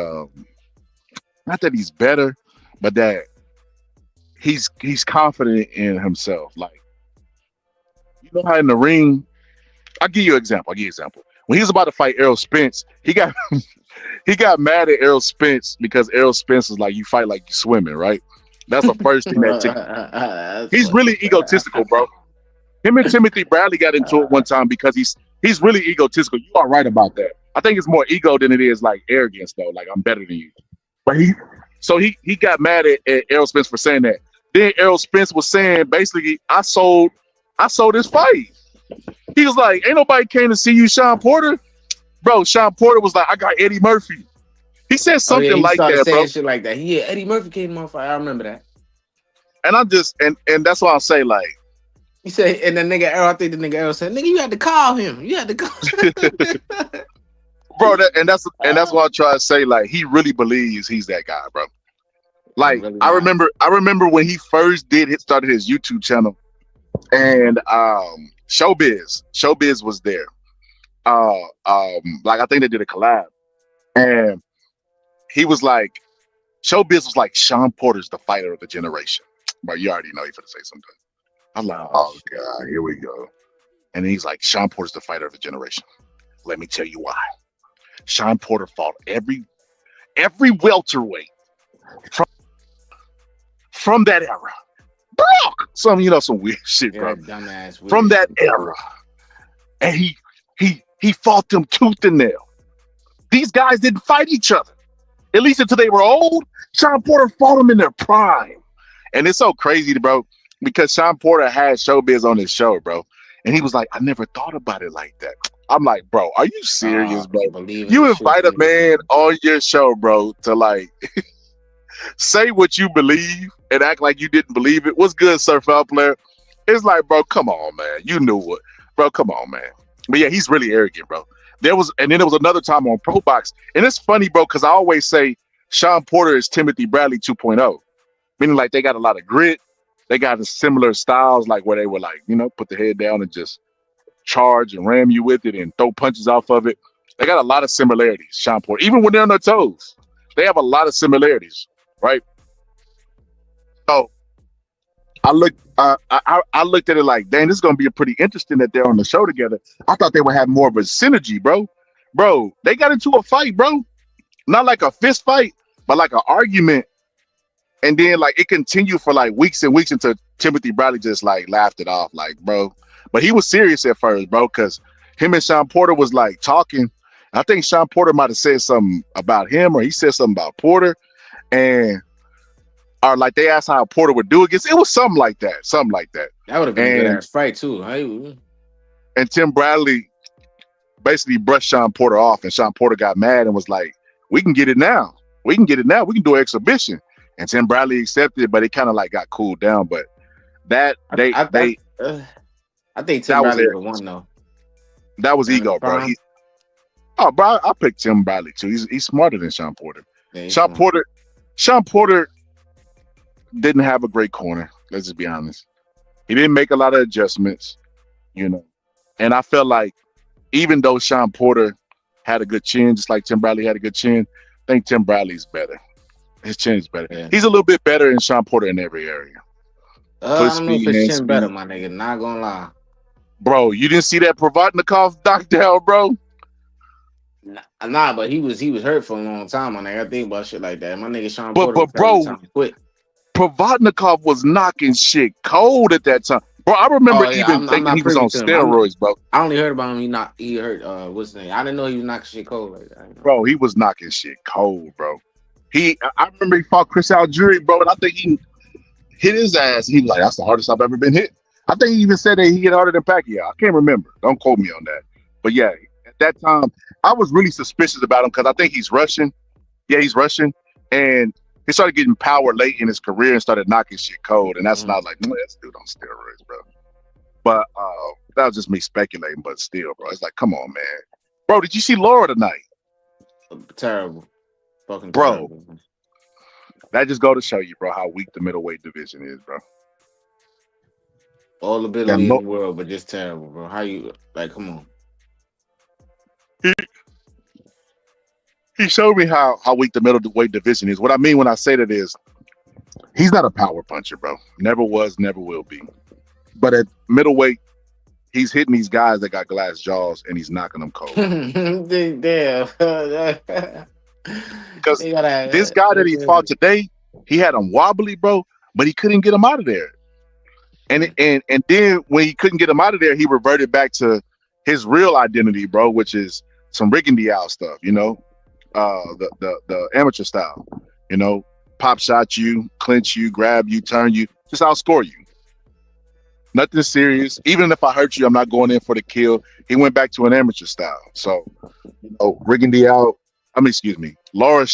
not that he's better, but that he's confident in himself. Like, you know how in the ring, I'll give you an example. When he was about to fight Errol Spence, he got mad at Errol Spence because Errol Spence was like, you fight like you swimming, right? That's the first thing that he's really egotistical, bro. Him and Timothy Bradley got into it one time because he's really egotistical. You are right about that. I think it's more ego than it is like arrogance, though. Like, I'm better than you. But he got mad at Errol Spence for saying that. Then Errol Spence was saying basically, I sold this fight. He was like, ain't nobody came to see you, Sean Porter. Bro, Sean Porter was like, I got Eddie Murphy. He said something like that, bro. Shit like that. Yeah, Eddie Murphy came on fire. I remember that. And I'm just and that's why I say, like, he said, and the nigga Errol, I think the nigga Errol said, nigga, you had to call him. You had to call him. Bro, that's why I try to say, like, he really believes he's that guy, bro. Like, really, I remember when he first started his YouTube channel, and Showbiz was there. Like, I think they did a collab, and he was like, Showbiz was like, Sean Porter's the fighter of the generation. But you already know he's gonna say something. I'm like, oh god, here we go. And he's like, Sean Porter's the fighter of the generation. Let me tell you why. Sean Porter fought every welterweight from from that era. Some weird shit, Yeah, bro. that dumbass From weird that shit. era, and he fought them tooth and nail. These guys didn't fight each other, at least until they were old. Sean Porter fought them in their prime, and it's so crazy, bro, because Sean Porter had Showbiz on his show, bro, and he was like, "I never thought about it like that." I'm like, "Bro, are you serious, bro? Believing You the shit invite a niggas man say. on your show, bro, to like say what you believe and act like you didn't believe it? What's good, Surf Out Player?" It's like, bro, come on, man. You knew what, bro. Come on, man. But yeah, he's really arrogant, bro. And then there was another time on Pro Box, and it's funny, bro, because I always say Sean Porter is Timothy Bradley 2.0, meaning like they got a lot of grit, they got the similar styles, like where they were like, put the head down and just charge and ram you with it and throw punches off of it. They got a lot of similarities, Sean Porter, even when they're on their toes, they have a lot of similarities, right? So I looked at it like, dang, this is gonna be pretty interesting that they're on the show together. I thought they would have more of a synergy, bro. Bro, they got into a fight, bro. Not like a fist fight, but like an argument. And then like it continued for like weeks and weeks until Timothy Bradley just like laughed it off, like, bro. But he was serious at first, bro, because him and Sean Porter was like talking. I think Sean Porter might have said something about him, or he said something about Porter, and or like they asked how Porter would do against. It was something like that. That would have been a good ass fight too. And Tim Bradley basically brushed Sean Porter off, and Sean Porter got mad and was like, "We can get it now. We can do an exhibition." And Tim Bradley accepted it, but it kind of like got cooled down. But I think Tim that was Bradley it. the one though. That was ego, bro. Bro, I picked Tim Bradley too. He's smarter than Sean Porter. Yeah, Sean Porter didn't have a great corner. Let's just be honest. He didn't make a lot of adjustments, And I felt like even though Sean Porter had a good chin, just like Tim Bradley had a good chin, I think Tim Bradley's better. His chin is better. Yeah. He's a little bit better than Sean Porter in every area. I don't know if his chin better, my nigga. Not gonna lie. Bro, you didn't see that Provodnikov knockdown, bro? Nah, but he was hurt for a long time, my nigga. I think about shit like that. My nigga Sean Porter was bro, time to quit. Provodnikov was knocking shit cold at that time. Bro, I remember thinking he was on steroids, bro. I only heard about him. He hurt. What's his name? I didn't know he was knocking shit cold like that. Bro, he was knocking shit cold, bro. I remember he fought Chris Algieri, bro, and I think he hit his ass. He was like, "That's the hardest I've ever been hit." I think he even said that he hit harder than Pacquiao. I can't remember. Don't quote me on that. But yeah, at that time, I was really suspicious about him because I think he's Russian. Yeah, he's Russian, and he started getting power late in his career and started knocking shit cold. And that's not like, this dude on steroids, bro. But that was just me speculating. But still, bro, it's like, come on, man. Bro, did you see Laura tonight? Terrible. Fucking bro. terrible. That just go to show you, bro, how weak the middleweight division is, bro. All the ability in the world, but just terrible, bro. How you, like, come on. He showed me how weak the middleweight division is. What I mean when I say that is, he's not a power puncher, bro. Never was, never will be. But at middleweight, he's hitting these guys that got glass jaws and he's knocking them cold. Damn. Because this guy that he fought today, he had him wobbly, bro, but he couldn't get him out of there. And then when he couldn't get him out of there, he reverted back to his real identity, bro, which is some Rigondeaux stuff, the amateur style, pop shot you, clinch you, grab you, turn you, just outscore you. Nothing serious. Even if I hurt you, I'm not going in for the kill. He went back to an amateur style. So, Rigondeaux, Laura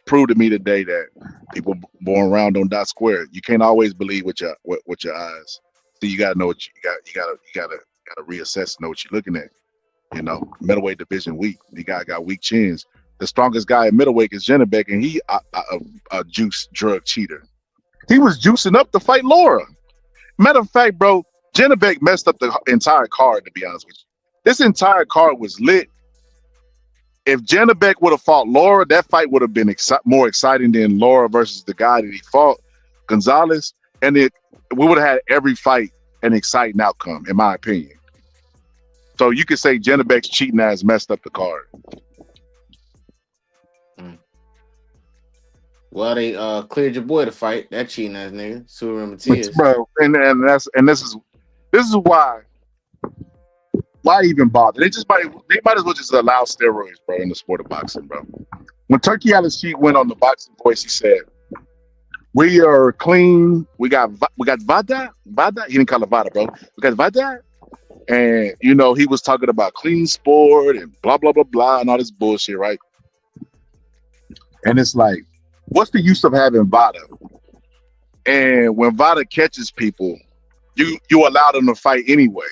proved to me today that people born round don't die square. You can't always believe with your eyes. So you gotta know what you gotta reassess and know what you're looking at. Middleweight division weak. The guy got weak chins. The strongest guy at middleweight is Janabek, and he a juice drug cheater. He was juicing up to fight Laura. Matter of fact, bro, Janabek messed up the entire card, to be honest with you. This entire card was lit. If Janabek would have fought Laura, that fight would have been more exciting than Laura versus the guy that he fought, Gonzalez. And we would have had every fight an exciting outcome, in my opinion. So you could say Janabek's cheating ass messed up the card. Well, they cleared your boy to fight that cheating ass nigga, Surin But, Matias. bro, and this is why even bother? They might as well just allow steroids, bro, in the sport of boxing, bro. When Turkey Al-Sheikh went on the Boxing Voice, he said, "We are clean. We got Vada. He didn't call it Vada, bro. We got Vada." And he was talking about clean sport and blah blah blah blah and all this bullshit, right? And it's like, what's the use of having Vada? And when Vada catches people, you allow them to fight anyway.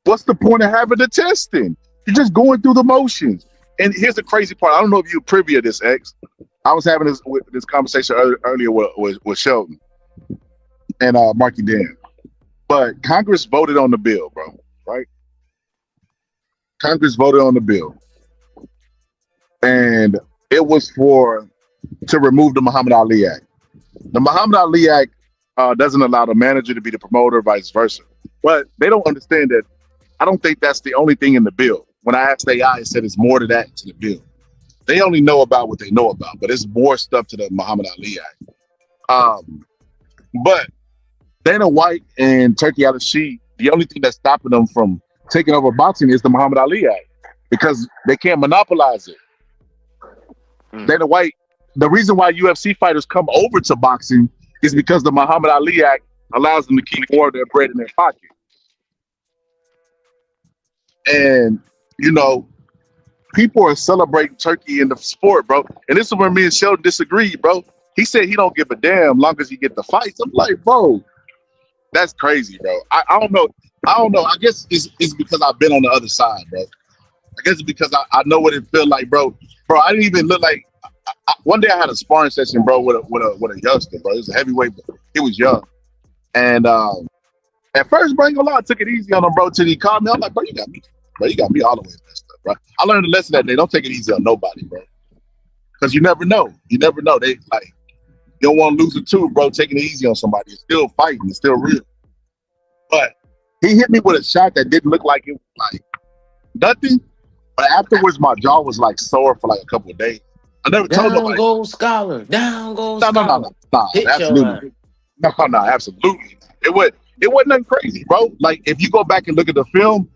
What's the point of having the testing? You're just going through the motions. And here's the crazy part. I don't know if you're privy to this, X. I was having this conversation earlier with Sheldon and Marky Dan. But Congress voted on the bill, bro, right? Congress voted on the bill. And it was to remove the Muhammad Ali Act. The Muhammad Ali Act doesn't allow the manager to be the promoter, vice versa. But they don't understand that. I don't think that's the only thing in the bill. When I asked AI, it said it's more to that to the bill. They only know about what they know about, but it's more stuff to the Muhammad Ali Act. But Dana White and Turkey Al-Sheikh, the only thing that's stopping them from taking over boxing is the Muhammad Ali Act because they can't monopolize it. Dana White, the reason why UFC fighters come over to boxing is because the Muhammad Ali Act allows them to keep more of their bread in their pocket. And, people are celebrating Turkey in the sport, bro. And this is where me and Sheldon disagreed, bro. He said he don't give a damn long as he get the fights. I'm like, bro, that's crazy, bro. I don't know. I guess it's because I've been on the other side, bro. I guess it's because I know what it felt like, bro. Bro, I didn't even look like. One day I had a sparring session, bro, with a youngster, bro. He was a heavyweight, but he was young. And at first, bro, I ain't gonna lie, I took it easy on him, bro, till he called me. I'm like, bro, you got me all the way messed up, bro. I learned a lesson that day. Don't take it easy on nobody, bro. Because you never know. You never know. They like you don't want to lose it too, bro. Taking it easy on somebody. It's still fighting. It's still real. But he hit me with a shot that didn't look like it was like nothing. But afterwards, my jaw was like sore for like a couple of days. I never told Down nobody. goes Scholar. Down goes No, Scholar. Hit your absolutely. No, absolutely. It wasn't nothing crazy, bro. Like if you go back and look at the film,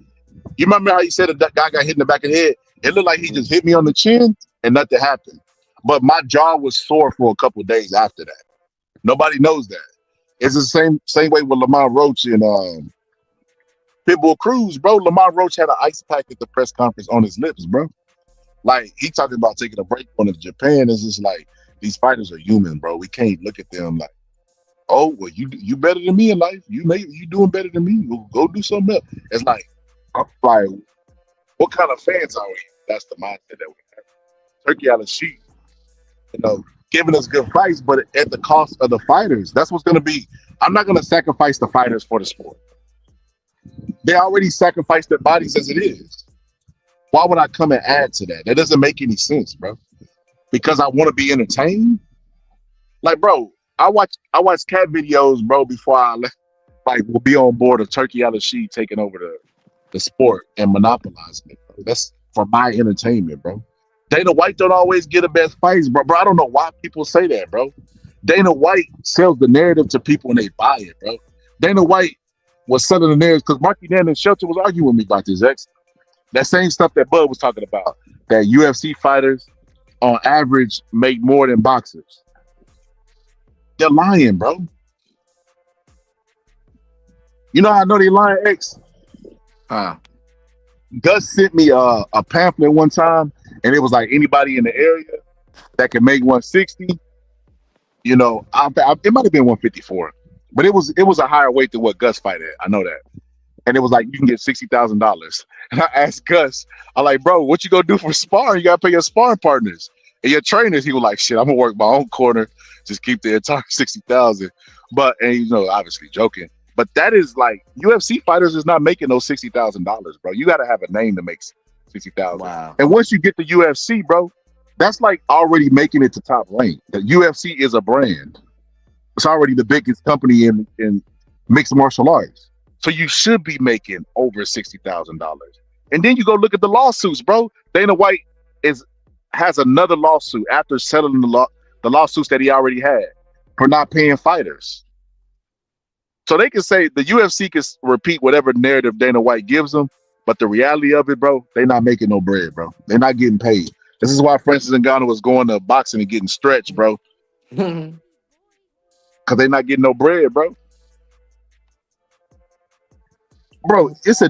you remember how you said that guy got hit in the back of the head? It looked like he just hit me on the chin and nothing happened. But my jaw was sore for a couple of days after that. Nobody knows that. It's the same way with Lamont Roach and Pitbull Cruz, bro. Lamont Roach had an ice pack at the press conference on his lips, bro. Like he talking about taking a break going to Japan. It's just like these fighters are human, bro. We can't look at them like, oh, well, you better than me in life. You doing better than me. Go do something else. It's like, what kind of fans are we? That's the mindset that we have. Turkey Al-Sheikh, giving us good fights, but at the cost of the fighters. That's what's going to be. I'm not going to sacrifice the fighters for the sport. They already sacrificed their bodies as it is. Why would I come and add to that? That doesn't make any sense, bro. Because I want to be entertained. Like, bro, I watch cat videos, bro, before I will be on board of Turkey Al-Sheikh taking over the sport and monopolizing it, bro. That's for my entertainment, bro. Dana White don't always get the best fights, bro. Bro, I don't know why people say that, bro. Dana White sells the narrative to people and they buy it, bro. Dana White was selling the narrative because Marky Dan and Shelton was arguing with me about this, X. That same stuff that Bud was talking about, that UFC fighters on average make more than boxers. They're lying, bro. You know how I know they lying, X? Gus sent me a pamphlet one time, and it was like anybody in the area that can make 160. It might have been 154, but it was a higher weight than what Gus fight at. I know that. And it was like you can get $60,000. And I asked Gus, I'm like, bro, what you gonna do for sparring? You gotta pay your sparring partners and your trainers. He was like, shit, I'm gonna work my own corner, just keep the entire 60,000. But obviously joking. But that is like UFC fighters is not making those $60,000, bro. You gotta have a name to make $60,000. Wow. And once you get the UFC, bro, that's like already making it to top rank. The UFC is a brand. It's already the biggest company in mixed martial arts. So you should be making over $60,000. And then you go look at the lawsuits, bro. Dana White is has another lawsuit after settling the lawsuits that he already had for not paying fighters. So they can say the UFC can repeat whatever narrative Dana White gives them, but the reality of it, bro, they're not making no bread, bro. They're not getting paid. This is why Francis Ngannou was going to boxing and getting stretched, bro. Because they're not getting no bread, bro. Bro, it's a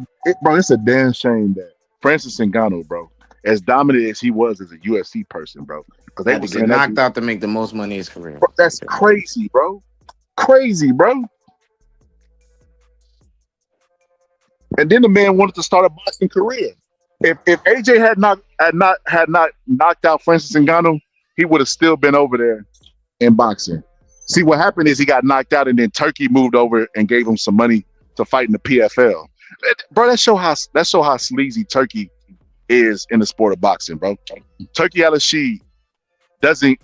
damn shame that Francis Ngannou, bro, as dominant as he was as a UFC person, bro, because they Had were to get saying that knocked out to make the most money in his career. bro, that's crazy, bro. Crazy, bro. And then the man wanted to start a boxing career. If AJ had not knocked out Francis Ngannou, he would have still been over there in boxing. See, what happened is he got knocked out, and then Turkey moved over and gave him some money to fight in the PFL. Bro, that show how sleazy Turkey is in the sport of boxing, bro. Turkey Al-Rashid doesn't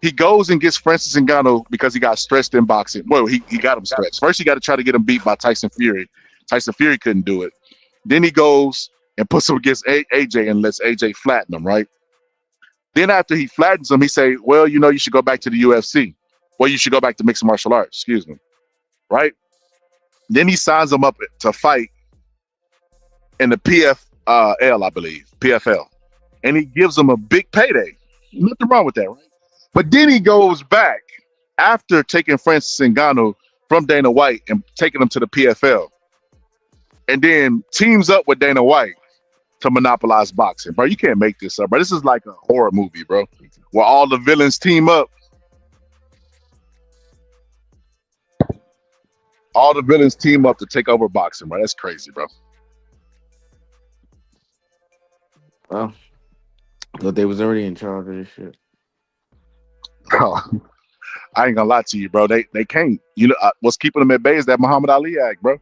he goes and gets Francis Ngannou because he got stretched in boxing. Well, he got him stretched. First, he got to try to get him beat by Tyson Fury. Tyson Fury couldn't do it. Then he goes and puts him against AJ and lets AJ flatten him, right? Then after he flattens him, he say, well, you know, you should go back to the UFC. Well, you should go back to mixed martial arts, excuse me, right? Then he signs him up to fight in the PFL, I believe, PFL. And he gives him a big payday. Nothing wrong with that, right? But then he goes back after taking Francis Ngannou from Dana White and taking him to the PFL, and then teams up with Dana White to monopolize boxing. Bro, you can't make this up, bro. This is like a horror movie, bro, where all the villains team up. All the villains team up to take over boxing, bro. That's crazy, bro. Well, but they was already in charge of this shit. Bro, I ain't gonna lie to you, bro. They can't. You know what's keeping them at bay is that Muhammad Ali Act, bro.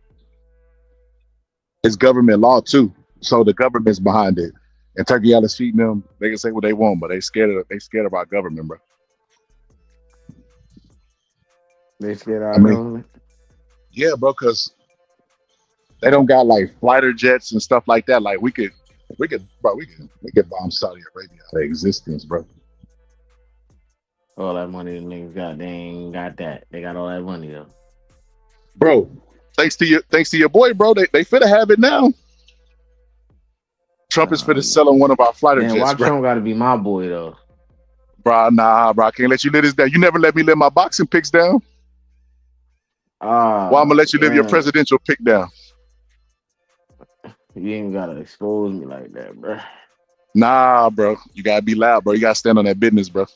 It's government law too, so the government's behind it. And Turkey Al-Rashid them, they can say what they want, but they scared of our government, bro. They scared of our government. Yeah, bro, because they don't got like fighter jets and stuff like that. Like we could bomb Saudi Arabia out of existence, bro. All that money the niggas got, they ain't got that. They got all that money though. Bro, thanks to your boy, bro. They finna have it now. Trump is finna sell on one of our fighter jets. Why bro. Trump gotta be my boy though? Bro, nah, bro. I can't let you live this down. You never let me live my boxing picks down. Why I'm gonna let you live your presidential pick down? You ain't gotta expose me like that, bro. Nah, bro. You gotta be loud, bro. You gotta stand on that business, bro.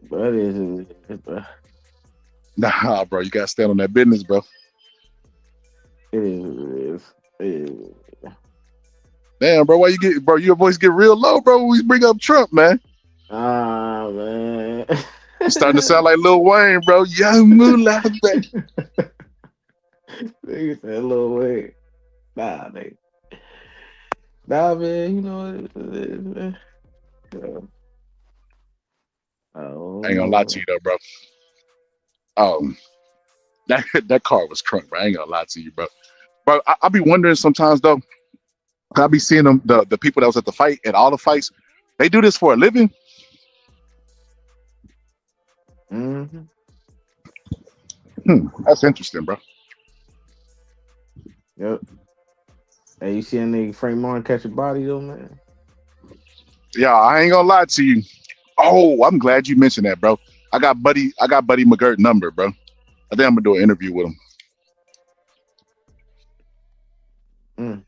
But it is, bro. Nah, bro. You gotta stand on that business, bro. It is. Damn, bro. Why your voice get real low, bro, when we bring up Trump, man? Man. You starting to sound like Lil Wayne, bro. Young Moolah, baby. Nigga said Lil Wayne. Nah, nigga. Nah, man. You know what it is, man. I ain't gonna lie to you though, bro. That car was crunk, bro. I ain't gonna lie to you, bro. Bro, I be wondering sometimes though. I be seeing them, the people that was at all the fights. They do this for a living. Mm-hmm. That's interesting, bro. Yep. Hey, you see a nigga Frank Martin catch a body though, man? Yeah, I ain't gonna lie to you. Oh, I'm glad you mentioned that, bro. I got Buddy McGirt number, bro. I think I'm gonna do an interview with him.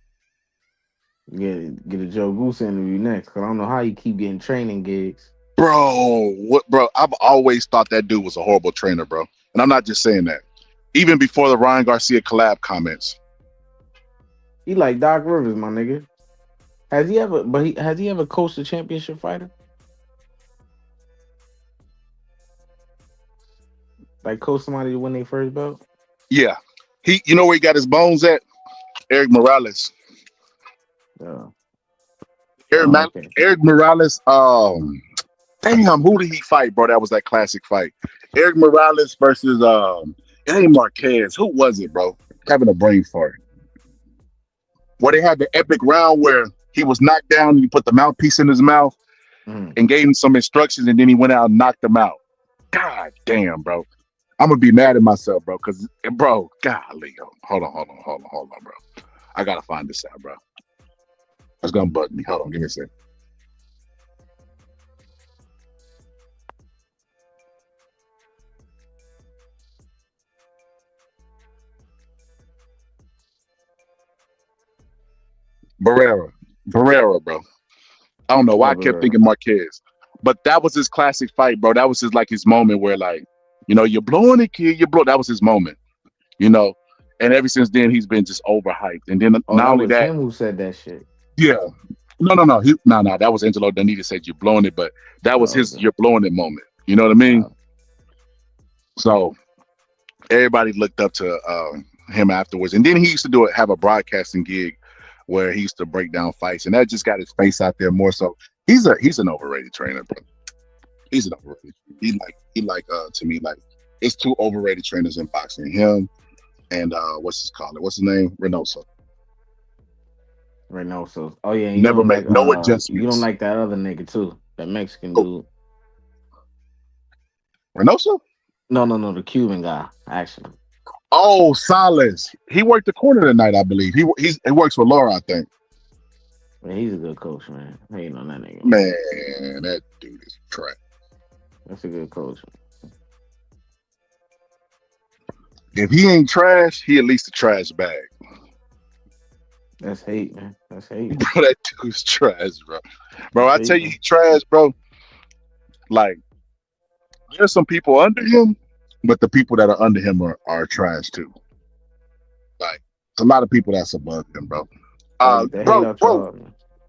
Get a Joe Goose interview next, cause I don't know how you keep getting training gigs. Bro, I've always thought that dude was a horrible trainer, bro. And I'm not just saying that. Even before the Ryan Garcia collab comments. He like Doc Rivers, my nigga. Has he ever coached a championship fighter? Like coach somebody to win their first belt? Yeah. You know where he got his bones at? Eric Morales. Eric Morales, damn, who did he fight, bro? That was that classic fight. Eric Morales versus it ain't Marquez. Who was it, bro? Having a brain fart. Where they had the epic round where He was knocked down, and you put the mouthpiece in his mouth and gave him some instructions, and then he went out and knocked him out. God damn, bro. I'm gonna be mad at myself, bro, because, bro, golly, hold on, bro. I gotta find this out, bro. It's gonna bug me. Hold on, give me a second. Barrera, bro. I don't know why I kept thinking Marquez, but that was his classic fight, bro. That was his moment where, like, you know, you're blowing it, kid. That was his moment, you know. And ever since then, he's been just overhyped. And then not only was that, him who said that shit. yeah, no, that was Angelo Danita said you're blowing it, but that was his you're blowing it moment. You know what I mean? So everybody looked up to him afterwards, and then he used to have a broadcasting gig where he used to break down fights, and that just got his face out there more. So he's an overrated trainer, bro. He's an overrated. He like to me, like, it's two overrated trainers in boxing. Him and what's his name? Reynoso. Oh yeah, you Never don't make like, no adjustments. You don't like that other nigga too, that Mexican dude. Reynoso? No, the Cuban guy, actually. Oh, Salas. He worked the corner tonight, I believe. He works with Laura, I think. Man, he's a good coach, man. I ain't on that nigga. Man, that dude is trash. That's a good coach. If he ain't trash, he at least a trash bag. That's hate, man. That's hate. Bro, that dude's trash, bro. Bro, I tell you, he trash, bro. Like, there's some people under him, but the people that are under him are trash too. Like, it's a lot of people that's above him, bro.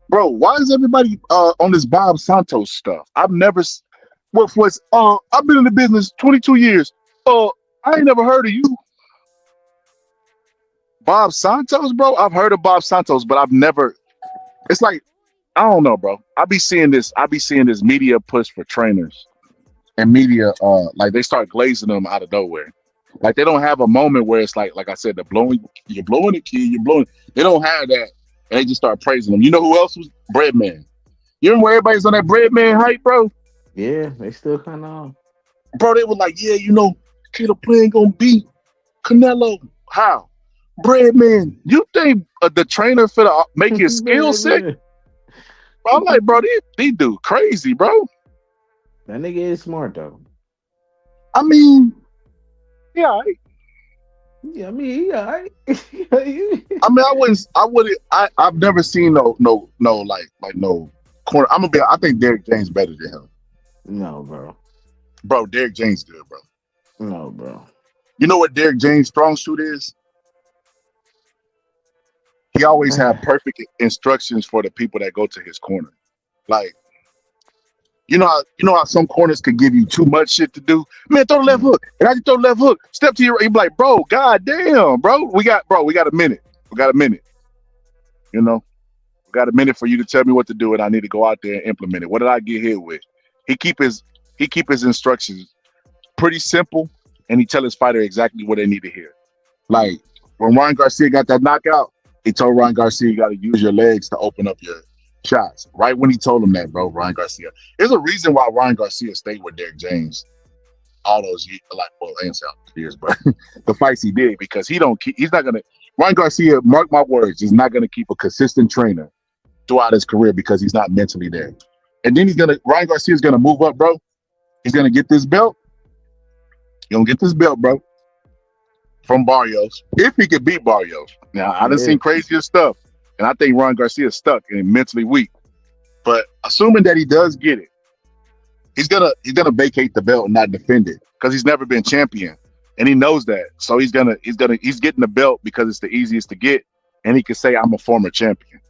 Bro, why is everybody on this Bob Santos stuff? I've never. I've been in the business 22 years. I ain't never heard of you. Bob Santos, bro? I've heard of Bob Santos, but I've never. It's like, I don't know, bro. I be seeing this media push for trainers, and media like they start glazing them out of nowhere. Like, they don't have a moment where it's like I said, you're blowing it, kid, you're blowing. They don't have that, and they just start praising them. You know who else was Breadman? You remember everybody's on that Breadman hype, bro? Yeah, they still kind of. Bro, they were like, yeah, you know, Kid Playing gonna beat Canelo. How? Breadman. You think the trainer finna make his skill sick? Bro, I'm like, bro, these dude crazy, bro. That nigga is smart though. I mean, yeah. Yeah, I mean, yeah. I've never seen no corner. I think Derrick James better than him. No, bro. Bro, Derrick James good, bro. No, bro. You know what Derrick James' strong suit is? He always have perfect instructions for the people that go to his corner. Like, you know how some corners could give you too much shit to do. Man, throw the left hook, and I just throw the left hook. Step to your right. You be like, bro, god damn, bro. We got a minute. We got a minute. You know, we got a minute for you to tell me what to do, and I need to go out there and implement it. What did I get hit with? He keep his instructions pretty simple, and he tell his fighter exactly what they need to hear. Like, when Ryan Garcia got that knockout, he told Ryan Garcia, you got to use your legs to open up your shots. Right when he told him that, bro, Ryan Garcia. There's a reason why Ryan Garcia stayed with Derrick James all those years, years, but the fights he did, because Ryan Garcia, mark my words, is not gonna keep a consistent trainer throughout his career because he's not mentally there. And then Ryan Garcia's gonna move up, bro. He's gonna get this belt. He's gonna get this belt, bro, from Barrios, if he could beat Barrios. Now, I done seen crazier stuff, and I think Ryan Garcia's stuck and mentally weak. But assuming that he does get it, he's gonna vacate the belt and not defend it because he's never been champion, and he knows that. So he's getting the belt because it's the easiest to get, and he can say, "I'm a former champion."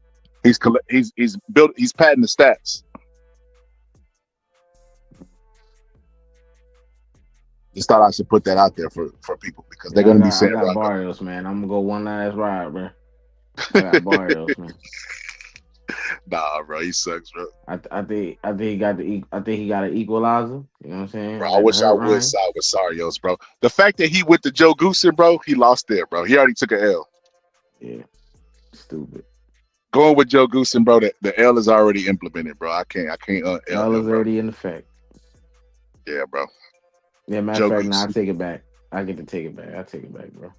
He's padding the stats. Just thought I should put that out there for people because they're gonna be saying, I got Barrios, man. I'm gonna go one last ride, bro. I got Barrios, man. Nah, bro, he sucks, bro. I think he got an equalizer. You know what I'm saying? Bro, I wish I would side with Sarios, bro. The fact that he went to Joe Goosen, bro, he lost there, bro. He already took an L. Yeah, stupid. Going with Joe Goosen, bro. The L is already implemented, bro. I can't L L him, is bro. already in effect. Yeah, bro. Yeah, matter of Joe fact, nah, I Goosen, take it back. I get to take it back. I take it back, bro.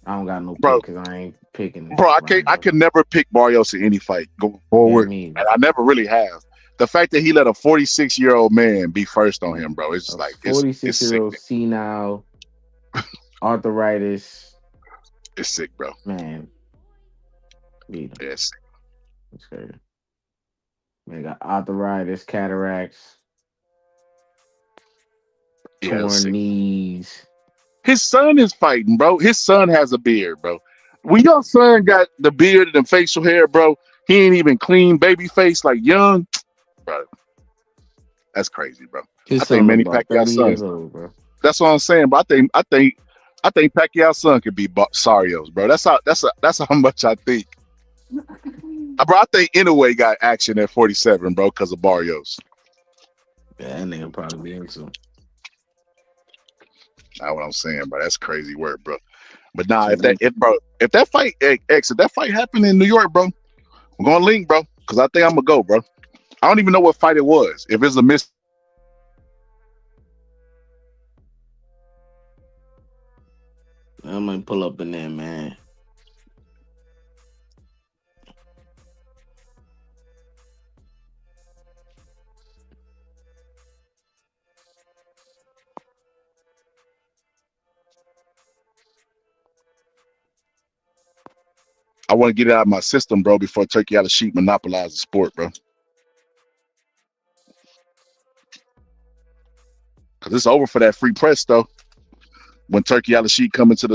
I don't got no bro. pick because I ain't picking Bro, I Rondo. can never pick Barrios in any fight going Yeah, forward, me and I never really have. The fact that he let a 46-year-old man be first on him, bro, it's just a like it's 46-year-old sickening. senile arthritis It's sick, bro. man. Beat him. Yes. It's crazy. Man got arthritis, cataracts, Yeah, it's torn sick. knees. His son is fighting, bro. His son has a beard, bro. When your son got the beard and the facial hair, bro, he ain't even clean baby face like young, bro. That's crazy, bro. I His think son Manny about 30 Pacquiao's son. years old, bro. That's what I'm saying, bro. I think Pacquiao's son could be Sarios, bro. That's how much I think. Bro, I think Inoue got action at 47, bro, because of Barrios. Yeah, that nigga probably be into. That's what I'm saying, bro. That's crazy work, bro. But nah, So if that fight happened in New York, bro, we're gonna link, bro, because I think I'm gonna go, bro. I don't even know what fight it was. If it's a miss, I'm gonna pull up in there, man. I want to get it out of my system, bro, before Turkey out of sheep monopolize the sport, bro. Because it's over for that free press, though. When Turkey out of sheep come into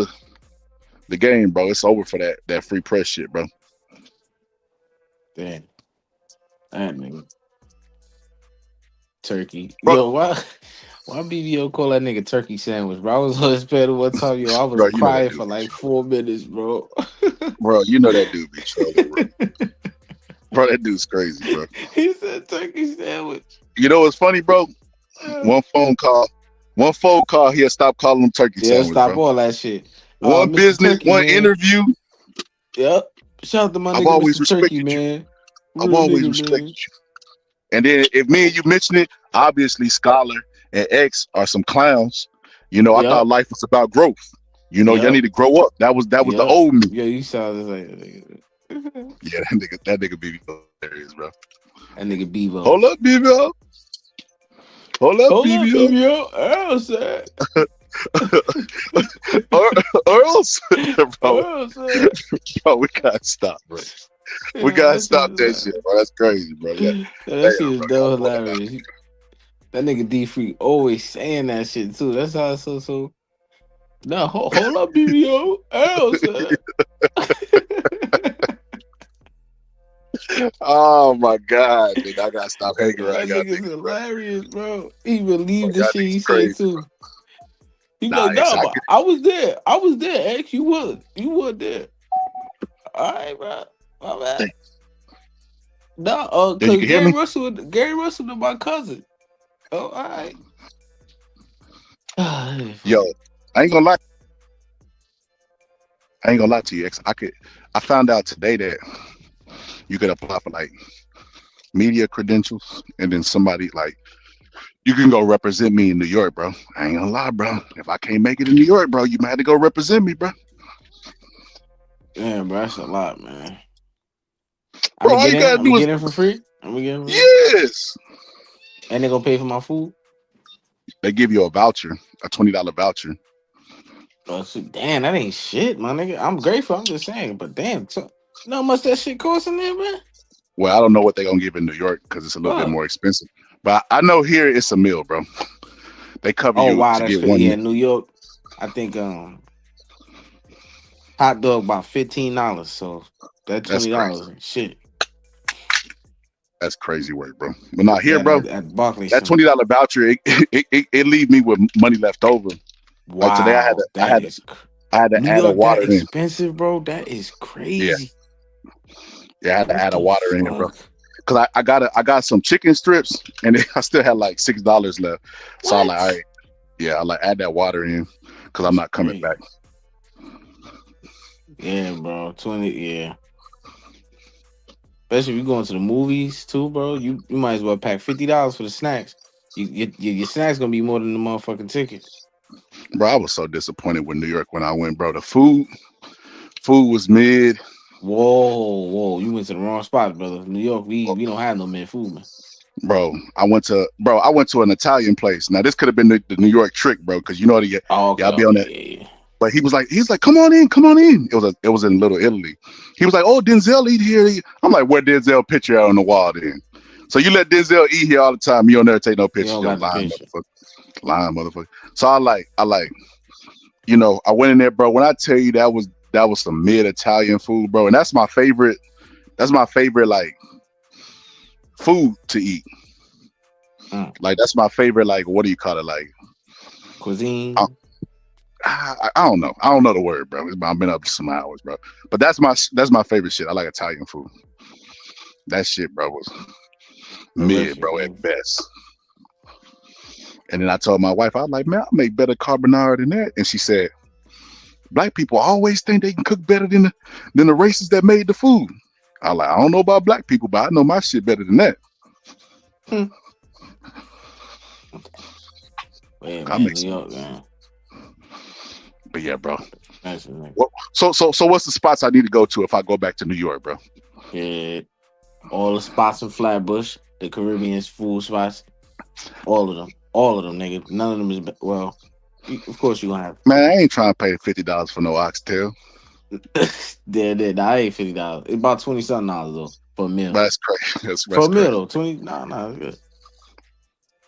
the game, bro, it's over for that free press shit, bro. Damn. That nigga. Turkey. Bro, Yo, why BBO call that nigga turkey sandwich, bro? I was on his pedal one time, yo. I was bro, you know that crying dude, for like 4 minutes, bro. bro. You know that dude be trolling, bro. Bro, that dude's crazy, bro. He said turkey sandwich. You know what's funny, bro? One phone call, he'll stop calling him turkey Yeah, sandwich, stop bro. all that shit. One Mr. business, Turkey, one man. interview. Yep. Shout out to my I've nigga, always Mr. Turkey, respected you. man. I've Real always nigga, respected man. you. And then if me and you mention it, obviously Scholar and X are some clowns. You know, I Yep. thought life was about growth. You know, y'all Yep. need to grow up. That was the Yep. old me. Yeah, you sound like that nigga. Yeah, that nigga be hilarious, bro. That nigga Bevo. Hold up, BBO. Hold up, BBO. BBO. Earl said. Earl said, bro. Earl said. Bro, we gotta stop, bro. We gotta stop that shit, bro. That's crazy, bro. Yeah. That shit is dumb hilarious. That nigga D Free always saying that shit too. That's how it's so. No, hold up, BBO. Earl said. Oh my god, dude. I gotta stop hanging around That y'all nigga's niggas, hilarious, bro. He believed bro. the Y'all shit he niggas say crazy, too. He Nah, like, nah, I but could, I was there. I was there, X. You weren't there. All right, bro. My bad. Nah, Did you cause can hear me? Gary Russell is my cousin. Oh, all right. Yo, I ain't gonna lie to you, X. I found out today that you could apply for like media credentials, and then somebody like you can go represent me in New York, bro. I ain't gonna lie, bro. If I can't make it in New York, bro, you might have to go represent me, bro. Yeah, bro, that's a lot, man. I'm Bro, gonna all get you in. gotta I'm do gonna is get in for free. I'm gonna get in for free. yes. And they gonna pay for my food. They give you a voucher, a $20 voucher. Oh, so, damn, that ain't shit, my nigga. I'm grateful. I'm just saying, but damn, you know how much that shit costs in there, man? Well, I don't know what they're gonna give in New York because it's a little bit Fuck. more expensive. But I know here it's a meal, bro. They cover Oh you wow, to that's get crazy. one Yeah, meal. New York. I think hot dog about $15. So that That's crazy. $20, shit. That's crazy work, bro. But not here, Yeah, bro. at Barclays That Center. $20 voucher, it leave me with money left over. Like today, Wow, I had to New add a York that water in. expensive, bro. That is Yeah, crazy. yeah, I had to What add a the water in, bro. fuck? Cause I got some chicken strips, and I still had like $6 left. So I What? like, all right, yeah, I like add that water in, cause I'm That's not coming crazy. back. Yeah, bro. 20. Yeah. Especially if you going to the movies too, bro. You might as well pack $50 for the snacks. Your snacks gonna be more than the motherfucking ticket. Bro, I was so disappointed with New York when I went, bro. The food was mid. Whoa, you went to the wrong spot, brother. New York, we don't have no mid food, man. Bro, I went to an Italian place. Now this could have been the New York trick, bro, because you know y'all be on that. Yeah. But he's like, come on in. It was in Little Italy. He was like, oh, Denzel eat here. I'm like, where Denzel picture out on the wall then? So you let Denzel eat here all the time. You don't never take no pictures. Lying motherfucker. So I like, you know, I went in there, bro. When I tell you that was some mid Italian food, bro, and that's my favorite like food to eat. Like that's my favorite, like, what do you call it, like cuisine? I don't know. I don't know the word, bro. I've been up to some hours, bro. But that's my favorite shit. I like Italian food. That shit, bro, was mid, bro, at best. And then I told my wife, I was like, man, I make better carbonara than that. And she said, black people always think they can cook better than the races that made the food. I was like, I don't know about black people, but I know my shit better than that. I make New York, man. But yeah, bro. So what's the spots I need to go to if I go back to New York, bro? Yeah, all the spots in Flatbush, the Caribbean food spots, all of them, nigga. None of them is well. Of course you gonna have. Man, I ain't trying to pay $50 for no oxtail. Nah, I ain't $50. It's about $20-something though for a meal. That's crazy. That's for a crazy. meal though. 20. Nah, it's good.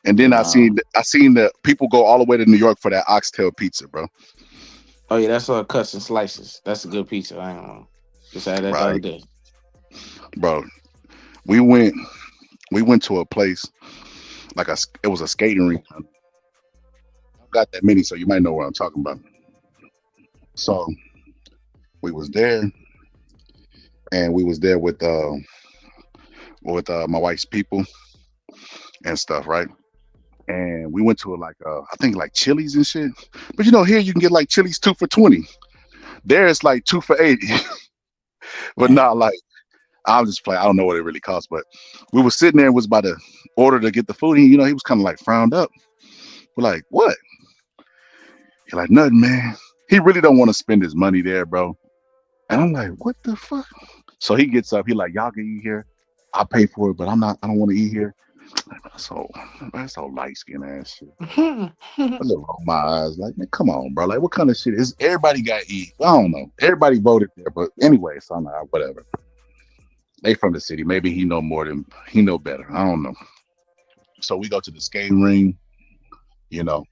And then I seen the people go all the way to New York for that oxtail pizza, bro. Oh yeah, that's cuts and slices. That's a good pizza. I ain't know. Just had that the other day. Bro, we went to a place like it was a skating rink. I got that many, so you might know what I'm talking about. So we was there, and we was there with my wife's people and stuff, right? And we went to I think like Chili's and shit. But you know, here you can get like Chili's 2 for $20. There it's like 2 for $80. But not like, I'm just playing. I don't know what it really costs, but we were sitting there and was about to order to get the food. And, you know, he was kind of like frowned up. We're like, what? He's like, nothing, man. He really don't want to spend his money there, bro. And I'm like, what the fuck? So he gets up. He like, y'all can eat here. I'll pay for it, but I don't want to eat here. That's so light skin ass shit. I just roll my eyes like, man, come on, bro. Like, what kind of shit is everybody got to eat? I don't know. Everybody voted there, but anyway, so I'm like, whatever. They from the city. Maybe he know better. I don't know. So we go to the skating ring, you know,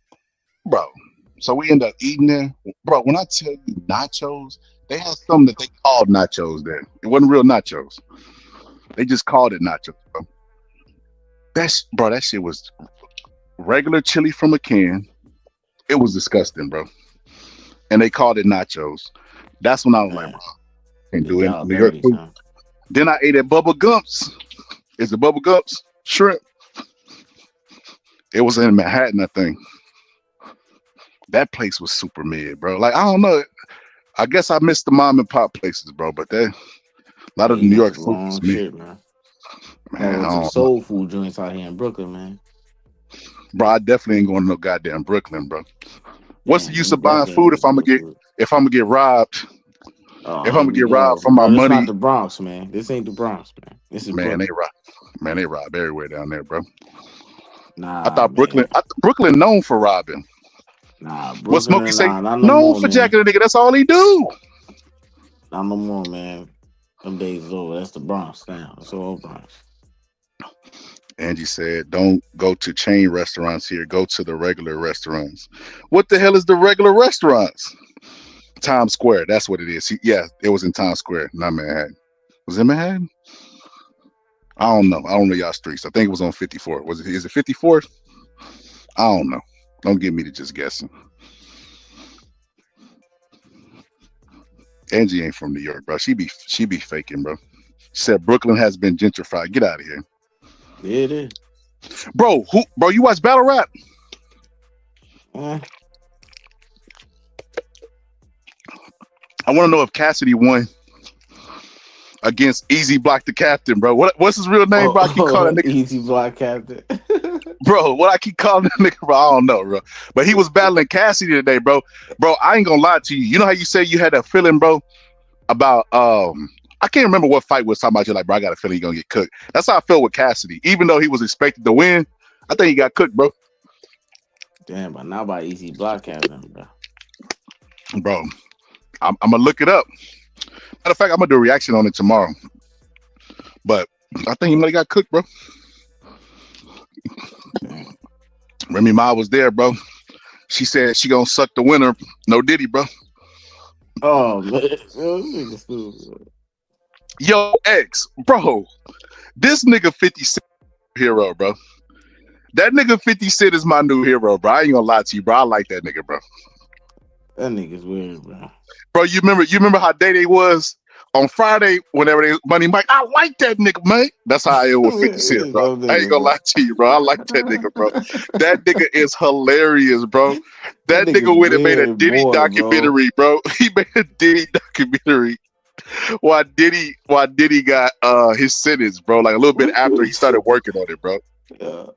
bro. So we end up eating there, bro. When I tell you nachos, they had something that they called nachos there. It wasn't real nachos. They just called it nachos, bro. That shit was regular chili from a can. It was disgusting, bro. And they called it nachos. That's when I was like, bro, can't do it. New York food. Then I ate at Bubba Gump's. Is it Bubba Gump's shrimp? It was in Manhattan, I think. That place was super mid, bro. Like, I don't know. I guess I missed the mom and pop places, bro. But a lot of the New York food was mid. Man, some soul food joints out here in Brooklyn, man. Bro, I definitely ain't going to no goddamn Brooklyn, bro. What's the use of buying food if I'm gonna get robbed? If I'm gonna get robbed for my money? It's not the Bronx, man. This ain't the Bronx, man. This is man. Brooklyn. They rob everywhere down there, bro. Nah, I thought Brooklyn known for robbing. Nah, Brooklyn. What Smokey say? Not no known more, for man. jacking a nigga. That's all he do. Not no more, man. Them days is over. That's the Bronx now. It's all Bronx. Angie said, don't go to chain restaurants here. Go to the regular restaurants. What the hell is the regular restaurants? Times Square. That's what it is. Yeah, it was in Times Square, not Manhattan. Was it Manhattan? I don't know. I don't know y'all streets. I think it was on 54. Is it 54? I don't know. Don't get me to just guessing. Angie ain't from New York, bro. She be faking, bro. She said Brooklyn has been gentrified. Get out of here. Yeah, it is. Bro, you watch battle rap? I want to know if Cassidy won against Easy Block the Captain, bro. What's his real name, bro? I keep calling that nigga Easy Block Captain. bro. What I keep calling that nigga, bro? I don't know, bro. But he was battling Cassidy today, bro. Bro, I ain't gonna lie to you. You know how you say you had that feeling, bro, about I can't remember what fight was talking about. You're like, bro, I got a feeling you're gonna get cooked. That's how I felt with Cassidy. Even though he was expected to win, I think he got cooked, bro. Damn, but not by Easy Block Captain, bro. Bro, I'm gonna look it up. Matter of fact, I'm gonna do a reaction on it tomorrow. But I think he might have got cooked, bro. Remy Ma was there, bro. She said she gonna suck the winner. No Diddy, bro. Oh man. Yo, X, bro. This nigga 50 Cent hero, bro. That nigga 50 Cent is my new hero, bro. I ain't gonna lie to you, bro. I like that nigga, bro. That nigga's weird, bro. Bro, you remember how Day was on Friday whenever they Money Mike? I like that nigga, man. That's how I am with 50 Cent, bro. I ain't gonna lie to you, bro. I like that nigga, bro. That nigga is hilarious, bro. That nigga went and made a Diddy documentary, bro. He made a Diddy documentary. Why Diddy got his sentence, bro? Like a little bit after he started working on it, bro. Yeah.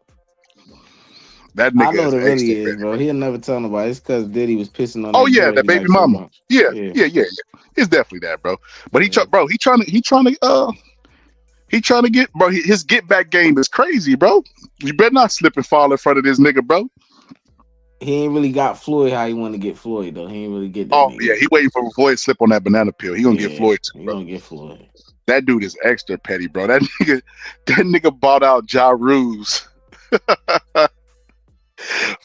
That nigga I know is what it really extra, is, bro. He'll never tell nobody. It's because Diddy was pissing on. Oh that yeah, girl that he baby liked so mama. much. Yeah. It's definitely that, bro. But he trying to get, bro. His get back game is crazy, bro. You better not slip and fall in front of this nigga, bro. He ain't really got Floyd how he want to get Floyd though. He ain't really get that. Oh nigga. yeah, he waiting for Floyd to slip on that banana peel. He gonna get Floyd too, He bro. gonna get Floyd. That dude is extra petty, bro. That nigga bought out Ja Rule's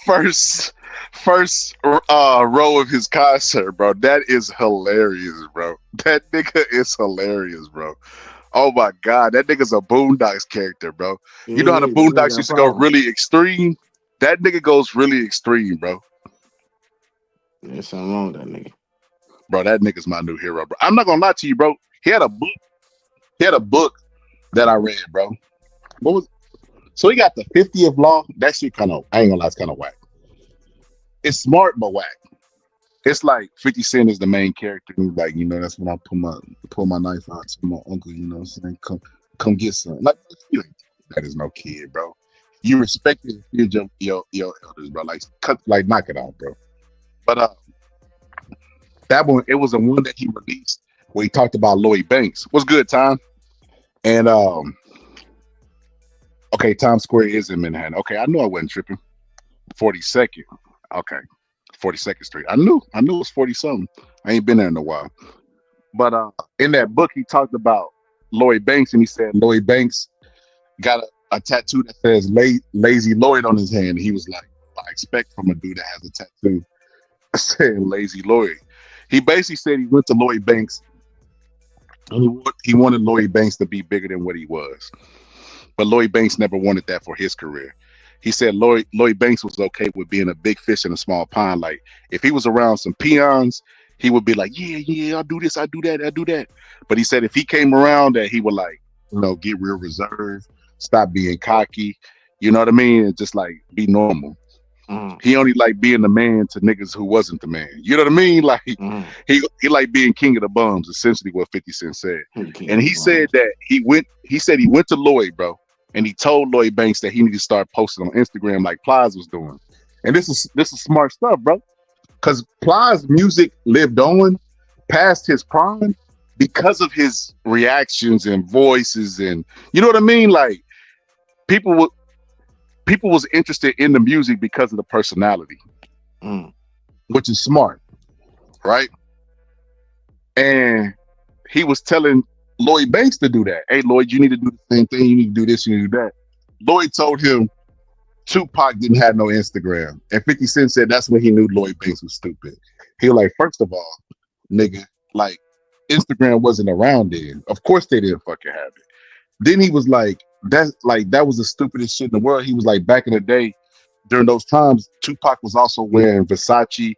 first row of his concert, bro. That is hilarious, bro. That nigga is hilarious, bro. Oh my god, that nigga's a Boondocks character, bro. You know how the Boondocks used to go really extreme? That nigga goes really extreme, bro. There's something wrong with that nigga. Bro, that nigga's my new hero, bro. I'm not gonna lie to you, bro. He had a book that I read, bro. What was so he got the 50th law? That shit kind of, I ain't gonna lie, it's kind of whack. It's smart but whack. It's like 50 Cent is the main character. He's like, you know, that's when I pull my knife out to my uncle, you know what I'm saying? Come get some. Like, that is no kid, bro. You respect your elders, bro. Like knock it out, bro. But that one, it was the one that he released where he talked about Lloyd Banks. What's good, Tom? And okay, Times Square is in Manhattan. Okay, I knew I wasn't tripping. 42nd. Okay. 42nd Street. I knew it was 40 something. I ain't been there in a while. But in that book, he talked about Lloyd Banks, and he said Lloyd Banks got a tattoo that says Lazy Lloyd on his hand. He was like, I expect from a dude that has a tattoo saying Lazy Lloyd. He basically said he went to Lloyd Banks and he wanted Lloyd Banks to be bigger than what he was. But Lloyd Banks never wanted that for his career. He said Lloyd Banks was okay with being a big fish in a small pond. Like if he was around some peons, he would be like, yeah, I'll do this, I do that. But he said if he came around that he would like, you know, get real reserved, stop being cocky, you know what I mean? And just like be normal. He only liked being the man to niggas who wasn't the man. You know what I mean? Like he liked being king of the bums, essentially what 50 Cent said. And he said that he went to Lloyd, bro, and he told Lloyd Banks that he needed to start posting on Instagram like Plies was doing. And this is smart stuff, bro. Because Plies' music lived on past his prime because of his reactions and voices, and you know what I mean? Like people was interested in the music because of the personality, which is smart, right? And he was telling Lloyd Banks to do that. Hey, Lloyd, you need to do the same thing. You need to do this. You need to do that. Lloyd told him Tupac didn't have no Instagram. And 50 Cent said that's when he knew Lloyd Banks was stupid. He was like, first of all, nigga, like Instagram wasn't around then. Of course they didn't fucking have it. Then he was like, that was the stupidest shit in the world. He was like, back in the day, during those times, Tupac was also wearing Versace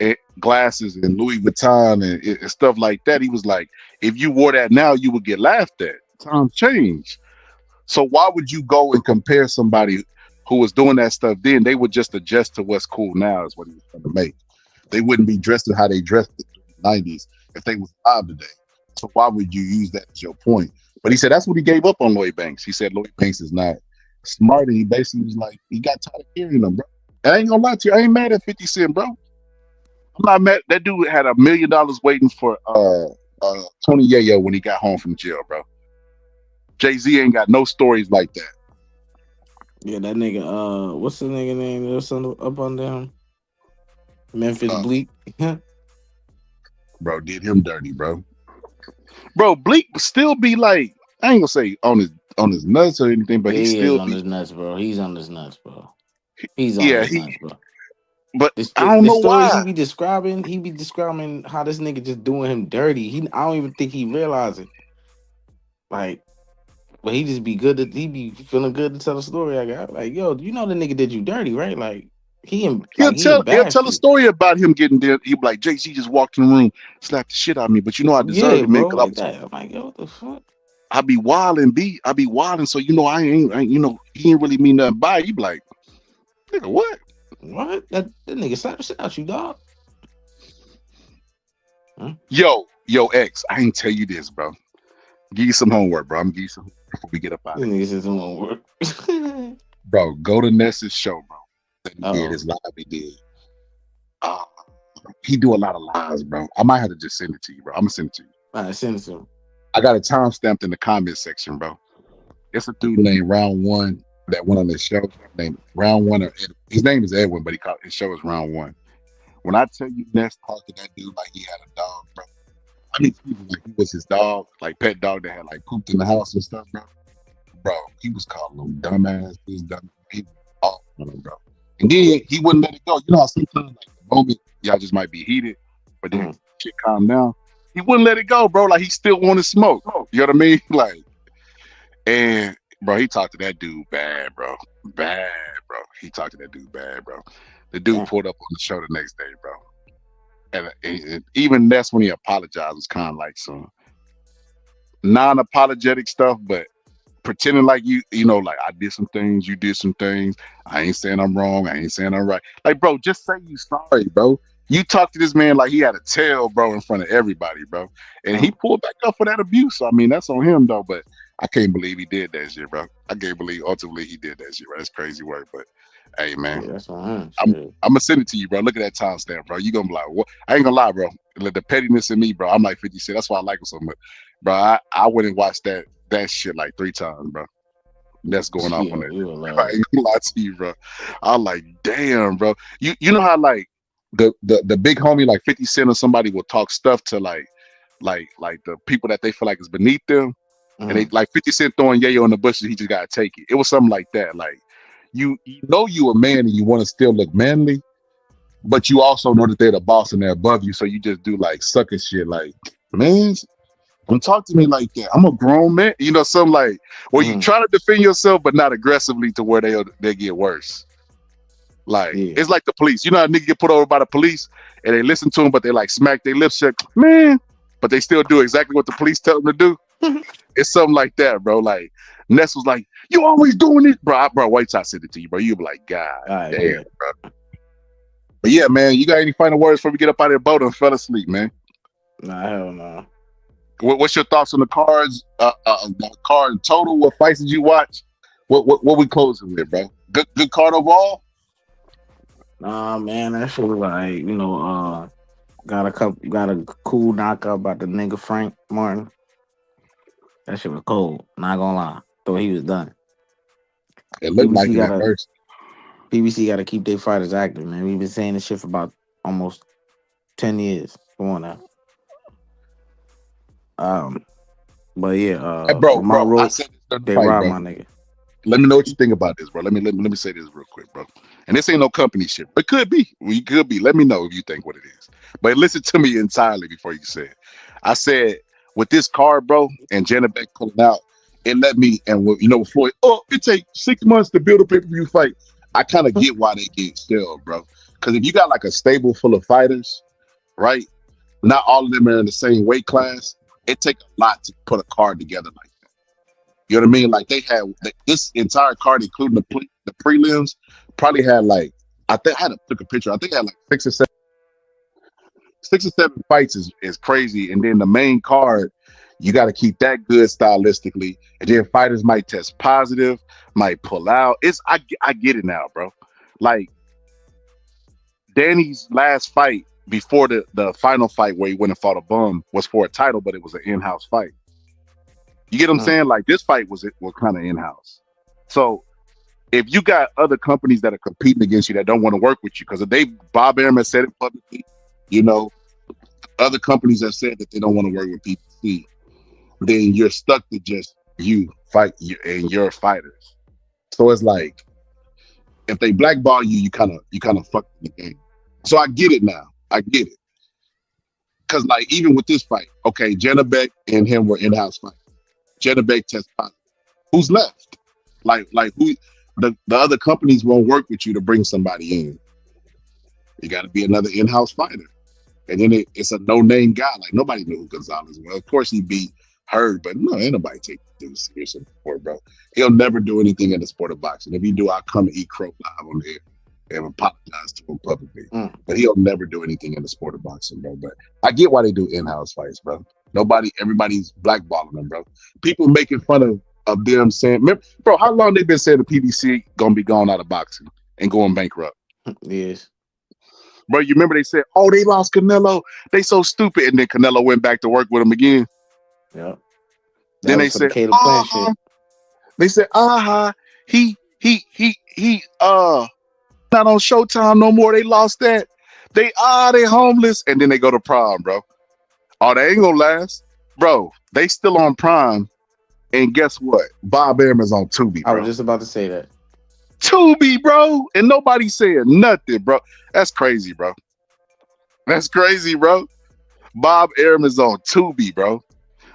and glasses and Louis Vuitton and stuff like that. He was like, if you wore that now, you would get laughed at. Times change. So why would you go and compare somebody who was doing that stuff then? They would just adjust to what's cool now is what he was trying to make. They wouldn't be dressed in how they dressed in the 90s if they was alive today. So why would you use that as your point? But he said that's what he gave up on Lloyd Banks. He said Lloyd Banks is not smart, and he basically was like, he got tired of hearing him, bro. And I ain't gonna lie to you, I ain't mad at 50 Cent, bro. I'm not mad. That dude had $1 million waiting for Tony Yayo when he got home from jail, bro. Jay-Z ain't got no stories like that. Yeah, that nigga. What's the nigga name that's up under him? Memphis Bleak. Bro, did him dirty, bro. Bro, Bleak still be like, I ain't gonna say on his nuts or anything, but he He still is on be. his nuts, bro. He's on his nuts, bro. He's on Yeah, his nuts, bro. but The, I don't the know stories why. he be describing how this nigga just doing him dirty. I don't even think he realize it. Like, but he just be good. He be feeling good to tell the story. I got like, yo, you know the nigga did you dirty, right? Like he He'll embarrassed tell a you. story about him getting there. He be like, JC just walked in the room, slapped the shit out of me, but you know I deserved Yeah, it, man, bro, because like that. I'm like, yo, what the fuck? I be wilding, I be wilding, so you know I ain't he ain't really mean nothing by it. You be like, nigga, what? What? That nigga slapped the shit out you, dog. Huh? Yo, X, I ain't tell you this, bro. Give you some homework, bro. I'm gonna give you some before we get up out of here. Nigga said some homework. Bro, go to Ness's show, bro. That he did Oh, his live he did. He do a lot of lies, bro. I might have to just send it to you, bro. I'm gonna send it to you. all right, send it to him. I got a time stamped in the comment section, bro. It's a dude named Round One that went on this show named Round One. His name is Edwin, but his show is Round One. When I tell you Ness talked to that dude like he had a dog, bro. I mean, like he was his dog, like pet dog that had like pooped in the house and stuff, bro. Bro, he was calling him dumbass, this dumb. He was off on him, bro. And then he wouldn't let it go. You know how sometimes like the moment y'all just might be heated, but then shit calm down. He wouldn't let it go, bro. Like he still wanted smoke. You know what I mean? Like, and bro, he talked to that dude bad, bro. Bad, bro. He talked to that dude bad, bro. The dude pulled up on the show the next day, bro. And even that's when he apologized was kind of like some non-apologetic stuff, but pretending like you know, like I did some things, you did some things. I ain't saying I'm wrong. I ain't saying I'm right. Like, bro, just say you sorry, bro. You talked to this man like he had a tail, bro, in front of everybody, bro. And he pulled back up for that abuse. So, I mean, that's on him, though. But I can't believe he did that shit, bro. I can't believe ultimately he did that shit, bro. That's crazy work. But hey, man, yeah, that's on him. I'm gonna send it to you, bro. Look at that timestamp, bro. You gonna be like, what? I ain't gonna lie, bro. The pettiness in me, bro. I'm like 50 Cent. That's why I like him so much, bro. I went and watched that shit like 3 times, bro. That's going off on that. I ain't gonna lie to you, bro. I'm like, damn, bro. You know how like the big homie like 50 Cent or somebody will talk stuff to like the people that they feel like is beneath them, and they like 50 Cent throwing yayo in the bushes. He just gotta take it. It was something like that. Like you know you a man and you want to still look manly, but you also know that they're the boss and they're above you. So you just do like sucker shit. Like, man, don't talk to me like that. I'm a grown man. You know, something like where you try to defend yourself, but not aggressively to where they get worse. Like it's like the police. You know how nigga get put over by the police and they listen to him, but they like smack their lips shut, man. But they still do exactly what the police tell them to do. It's something like that, bro. Like Ness was like, "You always doing this, bro." Wait till I send it to you, bro. You be like, "God damn, bro." But yeah, man, you got any final words before we get up out of the boat and fell asleep, man? Nah, hell no. What's your thoughts on the cards? The card total. What fights did you watch? What we closing with, bro? Good card overall. Nah, man, that shit was like, got a cool knockout about the nigga Frank Martin. That shit was cold. Not gonna lie, thought he was done. It looked like it at first. PBC got to keep their fighters active, man. We've been saying this shit for about almost 10 years. Come on now. But yeah, Hey, bro, Lamont I Roach, said this during the they fight, robbed bro. my nigga. Let me know what you think about this, bro. Let me say this real quick, bro. And this ain't no company shit. It could be. We could be. Let me know if you think what it is. But listen to me entirely before you say it. I said with this card, bro, and Janet Beck pulling out, it let me and Floyd. Oh, it takes 6 months to build a pay-per-view fight. I kind of get why they get still, bro. Because if you got like a stable full of fighters, right? Not all of them are in the same weight class. It takes a lot to put a card together like that. You know what I mean? Like they had this entire card, including the prelims, probably had like I think I had to took a picture. I think it had like 6 or 7 fights is crazy, and then the main card You got to keep that good stylistically, and then fighters might test positive, might pull out. I get it now, bro. Like Danny's last fight before the final fight where he went and fought a bum was for a title, but it was an in-house fight. You get what I'm saying? Like this fight was kind of in-house. So if you got other companies that are competing against you that don't want to work with you, because Bob Arum has said it publicly, you know, other companies have said that they don't want to work with PBC, then you're stuck to just you fight you and your fighters. So it's like if they blackball you, you kind of fuck the game. So I get it now. I get it. Cause like even with this fight, okay, Janabek and him were in-house fighting. Janabek test positive. Who's left? Like who? The other companies won't work with you to bring somebody in. You got to be another in-house fighter, and then it's a no-name guy. Like nobody knew who Gonzalez was. Of course he beat Hurd, but no, ain't nobody take the dude seriously before, bro. He'll never do anything in the sport of boxing. If he do, I'll come and eat crow live on the air and apologize to him publicly. But he'll never do anything in the sport of boxing, bro. But I get why they do in-house fights, bro. Everybody's blackballing them, bro. People making fun of them saying, bro, how long they been saying the PBC gonna be gone out of boxing and going bankrupt? Yes. Bro, you remember they said, oh, they lost Canelo. They so stupid. And then Canelo went back to work with them again. Yeah. Then they said, Caleb Plant shit. They said, he not on Showtime no more. They lost that. They homeless. And then they go to Prime, bro. Oh, they ain't gonna last. Bro, they still on Prime. And guess what? Bob Arum is on Tubi, bro. I was just about to say that. Tubi, bro. And nobody saying nothing, bro. That's crazy, bro. That's crazy, bro. Bob Arum is on Tubi, bro.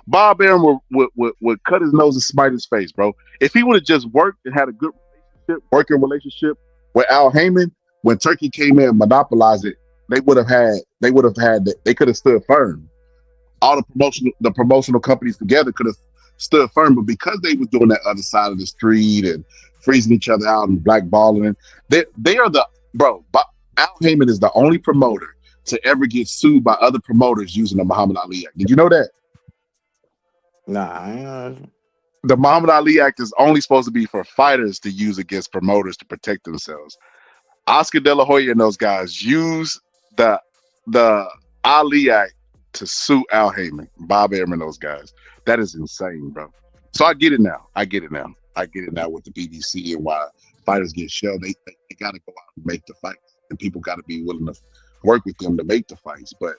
Bob Arum would cut his nose and smite his face, bro. If he would have just worked and had a good working relationship with Al Heyman, when Turkey came in and monopolized it, they could have stood firm. All the promotional companies together could have stood firm, but because they was doing that other side of the street and freezing each other out and blackballing, they are the Al Heyman is the only promoter to ever get sued by other promoters using the Muhammad Ali Act. Did you know that? Nah. The Muhammad Ali Act is only supposed to be for fighters to use against promoters to protect themselves. Oscar De La Hoya and those guys use the Ali Act to sue Al Heyman, Bob Arum and those guys. That is insane, bro. So I get it now. I get it now with the BBC and why fighters get shelled. They got to go out and make the fights, and people got to be willing to work with them to make the fights. But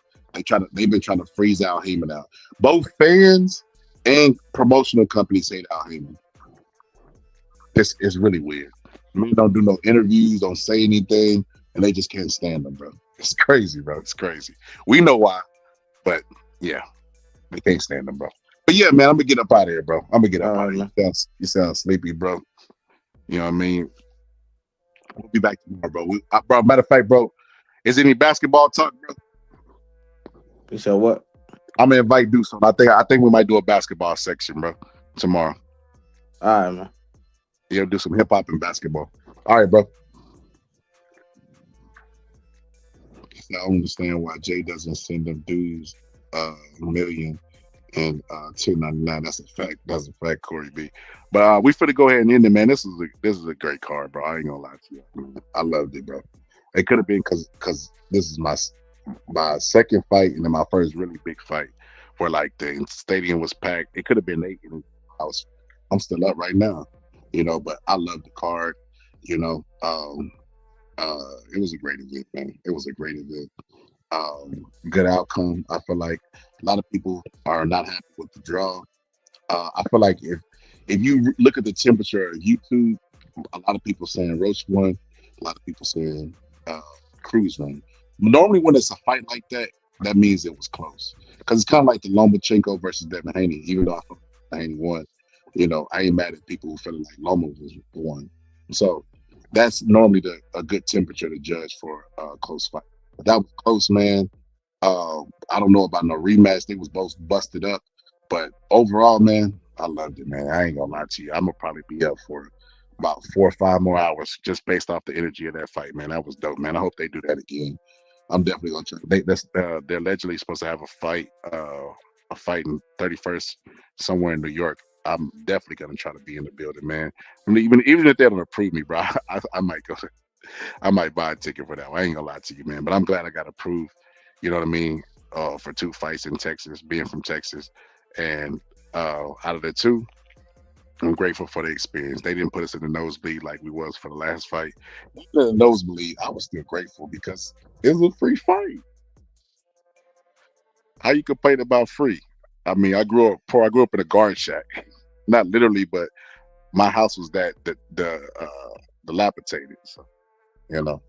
they've been trying to freeze Al Heyman out. Both fans and promotional companies hate Al Heyman. It's really weird. Men don't do no interviews, don't say anything, and they just can't stand them, bro. It's crazy, bro. It's crazy. We know why, but yeah, they can't stand them, bro. But yeah, man, I'm gonna get up out of here, bro. I'm gonna get up out of here. You sound sleepy, bro. You know what I mean? We'll be back tomorrow, bro. Bro, matter of fact, bro, is any basketball talk, bro? You said what? I'm gonna invite Deuce on. I think we might do a basketball section, bro, tomorrow. All right, man. Yeah, do some hip hop and basketball. All right, bro. I don't understand why Jay doesn't send them dudes $1 million and $299. That's a fact. That's a fact, Corey B. But we finna go ahead and end it, man. This is a great card, bro. I ain't gonna lie to you. Man. I loved it, bro. It could have been because this is my second fight and then my first really big fight where like the stadium was packed. It could have been 8 in the house. I'm still up right now, you know, but I love the card, you know. It was a great event, man. It was a great event. Good outcome. I feel like a lot of people are not happy with the draw. I feel like if you look at the temperature of YouTube, a lot of people saying Roach won, a lot of people saying Cruz won. Normally when it's a fight like that, that means it was close. Because it's kind of like the Lomachenko versus Devin Haney, even though I feel like Haney won. You know, I ain't mad at people who feel like Loma was the one. So that's normally a good temperature to judge for a close fight. But that was close, man. I don't know about no rematch. They was both busted up. But overall, man, I loved it, man. I ain't gonna lie to you. I'm gonna probably be up for about 4 or 5 more hours just based off the energy of that fight, man. That was dope, man. I hope they do that again. I'm definitely gonna try. They're allegedly supposed to have a fight a fight in 31st somewhere in New York, I'm definitely gonna try to be in the building, man. I mean, even if they don't approve me, bro, I might go. I might buy a ticket for that. I ain't gonna lie to you, man. But I'm glad I got approved. You know what I mean? For 2 fights in Texas, being from Texas, and out of the two, I'm grateful for the experience. They didn't put us in the nosebleed like we was for the last fight. Even in the nosebleed, I was still grateful because it was a free fight. How you complain about free? I mean, I grew up poor. I grew up in a guard shack, not literally, but my house was that dilapidated. So you know,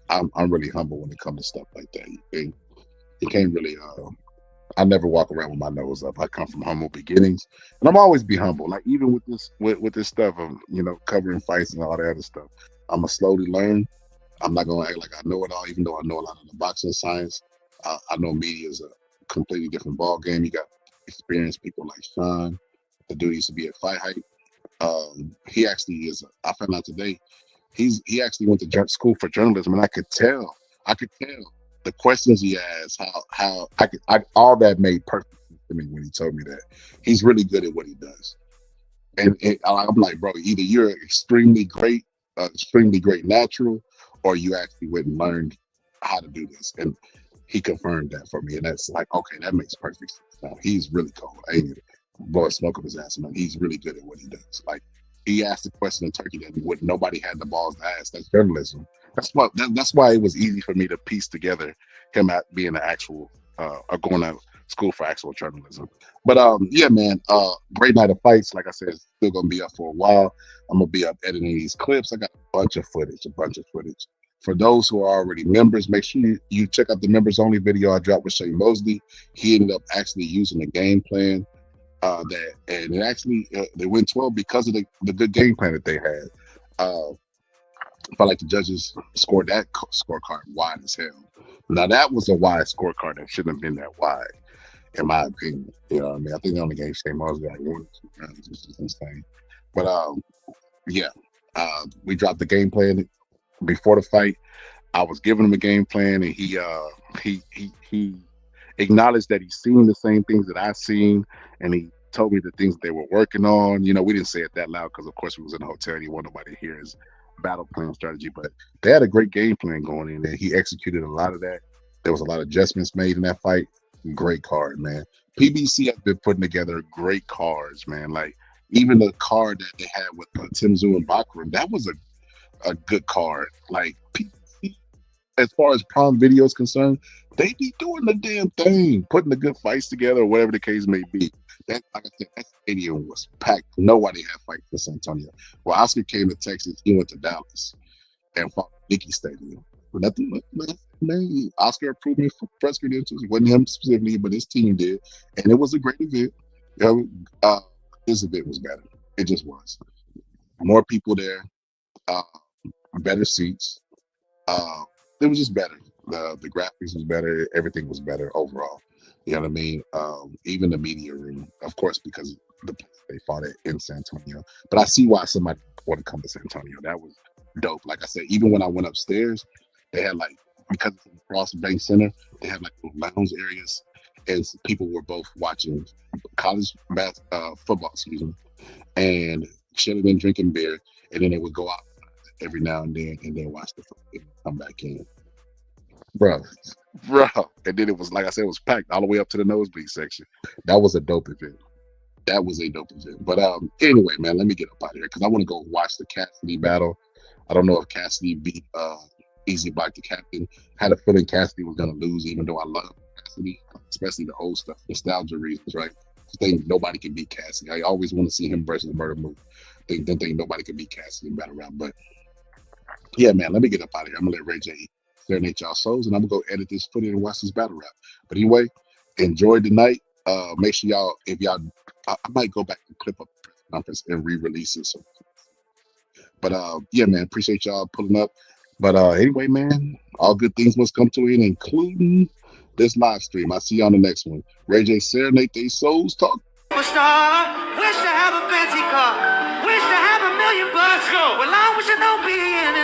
I'm really humble when it comes to stuff like that. You can't really. I never walk around with my nose up. I come from humble beginnings, and I'm always be humble. Like even with this stuff of covering fights and all that other stuff, I'ma slowly learn. I'm not gonna act like I know it all, even though I know a lot of the boxing science. I know media is a completely different ball game. You got experienced people like Sean. The dude used to be at Fight Hype. He actually is. I found out today. He actually went to school for journalism, and I could tell. The questions he asked, how all that made perfect sense to me when he told me that. He's really good at what he does, and I'm like, bro, either you're extremely great natural, or you actually went and learned how to do this. And he confirmed that for me, and that's like, okay, that makes perfect sense. Now he's really cold. I ain't gonna blow smoke up his ass, man. He's really good at what he does. Like he asked a question in Turkey that nobody had the balls to ask. That's journalism. That's why it was easy for me to piece together him at being an actual or going to school for actual journalism. But yeah, man, great night of fights. Like I said, it's still gonna be up for a while. I'm gonna be up editing these clips. I got a bunch of footage. For those who are already members, make sure you check out the members only video I dropped with Shane Mosley. He ended up actually using the game plan and it actually they went 12 because of the good game plan that they had. I felt like the judges scored that scorecard wide as hell. Now that was a wide scorecard that shouldn't have been that wide, in my opinion. You know what I mean? I think they only gave Shane Mosley like 1 or 2 rounds, which is insane. But yeah, we dropped the game plan before the fight. I was giving him a game plan, and he acknowledged that he's seen the same things that I've seen, and he told me the things they were working on. You know, we didn't say it that loud because, of course, we was in a hotel and he wanted nobody to hear his battle plan strategy. But they had a great game plan going in, and he executed a lot of that. There was a lot of adjustments made in that fight. Great card, man. PBC has been putting together great cards, man. Like even the card that they had with Tim Tszyu and Bakram, that was a good card. Like PBC, as far as Prime Video is concerned, they be doing the damn thing, putting the good fights together, or whatever the case may be. That, like I said, that stadium was packed. Nobody had fights in San Antonio. Well, Oscar came to Texas. He went to Dallas and fought Nicky Stadium. But nothing, man. Oscar approved me for press credentials. It wasn't him specifically, but his team did, and it was a great event. You know, this event was better. It just was. More people there, better seats. It was just better. The graphics was better. Everything was better overall. You know what I mean? Even the media room, of course, because the place they fought at in San Antonio. But I see why somebody would to come to San Antonio. That was dope. Like I said, even when I went upstairs, they had like, because it's across Bank Center, they had like little lounge areas, and people were both watching college football, excuse me, and chilling and drinking beer, and then they would go out every now and then watch the fight and come back in. Bro. And then it was, like I said, it was packed all the way up to the nosebleed section. That was a dope event. But anyway, man, let me get up out of here because I want to go watch the Cassidy battle. I don't know if Cassidy beat Easy Bike the Captain. Had a feeling Cassidy was gonna lose, even though I love Cassidy, especially the old stuff, nostalgia reasons, right? I think nobody can beat Cassidy. I always want to see him versus Murder Moose. Think nobody can beat Cassidy in battle round. But yeah, man, let me get up out of here. I'm gonna let Ray J serenade y'all souls, and I'm gonna go edit this footage and watch this battle rap. But anyway, enjoy the night. Make sure y'all, I might go back and clip up the press conference and re-release it. So, but yeah, man, appreciate y'all pulling up. But anyway, man, all good things must come to an end, including this live stream. I'll see you on the next one. Ray J, serenade they souls. Talk. Superstar, wish to have a fancy car, wish to have $1 million bucks. Well, I wish I don't be in it.